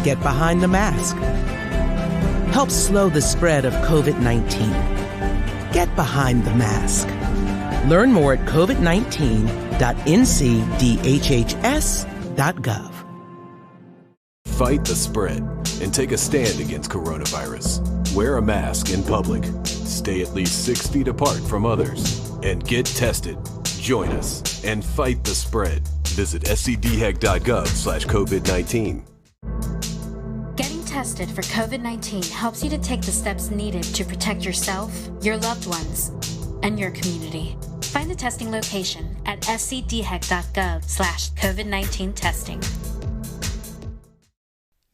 get behind the mask. Help slow the spread of COVID-19. Get behind the mask. Learn more at covid19.ncdhhs.gov. Fight the spread and take a stand against coronavirus. Wear a mask in public. Stay at least 6 feet apart from others. And get tested. Join us and fight the spread. Visit scdhec.gov/COVID-19. Getting tested for COVID-19 helps you to take the steps needed to protect yourself, your loved ones, and your community. Find the testing location at scdhec.gov/COVID-19 testing.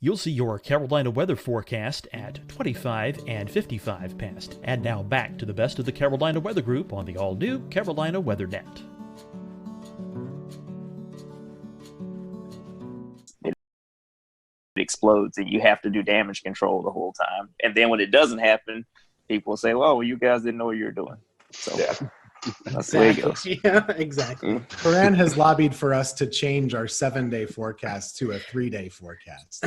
You'll see your Carolina weather forecast at 25 and 55 past. And now back to the best of the Carolina Weather Group on the all-new Carolina Weather Net. It explodes and you have to do damage control the whole time. And then when it doesn't happen, people say, well, you guys didn't know what you were doing. So that's the way it goes. Yeah, exactly. Coran has lobbied for us to change our 7-day forecast to a 3-day forecast.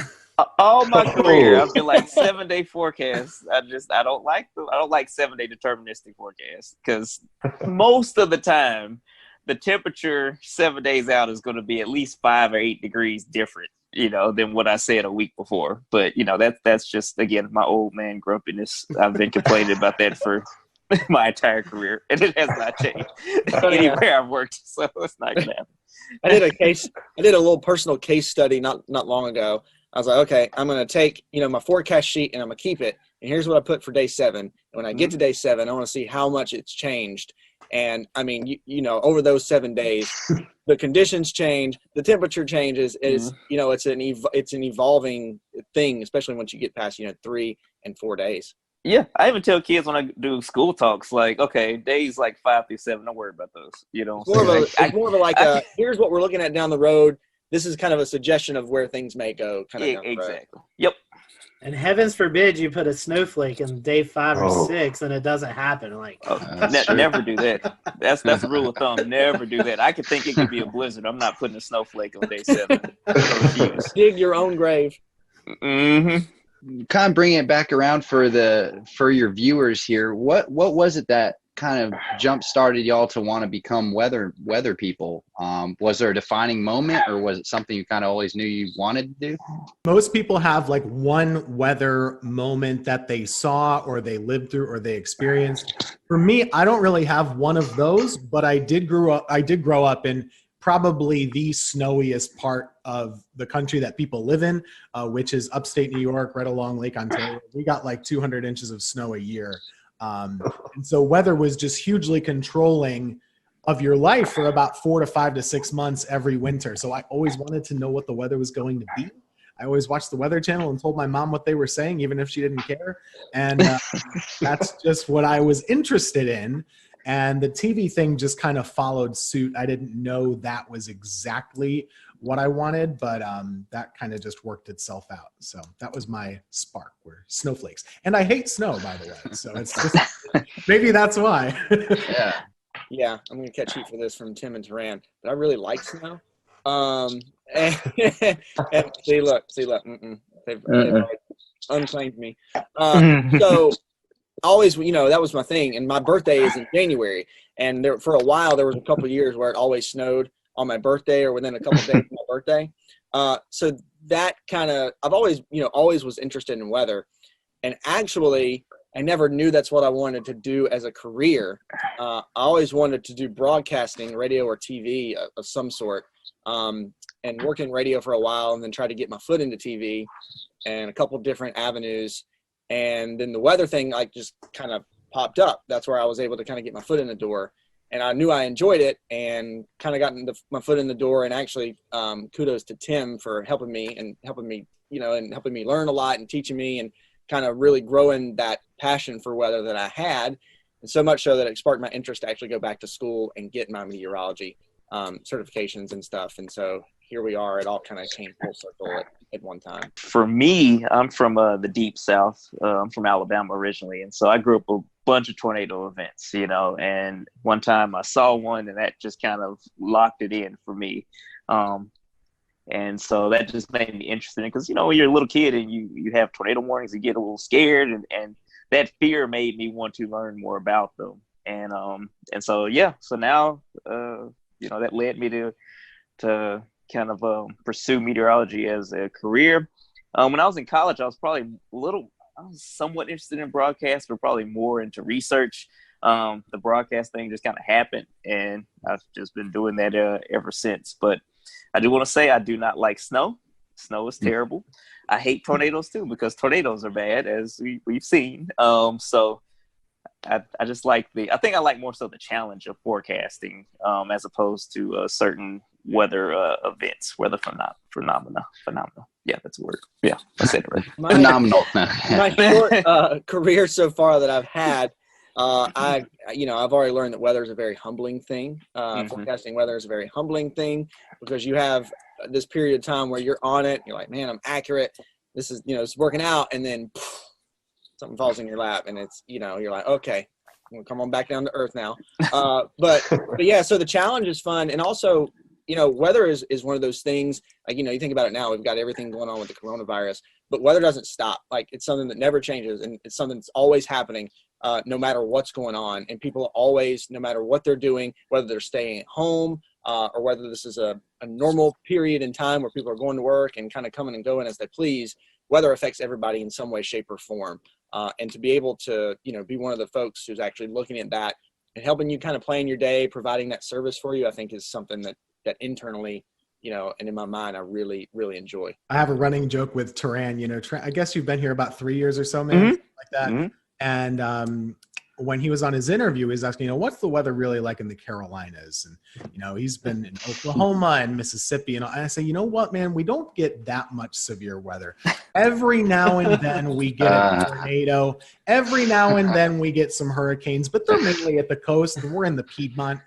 All my career, I've been like 7-day forecasts. I don't like 7-day deterministic forecasts because most of the time the temperature 7 days out is going to be at least 5 or 8 degrees different, than what I said a week before. But that's just, again, my old man grumpiness. I've been complaining about that for my entire career, and it has not changed anywhere I've worked. So it's not gonna happen. I did a little personal case study not long ago. I was like, okay, I'm going to take, my forecast sheet and I'm going to keep it. And here's what I put for day 7. And when I get to day 7, I want to see how much it's changed. And I mean, over those 7 days, the conditions change, the temperature changes. It's an evolving thing, especially once you get past, 3 and 4 days. Yeah, I even tell kids when I do school talks, like, okay, days like 5 through 7, don't worry about those. It's more of here's what we're looking at down the road. This is kind of a suggestion of where things may go. Exactly. Yep. And heavens forbid you put a snowflake in day 5 or 6 and it doesn't happen. Never do that. That's a rule of thumb. Never do that. I could think it could be a blizzard. I'm not putting a snowflake on day 7. Dig your own grave. Mm-hmm. Kind of bringing it back around for your viewers here. What was it that kind of jump started y'all to want to become weather people? Was there a defining moment, or was it something you kind of always knew you wanted to do? Most people have like one weather moment that they saw or they lived through or they experienced. For me, I don't really have one of those, but I did grow up in probably the snowiest part of the country that people live in, which is upstate New York, right along Lake Ontario. We got like 200 inches of snow a year. And so weather was just hugely controlling of your life for about 4 to 5 to 6 months every winter. So I always wanted to know what the weather was going to be. I always watched the Weather Channel and told my mom what they were saying, even if she didn't care. And that's just what I was interested in. And the TV thing just kind of followed suit. I didn't know that was exactly what I wanted, but that kind of just worked itself out. So that was my spark, were snowflakes. And I hate snow, by the way. So it's just, maybe that's why. Yeah, I'm going to catch heat for this from Tim and Taran, but I really like snow. And see, look. They've unclaimed me. So always, that was my thing. And my birthday is in January. And for a while, there was a couple of years where it always snowed on my birthday or within a couple of days of my birthday. So that kind of, I've always was interested in weather. And actually, I never knew that's what I wanted to do as a career. I always wanted to do broadcasting, radio or TV of some sort, and work in radio for a while and then try to get my foot into TV and a couple different avenues. And then the weather thing, just kind of popped up. That's where I was able to kind of get my foot in the door. And I knew I enjoyed it and kind of gotten my foot in the door. And actually, kudos to Tim for helping me, and helping me learn a lot and teaching me and kind of really growing that passion for weather that I had. And so much so that it sparked my interest to actually go back to school and get my meteorology certifications and stuff. And so here we are. It all kind of came full circle at one time. For me, I'm from the deep South. I'm from Alabama originally. And so I grew up a bunch of tornado events, and one time I saw one and that just kind of locked it in for me. And so that just made me interested in, because, when you're a little kid and you have tornado warnings, you get a little scared, and that fear made me want to learn more about them. And so, yeah, so now, that led me to kind of pursue meteorology as a career. When I was in college, I was somewhat interested in broadcast, but probably more into research. The broadcast thing just kind of happened, and I've just been doing that ever since. But I do want to say I do not like snow. Snow is terrible. I hate tornadoes too, because tornadoes are bad, as we've seen. So I just like I think I like more so the challenge of forecasting, as opposed to certain weather events, weather phenomena. Yeah, that's a word. Yeah, I said it right. Phenomenal. My short career so far that I've had, I've already learned that weather is a very humbling thing. Forecasting weather is a very humbling thing, because you have this period of time where you're on it. You're like, man, I'm accurate. This is, it's working out. And then something falls in your lap, and it's, you're like, okay, I'm gonna come on back down to earth now. But yeah, so the challenge is fun. And also, weather is one of those things, like, you think about it now, we've got everything going on with the coronavirus, but weather doesn't stop. Like, it's something that never changes, and it's something that's always happening, no matter what's going on. And people always, no matter what they're doing, whether they're staying at home, or whether this is a normal period in time where people are going to work and kind of coming and going as they please, weather affects everybody in some way, shape, or form. And to be able to, be one of the folks who's actually looking at that and helping you kind of plan your day, providing that service for you, I think is something that internally, and in my mind, I really, really enjoy. I have a running joke with Turan. I guess you've been here about 3 years or so, man, like that. Mm-hmm. And when he was on his interview, he was asking, what's the weather really like in the Carolinas? And, he's been in Oklahoma and Mississippi. And I say, you know what, man, we don't get that much severe weather. Every now and then we get a tornado. Every now and then we get some hurricanes, but they're mainly at the coast, and we're in the Piedmont.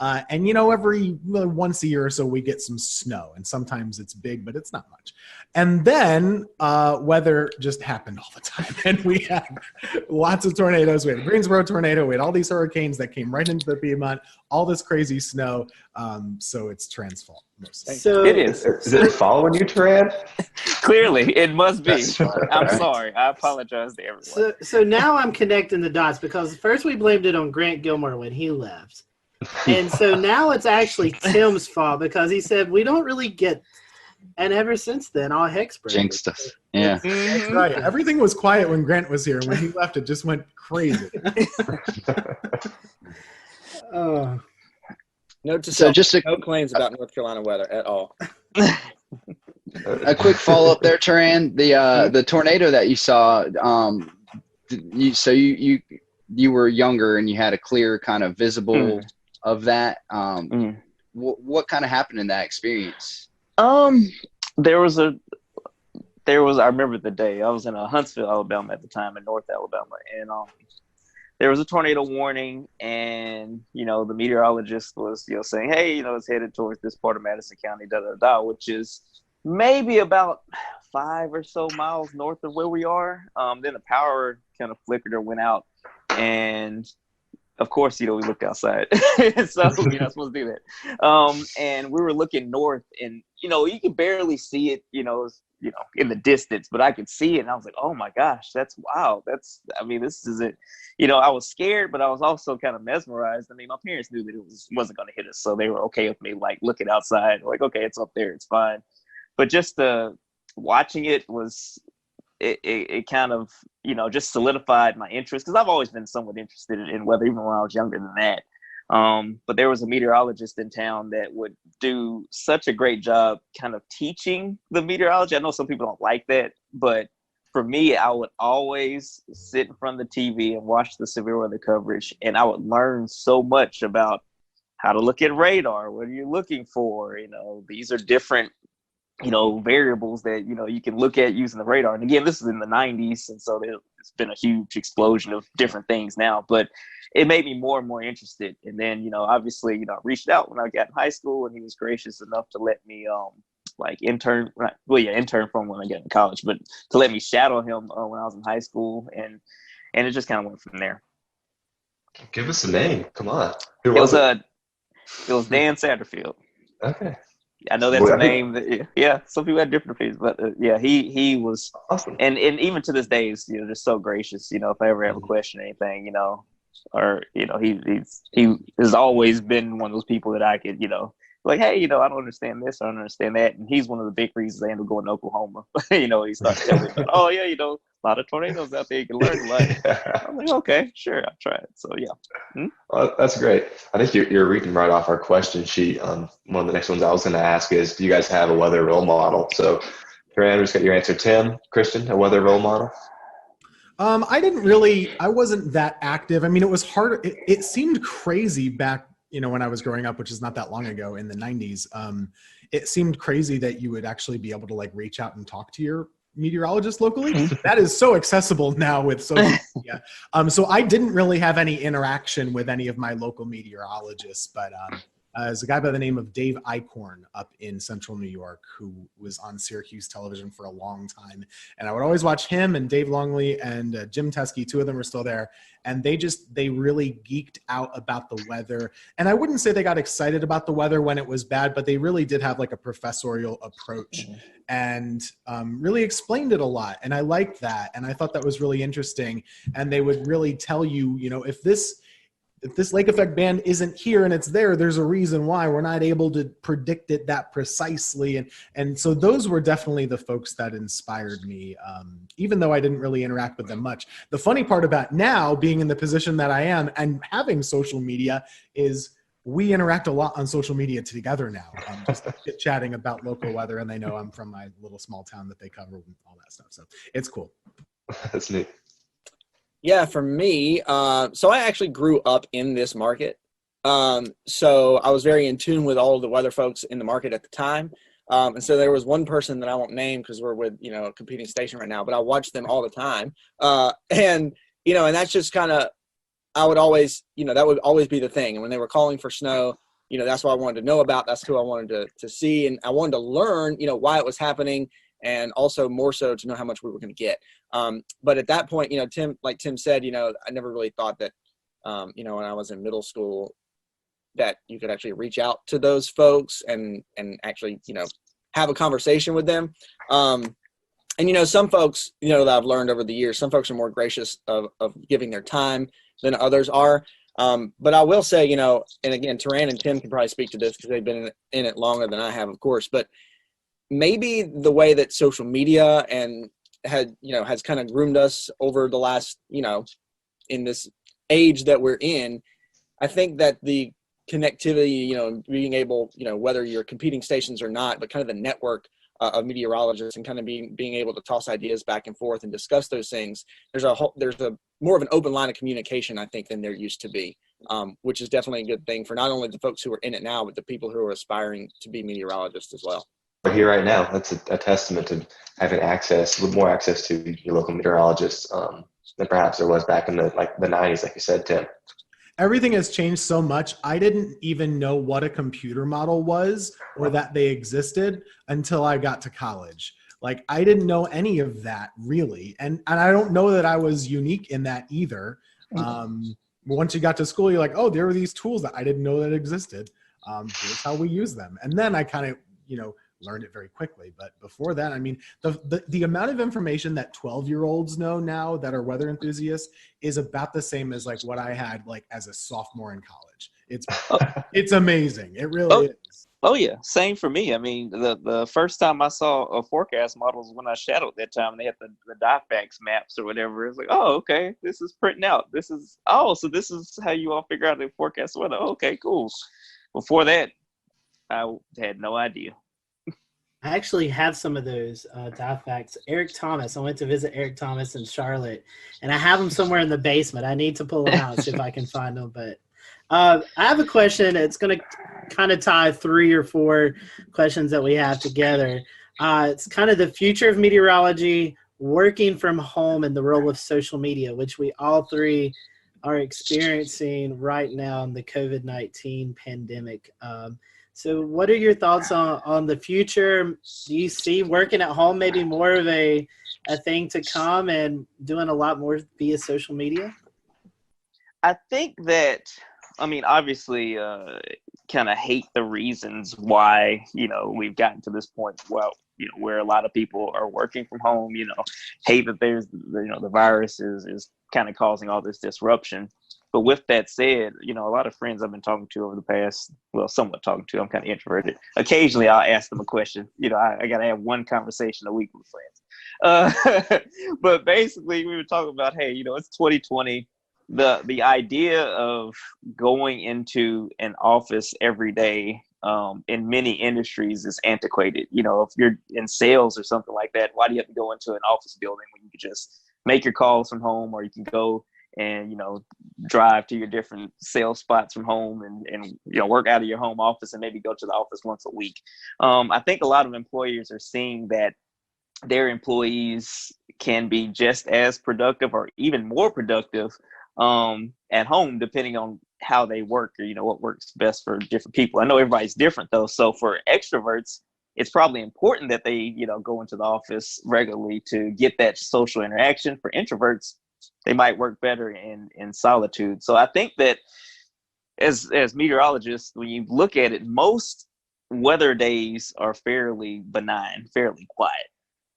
And every once a year or so we get some snow, and sometimes it's big, but it's not much. And then weather just happened all the time, and we had lots of tornadoes. We had a Greensboro tornado. We had all these hurricanes that came right into the Piedmont, all this crazy snow. So it's Turan's fault. So it is. Is it following you, Turan? Clearly, it must be. I'm sorry. I apologize to everyone. So now I'm connecting the dots, because first we blamed it on Grant Gilmore when he left. And so now it's actually Tim's fault, because he said we don't really get, and ever since then all heck's broken. Jinxed us. Yeah. That's right. Everything was quiet when Grant was here. When he left, it just went crazy. Note to self, no claims about North Carolina weather at all. A quick follow up there, Turan. The tornado that you saw, you were younger and you had a clear kind of visible of that. What kind of happened in that experience? There was I remember the day. I was in Huntsville, Alabama at the time, in North Alabama, and there was a tornado warning, and the meteorologist was saying, hey, it's headed towards this part of Madison County, which is maybe about 5 or so miles north of where we are. Then the power kind of flickered or went out, and of course, we look outside. So you're not supposed to do that. And we were looking north, and you could barely see it, in the distance, but I could see it, and I was like, oh my gosh, that's wow. This is it. I was scared, but I was also kind of mesmerized. My parents knew that it wasn't going to hit us, so they were okay with me like looking outside, like, okay, it's up there, it's fine. But just watching it was. It kind of, just solidified my interest, because I've always been somewhat interested in weather, even when I was younger than that. But there was a meteorologist in town that would do such a great job kind of teaching the meteorology. I know some people don't like that, but for me, I would always sit in front of the TV and watch the severe weather coverage, and I would learn so much about how to look at radar. What are you looking for? These are different, variables that, you can look at using the radar. And again, this is in the 90s, and so there's been a huge explosion of different things now, but it made me more and more interested. And then, obviously, I reached out when I got in high school, and he was gracious enough to let me, intern from when I got in college, but to let me shadow him when I was in high school, and it just kind of went from there. Give us a name. Come on. Who It was it? It was Dan Satterfield. Okay. I know that's a name that, some people had different opinions, but he was awesome. And even to this day, he's, just so gracious, if I ever have a question or anything, or, he has always been one of those people that I could, like, hey, I don't understand this, I don't understand that. And he's one of the big reasons I ended up going to Oklahoma. He started telling me, oh yeah, a lot of tornadoes out there, you can learn a lot. I'm like, okay, sure, I'll try it. So yeah. Well, that's great. I think you're reading right off our question sheet. One of the next ones I was going to ask is, do you guys have a weather role model? So, Corinne, just got your answer. Tim, Christian, a weather role model? I wasn't that active. I mean, it was hard. It seemed crazy back, when I was growing up, which is not that long ago in the 90s. It seemed crazy that you would actually be able to like reach out and talk to your meteorologist locally. That is so accessible now with social media. So I didn't really have any interaction with any of my local meteorologists, but there's a guy by the name of Dave Eichhorn up in central New York who was on Syracuse television for a long time. And I would always watch him and Dave Longley and Jim Teskey. Two of them are still there. And they really geeked out about the weather. And I wouldn't say they got excited about the weather when it was bad, but they really did have like a professorial approach and really explained it a lot. And I liked that. And I thought that was really interesting. And they would really tell you, if this lake effect band isn't here and it's there, there's a reason why. We're not able to predict it that precisely. And so those were definitely the folks that inspired me, even though I didn't really interact with them much. The funny part about now being in the position that I am and having social media is we interact a lot on social media together now, just chatting about local weather, and they know I'm from my little small town that they cover and all that stuff. So it's cool. That's neat. Yeah, for me, so I actually grew up in this market. So I was very in tune with all of the weather folks in the market at the time. And so there was one person that I won't name because we're with, a competing station right now, but I watched them all the time. And that's just kind of, I would always, that would always be the thing. And when they were calling for snow, that's what I wanted to know about. That's who I wanted to see. And I wanted to learn, why it was happening, and also more so to know how much we were going to get. But at that point, Tim, like Tim said, I never really thought that, when I was in middle school, that you could actually reach out to those folks and actually, have a conversation with them. And, some folks, that I've learned over the years, some folks are more gracious of giving their time than others are. But I will say, and again, Taran and Tim can probably speak to this because they've been in it longer than I have, of course, but maybe the way that social media and has kind of groomed us over the last, in this age that we're in, I think that the connectivity, being able, whether you're competing stations or not, but kind of the network of meteorologists and kind of being able to toss ideas back and forth and discuss those things, there's a more of an open line of communication, I think, than there used to be, which is definitely a good thing for not only the folks who are in it now, but the people who are aspiring to be meteorologists as well. We're here right now. That's a testament to having access, with more access to your local meteorologists than perhaps there was back in the 90s, like you said, Tim. Everything has changed so much. I didn't even know what a computer model was or that they existed until I got to college. Like, I didn't know any of that really. And I don't know that I was unique in that either. Once you got to school, you're like, oh, there are these tools that I didn't know that existed. Here's how we use them. And then I kind of, learned it very quickly. But before that, I mean, the amount of information that 12-year-olds know now that are weather enthusiasts is about the same as like what I had like as a sophomore in college. It's amazing. It really is. Oh yeah, same for me. I mean, the first time I saw a forecast model was when I shadowed that time. They had the DIFAX maps or whatever. It's like, oh, okay, this is printing out. So this is how you all figure out the forecast weather. Oh, okay, cool. Before that, I had no idea. I actually have some of those dive facts. Eric Thomas. I went to visit Eric Thomas in Charlotte, and I have them somewhere in the basement. I need to pull them out, see if I can find them. But I have a question. It's going to kind of tie 3 or 4 questions that we have together. It's kind of the future of meteorology, working from home, and the role of social media, which we all 3 are experiencing right now in the COVID-19 pandemic. So what are your thoughts on the future? Do you see working at home maybe more of a thing to come and doing a lot more via social media? I think that, I mean, obviously, kind of hate the reasons why, we've gotten to this point, where a lot of people are working from home, hate that there's, the virus is kind of causing all this disruption. But with that said, a lot of friends I've been talking to over the past, somewhat talking to, I'm kind of introverted. Occasionally I'll ask them a question. I got to have one conversation a week with friends. But basically we were talking about, hey, it's 2020. The idea of going into an office every day in many industries is antiquated. If you're in sales or something like that, why do you have to go into an office building when you could just make your calls from home, or you can go and drive to your different sales spots from home and work out of your home office and maybe go to the office once a week. I think a lot of employers are seeing that their employees can be just as productive or even more productive at home, depending on how they work or what works best for different people. I know everybody's different though, so for extroverts it's probably important that they go into the office regularly to get that social interaction. For introverts, they might work better in solitude. So I think that as meteorologists, when you look at it, most weather days are fairly benign, fairly quiet.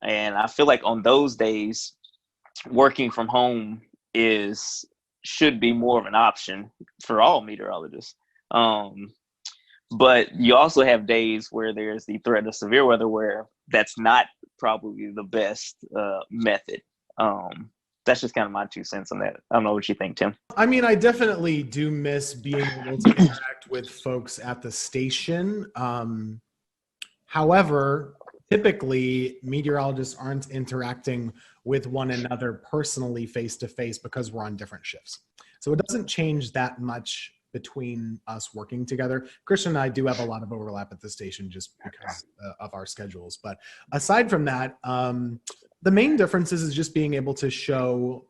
And I feel like on those days, working from home should be more of an option for all meteorologists. But you also have days where there's the threat of severe weather where that's not probably the best method. That's just kind of my 2 cents on that. I don't know what you think, Tim. I mean, I definitely do miss being able to interact with folks at the station. However, typically meteorologists aren't interacting with one another personally face-to-face because we're on different shifts. So it doesn't change that much between us working together. Christian and I do have a lot of overlap at the station just because of our schedules. But aside from that, the main difference is just being able to show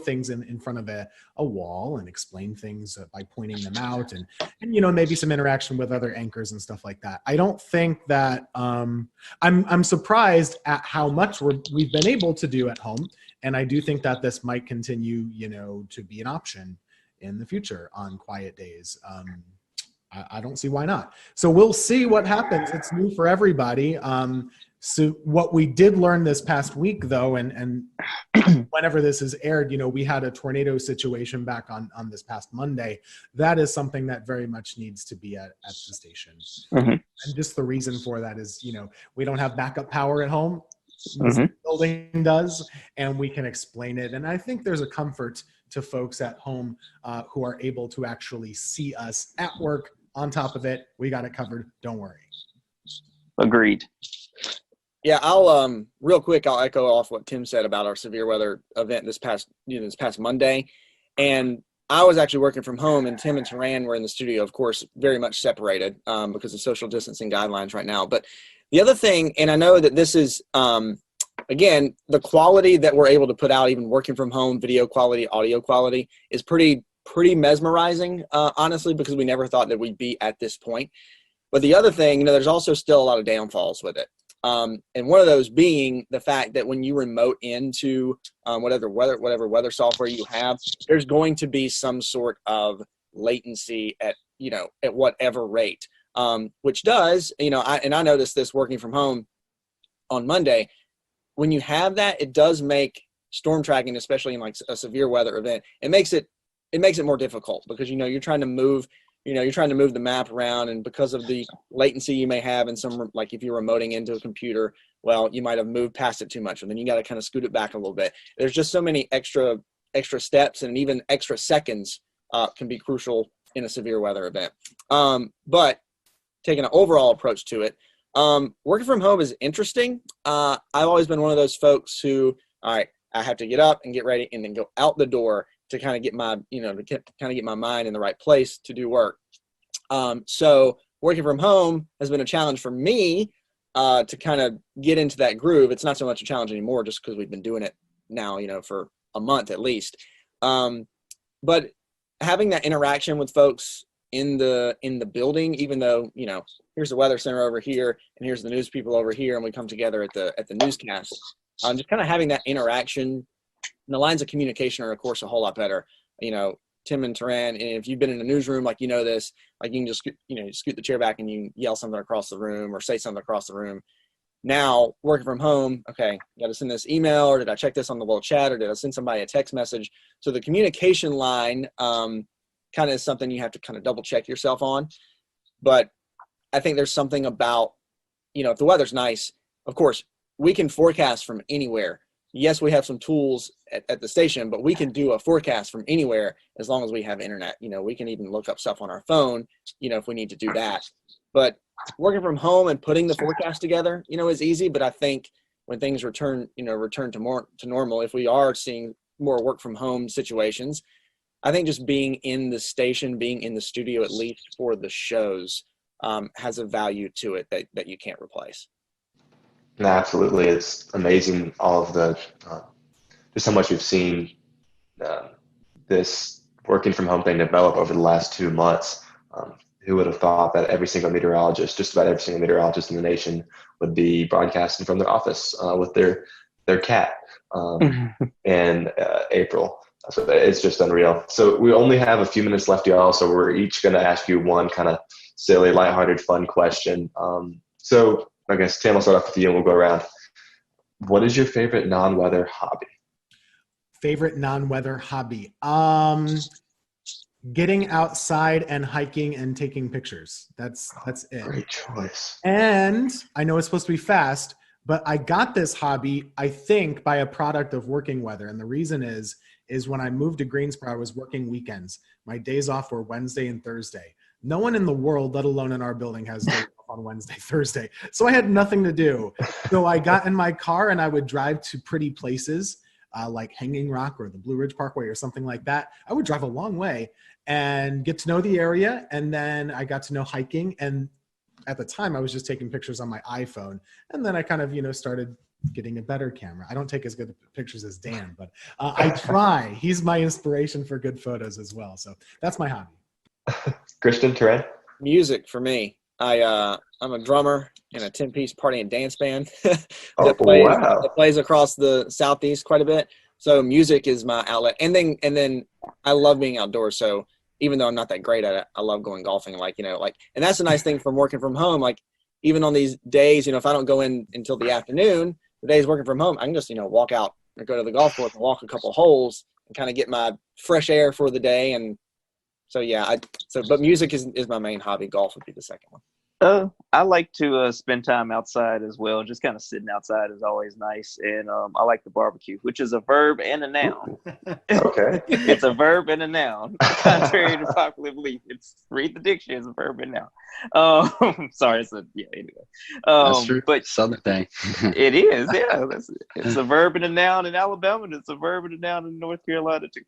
things in front of a wall and explain things by pointing them out and maybe some interaction with other anchors and stuff like that. I don't think that I'm surprised at how much we've been able to do at home, and I do think that this might continue to be an option in the future on quiet days. I don't see why not. So we'll see what happens. It's new for everybody. So what we did learn this past week, though, and whenever this is aired, we had a tornado situation back on this past Monday. That is something that very much needs to be at the station. Mm-hmm. And just the reason for that is, we don't have backup power at home. Mm-hmm. The building does, and we can explain it. And I think there's a comfort to folks at home who are able to actually see us at work. On top of it, we got it covered. Don't worry. Agreed. Yeah, I'll real quick. I'll echo off what Tim said about our severe weather event this past Monday, and I was actually working from home, and Tim and Taran were in the studio, of course, very much separated because of social distancing guidelines right now. But the other thing, and I know that this is again, the quality that we're able to put out, even working from home, video quality, audio quality, is pretty mesmerizing, honestly, because we never thought that we'd be at this point. But the other thing, there's also still a lot of downfalls with it. And one of those being the fact that when you remote into whatever weather software you have, there's going to be some sort of latency at whatever rate, which does, I noticed this working from home on Monday. When you have that, it does make storm tracking, especially in like a severe weather event, it makes it more difficult because, you're trying to move the map around, and because of the latency you may have in some, like if you're remoting into a computer, well, you might have moved past it too much, and then you got to kind of scoot it back a little bit. There's just so many extra steps, and even extra seconds can be crucial in a severe weather event. But taking an overall approach to it, Working from home is interesting. I've always been one of those folks who, all right, I have to get up and get ready and then go out the door to kind of get my, get my mind in the right place to do work. So working from home has been a challenge for me to kind of get into that groove. It's not so much a challenge anymore just because we've been doing it now, for a month at least. But having that interaction with folks in the building, even though, here's the weather center over here and here's the news people over here, and we come together at the newscast, just kind of having that interaction, and the lines of communication are of course a whole lot better. Tim and Taran, and if you've been in a newsroom, like, this, like, you can just, scoot the chair back and you yell something across the room or say something across the room. Now working from home, okay, got to send this email, or did I check this on the world chat, or did I send somebody a text message? So the communication line kind of is something you have to kind of double check yourself on. But I think there's something about, if the weather's nice, of course, we can forecast from anywhere. Yes, we have some tools at the station, but we can do a forecast from anywhere as long as we have internet. We can even look up stuff on our phone, if we need to do that. But working from home and putting the forecast together, is easy. But I think when things return to normal, if we are seeing more work from home situations, I think just being in the station, being in the studio, at least for the shows, has a value to it that you can't replace. No, absolutely. It's amazing all of the, just how much we've seen this working from home thing develop over the last 2 months. Who would have thought that every single meteorologist, just about every single meteorologist in the nation, would be broadcasting from their office with their cat in April. So it's just unreal. So we only have a few minutes left, y'all. So we're each going to ask you one kind of silly, lighthearted, fun question. So I guess, Tim, I'll start off with you and we'll go around. What is your favorite non-weather hobby? Favorite non-weather hobby? Getting outside and hiking and taking pictures. That's it. Great choice. And I know it's supposed to be fast, but I got this hobby, I think, by a product of working weather. And the reason is when I moved to Greensboro, I was working weekends. My days off were Wednesday and Thursday. No one in the world, let alone in our building, has days off on Wednesday, Thursday. So I had nothing to do. So I got in my car and I would drive to pretty places like Hanging Rock or the Blue Ridge Parkway or something like that. I would drive a long way and get to know the area. And then I got to know hiking. And at the time, I was just taking pictures on my iPhone. And then I kind of, started getting a better camera. I don't take as good pictures as Dan, but I try. He's my inspiration for good photos as well. So that's my hobby. Christian, Taran? Music for me. I'm a drummer in a 10-piece party and dance band that plays across the Southeast quite a bit. So music is my outlet. And then I love being outdoors. So even though I'm not that great at it, I love going golfing. And that's the nice thing from working from home. Like, even on these days, if I don't go in until the afternoon, the days working from home, I can just, walk out or go to the golf course and walk a couple holes and kind of get my fresh air for the day. And so, yeah, but music is my main hobby. Golf would be the second one. I like to spend time outside as well. Just kind of sitting outside is always nice. And I like the barbecue, which is a verb and a noun. Okay. It's a verb and a noun. Contrary to popular belief. Read the dictionary, it's a verb and noun. Sorry, anyway. That's true. But Southern thing. It is, yeah. It's a verb and a noun in Alabama, and it's a verb and a noun in North Carolina too.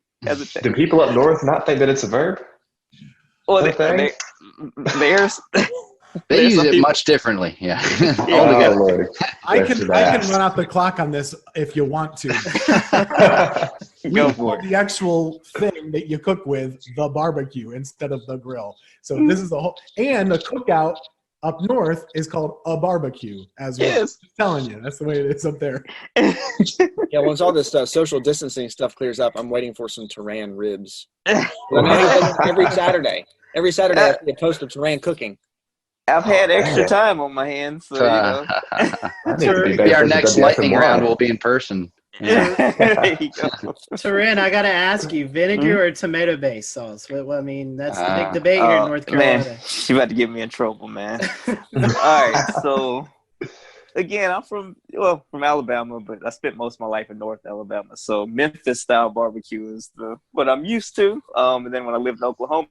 Do people up north not think that it's a verb? Well, they use it much differently. Yeah. I can run out the clock on this if you want to. Go for it. The actual thing that you cook with, the barbecue instead of the grill. So this is the whole, and the cookout up north is called a barbecue as well. Yes. I'm telling you, that's the way it is up there. Yeah, once all this social distancing stuff clears up, I'm waiting for some Taran ribs. Every Saturday I have to post of Taran cooking. I've had extra time on my hands, so maybe our next lightning round will be in person. Yeah. There you go. Taran, I got to ask you, vinegar or tomato-based sauce? Well, I mean, that's the big debate here in North Carolina. Man, you about to get me in trouble, man. All right, so again, I'm from Alabama, but I spent most of my life in North Alabama. So Memphis-style barbecue is what I'm used to. And then when I lived in Oklahoma,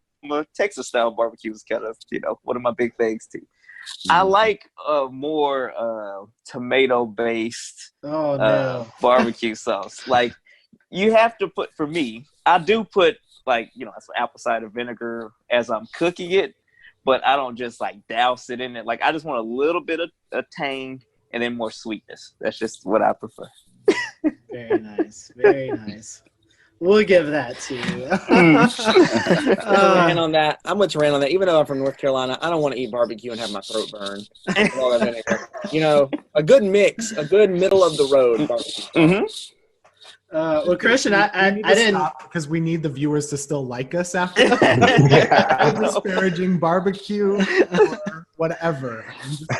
Texas-style barbecue is kind of, one of my big things too. I like more tomato-based Oh no. barbecue sauce. Like you have to put, for me, I do put like, some apple cider vinegar as I'm cooking it, but I don't just like douse it in it. Like I just want a little bit of tang and then more sweetness. That's just what I prefer. Very nice. Very nice. We'll give that to you. Rant on that. I'm with Rand on that. Even though I'm from North Carolina, I don't want to eat barbecue and have my throat burn. All that vinegar. A good mix, a good middle of the road barbecue. Well, Christian, I didn't, because we need the viewers to still like us after that. Disparaging barbecue or whatever.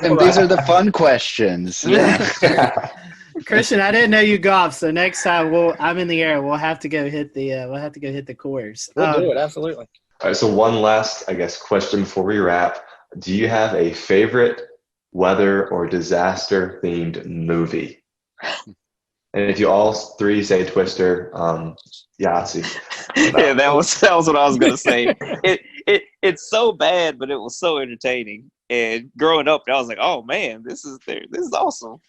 And these are the fun questions. Yeah. Christian, I didn't know you golf, so next time I'm in the air. We'll have to go hit the course. We'll do it, absolutely. All right, so one last, question before we wrap. Do you have a favorite weather or disaster themed movie? And if you all three say Twister, Yahtzee. Yeah, that was what I was gonna say. It's so bad, but it was so entertaining. And growing up, I was like, "Oh man, this is awesome."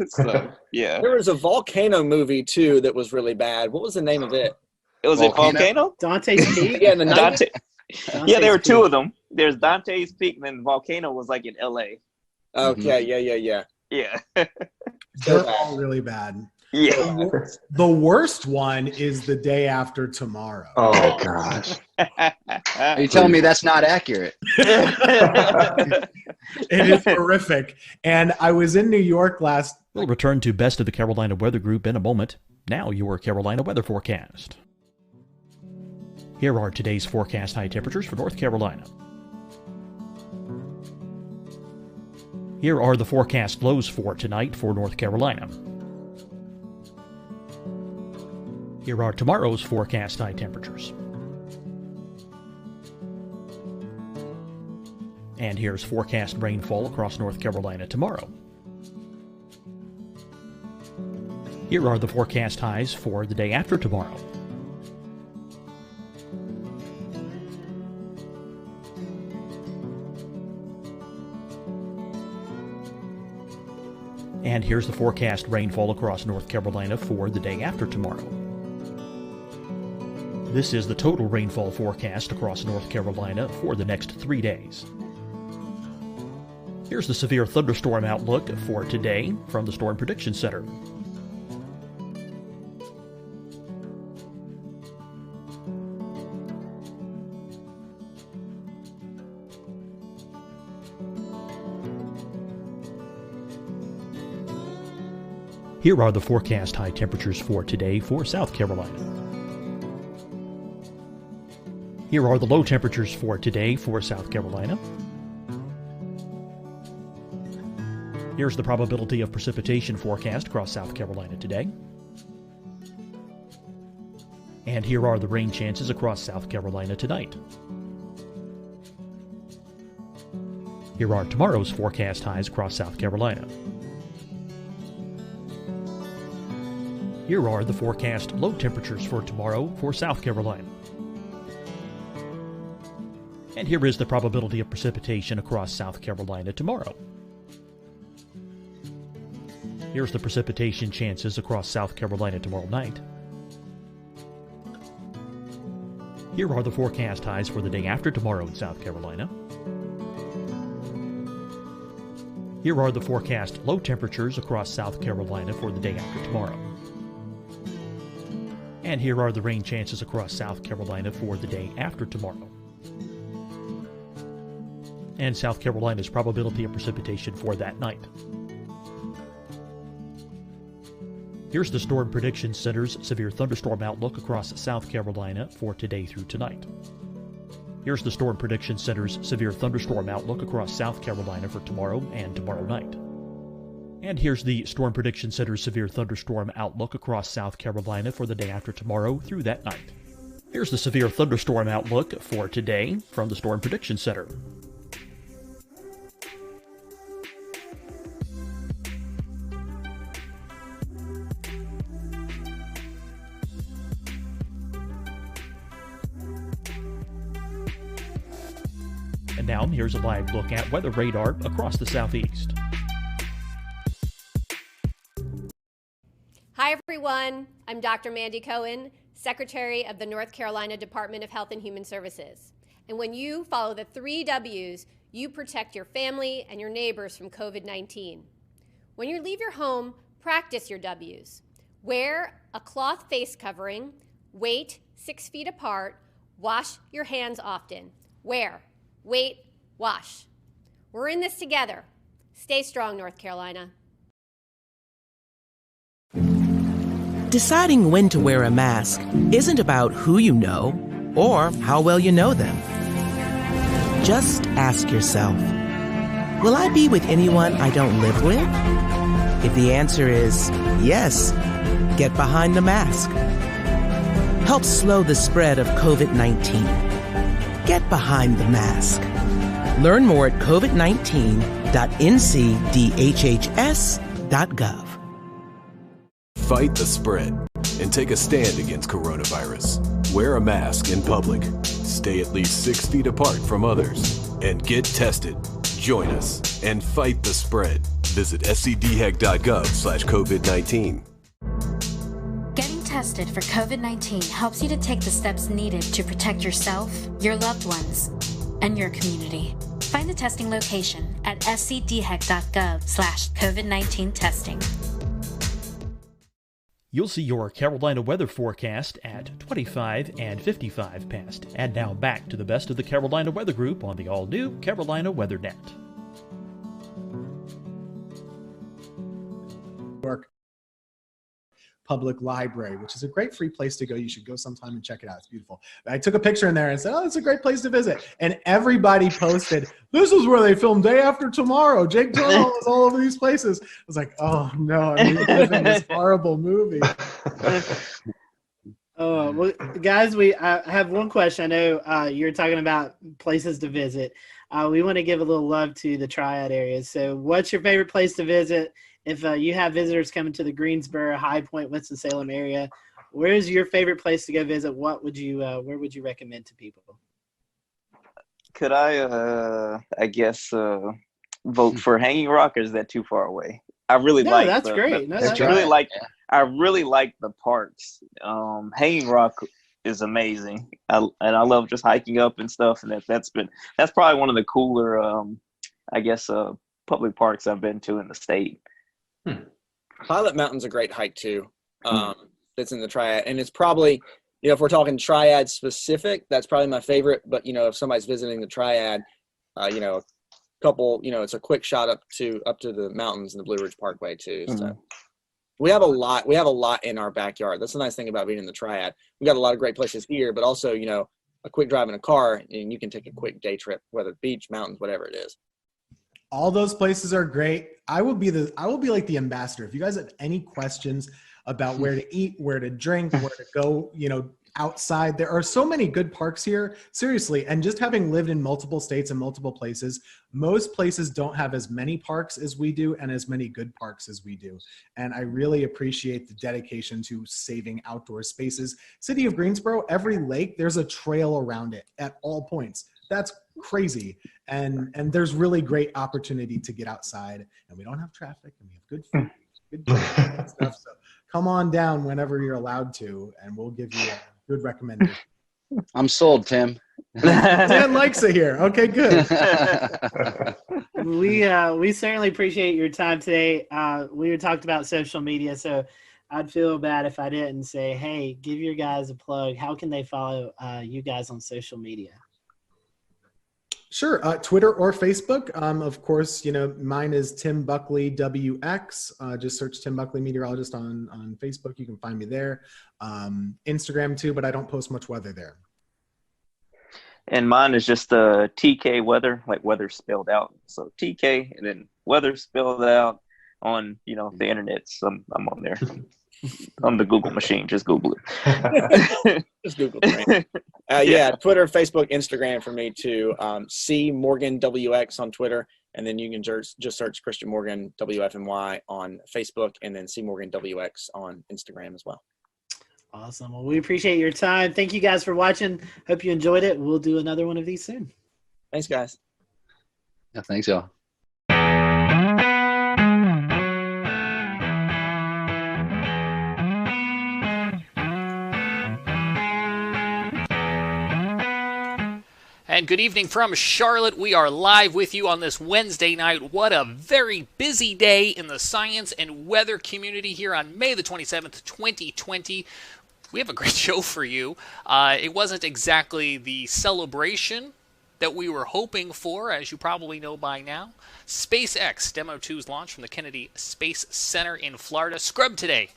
So yeah, there was a volcano movie too that was really bad. What was the name of it? It was Volcano? Dante's Peak. Yeah, in the 90s. Yeah, there were two of them. There's Dante's Peak, and then Volcano was like in L.A. Okay, yeah. They're all really bad. Yeah. The worst one is The Day After Tomorrow. Oh gosh. Are you telling me that's not accurate? It is horrific. And I was in New York last. We'll return to Best of the Carolina Weather Group in a moment. Now your Carolina weather forecast. Here are today's forecast high temperatures for North Carolina. Here are the forecast lows for tonight for North Carolina. Here are tomorrow's forecast high temperatures. And here's forecast rainfall across North Carolina tomorrow. Here are the forecast highs for the day after tomorrow. And here's the forecast rainfall across North Carolina for the day after tomorrow. This is the total rainfall forecast across North Carolina for the next 3 days. Here's the severe thunderstorm outlook for today from the Storm Prediction Center. Here are the forecast high temperatures for today for South Carolina. Here are the low temperatures for today for South Carolina. Here's the probability of precipitation forecast across South Carolina today. And here are the rain chances across South Carolina tonight. Here are tomorrow's forecast highs across South Carolina. Here are the forecast low temperatures for tomorrow for South Carolina. And here is the probability of precipitation across South Carolina tomorrow. Here's the precipitation chances across South Carolina tomorrow night. Here are the forecast highs for the day after tomorrow in South Carolina. Here are the forecast low temperatures across South Carolina for the day after tomorrow. And here are the rain chances across South Carolina for the day after tomorrow. And South Carolina's probability of precipitation for that night. Here's the Storm Prediction Center's severe thunderstorm outlook across South Carolina for today through tonight. Here's the Storm Prediction Center's severe thunderstorm outlook across South Carolina for tomorrow and tomorrow night. And here's the Storm Prediction Center's severe thunderstorm outlook across South Carolina for the day after tomorrow through that night. Here's the severe thunderstorm outlook for today from the Storm Prediction Center. And now here's a live look at weather radar across the southeast. Hi, everyone. I'm Dr. Mandy Cohen, Secretary of the North Carolina Department of Health and Human Services. And when you follow the 3 W's, you protect your family and your neighbors from COVID-19. When you leave your home, practice your W's. Wear a cloth face covering, wait 6 feet apart, wash your hands often. Wear, wait, wash. We're in this together. Stay strong, North Carolina. Deciding when to wear a mask isn't about who you know or how well you know them. Just ask yourself, will I be with anyone I don't live with? If the answer is yes, get behind the mask. Help slow the spread of COVID-19. Get behind the mask. Learn more at covid19.ncdhhs.gov. Fight the spread and take a stand against coronavirus. Wear a mask in public. Stay at least 6 feet apart from others. And get tested. Join us and fight the spread. Visit scdhec.gov/COVID-19. Getting tested for COVID-19 helps you to take the steps needed to protect yourself, your loved ones, and your community. Find the testing location at scdhec.gov/COVID-19 testing. You'll see your Carolina weather forecast at 25 and 55 past. And now back to the best of the Carolina Weather Group on the all-new Carolina Weather Net. York Public Library, which is a great free place to go. You should go sometime and check it out. It's beautiful. I took a picture in there and said, oh, it's a great place to visit. And everybody posted, this is where they filmed Day After Tomorrow. Jake Gyllenhaal is all over these places. I was like, oh no, I'm reliving this horrible movie. Oh, well, guys, I have one question. I know you're talking about places to visit. We want to give a little love to the Triad areas. So what's your favorite place to visit? If you have visitors coming to the Greensboro, High Point, Winston-Salem area, where is your favorite place to go visit? Where would you recommend to people? Could I guess, vote for Hanging Rock, or is that too far away? I really like. That's great. I really like the parks. Hanging Rock is amazing, and I love just hiking up and stuff. And that's probably one of the cooler, public parks I've been to in the state. Pilot Mountain's a great hike too. It's in the Triad, and it's probably, if we're talking Triad specific, that's probably my favorite. But if somebody's visiting the Triad, a couple, it's a quick shot up to the mountains and the Blue Ridge Parkway too. So we have a lot in our backyard. That's the nice thing about being in the Triad. We got a lot of great places here, but also a quick drive in a car, and you can take a quick day trip, whether beach, mountains, whatever it is. All those places are great. I will be like the ambassador. If you guys have any questions about where to eat, where to drink, where to go, outside, there are so many good parks here, seriously. And just having lived in multiple states and multiple places, most places don't have as many parks as we do and as many good parks as we do. And I really appreciate the dedication to saving outdoor spaces. City of Greensboro, every lake, there's a trail around it at all points. That's crazy. And there's really great opportunity to get outside, and we don't have traffic, and we have good food, good stuff. So come on down whenever you're allowed to, and we'll give you a good recommendation. I'm sold, Tim. Dan likes it here. Okay, good. We certainly appreciate your time today. We talked about social media, so I'd feel bad if I didn't say, hey, give your guys a plug. How can they follow you guys on social media? Sure. Twitter or Facebook. Of course, mine is Tim Buckley WX. Just search Tim Buckley Meteorologist on Facebook. You can find me there. Instagram too, but I don't post much weather there. And mine is just TK Weather, like weather spelled out. So TK and then weather spelled out on, the internet. So I'm on there. On the Google machine, just Google it. Just Google it. Yeah, Twitter, Facebook, Instagram for me too. C Morgan WX on Twitter, and then you can just search Christian Morgan WFMY on Facebook, and then C Morgan WX on Instagram as well. Awesome. Well, we appreciate your time. Thank you guys for watching. Hope you enjoyed it. We'll do another one of these soon. Thanks, guys. Yeah, thanks, y'all. And good evening from Charlotte. We are live with you on this Wednesday night. What a very busy day in the science and weather community here on May the 27th, 2020. We have a great show for you. It wasn't exactly the celebration that we were hoping for, as you probably know by now. SpaceX Demo 2's launch from the Kennedy Space Center in Florida scrubbed today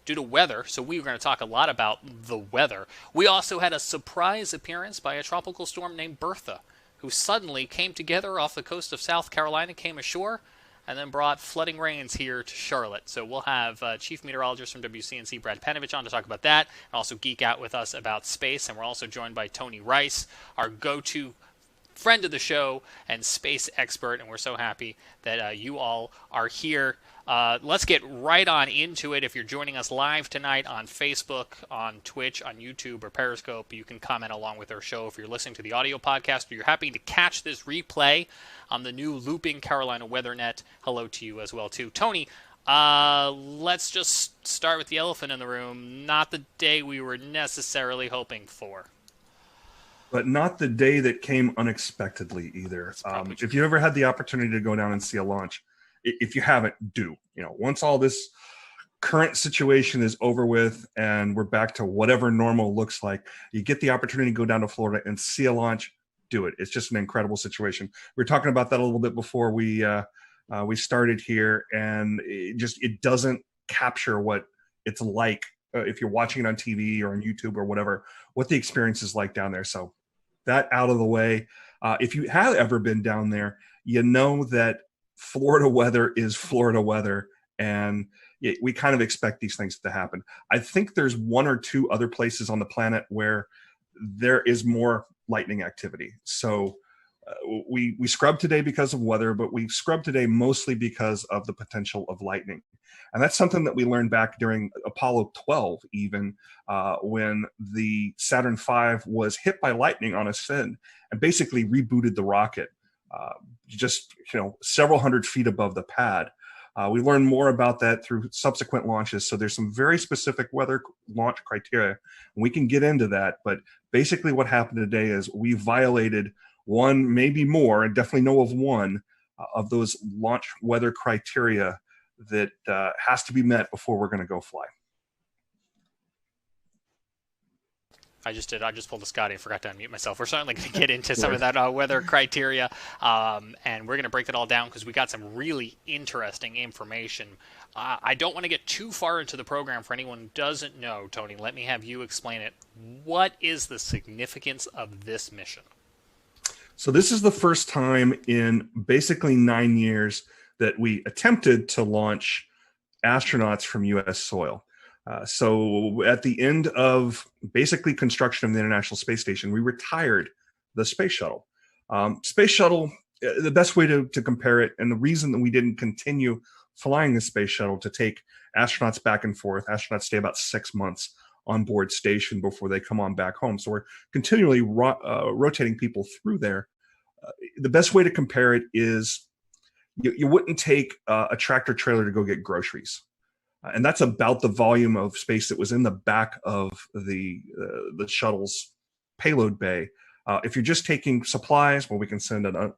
due to weather, so we were going to talk a lot about the weather. We also had a surprise appearance by a tropical storm named Bertha, who suddenly came together off the coast of South Carolina, came ashore, and then brought flooding rains here to Charlotte. So we'll have Chief Meteorologist from WCNC, Brad Panovich, on to talk about that, and also geek out with us about space. And we're also joined by Tony Rice, our go-to friend of the show and space expert, and we're so happy that you all are here. Let's get right on into it. If you're joining us live tonight on Facebook, on Twitch, on YouTube, or Periscope, you can comment along with our show. If you're listening to the audio podcast or you're happy to catch this replay on the new Looping Carolina WeatherNet, hello to you as well, too. Tony, let's just start with the elephant in the room. Not the day we were necessarily hoping for. But not the day that came unexpectedly either. If you ever had the opportunity to go down and see a launch, if you haven't, do. Once all this current situation is over with and we're back to whatever normal looks like, you get the opportunity to go down to Florida and see a launch, do it. It's just an incredible situation. We were talking about that a little bit before we started here, and it doesn't capture what it's like if you're watching it on TV or on YouTube or whatever, what the experience is like down there. So that out of the way. If you have ever been down there, you know that Florida weather is Florida weather, and we kind of expect these things to happen. I think there's one or two other places on the planet where there is more lightning activity. So we scrubbed today because of weather, but we scrubbed today mostly because of the potential of lightning. And that's something that we learned back during Apollo 12, even when the Saturn V was hit by lightning on ascent and basically rebooted the rocket several hundred feet above the pad. We learned more about that through subsequent launches. So there's some very specific weather launch criteria, and we can get into that. But basically what happened today is we violated one, maybe more, and definitely know of one of those launch weather criteria that has to be met before we're going to go fly. I just pulled a Scotty and forgot to unmute myself. We're certainly going to get into some of that weather criteria, and we're going to break it all down because we got some really interesting information. I don't want to get too far into the program for anyone who doesn't know. Tony, let me have you explain it. What is the significance of this mission? So this is the first time in basically 9 years that we attempted to launch astronauts from U.S. soil. So at the end of basically construction of the International Space Station, we retired the space shuttle. Space shuttle, the best way to compare it, and the reason that we didn't continue flying the space shuttle to take astronauts back and forth, astronauts stay about 6 months on board station before they come on back home. So we're continually rotating people through there. The best way to compare it is you wouldn't take a tractor trailer to go get groceries. And that's about the volume of space that was in the back of the shuttle's payload bay. If you're just taking supplies, well, we can send an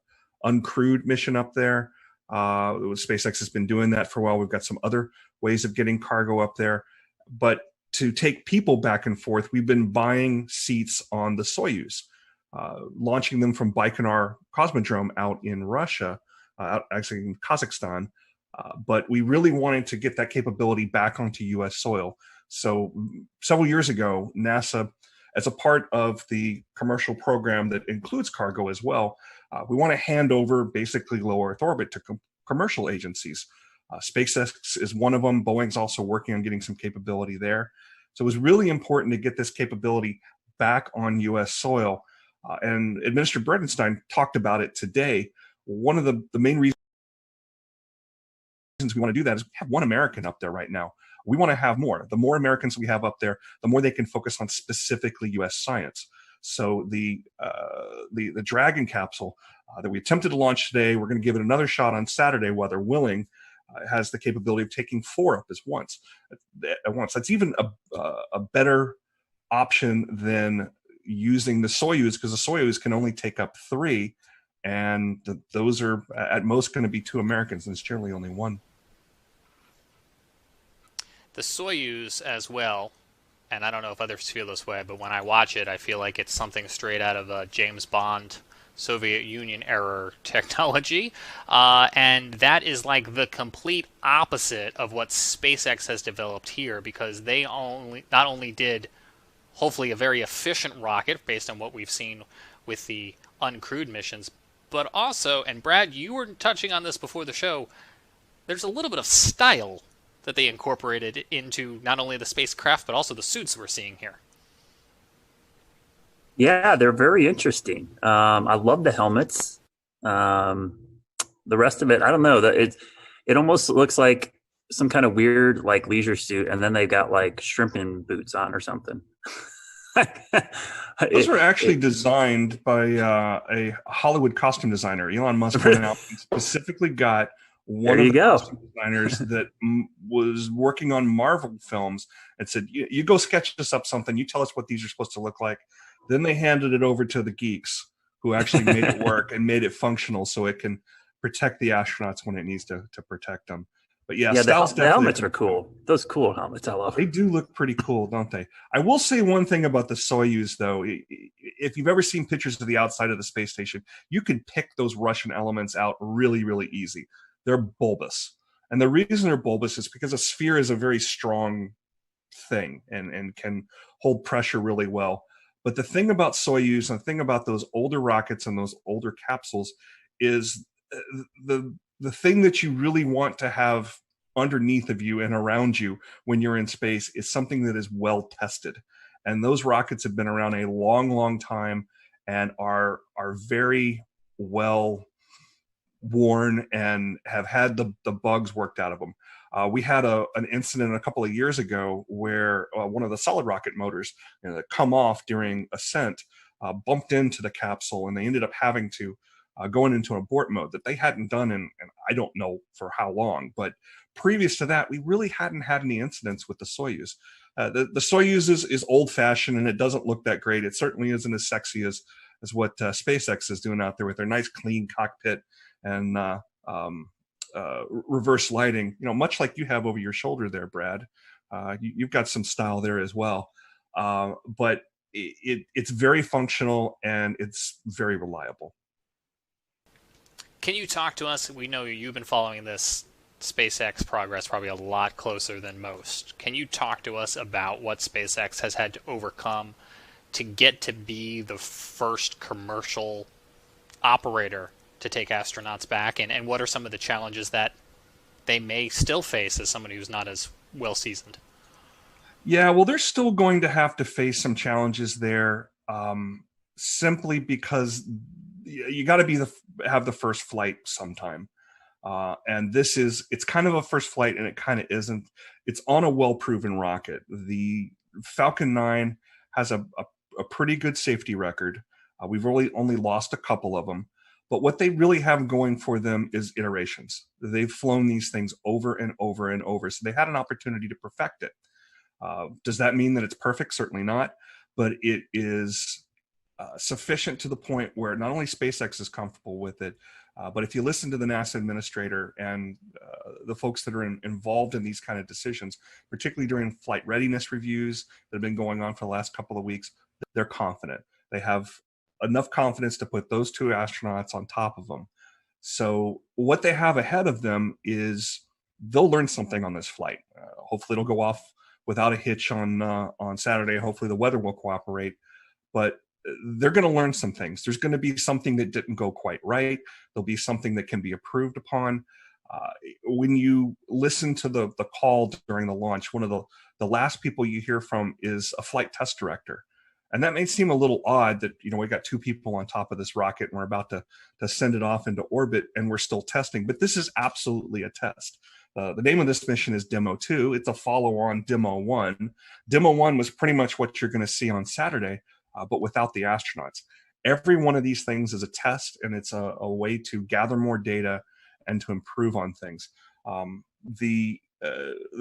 uncrewed mission up there. SpaceX has been doing that for a while. We've got some other ways of getting cargo up there. But to take people back and forth, we've been buying seats on the Soyuz, launching them from Baikonur Cosmodrome out in Russia, actually in Kazakhstan. But we really wanted to get that capability back onto U.S. soil. So several years ago, NASA, as a part of the commercial program that includes cargo as well, we want to hand over basically low Earth orbit to commercial agencies. SpaceX is one of them. Boeing's also working on getting some capability there. So it was really important to get this capability back on U.S. soil. And Administrator Bredenstein talked about it today. One of the main reasons we want to do that is we have one American up there right now. We want to have more. The more Americans we have up there, the more they can focus on specifically U.S. science. So the Dragon capsule that we attempted to launch today, we're going to give it another shot on Saturday, weather willing. Has the capability of taking 4 up at once. That's even a better option than using the Soyuz, because the Soyuz can only take up 3, and those are at most going to be 2 Americans, and it's generally only 1. The Soyuz as well, and I don't know if others feel this way, but when I watch it, I feel like it's something straight out of a James Bond Soviet Union era technology, and that is like the complete opposite of what SpaceX has developed here, because they not only did hopefully a very efficient rocket based on what we've seen with the uncrewed missions, but also, and Brad, you were touching on this before the show, there's a little bit of style that they incorporated into not only the spacecraft but also the suits we're seeing here. Yeah, they're very interesting. I love the helmets. The rest of it, I don't know. It almost looks like some kind of weird like leisure suit, and then they've got like shrimping boots on or something. Those were actually designed by a Hollywood costume designer. Elon Musk went out and specifically got one of the costume designers that was working on Marvel films and said, you go sketch us up something. You tell us what these are supposed to look like. Then they handed it over to the geeks who actually made it work and made it functional so it can protect the astronauts when it needs to protect them. But yeah, the helmets are cool. Those cool helmets, I love. They do look pretty cool, don't they? I will say one thing about the Soyuz, though. If you've ever seen pictures of the outside of the space station, you can pick those Russian elements out really, really easy. They're bulbous. And the reason they're bulbous is because a sphere is a very strong thing and can hold pressure really well. But the thing about Soyuz and the thing about those older rockets and those older capsules is the thing that you really want to have underneath of you and around you when you're in space is something that is well tested. And those rockets have been around a long, long time and are very well worn and have had the bugs worked out of them. We had an incident a couple of years ago where one of the solid rocket motors that come off during ascent bumped into the capsule, and they ended up having to going into an abort mode that they hadn't done in I don't know for how long. But previous to that, we really hadn't had any incidents with the Soyuz. The Soyuz is old-fashioned, and it doesn't look that great. It certainly isn't as sexy as what SpaceX is doing out there with their nice, clean cockpit and reverse lighting. Much like you have over your shoulder there, Brad. You've got some style there as well. But it's very functional and it's very reliable. Can you talk to us? We know you've been following this SpaceX progress probably a lot closer than most. Can you talk to us about what SpaceX has had to overcome to get to be the first commercial operator to take astronauts back, and what are some of the challenges that they may still face as somebody who's not as well seasoned? Yeah, well, they're still going to have to face some challenges there, simply because you got to have the first flight sometime. And it's kind of a first flight and it kind of isn't. It's on a well-proven rocket. The Falcon 9 has a pretty good safety record. We've only lost a couple of them. But what they really have going for them is iterations. They've flown these things over and over and over. So they had an opportunity to perfect it. Does that mean that it's perfect? Certainly not. But it is sufficient to the point where not only SpaceX is comfortable with it, but if you listen to the NASA administrator and the folks that are involved in these kind of decisions, particularly during flight readiness reviews that have been going on for the last couple of weeks, they're confident. They have enough confidence to put those 2 astronauts on top of them. So what they have ahead of them is they'll learn something on this flight. Hopefully it'll go off without a hitch on Saturday. Hopefully the weather will cooperate, but they're going to learn some things. There's going to be something that didn't go quite right. There'll be something that can be improved upon. When you listen to the call during the launch, one of the last people you hear from is a flight test director. And that may seem a little odd that, we got 2 people on top of this rocket and we're about to send it off into orbit and we're still testing. But this is absolutely a test. The name of this mission is Demo 2. It's a follow-on Demo 1. Demo 1 was pretty much what you're going to see on Saturday. but without the astronauts. Every one of these things is a test, and it's a way to gather more data and to improve on things. The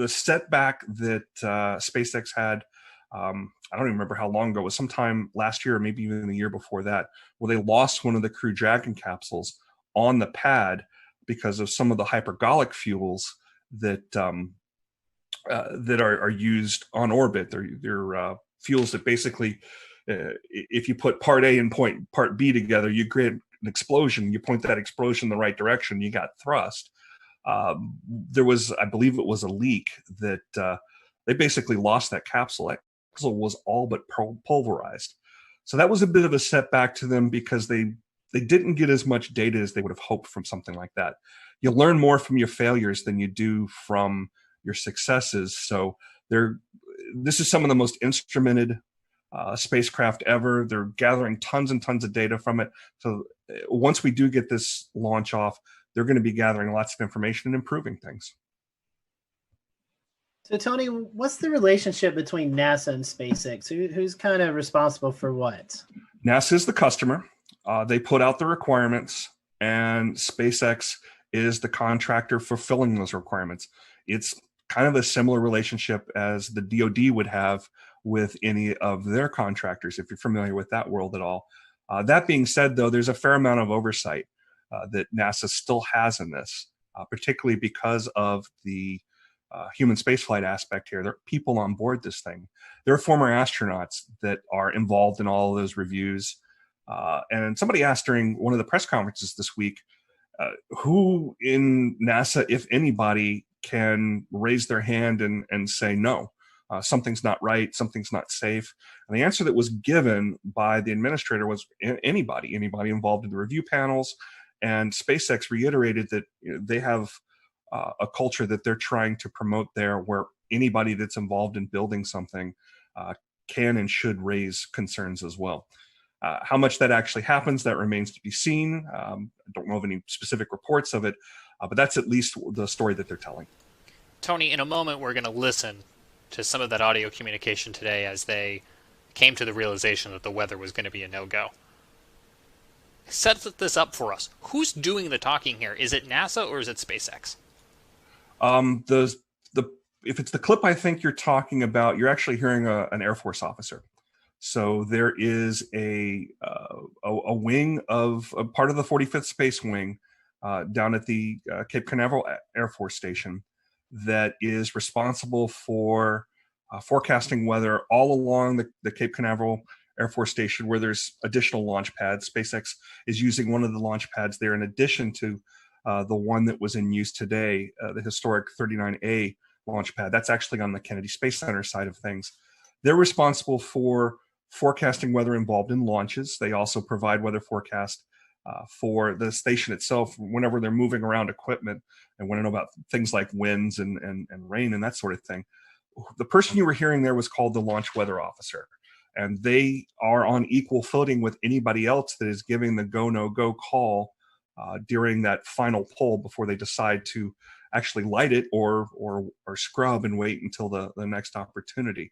setback that SpaceX had, I don't even remember how long ago, it was sometime last year or maybe even the year before that, where they lost one of the Crew Dragon capsules on the pad because of some of the hypergolic fuels that that are used on orbit. They're fuels that basically, if you put part A and part B together, you create an explosion. You point that explosion in the right direction, you got thrust. There was, I believe it was a leak that they basically lost that capsule. That capsule was all but pulverized. So that was a bit of a setback to them because they didn't get as much data as they would have hoped from something like that. You learn more from your failures than you do from your successes. So this is some of the most instrumented spacecraft ever. They're gathering tons and tons of data from it. So once we do get this launch off, they're going to be gathering lots of information and improving things. So Tony, what's the relationship between NASA and SpaceX? Who's kind of responsible for what? NASA is the customer. They put out the requirements, and SpaceX is the contractor fulfilling those requirements. It's kind of a similar relationship as the DoD would have with any of their contractors, if you're familiar with that world at all. That being said, though, there's a fair amount of oversight that NASA still has in this, particularly because of the human spaceflight aspect here. There are people on board this thing. There are former astronauts that are involved in all of those reviews. And somebody asked during one of the press conferences this week, who in NASA, if anybody, can raise their hand and say, no, something's not right, something's not safe. And the answer that was given by the administrator was anybody involved in the review panels. And SpaceX reiterated that they have a culture that they're trying to promote there, where anybody that's involved in building something can and should raise concerns as well. How much that actually happens, that remains to be seen. I don't know of any specific reports of it, but that's at least the story that they're telling. Tony, in a moment, we're going to listen to some of that audio communication today as they came to the realization that the weather was going to be a no-go. Set this up for us. Who's doing the talking here? Is it NASA or is it SpaceX? If it's the clip I think you're talking about, you're actually hearing an Air Force officer. So there is a wing of a part of the 45th Space Wing down at the Cape Canaveral Air Force Station that is responsible for forecasting weather all along the Cape Canaveral Air Force Station, where there's additional launch pads. SpaceX is using one of the launch pads there in addition to the one that was in use today, the historic 39A launch pad. That's actually on the Kennedy Space Center side of things. They're responsible for forecasting weather involved in launches. They also provide weather forecast for the station itself whenever they're moving around equipment and want to know about things like winds and rain and that sort of thing. The person you were hearing there was called the launch weather officer, and they are on equal footing with anybody else that is giving the go, no go call during that final pull before they decide to actually light it or scrub and wait until the next opportunity.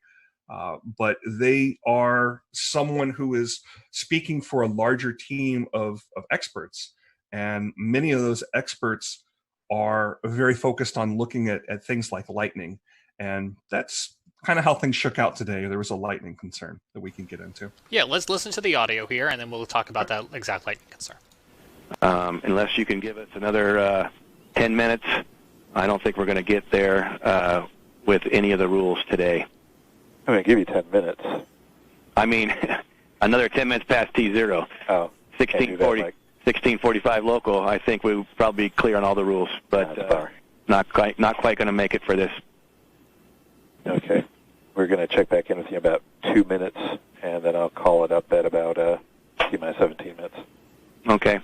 But they are someone who is speaking for a larger team of experts. And many of those experts are very focused on looking at things like lightning. And that's kind of how things shook out today. There was a lightning concern that we can get into. Yeah, let's listen to the audio here, and then we'll talk about that exact lightning concern. Unless you can give us another 10 minutes, I don't think we're going to get there with any of the rules today. I'm going to give you 10 minutes. I mean, another 10 minutes past T0. Oh, 16:45 local. I think we'll probably be clear on all the rules, but not quite going to make it for this. Okay. We're going to check back in with you in about 2 minutes, and then I'll call it up at about T-minus 17 minutes. Okay.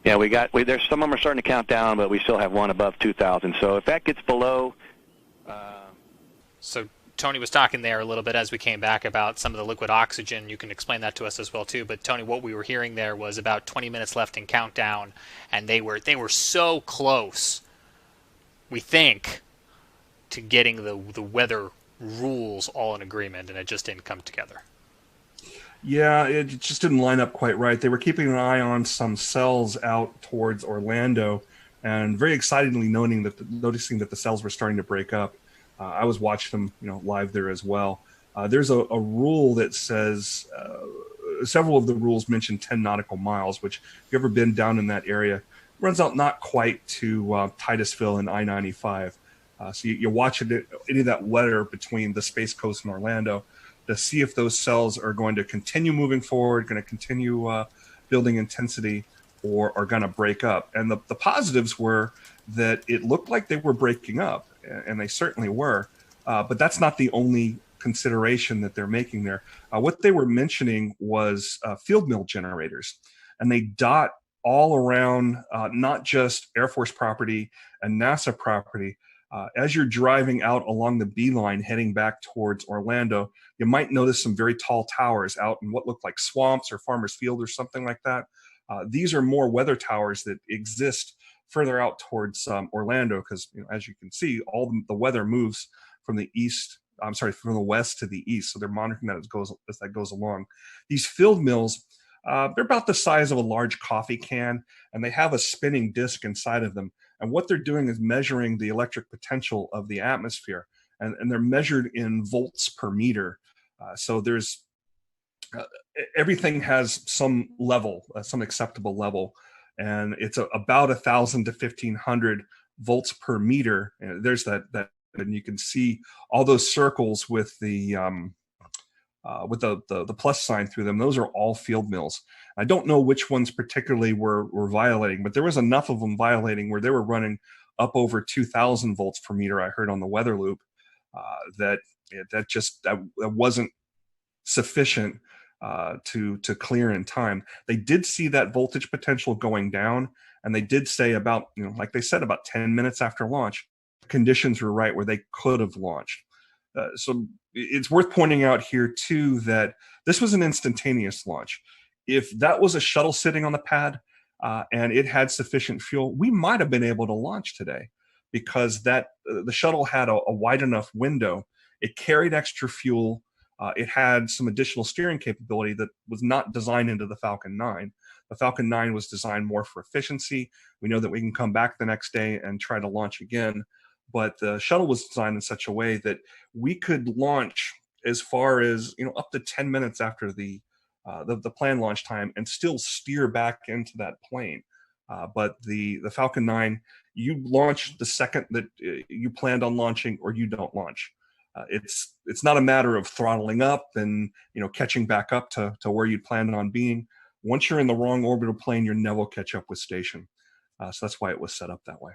Yeah, there's some of them are starting to count down, but we still have one above 2,000. So if that gets below... So Tony was talking there a little bit as we came back about some of the liquid oxygen. You can explain that to us as well, too. But, Tony, what we were hearing there was about 20 minutes left in countdown, and they were so close, we think, to getting the weather rules all in agreement, and it just didn't come together. Yeah, it just didn't line up quite right. They were keeping an eye on some cells out towards Orlando, and very excitedly noticing that the cells were starting to break up. I was watching them, live there as well. There's a rule that says several of the rules mention 10 nautical miles, which if you've ever been down in that area, runs out not quite to Titusville and I-95. So you're watching any of that weather between the Space Coast and Orlando to see if those cells are going to continue moving forward, going to continue building intensity, or are going to break up. And the positives were that it looked like they were breaking up, and they certainly were. But that's not the only consideration that they're making there. What they were mentioning was field mill generators, and they dot all around not just Air Force property and NASA property. As you're driving out along the beeline heading back towards Orlando, you might notice some very tall towers out in what look like swamps or farmers field or something like that. These are more weather towers that exist further out towards Orlando because, as you can see, all the weather moves from the from the west to the east. So they're monitoring that as that goes along. These field mills, they're about the size of a large coffee can, and they have a spinning disc inside of them. And what they're doing is measuring the electric potential of the atmosphere, and they're measured in volts per meter. So there's everything has some level, some acceptable level, and it's about 1,000 to 1,500 volts per meter. And there's that, and you can see all those circles with the plus sign through them. Those are all field mills. I don't know which ones particularly were violating, but there was enough of them violating where they were running up over 2,000 volts per meter. I heard on the weather loop that wasn't sufficient to clear in time. They did see that voltage potential going down, and they did say about, like they said, about 10 minutes after launch, conditions were right where they could have launched. So it's worth pointing out here, too, that this was an instantaneous launch. If that was a shuttle sitting on the pad and it had sufficient fuel, we might have been able to launch today because the shuttle had a wide enough window. It carried extra fuel. It had some additional steering capability that was not designed into the Falcon 9. The Falcon 9 was designed more for efficiency. We know that we can come back the next day and try to launch again. But the shuttle was designed in such a way that we could launch as far as up to 10 minutes after the planned launch time and still steer back into that plane. But the Falcon 9, you launch the second that you planned on launching, or you don't launch. It's not a matter of throttling up and catching back up to where you planned on being. Once you're in the wrong orbital plane, you'll never catch up with station. So that's why it was set up that way.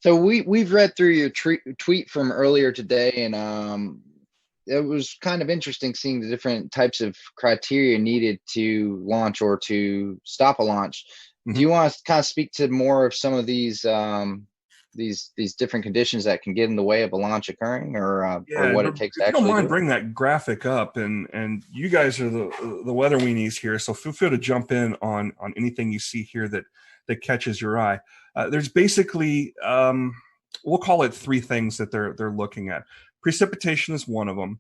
So we've read through your tweet from earlier today, and it was kind of interesting seeing the different types of criteria needed to launch or to stop a launch. Mm-hmm. Do you want to kind of speak to more of some of these different conditions that can get in the way of a launch occurring, or what it takes to actually do it? If you don't mind, bring that graphic up, and you guys are the weather weenies here, so feel free to jump in on anything you see here that catches your eye. There's basically, we'll call it three things that they're looking at. Precipitation is one of them.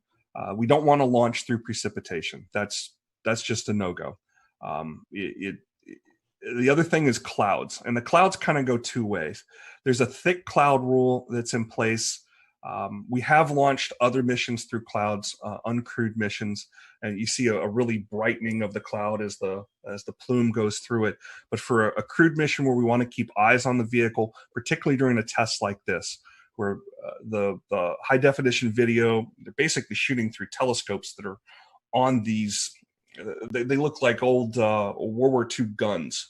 We don't want to launch through precipitation. That's just a no-go. The other thing is clouds, and the clouds kind of go two ways. There's a thick cloud rule that's in place. We have launched other missions through clouds, uncrewed missions, and you see a really brightening of the cloud as the plume goes through it. But for a crewed mission where we want to keep eyes on the vehicle, particularly during a test like this, where the high definition video, they're basically shooting through telescopes that are on these. They look like old World War II guns.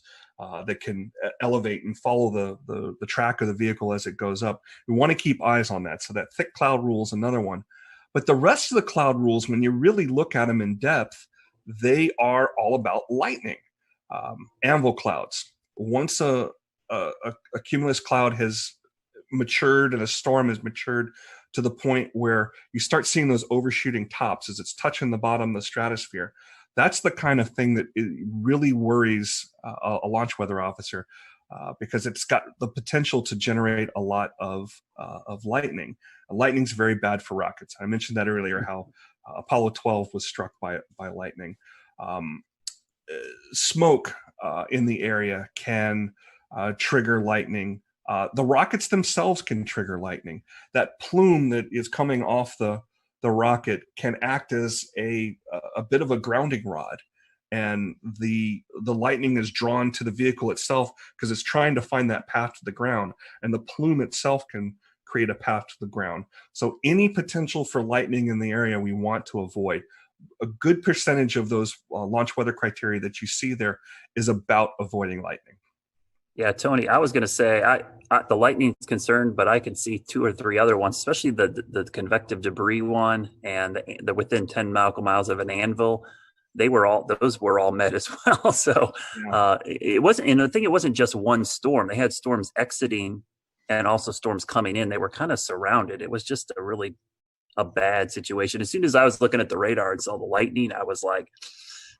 That can elevate and follow the track of the vehicle as it goes up. We want to keep eyes on that. So that thick cloud rule is another one. But the rest of the cloud rules, when you really look at them in depth, they are all about lightning. Anvil clouds. Once a cumulus cloud has matured and a storm has matured to the point where you start seeing those overshooting tops as it's touching the bottom of the stratosphere, that's the kind of thing that really worries a launch weather officer because it's got the potential to generate a lot of lightning. Lightning's very bad for rockets. I mentioned that earlier, how Apollo 12 was struck by lightning. Smoke in the area can trigger lightning. The rockets themselves can trigger lightning. That plume that is coming off the rocket can act as a bit of a grounding rod, and the lightning is drawn to the vehicle itself because it's trying to find that path to the ground, and the plume itself can create a path to the ground. So any potential for lightning in the area we want to avoid. A good percentage of those launch weather criteria that you see there is about avoiding lightning. Yeah, Tony, I was going to say the lightning is concerned, but I can see 2 or 3 other ones, especially the convective debris one and the within 10 nautical miles of an anvil. Those were all met as well. So it wasn't, and I think it wasn't just one storm. They had storms exiting and also storms coming in. They were kind of surrounded. It was just a bad situation. As soon as I was looking at the radar and saw the lightning, I was like,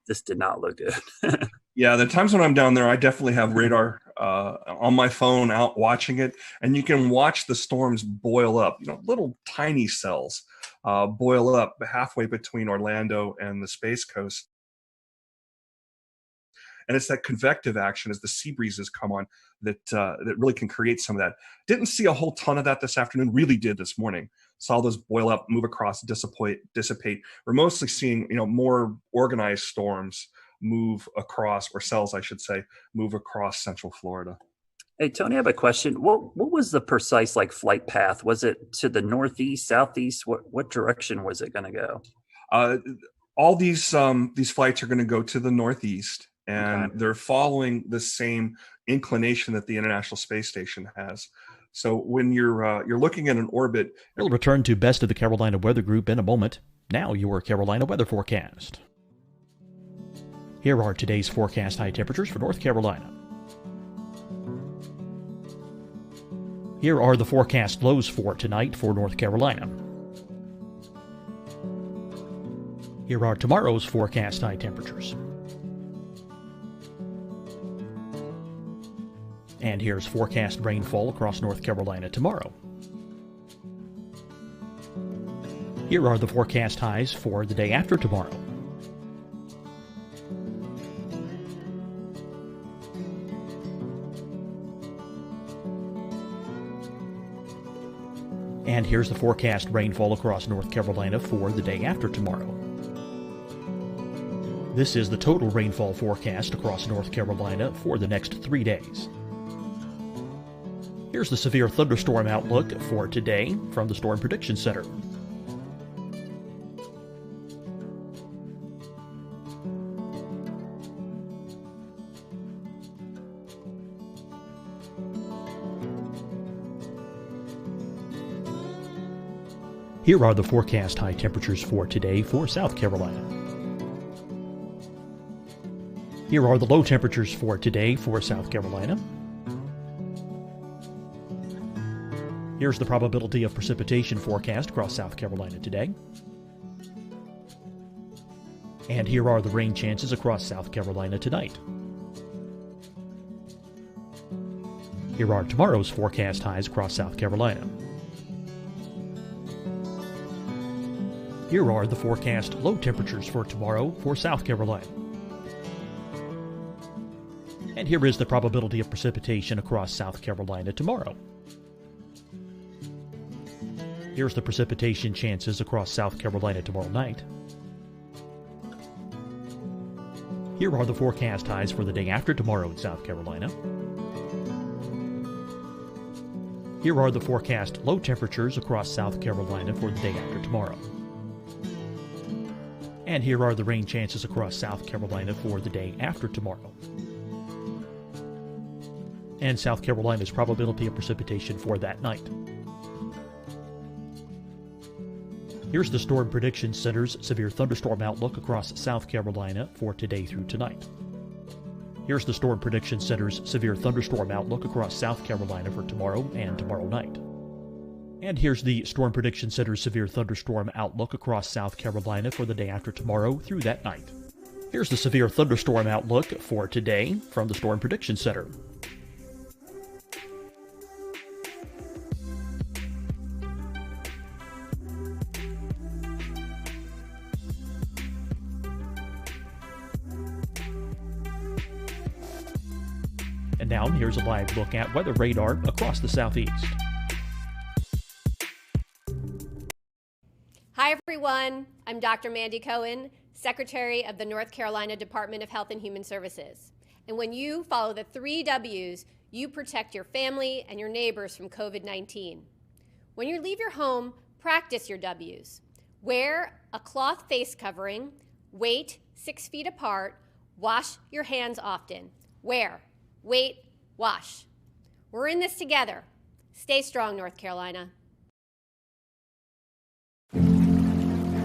this did not look good. Yeah, the times when I'm down there, I definitely have radar on my phone out watching it, and you can watch the storms boil up, little tiny cells boil up halfway between Orlando and the Space Coast. And it's that convective action as the sea breezes come on that really can create some of that. Didn't see a whole ton of that this afternoon, really did this morning. Saw those boil up, move across, dissipate. We're mostly seeing, more organized storms move across, or cells, I should say, move across Central Florida. Hey, Tony, I have a question. What was the precise flight path? Was it to the northeast, southeast? What direction was it going to go? All these flights are going to go to the northeast, and they're following the same inclination that the International Space Station has. So when you're looking at an orbit, we'll return to Best of the Carolina Weather Group in a moment. Now your Carolina weather forecast. Here are today's forecast high temperatures for North Carolina. Here are the forecast lows for tonight for North Carolina. Here are tomorrow's forecast high temperatures. And here's forecast rainfall across North Carolina tomorrow. Here are the forecast highs for the day after tomorrow. And here's the forecast rainfall across North Carolina for the day after tomorrow. This is the total rainfall forecast across North Carolina for the next 3 days. Here's the severe thunderstorm outlook for today from the Storm Prediction Center. Here are the forecast high temperatures for today for South Carolina. Here are the low temperatures for today for South Carolina. Here's the probability of precipitation forecast across South Carolina today. And here are the rain chances across South Carolina tonight. Here are tomorrow's forecast highs across South Carolina. Here are the forecast low temperatures for tomorrow for South Carolina. And here is the probability of precipitation across South Carolina tomorrow. Here's the precipitation chances across South Carolina tomorrow night. Here are the forecast highs for the day after tomorrow in South Carolina. Here are the forecast low temperatures across South Carolina for the day after tomorrow. And here are the rain chances across South Carolina for the day after tomorrow. And South Carolina's probability of precipitation for that night. Here's the Storm Prediction Center's severe thunderstorm outlook across South Carolina for today through tonight. Here's the Storm Prediction Center's severe thunderstorm outlook across South Carolina for tomorrow and tomorrow night. And here's the Storm Prediction Center's severe thunderstorm outlook across South Carolina for the day after tomorrow through that night. Here's the severe thunderstorm outlook for today from the Storm Prediction Center. Now, here's a live look at weather radar across the southeast. Hi, everyone. I'm Dr. Mandy Cohen, Secretary of the North Carolina Department of Health and Human Services. And when you follow the 3 W's, you protect your family and your neighbors from COVID-19. When you leave your home, practice your W's. Wear a cloth face covering, wait 6 feet apart, wash your hands often. Wear, wait, wash. We're in this together. Stay strong, North Carolina.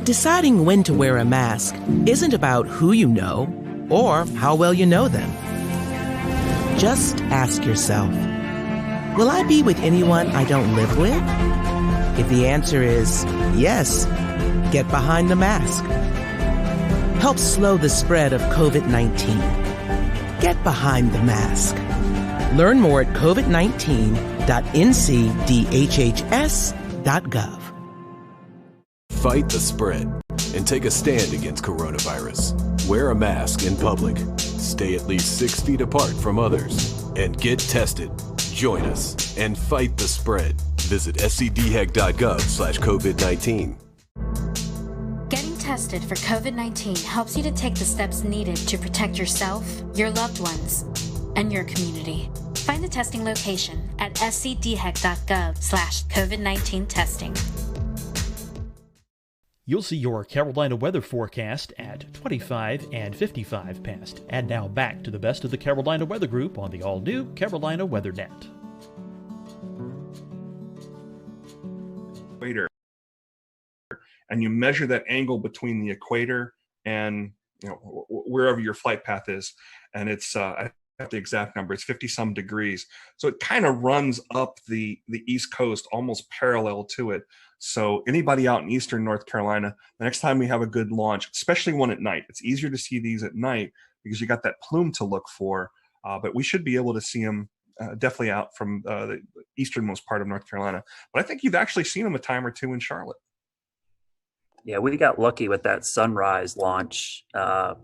Deciding when to wear a mask isn't about who you know or how well you know them. Just ask yourself, will I be with anyone I don't live with? If the answer is yes, get behind the mask. Help slow the spread of COVID-19. Get behind the mask. Learn more at covid19.ncdhhs.gov. Fight the spread and take a stand against coronavirus. Wear a mask in public. Stay at least 6 feet apart from others. And get tested. Join us and fight the spread. Visit scdhec.gov/COVID-19. Getting tested for COVID-19 helps you to take the steps needed to protect yourself, your loved ones, and your community. Find the testing location at scdhec.gov/COVID-19 testing. You'll see your Carolina weather forecast at 25 and 55 past. And now back to the best of the Carolina Weather Group on the all-new Carolina WeatherNet. Equator, and you measure that angle between the equator and wherever your flight path is, and it's I have the exact number. It's 50-some degrees, so it kind of runs up the East Coast, almost parallel to it. So anybody out in Eastern North Carolina, the next time we have a good launch, especially one at night, it's easier to see these at night because you got that plume to look for. But we should be able to see them definitely out from the easternmost part of North Carolina. But I think you've actually seen them a time or two in Charlotte. Yeah, we got lucky with that sunrise launch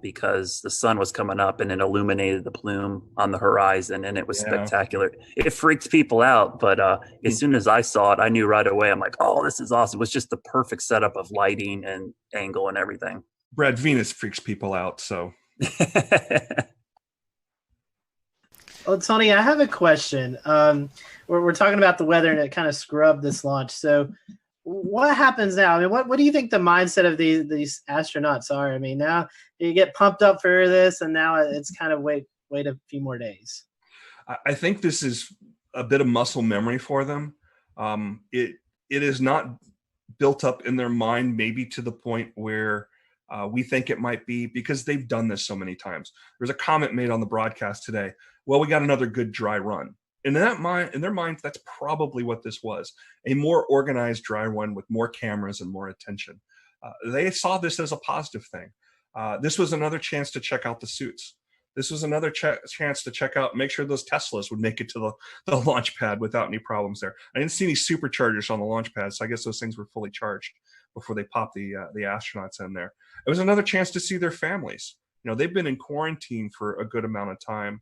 because the sun was coming up and it illuminated the plume on the horizon, and it was spectacular. It freaked people out, but as soon as I saw it, I knew right away. I'm like, oh, this is awesome. It was just the perfect setup of lighting and angle and everything. Brad, Venus freaks people out, so. Well, Tony, I have a question. We're talking about the weather and it kind of scrubbed this launch. So what happens now? I mean, what do you think the mindset of these astronauts are? I mean, now you get pumped up for this, and now it's kind of wait a few more days. I think this is a bit of muscle memory for them. It is not built up in their mind, maybe to the point where we think it might be, because they've done this so many times. There's a comment made on the broadcast today. Well, we got another good dry run. And in their minds, that's probably what this was, a more organized dry run with more cameras and more attention. They saw this as a positive thing. This was another chance to check out the suits. This was another chance to check out, make sure those Teslas would make it to the launch pad without any problems there. I didn't see any superchargers on the launch pad, so I guess those things were fully charged before they popped the astronauts in there. It was another chance to see their families. They've been in quarantine for a good amount of time.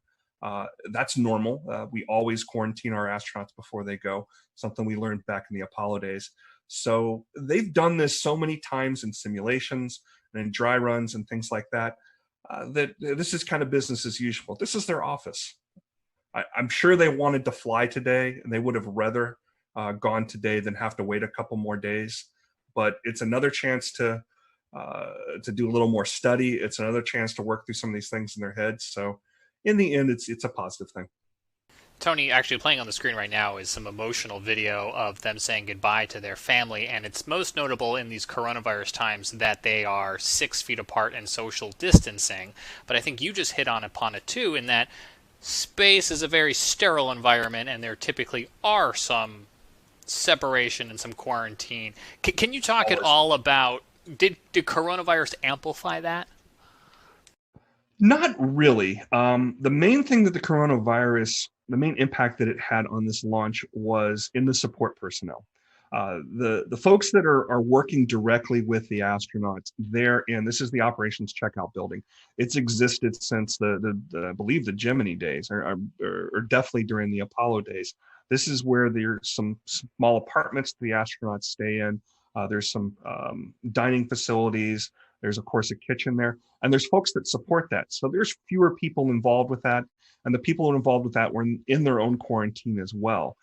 That's normal. We always quarantine our astronauts before they go, something we learned back in the Apollo days. So they've done this so many times in simulations and in dry runs and things like that, that this is kind of business as usual. This is their office. I'm sure they wanted to fly today, and they would have rather gone today than have to wait a couple more days. But it's another chance to do a little more study. It's another chance to work through some of these things in their heads. So in the end, it's a positive thing. Tony, actually playing on the screen right now is some emotional video of them saying goodbye to their family, and it's most notable in these coronavirus times that they are 6 feet apart and social distancing. But I think you just hit upon it too, in that space is a very sterile environment, and there typically are some separation and some quarantine. Can you talk at all about, did coronavirus amplify that? Not really. The main thing that the main impact that it had on this launch was in the support personnel. The folks that are working directly with the astronauts, this is the operations checkout building. It's existed since I believe the Gemini days, or definitely during the Apollo days. This is where there's some small apartments the astronauts stay in. There's some dining facilities. There's, of course, a kitchen there. And there's folks that support that. So there's fewer people involved with that. And the people involved with that were in their own quarantine as well.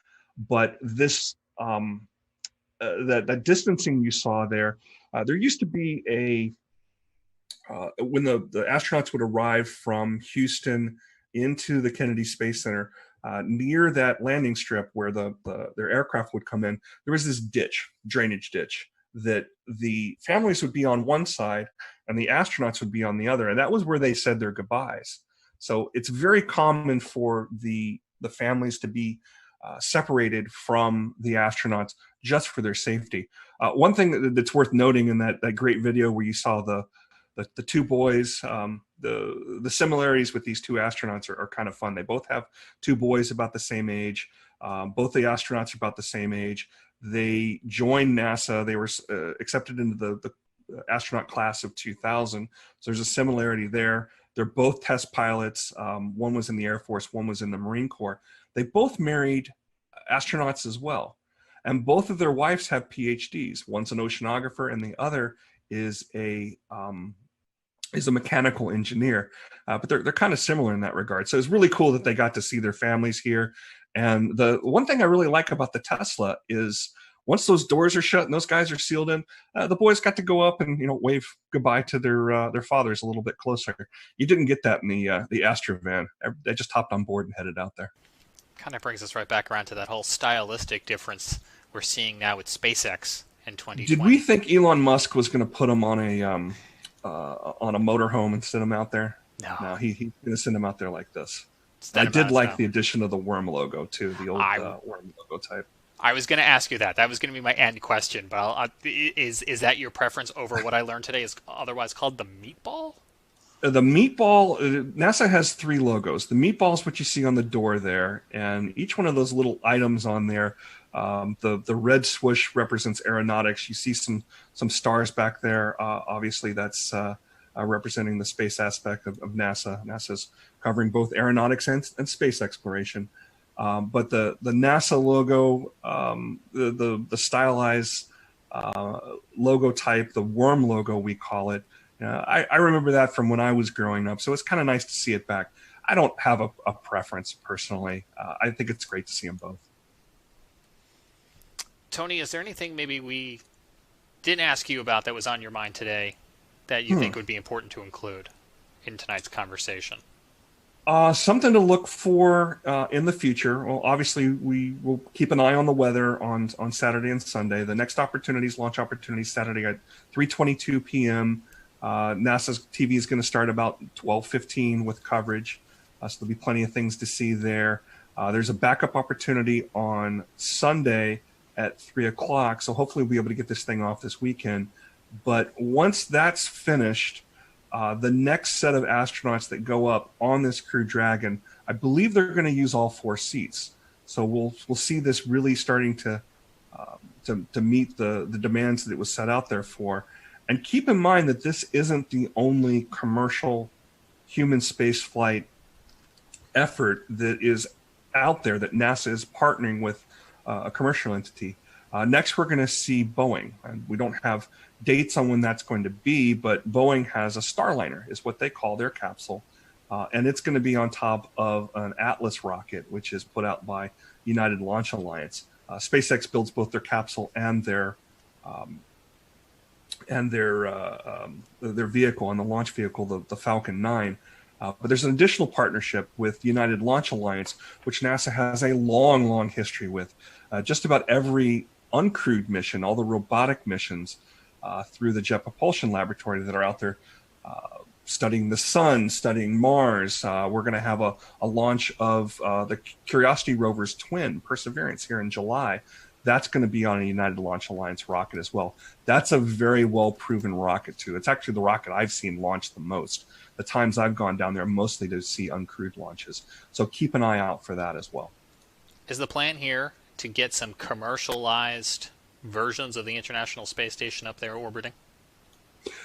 But this, that distancing you saw there, there used to be when the astronauts would arrive from Houston into the Kennedy Space Center, near that landing strip where their aircraft would come in, there was this drainage ditch, that the families would be on one side and the astronauts would be on the other. And that was where they said their goodbyes. So it's very common for the families to be separated from the astronauts just for their safety. One thing that's worth noting in that great video where you saw the two boys, the similarities with these two astronauts are kind of fun. They both have two boys about the same age. Both the astronauts are about the same age. They joined NASA. They were accepted into the astronaut class of 2000. So there's a similarity there. They're both test pilots. One was in the Air Force, one was in the Marine Corps. They both married astronauts as well. And both of their wives have PhDs. One's an oceanographer and the other is a mechanical engineer. But they're kind of similar in that regard. So it's really cool that they got to see their families here. And the one thing I really like about the Tesla is once those doors are shut and those guys are sealed in, the boys got to go up and wave goodbye to their fathers a little bit closer. You didn't get that in the Astra van. They just hopped on board and headed out there. Kind of brings us right back around to that whole stylistic difference we're seeing now with SpaceX in 2020. Did we think Elon Musk was going to put them on a motorhome and send them out there? No, he's going to send them out there like this. I did like the addition of the worm logo too, the old worm logo type. I was going to ask you that. That was going to be my end question. But is that your preference over what I learned today is otherwise called the meatball? The meatball, NASA has three logos. The meatball is what you see on the door there, and each one of those little items on there, the red swoosh represents aeronautics. You see some stars back there. Obviously, that's representing the space aspect of NASA. NASA's covering both aeronautics and space exploration. But the NASA logo, the stylized logo type, the worm logo we call it, I remember that from when I was growing up. So it's kind of nice to see it back. I don't have a preference personally. I think it's great to see them both. Tony, is there anything maybe we didn't ask you about that was on your mind today that you think would be important to include in tonight's conversation? Something to look for in the future. Well, obviously, we will keep an eye on the weather on Saturday and Sunday. The next launch opportunities, Saturday at 3:22 p.m. NASA's TV is going to start about 12:15 with coverage. So there'll be plenty of things to see there. There's a backup opportunity on Sunday at 3 o'clock. So hopefully we'll be able to get this thing off this weekend. But once that's finished, the next set of astronauts that go up on this Crew Dragon, I believe they're going to use all four seats. So we'll see this really starting to meet the demands that it was set out there for. And keep in mind that this isn't the only commercial human space flight effort that is out there, that NASA is partnering with a commercial entity. Next, we're going to see Boeing. And we don't have dates on when that's going to be, but Boeing has a Starliner, is what they call their capsule. And it's going to be on top of an Atlas rocket, which is put out by United Launch Alliance. SpaceX builds both their capsule and their vehicle, and the launch vehicle, the Falcon 9. But there's an additional partnership with United Launch Alliance, which NASA has a long, long history with. Just about every uncrewed mission, all the robotic missions through the Jet Propulsion Laboratory that are out there studying the sun, studying Mars. We're going to have a launch of the Curiosity rover's twin, Perseverance, here in July. That's going to be on a United Launch Alliance rocket as well. That's a very well-proven rocket, too. It's actually the rocket I've seen launch the most. The times I've gone down there mostly to see uncrewed launches. So keep an eye out for that as well. Is the plan here to get some commercialized versions of the International Space Station up there orbiting?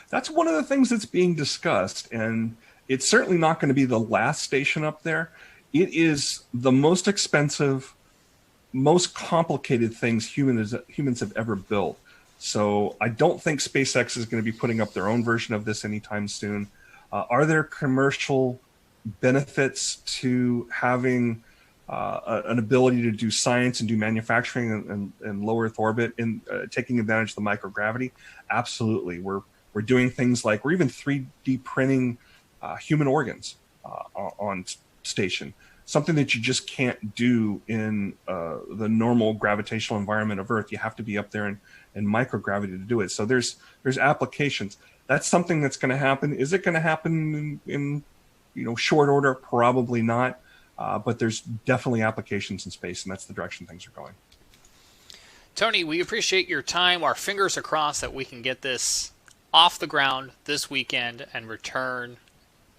That's one of the things that's being discussed, and it's certainly not going to be the last station up there. It is the most expensive, most complicated things humans have ever built. So I don't think SpaceX is going to be putting up their own version of this anytime soon. Are there commercial benefits to having an ability to do science and do manufacturing and low Earth orbit and taking advantage of the microgravity? Absolutely. We're doing things like we're even 3D printing human organs on station, something that you just can't do in the normal gravitational environment of Earth. You have to be up there in microgravity to do it. So there's applications. That's something that's going to happen. Is it going to happen in short order? Probably not. But there's definitely applications in space, and that's the direction things are going. Tony, we appreciate your time. Our fingers are crossed that we can get this off the ground this weekend and return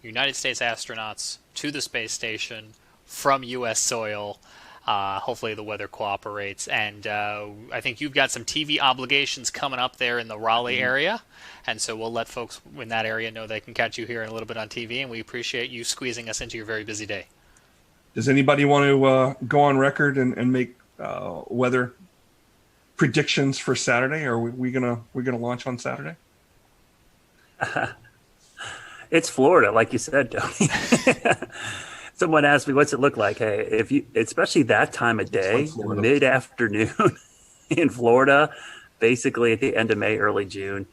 United States astronauts to the space station from U.S. soil. Hopefully the weather cooperates. And I think you've got some TV obligations coming up there in the Raleigh area. And so we'll let folks in that area know they can catch you here in a little bit on TV. And we appreciate you squeezing us into your very busy day. Does anybody want to go on record and make weather predictions for Saturday? Or are we gonna launch on Saturday? It's Florida, like you said, Tony. Someone asked me, what's it look like? Hey, especially that time of day, mid-afternoon in Florida, basically at the end of May, early June,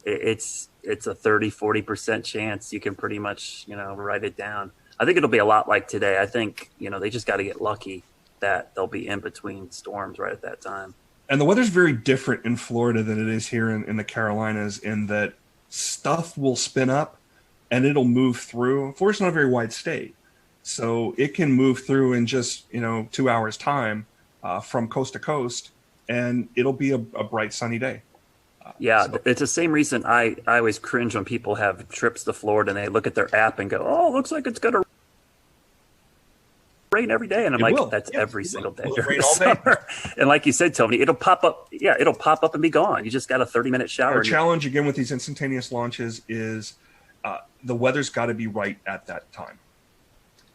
it's a 30-40% chance you can pretty much, write it down. I think it'll be a lot like today. I think, they just got to get lucky that they'll be in between storms right at that time. And the weather's very different in Florida than it is here in the Carolinas, in that stuff will spin up and it'll move through. Florida's not a very wide state, so it can move through in just 2 hours time from coast to coast, and it'll be a bright sunny day. It's the same reason I always cringe when people have trips to Florida and they look at their app and go, oh, looks like it's going to rain every day. And I'm like, that's every single day during the summer. And like you said, Tony, it'll pop up. Yeah, it'll pop up and be gone. You just got a 30-minute shower. Our challenge, again, with these instantaneous launches is the weather's got to be right at that time.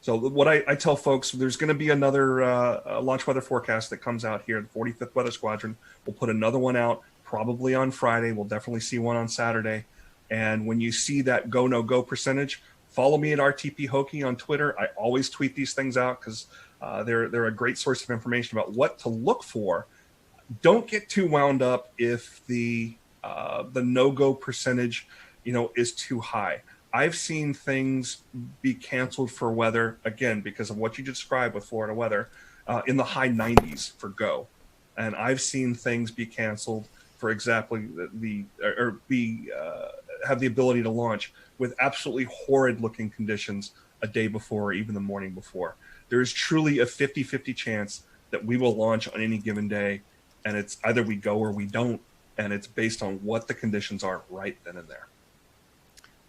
So what I tell folks, there's going to be another launch weather forecast that comes out here. The 45th Weather Squadron will put another one out probably on Friday. We'll definitely see one on Saturday. And when you see that go, no go percentage, follow me at RTP Hokie on Twitter. I always tweet these things out because they're a great source of information about what to look for. Don't get too wound up if the no-go percentage, is too high. I've seen things be canceled for weather, again, because of what you described with Florida weather, in the high 90s for go. And I've seen things be canceled for exactly have the ability to launch with absolutely horrid looking conditions a day before or even the morning before. There is truly a 50-50 chance that we will launch on any given day, and it's either we go or we don't, and it's based on what the conditions are right then and there.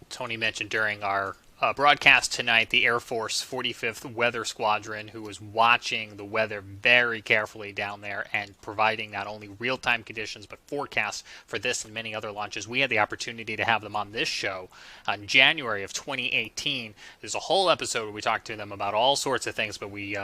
Tony mentioned during our broadcast tonight the Air Force 45th Weather Squadron, who was watching the weather very carefully down there and providing not only real-time conditions but forecasts for this and many other launches. We had the opportunity to have them on this show in January of 2018. There's a whole episode where we talked to them about all sorts of things, but we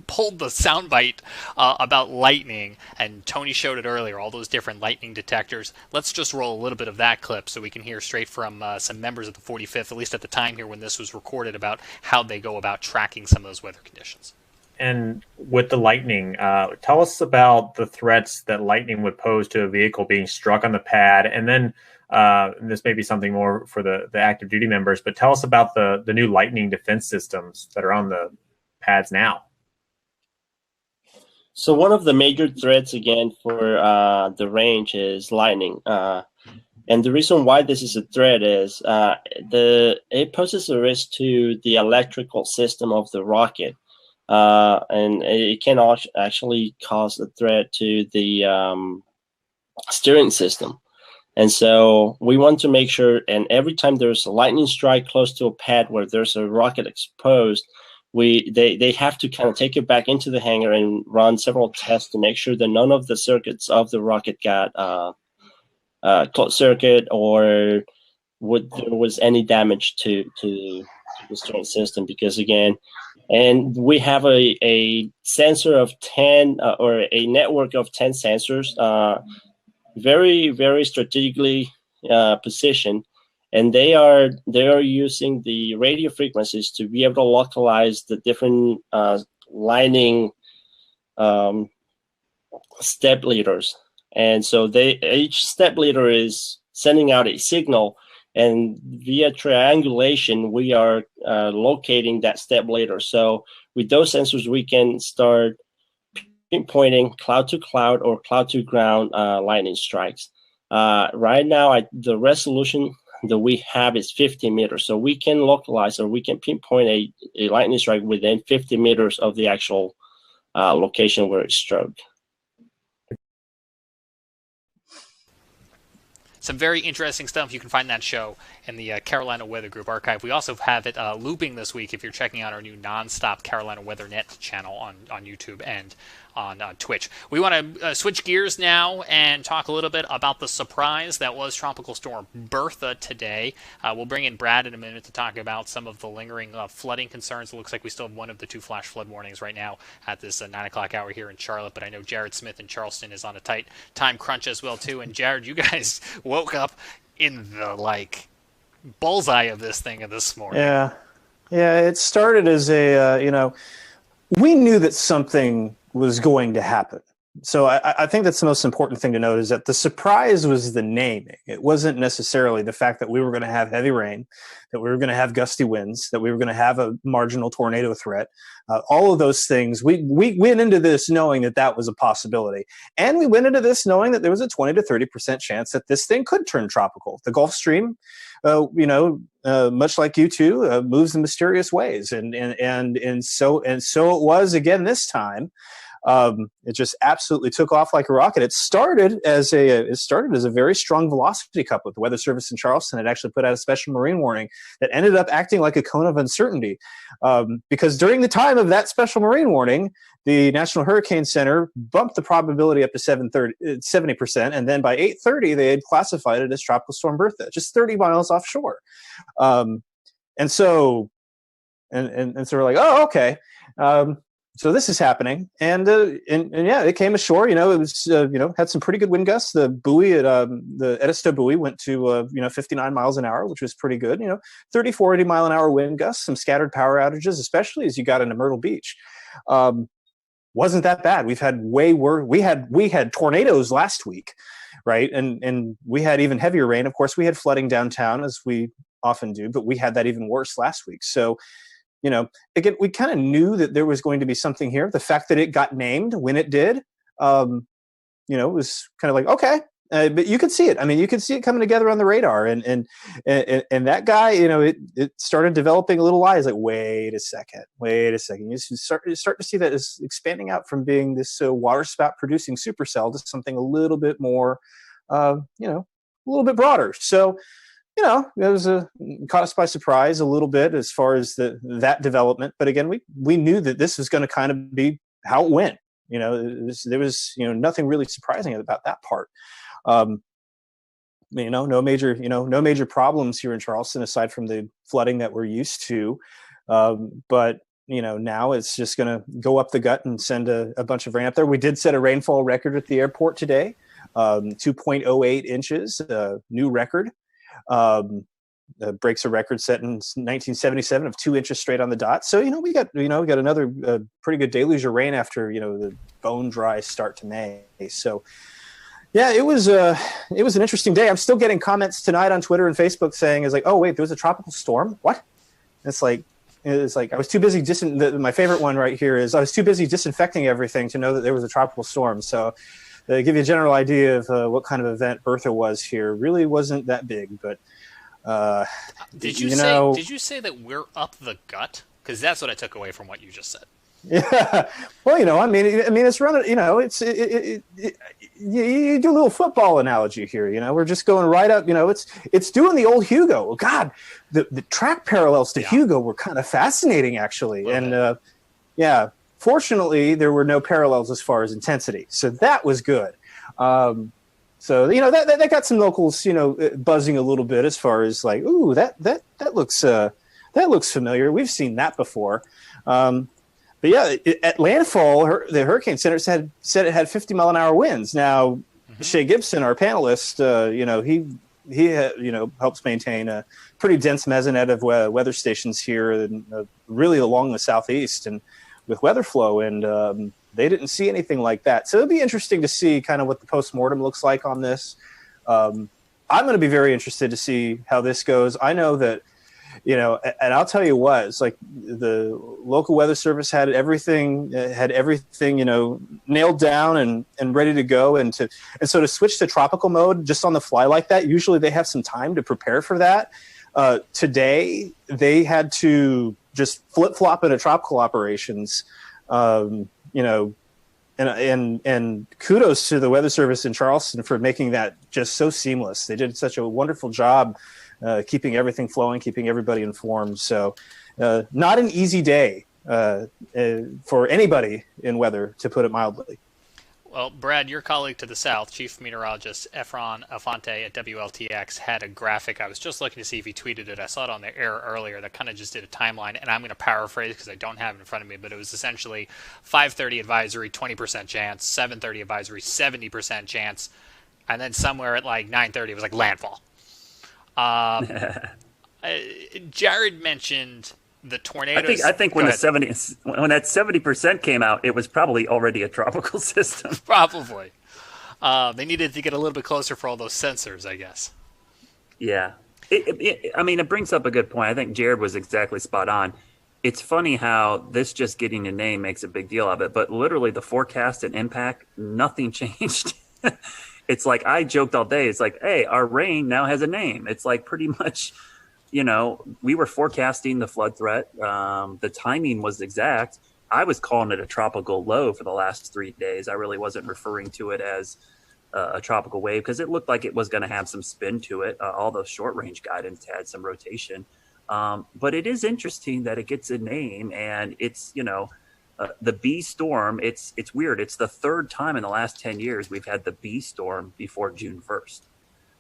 pulled the soundbite about lightning, and Tony showed it earlier, all those different lightning detectors. Let's just roll a little bit of that clip so we can hear straight from some members of the 45th, at least at the time here when this was recorded, about how they go about tracking some of those weather conditions. And with the lightning, tell us about the threats that lightning would pose to a vehicle being struck on the pad. And then this may be something more for the active duty members, but tell us about the new lightning defense systems that are on the pads now. So one of the major threats, again, for the range is lightning. And the reason why this is a threat is it poses a risk to the electrical system of the rocket. And it can actually cause a threat to the steering system. And so we want to make sure, and every time there's a lightning strike close to a pad where there's a rocket exposed, they have to kind of take it back into the hangar and run several tests to make sure that none of the circuits of the rocket got closed circuit or there was any damage to the steering system. Because again, and we have a sensor of 10 or a network of 10 sensors, very, very strategically positioned. And they are using the radio frequencies to be able to localize the different lining step leaders. And so each step leader is sending out a signal, and via triangulation, we are locating that step leader. So with those sensors, we can start pinpointing cloud to cloud or cloud to ground lightning strikes. Right now, the resolution that we have is 50 meters. So we can localize, or we can pinpoint a lightning strike within 50 meters of the actual location where it struck. Some very interesting stuff. You can find that show in the Carolina Weather Group archive. We also have it looping this week if you're checking out our new nonstop Carolina Weather Net channel on YouTube and on Twitch. We want to switch gears now and talk a little bit about the surprise that was Tropical Storm Bertha today. We'll bring in Brad in a minute to talk about some of the lingering flooding concerns. It looks like we still have one of the 2 flash flood warnings right now at this 9 o'clock hour here in Charlotte, but I know Jared Smith in Charleston is on a tight time crunch as well too. And Jared, you guys woke up in the bullseye of this thing this morning. Yeah, it started as a we knew that something was going to happen. So I think that's the most important thing to note, is that the surprise was the naming. It wasn't necessarily the fact that we were going to have heavy rain, that we were going to have gusty winds, that we were going to have a marginal tornado threat. All of those things, we went into this knowing that that was a possibility. And we went into this knowing that there was a 20 to 30% chance that this thing could turn tropical. The Gulf Stream, much like you two, moves in mysterious ways. And so it was again this time. It just absolutely took off like a rocket. It started as a very strong velocity couplet. The Weather Service in Charleston had actually put out a special marine warning that ended up acting like a cone of uncertainty, because during the time of that special marine warning, the National Hurricane Center bumped the probability up to 70%, and then by 8:30 they had classified it as Tropical Storm Bertha, just 30 miles offshore. And so we're like, oh, okay. So this is happening, and yeah, it came ashore. It was had some pretty good wind gusts. The buoy at the Edisto buoy went to 59 miles an hour, which was pretty good. 30, 40 mile an hour wind gusts, some scattered power outages, especially as you got into Myrtle Beach. Wasn't that bad. We've had way worse. We had tornadoes last week, right? And we had even heavier rain. Of course, we had flooding downtown, as we often do, but we had that even worse last week. So. Again, we kind of knew that there was going to be something here. The fact that it got named when it did, it was kind of like, okay, but you could see it. I mean, you could see it coming together on the radar, and that guy, it started developing a little lies. Like, wait a second. You start to see that it's expanding out from being this water spout producing supercell to something a little bit more, a little bit broader. So. It was caught us by surprise a little bit as far as that development. But again, we knew that this was going to kind of be how it went. There was nothing really surprising about that part. No major problems here in Charleston aside from the flooding that we're used to. But now it's just going to go up the gut and send a bunch of rain up there. We did set a rainfall record at the airport today, 2.08 inches, new record. Breaks a record set in 1977 of 2 inches straight on the dot. So we got another pretty good deluge of rain after the bone dry start to May. So yeah, it was an interesting day. I'm still getting comments tonight on Twitter and Facebook saying, "Is like, oh wait, there was a tropical storm? What?" It's like I was too busy. My favorite one right here is I was too busy disinfecting everything to know that there was a tropical storm. So. To give you a general idea of what kind of event Bertha was here, really wasn't that big. But did you say that we're up the gut? Because that's what I took away from what you just said. Yeah. Well, I mean, it's running. You do a little football analogy here. We're just going right up. It's doing the old Hugo. God, the track parallels to Hugo were kind of fascinating, actually. And yeah, fortunately, there were no parallels as far as intensity, so that was good. So that got some locals, buzzing a little bit as far as like, ooh, that looks familiar. We've seen that before. But yeah, at landfall, the Hurricane Center said it had 50-mile-an-hour winds. Now, Shea Gibson, our panelist, he helps maintain a pretty dense mesonet of weather stations here, and really along the southeast, and with weather flow, and they didn't see anything like that. So it'll be interesting to see kind of what the postmortem looks like on this. I'm going to be very interested to see how this goes. I know that. And I'll tell you what, it's like the local weather service had everything, nailed down and ready to go. And so to switch to tropical mode just on the fly like that, usually they have some time to prepare for that. Today, they had to just flip flop into tropical operations, and kudos to the weather service in Charleston for making that just so seamless. They did such a wonderful job. Keeping everything flowing, keeping everybody informed. So not an easy day for anybody in weather, to put it mildly. Well, Brad, your colleague to the south, Chief Meteorologist Efron Alfante at WLTX, had a graphic. I was just looking to see if he tweeted it. I saw it on the air earlier that kind of just did a timeline, and I'm going to paraphrase because I don't have it in front of me, but it was essentially 5:30 advisory, 20% chance, 7:30 advisory, 70% chance, and then somewhere at like 9:30 it was like landfall. Jared mentioned the tornadoes. I think when that 70% came out, it was probably already a tropical system. Probably. They needed to get a little bit closer for all those sensors, I guess. Yeah. It brings up a good point. I think Jared was exactly spot on. It's funny how this just getting a name makes a big deal of it, but literally the forecast and impact, nothing changed. It's like I joked all day. It's like, hey, our rain now has a name. It's like pretty much, we were forecasting the flood threat. The timing was exact. I was calling it a tropical low for the last 3 days. I really wasn't referring to it as a tropical wave because it looked like it was going to have some spin to it. All those short range guidance had some rotation. But it is interesting that it gets a name, and it's, the B storm, it's weird. It's the third time in the last 10 years we've had the B storm before June 1st.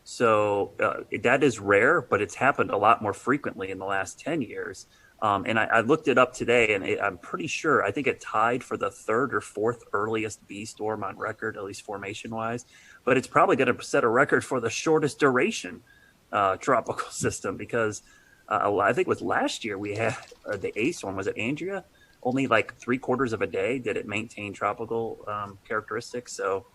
So that is rare, but it's happened a lot more frequently in the last 10 years. And I looked it up today, and I'm pretty sure, I think it tied for the third or fourth earliest B storm on record, at least formation-wise. But it's probably going to set a record for the shortest duration tropical system because I think it was last year we had the A storm. Was it Andrea? Only like 3/4 of a day did it maintain tropical characteristics. So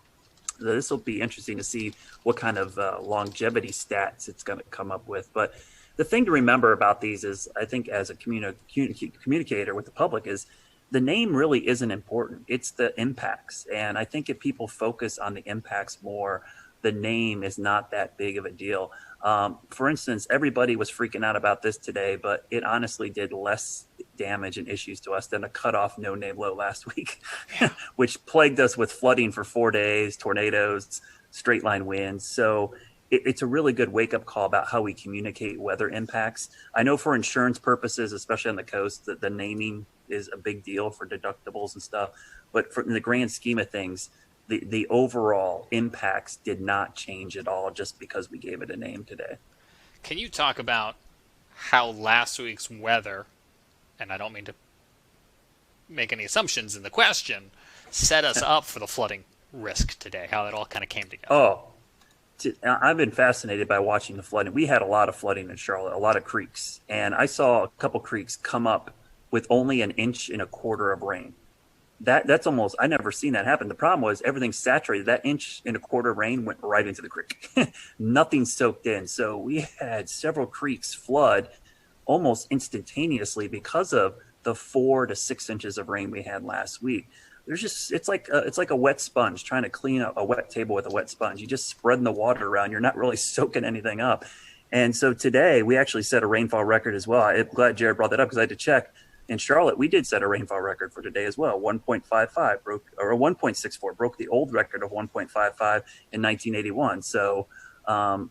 this will be interesting to see what kind of longevity stats it's going to come up with. But the thing to remember about these is, I think as a communicator with the public, is the name really isn't important. It's the impacts. And I think if people focus on the impacts more, the name is not that big of a deal. For instance, everybody was freaking out about this today, but it honestly did less damage and issues to us than a cutoff no-name low last week, which plagued us with flooding for 4 days, tornadoes, straight line winds. So it's a really good wake-up call about how we communicate weather impacts. I know for insurance purposes, especially on the coast, that the naming is a big deal for deductibles and stuff. But in the grand scheme of things, the overall impacts did not change at all just because we gave it a name today. Can you talk about how last week's weather, and I don't mean to make any assumptions in the question, set us up for the flooding risk today, how it all kind of came together? Oh, I've been fascinated by watching the flooding. We had a lot of flooding in Charlotte, a lot of creeks, and I saw a couple creeks come up with only 1.25 inches of rain. That's almost, I never seen that happen. The problem was everything's saturated. That 1.25 inches of rain went right into the creek. Nothing soaked in. So we had several creeks flood almost instantaneously because of the 4 to 6 inches of rain we had last week. There's just, it's like a wet sponge, trying to clean up a wet table with a wet sponge. You just spreading the water around. You're not really soaking anything up. And so today we actually set a rainfall record as well. I'm glad Jared brought that up because I had to check. in Charlotte, we did set a rainfall record for today as well. 1.55 broke, or 1.64 broke the old record of 1.55 in 1981. So I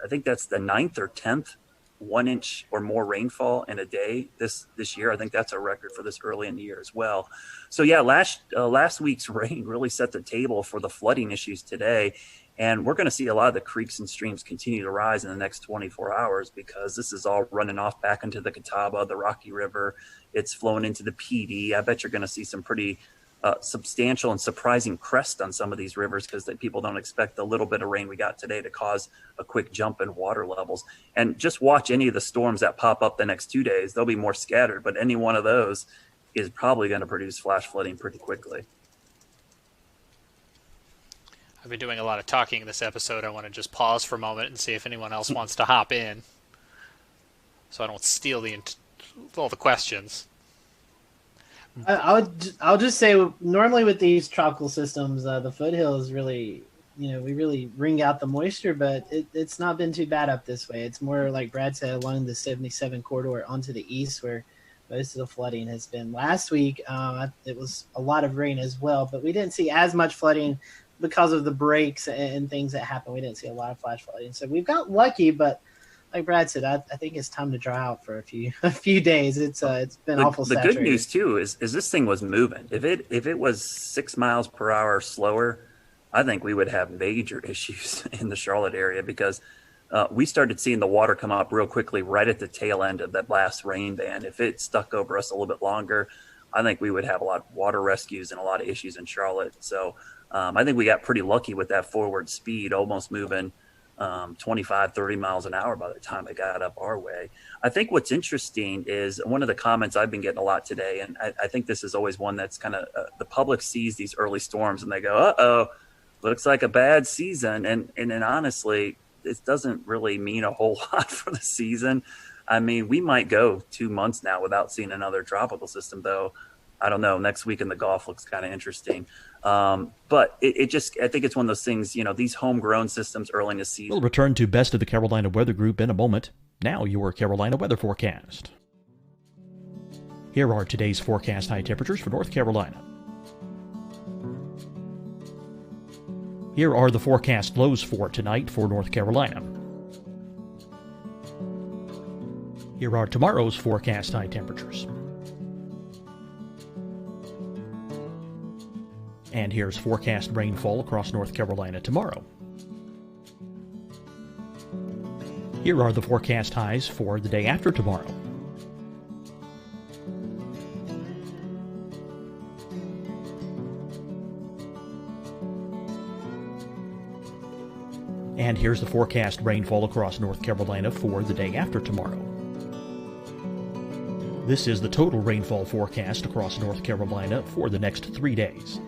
think that's the 9th or 10th 1 inch or more rainfall in a day this year. I think that's a record for this early in the year as well. So yeah, last week's rain really set the table for the flooding issues today. And we're going to see a lot of the creeks and streams continue to rise in the next 24 hours because this is all running off back into the Catawba, the Rocky River. It's flowing into the PD. I bet you're going to see some pretty substantial and surprising crest on some of these rivers because people don't expect the little bit of rain we got today to cause a quick jump in water levels. And just watch any of the storms that pop up the next 2 days. They'll be more scattered, but any one of those is probably going to produce flash flooding pretty quickly. I've been doing a lot of talking in this episode. I want to just pause for a moment and see if anyone else wants to hop in so I don't steal all the questions. I'll just say, normally with these tropical systems, the foothills really, we really wring out the moisture, but it's not been too bad up this way. It's more like Brad said, along the 77 corridor onto the east where most of the flooding has been. Last week, it was a lot of rain as well, but we didn't see as much flooding because of the breaks and things that happened. We didn't see a lot of flash flooding. So we've got lucky, but like Brad said, I think it's time to dry out for a few days. It's been awful saturated. The good news too is this thing was moving. If it was 6 miles per hour slower, I think we would have major issues in the Charlotte area because we started seeing the water come up real quickly right at the tail end of that last rain band. If it stuck over us a little bit longer, I think we would have a lot of water rescues and a lot of issues in Charlotte. So I think we got pretty lucky with that forward speed, almost moving 25, 30 miles an hour by the time it got up our way. I think what's interesting is one of the comments I've been getting a lot today, and I think this is always one that's kind of the public sees these early storms and they go, uh-oh, looks like a bad season. And then honestly, it doesn't really mean a whole lot for the season. I mean, we might go 2 months now without seeing another tropical system, though. I don't know. Next week in the Gulf looks kind of interesting. But I think it's one of those things, these homegrown systems early in the season. We'll return to Best of the Carolina Weather Group in a moment. Now your Carolina weather forecast. Here are today's forecast high temperatures for North Carolina. Here are the forecast lows for tonight for North Carolina. Here are tomorrow's forecast high temperatures. And here's forecast rainfall across North Carolina tomorrow. Here are the forecast highs for the day after tomorrow. And here's the forecast rainfall across North Carolina for the day after tomorrow. This is the total rainfall forecast across North Carolina for the next 3 days.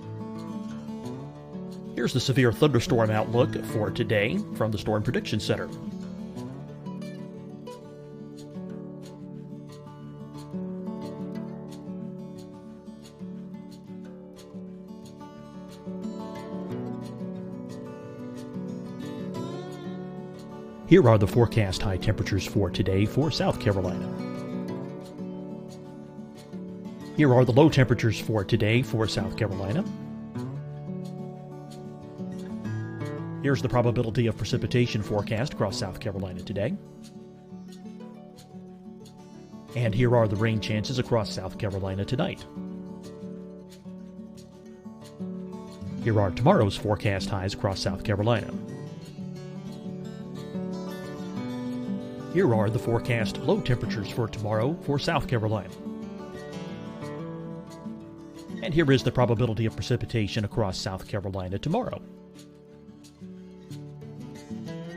Here's the severe thunderstorm outlook for today from the Storm Prediction Center. Here are the forecast high temperatures for today for South Carolina. Here are the low temperatures for today for South Carolina. Here's the probability of precipitation forecast across South Carolina today. And here are the rain chances across South Carolina tonight. Here are tomorrow's forecast highs across South Carolina. Here are the forecast low temperatures for tomorrow for South Carolina. And here is the probability of precipitation across South Carolina tomorrow.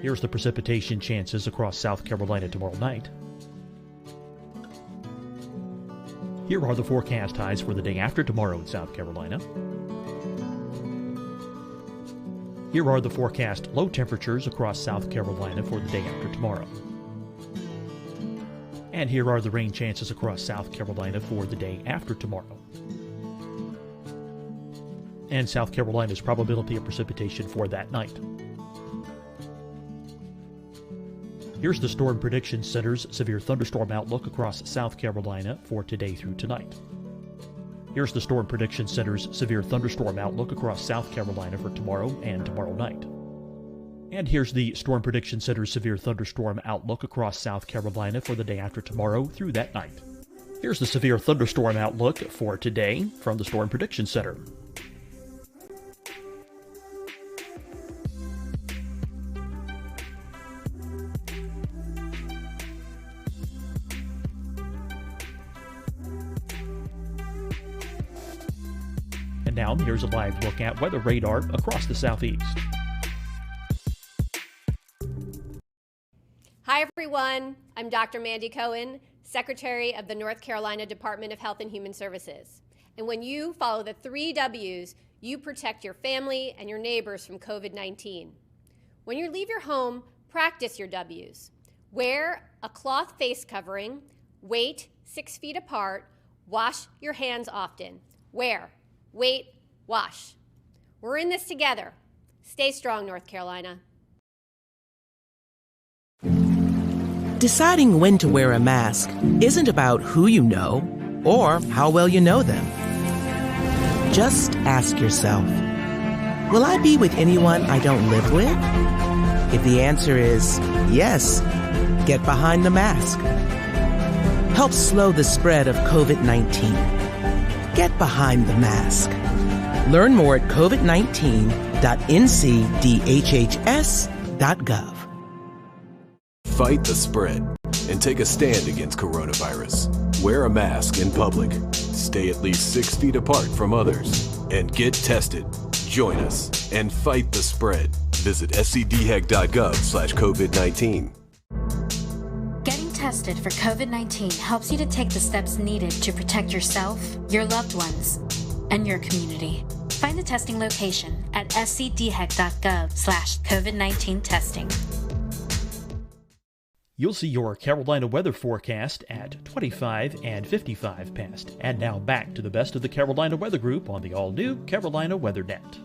Here's the precipitation chances across South Carolina tomorrow night. Here are the forecast highs for the day after tomorrow in South Carolina. Here are the forecast low temperatures across South Carolina for the day after tomorrow. And here are the rain chances across South Carolina for the day after tomorrow. And South Carolina's probability of precipitation for that night. Here's the Storm Prediction Center's severe thunderstorm outlook across South Carolina for today through tonight. Here's the Storm Prediction Center's severe thunderstorm outlook across South Carolina for tomorrow and tomorrow night. And here's the Storm Prediction Center's severe thunderstorm outlook across South Carolina for the day after tomorrow through that night. Here's the severe thunderstorm outlook for today from the Storm Prediction Center. And now here's a live look at weather radar across the southeast. Hi, everyone. I'm Dr. Mandy Cohen, Secretary of the North Carolina Department of Health and Human Services. And when you follow the 3 W's, you protect your family and your neighbors from COVID-19. When you leave your home, practice your W's. Wear a cloth face covering, wait 6 feet apart, wash your hands often. Wear, wait, wash. We're in this together. Stay strong, North Carolina. Deciding when to wear a mask isn't about who you know or how well you know them. Just ask yourself, will I be with anyone I don't live with? If the answer is yes, get behind the mask. Help slow the spread of COVID-19. Get behind the mask. Learn more at covid19.ncdhhs.gov. Fight the spread and take a stand against coronavirus. Wear a mask in public. Stay at least 6 feet apart from others. And get tested. Join us and fight the spread. Visit scdhec.gov/COVID-19. Getting tested for COVID-19 helps you to take the steps needed to protect yourself, your loved ones, and your community. Find the testing location at scdhec.gov/COVID-19 testing. You'll see your Carolina weather forecast at 25 and 55 past. And now back to the best of the Carolina Weather Group on the all-new Carolina Weather Net.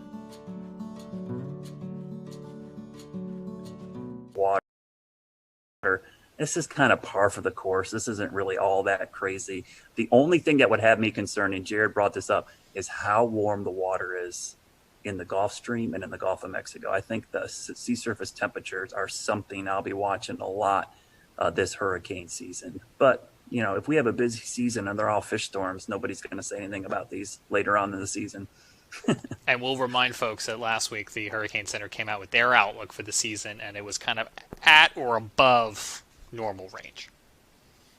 Water. This is kind of par for the course. This isn't really all that crazy. The only thing that would have me concerned, and Jared brought this up, is how warm the water is in the Gulf Stream and in the Gulf of Mexico. I think the sea surface temperatures are something I'll be watching a lot this hurricane season. But, you know, if we have a busy season and they're all fish storms, nobody's going to say anything about these later on in the season. And we'll remind folks that last week the Hurricane Center came out with their outlook for the season, and it was kind of at or above normal range.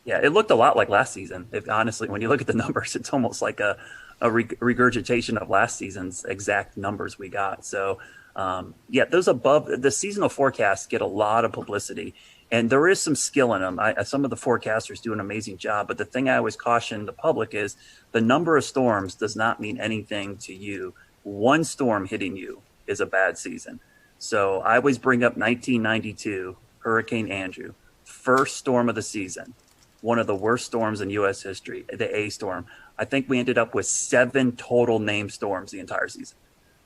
Yeah, it looked a lot like last season. Honestly, when you look at the numbers, it's almost like a regurgitation of last season's exact numbers we got. So, yeah, those above the seasonal forecasts get a lot of publicity, and there is some skill in them. Some of the forecasters do an amazing job, but the thing I always caution the public is the number of storms does not mean anything to you. One storm hitting you is a bad season. So I always bring up 1992, Hurricane Andrew, first storm of the season, one of the worst storms in U.S. history, the A storm. I think we ended up with 7 total named storms the entire season.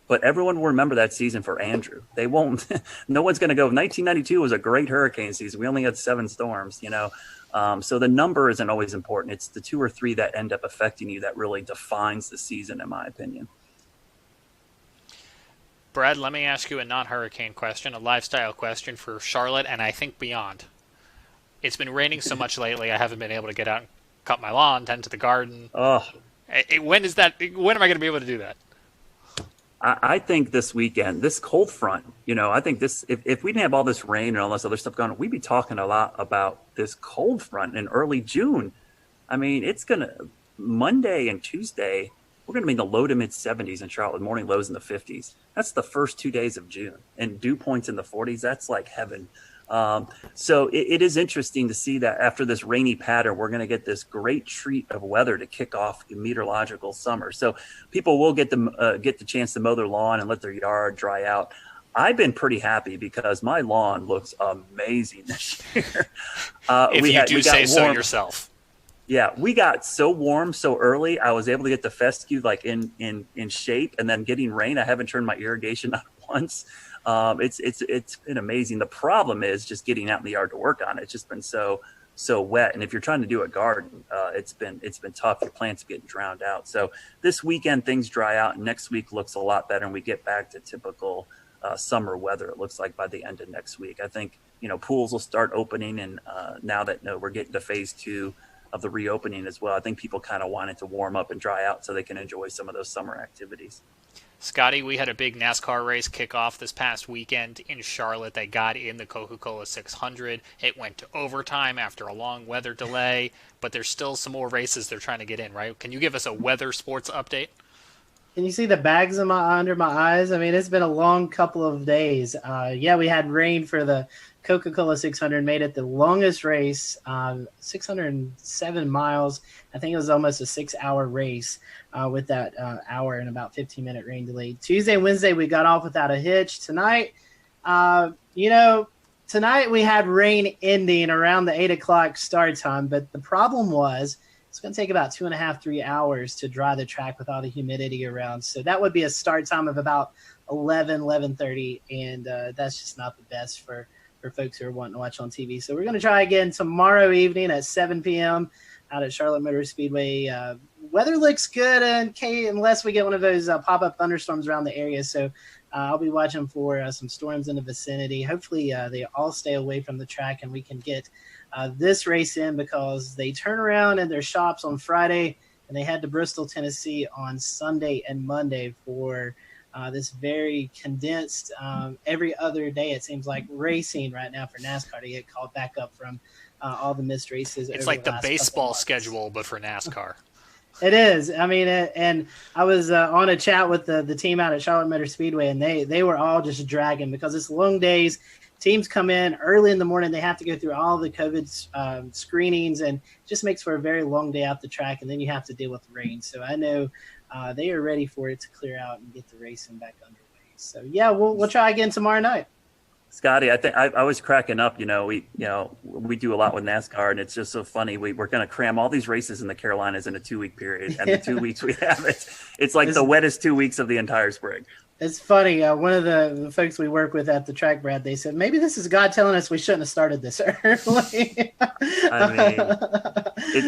But everyone will remember that season for Andrew. They won't. No one's going to go, 1992 was a great hurricane season. We only had 7 storms, you know. So the number isn't always important. It's the 2 or 3 that end up affecting you that really defines the season, in my opinion. Brad, let me ask you a non-hurricane question, a lifestyle question for Charlotte and I think beyond. It's been raining so much lately, I haven't been able to get out and cut my lawn, tend to the garden. Oh. When am I going to be able to do that? I think this weekend, this cold front, you know, I think this, if we didn't have all this rain and all this other stuff going on, we'd be talking a lot about this cold front in early June. I mean, it's going to, Monday and Tuesday, we're going to be in the low to mid 70s in Charlotte, morning lows in the 50s. That's the first 2 days of June. And dew points in the 40s, that's like heaven. So it is interesting to see that after this rainy pattern, we're going to get this great treat of weather to kick off the meteorological summer. So people will get the chance to mow their lawn and let their yard dry out. I've been pretty happy because my lawn looks amazing this year. If you do say so yourself. Yeah, we got so warm so early. I was able to get the fescue like in shape, and then getting rain. I haven't turned my irrigation on once. It's been amazing. The problem is just getting out in the yard to work on it. It's just been so wet, and if you're trying to do a garden, it's been tough. Your plants are getting drowned out. So this weekend things dry out, and next week looks a lot better, and we get back to typical summer weather. It looks like by the end of next week. I think pools will start opening, and now that we're getting to phase 2 of the reopening as well, I think people kind of want it to warm up and dry out so they can enjoy some of those summer activities. Scotty, we had a big NASCAR race kick off this past weekend in Charlotte. They got in the Coca-Cola 600. It went to overtime after a long weather delay, but there's still some more races they're trying to get in, right? Can you give us a weather sports update? Can you see the bags under my eyes? I mean, it's been a long couple of days. We had rain for the Coca-Cola 600, made it the longest race, 607 miles. I think it was almost a 6-hour race with that hour and about 15-minute rain delay. Tuesday and Wednesday, we got off without a hitch. Tonight, tonight we had rain ending around the 8 o'clock start time, but the problem was it's going to take about 2.5, 3 hours to dry the track with all the humidity around. So that would be a start time of about 11:30, and that's just not the best for folks who are wanting to watch on TV. So we're going to try again tomorrow evening at 7 p.m. out at Charlotte Motor Speedway. Weather looks good unless we get one of those pop-up thunderstorms around the area. So I'll be watching for some storms in the vicinity. Hopefully they all stay away from the track and we can get this race in, because they turn around in their shops on Friday and they head to Bristol, Tennessee on Sunday and Monday for this very condensed every other day, it seems like, racing right now for NASCAR to get called back up from all the missed races. It's like the baseball schedule, but for NASCAR. It is. I mean, and I was on a chat with the team out at Charlotte Motor Speedway, and they were all just dragging because it's long days. Teams come in early in the morning. They have to go through all the COVID screenings, and it just makes for a very long day out the track, and then you have to deal with the rain. So I know they are ready for it to clear out and get the racing back underway. So, yeah, we'll try again tomorrow night. Scotty, I think I was cracking up. We do a lot with NASCAR, and it's just so funny. We're going to cram all these races in the Carolinas in a 2-week period, and the 2 weeks we have it's like the wettest 2 weeks of the entire spring. It's funny. One of the folks we work with at the track, Brad, they said, maybe this is God telling us we shouldn't have started this early. I mean,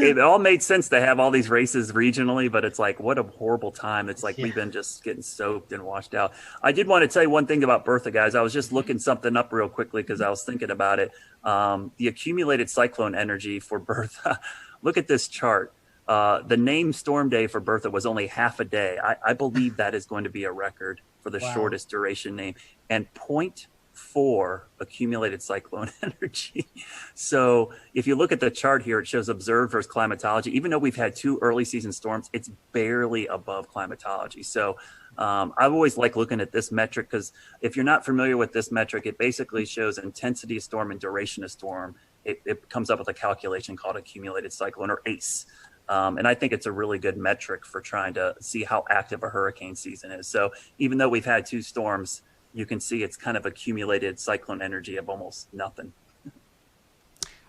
it all made sense to have all these races regionally, but it's like, what a horrible time. It's like we've been just getting soaked and washed out. I did want to tell you one thing about Bertha, guys. I was just looking something up real quickly because I was thinking about it. The accumulated cyclone energy for Bertha. Look at this chart. The name Storm Day for Bertha was only half a day. I believe that is going to be a record for the shortest duration name, and 0.4 accumulated cyclone energy. So if you look at the chart here, it shows observed versus climatology. Even though we've had 2 early season storms, it's barely above climatology. So I've always liked looking at this metric, because if you're not familiar with this metric, it basically shows intensity of storm and duration of storm. It comes up with a calculation called accumulated cyclone, or ACE. And I think it's a really good metric for trying to see how active a hurricane season is. So even though we've had 2 storms, you can see it's kind of accumulated cyclone energy of almost nothing.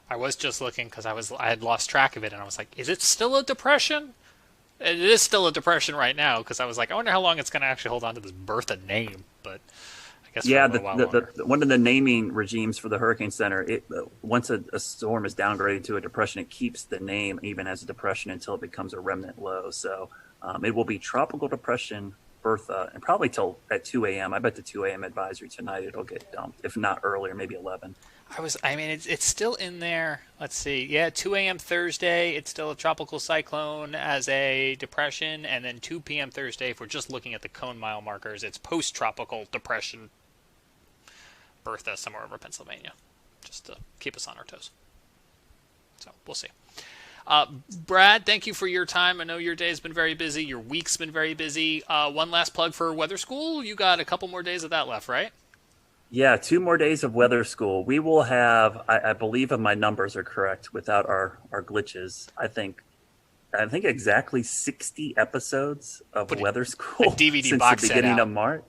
I was just looking because I had lost track of it, and I was like, is it still a depression? It is still a depression right now, because I was like, I wonder how long it's going to actually hold on to this Bertha name. But I guess one of the naming regimes for the Hurricane Center, once a storm is downgraded to a depression, it keeps the name even as a depression until it becomes a remnant low. So it will be Tropical Depression Bertha, and probably till at 2 a.m. I bet the 2 a.m. advisory tonight it'll get dumped, if not earlier, maybe 11. It's still in there. Let's see. Yeah, 2 a.m. Thursday, it's still a tropical cyclone as a depression, and then 2 p.m. Thursday, if we're just looking at the cone mile markers, it's post-tropical depression Bertha somewhere over Pennsylvania, just to keep us on our toes. So we'll see. Brad, thank you for your time. I know your day's been very busy. Your week's been very busy. One last plug for Weather School. You got a couple more days of that left, right? Yeah, 2 more days of Weather School. We will have, I believe if my numbers are correct, without our glitches, I think exactly 60 episodes of Weather School a DVD since box the beginning of March.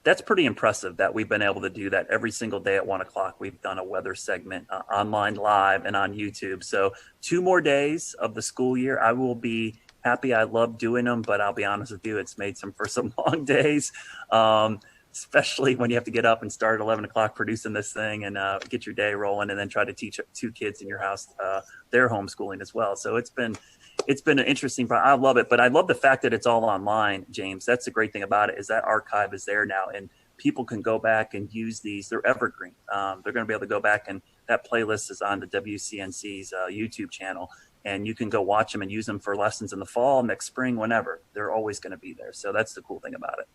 That's pretty impressive that we've been able to do that every single day at 1 o'clock. We've done a weather segment online live and on YouTube. So 2 more days of the school year. I will be happy. I love doing them, but I'll be honest with you, it's made for some long days, especially when you have to get up and start at 11 o'clock producing this thing and get your day rolling, and then try to teach 2 kids in your house their homeschooling as well. So it's been an interesting. I love it, but I love the fact that it's all online, James. That's the great thing about it, is that archive is there now, and people can go back and use these. They're evergreen. They're going to be able to go back, and that playlist is on the WCNC's YouTube channel, and you can go watch them and use them for lessons in the fall, next spring, whenever. They're always going to be there. So that's the cool thing about it.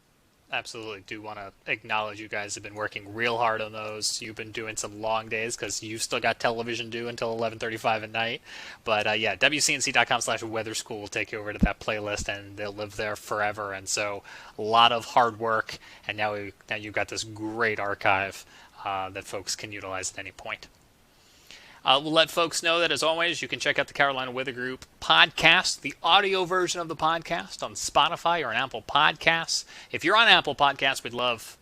Absolutely. Do want to acknowledge you guys have been working real hard on those. You've been doing some long days because you've still got television due until 11:35 at night. But yeah, WCNC.com/weather school will take you over to that playlist, and they'll live there forever. And so a lot of hard work, and now you've got this great archive that folks can utilize at any point. We'll let folks know that, as always, you can check out the Carolina Weather Group podcast, the audio version of the podcast, on Spotify or on Apple Podcasts. If you're on Apple Podcasts, we'd love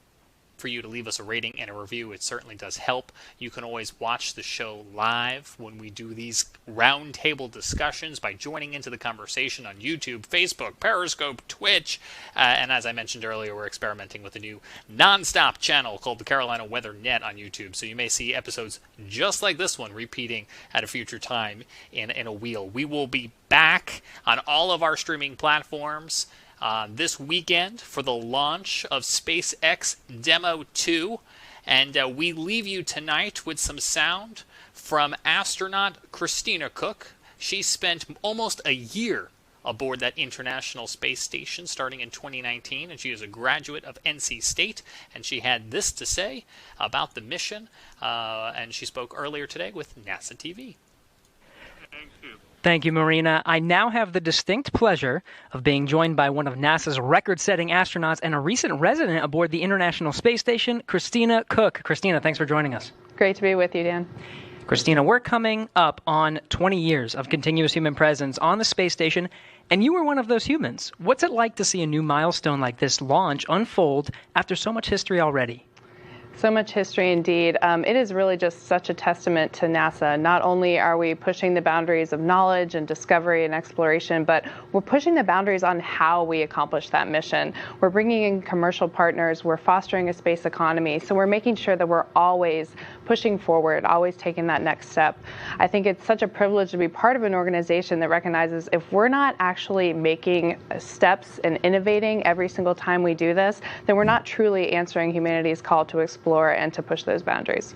for you to leave us a rating and a review. It certainly does help. You can always watch the show live when we do these roundtable discussions by joining into the conversation on YouTube, Facebook, Periscope, Twitch, and as I mentioned earlier, we're experimenting with a new nonstop channel called the Carolina Weather Net on YouTube. So you may see episodes just like this one repeating at a future time in a wheel. We will be back on all of our streaming platforms this weekend for the launch of SpaceX Demo 2, and we leave you tonight with some sound from astronaut Christina Cook. She spent almost a year aboard that International Space Station starting in 2019, and she is a graduate of NC State, and she had this to say about the mission, and she spoke earlier today with NASA TV. Thank you, Marina. I now have the distinct pleasure of being joined by one of NASA's record-setting astronauts and a recent resident aboard the International Space Station, Christina Cook. Christina, thanks for joining us. Great to be with you, Dan. Christina, we're coming up on 20 years of continuous human presence on the space station, and you were one of those humans. What's it like to see a new milestone like this launch unfold after so much history already? So much history indeed. It is really just such a testament to NASA. Not only are we pushing the boundaries of knowledge and discovery and exploration, but we're pushing the boundaries on how we accomplish that mission. We're bringing in commercial partners. We're fostering a space economy. So we're making sure that we're always pushing forward, always taking that next step. I think it's such a privilege to be part of an organization that recognizes if we're not actually making steps and innovating every single time we do this, then we're not truly answering humanity's call to explore and to push those boundaries.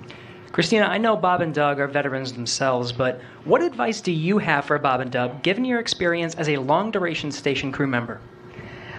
Christina, I know Bob and Doug are veterans themselves, but what advice do you have for Bob and Doug, given your experience as a long-duration station crew member?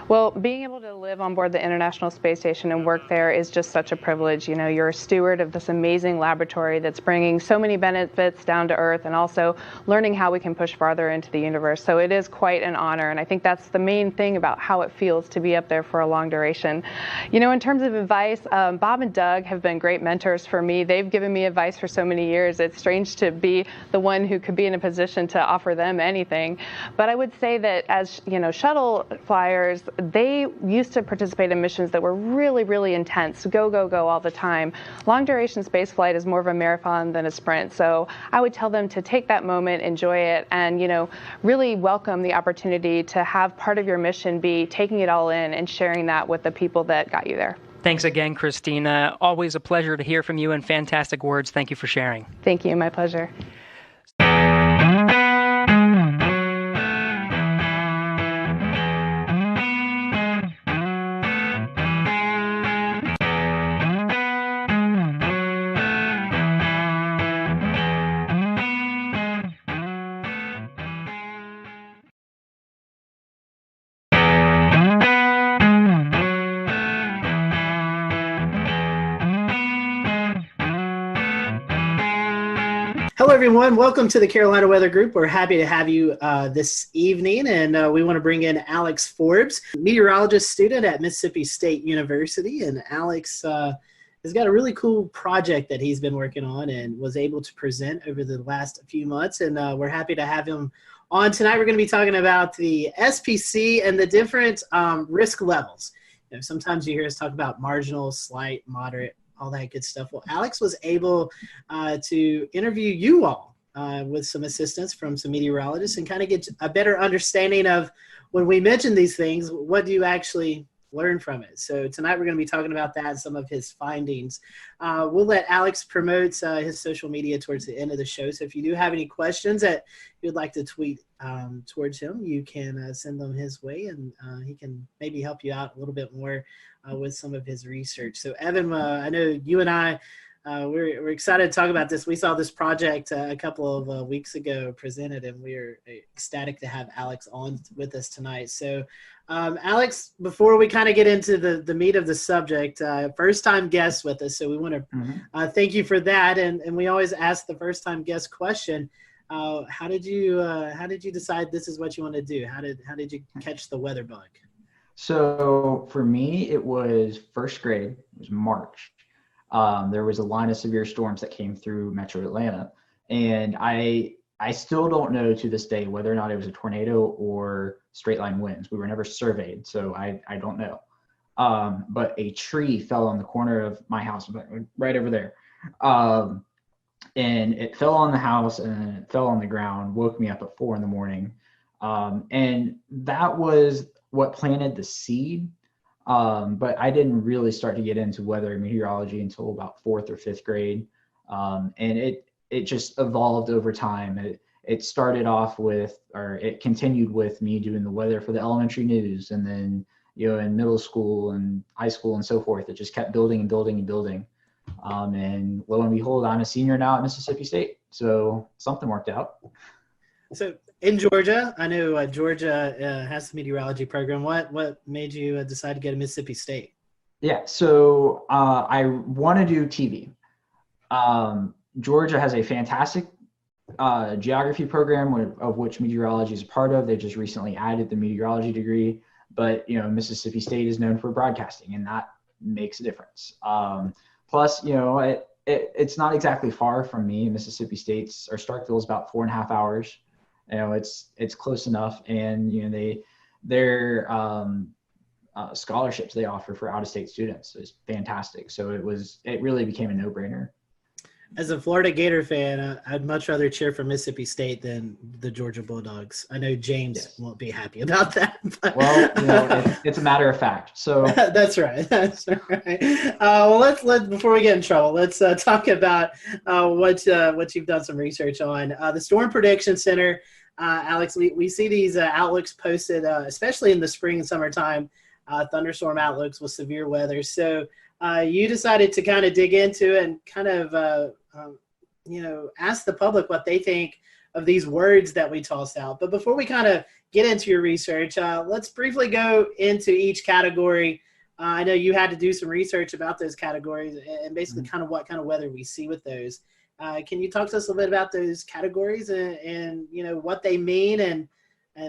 Well, being able to live on board the International Space Station and work there is just such a privilege. You know, you're a steward of this amazing laboratory that's bringing so many benefits down to Earth and also learning how we can push farther into the universe. So it is quite an honor, and I think that's the main thing about how it feels to be up there for a long duration. You know, in terms of advice, Bob and Doug have been great mentors for me. They've given me advice for so many years. It's strange to be the one who could be in a position to offer them anything. But I would say that as, you know, shuttle flyers, they used to participate in missions that were really, really intense, go, go, go all the time. Long duration space flight is more of a marathon than a sprint. So I would tell them to take that moment, enjoy it, and, you know, really welcome the opportunity to have part of your mission be taking it all in and sharing that with the people that got you there. Thanks again, Christina. Always a pleasure to hear from you, and fantastic words. Thank you for sharing. Thank you. My pleasure. Hello, everyone. Welcome to the Carolina Weather Group. We're happy to have you this evening, and we want to bring in Alex Forbes, meteorologist student at Mississippi State University. And Alex has got a really cool project that he's been working on and was able to present over the last few months, and we're happy to have him on tonight. We're going to be talking about the SPC and the different risk levels. You know, sometimes you hear us talk about marginal, slight, moderate, all that good stuff. Well, Alex was able to interview you all with some assistance from some meteorologists and kind of get a better understanding of when we mention these things, what do you actually learn from it? So tonight we're going to be talking about that and some of his findings. We'll let Alex promote his social media towards the end of the show. So if you do have any questions that you'd like to tweet towards him, you can send them his way, and he can maybe help you out a little bit more with some of his research. So Evan, I know you and I, we're excited to talk about this. We saw this project a couple of weeks ago presented, and we're ecstatic to have Alex on with us tonight. So Alex, before we kind of get into the meat of the subject, first time guest with us. So we want to thank you for that. And we always ask the first time guest question. How did you decide this is what you want to do? How did you catch the weather bug? So for me, it was first grade. It was March. There was a line of severe storms that came through Metro Atlanta, and I still don't know to this day whether or not it was a tornado or straight line winds. We were never surveyed, so I don't know. But a tree fell on the corner of my house, right over there. And it fell on the house and it fell on the ground, woke me up at 4 a.m. And that was what planted the seed. But I didn't really start to get into weather and meteorology until about 4th or 5th grade. And it just evolved over time. It started off with, or it continued with me doing the weather for the elementary news. And then, in middle school and high school and so forth, it just kept building and building and building. And lo and behold, I'm a senior now at Mississippi State. So something worked out. So in Georgia, I know Georgia has a meteorology program. What made you decide to go to Mississippi State? Yeah, so I want to do TV. Georgia has a fantastic geography program of which meteorology is a part of. They just recently added the meteorology degree, but Mississippi State is known for broadcasting, and that makes a difference. Plus, it's not exactly far from me. Mississippi State's, or Starkville, is about 4.5 hours. It's close enough, and their scholarships they offer for out-of-state students is fantastic. So it really became a no-brainer. As a Florida Gator fan, I'd much rather cheer for Mississippi State than the Georgia Bulldogs. I know James won't be happy about that. But. Well, it's a matter of fact. So that's right. That's right. Well, let's before we get in trouble, let's talk about what you've done some research on. The Storm Prediction Center, Alex. We see these outlooks posted, especially in the spring and summertime, thunderstorm outlooks with severe weather. So you decided to kind of dig into it and kind of ask the public what they think of these words that we tossed out. But before we kind of get into your research, let's briefly go into each category. I know you had to do some research about those categories and basically kind of what kind of weather we see with those. Can you talk to us a little bit about those categories and what they mean, and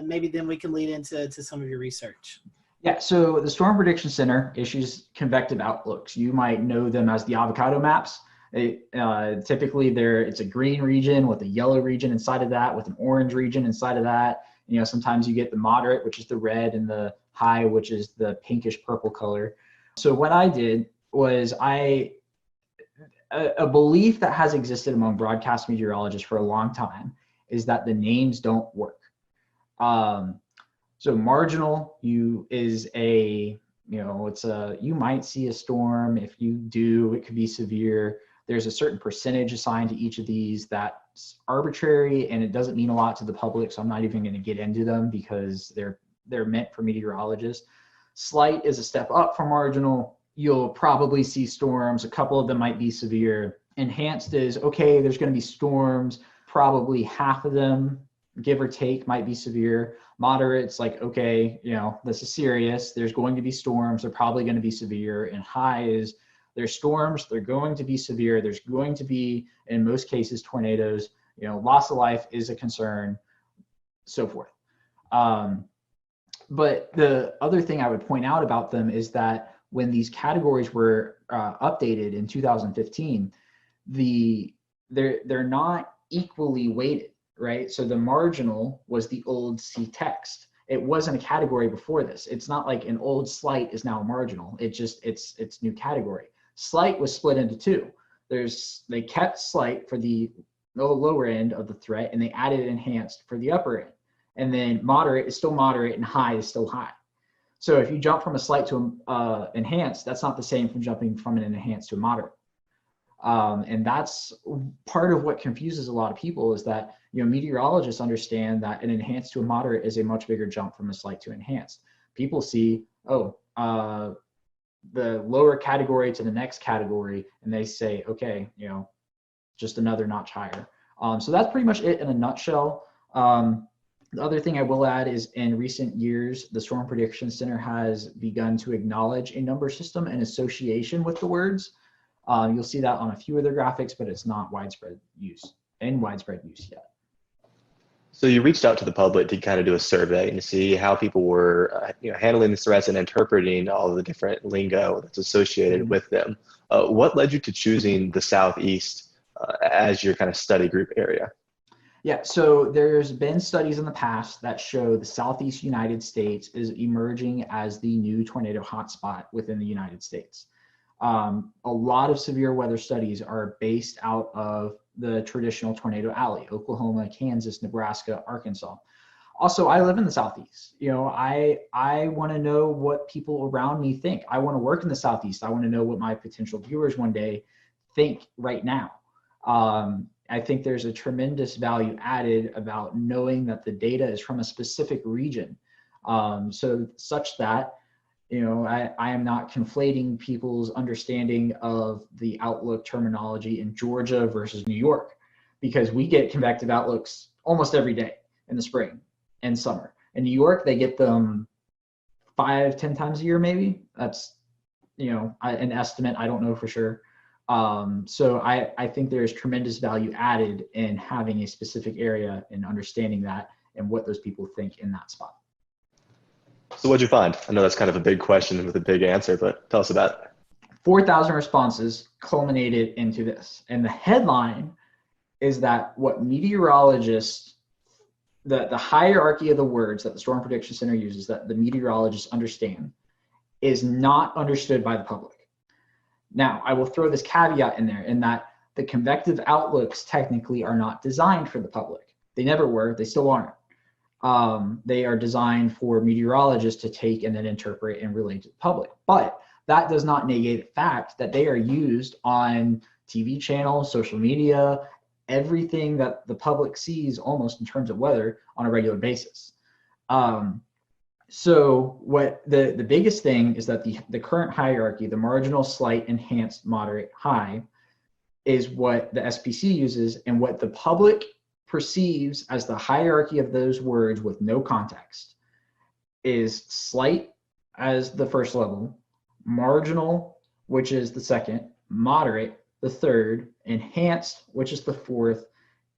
maybe then we can lead into some of your research. Yeah, so the Storm Prediction Center issues convective outlooks. You might know them as the avocado maps. Typically, it's a green region with a yellow region inside of that, with an orange region inside of that. Sometimes you get the moderate, which is the red, and the high, which is the pinkish purple color. So what I did was a belief that has existed among broadcast meteorologists for a long time is that the names don't work. So marginal is you might see a storm. If you do, it could be severe. There's a certain percentage assigned to each of these that's arbitrary, and it doesn't mean a lot to the public. So I'm not even going to get into them because they're meant for meteorologists. Slight is a step up from marginal. You'll probably see storms. A couple of them might be severe. Enhanced is, okay, there's going to be storms. Probably half of them, give or take, might be severe. Moderate's like, okay, this is serious. There's going to be storms. They're probably going to be severe. And high is, there's storms. They're going to be severe. There's going to be, in most cases, tornadoes. Loss of life is a concern, so forth. But the other thing I would point out about them is that when these categories were updated in 2015, they're not equally weighted. Right? So the marginal was the old C text. It wasn't a category before this. It's not like an old slight is now a marginal. It's new category. Slight was split into two. They kept slight for the lower end of the threat, and they added enhanced for the upper end. And then moderate is still moderate and high is still high. So if you jump from a slight to enhanced, that's not the same from jumping from an enhanced to a moderate. And that's part of what confuses a lot of people, is that, meteorologists understand that an enhanced to a moderate is a much bigger jump from a slight to enhanced. People see, the lower category to the next category, and they say, okay, just another notch higher. So that's pretty much it in a nutshell. The other thing I will add is, in recent years, the Storm Prediction Center has begun to acknowledge a number system in association with the words. You'll see that on a few of their graphics, but it's not widespread use yet. So you reached out to the public to kind of do a survey and to see how people were handling the threats and interpreting all of the different lingo that's associated with them. What led you to choosing the Southeast as your kind of study group area? Yeah, so there's been studies in the past that show the Southeast United States is emerging as the new tornado hotspot within the United States. A lot of severe weather studies are based out of the traditional tornado alley: Oklahoma, Kansas, Nebraska, Arkansas. Also, I live in the Southeast. I want to know what people around me think. I want to work in the Southeast. I want to know what my potential viewers one day think right now. I think there's a tremendous value added about knowing that the data is from a specific region, so such that I am not conflating people's understanding of the outlook terminology in Georgia versus New York, because we get convective outlooks almost every day in the spring and summer. In New York, they get them 5-10 times a year, maybe. That's an estimate. I don't know for sure. So I think there's tremendous value added in having a specific area and understanding that and what those people think in that spot. So what'd you find? I know that's kind of a big question with a big answer, but tell us about it. 4,000 responses culminated into this. And the headline is that what meteorologists, the hierarchy of the words that the Storm Prediction Center uses, that the meteorologists understand, is not understood by the public. Now, I will throw this caveat in there, in that the convective outlooks technically are not designed for the public. They never were, they still aren't. They are designed for meteorologists to take and then interpret and relate to the public. But that does not negate the fact that they are used on TV channels, social media, everything that the public sees almost in terms of weather on a regular basis. So what the biggest thing is that the current hierarchy, the marginal, slight, enhanced, moderate, high, is what the SPC uses, and what the public perceives as the hierarchy of those words with no context is slight as the first level, marginal, which is the second, moderate, the third, enhanced, which is the fourth,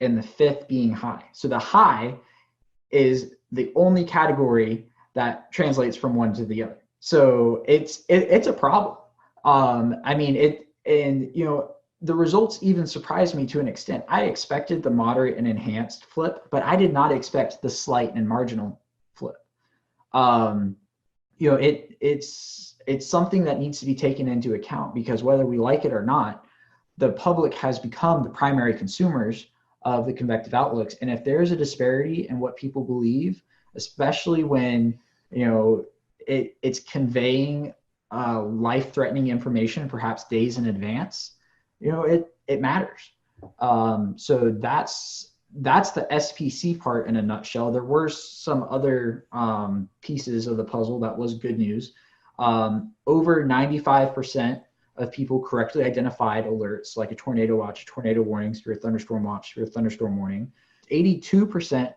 and the fifth being high. So the high is the only category that translates from one to the other. So it's a problem. The results even surprised me to an extent. I expected the moderate and enhanced flip, but I did not expect the slight and marginal flip. It's something that needs to be taken into account, because whether we like it or not, the public has become the primary consumers of the convective outlooks. And if there's a disparity in what people believe, especially when it's conveying life-threatening information, perhaps days in advance, it matters. So that's the SPC part in a nutshell. There were some other pieces of the puzzle that was good news. Over 95% of people correctly identified alerts like a tornado watch, tornado warning, severe thunderstorm watch, severe thunderstorm warning. 82%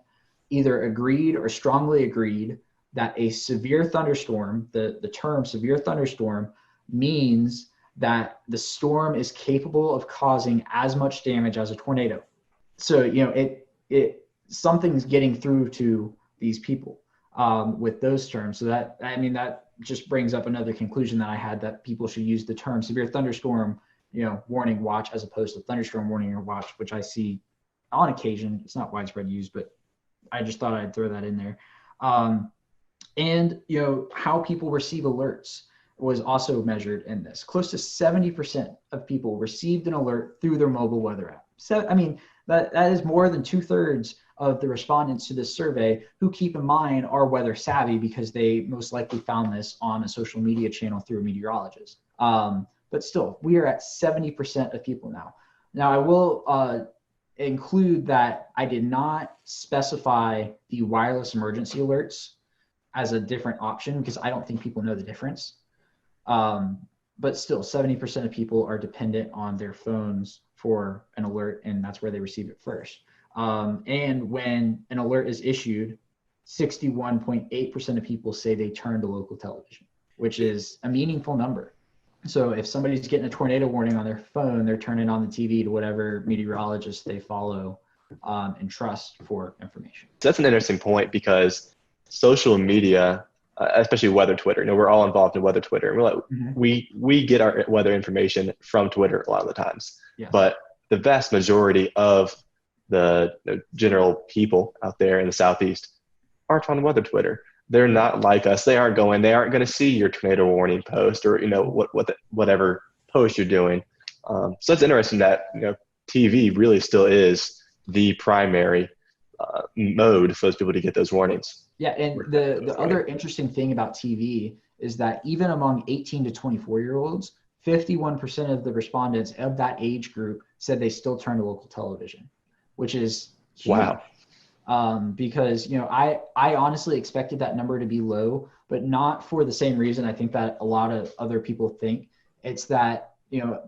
either agreed or strongly agreed that a severe thunderstorm, the term severe thunderstorm, means that the storm is capable of causing as much damage as a tornado. So, something's getting through to these people with those terms. So that just brings up another conclusion that I had, that people should use the term severe thunderstorm, warning watch, as opposed to thunderstorm warning or watch, which I see on occasion. It's not widespread use, but I just thought I'd throw that in there. And how people receive alerts was also measured in this. Close to 70% of people received an alert through their mobile weather app. So, That is more than 2/3 of the respondents to this survey who, keep in mind, are weather savvy because they most likely found this on a social media channel through a meteorologist. But still, we are at 70% of people now. Now, I will include that I did not specify the wireless emergency alerts as a different option because I don't think people know the difference. But still, 70% of people are dependent on their phones for an alert, and that's where they receive it first. And when an alert is issued, 61.8% of people say they turn to local television, which is a meaningful number. So if somebody's getting a tornado warning on their phone, they're turning on the TV to whatever meteorologist they follow and trust for information. So that's an interesting point because social media, especially weather Twitter, we're all involved in weather Twitter. We're like, we get our weather information from Twitter a lot of the times. Yes. But the vast majority of the general people out there in the Southeast aren't on weather Twitter. They're not like us. They aren't going to see your tornado warning post or, whatever post you're doing. So it's interesting that, TV really still is the primary mode for those people to get those warnings. Yeah, and the other interesting thing about TV is that even among 18 to 24-year-olds, 51% of the respondents of that age group said they still turn to local television, which is huge. Wow. Because, I honestly expected that number to be low, but not for the same reason I think that a lot of other people think. It's that,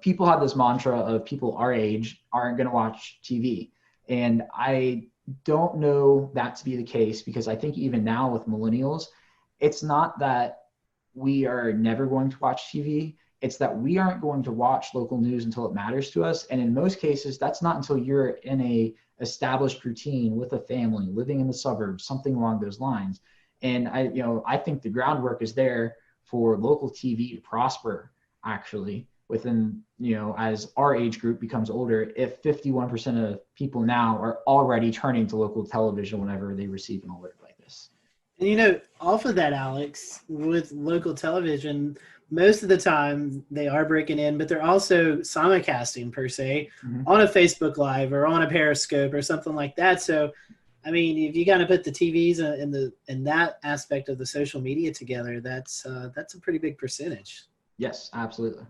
people have this mantra of people our age aren't going to watch TV. And I don't know that to be the case because I think even now with millennials, it's not that we are never going to watch TV. It's that we aren't going to watch local news until it matters to us. And in most cases, that's not until you're in a established routine with a family, living in the suburbs, something along those lines. And I think the groundwork is there for local TV to prosper, actually, within, as our age group becomes older, if 51% of people now are already turning to local television whenever they receive an alert like this. And off of that, Alex, with local television, most of the time they are breaking in, but they're also simulcasting per se on a Facebook Live or on a Periscope or something like that. So, I mean, if you got to put the TVs in that aspect of the social media together, that's a pretty big percentage. Yes, absolutely.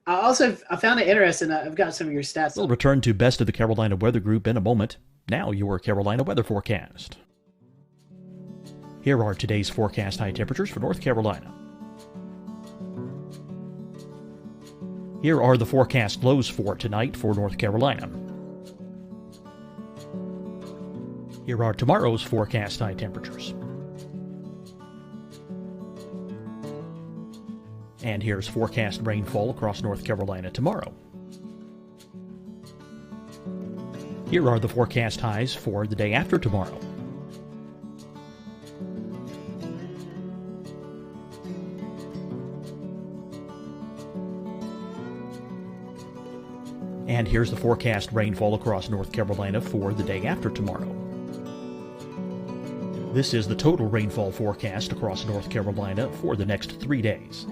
I found it interesting. I've got some of your stats. We'll return to Best of the Carolina Weather Group in a moment. Now your Carolina weather forecast. Here are today's forecast high temperatures for North Carolina. Here are the forecast lows for tonight for North Carolina. Here are tomorrow's forecast high temperatures. And here's forecast rainfall across North Carolina tomorrow. Here are the forecast highs for the day after tomorrow. And here's the forecast rainfall across North Carolina for the day after tomorrow. This is the total rainfall forecast across North Carolina for the next 3 days.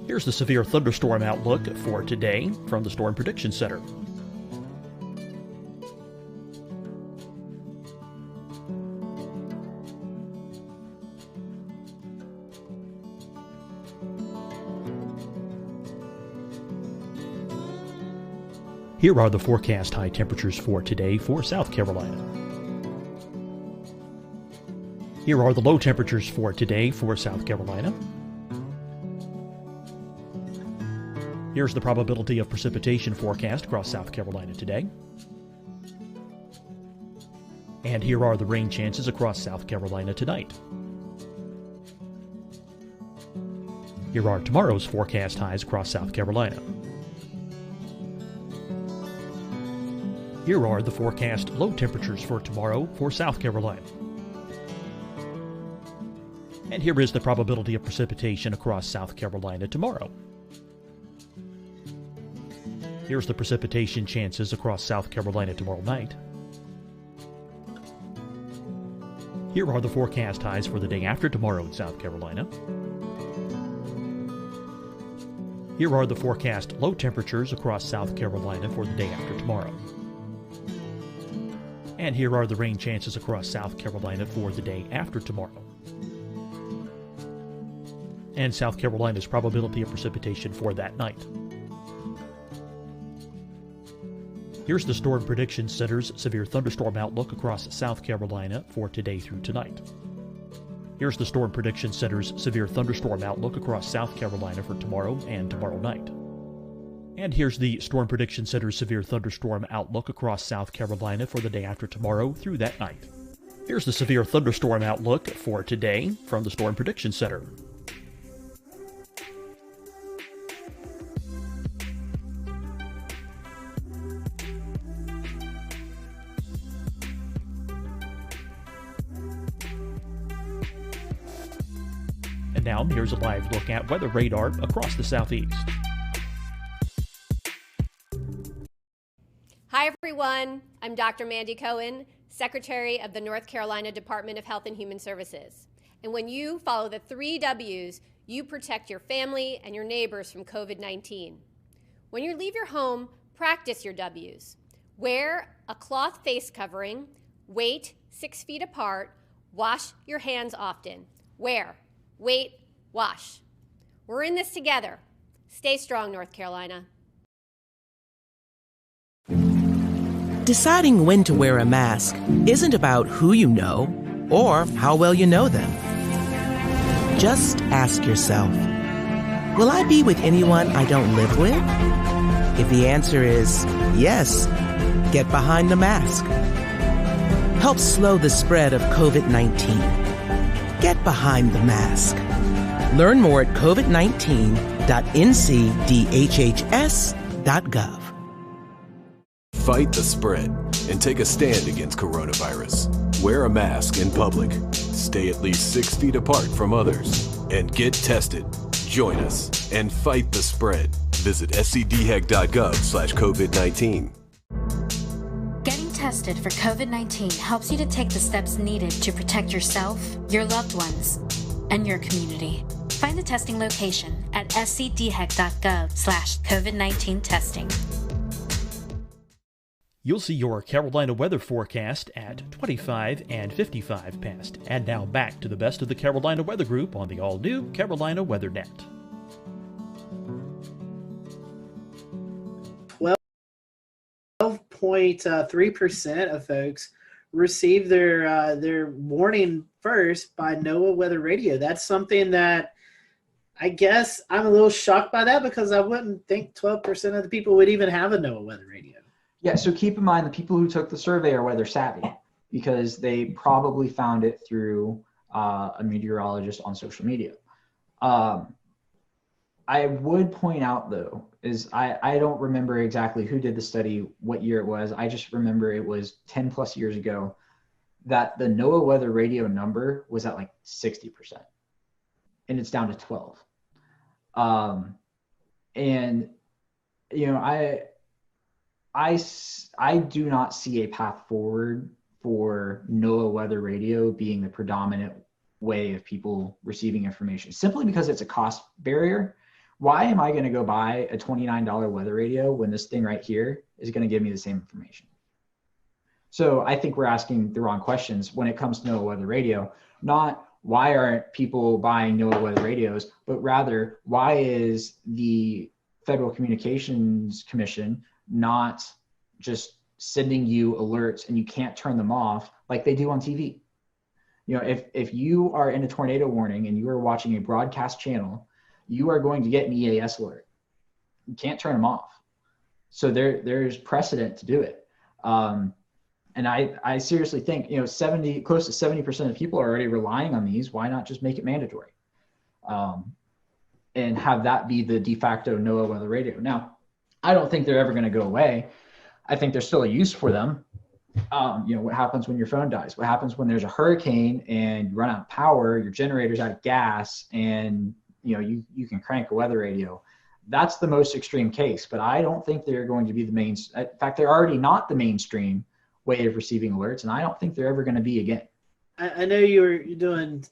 Here's the severe thunderstorm outlook for today from the Storm Prediction Center. Here are the forecast high temperatures for today for South Carolina. Here are the low temperatures for today for South Carolina. Here's the probability of precipitation forecast across South Carolina today. And here are the rain chances across South Carolina tonight. Here are tomorrow's forecast highs across South Carolina. Here are the forecast low temperatures for tomorrow for South Carolina. And here is the probability of precipitation across South Carolina tomorrow. Here's the precipitation chances across South Carolina tomorrow night. Here are the forecast highs for the day after tomorrow in South Carolina. Here are the forecast low temperatures across South Carolina for the day after tomorrow. And here are the rain chances across South Carolina for the day after tomorrow. And South Carolina's probability of precipitation for that night. Here's the Storm Prediction Center's severe thunderstorm outlook across South Carolina for today through tonight. Here's the Storm Prediction Center's severe thunderstorm outlook across South Carolina for tomorrow and tomorrow night. And here's the Storm Prediction Center's severe thunderstorm outlook across South Carolina for the day after tomorrow through that night. Here's the severe thunderstorm outlook for today from the Storm Prediction Center. And now here's a live look at weather radar across the southeast. Hi, everyone. I'm Dr. Mandy Cohen, Secretary of the North Carolina Department of Health and Human Services. And when you follow the 3 W's, you protect your family and your neighbors from COVID-19. When you leave your home, practice your W's. Wear a cloth face covering, wait 6 feet apart, wash your hands often. Wear, wait, wash. We're in this together. Stay strong, North Carolina. Deciding when to wear a mask isn't about who you know or how well you know them. Just ask yourself, will I be with anyone I don't live with? If the answer is yes, get behind the mask. Help slow the spread of COVID-19. Get behind the mask. Learn more at covid19.ncdhhs.gov. Fight the spread and take a stand against coronavirus. Wear a mask in public. Stay at least 6 feet apart from others. And get tested. Join us and fight the spread. Visit scdhec.gov/COVID-19. Getting tested for COVID-19 helps you to take the steps needed to protect yourself, your loved ones, and your community. Find the testing location at scdhec.gov/COVID-19 testing. You'll see your Carolina weather forecast at 25 and 55 past. And now back to the best of the Carolina Weather Group on the all-new Carolina WeatherNet. 12.3% of folks receive their warning first by NOAA Weather Radio. That's something that I guess I'm a little shocked by that, because I wouldn't think 12% of the people would even have a NOAA Weather Radio. Yeah, so keep in mind the people who took the survey are weather savvy, because they probably found it through a meteorologist on social media. I would point out, though, is I don't remember exactly who did the study, what year it was. I just remember it was 10 plus years ago that the NOAA Weather Radio number was at like 60%, and it's down to 12. And, you know, I do not see a path forward for NOAA Weather Radio being the predominant way of people receiving information, simply because it's a cost barrier. Why am I going to go buy a $29 weather radio when this thing right here is going to give me the same information? So I think we're asking the wrong questions when it comes to NOAA Weather Radio. Not why aren't people buying NOAA Weather radios, but rather why is the Federal Communications Commission not just sending you alerts and you can't turn them off like they do on TV? You know, if you are in a tornado warning and you are watching a broadcast channel, you are going to get an EAS alert. You can't turn them off. So there's precedent to do it. And I seriously think, you know, close to 70% of people are already relying on these. Why not just make it mandatory? And have that be the de facto NOAA Weather Radio. Now, I don't think they're ever going to go away. I think there's still a use for them. You know, what happens when your phone dies? What happens when there's a hurricane and you run out of power, your generator's out of gas, and you know you can crank a weather radio? That's the most extreme case, but I don't think they're going to be the main. In fact, they're already not the mainstream way of receiving alerts, and I don't think they're ever going to be again. I know you're doing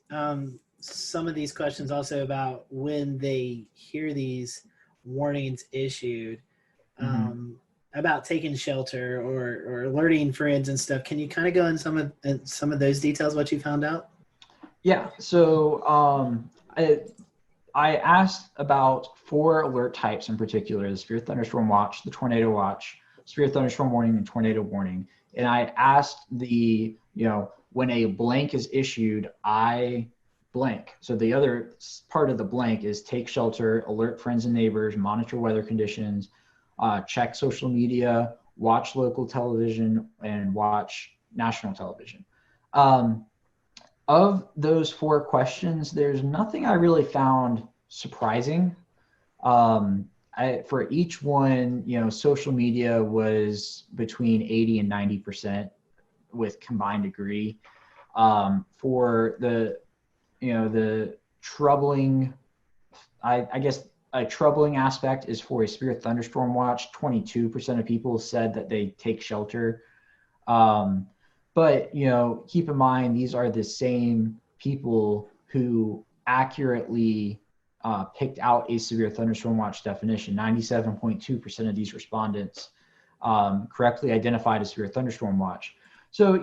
some of these questions also about when they hear these warnings issued about taking shelter or alerting friends and stuff. Can you kind of go in some of those details, what you found out? Yeah. So I asked about 4 alert types in particular: the severe thunderstorm watch, the tornado watch, severe thunderstorm warning, and tornado warning. And I asked when a blank is issued, I blank. So the other part of the blank is take shelter, alert friends and neighbors, monitor weather conditions, check social media, watch local television, and watch national television. Of those 4 questions, there's nothing I really found surprising. For each one, social media was between 80 and 90% with combined degree. For the troubling, I guess a troubling aspect is for a severe thunderstorm watch. 22% of people said that they take shelter. But keep in mind, these are the same people who accurately picked out a severe thunderstorm watch definition. 97.2% of these respondents correctly identified a severe thunderstorm watch. So,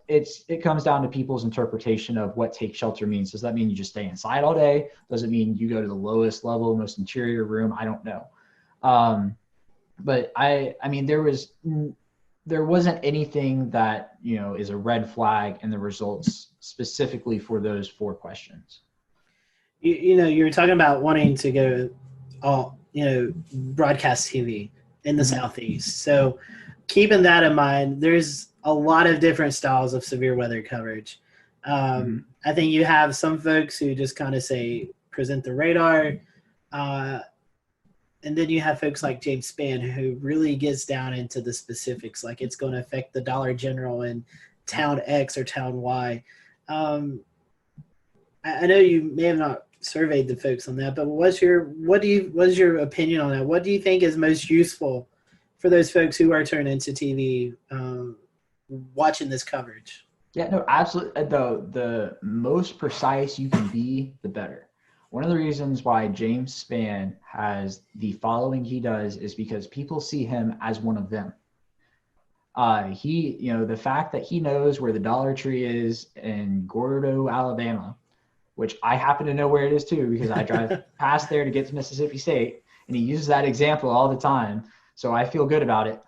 it comes down to people's interpretation of what take shelter means. Does that mean you just stay inside all day? Does it mean you go to the lowest level, most interior room? I don't know. But I mean, there wasn't anything that, is a red flag in the results specifically for those 4 questions. You were talking about wanting to go broadcast TV in the Southeast. So keeping that in mind, there's a lot of different styles of severe weather coverage. I think you have some folks who just kind of say, present the radar. And then you have folks like James Spann who really gets down into the specifics, like it's going to affect the Dollar General in town X or town Y. I know you may have not surveyed the folks on that, but what is your opinion on that? What do you think is most useful for those folks who are turning into TV watching this coverage? Yeah, no, absolutely. The most precise you can be, the better. One of the reasons why James Spann has the following he does is because people see him as one of them. The fact that he knows where the Dollar Tree is in Gordo, Alabama, which I happen to know where it is too, because I drive past there to get to Mississippi State, and he uses that example all the time. So I feel good about it.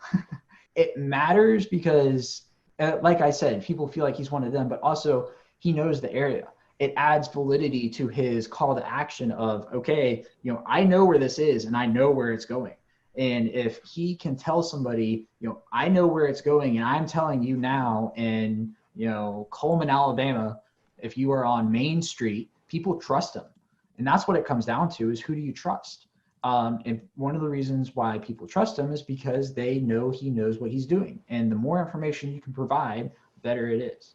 It matters because, like I said, people feel like he's one of them, but also he knows the area. It adds validity to his call to action of, okay, I know where this is and I know where it's going. And if he can tell somebody, I know where it's going and I'm telling you now in, Coleman, Alabama, if you are on Main Street, people trust him. And that's what it comes down to, is who do you trust? And one of the reasons why people trust him is because they know he knows what he's doing. And the more information you can provide, the better it is.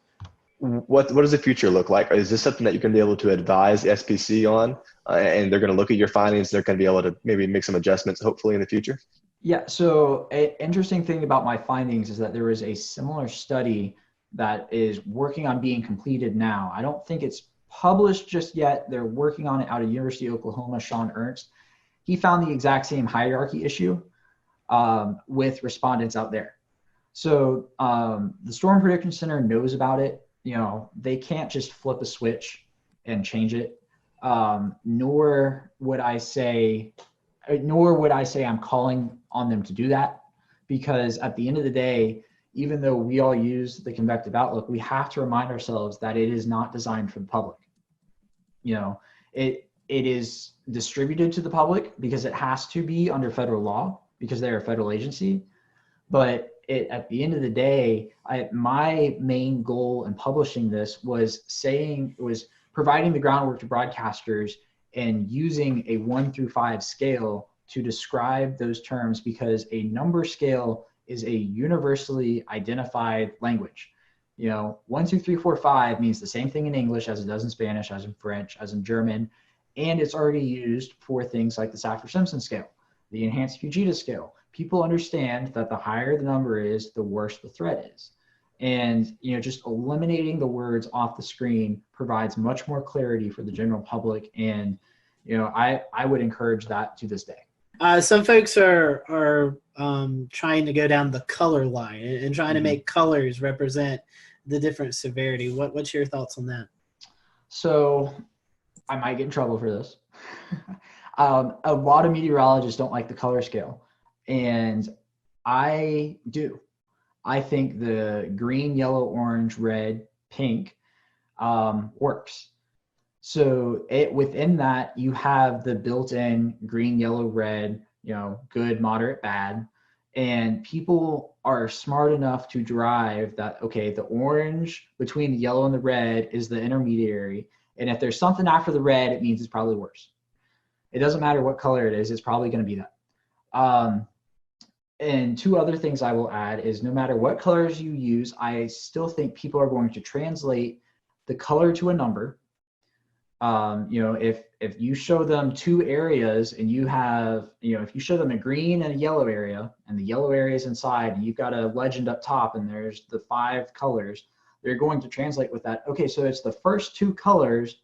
What does the future look like? Is this something that you can be able to advise the SPC on, and they're going to look at your findings? They're going to be able to maybe make some adjustments, hopefully, in the future? Yeah. So an interesting thing about my findings is that there is a similar study that is working on being completed now. I don't think it's published just yet. They're working on it out of University of Oklahoma, Sean Ernst. He found the exact same hierarchy issue with respondents out there. So the Storm Prediction Center knows about it. They can't just flip a switch and change it. Nor would I say I'm calling on them to do that, because at the end of the day, even though we all use the convective outlook, we have to remind ourselves that it is not designed for the public. It is distributed to the public because it has to be under federal law, because they're a federal agency. But at the end of the day, my main goal in publishing this was providing the groundwork to broadcasters and using a 1 through 5 scale to describe those terms, because a number scale is a universally identified language. 1, 2, 3, 4, 5 means the same thing in English as it does in Spanish, as in French, as in German, and it's already used for things like the Saffir-Simpson scale, the enhanced Fujita scale. People understand that the higher the number is, the worse the threat is. And, just eliminating the words off the screen provides much more clarity for the general public. And, I would encourage that to this day. Some folks are trying to go down the color line and trying to make colors represent the different severity. What's your thoughts on that? So I might get in trouble for this. A lot of meteorologists don't like the color scale, and I do. I think the green, yellow, orange, red, pink works. So within that, you have the built-in green, yellow, red, good, moderate, bad. And people are smart enough to derive that, okay, the orange between the yellow and the red is the intermediary. And if there's something after the red, it means it's probably worse. It doesn't matter what color it is, it's probably going to be that. And two other things I will add is no matter what colors you use, I still think people are going to translate the color to a number. If you show them two areas and you have, if you show them a green and a yellow area and the yellow area is inside and you've got a legend up top and there's the 5 colors, they're going to translate with that. Okay, so it's the first 2 colors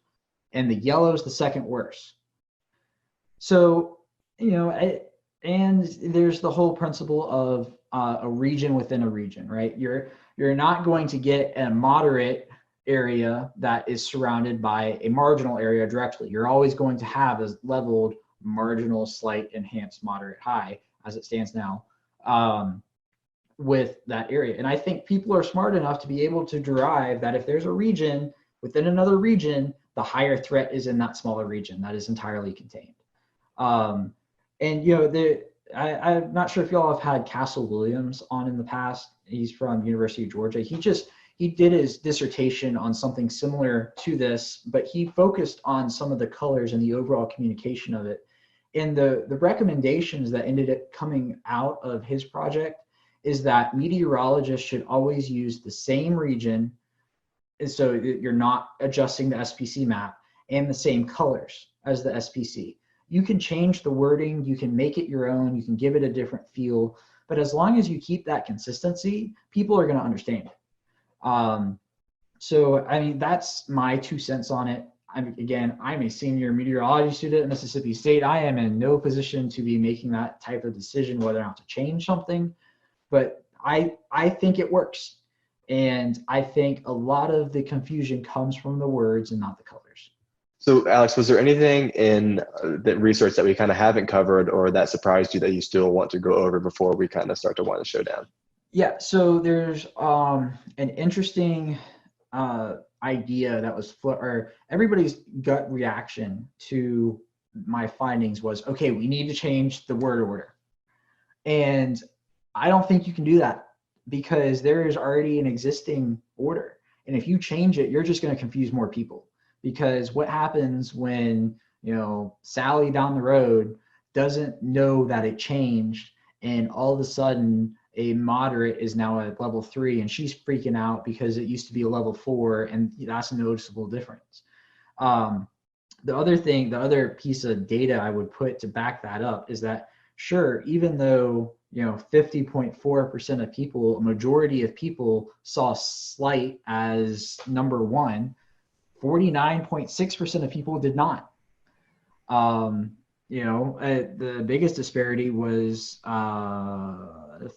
and the yellow is the second worst. So, and there's the whole principle of a region within a region, right? You're not going to get a moderate area that is surrounded by a marginal area directly. You're always going to have a leveled marginal, slight, enhanced, moderate, high as it stands now with that area. And I think people are smart enough to be able to derive that if there's a region within another region, the higher threat is in that smaller region that is entirely contained. I'm not sure if y'all have had Castle Williams on in the past. He's from University of Georgia. He did his dissertation on something similar to this, but he focused on some of the colors and the overall communication of it. And the recommendations that ended up coming out of his project is that meteorologists should always use the same region, so you're not adjusting the SPC map, and the same colors as the SPC. You can change the wording, you can make it your own, you can give it a different feel, but as long as you keep that consistency, people are going to understand it. So, I mean, that's my 2 cents on it. I'm a senior meteorology student at Mississippi State. I am in no position to be making that type of decision whether or not to change something, but I think it works. And I think a lot of the confusion comes from the words and not the colors. So, Alex, was there anything in the research that we kind of haven't covered or that surprised you that you still want to go over before we kind of start to wind the show down? Yeah, so there's an interesting idea that was everybody's gut reaction to my findings was, okay, we need to change the word order. And I don't think you can do that because there is already an existing order. And if you change it, you're just going to confuse more people. Because what happens when, Sally down the road doesn't know that it changed and all of a sudden a moderate is now a level 3 and she's freaking out because it used to be a level 4 and that's a noticeable difference. The other piece of data I would put to back that up is that sure, even though 50.4% of people, a majority of people saw slight as number 1, 49.6% of people did not. The biggest disparity was that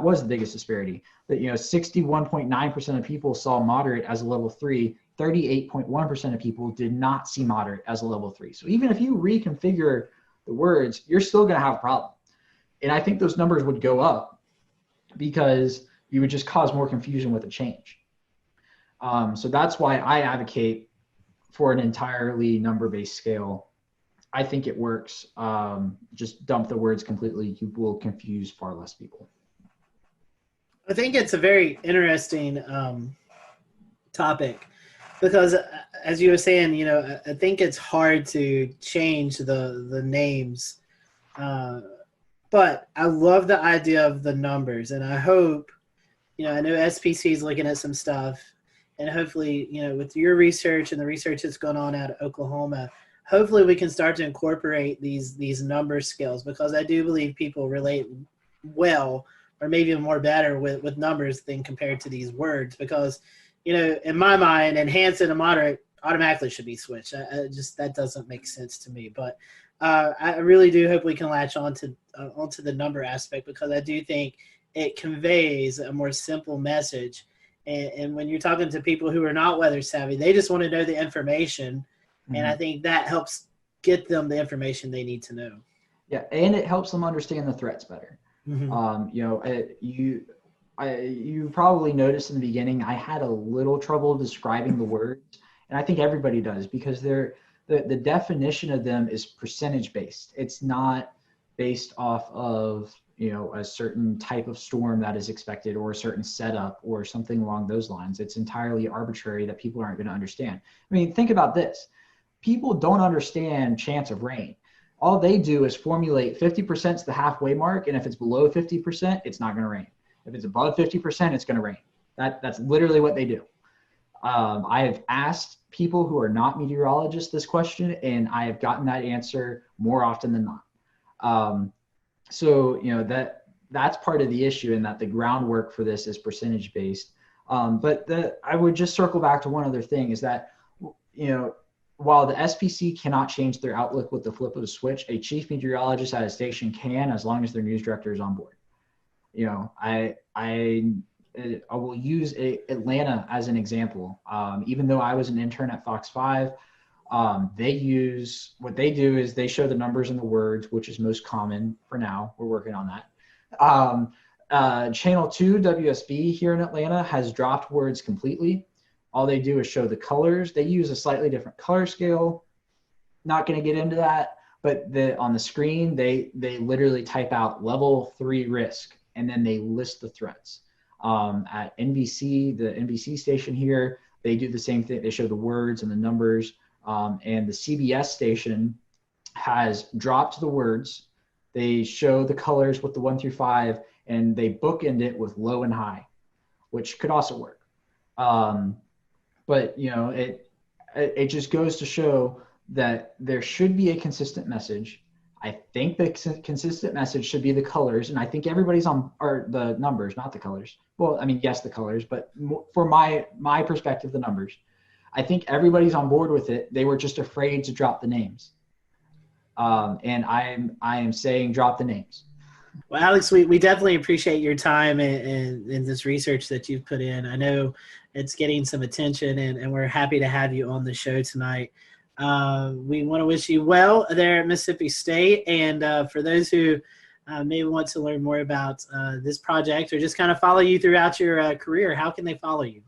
was the biggest disparity. That 61.9% of people saw moderate as a level 3. 38.1% of people did not see moderate as a level 3. So even if you reconfigure the words, you're still going to have a problem. And I think those numbers would go up because you would just cause more confusion with a change. So that's why I advocate for an entirely number-based scale. I think it works. Just dump the words completely. You will confuse far less people. I think it's a very interesting topic because, as you were saying, I think it's hard to change the names. But I love the idea of the numbers, and I hope, I know SPC is looking at some stuff. And hopefully, with your research and the research that's going on out of Oklahoma, hopefully we can start to incorporate these number scales because I do believe people relate well or maybe even more better with numbers than compared to these words because, in my mind, enhanced and moderate automatically should be switched. That doesn't make sense to me. But I really do hope we can latch onto the number aspect, because I do think it conveys a more simple message. And when you're talking to people who are not weather savvy, they just want to know the information, and I think that helps get them the information they need to know. Yeah, and it helps them understand the threats better. Mhm. You know, you probably noticed in the beginning I had a little trouble describing the words, and I think everybody does, because the definition of them is percentage based. It's not based off of, you know, a certain type of storm that is expected, or a certain setup, or something along those lines. It's entirely arbitrary that people aren't going to understand. I mean, think about this. People don't understand chance of rain. All they do is formulate 50% is the halfway mark, and if it's below 50%, it's not going to rain. If it's above 50%, it's going to rain. That's literally what they do. I have asked people who are not meteorologists this question, and I have gotten that answer more often than not. So, you know, that's part of the issue, in that the groundwork for this is percentage based. But I would just circle back to one other thing, is that, you know, while the SPC cannot change their outlook with the flip of a switch, a chief meteorologist at a station can, as long as their news director is on board. You know, I will use Atlanta as an example. Even though I was an intern at Fox 5, what they do is they show the numbers and the words, which is most common for now. We're working on that. Channel 2 WSB here in Atlanta has dropped words completely. All they do is show the colors. They use a slightly different color scale. Not going to get into that, but on the screen, they literally type out level 3 risk, and then they list the threats. At NBC, the NBC station here, they do the same thing. They show the words and the numbers. And the CBS station has dropped the words. They show the colors with the 1 through 5, and they bookend it with low and high, which could also work. But you know, it just goes to show that there should be a consistent message. I think the consistent message should be the colors, and I think everybody's on, or the numbers, not the colors. Well, I mean, yes, the colors, but for my perspective, the numbers. I think everybody's on board with it. They were just afraid to drop the names. And I am saying drop the names. Well, Alex, we definitely appreciate your time and this research that you've put in. I know it's getting some attention, and we're happy to have you on the show tonight. We want to wish you well there at Mississippi State. And for those who may want to learn more about this project, or just kind of follow you throughout your career, how can they follow you?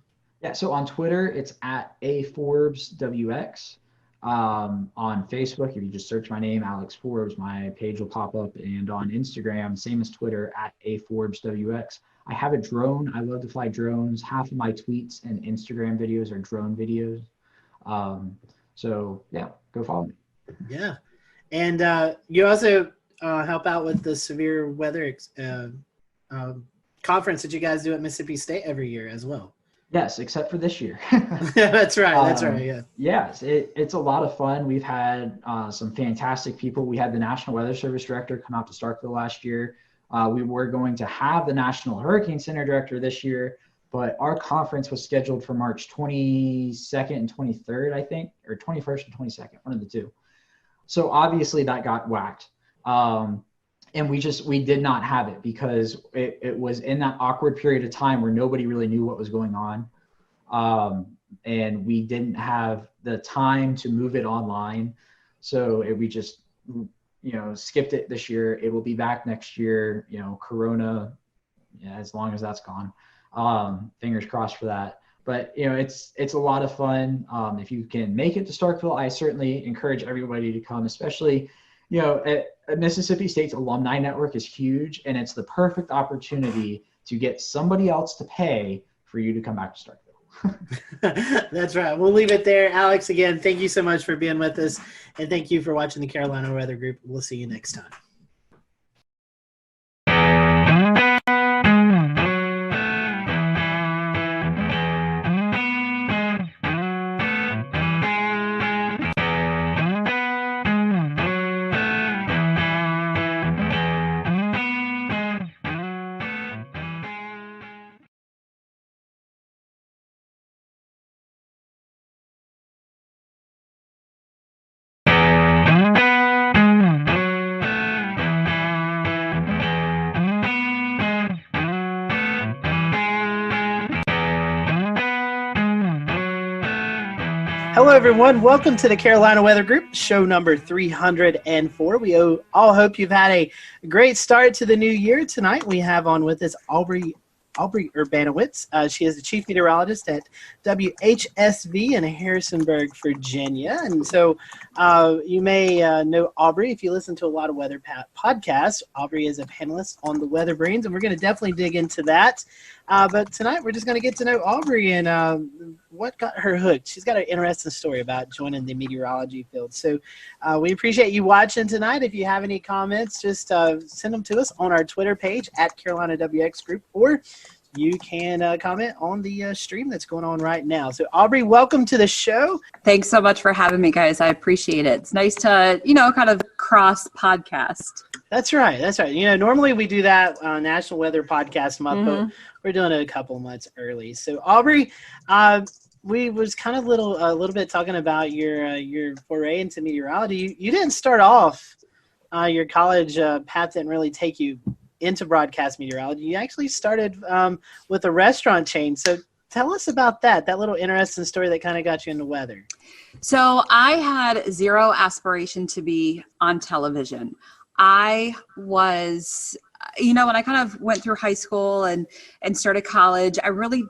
Yeah, so on Twitter, it's at @AForbesWX. On Facebook, if you just search my name, Alex Forbes, my page will pop up. And on Instagram, same as Twitter, at @AForbesWX. I have a drone. I love to fly drones. Half of my tweets and Instagram videos are drone videos. So yeah, go follow me. Yeah. And you also help out with the severe weather conference that you guys do at Mississippi State every year as well. Yes, except for this year. Yeah, that's right. That's right. Yeah. Yes, it's a lot of fun. We've had some fantastic people. We had the National Weather Service director come out to Starkville last year. We were going to have the National Hurricane Center director this year, but our conference was scheduled for March 22nd and 23rd, I think, or 21st and 22nd, one of the two. So obviously that got whacked. And we did not have it, because it was in that awkward period of time where nobody really knew what was going on. And we didn't have the time to move it online. So we just, skipped it this year. It will be back next year, Corona, as long as that's gone. Fingers crossed for that. But, it's a lot of fun. If you can make it to Starkville, I certainly encourage everybody to come, especially, Mississippi State's alumni network is huge, and it's the perfect opportunity to get somebody else to pay for you to come back to Starkville. That's right. We'll leave it there. Alex, again, thank you so much for being with us, and thank you for watching the Carolina Weather Group. We'll see you next time. Hello, everyone. Welcome to the Carolina Weather Group, show number 304. We all hope you've had a great start to the new year. Tonight, we have on with us Aubrey Urbanowitz. She is the chief meteorologist at WHSV in Harrisonburg, Virginia. And so you may know Aubrey if you listen to a lot of weather podcasts. Aubrey is a panelist on the Weather Brains, and we're going to definitely dig into that. But tonight, we're just going to get to know Aubrey and what got her hooked. She's got an interesting story about joining the meteorology field. So we appreciate you watching tonight. If you have any comments, just send them to us on our Twitter page at Carolina WX Group, or you can comment on the stream that's going on right now. So Aubrey, welcome to the show. Thanks so much for having me, guys. I appreciate it. It's nice to, kind of cross podcast. That's right. That's right. Normally we do that National Weather Podcast Month, but we're doing it a couple months early. So Aubrey, we was kind of a little bit talking about your foray into meteorology. You didn't start off your college path didn't really take you into broadcast meteorology. You actually started with a restaurant chain. So tell us about that little interesting story that kind of got you into weather. So I had zero aspiration to be on television. I was, when I kind of went through high school and started college, I really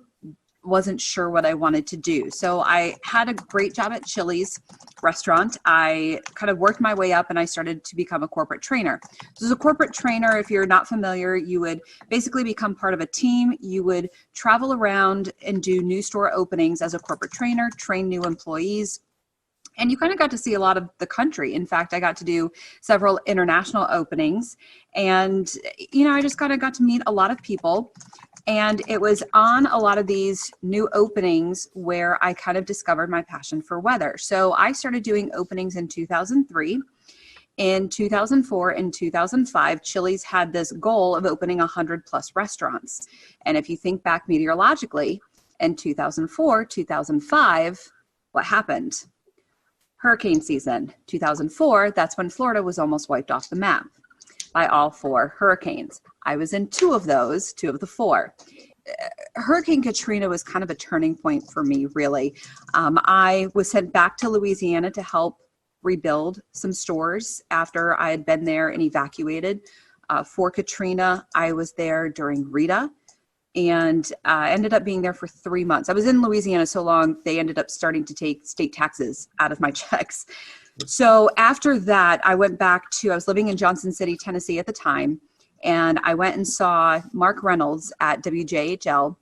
wasn't sure what I wanted to do. So I had a great job at Chili's restaurant. I kind of worked my way up and I started to become a corporate trainer. So as a corporate trainer, if you're not familiar, you would basically become part of a team. You would travel around and do new store openings as a corporate trainer, train new employees. And you kind of got to see a lot of the country. In fact, I got to do several international openings. And, I just kind of got to meet a lot of people. And it was on a lot of these new openings where I kind of discovered my passion for weather. So I started doing openings in 2003. In 2004 and 2005, Chili's had this goal of opening 100 plus restaurants. And if you think back meteorologically, in 2004, 2005, what happened? Hurricane season. 2004, that's when Florida was almost wiped off the map by all 4 hurricanes. I was in 2 of those, 2 of the 4. Hurricane Katrina was kind of a turning point for me, really. I was sent back to Louisiana to help rebuild some stores after I had been there and evacuated. For Katrina, I was there during Rita, and I ended up being there for 3 months. I was in Louisiana so long, they ended up starting to take state taxes out of my checks. So after that, I went back I was living in Johnson City, Tennessee at the time, and I went and saw Mark Reynolds at WJHL,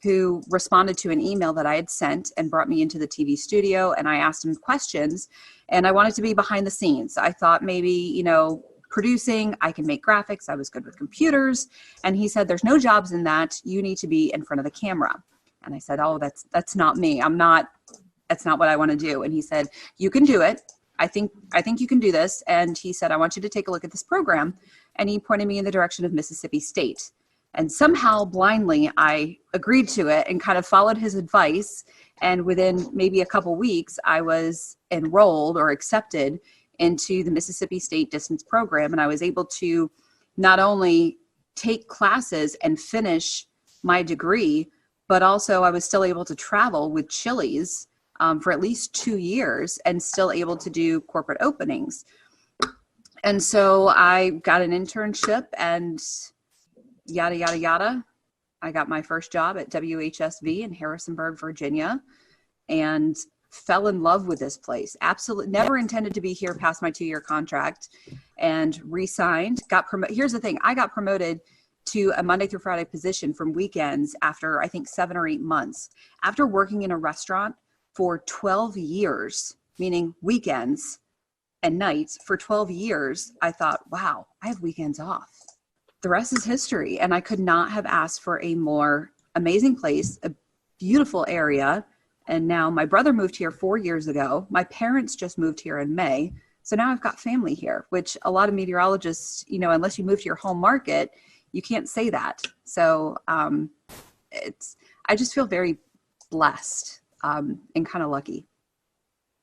who responded to an email that I had sent and brought me into the TV studio, and I asked him questions, and I wanted to be behind the scenes. I thought maybe, producing, I can make graphics, I was good with computers, and he said, there's no jobs in that, you need to be in front of the camera. And I said, oh, that's not me, that's not what I want to do. And he said, you can do it. I think you can do this. And he said, I want you to take a look at this program. And he pointed me in the direction of Mississippi State. And somehow blindly, I agreed to it and kind of followed his advice. And within maybe a couple weeks, I was enrolled or accepted into the Mississippi State distance program. And I was able to not only take classes and finish my degree, but also I was still able to travel with Chili's for at least 2 years and still able to do corporate openings. And so I got an internship and yada, yada, yada. I got my first job at WHSV in Harrisonburg, Virginia, and fell in love with this place. Absolutely never intended to be here past my 2-year contract, and re-signed, got promoted. Here's the thing. I got promoted to a Monday through Friday position from weekends after I think 7 or 8 months. After working in a restaurant for 12 years, meaning weekends and nights for 12 years, I thought, wow, I have weekends off. The rest is history. And I could not have asked for a more amazing place, a beautiful area. And now my brother moved here 4 years ago. My parents just moved here in May. So now I've got family here, which a lot of meteorologists, unless you move to your home market, you can't say that. So I just feel very blessed and kind of lucky.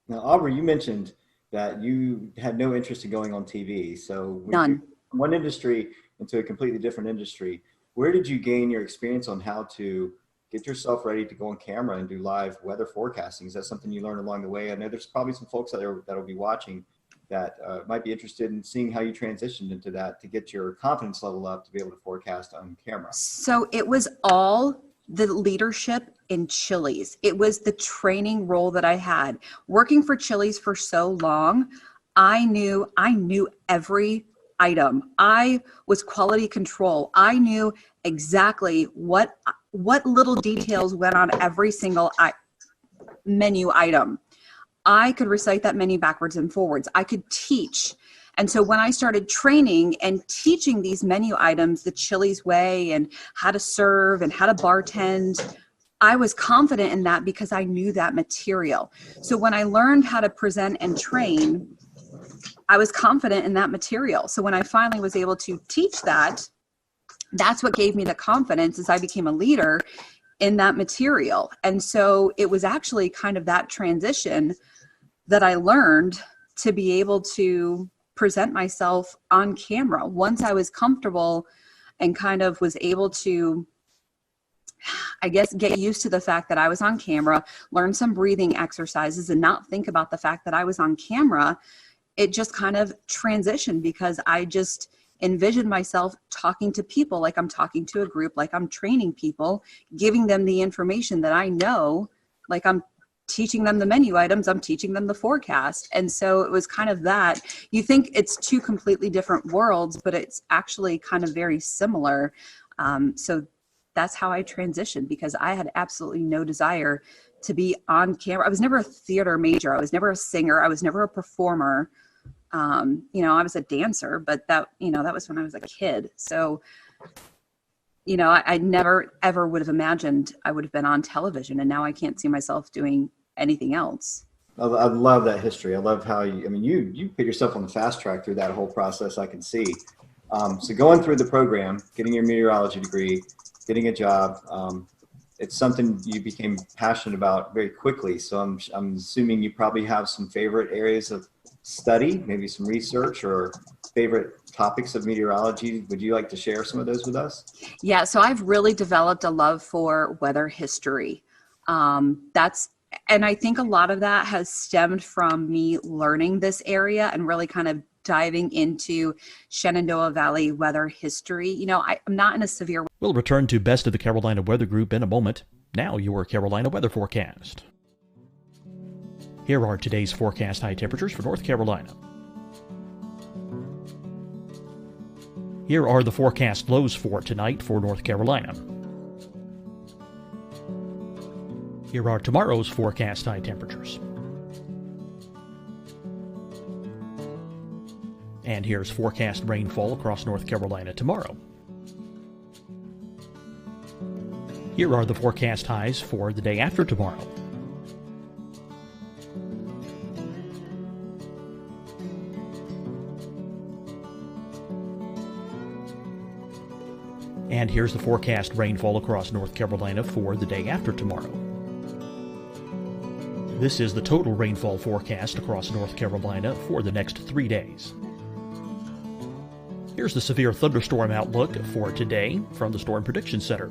Now, Aubrey, you mentioned that you had no interest in going on TV. So none. From one industry into a completely different industry, where did you gain your experience on how to get yourself ready to go on camera and do live weather forecasting. Is that something you learned along the way? I know there's probably some folks that'll be watching that might be interested in seeing how you transitioned into that to get your confidence level up to be able to forecast on camera. So it was all the leadership in Chili's. It was the training role that I had. Working for Chili's for so long, I knew every item. I was quality control. I knew exactly what little details went on every single menu item. I could recite that menu backwards and forwards. I could teach. And so when I started training and teaching these menu items the Chili's way and how to serve and how to bartend, I was confident in that because I knew that material. So when I learned how to present and train, I was confident in that material. So when I finally was able to teach that, that's what gave me the confidence as I became a leader in that material. And so it was actually kind of that transition that I learned to be able to present myself on camera. Once I was comfortable and kind of was able to, I guess, get used to the fact that I was on camera, learn some breathing exercises and not think about the fact that I was on camera, it just kind of transitioned because I just envisioned myself talking to people like I'm talking to a group, like I'm training people, giving them the information that I know, like I'm teaching them the menu items, I'm teaching them the forecast. And so it was kind of that. You think it's two completely different worlds, but it's actually kind of very similar. So that's how I transitioned, because I had absolutely no desire to be on camera. I was never a theater major. I was never a singer. I was never a performer. I was a dancer, but that was when I was a kid. So, I never ever would have imagined I would have been on television, and now I can't see myself doing anything else. I love that history. I love how you put yourself on the fast track through that whole process. I can see. So going through the program, getting your meteorology degree, getting a job, it's something you became passionate about very quickly. So I'm assuming you probably have some favorite areas of study, maybe some research or favorite topics of meteorology. Would you like to share some of those with us? Yeah, so I've really developed a love for weather history. And I think a lot of that has stemmed from me learning this area and really kind of diving into Shenandoah Valley weather history. I'm not in a severe... We'll return to Best of the Carolina Weather Group in a moment. Now your Carolina weather forecast. Here are today's forecast high temperatures for North Carolina. Here are the forecast lows for tonight for North Carolina. Here are tomorrow's forecast high temperatures. And here's forecast rainfall across North Carolina tomorrow. Here are the forecast highs for the day after tomorrow. And here's the forecast rainfall across North Carolina for the day after tomorrow. This is the total rainfall forecast across North Carolina for the next 3 days. Here's the severe thunderstorm outlook for today from the Storm Prediction Center.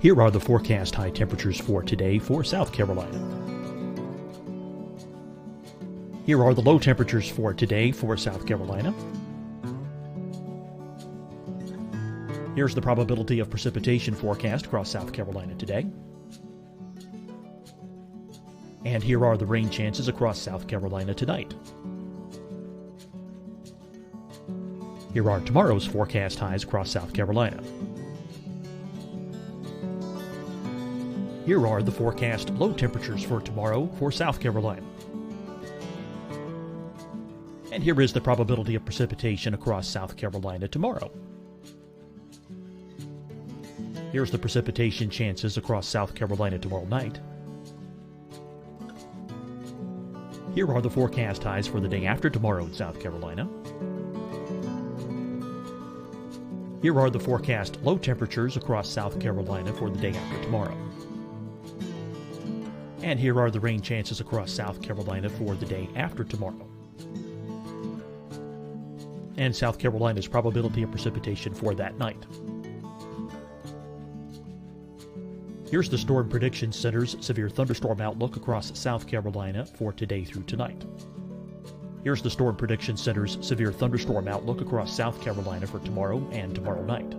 Here are the forecast high temperatures for today for South Carolina. Here are the low temperatures for today for South Carolina. Here's the probability of precipitation forecast across South Carolina today. And here are the rain chances across South Carolina tonight. Here are tomorrow's forecast highs across South Carolina. Here are the forecast low temperatures for tomorrow for South Carolina. And here is the probability of precipitation across South Carolina tomorrow. Here's the precipitation chances across South Carolina tomorrow night. Here are the forecast highs for the day after tomorrow in South Carolina. Here are the forecast low temperatures across South Carolina for the day after tomorrow. And here are the rain chances across South Carolina for the day after tomorrow. And South Carolina's probability of precipitation for that night. Here's the Storm Prediction Center's severe thunderstorm outlook across South Carolina for today through tonight. Here's the Storm Prediction Center's severe thunderstorm outlook across South Carolina for tomorrow and tomorrow night.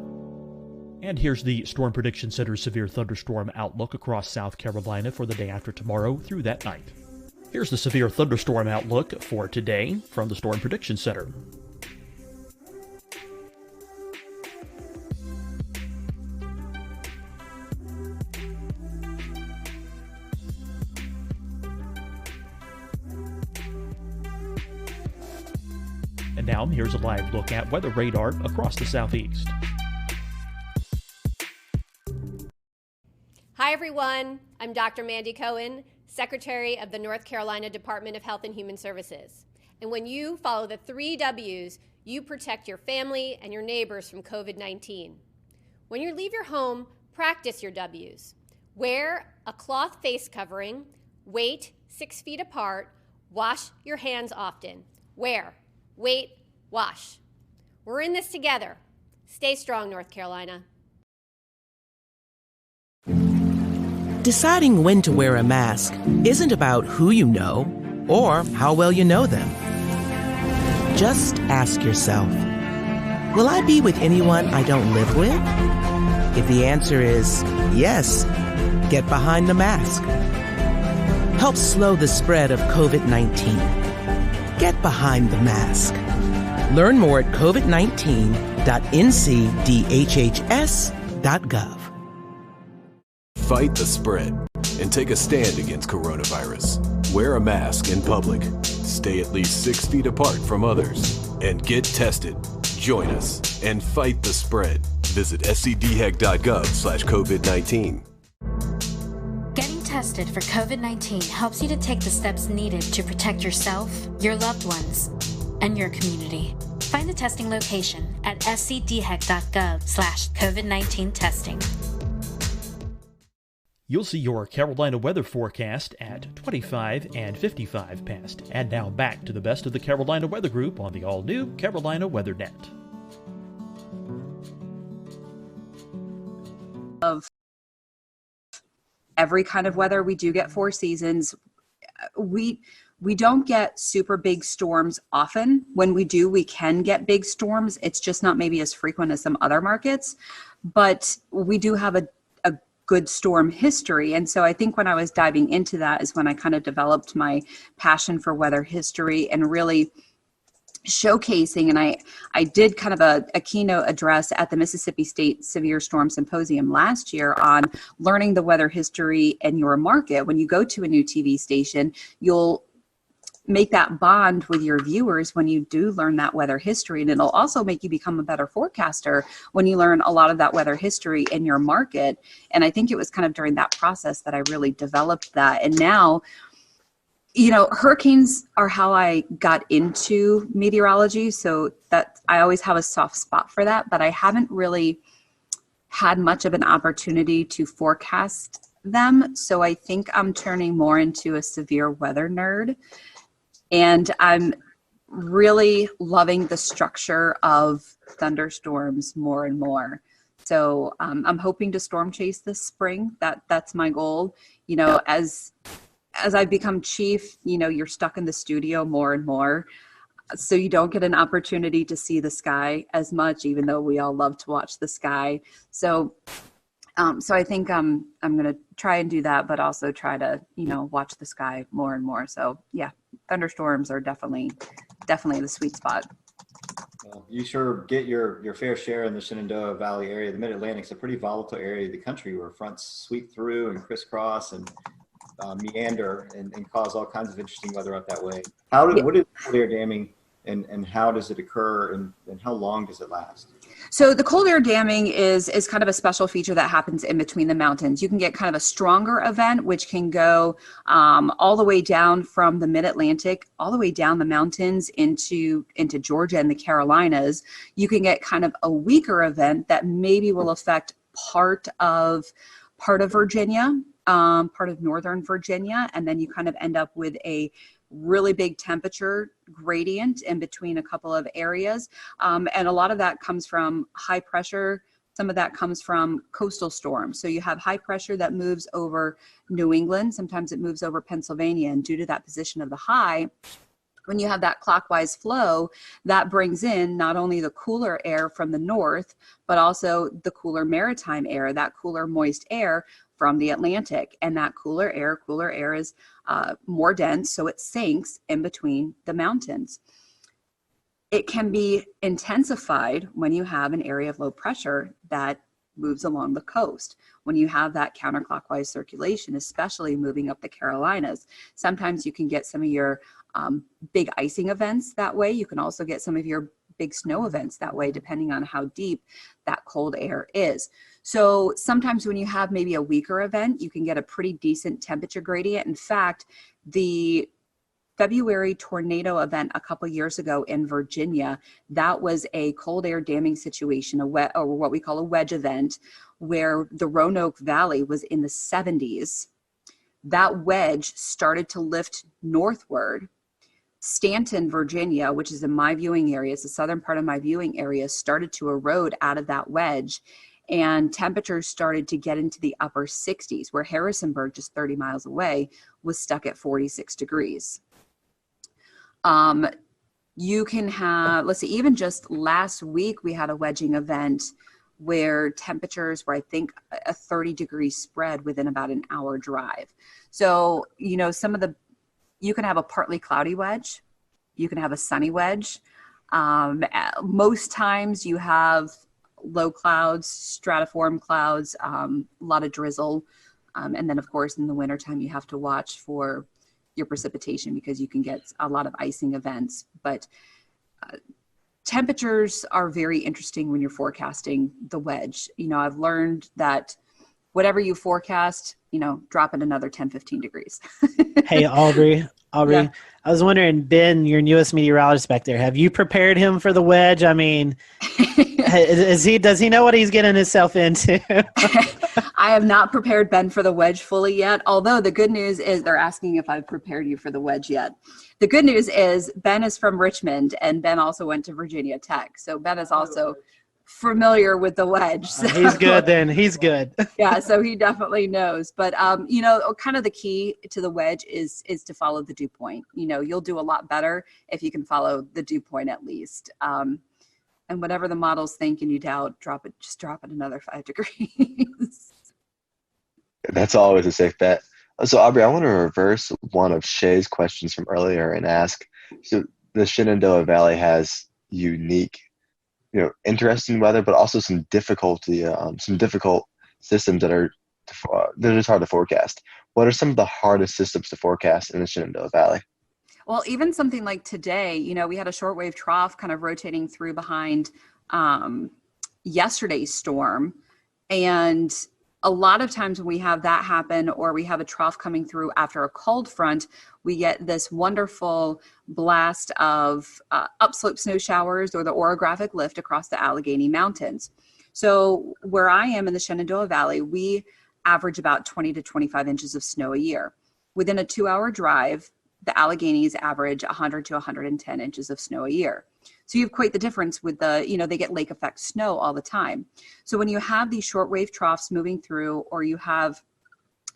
And here's the Storm Prediction Center's severe thunderstorm outlook across South Carolina for the day after tomorrow through that night. Here's the severe thunderstorm outlook for today from the Storm Prediction Center. And now here's a live look at weather radar across the southeast. Hi, everyone. I'm Dr. Mandy Cohen, Secretary of the North Carolina Department of Health and Human Services. And when you follow the 3 W's, you protect your family and your neighbors from COVID-19. When you leave your home, practice your W's. Wear a cloth face covering, wait 6 feet apart, wash your hands often. Wear, wait, wash. We're in this together. Stay strong, North Carolina. Deciding when to wear a mask isn't about who you know or how well you know them. Just ask yourself, will I be with anyone I don't live with? If the answer is yes, get behind the mask. Help slow the spread of COVID-19. Get behind the mask. Learn more at covid19.ncdhhs.gov. Fight the spread and take a stand against coronavirus. Wear a mask in public. Stay at least 6 feet apart from others. And get tested. Join us and fight the spread. Visit scdhec.gov/COVID-19. Getting tested for COVID-19 helps you to take the steps needed to protect yourself, your loved ones, and your community. Find the testing location at scdhec.gov/COVID-19 testing. You'll see your Carolina weather forecast at 25 and 55 past. And now back to the best of the Carolina Weather Group on the all-new Carolina WeatherNet. Of every kind of weather, we do get 4 seasons. We don't get super big storms often. When we do, we can get big storms. It's just not maybe as frequent as some other markets, but we do have a good storm history. And so I think when I was diving into that is when I kind of developed my passion for weather history and really showcasing. And I did kind of a keynote address at the Mississippi State Severe Storm Symposium last year on learning the weather history in your market. When you go to a new TV station, you'll make that bond with your viewers when you do learn that weather history. And it'll also make you become a better forecaster when you learn a lot of that weather history in your market. And I think it was kind of during that process that I really developed that. And now, you know, hurricanes are how I got into meteorology. So that I always have a soft spot for that, but I haven't really had much of an opportunity to forecast them. So I think I'm turning more into a severe weather nerd. And I'm really loving the structure of thunderstorms more and more. So I'm hoping to storm chase this spring. That's my goal. You know, as I've become chief, you know, you're stuck in the studio more and more. So you don't get an opportunity to see the sky as much, even though we all love to watch the sky. So I think I'm going to try and do that, but also try to, you know, watch the sky more and more. So yeah, thunderstorms are definitely the sweet spot. Well, you sure get your fair share in the Shenandoah Valley area. The Mid-Atlantic's a pretty volatile area of the country where fronts sweep through and crisscross and meander and cause all kinds of interesting weather up that way. What is cold air damming and how does it occur and how long does it last? So the cold air damming is kind of a special feature that happens in between the mountains. You can get kind of a stronger event, which can go all the way down from the mid-Atlantic, all the way down the mountains into Georgia and the Carolinas. You can get kind of a weaker event that maybe will affect part of Virginia. part of northern Virginia, and then you kind of end up with a really big temperature gradient in between a couple of areas. And a lot of that comes from high pressure. Some of that comes from coastal storms. So you have high pressure that moves over New England. Sometimes it moves over Pennsylvania. And due to that position of the high, when you have that clockwise flow, that brings in not only the cooler air from the north, but also the cooler maritime air, that cooler moist air from the Atlantic. And that cooler air is more dense, so it sinks in between the mountains. It can be intensified when you have an area of low pressure that moves along the coast. When you have that counterclockwise circulation, especially moving up the Carolinas, sometimes you can get some of your big icing events that way. You can also get some of your big snow events that way, depending on how deep that cold air is. So sometimes when you have maybe a weaker event, you can get a pretty decent temperature gradient. In fact, the February tornado event a couple years ago in Virginia, that was a cold air damming situation, or what we call a wedge event, where the Roanoke Valley was in the 70s. That wedge started to lift northward. Stanton, Virginia, which is in my viewing area, it's the southern part of my viewing area, started to erode out of that wedge, and temperatures started to get into the upper 60s, where Harrisonburg, just 30 miles away, was stuck at 46 degrees. You can have, let's see, even just last week, we had a wedging event where temperatures were, I think, a 30-degree spread within about an hour drive. So, you know, you can have a partly cloudy wedge, you can have a sunny wedge. Most times you have low clouds, stratiform clouds, a lot of drizzle. And then, of course, in the wintertime, you have to watch for your precipitation because you can get a lot of icing events. But temperatures are very interesting when you're forecasting the wedge. You know, I've learned that whatever you forecast, you know, drop it another 10, 15 degrees. Hey, Aubrey, Yeah. I was wondering, Ben, your newest meteorologist back there, have you prepared him for the wedge? I mean, does he know what he's getting himself into? I have not prepared Ben for the wedge fully yet, although the good news is they're asking if I've prepared you for the wedge yet. The good news is Ben is from Richmond, and Ben also went to Virginia Tech. So Ben is also familiar with the wedge. So. He's good then. He's good. Yeah, so he definitely knows. But, you know, kind of the key to the wedge is to follow the dew point. You know, you'll do a lot better if you can follow the dew point at least. And whatever the models think and you doubt, just drop it another 5 degrees. That's always a safe bet. So, Aubrey, I want to reverse one of Shay's questions from earlier and ask, so the Shenandoah Valley has unique, you know, interesting weather, but also some difficult systems that are just hard to forecast. What are some of the hardest systems to forecast in the Shenandoah Valley? Well, even something like today, you know, we had a shortwave trough kind of rotating through behind yesterday's storm. And a lot of times when we have that happen, or we have a trough coming through after a cold front, we get this wonderful blast of upslope snow showers or the orographic lift across the Allegheny Mountains. So where I am in the Shenandoah Valley, we average about 20 to 25 inches of snow a year. Within a 2-hour drive, the Alleghenies average 100 to 110 inches of snow a year. So you equate the difference with they get lake effect snow all the time. So when you have these shortwave troughs moving through, or you have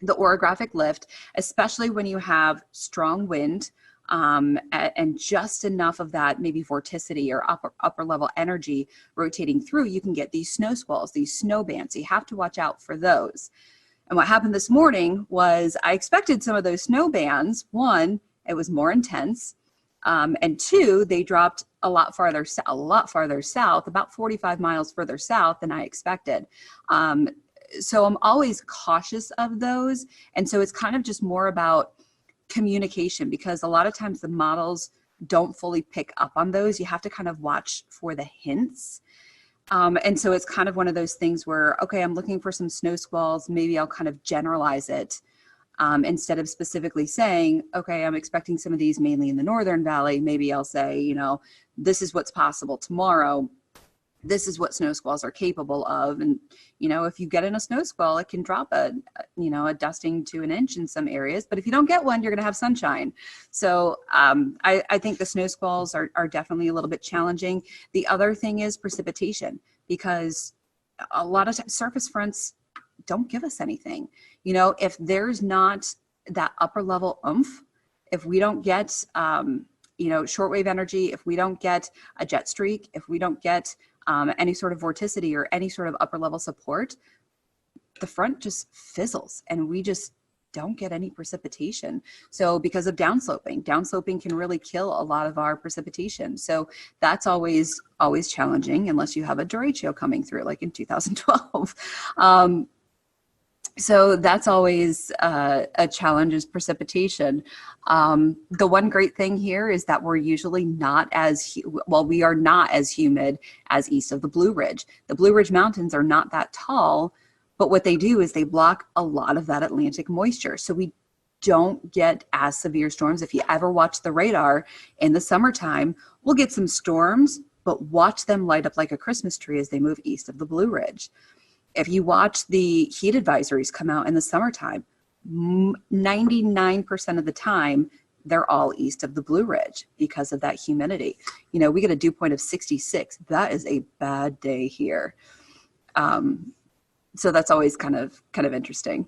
the orographic lift, especially when you have strong wind and just enough of that maybe vorticity or upper level energy rotating through, you can get these snow squalls, these snow bands. So you have to watch out for those. And what happened this morning was I expected some of those snow bands. One, it was more intense. And two, they dropped a lot farther south, about 45 miles further south than I expected. So I'm always cautious of those. And so it's kind of just more about communication, because a lot of times the models don't fully pick up on those. You have to kind of watch for the hints. And so it's kind of one of those things where, okay, I'm looking for some snow squalls. Maybe I'll kind of generalize it. Instead of specifically saying, okay, I'm expecting some of these mainly in the Northern Valley, maybe I'll say, you know, this is what's possible tomorrow. this is what snow squalls are capable of. And, you know, if you get in a snow squall, it can drop a dusting to an inch in some areas. But if you don't get one, you're going to have sunshine. So I think the snow squalls are definitely a little bit challenging. The other thing is precipitation, because a lot of surface fronts don't give us anything. You know, if there's not that upper level oomph, if we don't get, shortwave energy, if we don't get a jet streak, if we don't get any sort of vorticity or any sort of upper level support, the front just fizzles and we just don't get any precipitation. So because of downsloping can really kill a lot of our precipitation. So that's always challenging unless you have a derecho coming through like in 2012. So that's always a challenge, is precipitation. The one great thing here is that we're usually not we are not as humid as east of the Blue Ridge. The Blue Ridge Mountains are not that tall, but what they do is they block a lot of that Atlantic moisture. So we don't get as severe storms. If you ever watch the radar in the summertime, we'll get some storms, but watch them light up like a Christmas tree as they move east of the Blue Ridge. If you watch the heat advisories come out in the summertime, 99% of the time, they're all east of the Blue Ridge because of that humidity. You know, we get a dew point of 66. That is a bad day here. So that's always kind of interesting.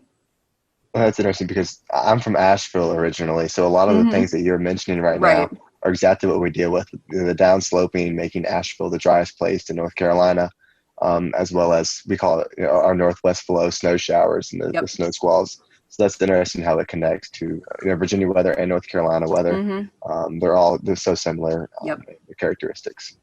Well, that's interesting because I'm from Asheville originally. So a lot of the things that you're mentioning right now are exactly what we deal with. The downsloping, making Asheville the driest place in North Carolina. As well as we call it our northwest flow snow showers and the snow squalls. So that's interesting how it connects to Virginia weather and North Carolina weather. They're so similar characteristics.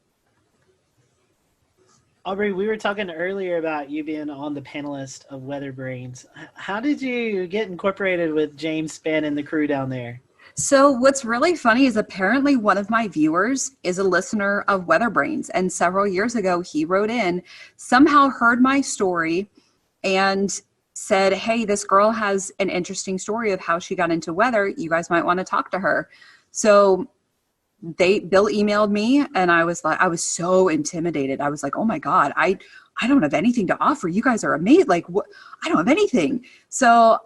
Aubrey, we were talking earlier about you being on the panelist of Weather Brains. How did you get incorporated with James Spann and the crew down there? So what's really funny is apparently one of my viewers is a listener of Weather Brains, and several years ago he wrote in, somehow heard my story and said, hey, this girl has an interesting story of how she got into weather. You guys might want to talk to her. So Bill emailed me, and I was so intimidated. I was like, oh my God, I don't have anything to offer. You guys are amazing. Like, what? I don't have anything. So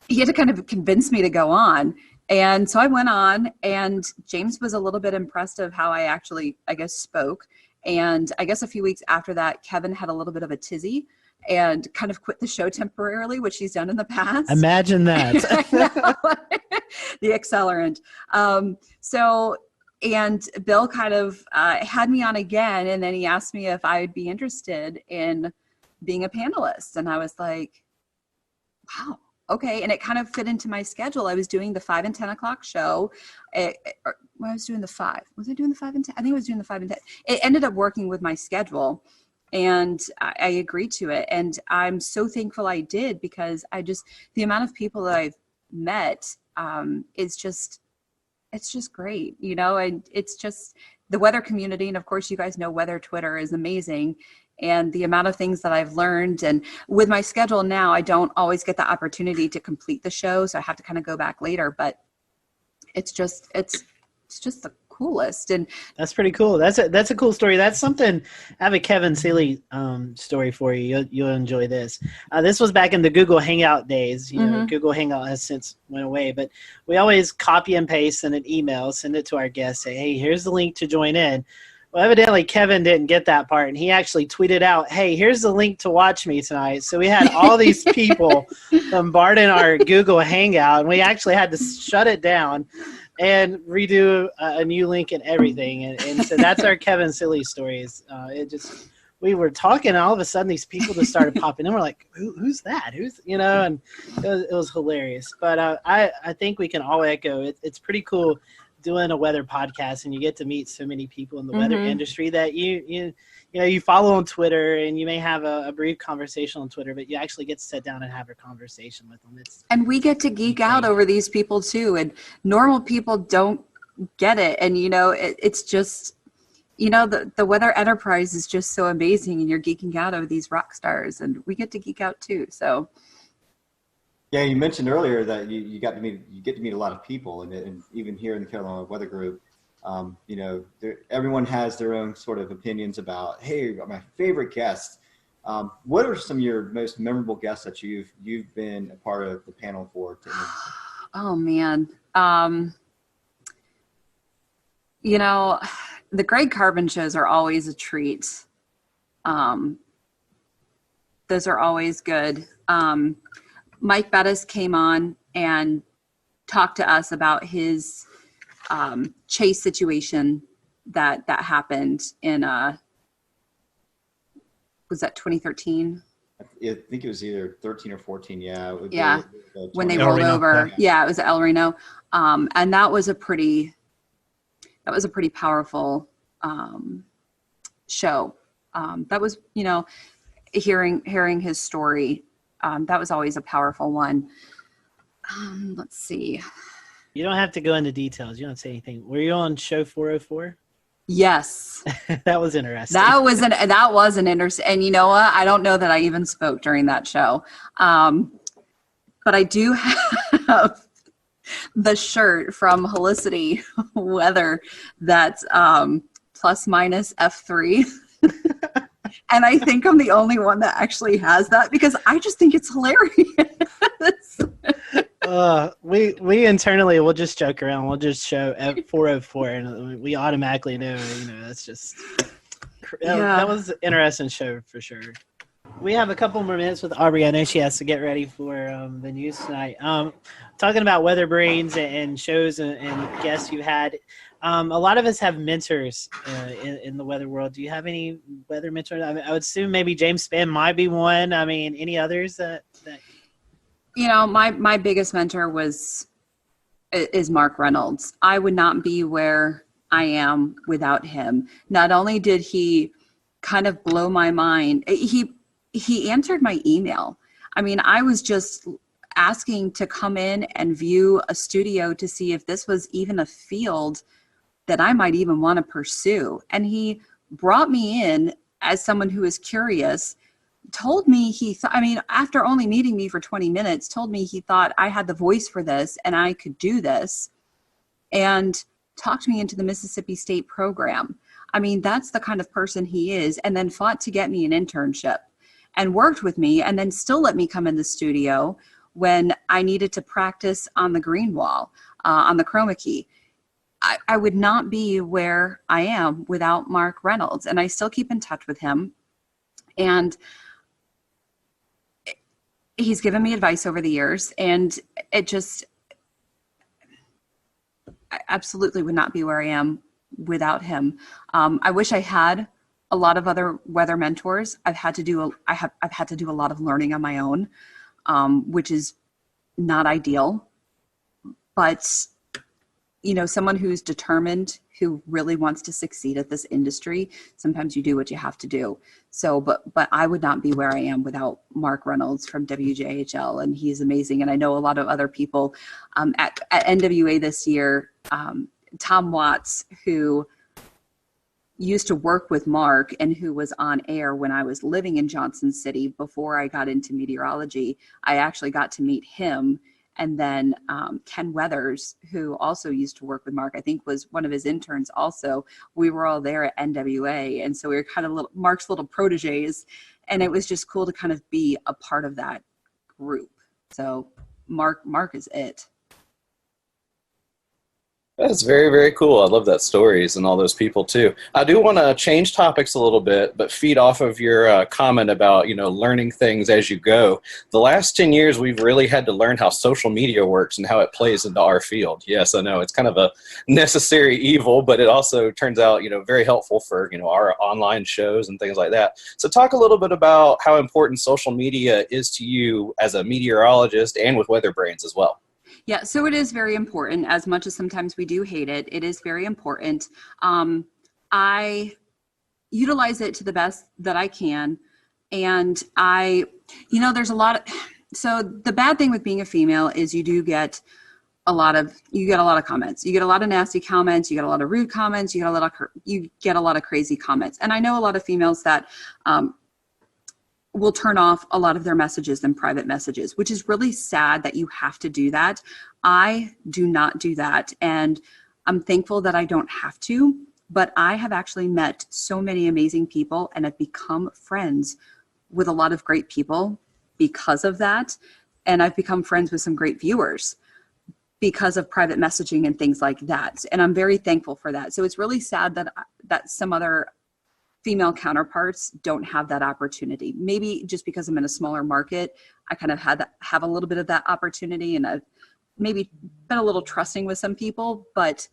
he had to kind of convince me to go on. And so I went on, and James was a little bit impressed of how I actually, I guess, spoke. And I guess a few weeks after that, Kevin had a little bit of a tizzy and kind of quit the show temporarily, which he's done in the past. Imagine that. The accelerant. And Bill kind of had me on again, and then he asked me if I'd be interested in being a panelist. And I was like, wow. Okay, and it kind of fit into my schedule. I was doing the 5 and 10 o'clock show. I was doing the 5. Was I doing the 5 and 10? I think I was doing the 5 and 10. It ended up working with my schedule, and I agreed to it. And I'm so thankful I did, because the amount of people that I've met is just, it's just great, and it's just the weather community. And of course, you guys know Weather Twitter is amazing. And the amount of things that I've learned, and with my schedule now, I don't always get the opportunity to complete the show. So I have to kind of go back later, but it's just the coolest. And that's pretty cool. That's a cool story. That's something. I have a Kevin Seeley story for you. You'll enjoy this. This was back in the Google Hangout days. Google Hangout has since went away, but we always copy and paste in an email, send it to our guests, say, hey, here's the link to join in. Well, evidently Kevin didn't get that part, and he actually tweeted out, hey, here's the link to watch me tonight. So we had all these people bombarding our Google Hangout, and we actually had to shut it down and redo a new link and everything. And so that's our Kevin Seeley stories. We were talking, and all of a sudden these people just started popping in. We're like, who's that? And it was hilarious. But I think we can all echo it's pretty cool doing a weather podcast, and you get to meet so many people in the weather industry that you follow on Twitter, and you may have a brief conversation on Twitter, but you actually get to sit down and have a conversation with them. And we get to geek out over these people too, and normal people don't get it. And it's just the weather enterprise is just so amazing, and you're geeking out over these rock stars, and we get to geek out too. So yeah, you mentioned earlier that you get to meet a lot of people, and even here in the Carolina Weather Group, You know, everyone has their own sort of opinions about, hey, my favorite guests. What are some of your most memorable guests that you've been a part of the panel for? Oh man. You know, the Greg Carbon shows are always a treat. Those are always good. Mike Bettis came on and talked to us about his chase situation that happened in was that 2013? I think it was either 13 or 14. Yeah. Yeah. When they rolled over. Yeah, it was El Reno. And that was a pretty powerful show. That was, you know, hearing his story. That was always a powerful one. Let's see. You don't have to go into details. You don't say anything. Were you on show 404? Yes. That was interesting. That was an interesting, and you know what? I don't know that I even spoke during that show. But I do have the shirt from Helicity Weather that's plus minus F3. And I think I'm the only one that actually has that because I just think it's hilarious. We internally will just joke around. We'll just show at 404, and we automatically know. You know, that's just that was an interesting show for sure. We have a couple more minutes with Aubrey. I know she has to get ready for the news tonight. Talking about weather brains and shows and guests you had. A lot of us have mentors in the weather world. Do you have any weather mentors? I mean, I would assume maybe James Spann might be one. I mean, any others that you know, my biggest mentor is Mark Reynolds. I would not be where I am without him. Not only did he kind of blow my mind, he answered my email. I mean, I was just asking to come in and view a studio to see if this was even a field that I might even want to pursue. And he brought me in as someone who is curious, told me after only meeting me for 20 minutes, told me he thought I had the voice for this and I could do this, and talked me into the Mississippi State program. I mean, that's the kind of person he is, and then fought to get me an internship and worked with me and then still let me come in the studio when I needed to practice on the green wall, on the chroma key. I would not be where I am without Mark Reynolds, and I still keep in touch with him. And he's given me advice over the years, and I absolutely would not be where I am without him. I wish I had a lot of other weather mentors. I've had to do a lot of learning on my own, which is not ideal, but you know, someone who's determined, who really wants to succeed at this industry, sometimes you do what you have to do. So, but I would not be where I am without Mark Reynolds from WJHL, and he's amazing. And I know a lot of other people at NWA this year, Tom Watts, who used to work with Mark and who was on air when I was living in Johnson City before I got into meteorology. I actually got to meet him. And then Ken Weathers, who also used to work with Mark, I think was one of his interns also. We were all there at NWA. And so we were kind of Mark's little proteges. And it was just cool to kind of be a part of that group. So Mark is it. That's very, very cool. I love that stories and all those people too. I do want to change topics a little bit, but feed off of your comment about, you know, learning things as you go. The last 10 years, we've really had to learn how social media works and how it plays into our field. Yes, I know it's kind of a necessary evil, but it also turns out, you know, very helpful for, you know, our online shows and things like that. So talk a little bit about how important social media is to you as a meteorologist and with Weather Brains as well. Yeah, so it is very important. As much as sometimes we do hate it, it is very important. I utilize it to the best that I can. And there's a lot of, so the bad thing with being a female is you get a lot of comments. You get a lot of nasty comments. You get a lot of rude comments. You get a lot of crazy comments. And I know a lot of females that will turn off a lot of their messages and private messages, which is really sad that you have to do that. I do not do that. And I'm thankful that I don't have to, but I have actually met so many amazing people and have become friends with a lot of great people because of that. And I've become friends with some great viewers because of private messaging and things like that. And I'm very thankful for that. So it's really sad that some other female counterparts don't have that opportunity. Maybe just because I'm in a smaller market, I kind of have a little bit of that opportunity, and I've maybe been a little trusting with some people, but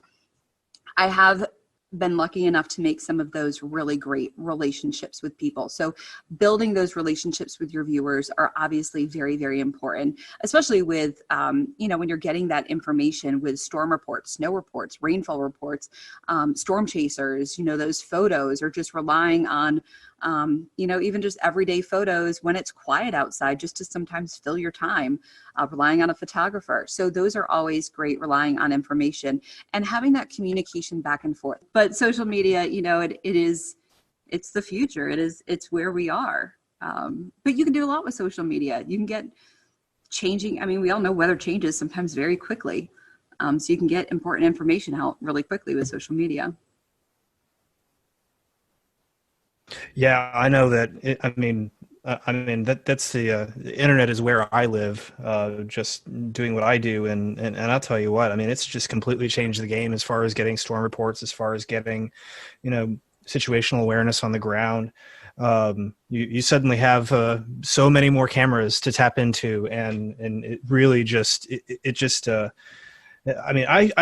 I have been lucky enough to make some of those really great relationships with people. So building those relationships with your viewers are obviously very, very important, especially with, when you're getting that information with storm reports, snow reports, rainfall reports, storm chasers, those photos, or just relying on, even just everyday photos when it's quiet outside, just to sometimes fill your time, relying on a photographer. So those are always great, relying on information and having that communication back and forth. But social media, it's the future. It's where we are. But you can do a lot with social media. You can get changing. I mean, we all know weather changes sometimes very quickly. So you can get important information out really quickly with social media. Yeah, I know that. That's the internet is where I live. Just doing what I do, and I'll tell you what. I mean, it's just completely changed the game as far as getting storm reports, as far as getting, situational awareness on the ground. You suddenly have so many more cameras to tap into, and it really just I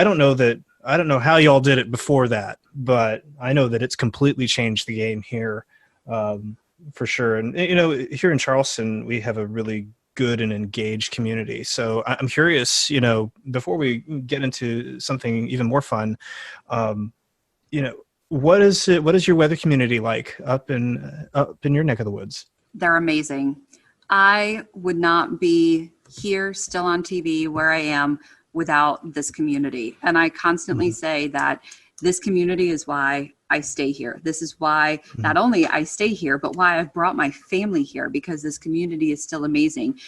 don't know that. I don't know how y'all did it before that, but I know that it's completely changed the game here, for sure. And, here in Charleston, we have a really good and engaged community. So I'm curious, before we get into something even more fun, what is your weather community like up in your neck of the woods? They're amazing. I would not be here still on TV where I am without this community. And I constantly say that this community is why I stay here. This is why not only I stay here, but why I've brought my family here, because this community is still amazing.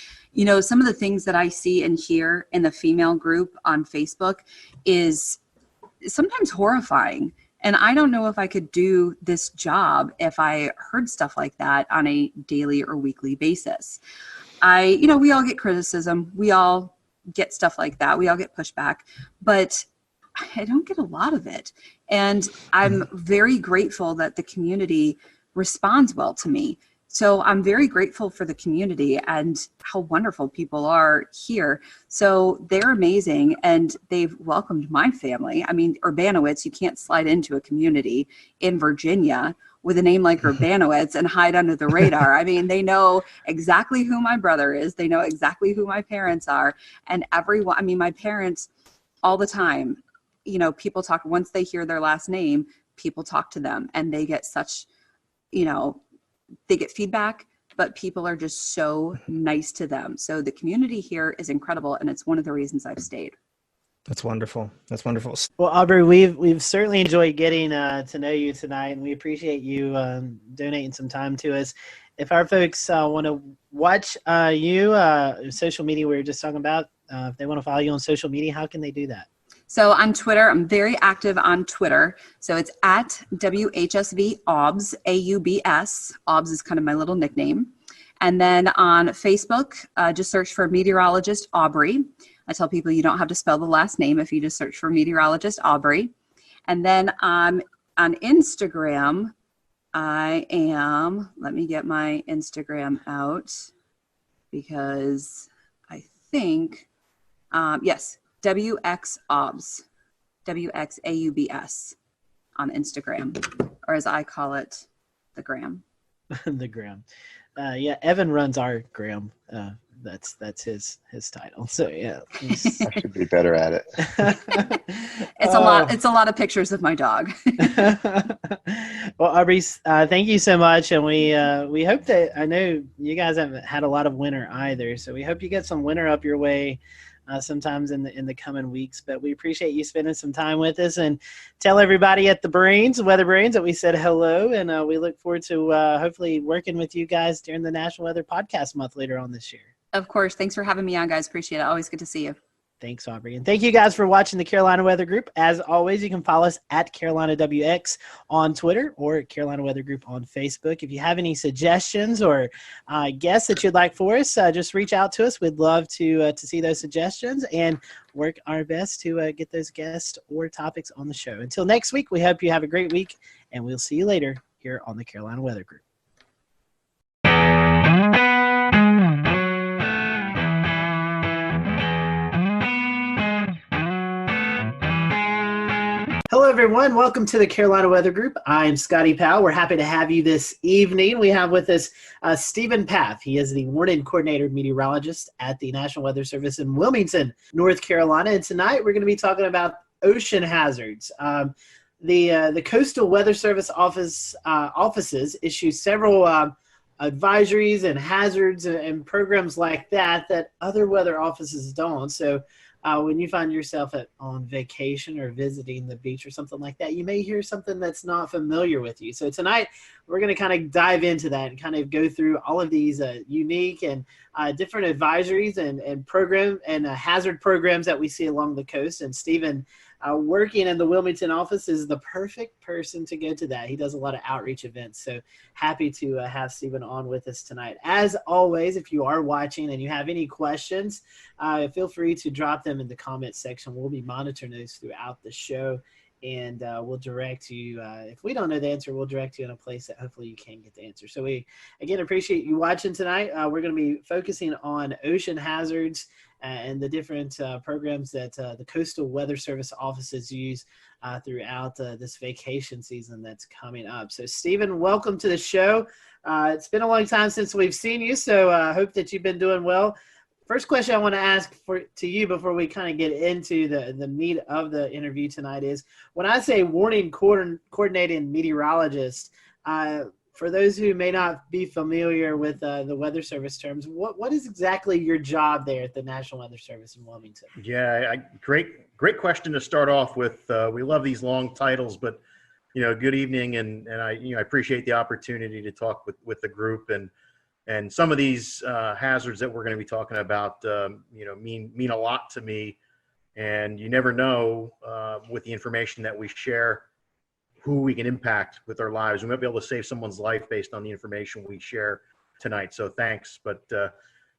Some of the things that I see and hear in the female group on Facebook is sometimes horrifying. And I don't know if I could do this job if I heard stuff like that on a daily or weekly basis. We all get criticism. We all get stuff like that. We all get pushback, but I don't get a lot of it. And I'm very grateful that the community responds well to me. So I'm very grateful for the community and how wonderful people are here. So they're amazing, and they've welcomed my family. I mean, Urbanowitz, you can't slide into a community in Virginia with a name like Urbanowitz and hide under the radar. I mean, they know exactly who my brother is. They know exactly who my parents are. And everyone, my parents all the time, people talk, once they hear their last name, people talk to them, and they get such, they get feedback, but people are just so nice to them. So the community here is incredible, and it's one of the reasons I've stayed. That's wonderful. That's wonderful. Well, Aubrey, we've certainly enjoyed getting to know you tonight, and we appreciate you donating some time to us. If our folks want to watch social media we were just talking about, if they want to follow you on social media, how can they do that? So on Twitter, I'm very active on Twitter. So it's at WHSV AUBS, AUBS. AUBS is kind of my little nickname. And then on Facebook, just search for Meteorologist Aubrey. I tell people you don't have to spell the last name if you just search for Meteorologist Aubrey. And then on Instagram, let me get my Instagram out, because I think, yes, WXAUBS, WXAUBS on Instagram, or as I call it, the gram. The gram. Yeah, Evan runs our gram. That's his title. So yeah, I should be better at it. It's a lot of pictures of my dog. Well, Aubrey, thank you so much, and we hope that, I know you guys haven't had a lot of winter either, so we hope you get some winter up your way sometimes in the coming weeks. But we appreciate you spending some time with us, and tell everybody at the Weather Brains, that we said hello, and we look forward to hopefully working with you guys during the National Weather Podcast Month later on this year. Of course. Thanks for having me on, guys. Appreciate it. Always good to see you. Thanks, Aubrey. And thank you guys for watching the Carolina Weather Group. As always, you can follow us at Carolina WX on Twitter or Carolina Weather Group on Facebook. If you have any suggestions or guests that you'd like for us, just reach out to us. We'd love to see those suggestions and work our best to get those guests or topics on the show. Until next week, we hope you have a great week, and we'll see you later here on the Carolina Weather Group. Hello, everyone. Welcome to the Carolina Weather Group. I'm Scotty Powell. We're happy to have you this evening. We have with us Stephen Paff. He is the Warning Coordinator Meteorologist at the National Weather Service in Wilmington, North Carolina. And tonight we're going to be talking about ocean hazards. The Coastal Weather Service offices issue several advisories and hazards and programs like that other weather offices don't. So when you find yourself on vacation or visiting the beach or something like that, you may hear something that's not familiar with you. So tonight we're going to kind of dive into that and kind of go through all of these unique and different advisories and program and hazard programs that we see along the coast. And Stephen, working in the Wilmington office, is the perfect person to go to that. He does a lot of outreach events. So happy to have Stephen on with us tonight. As always, if you are watching and you have any questions, feel free to drop them in the comment section. We'll be monitoring those throughout the show, and we'll direct you. If we don't know the answer, we'll direct you in a place that hopefully you can get the answer. So we, again, appreciate you watching tonight. We're going to be focusing on ocean hazards and the different programs that the Coastal Weather Service offices use throughout this vacation season that's coming up. So, Stephen, welcome to the show. It's been a long time since we've seen you, so I hope that you've been doing well. First question I want to ask to you before we kind of get into the meat of the interview tonight is, when I say warning coordinating meteorologist, for those who may not be familiar with the Weather Service terms, what is exactly your job there at the National Weather Service in Wilmington? Yeah, great question to start off with. We love these long titles, but good evening, and I appreciate the opportunity to talk with the group, and some of these hazards that we're going to be talking about, mean a lot to me, and you never know with the information that we share who we can impact with our lives. We might be able to save someone's life based on the information we share tonight. So thanks, but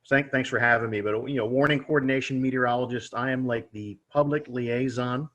thanks for having me. But warning coordination meteorologist, I am like the public liaison